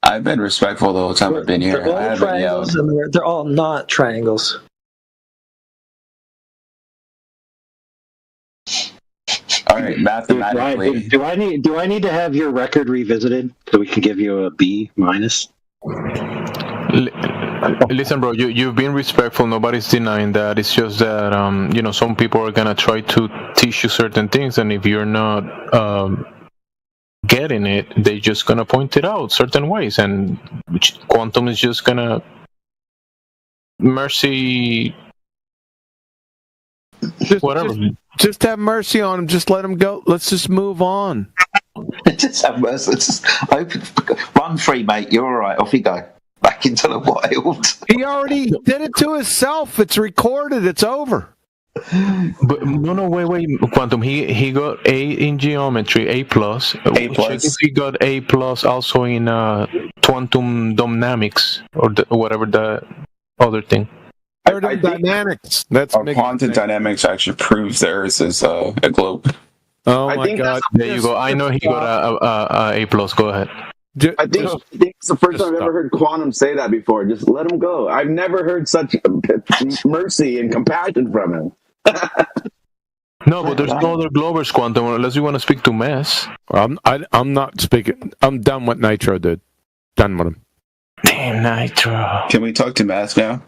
I've been respectful the whole time I've been here. They're all triangles, and they're all not triangles. All right, mathematically. Do I need to have your record revisited so we can give you a B-? Listen, bro, you've been respectful. Nobody's denying that. It's just that some people are gonna try to teach you certain things, and if you're not getting it, they're just gonna point it out certain ways, and quantum is just gonna mercy. Whatever. Just have mercy on him. Just let him go. Let's just move on. Just have mercy. Run free, mate. You're all right. Off you go. Back into the wild. He already did it to himself. It's recorded. It's over. But no, wait, Quantum. He got A in geometry, A+. He got A+ also in quantum dynamics or whatever the other thing. Dynamics. That's quantum dynamics actually proves theirs is a globe. Oh my god! There you go. I know he got a A+. Go ahead. I think it's the first time I've ever heard Quantum say that before. Just let him go. I've never heard such mercy and compassion from him. No, but there's no other Globers, Quantum, unless you want to speak to Mess. I'm not speaking. I'm done with Nitro, dude. Done with him. Damn, Nitro. Can we talk to Mass now?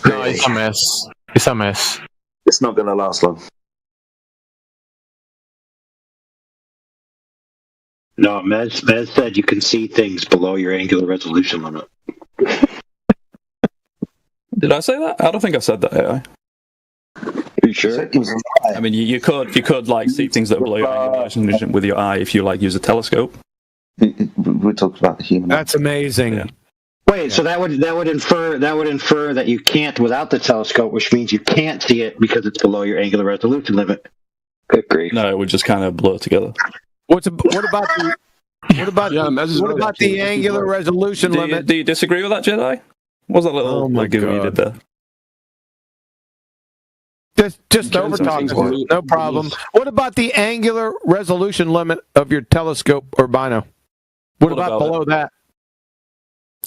No, it's a mess. It's a mess. It's not going to last long. No, Mez said you can see things below your angular resolution limit. Did I say that? I don't think I said that. AI. Are you sure? I mean, you could like see things that are below your angular resolution with your eye if you like use a telescope. We talked about the human. That's amazing. Yeah. Wait, so that would infer that you can't without the telescope, which means you can't see it because it's below your angular resolution limit. Good grief! No, it would just kind of blur together. What about the angular resolution limit? Do you disagree with that, Jedi? What was that little goo you did there? Just over talking. No problem. What about the angular resolution limit of your telescope or bino? What about below that?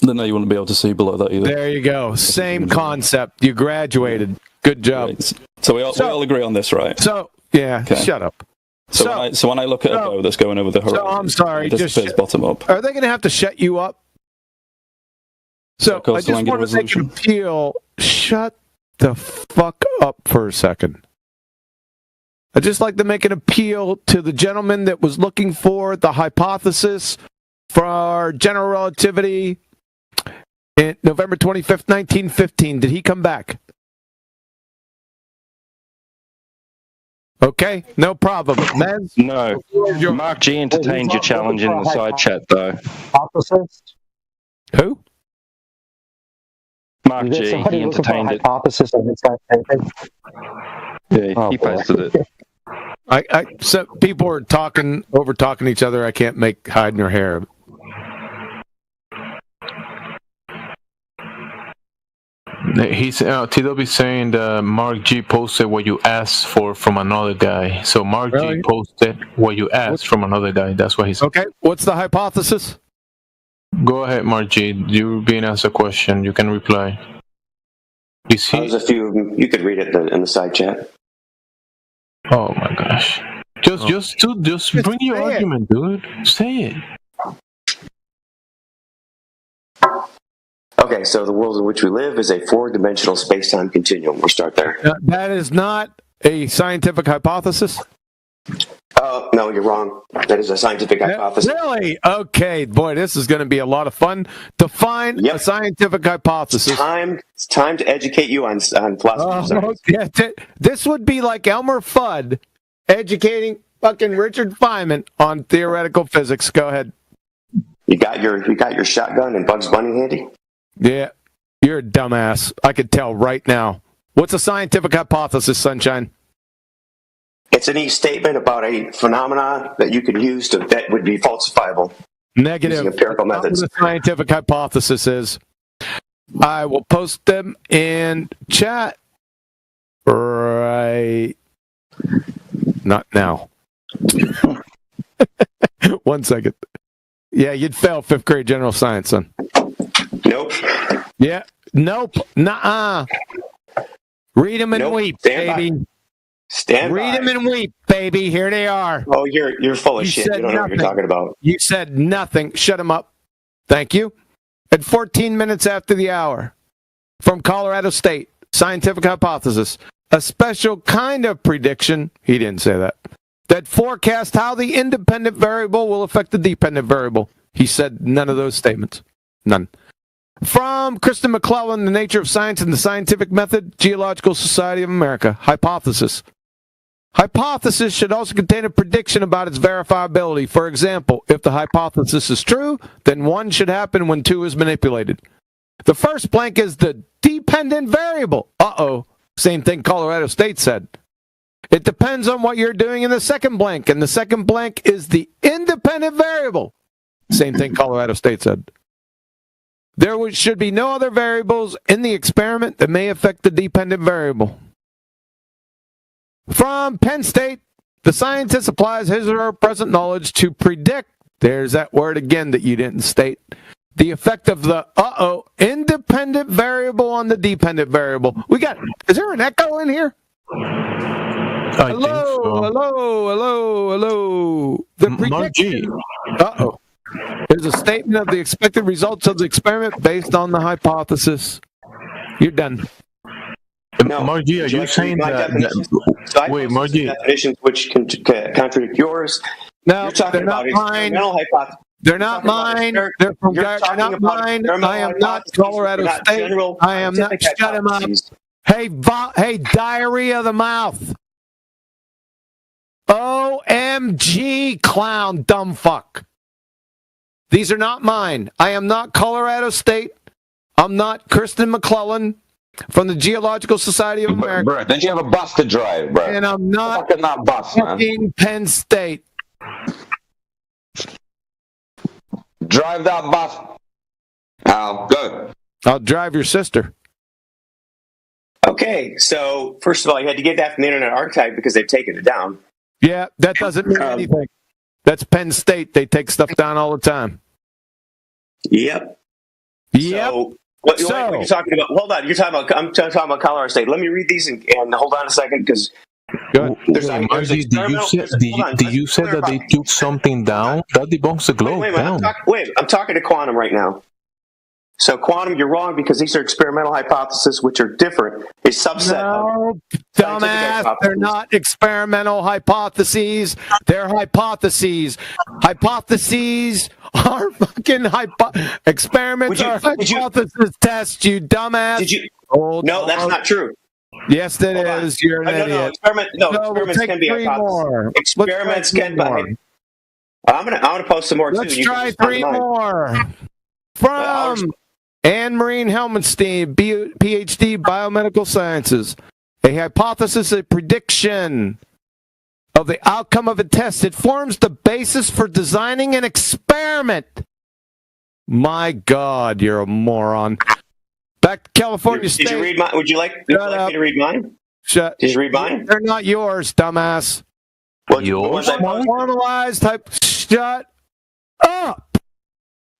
No, you wouldn't be able to see below that either. There you go. Same concept. You graduated. Good job. Right. So we all agree on this, right? So yeah, Okay. shut up. So when I look at a bow that's going over the horizon, I'm sorry, it disappears bottom up. Are they going to have to shut you up? So I just want to make an appeal. Shut the fuck up for a second. I'd just like to make an appeal to the gentleman that was looking for the hypothesis for general relativity in November 25th, 1915. Did he come back? Okay, no problem. Mez? No. Mark G entertained your challenge in the side chat, though. Hypothesis? Who? Mark G, he entertained it. Hypothesis of inside thinking? Yeah, he posted it. So people are over talking each other. I can't make hide nor hair. He's TW saying that Mark G posted what you asked for from another guy. So Mark G posted what you asked from another guy. That's what he said. Okay, what's the hypothesis? Go ahead, Mark G. You're being asked a question. You can reply. There's a few of them. You could read it in the side chat. Oh my gosh! Just bring your argument, dude. Say it. Okay, so the world in which we live is a four-dimensional space-time continuum. We'll start there. That is not a scientific hypothesis? Oh, no, you're wrong. That is a scientific hypothesis. Really? Okay, boy, this is going to be a lot of fun. Define a scientific hypothesis. It's time to educate you on philosophy. Okay. This would be like Elmer Fudd educating fucking Richard Feynman on theoretical physics. Go ahead. You got your shotgun and Bugs Bunny handy? Yeah, you're a dumbass. I could tell right now. What's a scientific hypothesis, Sunshine? It's a neat statement about a phenomenon that you could use that would be falsifiable. Negative. Using empirical methods. What the scientific hypothesis is. I will post them in chat right. Not now. 1 second. Yeah, you'd fail 5th grade general science, son. Nope. Yeah. Nope. Nuh-uh. Read them and weep, baby. Read them and weep, baby. Here they are. Oh, you're full of shit. You don't know what you're talking about. You said nothing. Shut him up. Thank you. At 14 minutes after the hour, from Colorado State, scientific hypothesis, a special kind of prediction, he didn't say that forecast how the independent variable will affect the dependent variable. He said none of those statements. None. From Kristen McClellan, The Nature of Science and the Scientific Method, Geological Society of America. Hypothesis. Hypothesis should also contain a prediction about its verifiability. For example, if the hypothesis is true, then 1 should happen when 2 is manipulated. The first blank is the dependent variable. Uh-oh. Same thing Colorado State said. It depends on what you're doing in the second blank, and the second blank is the independent variable. Same thing Colorado State said. There should be no other variables in the experiment that may affect the dependent variable. From Penn State, the scientist applies his or her present knowledge to predict, there's that word again that you didn't state, the effect of the, independent variable on the dependent variable. Is there an echo in here? Hello. The prediction. There's a statement of the expected results of the experiment based on the hypothesis. You're done. No, Margie, are you saying that? Wait, Margie. Definitions which can contradict yours. No, you're talking about experimental hypothesis. They're not mine. They're from not mine. I am not Colorado State. I am not. Shut him up. Hey, diarrhea of the mouth. OMG, clown, dumb fuck. These are not mine. I am not Colorado State. I'm not Kristen McClellan from the Geological Society of America. Bro, don't you have a bus to drive, bro? And I'm not bus, man. Penn State. Drive that bus. Al, go. I'll drive your sister. Okay, so first of all, you had to get that from the Internet Archive because they've taken it down. Yeah, that doesn't mean anything. That's Penn State. They take stuff down all the time. Yep. So, what you're talking about? Hold on, I'm talking about Colorado State. Let me read these and hold on a second because. Margie, did you say that they took something down? That debunks the globe. I'm talking to Quantum right now. So, Quantum, you're wrong because these are experimental hypotheses, which are different. A subset. No, dumbass. They're not experimental hypotheses. They're hypotheses. Hypotheses are fucking experiments. Are hypothesis tests. You dumbass. Did you? No, that's not true. Yes, it is. You're an idiot. Experiments can be hypotheses. Experiments can be. I'm gonna post some more too. Let's try 3 more. From Anne-Marine Helmenstein, PhD, Biomedical Sciences. A hypothesis, a prediction of the outcome of a test. It forms the basis for designing an experiment. My God, you're a moron. Back to California State. Did you read mine? Would you like me to read mine? Did you read mine? They're not yours, dumbass. Yours? Formalized type. Shut up.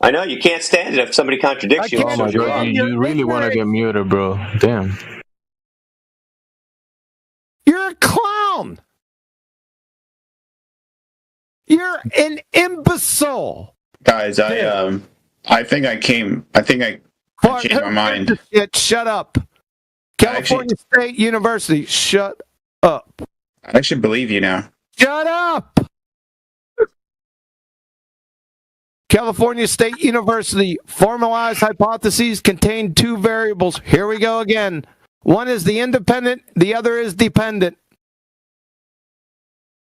I know you can't stand it if somebody contradicts you. Oh my God, you really want to get muted, bro. Damn. You're a clown. You're an imbecile. Guys, I think I changed my mind. Shut up. California State University. Shut up. I should believe you now. Shut up. California State University formalized hypotheses contain 2 variables. Here we go again. One is the independent, the other is dependent.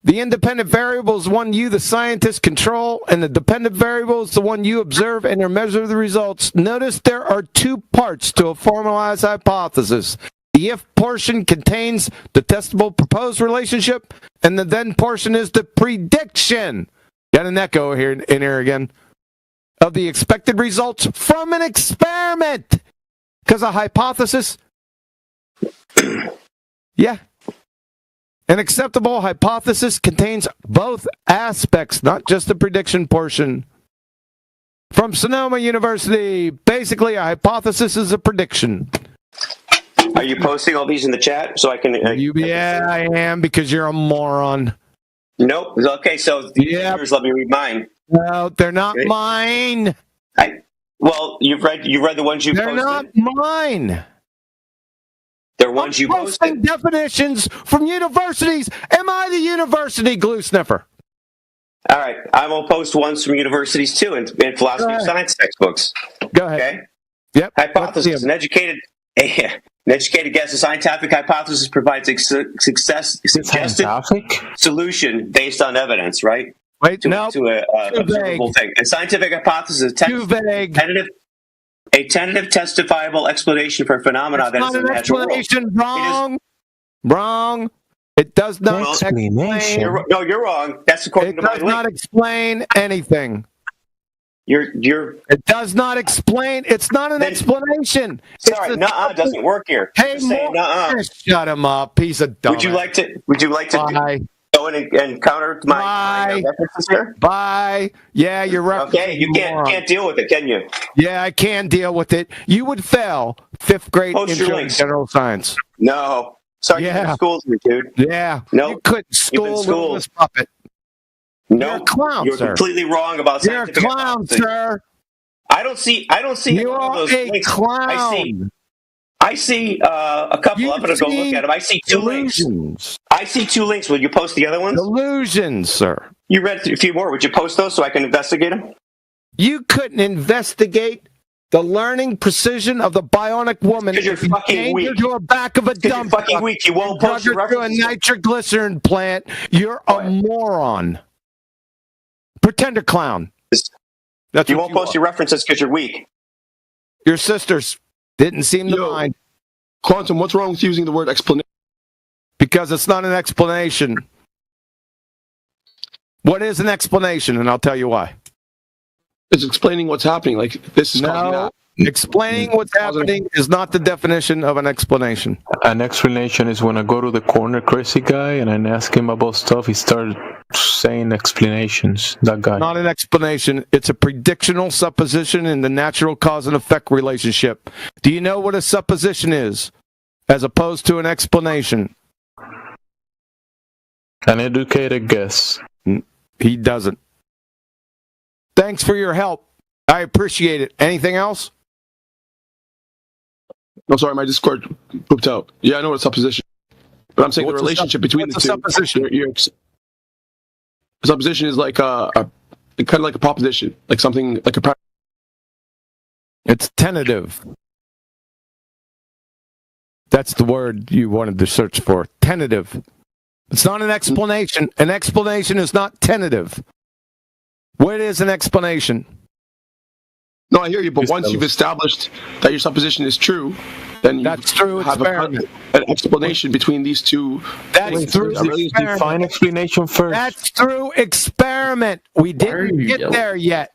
The independent variable is one you, the scientist, control, and the dependent variable is the one you observe and measure the results. Notice there are 2 parts to a formalized hypothesis. The if portion contains the testable proposed relationship, and the then portion is the prediction. Got an echo here in here again. Of the expected results from an experiment. Because a hypothesis, yeah. An acceptable hypothesis contains both aspects, not just the prediction portion. From Sonoma University, basically a hypothesis is a prediction. Are you posting all these in the chat so I can? I am because you're a moron. Nope. Okay, so viewers, let me read mine. No, they're not mine. Well, you've read the ones you posted. They're not mine. They're ones you posted. Definitions from universities. Am I the university glue sniffer? All right, I will post ones from universities too in philosophy of science textbooks. Go ahead. Okay. Yep. Hypothesis: an educated guess. A scientific hypothesis provides a suggested solution based on evidence, right? Wait, to a observable thing. A scientific hypothesis is a tentative, testifiable explanation for a phenomena that is in the natural world. Wrong. It does not explain. No, you're wrong. That's according to my link. It does not explain anything. It does not explain. It's not an explanation. Sorry, it doesn't work here. Hey, shut him up, piece of dumb. Would you like to go in and counter my references here? Bye. Yeah, you're right. Okay, you can't deal with it, can you? Yeah, I can deal with it. You would fail 5th grade intro to general science. No. Sorry, you schooled me, dude. Yeah. No, you couldn't school this puppet. No, you're a clown, you're sir. Completely wrong about scientific You're a clown, sir. I don't see. You are a clown. I see a couple. I'm going to go look at them. I see 2 links. I see 2 links. Will you post the other ones? Delusions, sir. You read a few more. Would you post those so I can investigate them? You couldn't investigate the learning precision of the bionic woman if you fucking weak. To a back of a dump truck. You're fucking weak. You won't post your references. To a nitroglycerin plant. You're a moron. Pretender clown. You won't post your references because you're weak. Your sisters didn't seem to mind. Quantum, what's wrong with using the word explanation? Because it's not an explanation. What is an explanation? And I'll tell you why. It's explaining what's happening. Like this is Explaining what's happening is not the definition of an explanation. An explanation is when I go to the corner crazy guy and I ask him about stuff, he started saying explanations. That guy. Not an explanation. It's a predictional supposition in the natural cause and effect relationship. Do you know what a supposition is, as opposed to an explanation? An educated guess. He doesn't. Thanks for your help. I appreciate it. Anything else? I'm sorry, my Discord pooped out. Yeah, I know what supposition. But I'm saying the relationship between the two. Supposition? Supposition is like kind of like a proposition, like something like a. It's tentative. That's the word you wanted to search for. Tentative. It's not an explanation. An explanation is not tentative. What is an explanation? No, I hear you, but once you've established that your supposition is true, then that's true. Have an explanation between these two. That's through define explanation first. That's through experiment. We didn't get there yet.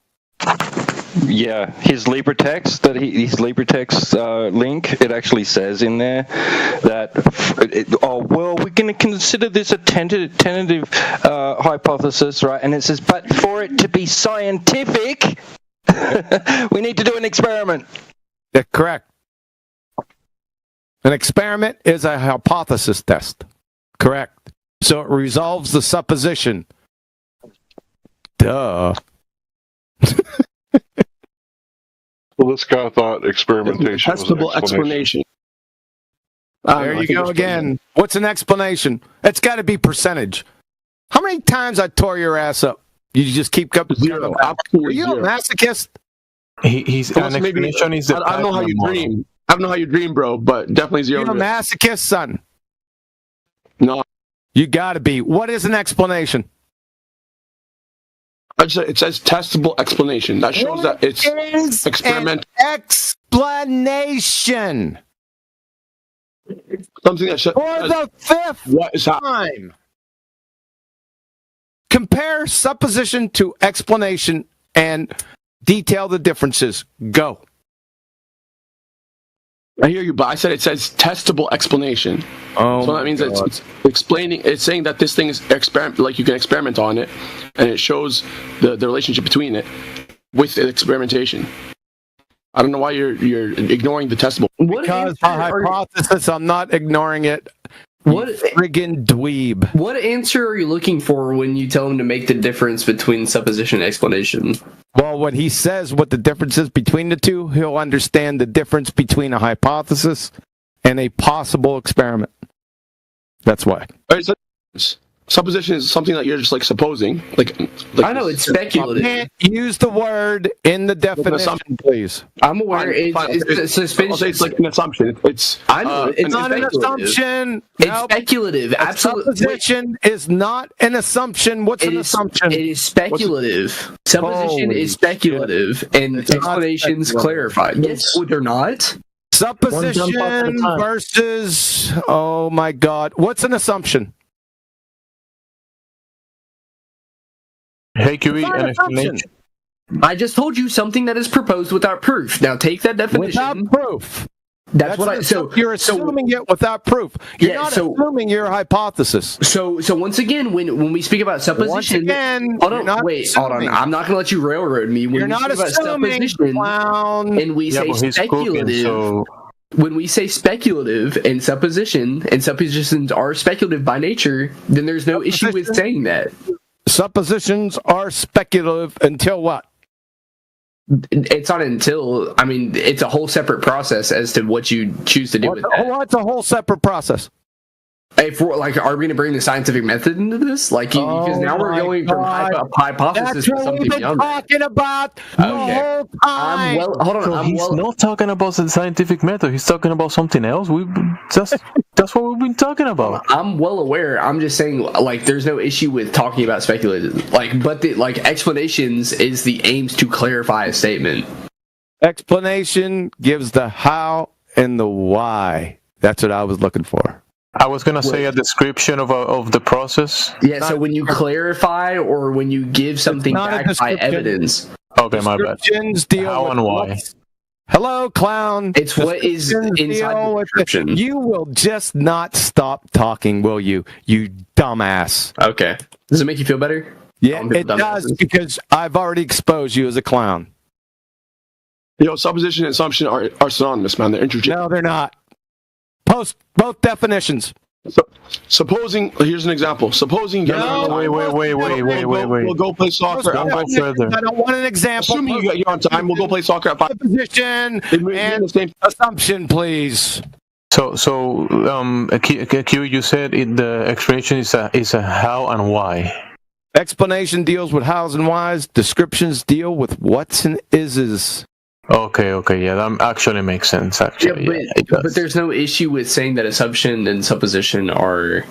Yeah, his LibreText his LibreText link, it actually says in there that we're going to consider this a tentative hypothesis, right? And it says, but for it to be scientific, we need to do an experiment. That's correct. An experiment is a hypothesis test. Correct. So it resolves the supposition. Duh. Well, this guy thought experimentation was an testable explanation. There you go again. What's an explanation? It's got to be percentage. How many times I tore your ass up? You just keep up zero. Are you a masochist? He's an explanation is the I don't know how you dream. I don't know how you dream, bro, but definitely zero. You're a masochist, son. No. You got to be. What is an explanation? It says testable explanation. That shows that it's experimental. Explanation. Something that for the fifth time. Compare supposition to explanation and detail the differences. Go. I hear you, but I said it says testable explanation. Oh, so that means that it's explaining. It's saying that this thing is like you can experiment on it, and it shows the relationship between it with the experimentation. I don't know why you're ignoring the testable. Because our hypothesis, I'm not ignoring it. What friggin' dweeb. What answer are you looking for when you tell him to make the difference between supposition and explanation? Well, when he says what the difference is between the two, he'll understand the difference between a hypothesis and a possible experiment. That's why. Supposition is something that you're just like supposing. Like I know it's speculative. You can't use the word in the definition, please. I'm aware. It's like an assumption. I know it's not an assumption. It's speculative. Absolutely. Supposition is not an assumption. What's an assumption? It is speculative. Supposition is speculative, and explanations clarified. Yes, they're not. Supposition versus. Oh my God! What's an assumption? Hey, QE, an explanation. I just told you something that is proposed without proof. Now take that definition. Without proof. That's what I. So you're assuming it without proof. You're not assuming your hypothesis. So once again, when we speak about supposition, hold on. I'm not going to let you railroad me. When you're not assuming, clown. And we say speculative. When we say speculative and suppositions are speculative by nature, then there's no issue with saying that. Suppositions are speculative until what? It's not until, I mean, it's a whole separate process as to what you choose to do with that. What's a whole separate process? If we're, like, are we going to bring the scientific method into this? Like, because now we're going from hypothesis to something beyond that. That's what we've been talking about the whole time. He's not talking about the scientific method. He's talking about something else. That's what we've been talking about. I'm well aware. I'm just saying, like, there's no issue with talking about speculative. Like, but explanations is the aims to clarify a statement. Explanation gives the how and the why. That's what I was looking for. I was going to say a description of the process. Yeah, so when you clarify or when you give something back by evidence. Okay, my bad. Descriptions deal with Hello, clown. It's what is inside the description. You will just not stop talking, will you? You dumbass. Okay. Does it make you feel better? Yeah, it does, because I've already exposed you as a clown. Supposition and assumption are synonymous, man. They're interchangeable. No, they're not. Post both definitions. So, supposing, here's an example. Supposing you're wait. We'll go play soccer at 5. I don't want an example. Assuming you're on time, we'll go play soccer at 5. Supposition and assumption, please. So, Q, you said the explanation is a how and why. Explanation deals with hows and whys. Descriptions deal with what's and is's. Okay, yeah, that actually makes sense. Actually, but there's no issue with saying that assumption and supposition are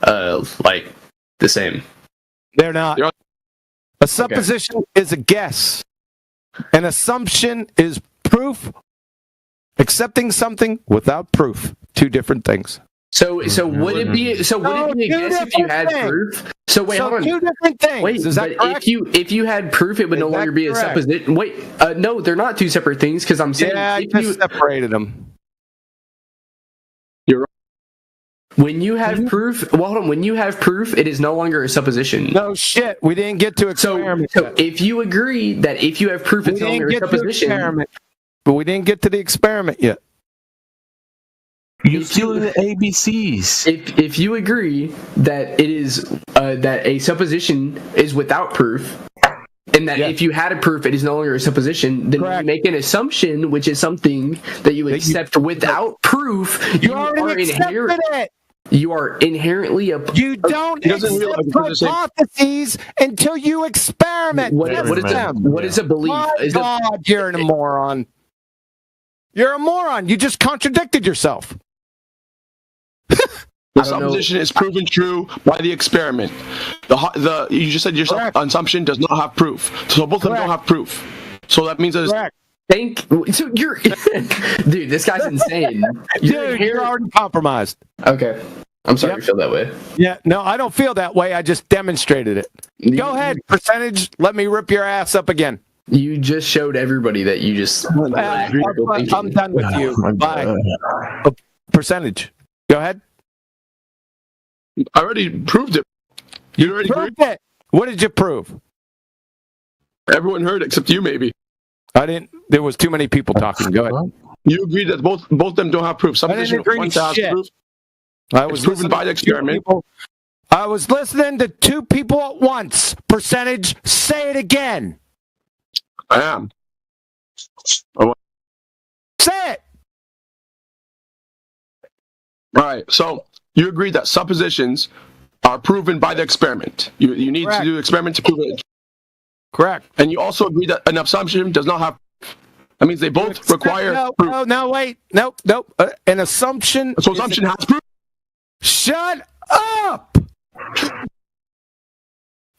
like the same. They're not. A supposition is a guess. An assumption is proof. Accepting something without proof. Two different things. So would it be a guess if you had proof? So wait, hold on. Two different things. Wait, is that correct? if you had proof, it would no longer be a supposition. Wait, no, they're not two separate things, because I'm saying I just separated them. You're right. When you have proof, hold on. When you have proof, it is no longer a supposition. No shit, we didn't get to experiment. So if you agree that if you have proof, it's no longer a supposition. But we didn't get to the experiment yet. You feel the ABCs. If you agree that it is that a supposition is without proof, and that if you had a proof, it is no longer a supposition, then you make an assumption, which is something that you accept without proof. You already accepted it. You are inherently a. You don't accept hypotheses until you experiment. What is a belief? My God, you're a moron. You're a moron. You just contradicted yourself. The supposition is proven true by the experiment. You just said yourself, assumption does not have proof. So both of them don't have proof. So that means that so you're dude, this guy's insane. You're already compromised. Okay. I'm sorry you feel that way. Yeah, no, I don't feel that way. I just demonstrated it. Go ahead, percentage. Let me rip your ass up again. You just showed everybody that you just. I'm done with you. Bye. Percentage. Go ahead. I already proved it. You already proved it. What did you prove? Everyone heard except you, maybe. I didn't. There was too many people talking. Go ahead. You agreed that both of them don't have proof. Supposition one has proof. I was proven by the experiment. I was listening to two people at once. Percentage. Say it again. I am. Say it. All right. So you agreed that suppositions are proven by the experiment. You need to do the experiment to prove it. Correct. And you also agree that an assumption does not have. That means they both require proof. No, wait. Nope. An assumption. So assumption has proof. Shut up.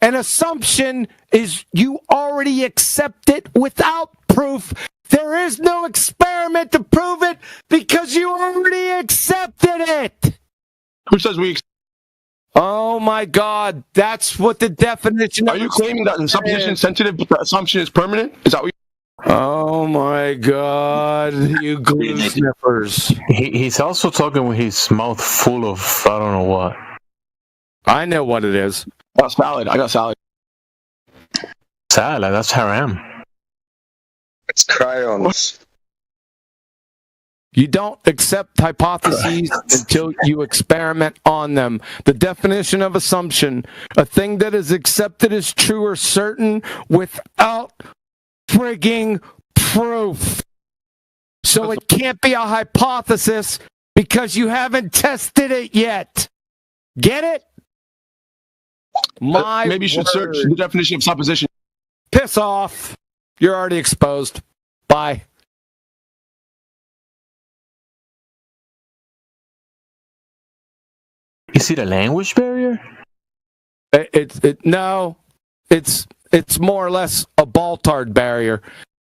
An assumption is you already accept it without proof. There is no experiment to prove it because you already accepted it. Who says we? Oh my God, that's what the definition. Are you claiming that in supposition sensitive, but the assumption is permanent? Is that what? Oh my God, you glue sniffers. He's also talking with his mouth full of I don't know what. I know what it is. Salad. I got salad. Salad. That's haram. It's crayons. You don't accept hypotheses until you experiment on them. The definition of assumption, a thing that is accepted as true or certain without frigging proof. So it can't be a hypothesis because you haven't tested it yet. Get it? Maybe you should search the definition of supposition. Piss off. You're already exposed. Bye. Is it a language barrier? No. It's more or less a Baltard barrier.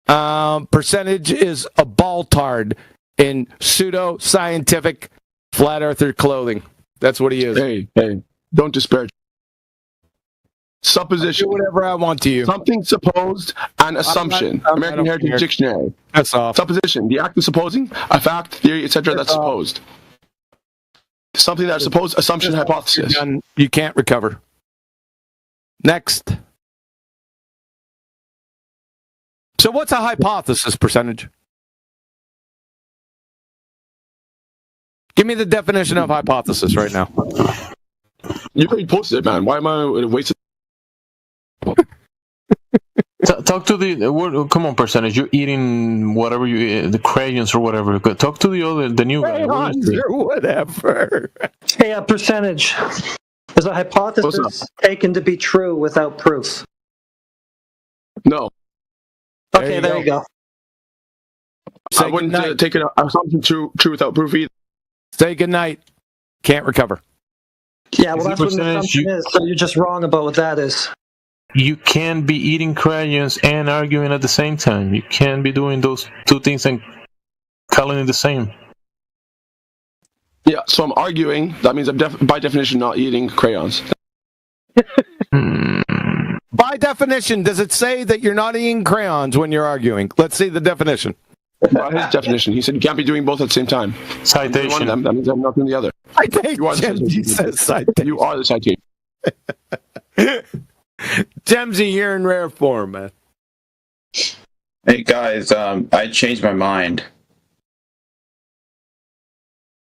Percentage is a Baltard in pseudo-scientific flat earther clothing. That's what he is. Hey, don't disparage. supposition. I'll do whatever I want to you. Something supposed and assumption. American Heritage care. Dictionary. That's off. Supposition. The act of supposing a fact, theory, etc. that's supposed. Something that's supposed, assumption, hypothesis. You can't recover. Next. So what's a hypothesis percentage? Give me the definition of hypothesis right now. You already posted it, man. Why am I wasting? Talk to the come on, percentage. You're eating whatever you eat, the crayons or whatever. Talk to the new guy. Crayons or whatever. Hey, a percentage. Is a hypothesis taken to be true without proof? No. Okay, there you go. I wouldn't take an assumption true without proof either. Say goodnight. Can't recover. Yeah, well, that's what an assumption is. So you're just wrong about what that is. You can be eating crayons and arguing at the same time. You can be doing those two things and calling it the same. Yeah, so I'm arguing. That means I'm by definition not eating crayons. By definition, does it say that you're not eating crayons when you're arguing? Let's see the definition. By his definition, he said you can't be doing both at the same time. Citation. One of them, that means I'm not doing the other. Citation. You are the citation. Dempsey, you're in rare form, man. Hey guys, I changed my mind.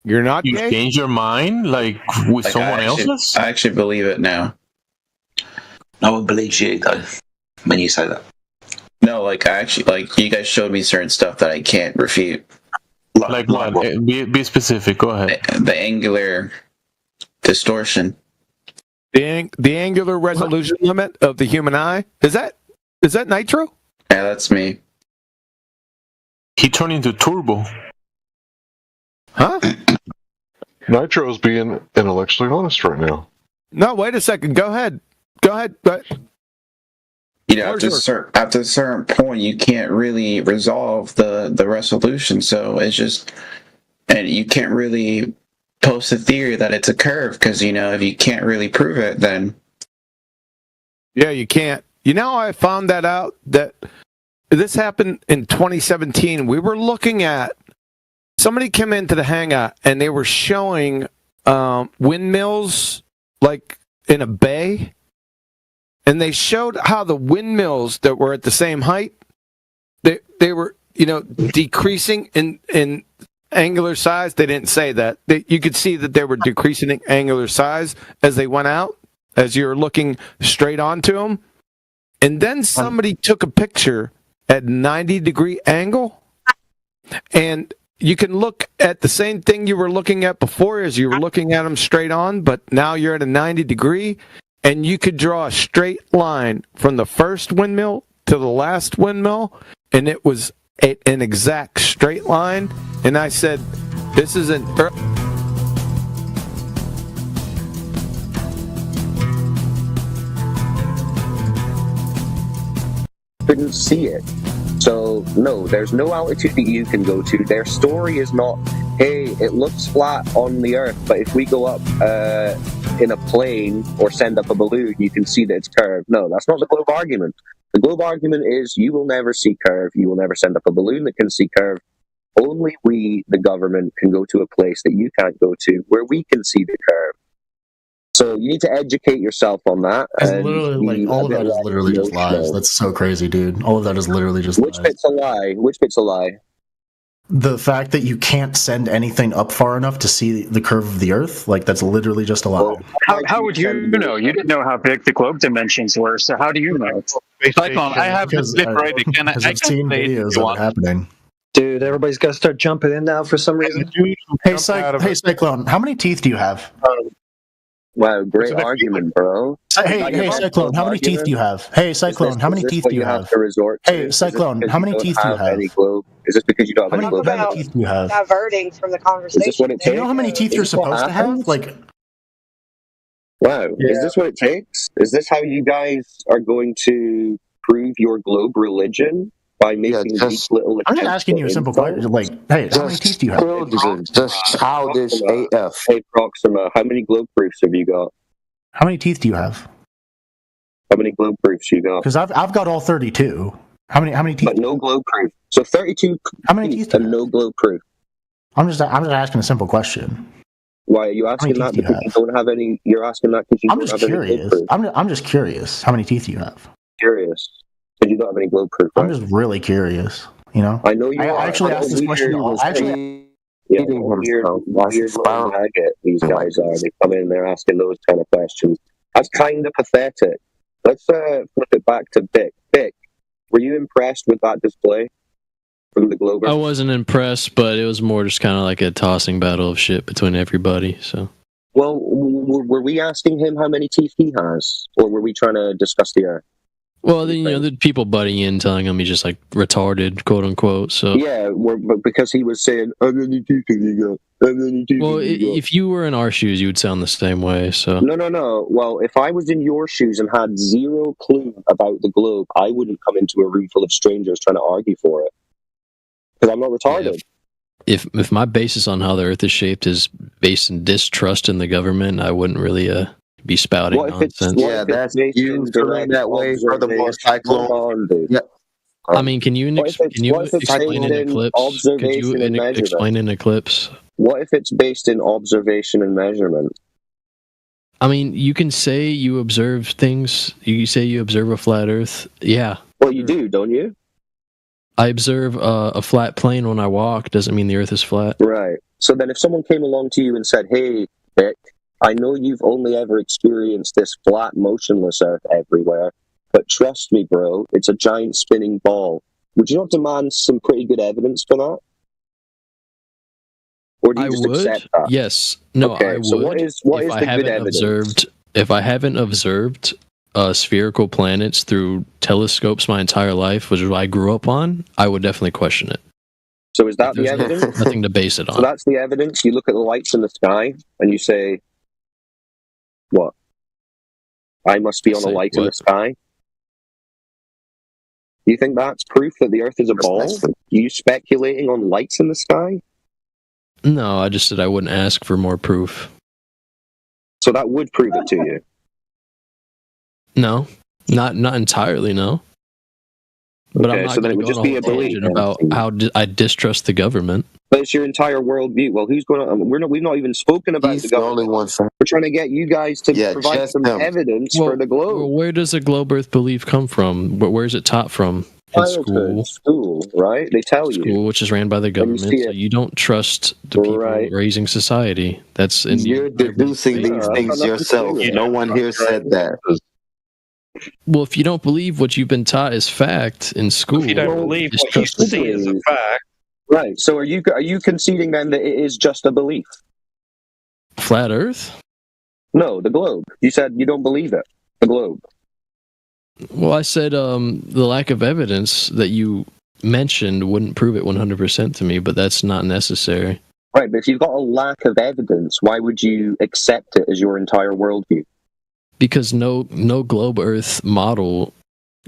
You're not You gay? change your mind, like with Like, someone I actually- else's? I actually believe it now. No one believes you, though, when you say that. No, like I actually like you guys showed me certain stuff that I can't refute. Like what? Be specific. Go ahead. The angular distortion. The angular resolution limit of the human eye? Is that Nitro? Yeah, that's me. He turned into Turbo. Huh? Nitro's being intellectually honest right now. No, wait a second. Go ahead. You know, after a certain point, you can't really resolve the resolution. So it's just, and you can't really post a theory that it's a curve because if you can't really prove it, then Yeah, you can't. I found that out that this happened in 2017. We were looking at somebody came into the hangout and they were showing windmills like in a bay. And they showed how the windmills that were at the same height, they were, decreasing in angular size. They didn't say that. You could see that they were decreasing in angular size as they went out, as you were looking straight onto them. And then somebody took a picture at 90-degree angle, and you can look at the same thing you were looking at before as you were looking at them straight on, but now you're at a 90-degree. And you could draw a straight line from the first windmill to the last windmill, and it was an exact straight line. And I said, this is an... Couldn't see it. So, no, there's no altitude that you can go to. Their story is not, hey, it looks flat on the Earth, but if we go up in a plane or send up a balloon, you can see that it's curved. No, that's not the globe argument. The globe argument is you will never see curve. You will never send up a balloon that can see curve. Only we, the government, can go to a place that you can't go to where we can see the curve. So you need to educate yourself on that. It's literally all of that is literally just lies. That's so crazy, dude. All of that is literally just lies. Which bit's a lie? Which bit's a lie? The fact that you can't send anything up far enough to see the curve of the Earth, that's literally just a lie. How would you know? You didn't know how big the globe dimensions were, so how do you know? Cyclone, I have this bit right again. I've seen videos of it happening. Dude, everybody's got to start jumping in now for some reason. Hey, Cyclone, how many teeth do you have? Wow, great argument, bro. Hey, Cyclone, how many teeth do you have? Hey, Cyclone, how many teeth do you have? Hey, Cyclone, how many teeth do you have? Is this because you don't have any globe? How many teeth do you have? Diverting from the conversation. Is this what it Do you takes? know how many teeth you're supposed to have? Wow, is this what it takes? Is this how you guys are going to prove your globe religion? By making these little I'm just asking you a simple question. Hey, how many teeth do you have? Just childish AF. Hey, Proxima, how many globe proofs have you got? How many teeth do you have? How many globe proofs you got? Because I've got all 32. How many teeth? But no globe proof. So 32. How many teeth? And no globe proof. I'm just asking a simple question. Why are you asking that? Because you don't have any. You're asking that because you don't have any globe proof. I'm just curious. How many teeth do you have? Curious. Because you don't have any globe proof. Right? I'm just really curious. You know. I know you. I actually asked this question. Yeah, weird maggot, these guys are. They come in, they're asking those kind of questions. That's kind of pathetic. Let's flip it back to Vic. Vic, were you impressed with that display from the Glober? I wasn't impressed, but it was more just kind of like a tossing battle of shit between everybody. So. Well, were we asking him how many teeth he has, or were we trying to discuss the Earth? Well, then, the people butting in, telling him he's just like retarded, quote unquote. So yeah, but because he was saying, "How many teeth have you got? How many teeth?" Well, if you were in our shoes, you would sound the same way. So no. Well, if I was in your shoes and had zero clue about the globe, I wouldn't come into a room full of strangers trying to argue for it because I'm not retarded. If my basis on how the Earth is shaped is based in distrust in the government, I wouldn't really be spouting nonsense. That's you feeling that way. Furthermore, cyclone. Yeah. I mean, can you explain an eclipse? Could you explain an eclipse? What if it's based in observation and measurement? I mean, you can say you observe things. You say you observe a flat Earth. Yeah. Well, you do, don't you? I observe a flat plane when I walk. Doesn't mean the Earth is flat. Right. So then if someone came along to you and said, "Hey, Vic, I know you've only ever experienced this flat, motionless Earth everywhere, but trust me, bro, it's a giant spinning ball." Would you not demand some pretty good evidence for that? Or do you just accept that? Yes. No, okay, I would. So what is the good evidence? If I haven't observed spherical planets through telescopes my entire life, which is what I grew up on, I would definitely question it. So is that the evidence? Nothing to base it on. So that's the evidence? You look at the lights in the sky and you say, what? I must be on a light in the sky? You think that's proof that the Earth is a ball? Are you speculating on lights in the sky? No, I just said I wouldn't ask for more proof. So that would prove it to you? No, not entirely, no. But okay, I'm not so then it would just be a belief about how I distrust the government. But it's your entire worldview. Well, who's going to? We've not even spoken about the government. Only one. We're trying to get you guys to provide some evidence for the globe. Well, where does the globe Earth belief come from? Where is it taught from? In school, right? They tell you. School, which is ran by the government, so you don't trust the people raising society. That's you're deducing these things yourself. No one here said that. Well, if you don't believe what you've been taught is fact in school, if you don't believe what you see is a fact, right? So are you conceding then that it is just a belief? Flat Earth? No, the globe. You said you don't believe it. The globe. Well, I said the lack of evidence that you mentioned wouldn't prove it 100% to me, but that's not necessary. Right, but if you've got a lack of evidence, why would you accept it as your entire worldview? Because no globe Earth model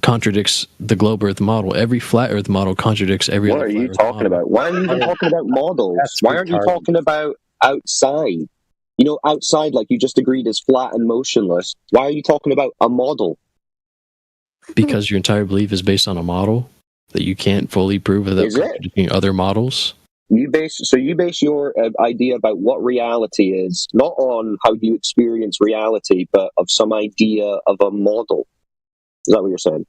contradicts the globe Earth model. Every flat Earth model contradicts every other. What are you talking about? Why are you even talking about models? Why aren't you talking about outside? You know, outside, like you just agreed, is flat and motionless. Why are you talking about a model? Because your entire belief is based on a model that you can't fully prove without contradicting other models. You base your idea about what reality is not on how you experience reality, but of some idea of a model. Is that what you're saying?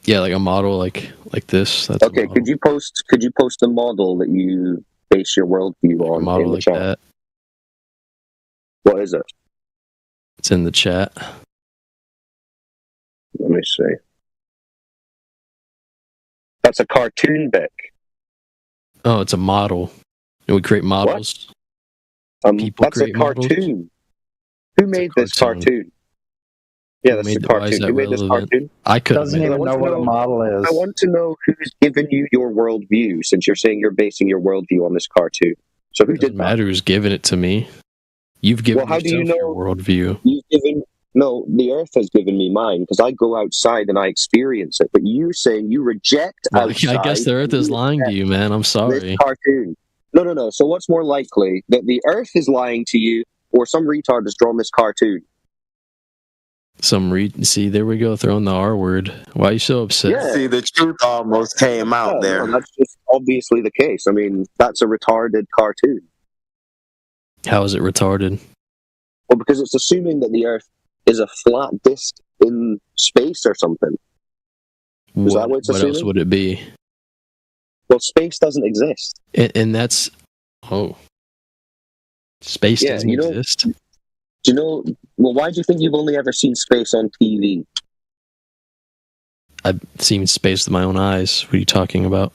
Yeah, like a model, like this. That's okay. Could you post a model that you base your worldview on? A model in the chat. That. What is it? It's in the chat. Let me see. That's a cartoon, Vic. Oh, it's a model. And we create models. That's a cartoon. Models. Who made this cartoon? Yeah, that's a cartoon. Who made this cartoon? I couldn't. Doesn't even know what a model is. I want to know who's given you your worldview, since you're saying you're basing your worldview on this cartoon. So who did that? Matter who's given it to me. You've given yourself your worldview. No, the Earth has given me mine, because I go outside and I experience it. But you're saying you reject outside. I guess the Earth is lying to you, man. I'm sorry. This cartoon. No. So what's more likely, that the Earth is lying to you, or some retard has drawn this cartoon? See, there we go, throwing the R word. Why are you so upset? Yeah. See, the truth almost came out there. No, that's just obviously the case. I mean, that's a retarded cartoon. How is it retarded? Well, because it's assuming that the Earth is a flat disk in space or something. Is that what it's assuming? What else would it be? Well, space doesn't exist. And that's... Oh. Space doesn't exist? Do you know... Well, why do you think you've only ever seen space on TV? I've seen space with my own eyes. What are you talking about?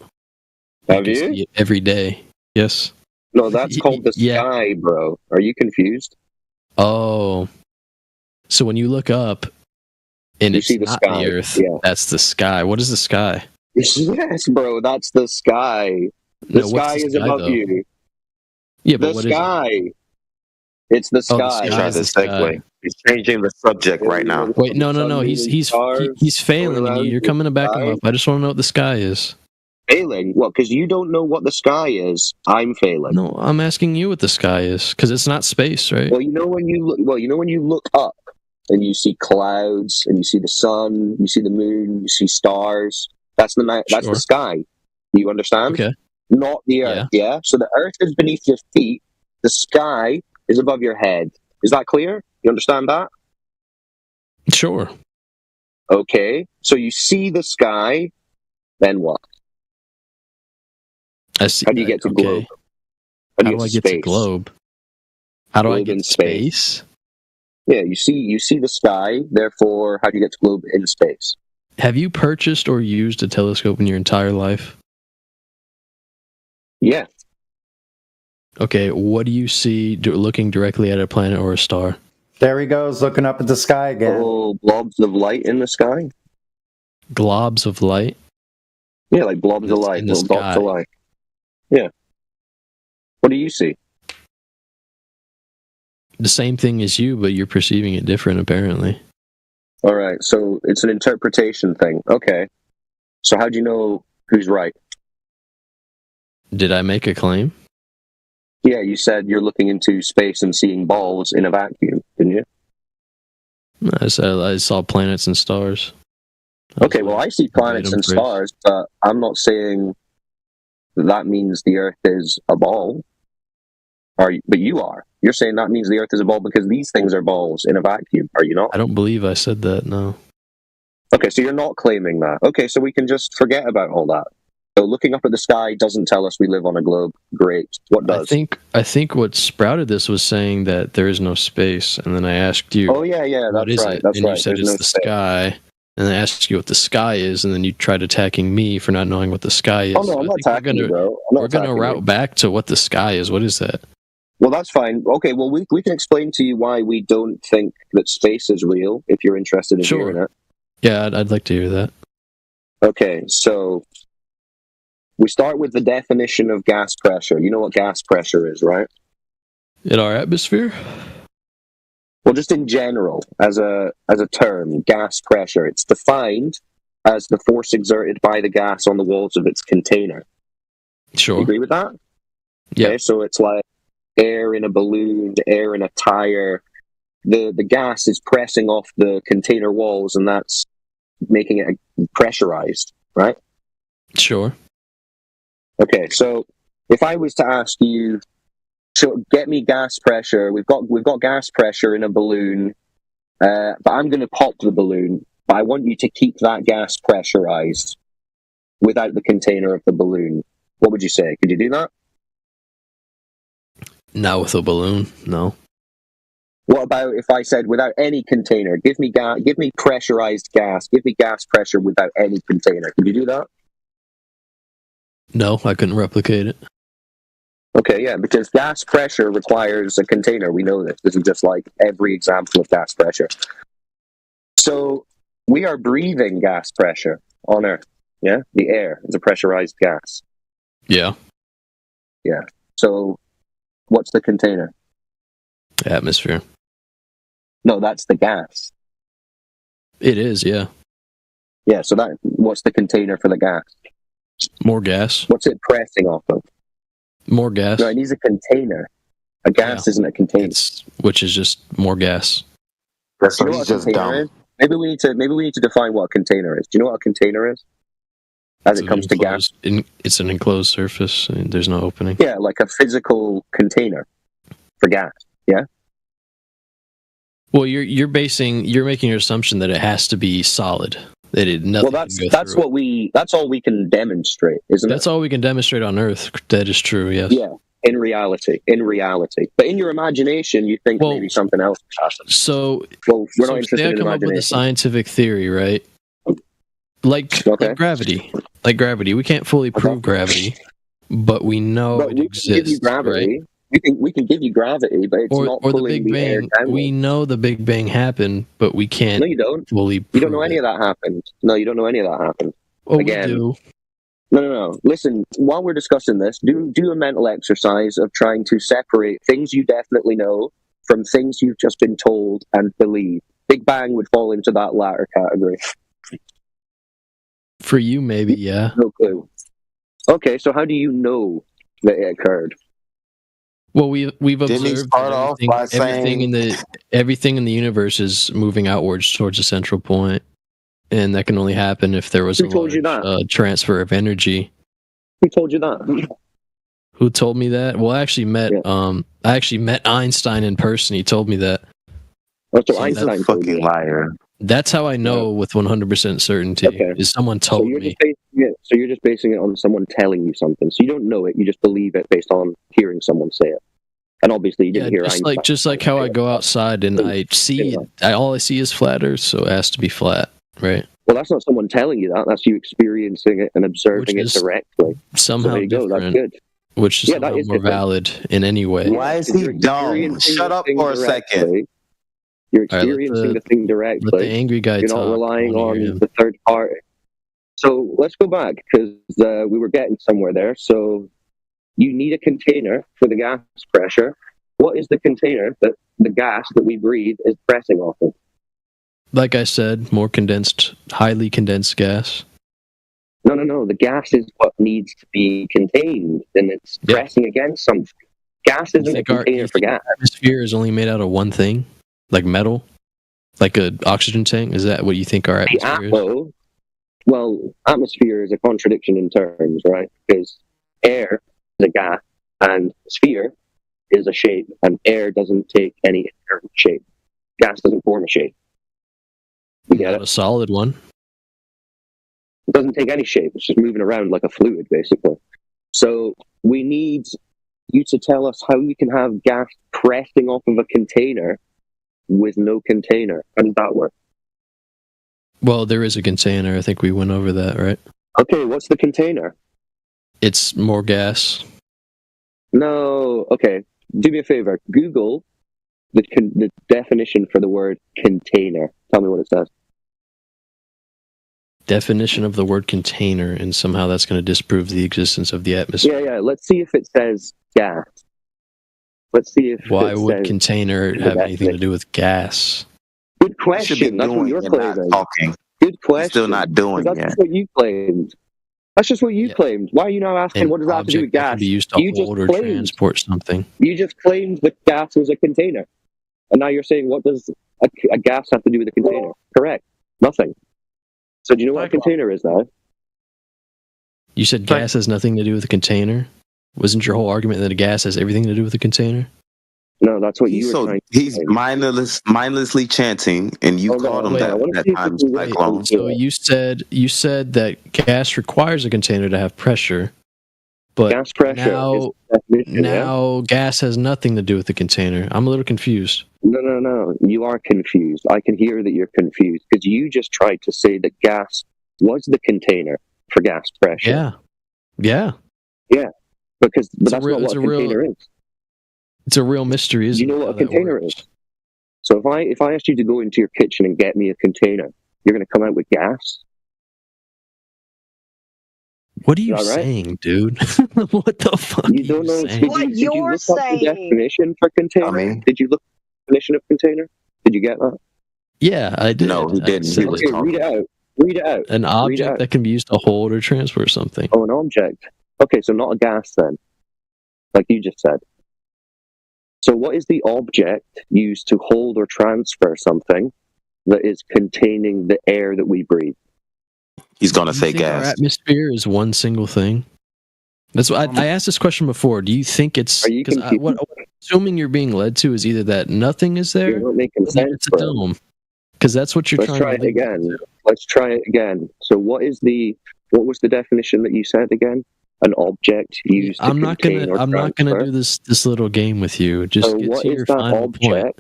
Have you? Every day. Yes. No, that's called the sky, bro. Are you confused? Oh. So when you look up and you it's see the not sky. the Earth, Yeah. that's the sky. What is the sky? Yes, bro, that's the sky. The sky is above you. Yeah, but the what is it? sky. It's the Oh, the sky. sky is the sky. He's changing the subject right now. Wait, no. He's failing. And you're coming to back him up. I just want to know what the sky is. Failing? Well, because you don't know what the sky is. I'm failing. No, I'm asking you what the sky is because it's not space, right? Well, you know when you look up and you see clouds and you see the sun, you see the moon, you see stars. That's the night. That's the sky. You understand? Okay. Not the Earth. Yeah. So the Earth is beneath your feet. The sky is above your head. Is that clear? You understand that? Sure. Okay. So you see the sky. Then what? I see. How do you get to globe? How do I get to globe? How do I get to space? Yeah, you see the sky. Therefore, how do you get to globe in space? Have you purchased or used a telescope in your entire life? Yeah. Okay, what do you see looking directly at a planet or a star? There he goes, looking up at the sky again. Oh, blobs of light in the sky? Globs of light? Yeah, like blobs of light. In the Little dots sky. of light. Yeah. What do you see? The same thing as you, but you're perceiving it different, apparently. All right, so it's an interpretation thing. Okay. So how do you know who's right? Did I make a claim? Yeah, you said you're looking into space and seeing balls in a vacuum, didn't you? I said I saw planets and stars. Okay, well, I see planets and stars, but I'm not saying that means the Earth is a ball. But you are. You're saying that means the Earth is a ball because these things are balls in a vacuum, are you not? I don't believe I said that, no. Okay, so you're not claiming that. Okay, so we can just forget about all that. So looking up at the sky doesn't tell us we live on a globe. Great. What does? I think what sprouted this was saying that there is no space, and then I asked you. Oh yeah, what is right. it? That's and right. you said There's it's no the space. sky, and I asked you what the sky is, and then you tried attacking me for not knowing what the sky is. Oh no, I'm not attacking you, bro. We're gonna route back to what the sky is. What is that? Well, that's fine. Okay, well, we can explain to you why we don't think that space is real, if you're interested in hearing it. Yeah, I'd like to hear that. Okay, so we start with the definition of gas pressure. You know what gas pressure is, right? In our atmosphere? Well, just in general, as a term, gas pressure. It's defined as the force exerted by the gas on the walls of its container. Sure. You agree with that? Yeah. Okay, so it's like air in a balloon, air in a tire. The gas is pressing off the container walls, and that's making it pressurized, right? Sure. Okay, so if I was to ask you, so get me gas pressure. We've got gas pressure in a balloon, but I'm going to pop the balloon. But I want you to keep that gas pressurized without the container of the balloon. What would you say? Could you do that? Not with a balloon, no. What about if I said without any container? Give me pressurized gas. Give me gas pressure without any container. Could you do that? No, I couldn't replicate it. Okay, yeah, because gas pressure requires a container. We know this. This is just like every example of gas pressure. So we are breathing gas pressure on Earth. Yeah, the air is a pressurized gas. Yeah. Yeah. So what's the container? Atmosphere. No, that's the gas. It is, yeah. Yeah, so what's the container for the gas? More gas. What's it pressing off of? More gas. No, it needs a container. A gas isn't a container. Which is just more gas. That's Do you why know he's what a just container dumb. is? Maybe we need to define what a container is. Do you know what a container is? As it comes to gas. It's an enclosed surface. And there's no opening. Yeah, like a physical container for gas. Yeah. Well, you're making your assumption that it has to be solid. That it nothing. Well, can go that's through what it. that's all we can demonstrate, isn't That's it? all we can demonstrate on Earth. That is true. Yes. Yeah. In reality, but in your imagination, you think maybe something else happened. So, well, we're not say interested I in come up with a imagination. scientific theory, right? Like gravity. Like gravity. We can't fully prove gravity, but we know But it we can give you exists, gravity. right? We can give you gravity, but it's not Or the pulling Big air Bang. downward. We know the Big Bang happened, but we can't. No, you don't. Fully. You don't know any of that happened. No, you don't know any of that happened. Well, Again, we do. No. Listen, while we're discussing this, do a mental exercise of trying to separate things you definitely know from things you've just been told and believe. Big Bang would fall into that latter category. For you, maybe, yeah. No clue. Okay, so how do you know that it occurred? Well, we've Didn't he observed start that off by everything in the universe is moving outwards towards a central point, and that can only happen if there was Who told you that? Transfer of energy. Who told you that? Who told me that? Well, I actually met Einstein in person. He told me that. Oh, so Einstein told you. Liar. That's how I know with 100% certainty. Is someone told me. So you're just basing it on someone telling you something. So you don't know it, you just believe it based on hearing someone say it. And obviously you didn't hear Einstein. Just like how I go outside and I see all I see is flat Earth, so it has to be flat, right? Well, that's not someone telling you that. That's you experiencing it and observing it directly. Somehow so there you go. That's good. Which is somehow more valid in any way. Why is he dumb? Shut up for a second. You're experiencing the thing directly. Let the angry guy You're talk. not relying on the third party. So let's go back because we were getting somewhere there. So you need a container for the gas pressure. What is the container that the gas that we breathe is pressing off of? Like I said, more condensed, highly condensed gas. No. The gas is what needs to be contained, and it's pressing against something. Gas isn't a container for gas. Atmosphere is only made out of one thing, like metal, like an oxygen tank. Is that what you think our atmosphere is? Well, atmosphere is a contradiction in terms, right? Because air is a gas, and sphere is a shape, and air doesn't take any inherent shape. Gas doesn't form a shape. You get it? A solid one. It doesn't take any shape. It's just moving around like a fluid, basically. So we need you to tell us how you can have gas pressing off of a container with no container. How does that work? Well, there is a container. I think we went over that, right? Okay, what's the container? It's more gas. No. Okay, do me a favor. Google the definition for the word container. Tell me what it says. Definition of the word container, and somehow that's going to disprove the existence of the atmosphere. Yeah. Let's see if it says gas. Let's see if. Why would container have anything to do with gas? Good question. That's what you're claiming. Good question. Still not doing that's it. Just what you claimed. That's just what you claimed. Why are you now asking what does that have to do with gas? Can be used to hold or transport something. You just claimed that gas was a container, and now you're saying what does a gas have to do with a container? Correct. Nothing. So do you know what a container is now? You said gas has nothing to do with a container? Wasn't your whole argument that a gas has everything to do with a container? No, that's what you were trying to He's mindlessly chanting, and you called him that time cyclone. So you said that gas requires a container to have pressure, but gas pressure now gas has nothing to do with the container. I'm a little confused. No. You are confused. I can hear that you're confused because you just tried to say that gas was the container for gas pressure. Yeah. But that's not what a container is. It's a real mystery, isn't it? Do you know what a container is? So if I asked you to go into your kitchen and get me a container, you're going to come out with gas? What are you saying, dude? What the fuck? You don't know what you're did you look saying. Up the definition for container? Did you look at the definition of container? Did you get that? Yeah, I did. No, he didn't. Okay, read it out. Read it out. An object that can be used to hold or transport something. Oh, an object. Okay, so not a gas then, like you just said. So what is the object used to hold or transfer something that is containing the air that we breathe? He's gonna say Think our gas. atmosphere is one single thing. That's what I asked this question before. Do you think it's? Are you what assuming you're being led to is either that nothing is there, You're not making or that sense, it's a bro. dome. Because that's what you're Let's trying try to it lead again. to. Let's try it again. So what was the definition that you said again? An object used to I'm not contain or I'm not gonna transfer? do this little game with you. Just So get what to is your that final object? point.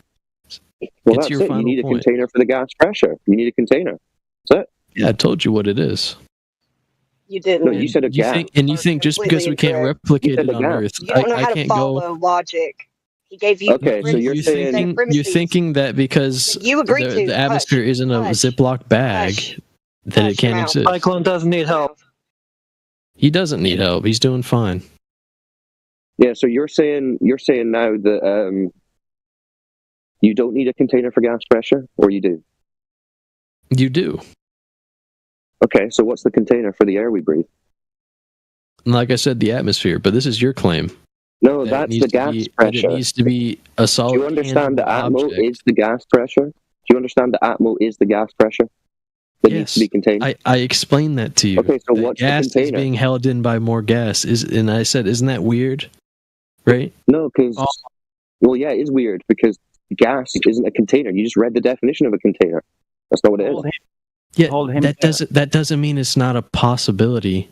Well, Get that's to your it. You final need a point. container for the gas pressure. You need a container. That's it. Yeah, I told you what it is. You didn't. No, you said a You gas. think just because we can't You replicate said it a on gas. Earth, You don't know how to can't follow go. logic. He gave you. Okay, so you're saying You're thinking that because You agreed to. the atmosphere isn't a Ziploc bag that it can't exist. Cyclone doesn't need help. He doesn't need help. He's doing fine. Yeah, so you're saying now that you don't need a container for gas pressure, or you do? You do. Okay, so what's the container for the air we breathe? And like I said, the atmosphere. But this is your claim. No, That it that's needs the to gas be- that pressure. It needs to be a solid. Do you understand the tangible atmo object. is the gas pressure? Do you understand the atmo is the gas pressure that needs to be contained? I explained that to you. Okay, so That what's the gas is container? being held in by more gas. And I said, isn't that weird? Right? No, because well, yeah, it is weird because gas isn't a container. You just read the definition of a container. That's not what it is. Yeah, that doesn't mean it's not a possibility.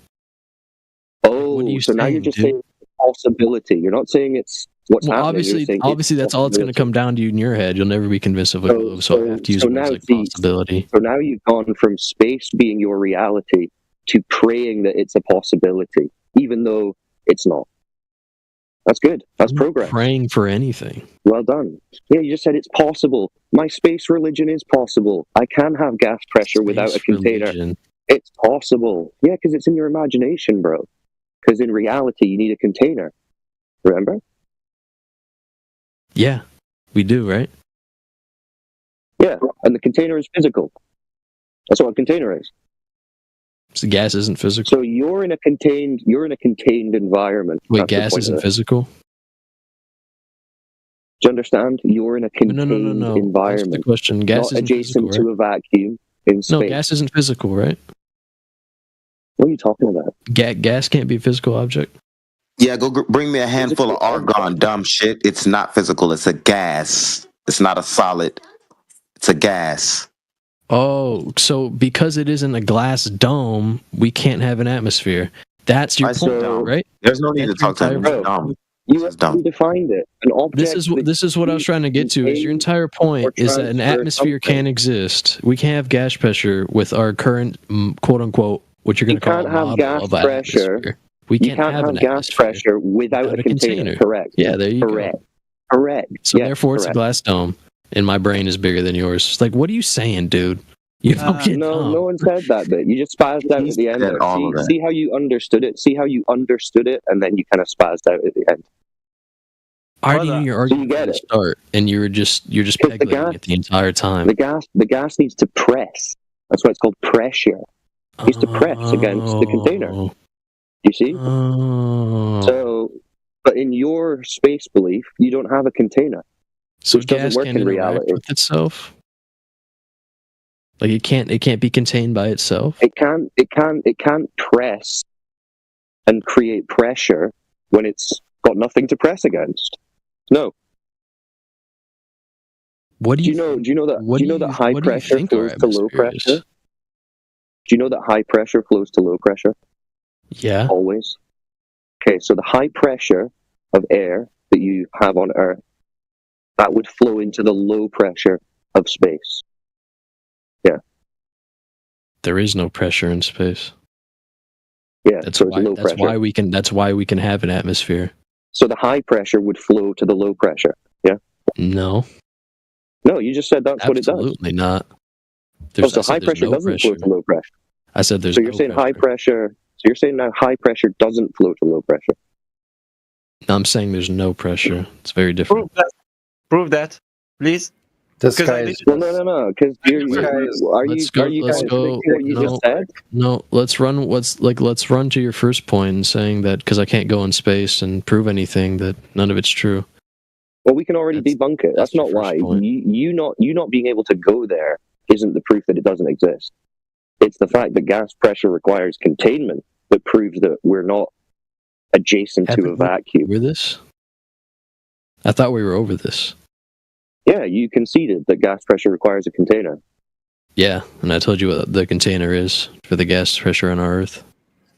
Oh, What are you so now you're saying, just dude? saying possibility. You're not saying it's what's Well, happening. You're saying obviously, that's all it's going to come down to in your head. You'll never be convinced of a globe, so I have to use words like possibility. So now you've gone from space being your reality to praying that it's a possibility, even though it's not. That's good. That's progress. Praying for anything. Well done. Yeah, you just said it's possible. My space religion is possible. I can have gas pressure without a Space container. religion. It's possible. Yeah, because it's in your imagination, bro. Because in reality, you need a container. Remember? Yeah, we do, right? Yeah, and the container is physical. That's what a container is. So gas isn't physical. So you're in a contained environment. Wait, That's the gas point isn't of it. physical? Do you understand? You're in a contained No. Answer environment. the question. Gas not isn't adjacent physical, to a vacuum in space. No, gas isn't physical, right? What are you talking about? Gas can't be a physical object. Yeah, go bring me a handful of argon, dumb shit. It's not physical. It's a gas. It's not a solid. It's a gas. Oh, so because it isn't a glass dome, we can't have an atmosphere. That's your point, right? There's no need That's to talk to your him. entire It's dumb. You have defined it. An object. This is what I was trying to get to. Is your entire point is that an transfer atmosphere something. can't exist. We can't have gas pressure with our current quote unquote what you're going You to call can't a have model gas of an pressure. atmosphere. We You can't have an gas atmosphere pressure without a container. Correct. Yeah, there you Correct. go. Correct. So Yeah, therefore, it's a correct. glass dome, and my brain is bigger than yours. It's like, what are you saying, dude? You don't get no, dumb. no one said that bit. You just spazzed out at the end. said there. all of that. See how you understood it. See how you understood it, and then you kind of spazzed out at the end. I already knew your argument get from the it. start, and you're just pegleting it the entire time. The gas needs to press. That's why it's called pressure. It needs to press against the container. You see? So, but in your space belief, you don't have a container. So which doesn't gas work can't in interact reality. with itself. Like it can't be contained by itself. It can't press and create pressure when it's got nothing to press against. No. What do you know? Do you know that? what Do you do know that you- high what do you pressure think our flows to low atmosphere is? pressure? Do you know that high pressure flows to low pressure? Yeah. Always. Okay, so the high pressure of air that you have on Earth, that would flow into the low pressure of space. Yeah. There is no pressure in space. Yeah. That's so it's why. low That's pressure. why we can. That's why we can have an atmosphere. So the high pressure would flow to the low pressure. Yeah. No. No, you just said that's what it does. Absolutely not. Oh, so I said high there's pressure no doesn't pressure. flow to low pressure. I said there's So you're no saying pressure. high pressure. So you're saying now high pressure doesn't flow to low pressure. No, I'm saying there's no pressure. It's very different. Prove that, please. This 'Cause I guy need- Well, no, because are you Let's go. guys Let's go. thinking what you just said? No, let's run. Let's run to your first point and saying that because I can't go in space and prove anything that none of it's true. Well, we can already debunk it. That's not why. You not being able to go there isn't the proof that it doesn't exist. It's the fact that gas pressure requires containment that proves that we're not adjacent to a vacuum. Over this? I thought we were over this. Yeah, you conceded that gas pressure requires a container. Yeah, and I told you what the container is for the gas pressure on our Earth.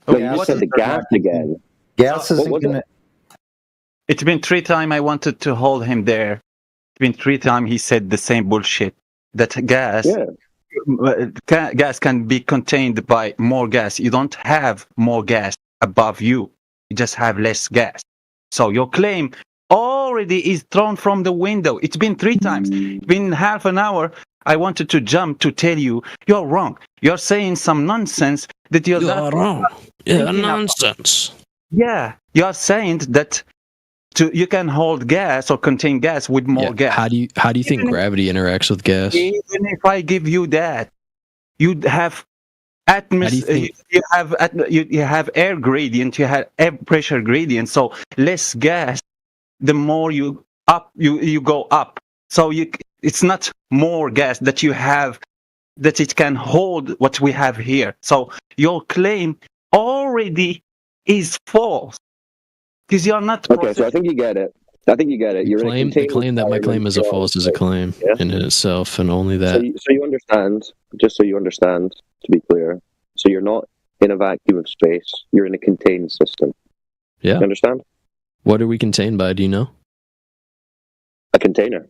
No, you said the gas again. Gas isn't What was gonna. it? It's been 3 times I wanted to hold him there. It's been 3 times he said the same bullshit. That gas, gas can be contained by more gas. You don't have more gas above you. You just have less gas. So your claim already is thrown from the window. It's been 3 times. It's been half an hour. I wanted to jump to tell you you're wrong. You're saying some nonsense that you're not wrong. Yeah, nonsense. Yeah, you're saying that you can hold gas or contain gas with more gas. How do you think gravity interacts with gas? Even if I give you that, you'd have atmosphere. You have air gradient. You have air pressure gradient. So less gas, the more you go up. So it's not more gas that you have that it can hold what we have here. So your claim already is false because you're not. Okay, so I think you get it. You're the claim that my claim is a false is a claim in itself, and only that. So you understand, just so you understand, to be clear, so you're not in a vacuum of space, you're in a contained system. Yeah. You understand? What are we contained by, do you know? A container.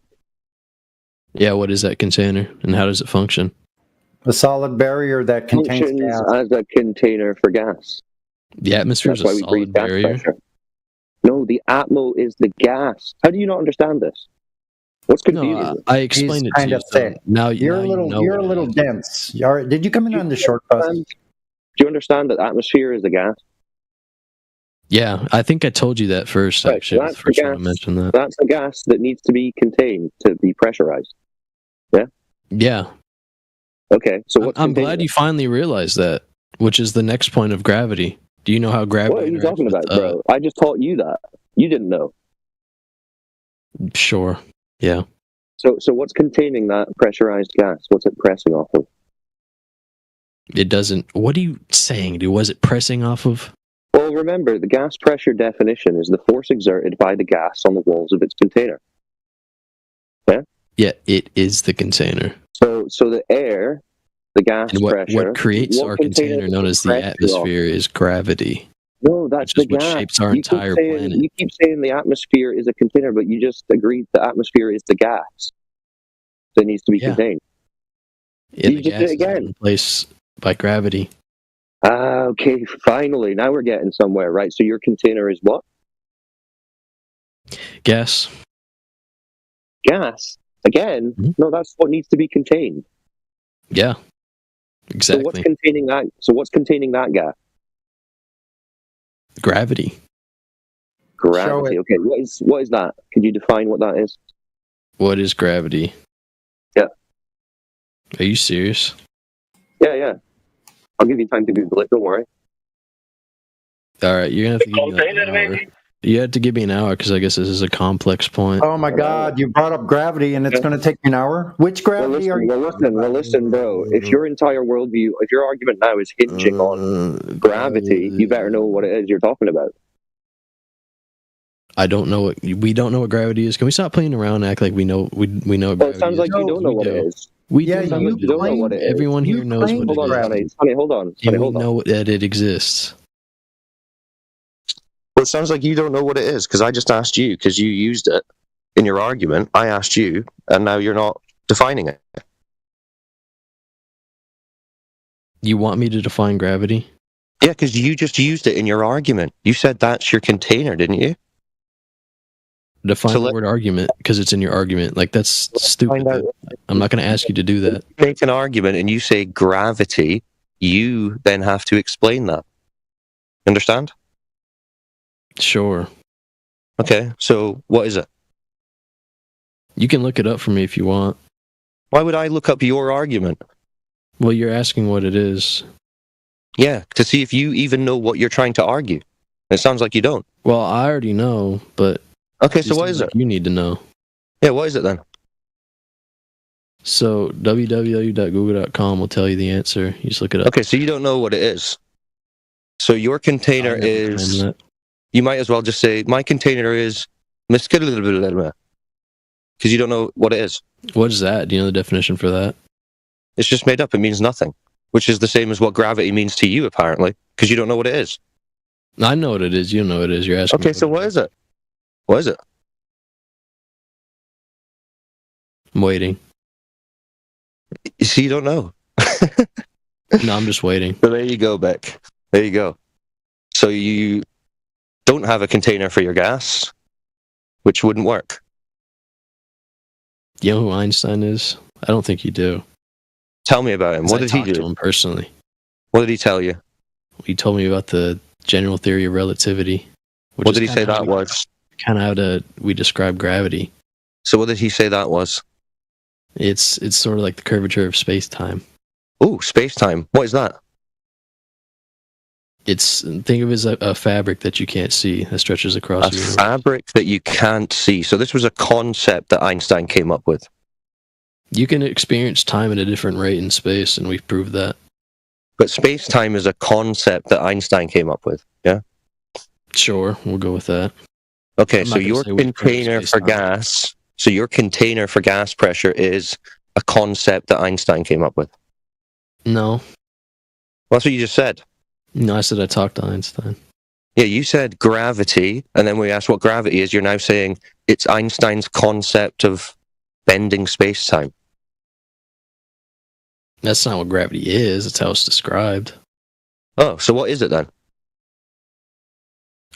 Yeah, what is that container, and how does it function? A solid barrier that contains Functions gas. as a container for gas. The atmosphere is That's why a we solid breathe gas barrier. pressure. No, the atmo is the gas. How do you not understand this? What's confusing? No, I explained it to kind you. of thick. Now You're a little dense. Did you come in on the short bus? Do you understand that atmosphere is the gas? Yeah, I think I told you that first. Right, Actually, that's the first the time I gas. mentioned that. That's the gas that needs to be contained to be pressurized. Yeah. Yeah, Okay. So what's I'm containing glad it? you finally realized that, which is the next point of gravity. Do you know how gravity? What are you interacts talking with, about, bro? I just taught you that. You didn't know. Sure. Yeah. So what's containing that pressurized gas? What's it pressing off of? It doesn't. What are you saying, dude? Was it pressing off of? Well, remember, the gas pressure definition is the force exerted by the gas on the walls of its container. Yeah? Yeah, it is the container. So the air, the gas And pressure... what creates our container, known as the pressure atmosphere, is gravity. No, that's which is the what gas. shapes our entire planet. You keep saying the atmosphere is a container, but you just agreed the atmosphere is the gas that needs to be contained. Yeah, You the just gas did it is again. replaced by gravity. Okay, finally. Now we're getting somewhere, right? So your container is what? Gas. Gas. Again? No, that's what needs to be contained. Yeah. Exactly. So what's containing that gas? Gravity. Gravity. Okay, what is that? Could you define what that is? What is gravity? Yeah. Are you serious? Yeah. I'll give you time to Google it, don't worry. All right, you're gonna have to give me like an hour. You had to give me an hour because I guess this is a complex point. Oh my God! You brought up gravity, and it's going to take you an hour. Which gravity are you? Well, listen, bro. If your entire worldview, if your argument now is hinging on gravity, you better know what it is you're talking about. I don't know what we don't know what gravity is. Can we stop playing around and act like we know we know what Well, gravity it sounds like you don't know what it is. We Yeah, do. you don't know what it is. Everyone here knows what Hold on, it is. Sonny, hold on. Do we hold on. know that it exists? Well, it sounds like you don't know what it is because I just asked you because you used it in your argument. I asked you, and now you're not defining it. You want me to define gravity? Yeah, because you just used it in your argument. You said that's your container, didn't you? Define the word argument because it's in your argument. Like that's stupid. Dude. I'm not going to ask you to do that. Make an argument and you say gravity. You then have to explain that. Understand? Sure. Okay, so what is it? You can look it up for me if you want. Why would I look up your argument? Well, you're asking what it is. Yeah, to see if you even know what you're trying to argue. It sounds like you don't. Well, I already know, but Okay, so what is it? You need to know. Yeah, what is it then? So www.google.com will tell you the answer. You just look it up. Okay, so you don't know what it is. So your container is... You might as well just say, my container is... Because you don't know what it is. What is that? Do you know the definition for that? It's just made up. It means nothing. Which is the same as what gravity means to you, apparently. Because you don't know what it is. I know what it is. You don't know what it is. You're asking. Okay, so what is it? What is it? I'm waiting. You see, you don't know. No, I'm just waiting. So there you go, Beck. There you go. So you don't have a container for your gas, which wouldn't work. You know who Einstein is? I don't think you do. Tell me about him. What did he do? To him personally. What did he tell you? He told me about the general theory of relativity. What did he say that was? Kind of how we describe gravity. So what did he say that was? It's sort of like the curvature of space-time. Ooh, space-time. What is that? Think of it as a fabric that you can't see that stretches across the universe. A fabric that you can't see. So this was a concept that Einstein came up with. You can experience time at a different rate in space, and we've proved that. But space-time is a concept that Einstein came up with, yeah? Sure, we'll go with that. Okay, so your container for gas... So your container for gas pressure is a concept that Einstein came up with? No. Well, that's what you just said. No, I said I talked to Einstein. Yeah, you said gravity, and then we asked what gravity is. You're now saying it's Einstein's concept of bending space-time. That's not what gravity is. It's how it's described. Oh, so what is it then?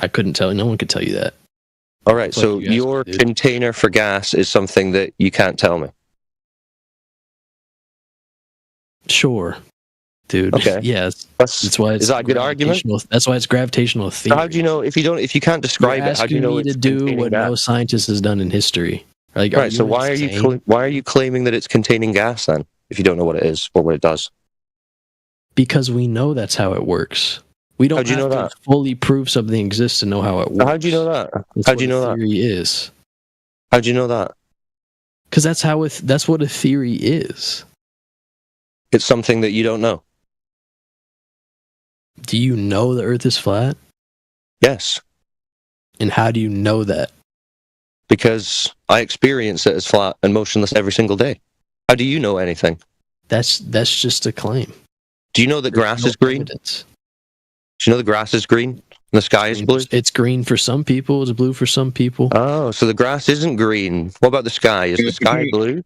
I couldn't tell you. No one could tell you that. All right, so your container for gas is something that you can't tell me. Sure, dude. Okay. Yeah, that's why it's. Is that a good argument? That's why it's gravitational theory. So how do you know if you can't describe it? How do you know it's to do what no scientist has done in history? Like, right. So why are you claiming that it's containing gas then? If you don't know what it is or what it does? Because we know that's how it works. We don't have to fully prove something exists to know how it works. How do you know that? How do you know that? Theory is. How do you know that? Because that's what a theory is. It's something that you don't know. Do you know the Earth is flat? Yes. And how do you know that? Because I experience it as flat and motionless every single day. How do you know anything? That's just a claim. Do you know that grass is green? Evidence. Do you know the grass is green and the sky is blue? It's green for some people. It's blue for some people. Oh, so the grass isn't green. What about the sky? Is the sky blue?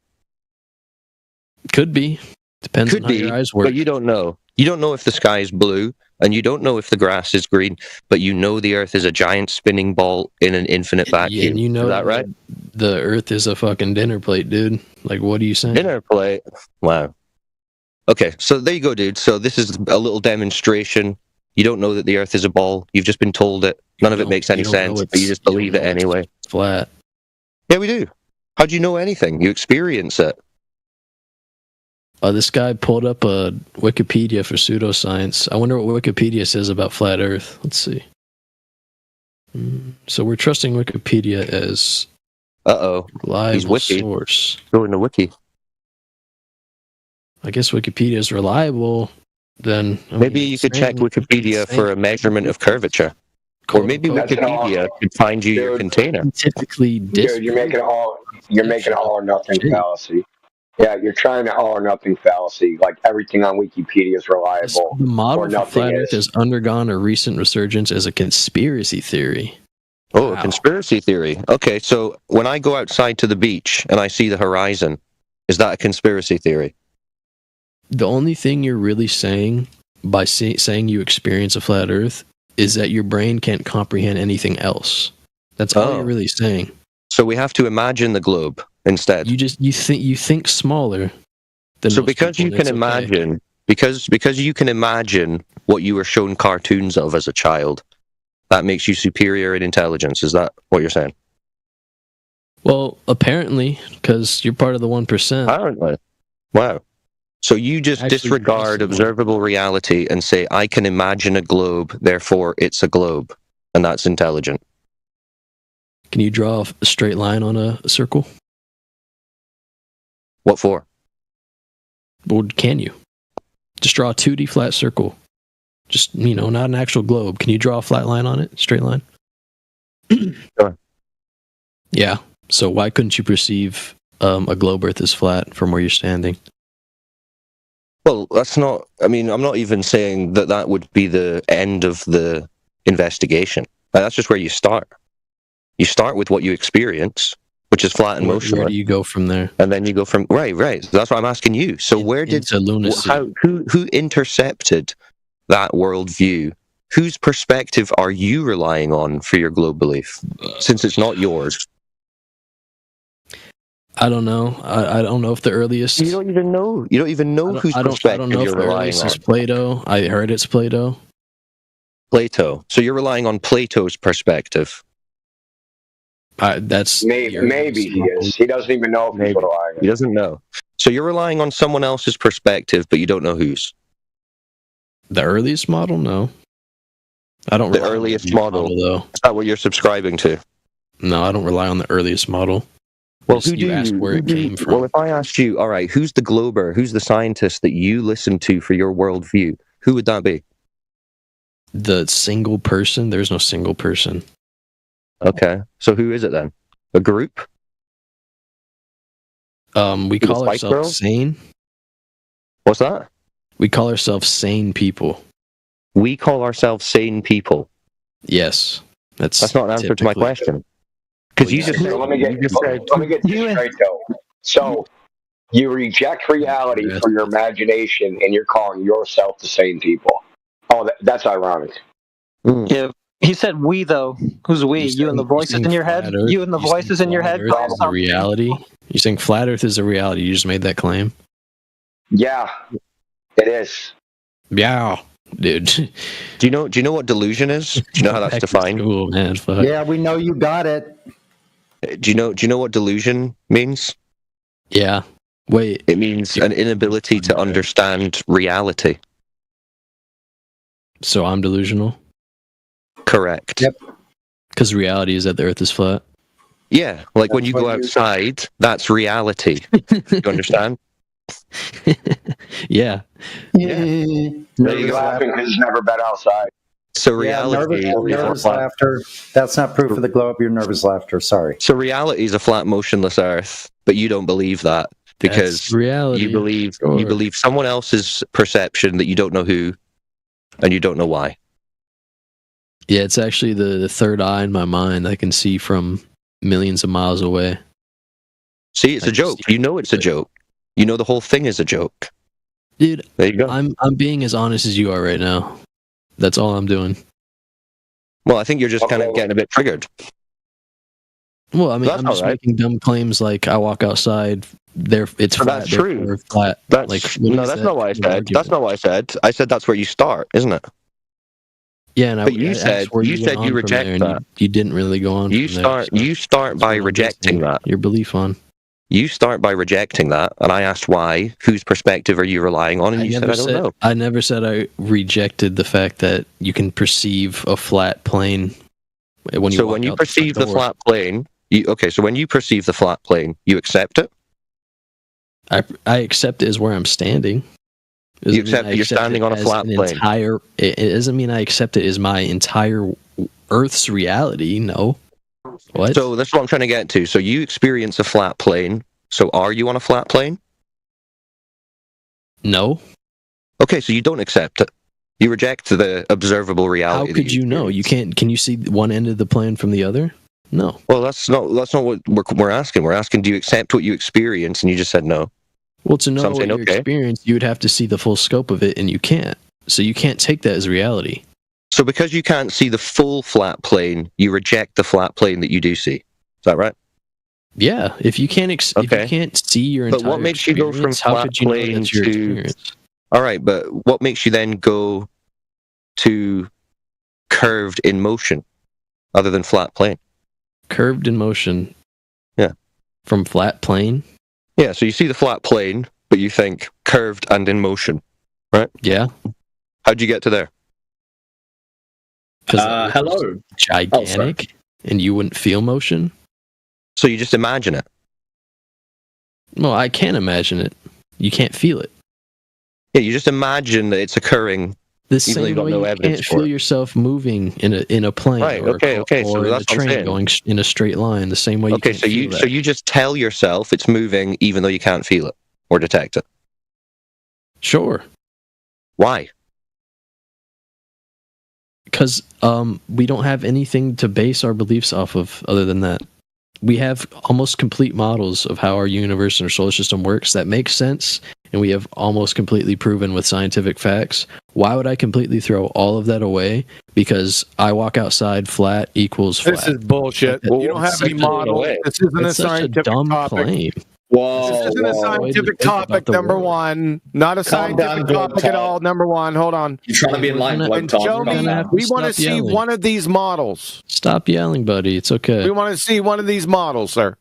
Could be. Depends on how your eyes work. But you don't know. You don't know if the sky is blue, and you don't know if the grass is green, but you know the Earth is a giant spinning ball in an infinite vacuum. And you know is that right? The Earth is a fucking dinner plate, dude. Like, what are you saying? Dinner plate? Wow. Okay, so there you go, dude. So this is a little demonstration. You don't know that the Earth is a ball. You've just been told it. None of it makes any sense, but you just believe it anyway. Flat. Yeah, we do. How do you know anything? You experience it. This guy pulled up a Wikipedia for pseudoscience. I wonder what Wikipedia says about flat Earth. Let's see. So we're trusting Wikipedia as reliable source. Go into Wiki. I guess Wikipedia is reliable. Then maybe you could check Wikipedia for a measurement of curvature, or maybe Wikipedia could find you your container. Typically, dude, you're making an all or nothing fallacy. Yeah, you're trying to all or nothing fallacy. Like everything on Wikipedia is reliable. The model for flat Earth has undergone a recent resurgence as a conspiracy theory. Oh, a conspiracy theory. Okay, so when I go outside to the beach and I see the horizon, is that a conspiracy theory? The only thing you're really saying by saying you experience a flat Earth is that your brain can't comprehend anything else. That's all you're really saying. So we have to imagine the globe instead. You think smaller than so most because people, you can imagine because you can imagine what you were shown cartoons of as a child, that makes you superior in intelligence. Is that what you're saying? Well, apparently, because you're part of the 1%. Apparently. Wow. So you just disregard observable reality and say, I can imagine a globe, therefore it's a globe, and that's intelligent. Can you draw a straight line on a circle? What for? Well, can you? Just draw a 2D flat circle. Just, not an actual globe. Can you draw a flat line on it? Straight line? Sure. Yeah. So why couldn't you perceive a globe Earth is flat from where you're standing? Well, that's not... I mean, I'm not even saying that would be the end of the investigation. That's just where you start. You start with what you experience, which is flat and motionless. Where do you go from there? And then you go from... Right. That's what I'm asking you. So where did... Who intercepted that worldview? Whose perspective are you relying on for your globe belief? Since it's not yours. I don't know. I don't know if the earliest... You don't even know. You don't even know whose perspective I don't know you're if the relying earliest on. is Plato. I heard it's Plato. Plato. So you're relying on Plato's perspective. That's maybe he is. He doesn't even know if he's relying. He doesn't know. So you're relying on someone else's perspective, but you don't know whose. The earliest model? No. I don't. The earliest model, though. Is that what you're subscribing to? No, I don't rely on the earliest model. Well, you asked where it came from. Well, if I asked you, all right, who's the glober? Who's the scientist that you listen to for your worldview? Who would that be? The single person? There's no single person. Okay, so who is it then? A group? We call ourselves sane. What's that? We call ourselves sane people. We call ourselves sane people. Yes, that's not an answer to my question. Because you just said, let me get this straight though. So you reject reality for your imagination, and you're calling yourself the same people. Oh, that's ironic. Yeah, he said we though. Who's we? You and the voices in your head. You and the voices in your head. Is a reality. You think flat Earth is a reality? You just made that claim. Yeah, it is. Yeah, dude. Do you know what delusion is? Do you know how that's defined? Cool, man. Fuck. Yeah, we know you got it. Do you know what delusion means? Yeah. Wait. It means an inability to understand reality. So I'm delusional? Correct. Yep. Because reality is that the Earth is flat? Yeah, like when you go outside, that's reality. You understand? Yeah. There you go. Laughing because he's never been outside. So reality... nervous laughter. That's not proof of the globe. Your nervous laughter. Sorry. So reality is a flat, motionless Earth, but you don't believe that because reality. You believe someone else's perception that you don't know who, and you don't know why. Yeah, it's actually the third eye in my mind. I can see from millions of miles away. See, it's a joke. You know it's a joke. You know the whole thing is a joke. Dude, there you go. I'm being as honest as you are right now. That's all I'm doing. Well, I think you're just kind of getting a bit triggered. Well, I mean, I'm just making dumb claims like I walk outside, it's flat. That's true. Flat. That's not what I said. That's not what I said. I said that's where you start, isn't it? Yeah, but you said you reject that. You didn't really go on. You start by rejecting that. Your belief on. You start by rejecting that, and I asked why. Whose perspective are you relying on? And you said I don't know. I never said I rejected the fact that you can perceive a flat plane when you. So when you perceive the flat plane, so when you perceive the flat plane, you accept it. I accept it as where I'm standing. You accept that you're standing on a flat plane. It doesn't mean I accept it as my entire Earth's reality. No. What? So that's what I'm trying to get to. So you experience a flat plane. So are you on a flat plane? No. Okay, so you don't accept it. You reject the observable reality. How could you know? You can't. Can you see one end of the plane from the other? No. Well, that's not what we're asking. We're asking, do you accept what you experience? And you just said no. Well, to know what you experience, you would have to see the full scope of it, and you can't. So you can't take that as reality. So because you can't see the full flat plane, you reject the flat plane that you do see. Is that right? Yeah. If you can't, if you can't see your entire but what makes you go from flat plane to? All right, but what makes you then go to curved in motion, other than flat plane? Curved in motion. Yeah. From flat plane. Yeah. So you see the flat plane, but you think curved and in motion, right? Yeah. How'd you get to there? Hello. Gigantic. and you wouldn't feel motion. So you just imagine it. Well, I can't imagine it. You can't feel it. Yeah, you just imagine that it's occurring. The same way you can't feel yourself moving in a plane, right? Or So in that's a train going in a straight line. The same way. You can't so feel that. you just tell yourself it's moving, even though you can't feel it or detect it. Sure. Why? Because we don't have anything to base our beliefs off of other than that. We have almost complete models of how our universe and our solar system works that make sense, and we have almost completely proven with scientific facts. Why would I completely throw all of that away? Because I walk outside, flat equals flat. This is bullshit. You don't have any models. This isn't a scientific topic. Claim. This isn't a scientific topic, number one. Not a scientific topic at all, number one. Hold on. You're trying to be enlightened. Show me. We want to see one of these models. Stop yelling, buddy. It's okay. We want to see one of these models, sir.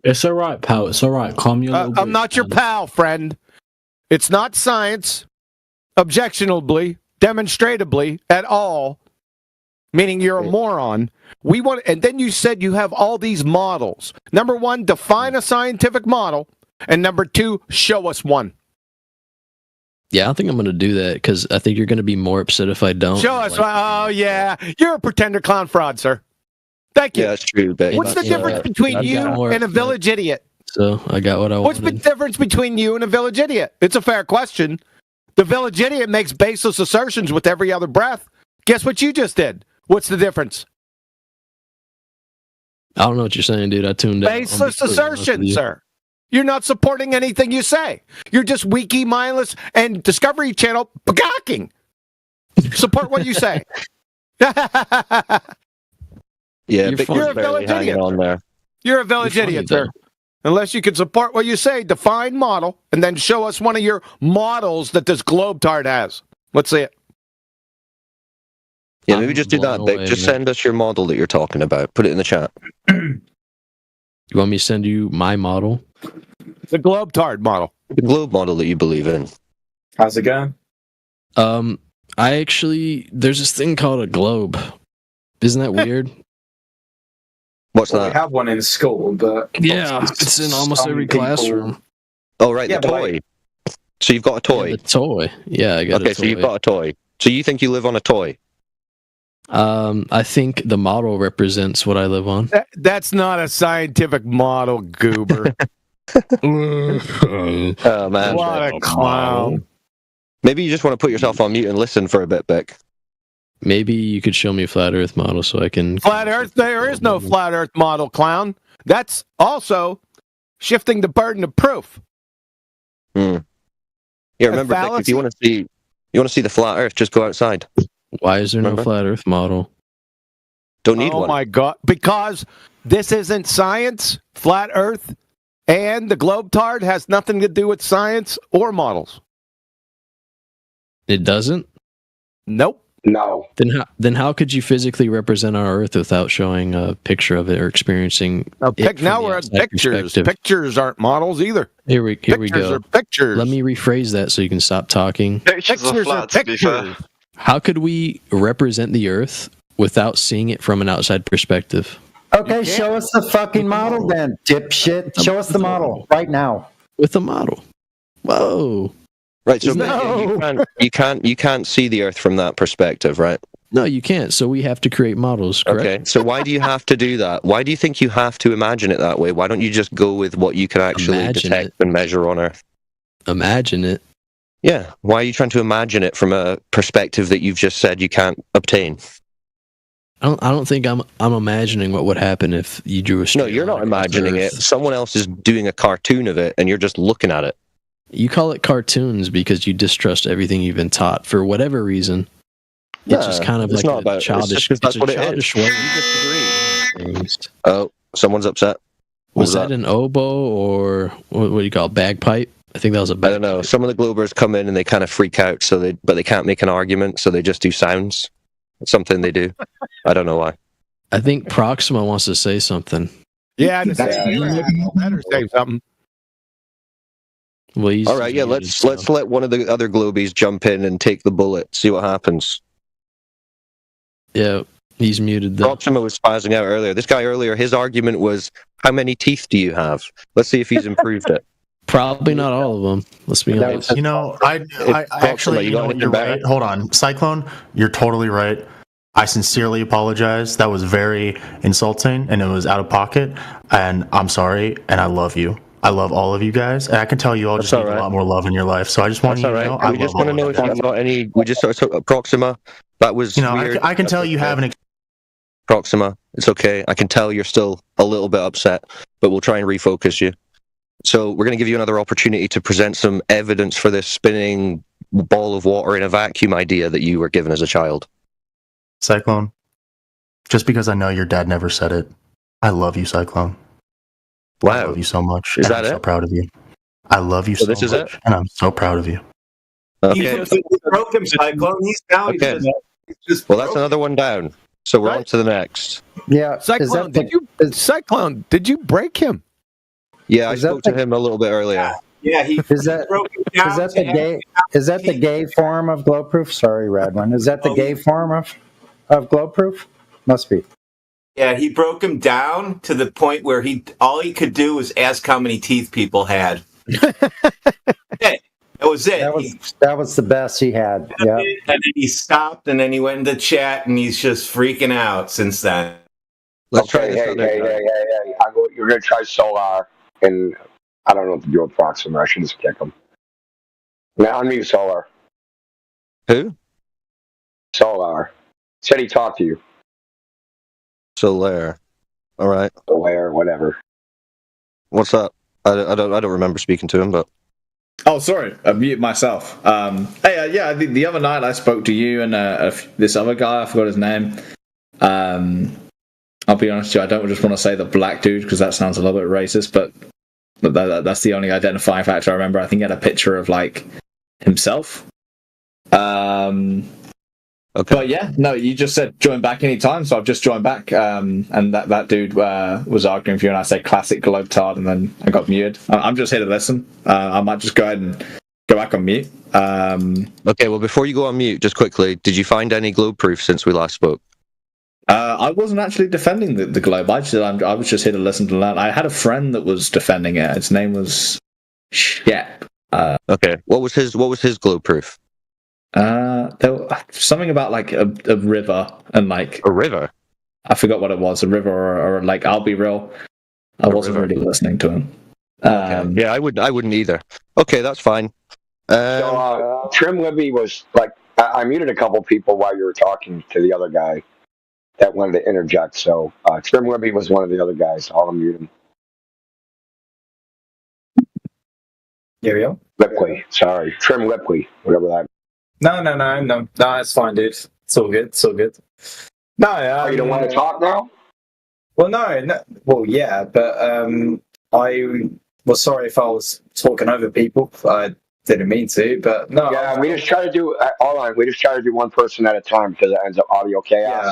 It's all right, pal. It's all right. Calm your little I'm not your pal, friend. It's not science, objectionably, demonstratably, at all. Meaning you're a moron. And then you said you have all these models. Number one, define a scientific model, and number two, show us one. Yeah, I don't think I'm going to do that because I think you're going to be more upset if I don't. Show us. Oh yeah, you're a pretender clown fraud, sir. Thank you. Yeah, that's true. But what's the difference between you and a village idiot? So I got what I wanted. What's the difference between you and a village idiot? It's a fair question. The village idiot makes baseless assertions with every other breath. Guess what you just did? What's the difference? I don't know what you're saying, dude. I tuned out. Baseless assertions, sir. You're not supporting anything you say. You're just wiki, mindless, and Discovery Channel gawking. Support what you say. Yeah, you're a village idiot. On there. You're a village idiot, sir. Unless you can support what you say, define model, and then show us one of your models that this Globetard has. Let's see it. Yeah, maybe just do that, Vic. Just send us your model that you're talking about. Put it in the chat. You want me to send you my model? The Globetard model. The globe model that you believe in. How's it going? There's this thing called a globe. Isn't that weird? What's that? We have one in school, but yeah, it's in almost every classroom. Oh, right, the toy. So you've got a toy. Yeah, the toy. Yeah, I got a toy. Okay, so you've got a toy. So you think you live on a toy? I think the model represents what I live on. That's not a scientific model, goober. Oh, man. What a clown. Maybe you just want to put yourself on mute and listen for a bit, Beck. Maybe you could show me a flat Earth model so I can... Flat Earth? There is no flat Earth model, clown. That's also shifting the burden of proof. Yeah, remember, Beck, if you want to see the flat Earth, just go outside. Why is there no flat Earth model? Don't need one. Oh my God. Because this isn't science. Flat Earth and the Globetard has nothing to do with science or models. It doesn't? Nope. No. Then how could you physically represent our Earth without showing a picture of it or experiencing it? Now we're at pictures. Pictures aren't models either. Here we go. Pictures are pictures. Let me rephrase that so you can stop talking. Pictures are pictures. How could we represent the Earth without seeing it from an outside perspective? Okay, show us the fucking model then, dipshit. Show us the model right now. With the model. Whoa. Right, so you can't see the Earth from that perspective, right? No, you can't. So we have to create models, correct? Okay, so why do you have to do that? Why do you think you have to imagine it that way? Why don't you just go with what you can actually detect and measure on Earth? Imagine it. Yeah, why are you trying to imagine it from a perspective that you've just said you can't obtain? I don't think I'm imagining what would happen if you drew a straight line. No, you're not imagining it. Someone else is doing a cartoon of it, and you're just looking at it. You call it cartoons because you distrust everything you've been taught for whatever reason. It's just kind of like a childish. That's what it is. Way. You disagree. Oh, someone's upset. Was that an oboe or what do you call it, bagpipe? I think that was a bagpipe. I don't know. Some of the Globers come in and they kind of freak out, but they can't make an argument, so they just do sounds. It's something they do. I don't know why. I think Proxima wants to say something. Yeah, better say something. Well, all right, yeah. Let's let one of the other Globies jump in and take the bullet. See what happens. Yeah. He's muted though. Proxima was spazzing out earlier. This guy earlier, his argument was, how many teeth do you have? Let's see if he's improved it. Probably not all of them. Let's be honest. You know, I actually, you know, you're right. Hold on. Cyclone, you're totally right. I sincerely apologize. That was very insulting, and it was out of pocket, and I'm sorry, and I love you. I love all of you guys, and I can tell you all just need a lot more love in your life, so I just want you to know. We just want to know if you've got any... We just sort of... Proxima, that was weird. I can tell you have an... Proxima, it's okay. I can tell you're still a little bit upset, but we'll try and refocus you. So we're going to give you another opportunity to present some evidence for this spinning ball of water in a vacuum idea that you were given as a child. Cyclone, just because I know your dad never said it, I love you, Cyclone. Wow. I love you so much. Is and that I'm it? so proud of you. I love you so much, and I'm so proud of you. Okay. He broke him, Cyclone. He's now Okay. he's just Well, that's another one down. So we're on to the next. Yeah. Cyclone, Cyclone, did you break him? Yeah, I spoke to him a little bit earlier. Yeah, he Is that the gay form of Glowproof? Sorry, Radwin. Is that the gay form of Glowproof? Must be. Yeah, he broke him down to the point where all he could do was ask how many teeth people had. That was it. That was the best he had. Yeah. And then he stopped, and then he went into chat, and he's just freaking out since then. Let's try this. Hey. You're going to try Solar, and I don't know what to do with Proxima. I should just kick him. Now unmute Solar. Who? Solar. Said he talked to you. Solar. All right. Solar, whatever. What's up? I don't remember speaking to him, but. Oh, sorry, I muted myself. The other night I spoke to you and this other guy. I forgot his name. I'll be honest with you, I don't just want to say the black dude because that sounds a little bit racist, but that's the only identifying factor I remember. I think he had a picture of like himself. Okay. But yeah, no, you just said join back anytime, so I've just joined back. And that dude was arguing with you, and I said classic globetard, and then I got muted. I'm just here to listen. I might just go ahead and go back on mute. Okay, well, before you go on mute, just quickly, did you find any globe proof since we last spoke? I wasn't actually defending the globe. I was just here to listen to learn. I had a friend that was defending it. His name was Shep. Okay, what was his globe proof? There was something about like a river and like a river. I forgot what it was, a river or like. I'll be real, I wasn't really listening to him. Yeah, I wouldn't either. Okay, that's fine. So Trim Libby was like, I muted a couple people while you were talking to the other guy that wanted to interject. So Trim Libby was one of the other guys. I'll unmute him. Here we go. Lipley, sorry, Trim Lipley, whatever that. No, it's fine, dude. It's all good. No, you don't want to talk now? Well, no. Well, yeah, but I was sorry if I was talking over people. I didn't mean to, but no. Yeah, we just try to do. Hold on, we just try to do one person at a time because it ends up audio chaos. Yeah.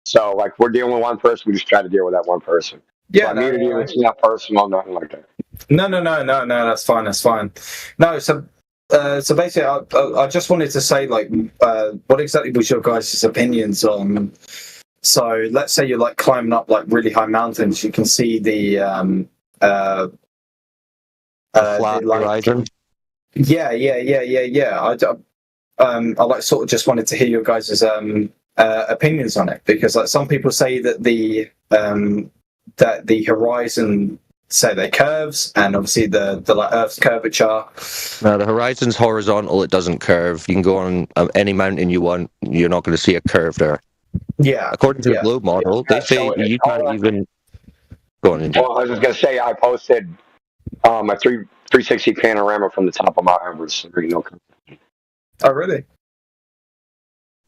So, like, we're dealing with one person. We just try to deal with that one person. Yeah, so I muted you. It's not personal, nothing like that. No. That's fine. No, so basically, I just wanted to say, like, what exactly was your guys' opinions on? So let's say you're like climbing up like really high mountains, you can see the flat horizon. Yeah. I like sort of just wanted to hear your guys' opinions on it, because like some people say that the horizon, say they curves, and obviously the like Earth's curvature. No, the horizon's horizontal. It doesn't curve. You can go on any mountain you want. You're not going to see a curve there. Yeah. According to the globe model, they say you can't even go on. Well, I was just going to say, I posted a 360 panorama from the top of Mount Everest. Oh, really?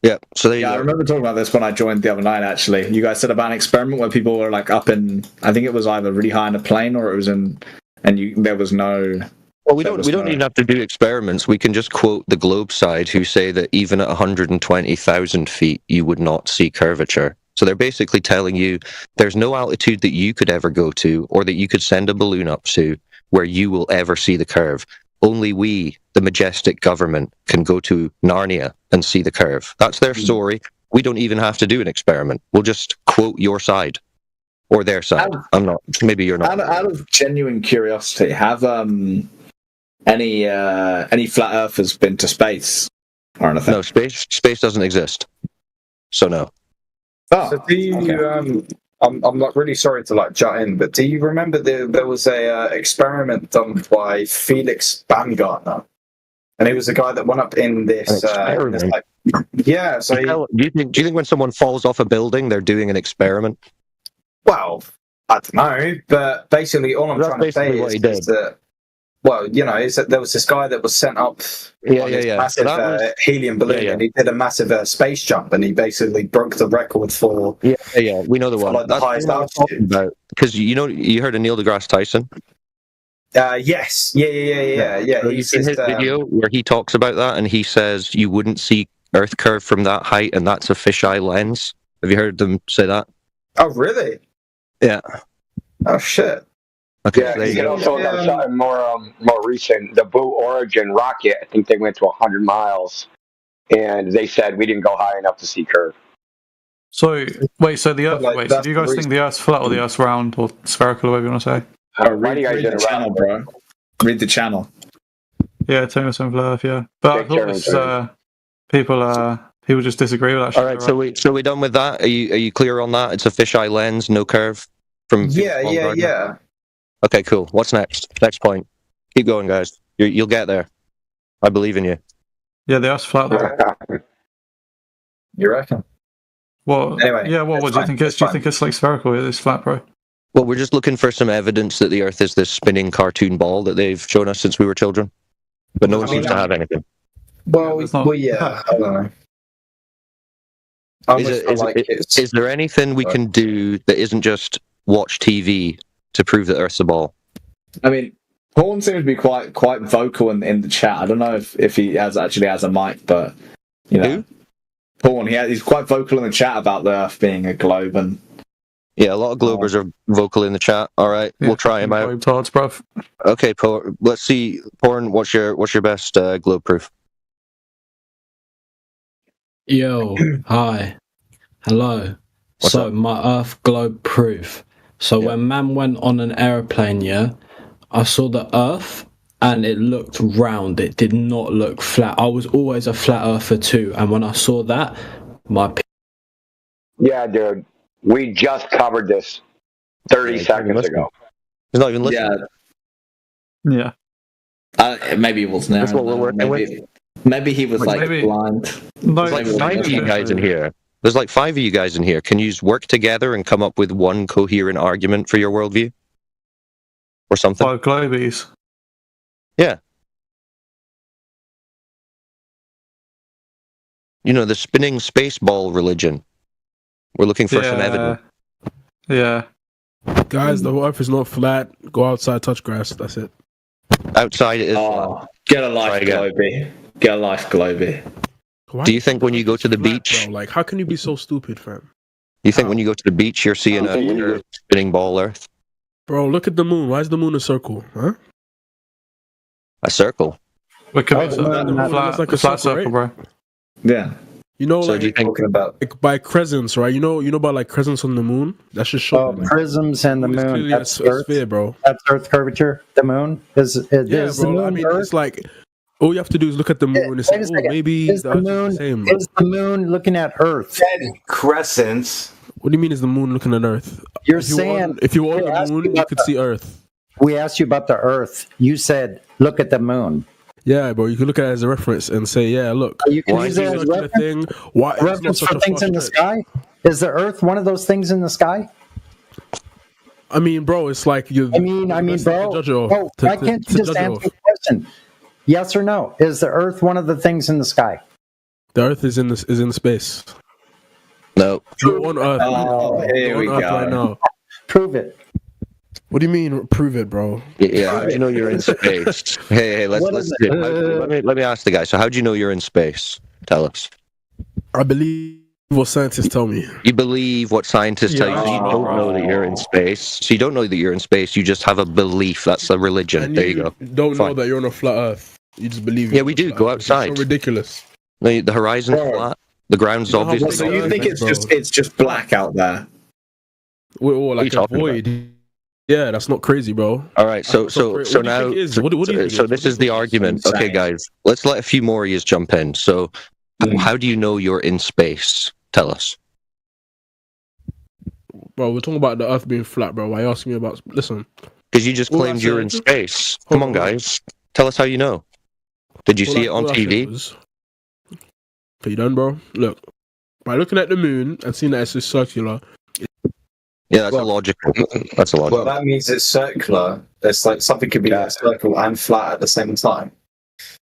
Yeah. So there you go. I remember talking about this when I joined the other night. Actually, you guys said about an experiment where people were like up in. I think it was either really high in a plane or it was in, and there was no. Well, we don't even have to do experiments. We can just quote the globe side, who say that even at 120,000 feet, you would not see curvature. So they're basically telling you there's no altitude that you could ever go to, or that you could send a balloon up to, where you will ever see the curve. Only we, the majestic government, can go to Narnia and see the curve. That's their story. We don't even have to do an experiment. We'll just quote your side or their side. I'm not. Maybe you're not. Out of genuine curiosity, have any flat earthers been to space or anything? No, space doesn't exist. So no. Oh, so do you? Okay. I'm like really sorry to like jut in, but do you remember there was a experiment done by Felix Baumgartner, and he was the guy that went up in this. Yeah. So do you think when someone falls off a building, they're doing an experiment? Well, I don't know, but basically, all I'm trying to say is that. Well, is that there was this guy that was sent up on this massive helium balloon, and he did a massive space jump, and he basically broke the record for we know the one. Like the highest altitude. Because you heard of Neil deGrasse Tyson? Yes, yeah. He's seen his video where he talks about that, and he says you wouldn't see Earth curve from that height, and that's a fisheye lens. Have you heard them say that? Oh, really? Yeah. Oh shit. Okay, yeah, you can also something more recent. The Blue Origin rocket, I think they went to 100 miles, and they said we didn't go high enough to see curve. So wait, so the Earth. Wait, so do you guys think the Earth's flat or the Earth's round or spherical, or whatever you want to say? Read the channel, bro. Read the channel. Yeah, Thomas and Flav, yeah. But I thought this, people just disagree with that. All right, so we done with that? Are you clear on that? It's a fisheye lens, no curve. From yeah. Okay, cool. What's next? Next point. Keep going, guys. You'll get there. I believe in you. Yeah, the Earth's flat. Though. You reckon? Well, anyway, yeah. What do you think? Do you think it's like spherical? It's flat, bro. Well, we're just looking for some evidence that the Earth is this spinning cartoon ball that they've shown us since we were children, but no one seems to have anything. Well, yeah. I don't know. Is there anything we can do that isn't just watch TV to prove that Earth's a ball? I mean, Porn seems to be quite vocal in the chat. I don't know if he actually has a mic, but Who? Porn. He's quite vocal in the chat about the Earth being a globe, and a lot of globers are vocal in the chat. All right, we'll try him out. Todd's, bruv. Okay, let's see. Porn, what's your best globe proof? Yo, hi, hello. What's up? My Earth globe proof. So when man went on an aeroplane, I saw the Earth and it looked round. It did not look flat. I was always a flat earther too, and when I saw that, Yeah, dude. We just covered this 30 seconds ago. He's not even listening. Yeah. Maybe it was now. That's what we're working with. Maybe he was blind. There's like 5 of you guys in here. There's like 5 of you guys in here. Can you work together and come up with one coherent argument for your worldview? Or something? 5 globies. Yeah. The spinning space ball religion. We're looking for some evidence. Yeah. Guys, the Earth is not flat. Go outside, touch grass. That's it. Outside it is flat. Get a life, Globy. Get a life, Globy. Do you think when you go to the beach... Bro? Like, how can you be so stupid, fam? You think when you go to the beach, you're seeing a spinning ball Earth? Bro, look at the moon. Why is the moon a circle? Huh? A circle? It's like a flat circle, bro. Yeah. So do you think about like by crescents, right? You know about like crescents on the moon? That's just showing. Prisms and the moon. That's Earth, sphere, bro. That's Earth curvature. The moon is bro. The moon I mean, Earth? It's like all you have to do is look at the moon and say, maybe is the moon same, is the moon looking at Earth? Crescents. What do you mean is the moon looking at Earth? If you were on the moon, you could see Earth. We asked you about the Earth. You said, look at the moon. Yeah, bro, you can look at it as a reference and say, yeah, look. You can use it as a thing. Why reference for things in the sky? Is the Earth one of those things in the sky? I mean, bro, it's like you. I mean, bro. Why can't you just answer the question? Yes or no? Is the Earth one of the things in the sky? The Earth is in space. No. You're on Earth. Oh, here we go. Right now. Prove it. What do you mean, prove it, bro? Yeah, how do you know you're in space? Hey, let me ask the guy. So how do you know you're in space? Tell us. I believe what scientists tell me. You believe what scientists tell you. You don't know that you're in space. So you don't know that you're in space. You just have a belief. That's a religion. And there you go. Don't know that you're on a flat Earth. You just believe. Yeah, we do. Go outside. It's so ridiculous. The horizon's flat. The ground's obviously. So you think it's just black out there? We're all like a void. Yeah, that's not crazy, bro. All right, so now, so this is the argument. Okay, guys, let's let a few more of you jump in. So, how do you know you're in space? Tell us. Bro, we're talking about the Earth being flat, bro. Why are you asking me about? Listen, because you just claimed you're in space. Come on, guys, tell us how you know. Did you see it on TV? Are you done, bro? Look, by looking at the moon and seeing that it's just circular. Yeah, that's illogical. That's illogical. Well, that means it's circular. It's like something could be circular and flat at the same time.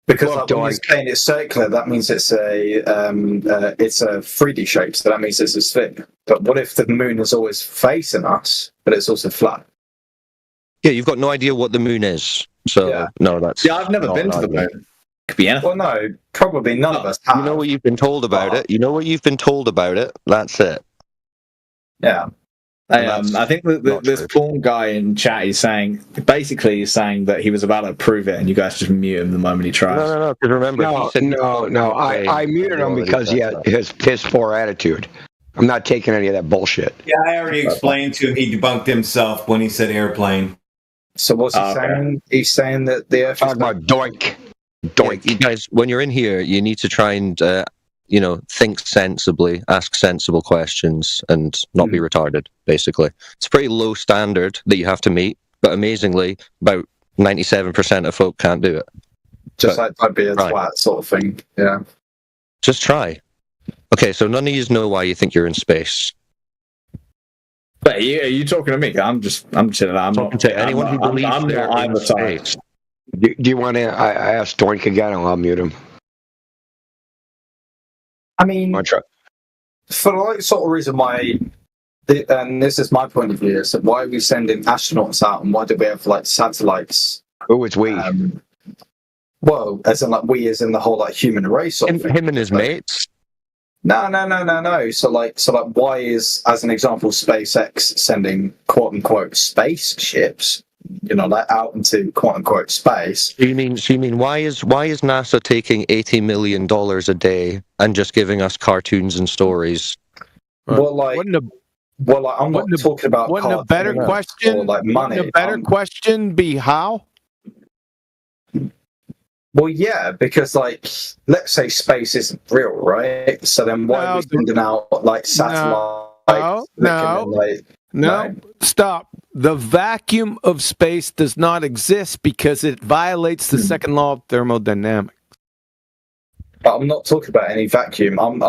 Because when you're saying it's circular, that means it's a 3D shape. So that means it's a sphere. But what if the moon is always facing us, but it's also flat? Yeah, you've got no idea what the moon is. So no, that's. Yeah, I've never been to the moon. Could be anything. Well, no, probably none of us have. You know what you've been told about it. You know what you've been told about it. That's it. Yeah. I think this porn guy in chat is saying that he was about to prove it, and you guys just mute him the moment he tries. No. Because remember, I muted him because he had his piss poor attitude. I'm not taking any of that bullshit. Yeah, I already explained to him. He debunked himself when he said airplane. So what's he saying? He's saying that the Earth. Talking about doink. Yeah, you guys, when you're in here, you need to try and think sensibly, ask sensible questions, and not be retarded. Basically, it's a pretty low standard that you have to meet, but amazingly, about 97% of folk can't do it. Just like I'd be a twat sort of thing. Yeah. Just try. Okay, so none of you know why you think you're in space. But are you talking to me? I'm chilling. I'm talking to anyone who believes they're in space. Do you want to? I asked Doink again. I'll mute him. I mean, for the like sort of reason why, and this is my point of view, is that why are we sending astronauts out, and why do we have like satellites? Who is we? Well, as in like we, as in the whole like human race. Sort of thing. Him and his mates. No. So like, why is, as an example, SpaceX sending quote unquote spaceships? Like out into quote unquote space. So you mean why is NASA taking $80 million a day and just giving us cartoons and stories? Well, I'm not talking about. Wouldn't a better question? Or like money. Wouldn't a better question be how? Well, yeah, because like, let's say space isn't real, right? So then why are we sending out like satellites? No, stop. The vacuum of space does not exist because it violates the second law of thermodynamics. But I'm not talking about any vacuum. I'm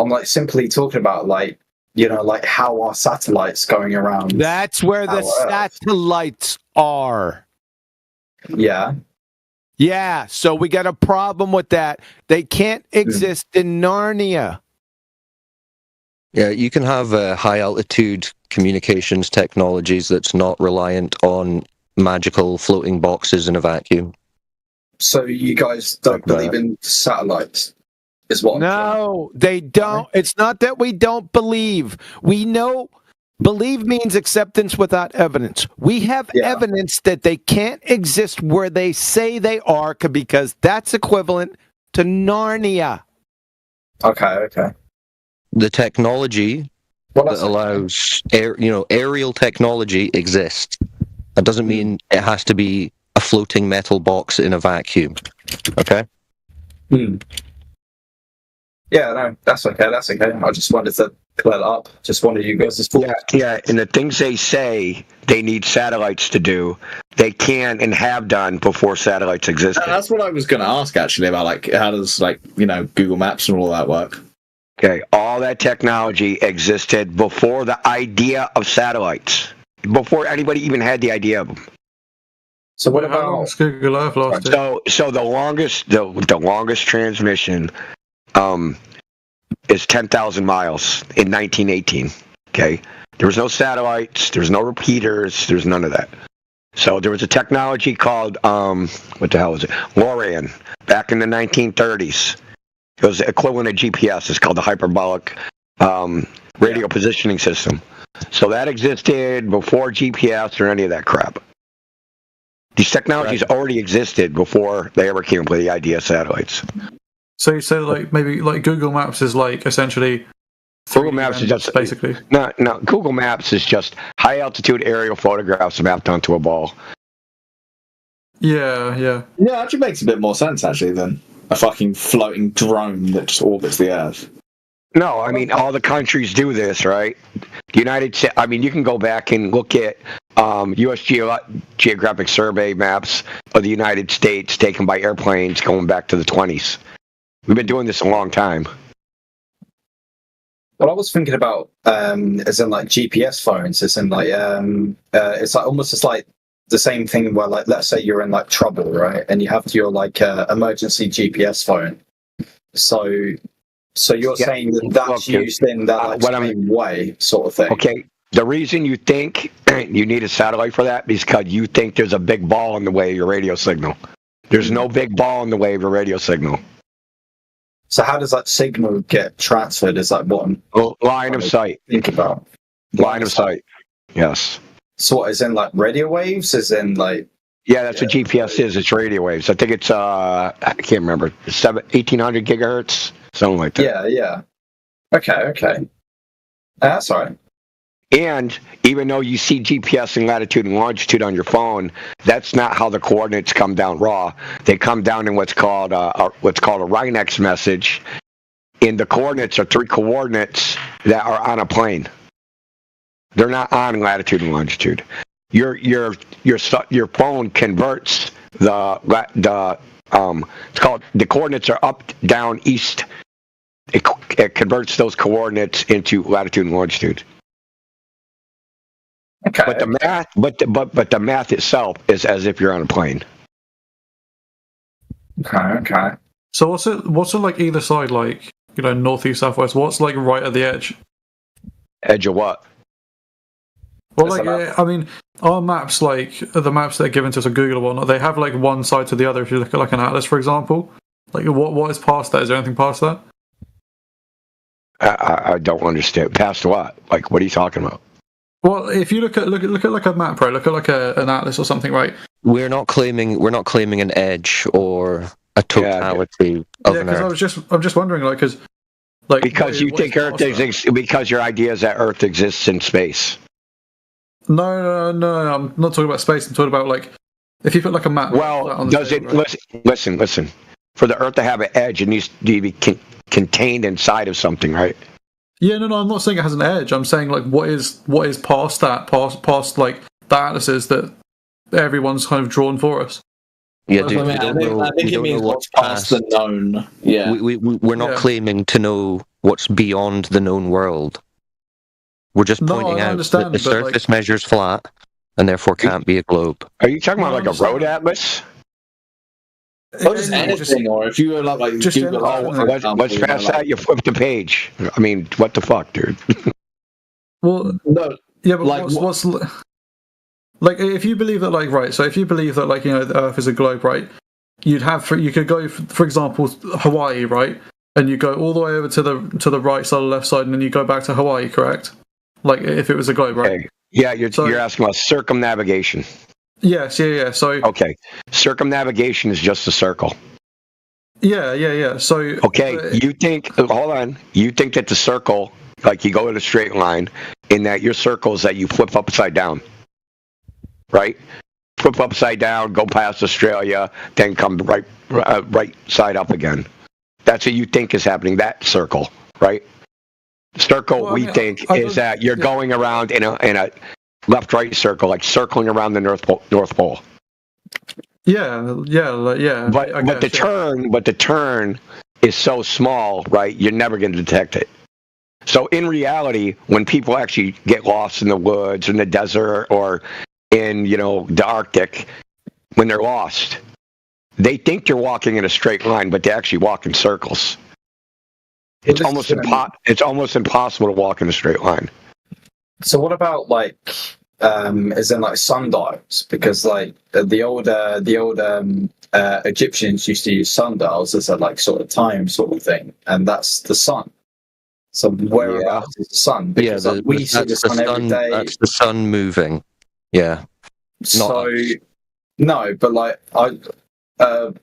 like simply talking about like how our satellites going around. That's where the satellites are. Yeah. Yeah, so we got a problem with that. They can't exist in Narnia. Yeah, you can have high-altitude communications technologies that's not reliant on magical floating boxes in a vacuum. So you guys don't believe in satellites, is what? No, they don't. It's not that we don't believe. We know. Believe means acceptance without evidence. We have evidence that they can't exist where they say they are because that's equivalent to Narnia. Okay. The technology that allows aerial technology exists. That doesn't mean it has to be a floating metal box in a vacuum. Okay? Yeah, no, that's okay. I just wanted to clear that up. Just wanted you guys to talk. Yeah, and the things they say they need satellites to do, they can and have done before satellites existed. That's what I was going to ask actually about, like, how does Google Maps and all that work? Okay, all that technology existed before the idea of satellites, before anybody even had the idea of them. So what about Google Earth lost it? So the longest transmission is 10,000 miles in 1918. Okay, there was no satellites, there was no repeaters, there's none of that. So there was a technology called what the hell was it? LORAN back in the 1930s. It was the equivalent of GPS. It's called the hyperbolic radio positioning system. So that existed before GPS or any of that crap. These technologies already existed before they ever came up with the idea of satellites. So you say like maybe like Google Maps is like essentially Google Maps is just basically no. Google Maps is just high altitude aerial photographs mapped onto a ball. Yeah. Actually makes a bit more sense actually than a fucking floating drone that just orbits the Earth. No, I mean all the countries do this, right? The United States. I mean, you can go back and look at U.S. Geographic Survey maps of the United States taken by airplanes going back to the 20s. We've been doing this a long time. Well, I was thinking about as in like GPS phones, as in like it's like almost just like the same thing where like let's say you're in like trouble, right, and you have your like emergency GPS phone. So you're saying that that's used in that like, same way, sort of thing. Okay. The reason you think you need a satellite for that is because you think there's a big ball in the way of your radio signal. There's no big ball in the way of your radio signal. So how does that signal get transferred? Is that what line of sight? Think about line of sight. Yes. So what is in like radio waves? Is in like that's what GPS is. It's radio waves. I think it's I can't remember 1800 gigahertz, something like that. Yeah. Okay. That's all right. And even though you see GPS and latitude and longitude on your phone, that's not how the coordinates come down raw. They come down in what's called a Rhinex message. And the coordinates are 3 coordinates that are on a plane. They're not on latitude and longitude. Your phone converts it's called the coordinates are up, down, east. It converts those coordinates into latitude and longitude. Okay. But the math, but the math itself is as if you're on a plane. Okay. So what's it like either side, like, you know, northeast, southwest? What's like right at the edge? Edge of what? Well, like, I mean, our maps, like the maps that are given to us on Google or whatnot, they have like one side to the other. If you look at like an atlas, for example, like what is past that? Is there anything past that? I don't understand. Past what? Like, what are you talking about? Well, if you look at like a map, right? Look at like an atlas or something, right? We're not claiming an edge or a totality of an Earth. I'm just wondering, like, because you think Earth exists, because your idea is that Earth exists in space. No, I'm not talking about space. I'm talking about like if you put like a map. Well, does it? Right? Listen. For the Earth to have an edge, it needs to be contained inside of something, right? Yeah, no, I'm not saying it has an edge. I'm saying like what is past that, past like the atlases that everyone's kind of drawn for us. Yeah, I think it means what's past the known. Yeah, we're not claiming to know what's beyond the known world. We're just pointing out that the surface measures flat and therefore can't be a globe. Are you talking about like a road atlas? Or just anything, or if you were like just Google, what's past that? You flip the page. I mean, what the fuck, dude? Well, no, yeah, but like, what's like if you believe that, like, right? So if you believe that, like, you know, the Earth is a globe, right? You could go, for example, Hawaii, right? And you go all the way over to the right side or left side, and then you go back to Hawaii, correct? Like if it was a globe, right? Okay. Yeah, you're asking about circumnavigation. Yes, yeah. So okay, circumnavigation is just a circle. Yeah. So you think? Hold on. You think that the circle, like you go in a straight line, in that your circle is that you flip upside down, right? Flip upside down, go past Australia, then come right side up again. That's what you think is happening. That circle, right? Circle, we think, is that you're going around in a left-right circle, like circling around the North Pole. Yeah. But the turn is so small, right? You're never going to detect it. So in reality, when people actually get lost in the woods, in the desert, or in the Arctic, when they're lost, they think you're walking in a straight line, but they actually walk in circles. It's almost impossible to walk in a straight line. So what about like, as in like sundials? Because like the old Egyptians used to use sundials as a like sort of time sort of thing, and that's the sun. So whereabouts is the sun? Because we see the sun every day. That's the sun moving. Yeah. No, but like but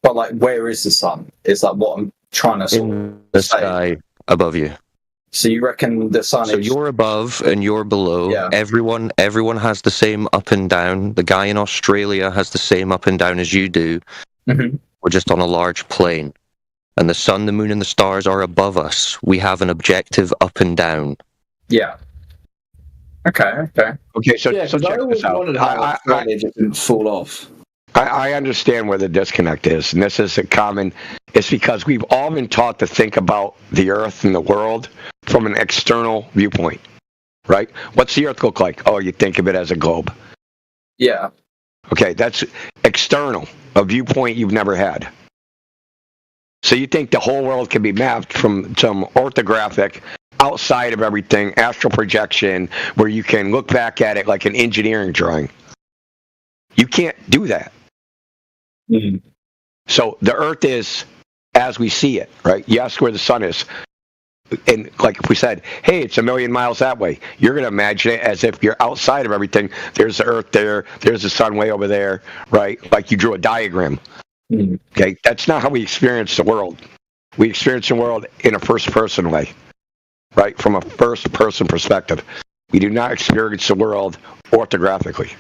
like where is the sun? Is like what trying to in the sky above you. So you reckon the sun? So you're above and you're below. Yeah. Everyone has the same up and down. The guy in Australia has the same up and down as you do. Mm-hmm. We're just on a large plane, and the sun, the moon, and the stars are above us. We have an objective up and down. Yeah. Okay. So check this out. I didn't fall off. I understand where the disconnect is, and this is a common. It's because we've all been taught to think about the Earth and the world from an external viewpoint, right? What's the Earth look like? Oh, you think of it as a globe. Yeah. Okay, that's external, a viewpoint you've never had. So you think the whole world can be mapped from some orthographic, outside of everything, astral projection, where you can look back at it like an engineering drawing. You can't do that. Mm-hmm. So the Earth is as we see it, right? You ask where the sun is. And like if we said, hey, it's 1 million miles that way, you're going to imagine it as if you're outside of everything. There's the Earth there. There's the sun way over there, right? Like you drew a diagram. Mm-hmm. Okay, that's not how we experience the world. We experience the world in a first-person way, right? From a first-person perspective. We do not experience the world orthographically.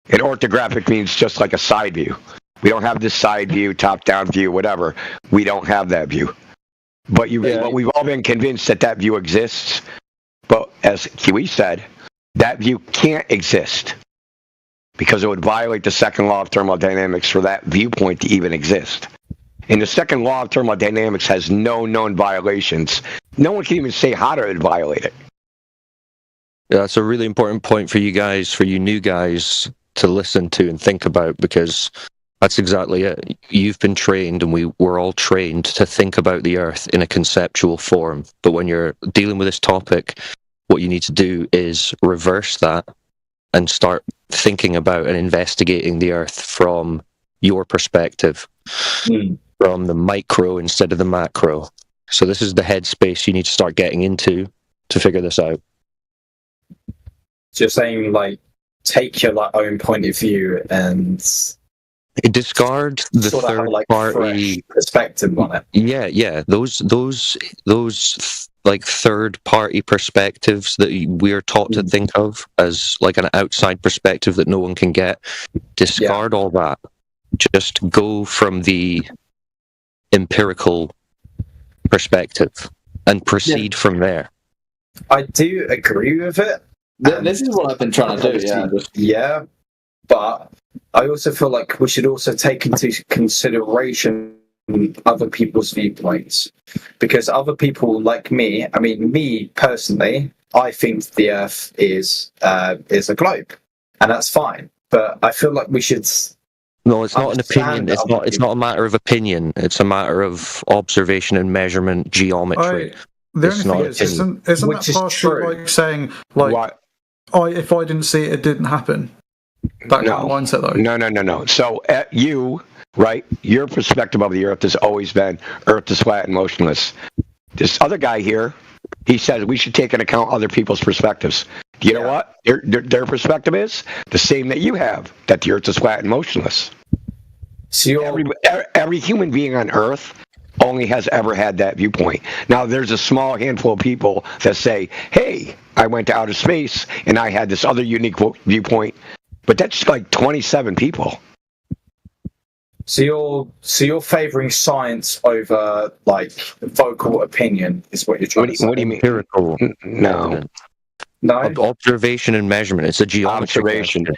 And orthographic means just like a side view. We don't have this side view, top-down view, whatever. We don't have that view. But we've all been convinced that view exists. But as Kiwi said, that view can't exist because it would violate the second law of thermodynamics for that viewpoint to even exist. And the second law of thermodynamics has no known violations. No one can even say how to violate it. Yeah, that's a really important point for you guys, for you new guys, to listen to and think about, because that's exactly it. You've been trained, and we're all trained to think about the Earth in a conceptual form. But when you're dealing with this topic, what you need to do is reverse that and start thinking about and investigating the Earth from your perspective, from the micro instead of the macro. So this is the headspace you need to start getting into to figure this out. So you're saying, like, take your own point of view and discard the third party perspective on it. Yeah. Those like third party perspectives that we're taught to think of as like an outside perspective that no one can get. Discard all that. Just go from the empirical perspective and proceed from there. I do agree with it. This is what I've been trying to do, yeah. But I also feel like we should also take into consideration other people's viewpoints. Because other people like me, I mean, me personally, I think the Earth is a globe. And that's fine. But I feel like we should... No, it's not an opinion. It's not a matter of opinion. It's a matter of observation and measurement, geometry. The only thing isn't that partially like saying, like, if I didn't see it, it didn't happen? That kind of mindset, though. No. So, you, right, your perspective of the Earth has always been Earth is flat and motionless. This other guy here, he says we should take into account other people's perspectives. Do you know what? Their perspective is the same that you have, that the Earth is flat and motionless. So every human being on Earth only has ever had that viewpoint. Now, there's a small handful of people that say, hey, I went to outer space and I had this other unique viewpoint, but that's like 27 people. So you're favoring science over, like, vocal opinion is what you're trying to say? What do you mean? Empirical. No. Observation and measurement. It's a geometry.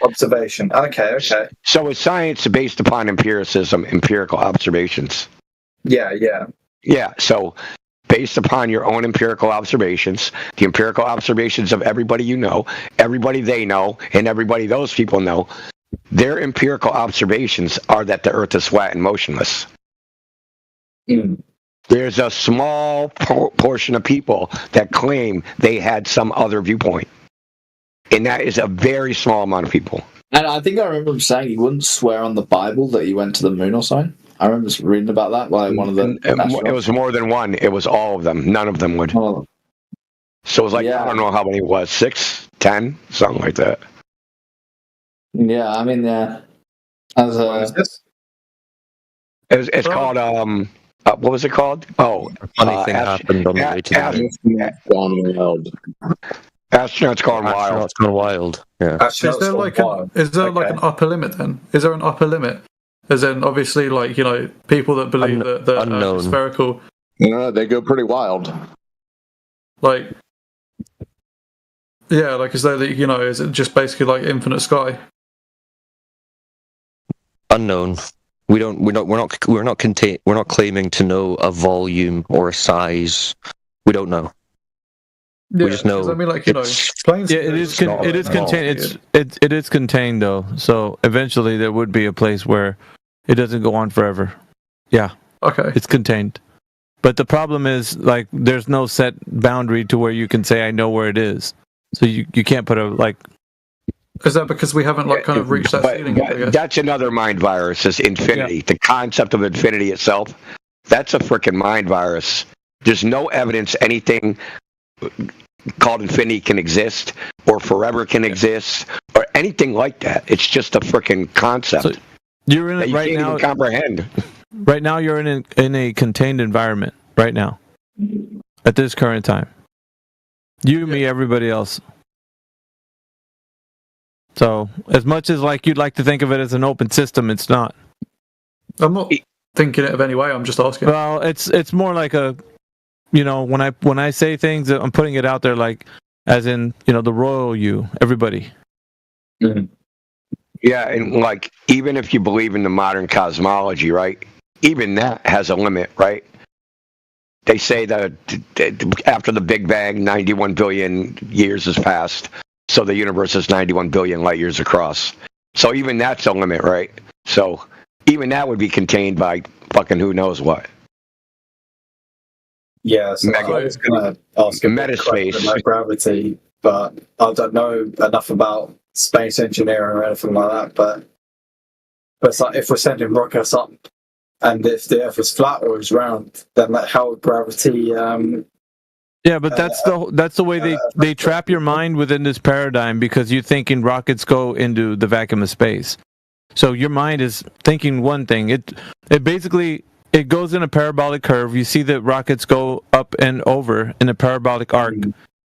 Observation. Okay. So is science based upon empirical observations? Yeah. So based upon your own empirical observations, the empirical observations of everybody you know, everybody they know, and everybody those people know, their empirical observations are that the Earth is flat and motionless. There's a small portion of people that claim they had some other viewpoint. And that is a very small amount of people. And I think I remember him saying he wouldn't swear on the Bible that he went to the moon or something. I remember reading about that by one of the... It was more than one. It was all of them. None of them would. So it was like, I don't know how many it was, 6, 10, something like that. Yeah, I mean, It's called what was it called? Oh, funny thing happened on the way to the Astronauts Gone Wild. Astronauts Gone Wild. Yeah. Is there like an upper limit then? Is there an upper limit? As in, obviously, like, you know, people that believe that the Earth is spherical. No, they go pretty wild. Like, yeah, like, is it just basically like infinite sky? Unknown. We're not claiming to know a volume or a size. We don't know. Yeah, we just know. I mean, like, you know, planes. Yeah, it is contained. It is contained though. So eventually there would be a place where it doesn't go on forever. Yeah. Okay. It's contained. But the problem is, like, there's no set boundary to where you can say I know where it is. So you can't put a like. Is that because we haven't kind of reached that ceiling? That's another mind virus. Is infinity. Yeah. The concept of infinity itself. That's a freaking mind virus. There's no evidence anything called infinity can exist, or forever can exist, or anything like that. It's just a freaking concept. So you're in it you right can't now. Even comprehend. Right now, you're in a contained environment. Right now, at this current time, you, me, everybody else. So, as much as like you'd like to think of it as an open system, it's not. I'm not thinking it of any way. I'm just asking. Well, it's more like a, you know, when I say things, I'm putting it out there like, as in, you know, the royal you, everybody. Mm-hmm. Yeah, and like even if you believe in the modern cosmology, right? Even that has a limit, right? They say that after the Big Bang, 91 billion years has passed, so the universe is 91 billion light years across. So even that's a limit, right? So even that would be contained by fucking who knows what. Yeah, so I was going to ask about gravity, but I don't know enough about space engineering or anything like that. But it's like if we're sending rockets up, and if the Earth is flat or is round, then like how would gravity? Yeah, but that's the way they trap your mind within this paradigm, because you're thinking rockets go into the vacuum of space. So your mind is thinking one thing. It basically it goes in a parabolic curve. You see that rockets go up and over in a parabolic arc,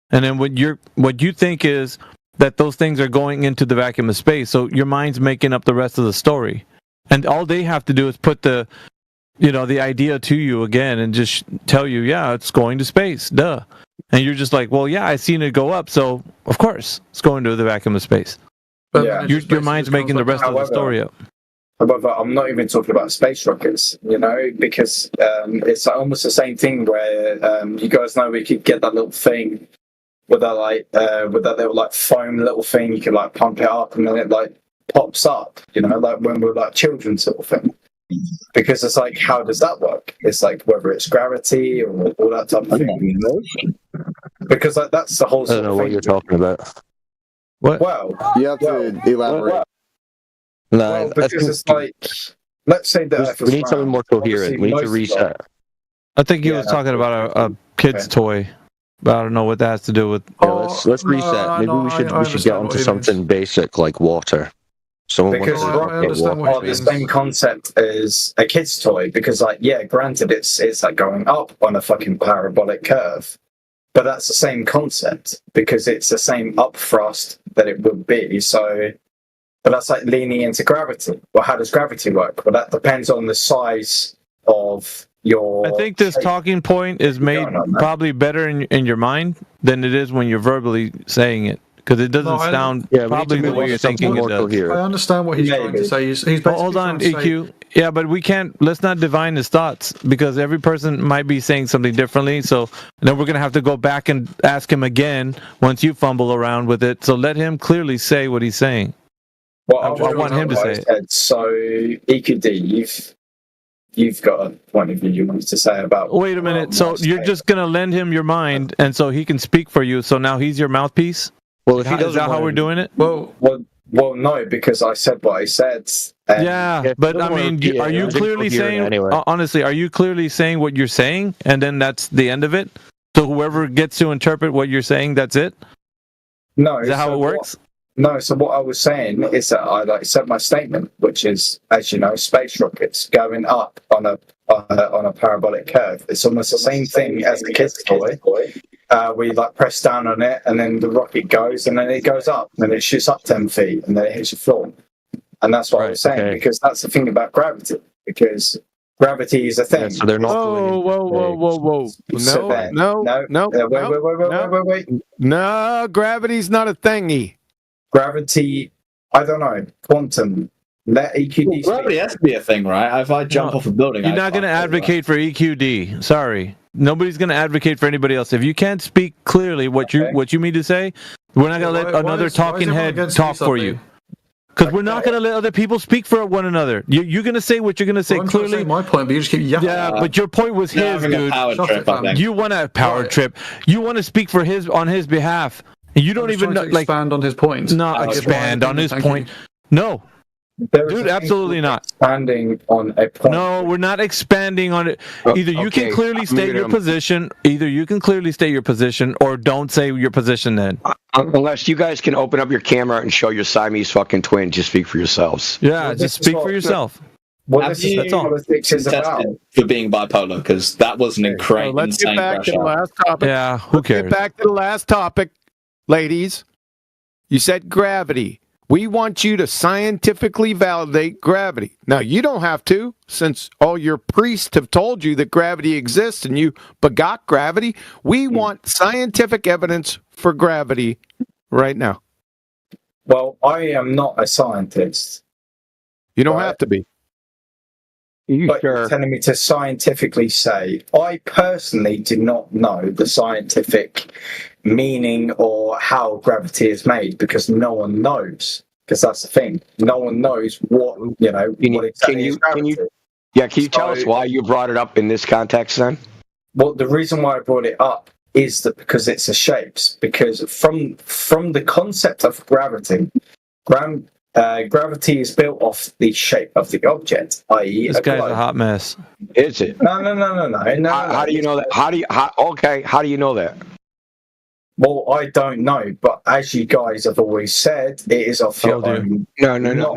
and then what you think is that those things are going into the vacuum of space. So your mind's making up the rest of the story. And all they have to do is put the idea to you again and just tell you, yeah, it's going to space, duh. And you're just like, well, yeah, I seen it go up, so of course it's going to the vacuum of space. But yeah, your mind's making the rest of the story up. However, I'm not even talking about space rockets, you know, because it's almost the same thing where you guys know we could get that little thing with that little like foam little thing, you could like pump it up and then it like pops up, you know, like when we're like children sort of thing. Because it's like, how does that work? It's like whether it's gravity or all that type of thing, you know? Because like that's the whole sort I don't know of what thing. you're talking about. What? Well, you have to elaborate. Well, because it's like, let's say that we need something more coherent. We need to reset. I think he was talking about a kid's toy, but I don't know what that has to do with. Yeah, let's reset. Maybe we should get onto something basic like water. Because the same concept as a kid's toy, because like, yeah, granted it's like going up on a fucking parabolic curve, but that's the same concept because it's the same up thrust that it would be. So, but that's like leaning into gravity. Well, how does gravity work? Well, that depends on the size of your. I think this talking point is made probably better in your mind than it is when you're verbally saying it. Because it doesn't sound probably the way you're thinking it does. I understand what he's trying to say. He's basically hold on, EQ. Yeah, but let's not divine his thoughts, because every person might be saying something differently. So then we're going to have to go back and ask him again once you fumble around with it. So let him clearly say what he's saying. Well, I want him to say it. So, EQD, you've got a point of view you wanted to say about... Wait a minute. So you're just going to lend him your mind, and so he can speak for you. So now he's your mouthpiece? Well, if he is that how we're doing it? Well, no, because I said what I said. Yeah, but I mean, are you clearly saying? Honestly, are you clearly saying what you're saying, and then that's the end of it? So whoever gets to interpret what you're saying, that's it. No, is that how it works? No, so what I was saying is that I said my statement, which is, as you know, space rockets going up on a parabolic curve. It's almost the same thing as the kid's toy. We press down on it, and then the rocket goes, and then it goes up, and it shoots up 10 feet, and then it hits your floor. And that's what I was saying, because that's the thing about gravity. Because gravity is a thing. Yeah, so they're not. Whoa! No. Wait. No, gravity's not a thingy. Gravity, I don't know. Quantum. Let EQD. Gravity has to be a thing, right? If I jump off a building, you're not going to advocate for EQD. Sorry, nobody's going to advocate for anybody else. If you can't speak clearly what you mean to say, we're not going to let another talking head talk for you. Because we're not going to let other people speak for one another. You're going to say what you're going to say clearly. My point, but you just keep yelling. Yeah, but your point was his, dude. You want a power trip. You want to speak for on his behalf. And you don't even know. Expand on his point. Not expand on his point. No. Dude, absolutely not. Expanding on a point. No, we're not expanding on it. Either you can clearly state your position. Either you can clearly state your position, or don't say your position. Then, unless you guys can open up your camera and show your Siamese fucking twin, just speak for yourselves. Yeah, just speak for yourself. That's all. For being bipolar, because that was an incredible. Let's get back to the last topic. Yeah, who cares? Let's get back to the last topic, ladies. You said gravity. We want you to scientifically validate gravity. Now, you don't have to, since all your priests have told you that gravity exists and you begot gravity. We want scientific evidence for gravity right now. Well, I am not a scientist. You don't have to be. But you're telling me to scientifically say, I personally do not know the scientific meaning or how gravity is made, because no one knows. Because that's the thing. No one knows what, what exactly is gravity. Can you tell us why you brought it up in this context then? Well, the reason why I brought it up is that because it's the shapes. Because from the concept of gravity, gravity is built off the shape of the object, i.e. This guy's a hot mess. Is it? No. How do you know that? How do you know that? Well, I don't know, but as you guys have always said, it is off. No.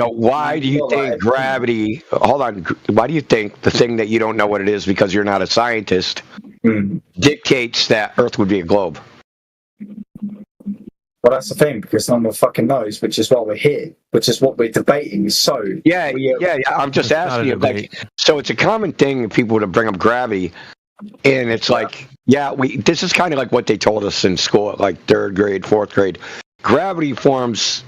Why do you think gravity? Hold on. Why do you think the thing that you don't know what it is because you're not a scientist dictates that Earth would be a globe? Well, that's the thing, because no one fucking knows, which is why we're here, which is what we're debating. So yeah. I'm just asking you, so it's a common thing for people to bring up gravity, and it's this is kind of like what they told us in school, like 3rd grade, 4th grade. Gravity forms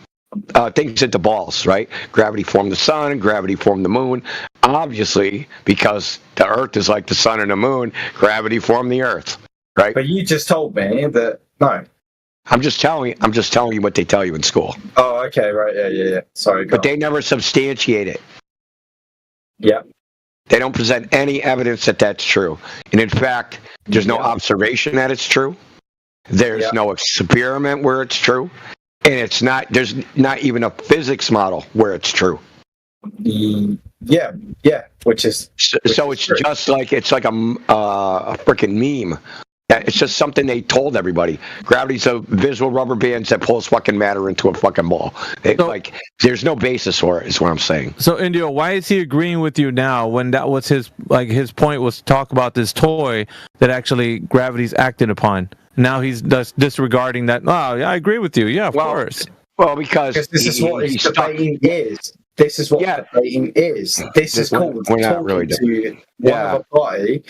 things into balls, right? Gravity formed the sun, gravity formed the moon. Obviously, because the Earth is like the sun and the moon, gravity formed the Earth, right? But you just told me that no. I'm just telling you what they tell you in school. Oh, okay, right, yeah. Sorry, but they never substantiate it. Yeah. They don't present any evidence that that's true, and in fact, there's no observation that it's true. There's no experiment where it's true, and there's not even a physics model where it's true. Yeah, which is so it's true. Just like it's like a freaking meme. It's just something they told everybody. Gravity's a visual rubber band that pulls fucking matter into a fucking ball. There's no basis for it, is what I'm saying. So, Indio, why is he agreeing with you now when that was his point was to talk about this toy that actually gravity's acted upon? Now he's disregarding that. Oh, yeah, I agree with you. Yeah, of course. Well, because this is what his debating is. This is what debating is. This is called talking really to one other party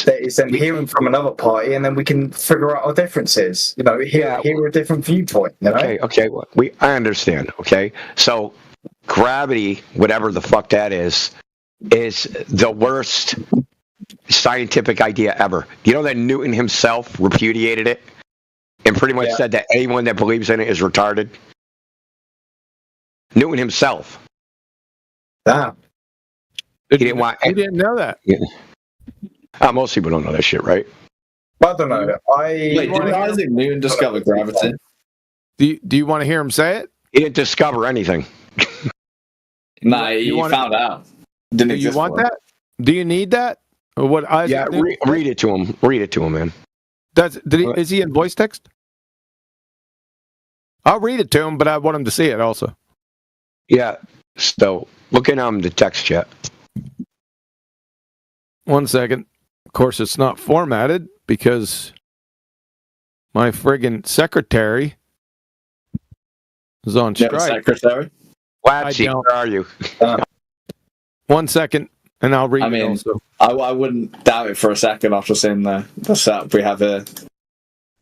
that is then hearing from another party, and then we can figure out our differences. Hear a different viewpoint. Okay. I understand. Okay, so gravity, whatever the fuck that is the worst scientific idea ever. You know that Newton himself repudiated it and pretty much said that anyone that believes in it is retarded. Newton himself. Damn. He didn't know that. Yeah. Most people don't know that shit, right? I don't know. Wait, did Isaac Newton discover gravity? Do you want to hear him say it? He didn't discover anything. Nah, he found out. Do you want that? Do you need that? Or what? Isaac read it to him. Read it to him, man. Is he in voice text? I'll read it to him, but I want him to see it also. Yeah. So look at the text chat. 1 second. Of course, it's not formatted because my friggin' secretary is on strike. Secretary? Watsy, where are you? 1 second, and I'll read it also. I wouldn't doubt it for a second after seeing the setup we have here.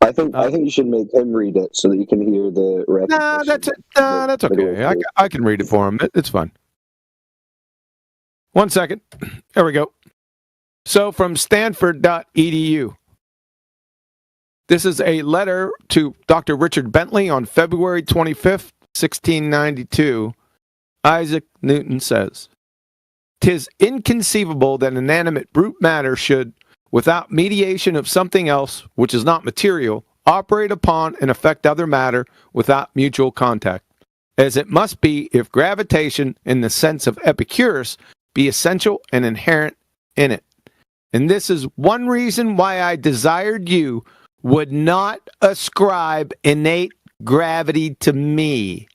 I think you should make him read it so that you can hear the rest. Nah, that's it. Nah, that's okay. I can read it for him. It's fine. 1 second. There we go. So from Stanford.edu. This is a letter to Dr. Richard Bentley on February 25th, 1692. Isaac Newton says, "'Tis inconceivable that inanimate brute matter should, without mediation of something else, which is not material, operate upon and affect other matter without mutual contact, as it must be if gravitation, in the sense of Epicurus, be essential and inherent in it. And this is one reason why I desired you would not ascribe innate gravity to me,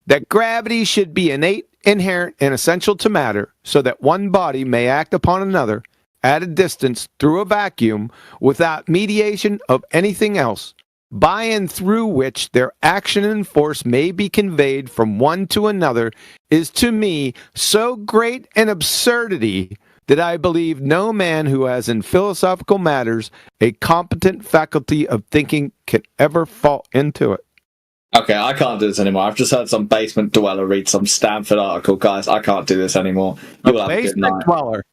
that gravity should be innate, inherent, and essential to matter, so that one body may act upon another at a distance through a vacuum without mediation of anything else, by and through which their action and force may be conveyed from one to another, is to me so great an absurdity that I believe no man who has in philosophical matters a competent faculty of thinking can ever fall into it." Okay, I can't do this anymore. I've just heard some basement dweller read some Stanford article. Guys, I can't do this anymore. You A basement dweller?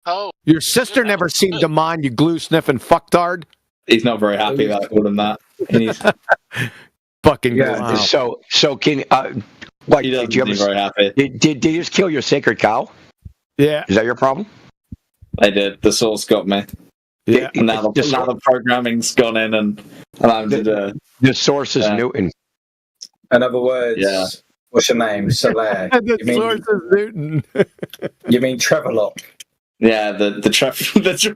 Oh. Your sister never seemed to mind, you glue-sniffing fucktard. He's not very happy that I called him that. Fucking yeah. wow. So can what? He doesn't did you seem ever, very happy. Did you just kill your sacred cow? Yeah. Is that your problem? I did. The source got me. Yeah. Now the programming's gone in and allowed to do. The source is Newton. In other words, what's your name? Soler. The source is Newton. You mean Trevor Locke? Yeah, the Trevor.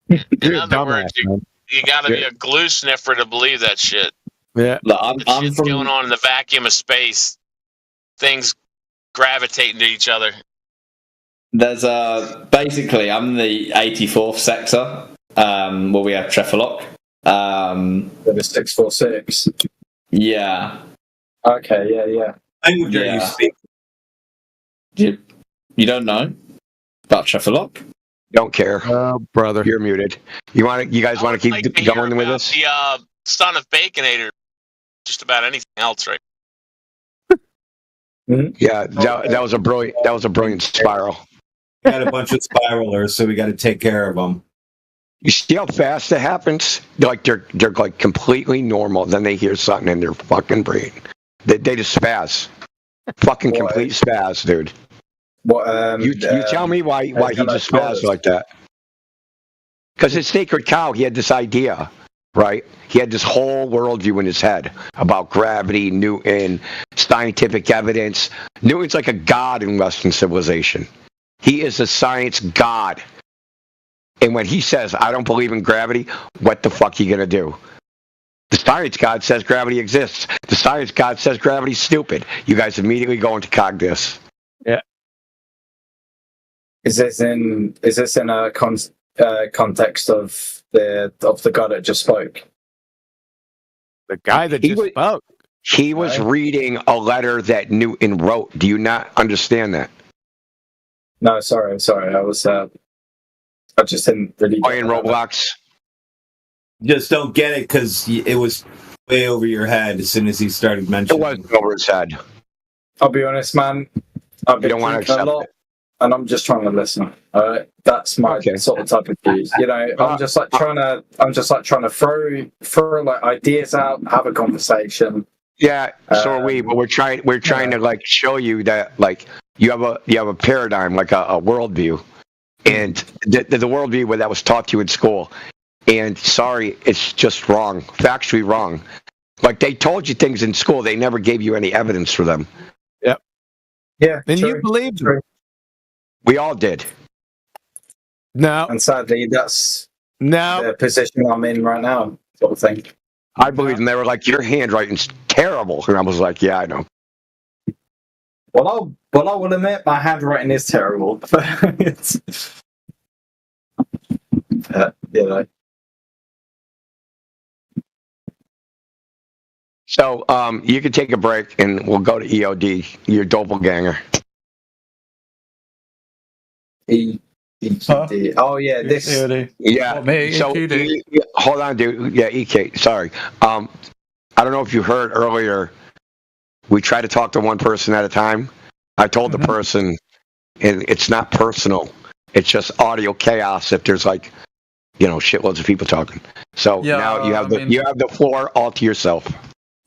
In other words, you got to be a glue sniffer to believe that shit. Yeah. Look, shit's going on in the vacuum of space. Things gravitating to each other. There's basically I'm the 84th sector, where we have Trevor Locke. The 646. Yeah. Okay. Yeah. Language are you speak? You don't know about Trevor Locke? Don't care. Oh, brother, you're muted. You guys want to keep going with this? The son of Baconator. Just about anything else, right? Yeah, that was a brilliant spiral. We got a bunch of spiralers, so we got to take care of them. You see how fast it happens? They're like completely normal. Then they hear something in their fucking brain. They just spaz. Fucking complete spaz, dude. What? You tell me why he just spazzed like that? Because his sacred cow, he had this idea, right? He had this whole worldview in his head about gravity, Newton, scientific evidence. Newton's like a god in Western civilization. He is a science god. And when he says, I don't believe in gravity, what the fuck are you going to do? The science god says gravity exists. The science god says gravity's stupid. You guys immediately go into cognitus. Yeah. Is this in a context of the guy that just spoke? The guy that just spoke. He was reading a letter that Newton wrote. Do you not understand that? No, sorry. I just didn't really. Playing Roblox. Just don't get it because it was way over your head as soon as he started mentioning. It wasn't over his head. I'll be honest, man. I've been drinking a lot, and I'm just trying to listen. All right, that's my sort of type of views. You know, I'm just trying to throw like ideas out, have a conversation. Yeah, so are we. But we're trying to like show you that like you have a paradigm, like a worldview, and the worldview that was taught to you in school. And sorry, it's just wrong, factually wrong. Like they told you things in school, they never gave you any evidence for them. Yep. Yeah, and you believed them. We all did. No, and sadly, that's the position I'm in right now, sort of thing. I believed them. They were like, your handwriting's terrible. And I was like, yeah, I know. Well, I will admit my handwriting is terrible. You know. So you can take a break and we'll go to EOD, your doppelganger. EQD. Oh yeah, this. Yeah. Me, so EQD. Hold on, dude. Yeah, EK. Sorry. I don't know if you heard earlier. We try to talk to one person at a time. I told the person, and it's not personal. It's just audio chaos. If there's like, shitloads of people talking. So now you have the floor all to yourself.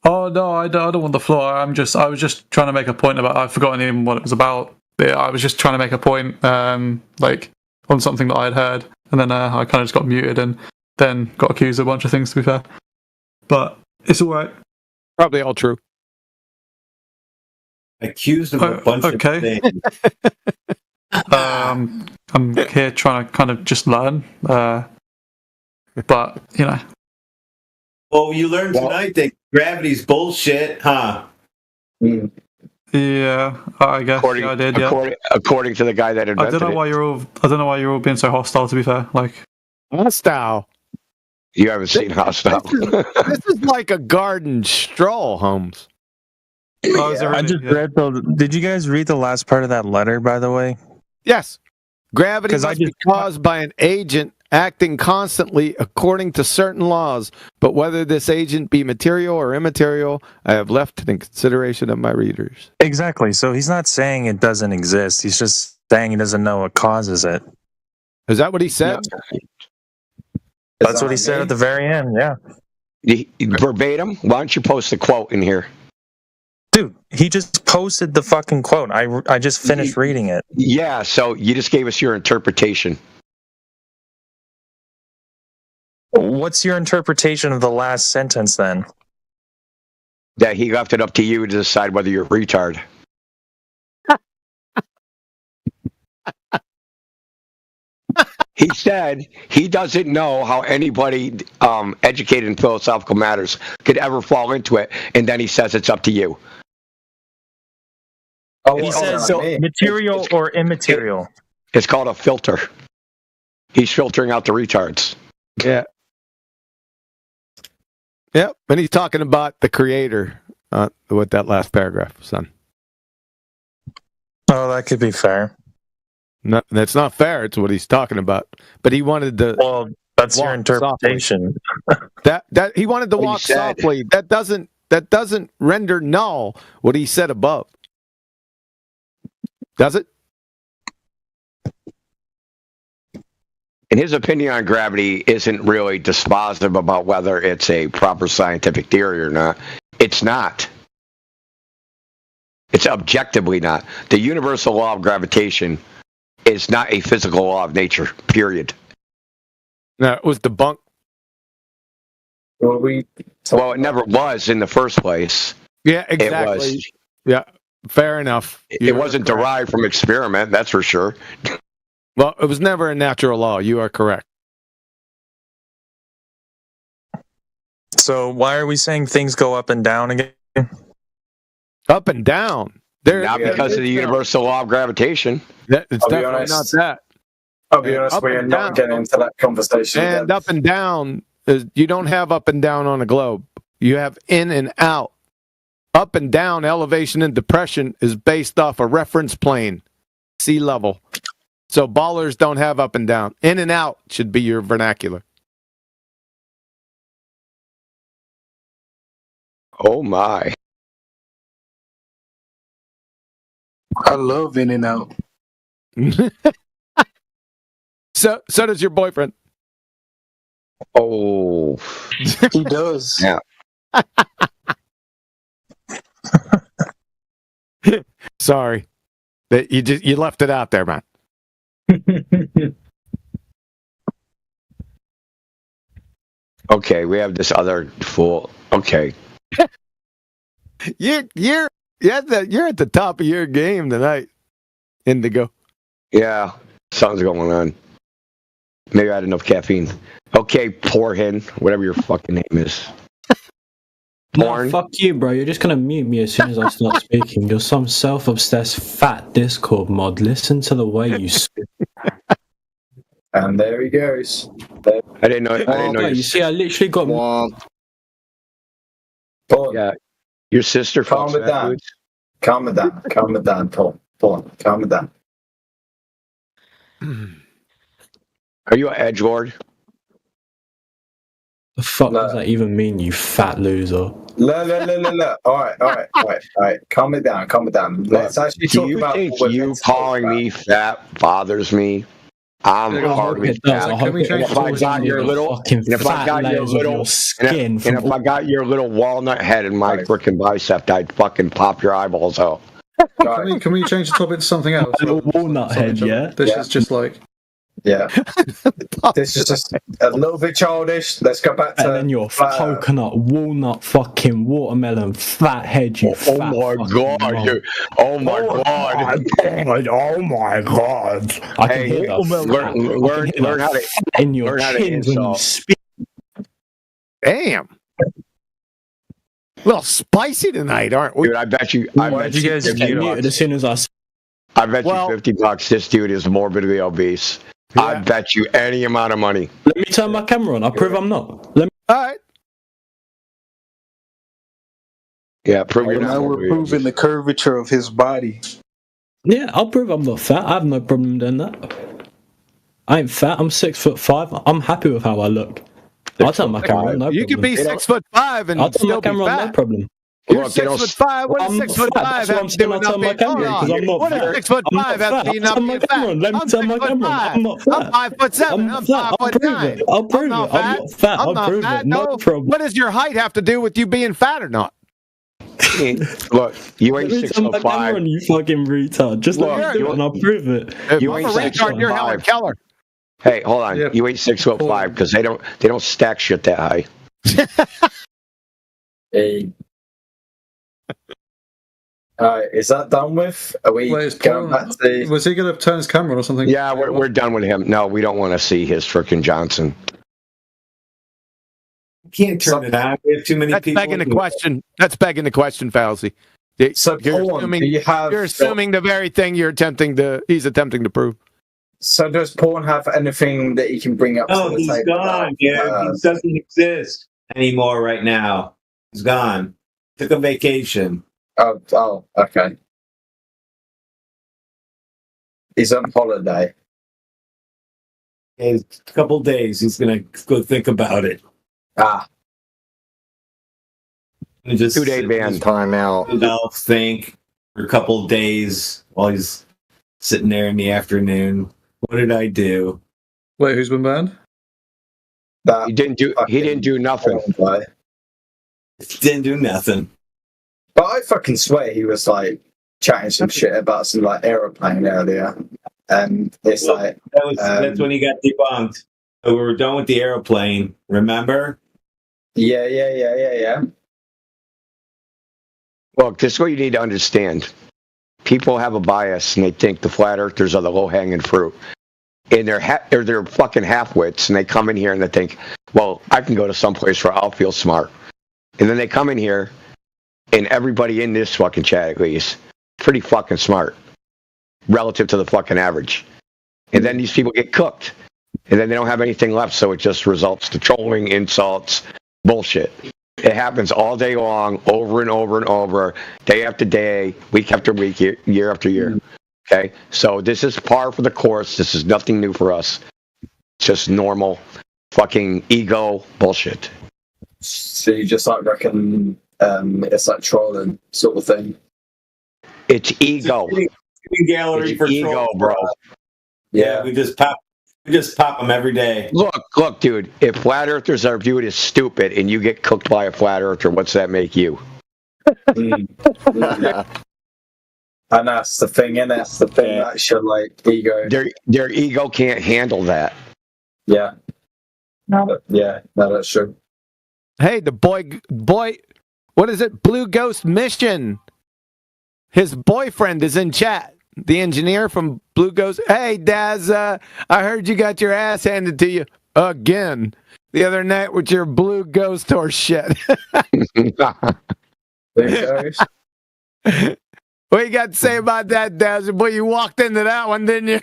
Oh no, I don't want the floor. I was just trying to make a point about. I've forgotten even what it was about. I was just trying to make a point, like on something that I had heard, and then I kind of just got muted and then got accused of a bunch of things. To be fair, but it's all right. Probably all true. Accused of a bunch of things. I'm here trying to kind of just learn, but Well, you learned tonight that gravity's bullshit, huh? Yeah, I guess I did. Yeah. According to the guy that invented I don't know why you're all being so hostile. To be fair, like hostile. You haven't seen Hostile. This is like a garden stroll, Holmes. I just read Did you guys read the last part of that letter, by the way? Yes. Gravity must be caused by an agent acting constantly according to certain laws, but whether this agent be material or immaterial, I have left to the consideration of my readers. Exactly. So he's not saying it doesn't exist. He's just saying he doesn't know what causes it. Is that what he said? Yeah. That's what he said at the very end, yeah. Verbatim? Why don't you post the quote in here? Dude, he just posted the fucking quote. I just finished reading it. Yeah, so you just gave us your interpretation. What's your interpretation of the last sentence then? That he left it up to you to decide whether you're a retard. He said he doesn't know how anybody educated in philosophical matters could ever fall into it, and then he says it's up to you. Oh, he says material or immaterial. It's called a filter. He's filtering out the retards. Yeah. Yep, and he's talking about the creator with that last paragraph, son. Oh, that could be fair. No, that's not fair. It's what he's talking about. But he wanted to. Well, that's your interpretation. that he wanted to walk softly. That doesn't render null what he said above. Does it? And his opinion on gravity isn't really dispositive about whether it's a proper scientific theory or not. It's not. It's objectively not. The universal law of gravitation is not a physical law of nature, period. No, it was debunked. Well, it never was in the first place. Yeah, exactly. Yeah, fair enough. It wasn't derived from experiment, that's for sure. Well, it was never a natural law. You are correct. So why are we saying things go up and down again? Up and down? Not because of the universal law of gravitation. It's definitely not that. I'll be honest, we are not getting into that conversation. And up and down, you don't have up and down on a globe. You have in and out. Up and down, elevation and depression is based off a reference plane, sea level. So ballers don't have up and down. In and out should be your vernacular. Oh my. I love in and out. So does your boyfriend. Oh. He does. Yeah. Sorry. That you left it out there, man. Okay, we have this other fool. Okay. You're at the top of your game tonight, Indigo. Yeah, something's going on. Maybe I had enough caffeine. Okay, poor hen, whatever your fucking name is. porn. No, fuck you, bro. You're just gonna mute me as soon as I start speaking. You're some self-obsessed fat Discord mod. Listen to the way you speak. And there he goes. I didn't know. You see, I literally got. Yeah, your sister. Calm it down. Calm it down. Calm it down, Paul. Paul, calm it down. Are you an edgelord? The fuck does that even mean, you fat loser? Look. All right. Calm it down. Let's actually talk about. You calling me fat bothers me. I'm hardly fat. If I got your little skin, and if I got your little walnut head in my freaking bicep, I'd fucking pop your eyeballs out. Can we change the topic to something else? Walnut head, yeah. This is just like. Yeah, this is just a little bit childish. Let's go back to. And then your coconut, walnut, fucking watermelon, fat head. You fat oh my god! Oh my god! Oh my god! Hey, learn how to in your chins when you speak. Damn. A little spicy tonight, aren't we? Dude, I bet you. I bet you guys get muted as soon as I bet you $50. This dude is morbidly obese. Yeah. I bet you any amount of money. Let me turn my camera on. I'll prove I'm not. All right. Yeah, prove you're not. Now we're proving the curvature of his body. Yeah, I'll prove I'm not fat. I have no problem doing that. I ain't fat. I'm 6'5". I'm happy with how I look. I'll turn my camera on. No you could be 6'5" and I'll turn still my camera be on. fat. No problem. You're 6'5". What does 6'5" have to do with nothing? What does 6'5" have to do with nothing? Let me turn my camera on. I'm not fat. I'm 5'7". I'm 5'9". I'll prove it. I'm not fat. I'll prove it. No problem. What does your height have to do with you being fat or not? Look, you ain't 6'5". You fucking retard. Just let me do it and I'll prove it. You ain't 6'5". You're Helen Keller. Hey, hold on. Yep. You ain't 6'5" because they don't stack shit that high. Hey. Is that done with? Are we going back to... Was he going to turn his camera on or something? Yeah, we're done with him. No, we don't want to see his frickin' Johnson. Can't turn it on. We have too many people. That's begging the question, Falsey. So you're assuming the very thing he's attempting to prove. So does Porn have anything that he can bring up? No, he's gone. Yeah, he doesn't exist anymore right now. He's gone. Took a vacation. Oh, okay. He's on holiday. In a couple days, he's gonna go think about it. Just 2-day ban, time out. I'll think for a couple days while he's sitting there in the afternoon. What did I do? Wait, who's been banned? He didn't do nothing. He didn't do nothing. But I fucking swear he was like chatting some shit about some like aeroplane earlier, and it's like that's when he got debunked. So we were done with the aeroplane. Remember? Yeah. Look, this is what you need to understand. People have a bias, and they think the flat earthers are the low-hanging fruit. And they're fucking half-wits, and they come in here and they think, well, I can go to some place where I'll feel smart. And then they come in here, and everybody in this fucking chat, at least, pretty fucking smart relative to the fucking average. And then these people get cooked. And then they don't have anything left, so it just results to trolling, insults, bullshit. It happens all day long, over and over and over, day after day, week after week, year after year. Okay? So this is par for the course. This is nothing new for us. It's just normal fucking ego bullshit. So you just like reckon it's like trolling sort of thing? It's ego. Gallery it's for ego, trolls, bro. Yeah, we just pop them every day. Look, dude. If flat earthers are viewed as stupid and you get cooked by a flat earther, what's that make you? And that's the thing, and that's the thing. That's your like ego. Their ego can't handle that. Yeah. No, that's true. Hey, the boy, what is it? Blue Ghost Mission. His boyfriend is in chat. The engineer from Blue Ghost. Hey, Daz, I heard you got your ass handed to you again. the other night with your blue ghost horse shit. What you got to say about that, Daz? Boy, you walked into that one, didn't you?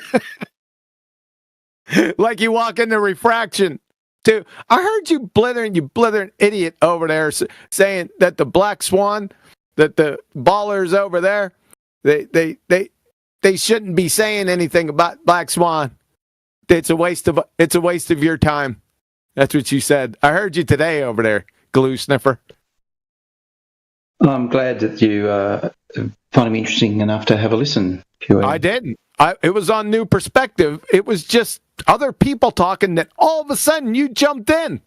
Like you walk into refraction. Too. I heard you blithering idiot over there saying that the Black Swan, that the ballers over there, they shouldn't be saying anything about Black Swan. It's a waste of your time. That's what you said. I heard you today over there, glue sniffer. I'm glad that you find me interesting enough to have a listen. I didn't. It was on New Perspective. It was just other people talking that all of a sudden you jumped in.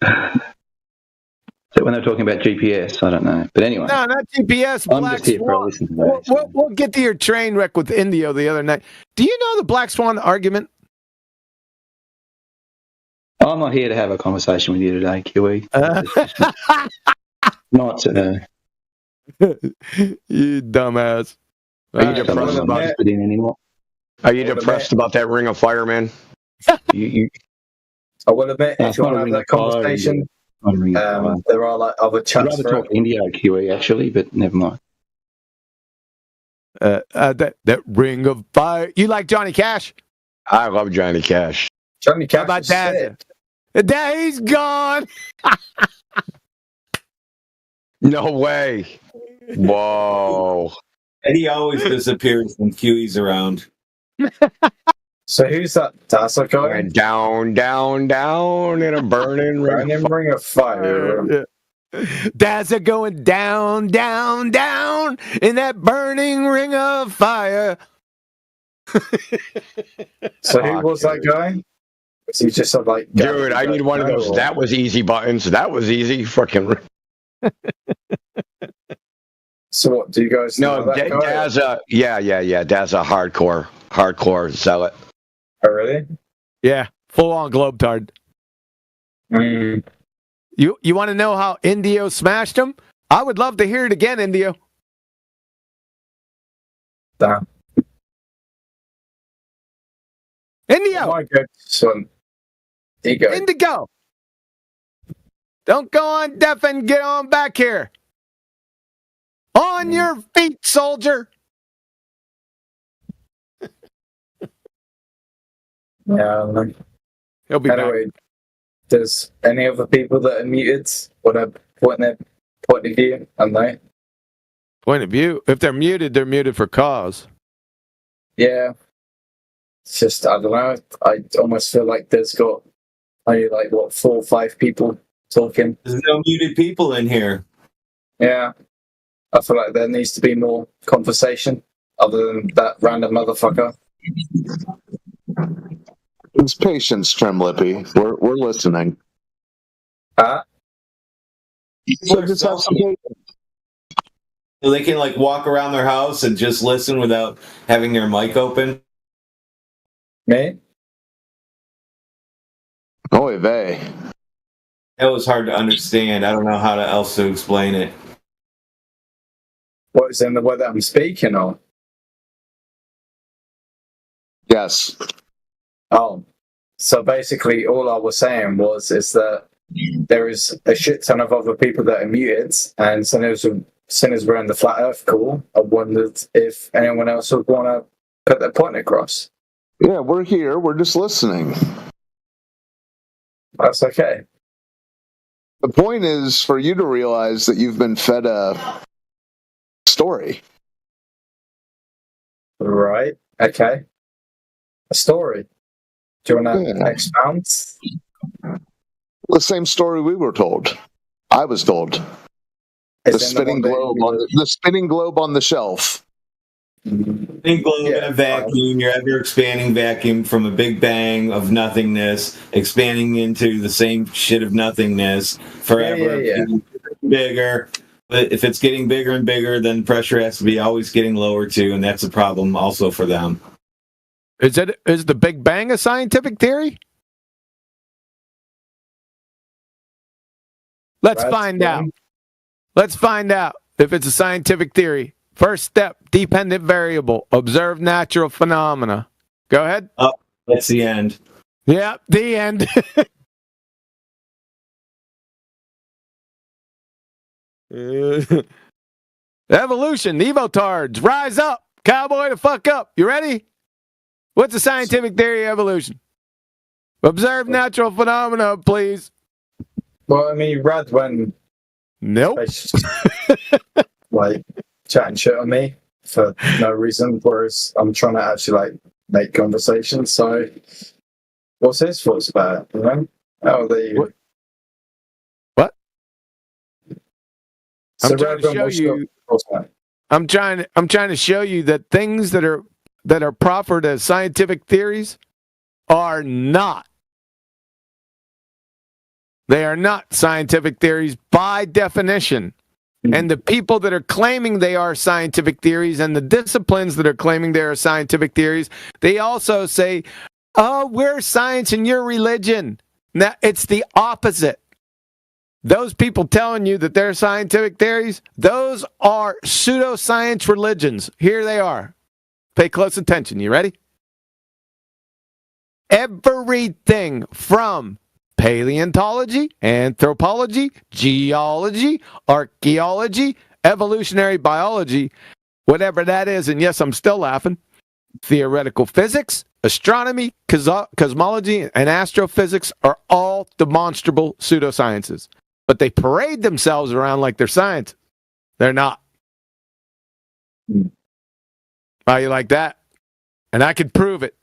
So when they're talking about GPS, I don't know. But anyway. No, not GPS. I'm Black just here for a listen to that. We'll get to your train wreck with Indio the other night. Do you know the Black Swan argument? I'm not here to have a conversation with you today, Kiwi. Not you dumbass. Are you depressed about it anymore? Are you depressed about that Ring of Fire, man? I will admit, if you want to have that conversation, there are like other chats. I'd rather talk Indio, Kiwi, actually, but never mind. That Ring of Fire. You like Johnny Cash? I love Johnny Cash. Johnny Cash. How about that? He's gone. No way. Whoa. Eddie always disappears when Huey's around. So who's that? That's like going down, down, down in a burning ring of fire. Dazzle going down, down, down in that burning ring of fire. So who was that guy? Was he just like, dude, I need one of those. That was easy buttons. That was easy. Fucking. So what do you guys know? No, Daz, yeah. Daz a hardcore zealot. Oh, really? Yeah, full on globetard. Mm. You want to know how Indio smashed him? I would love to hear it again, Indio. Damn. Indio. Oh my God, son. Indigo. Don't go on deaf and get on back here. On your feet, soldier. Yeah. He'll be anyway, back. Does any of the people that are muted want to point their point of view on that? Point of view? If they're muted for cause. Yeah. It's just, I don't know. I almost feel like there's got only 4 or 5 people talking. There's no muted people in here. Yeah. I feel like there needs to be more conversation other than that random motherfucker. It's patience, Tremlippy. We're listening. So just have some patience. So they can walk around their house and just listen without having their mic open. Me? Oy vey. That was hard to understand. I don't know how else to explain it. What is in the way that I'm speaking on? Yes. Oh, so basically, all I was saying is that there is a shit ton of other people that are muted, and since we're in the flat Earth call, I wondered if anyone else would want to put their point across. Yeah, we're here. We're just listening. That's okay. The point is for you to realize that you've been fed a story. Right. Okay. A story. Do you want to expound? The same story we were told. I was told. The spinning globe on the shelf. Spinning globe in a vacuum, your ever-expanding vacuum from a big bang of nothingness, expanding into the same shit of nothingness forever, bigger. But if it's getting bigger and bigger, then pressure has to be always getting lower too, and that's a problem also for them. Is the Big Bang a scientific theory? Let's find out. Let's find out if it's a scientific theory. First step, dependent variable. Observe natural phenomena. Go ahead. Oh, that's the end. Yeah, the end. Evolution, Evotards, rise up. Cowboy the fuck up. You ready? What's the scientific theory of evolution? Observe natural phenomena, please. Well, I mean, you read when... Nope. Like, chatting shit on me for no reason, whereas I'm trying to actually, like, make conversation, so... What's his thoughts about it, you know? Oh, there you go. What? So I'm trying to show you... I'm trying to show you that things that are proffered as scientific theories are not. They are not scientific theories by definition. And the people that are claiming they are scientific theories and the disciplines that are claiming they are scientific theories, they also say, oh, we're science and you're religion. Now, it's the opposite. Those people telling you that they're scientific theories, those are pseudoscience religions. Here they are. Pay close attention. You ready? Everything from paleontology, anthropology, geology, archaeology, evolutionary biology, whatever that is, and yes, I'm still laughing, theoretical physics, astronomy, cosmology, and astrophysics are all demonstrable pseudosciences. But they parade themselves around like they're science. They're not. How you like that? And I could prove it.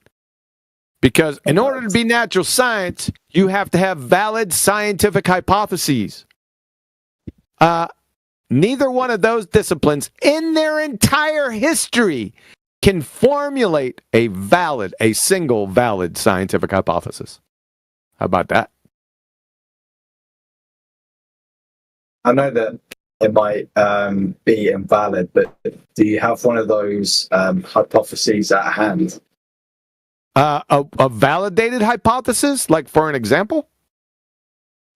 Because in order to be natural science, you have to have valid scientific hypotheses. Neither one of those disciplines in their entire history can formulate a single valid scientific hypothesis. How about that? I know that it might be invalid, but do you have one of those hypotheses at hand? A validated hypothesis, like for an example?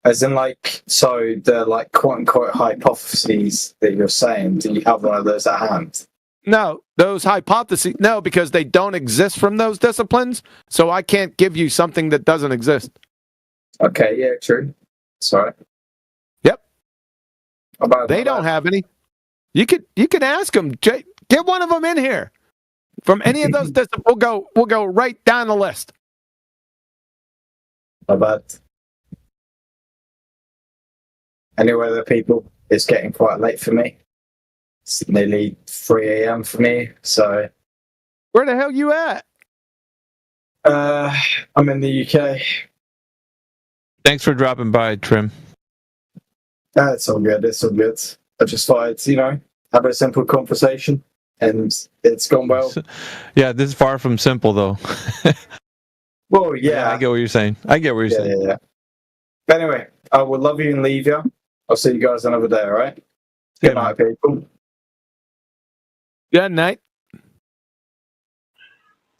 As in, like, so the like quote unquote hypotheses that you're saying, do you have one of those at hand? No, those hypotheses, no, because they don't exist from those disciplines, so I can't give you something that doesn't exist. Okay, yeah, true. Sorry. Yep. They don't have any. You could ask them. Get one of them in here. From any of those disciplines, we'll go right down the list. How about any other people? It's getting quite late for me. It's nearly 3 a.m. for me. So, where the hell you at? I'm in the UK. Thanks for dropping by, Trim. It's all good. It's all good. I just thought I'd, have a simple conversation, and it's gone well. Yeah, this is far from simple, though. Well, yeah. I get what you're saying. Yeah. But anyway, I will love you and leave you. I'll see you guys another day, all right? Good night, people. Good night.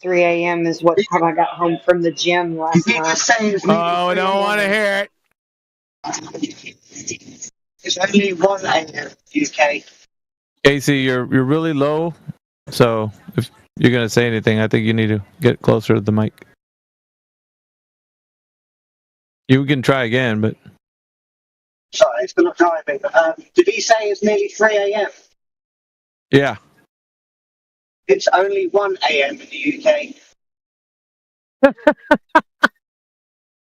3 a.m. is what time I got home from the gym last night. Oh, I don't want to hear it. It's only 1 a.m. UK. Casey, you're really low, so if you're going to say anything, I think you need to get closer to the mic. You can try again, but... Sorry, it's not driving. Did he say it's nearly 3 a.m.? Yeah. It's only 1 a.m. in the UK.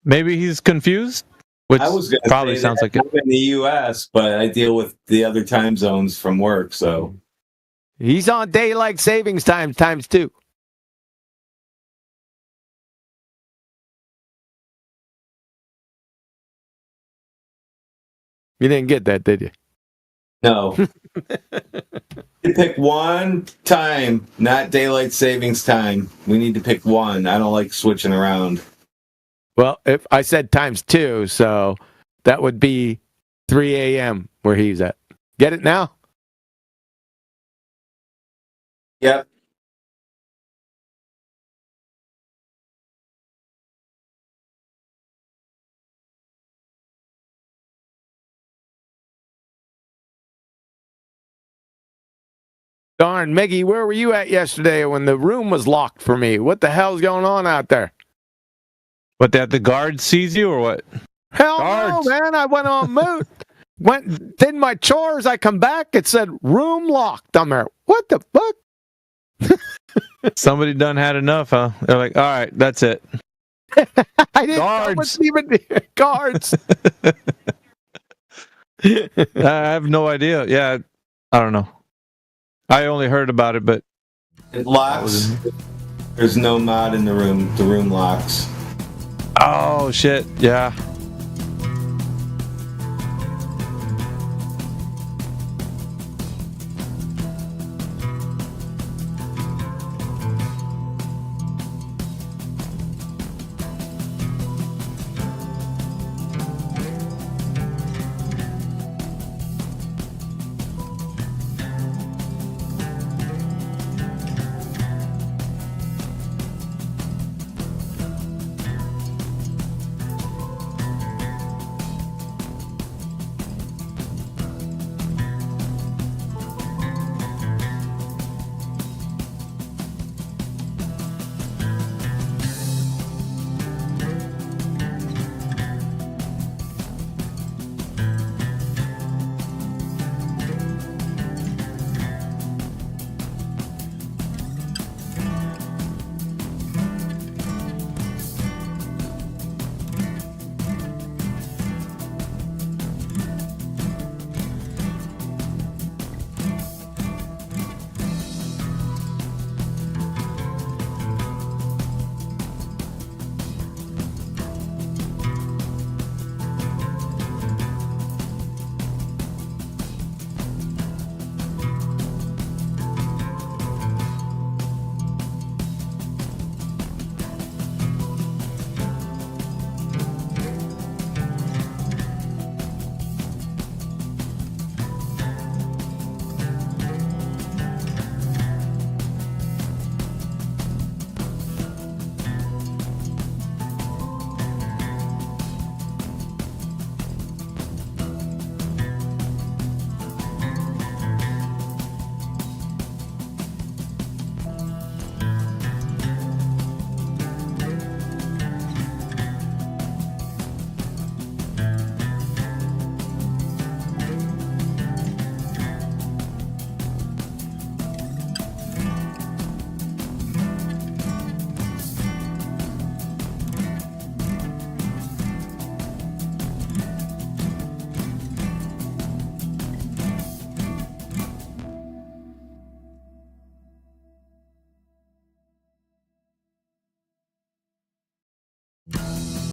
Maybe he's confused? Which I was gonna probably say sounds like it. I'm in the U.S., but I deal with the other time zones from work, so... He's on daylight savings time times 2. You didn't get that, did you? No. You pick one time, not daylight savings time. We need to pick one. I don't like switching around. Well, if I said times 2, so that would be 3 a.m. where he's at. Get it now? Yep. Darn, Meggie, where were you at yesterday when the room was locked for me? What the hell's going on out there? What, that the guard sees you or what? Hell no, man. I went on mute. did my chores. I come back. It said room locked. I'm there. What the fuck? Somebody done had enough, huh? They're like, all right, that's it. I didn't know what's even guards. I have no idea. Yeah, I don't know. I only heard about it, but it locks. There's no mod in the room. The room locks. Oh shit! Yeah.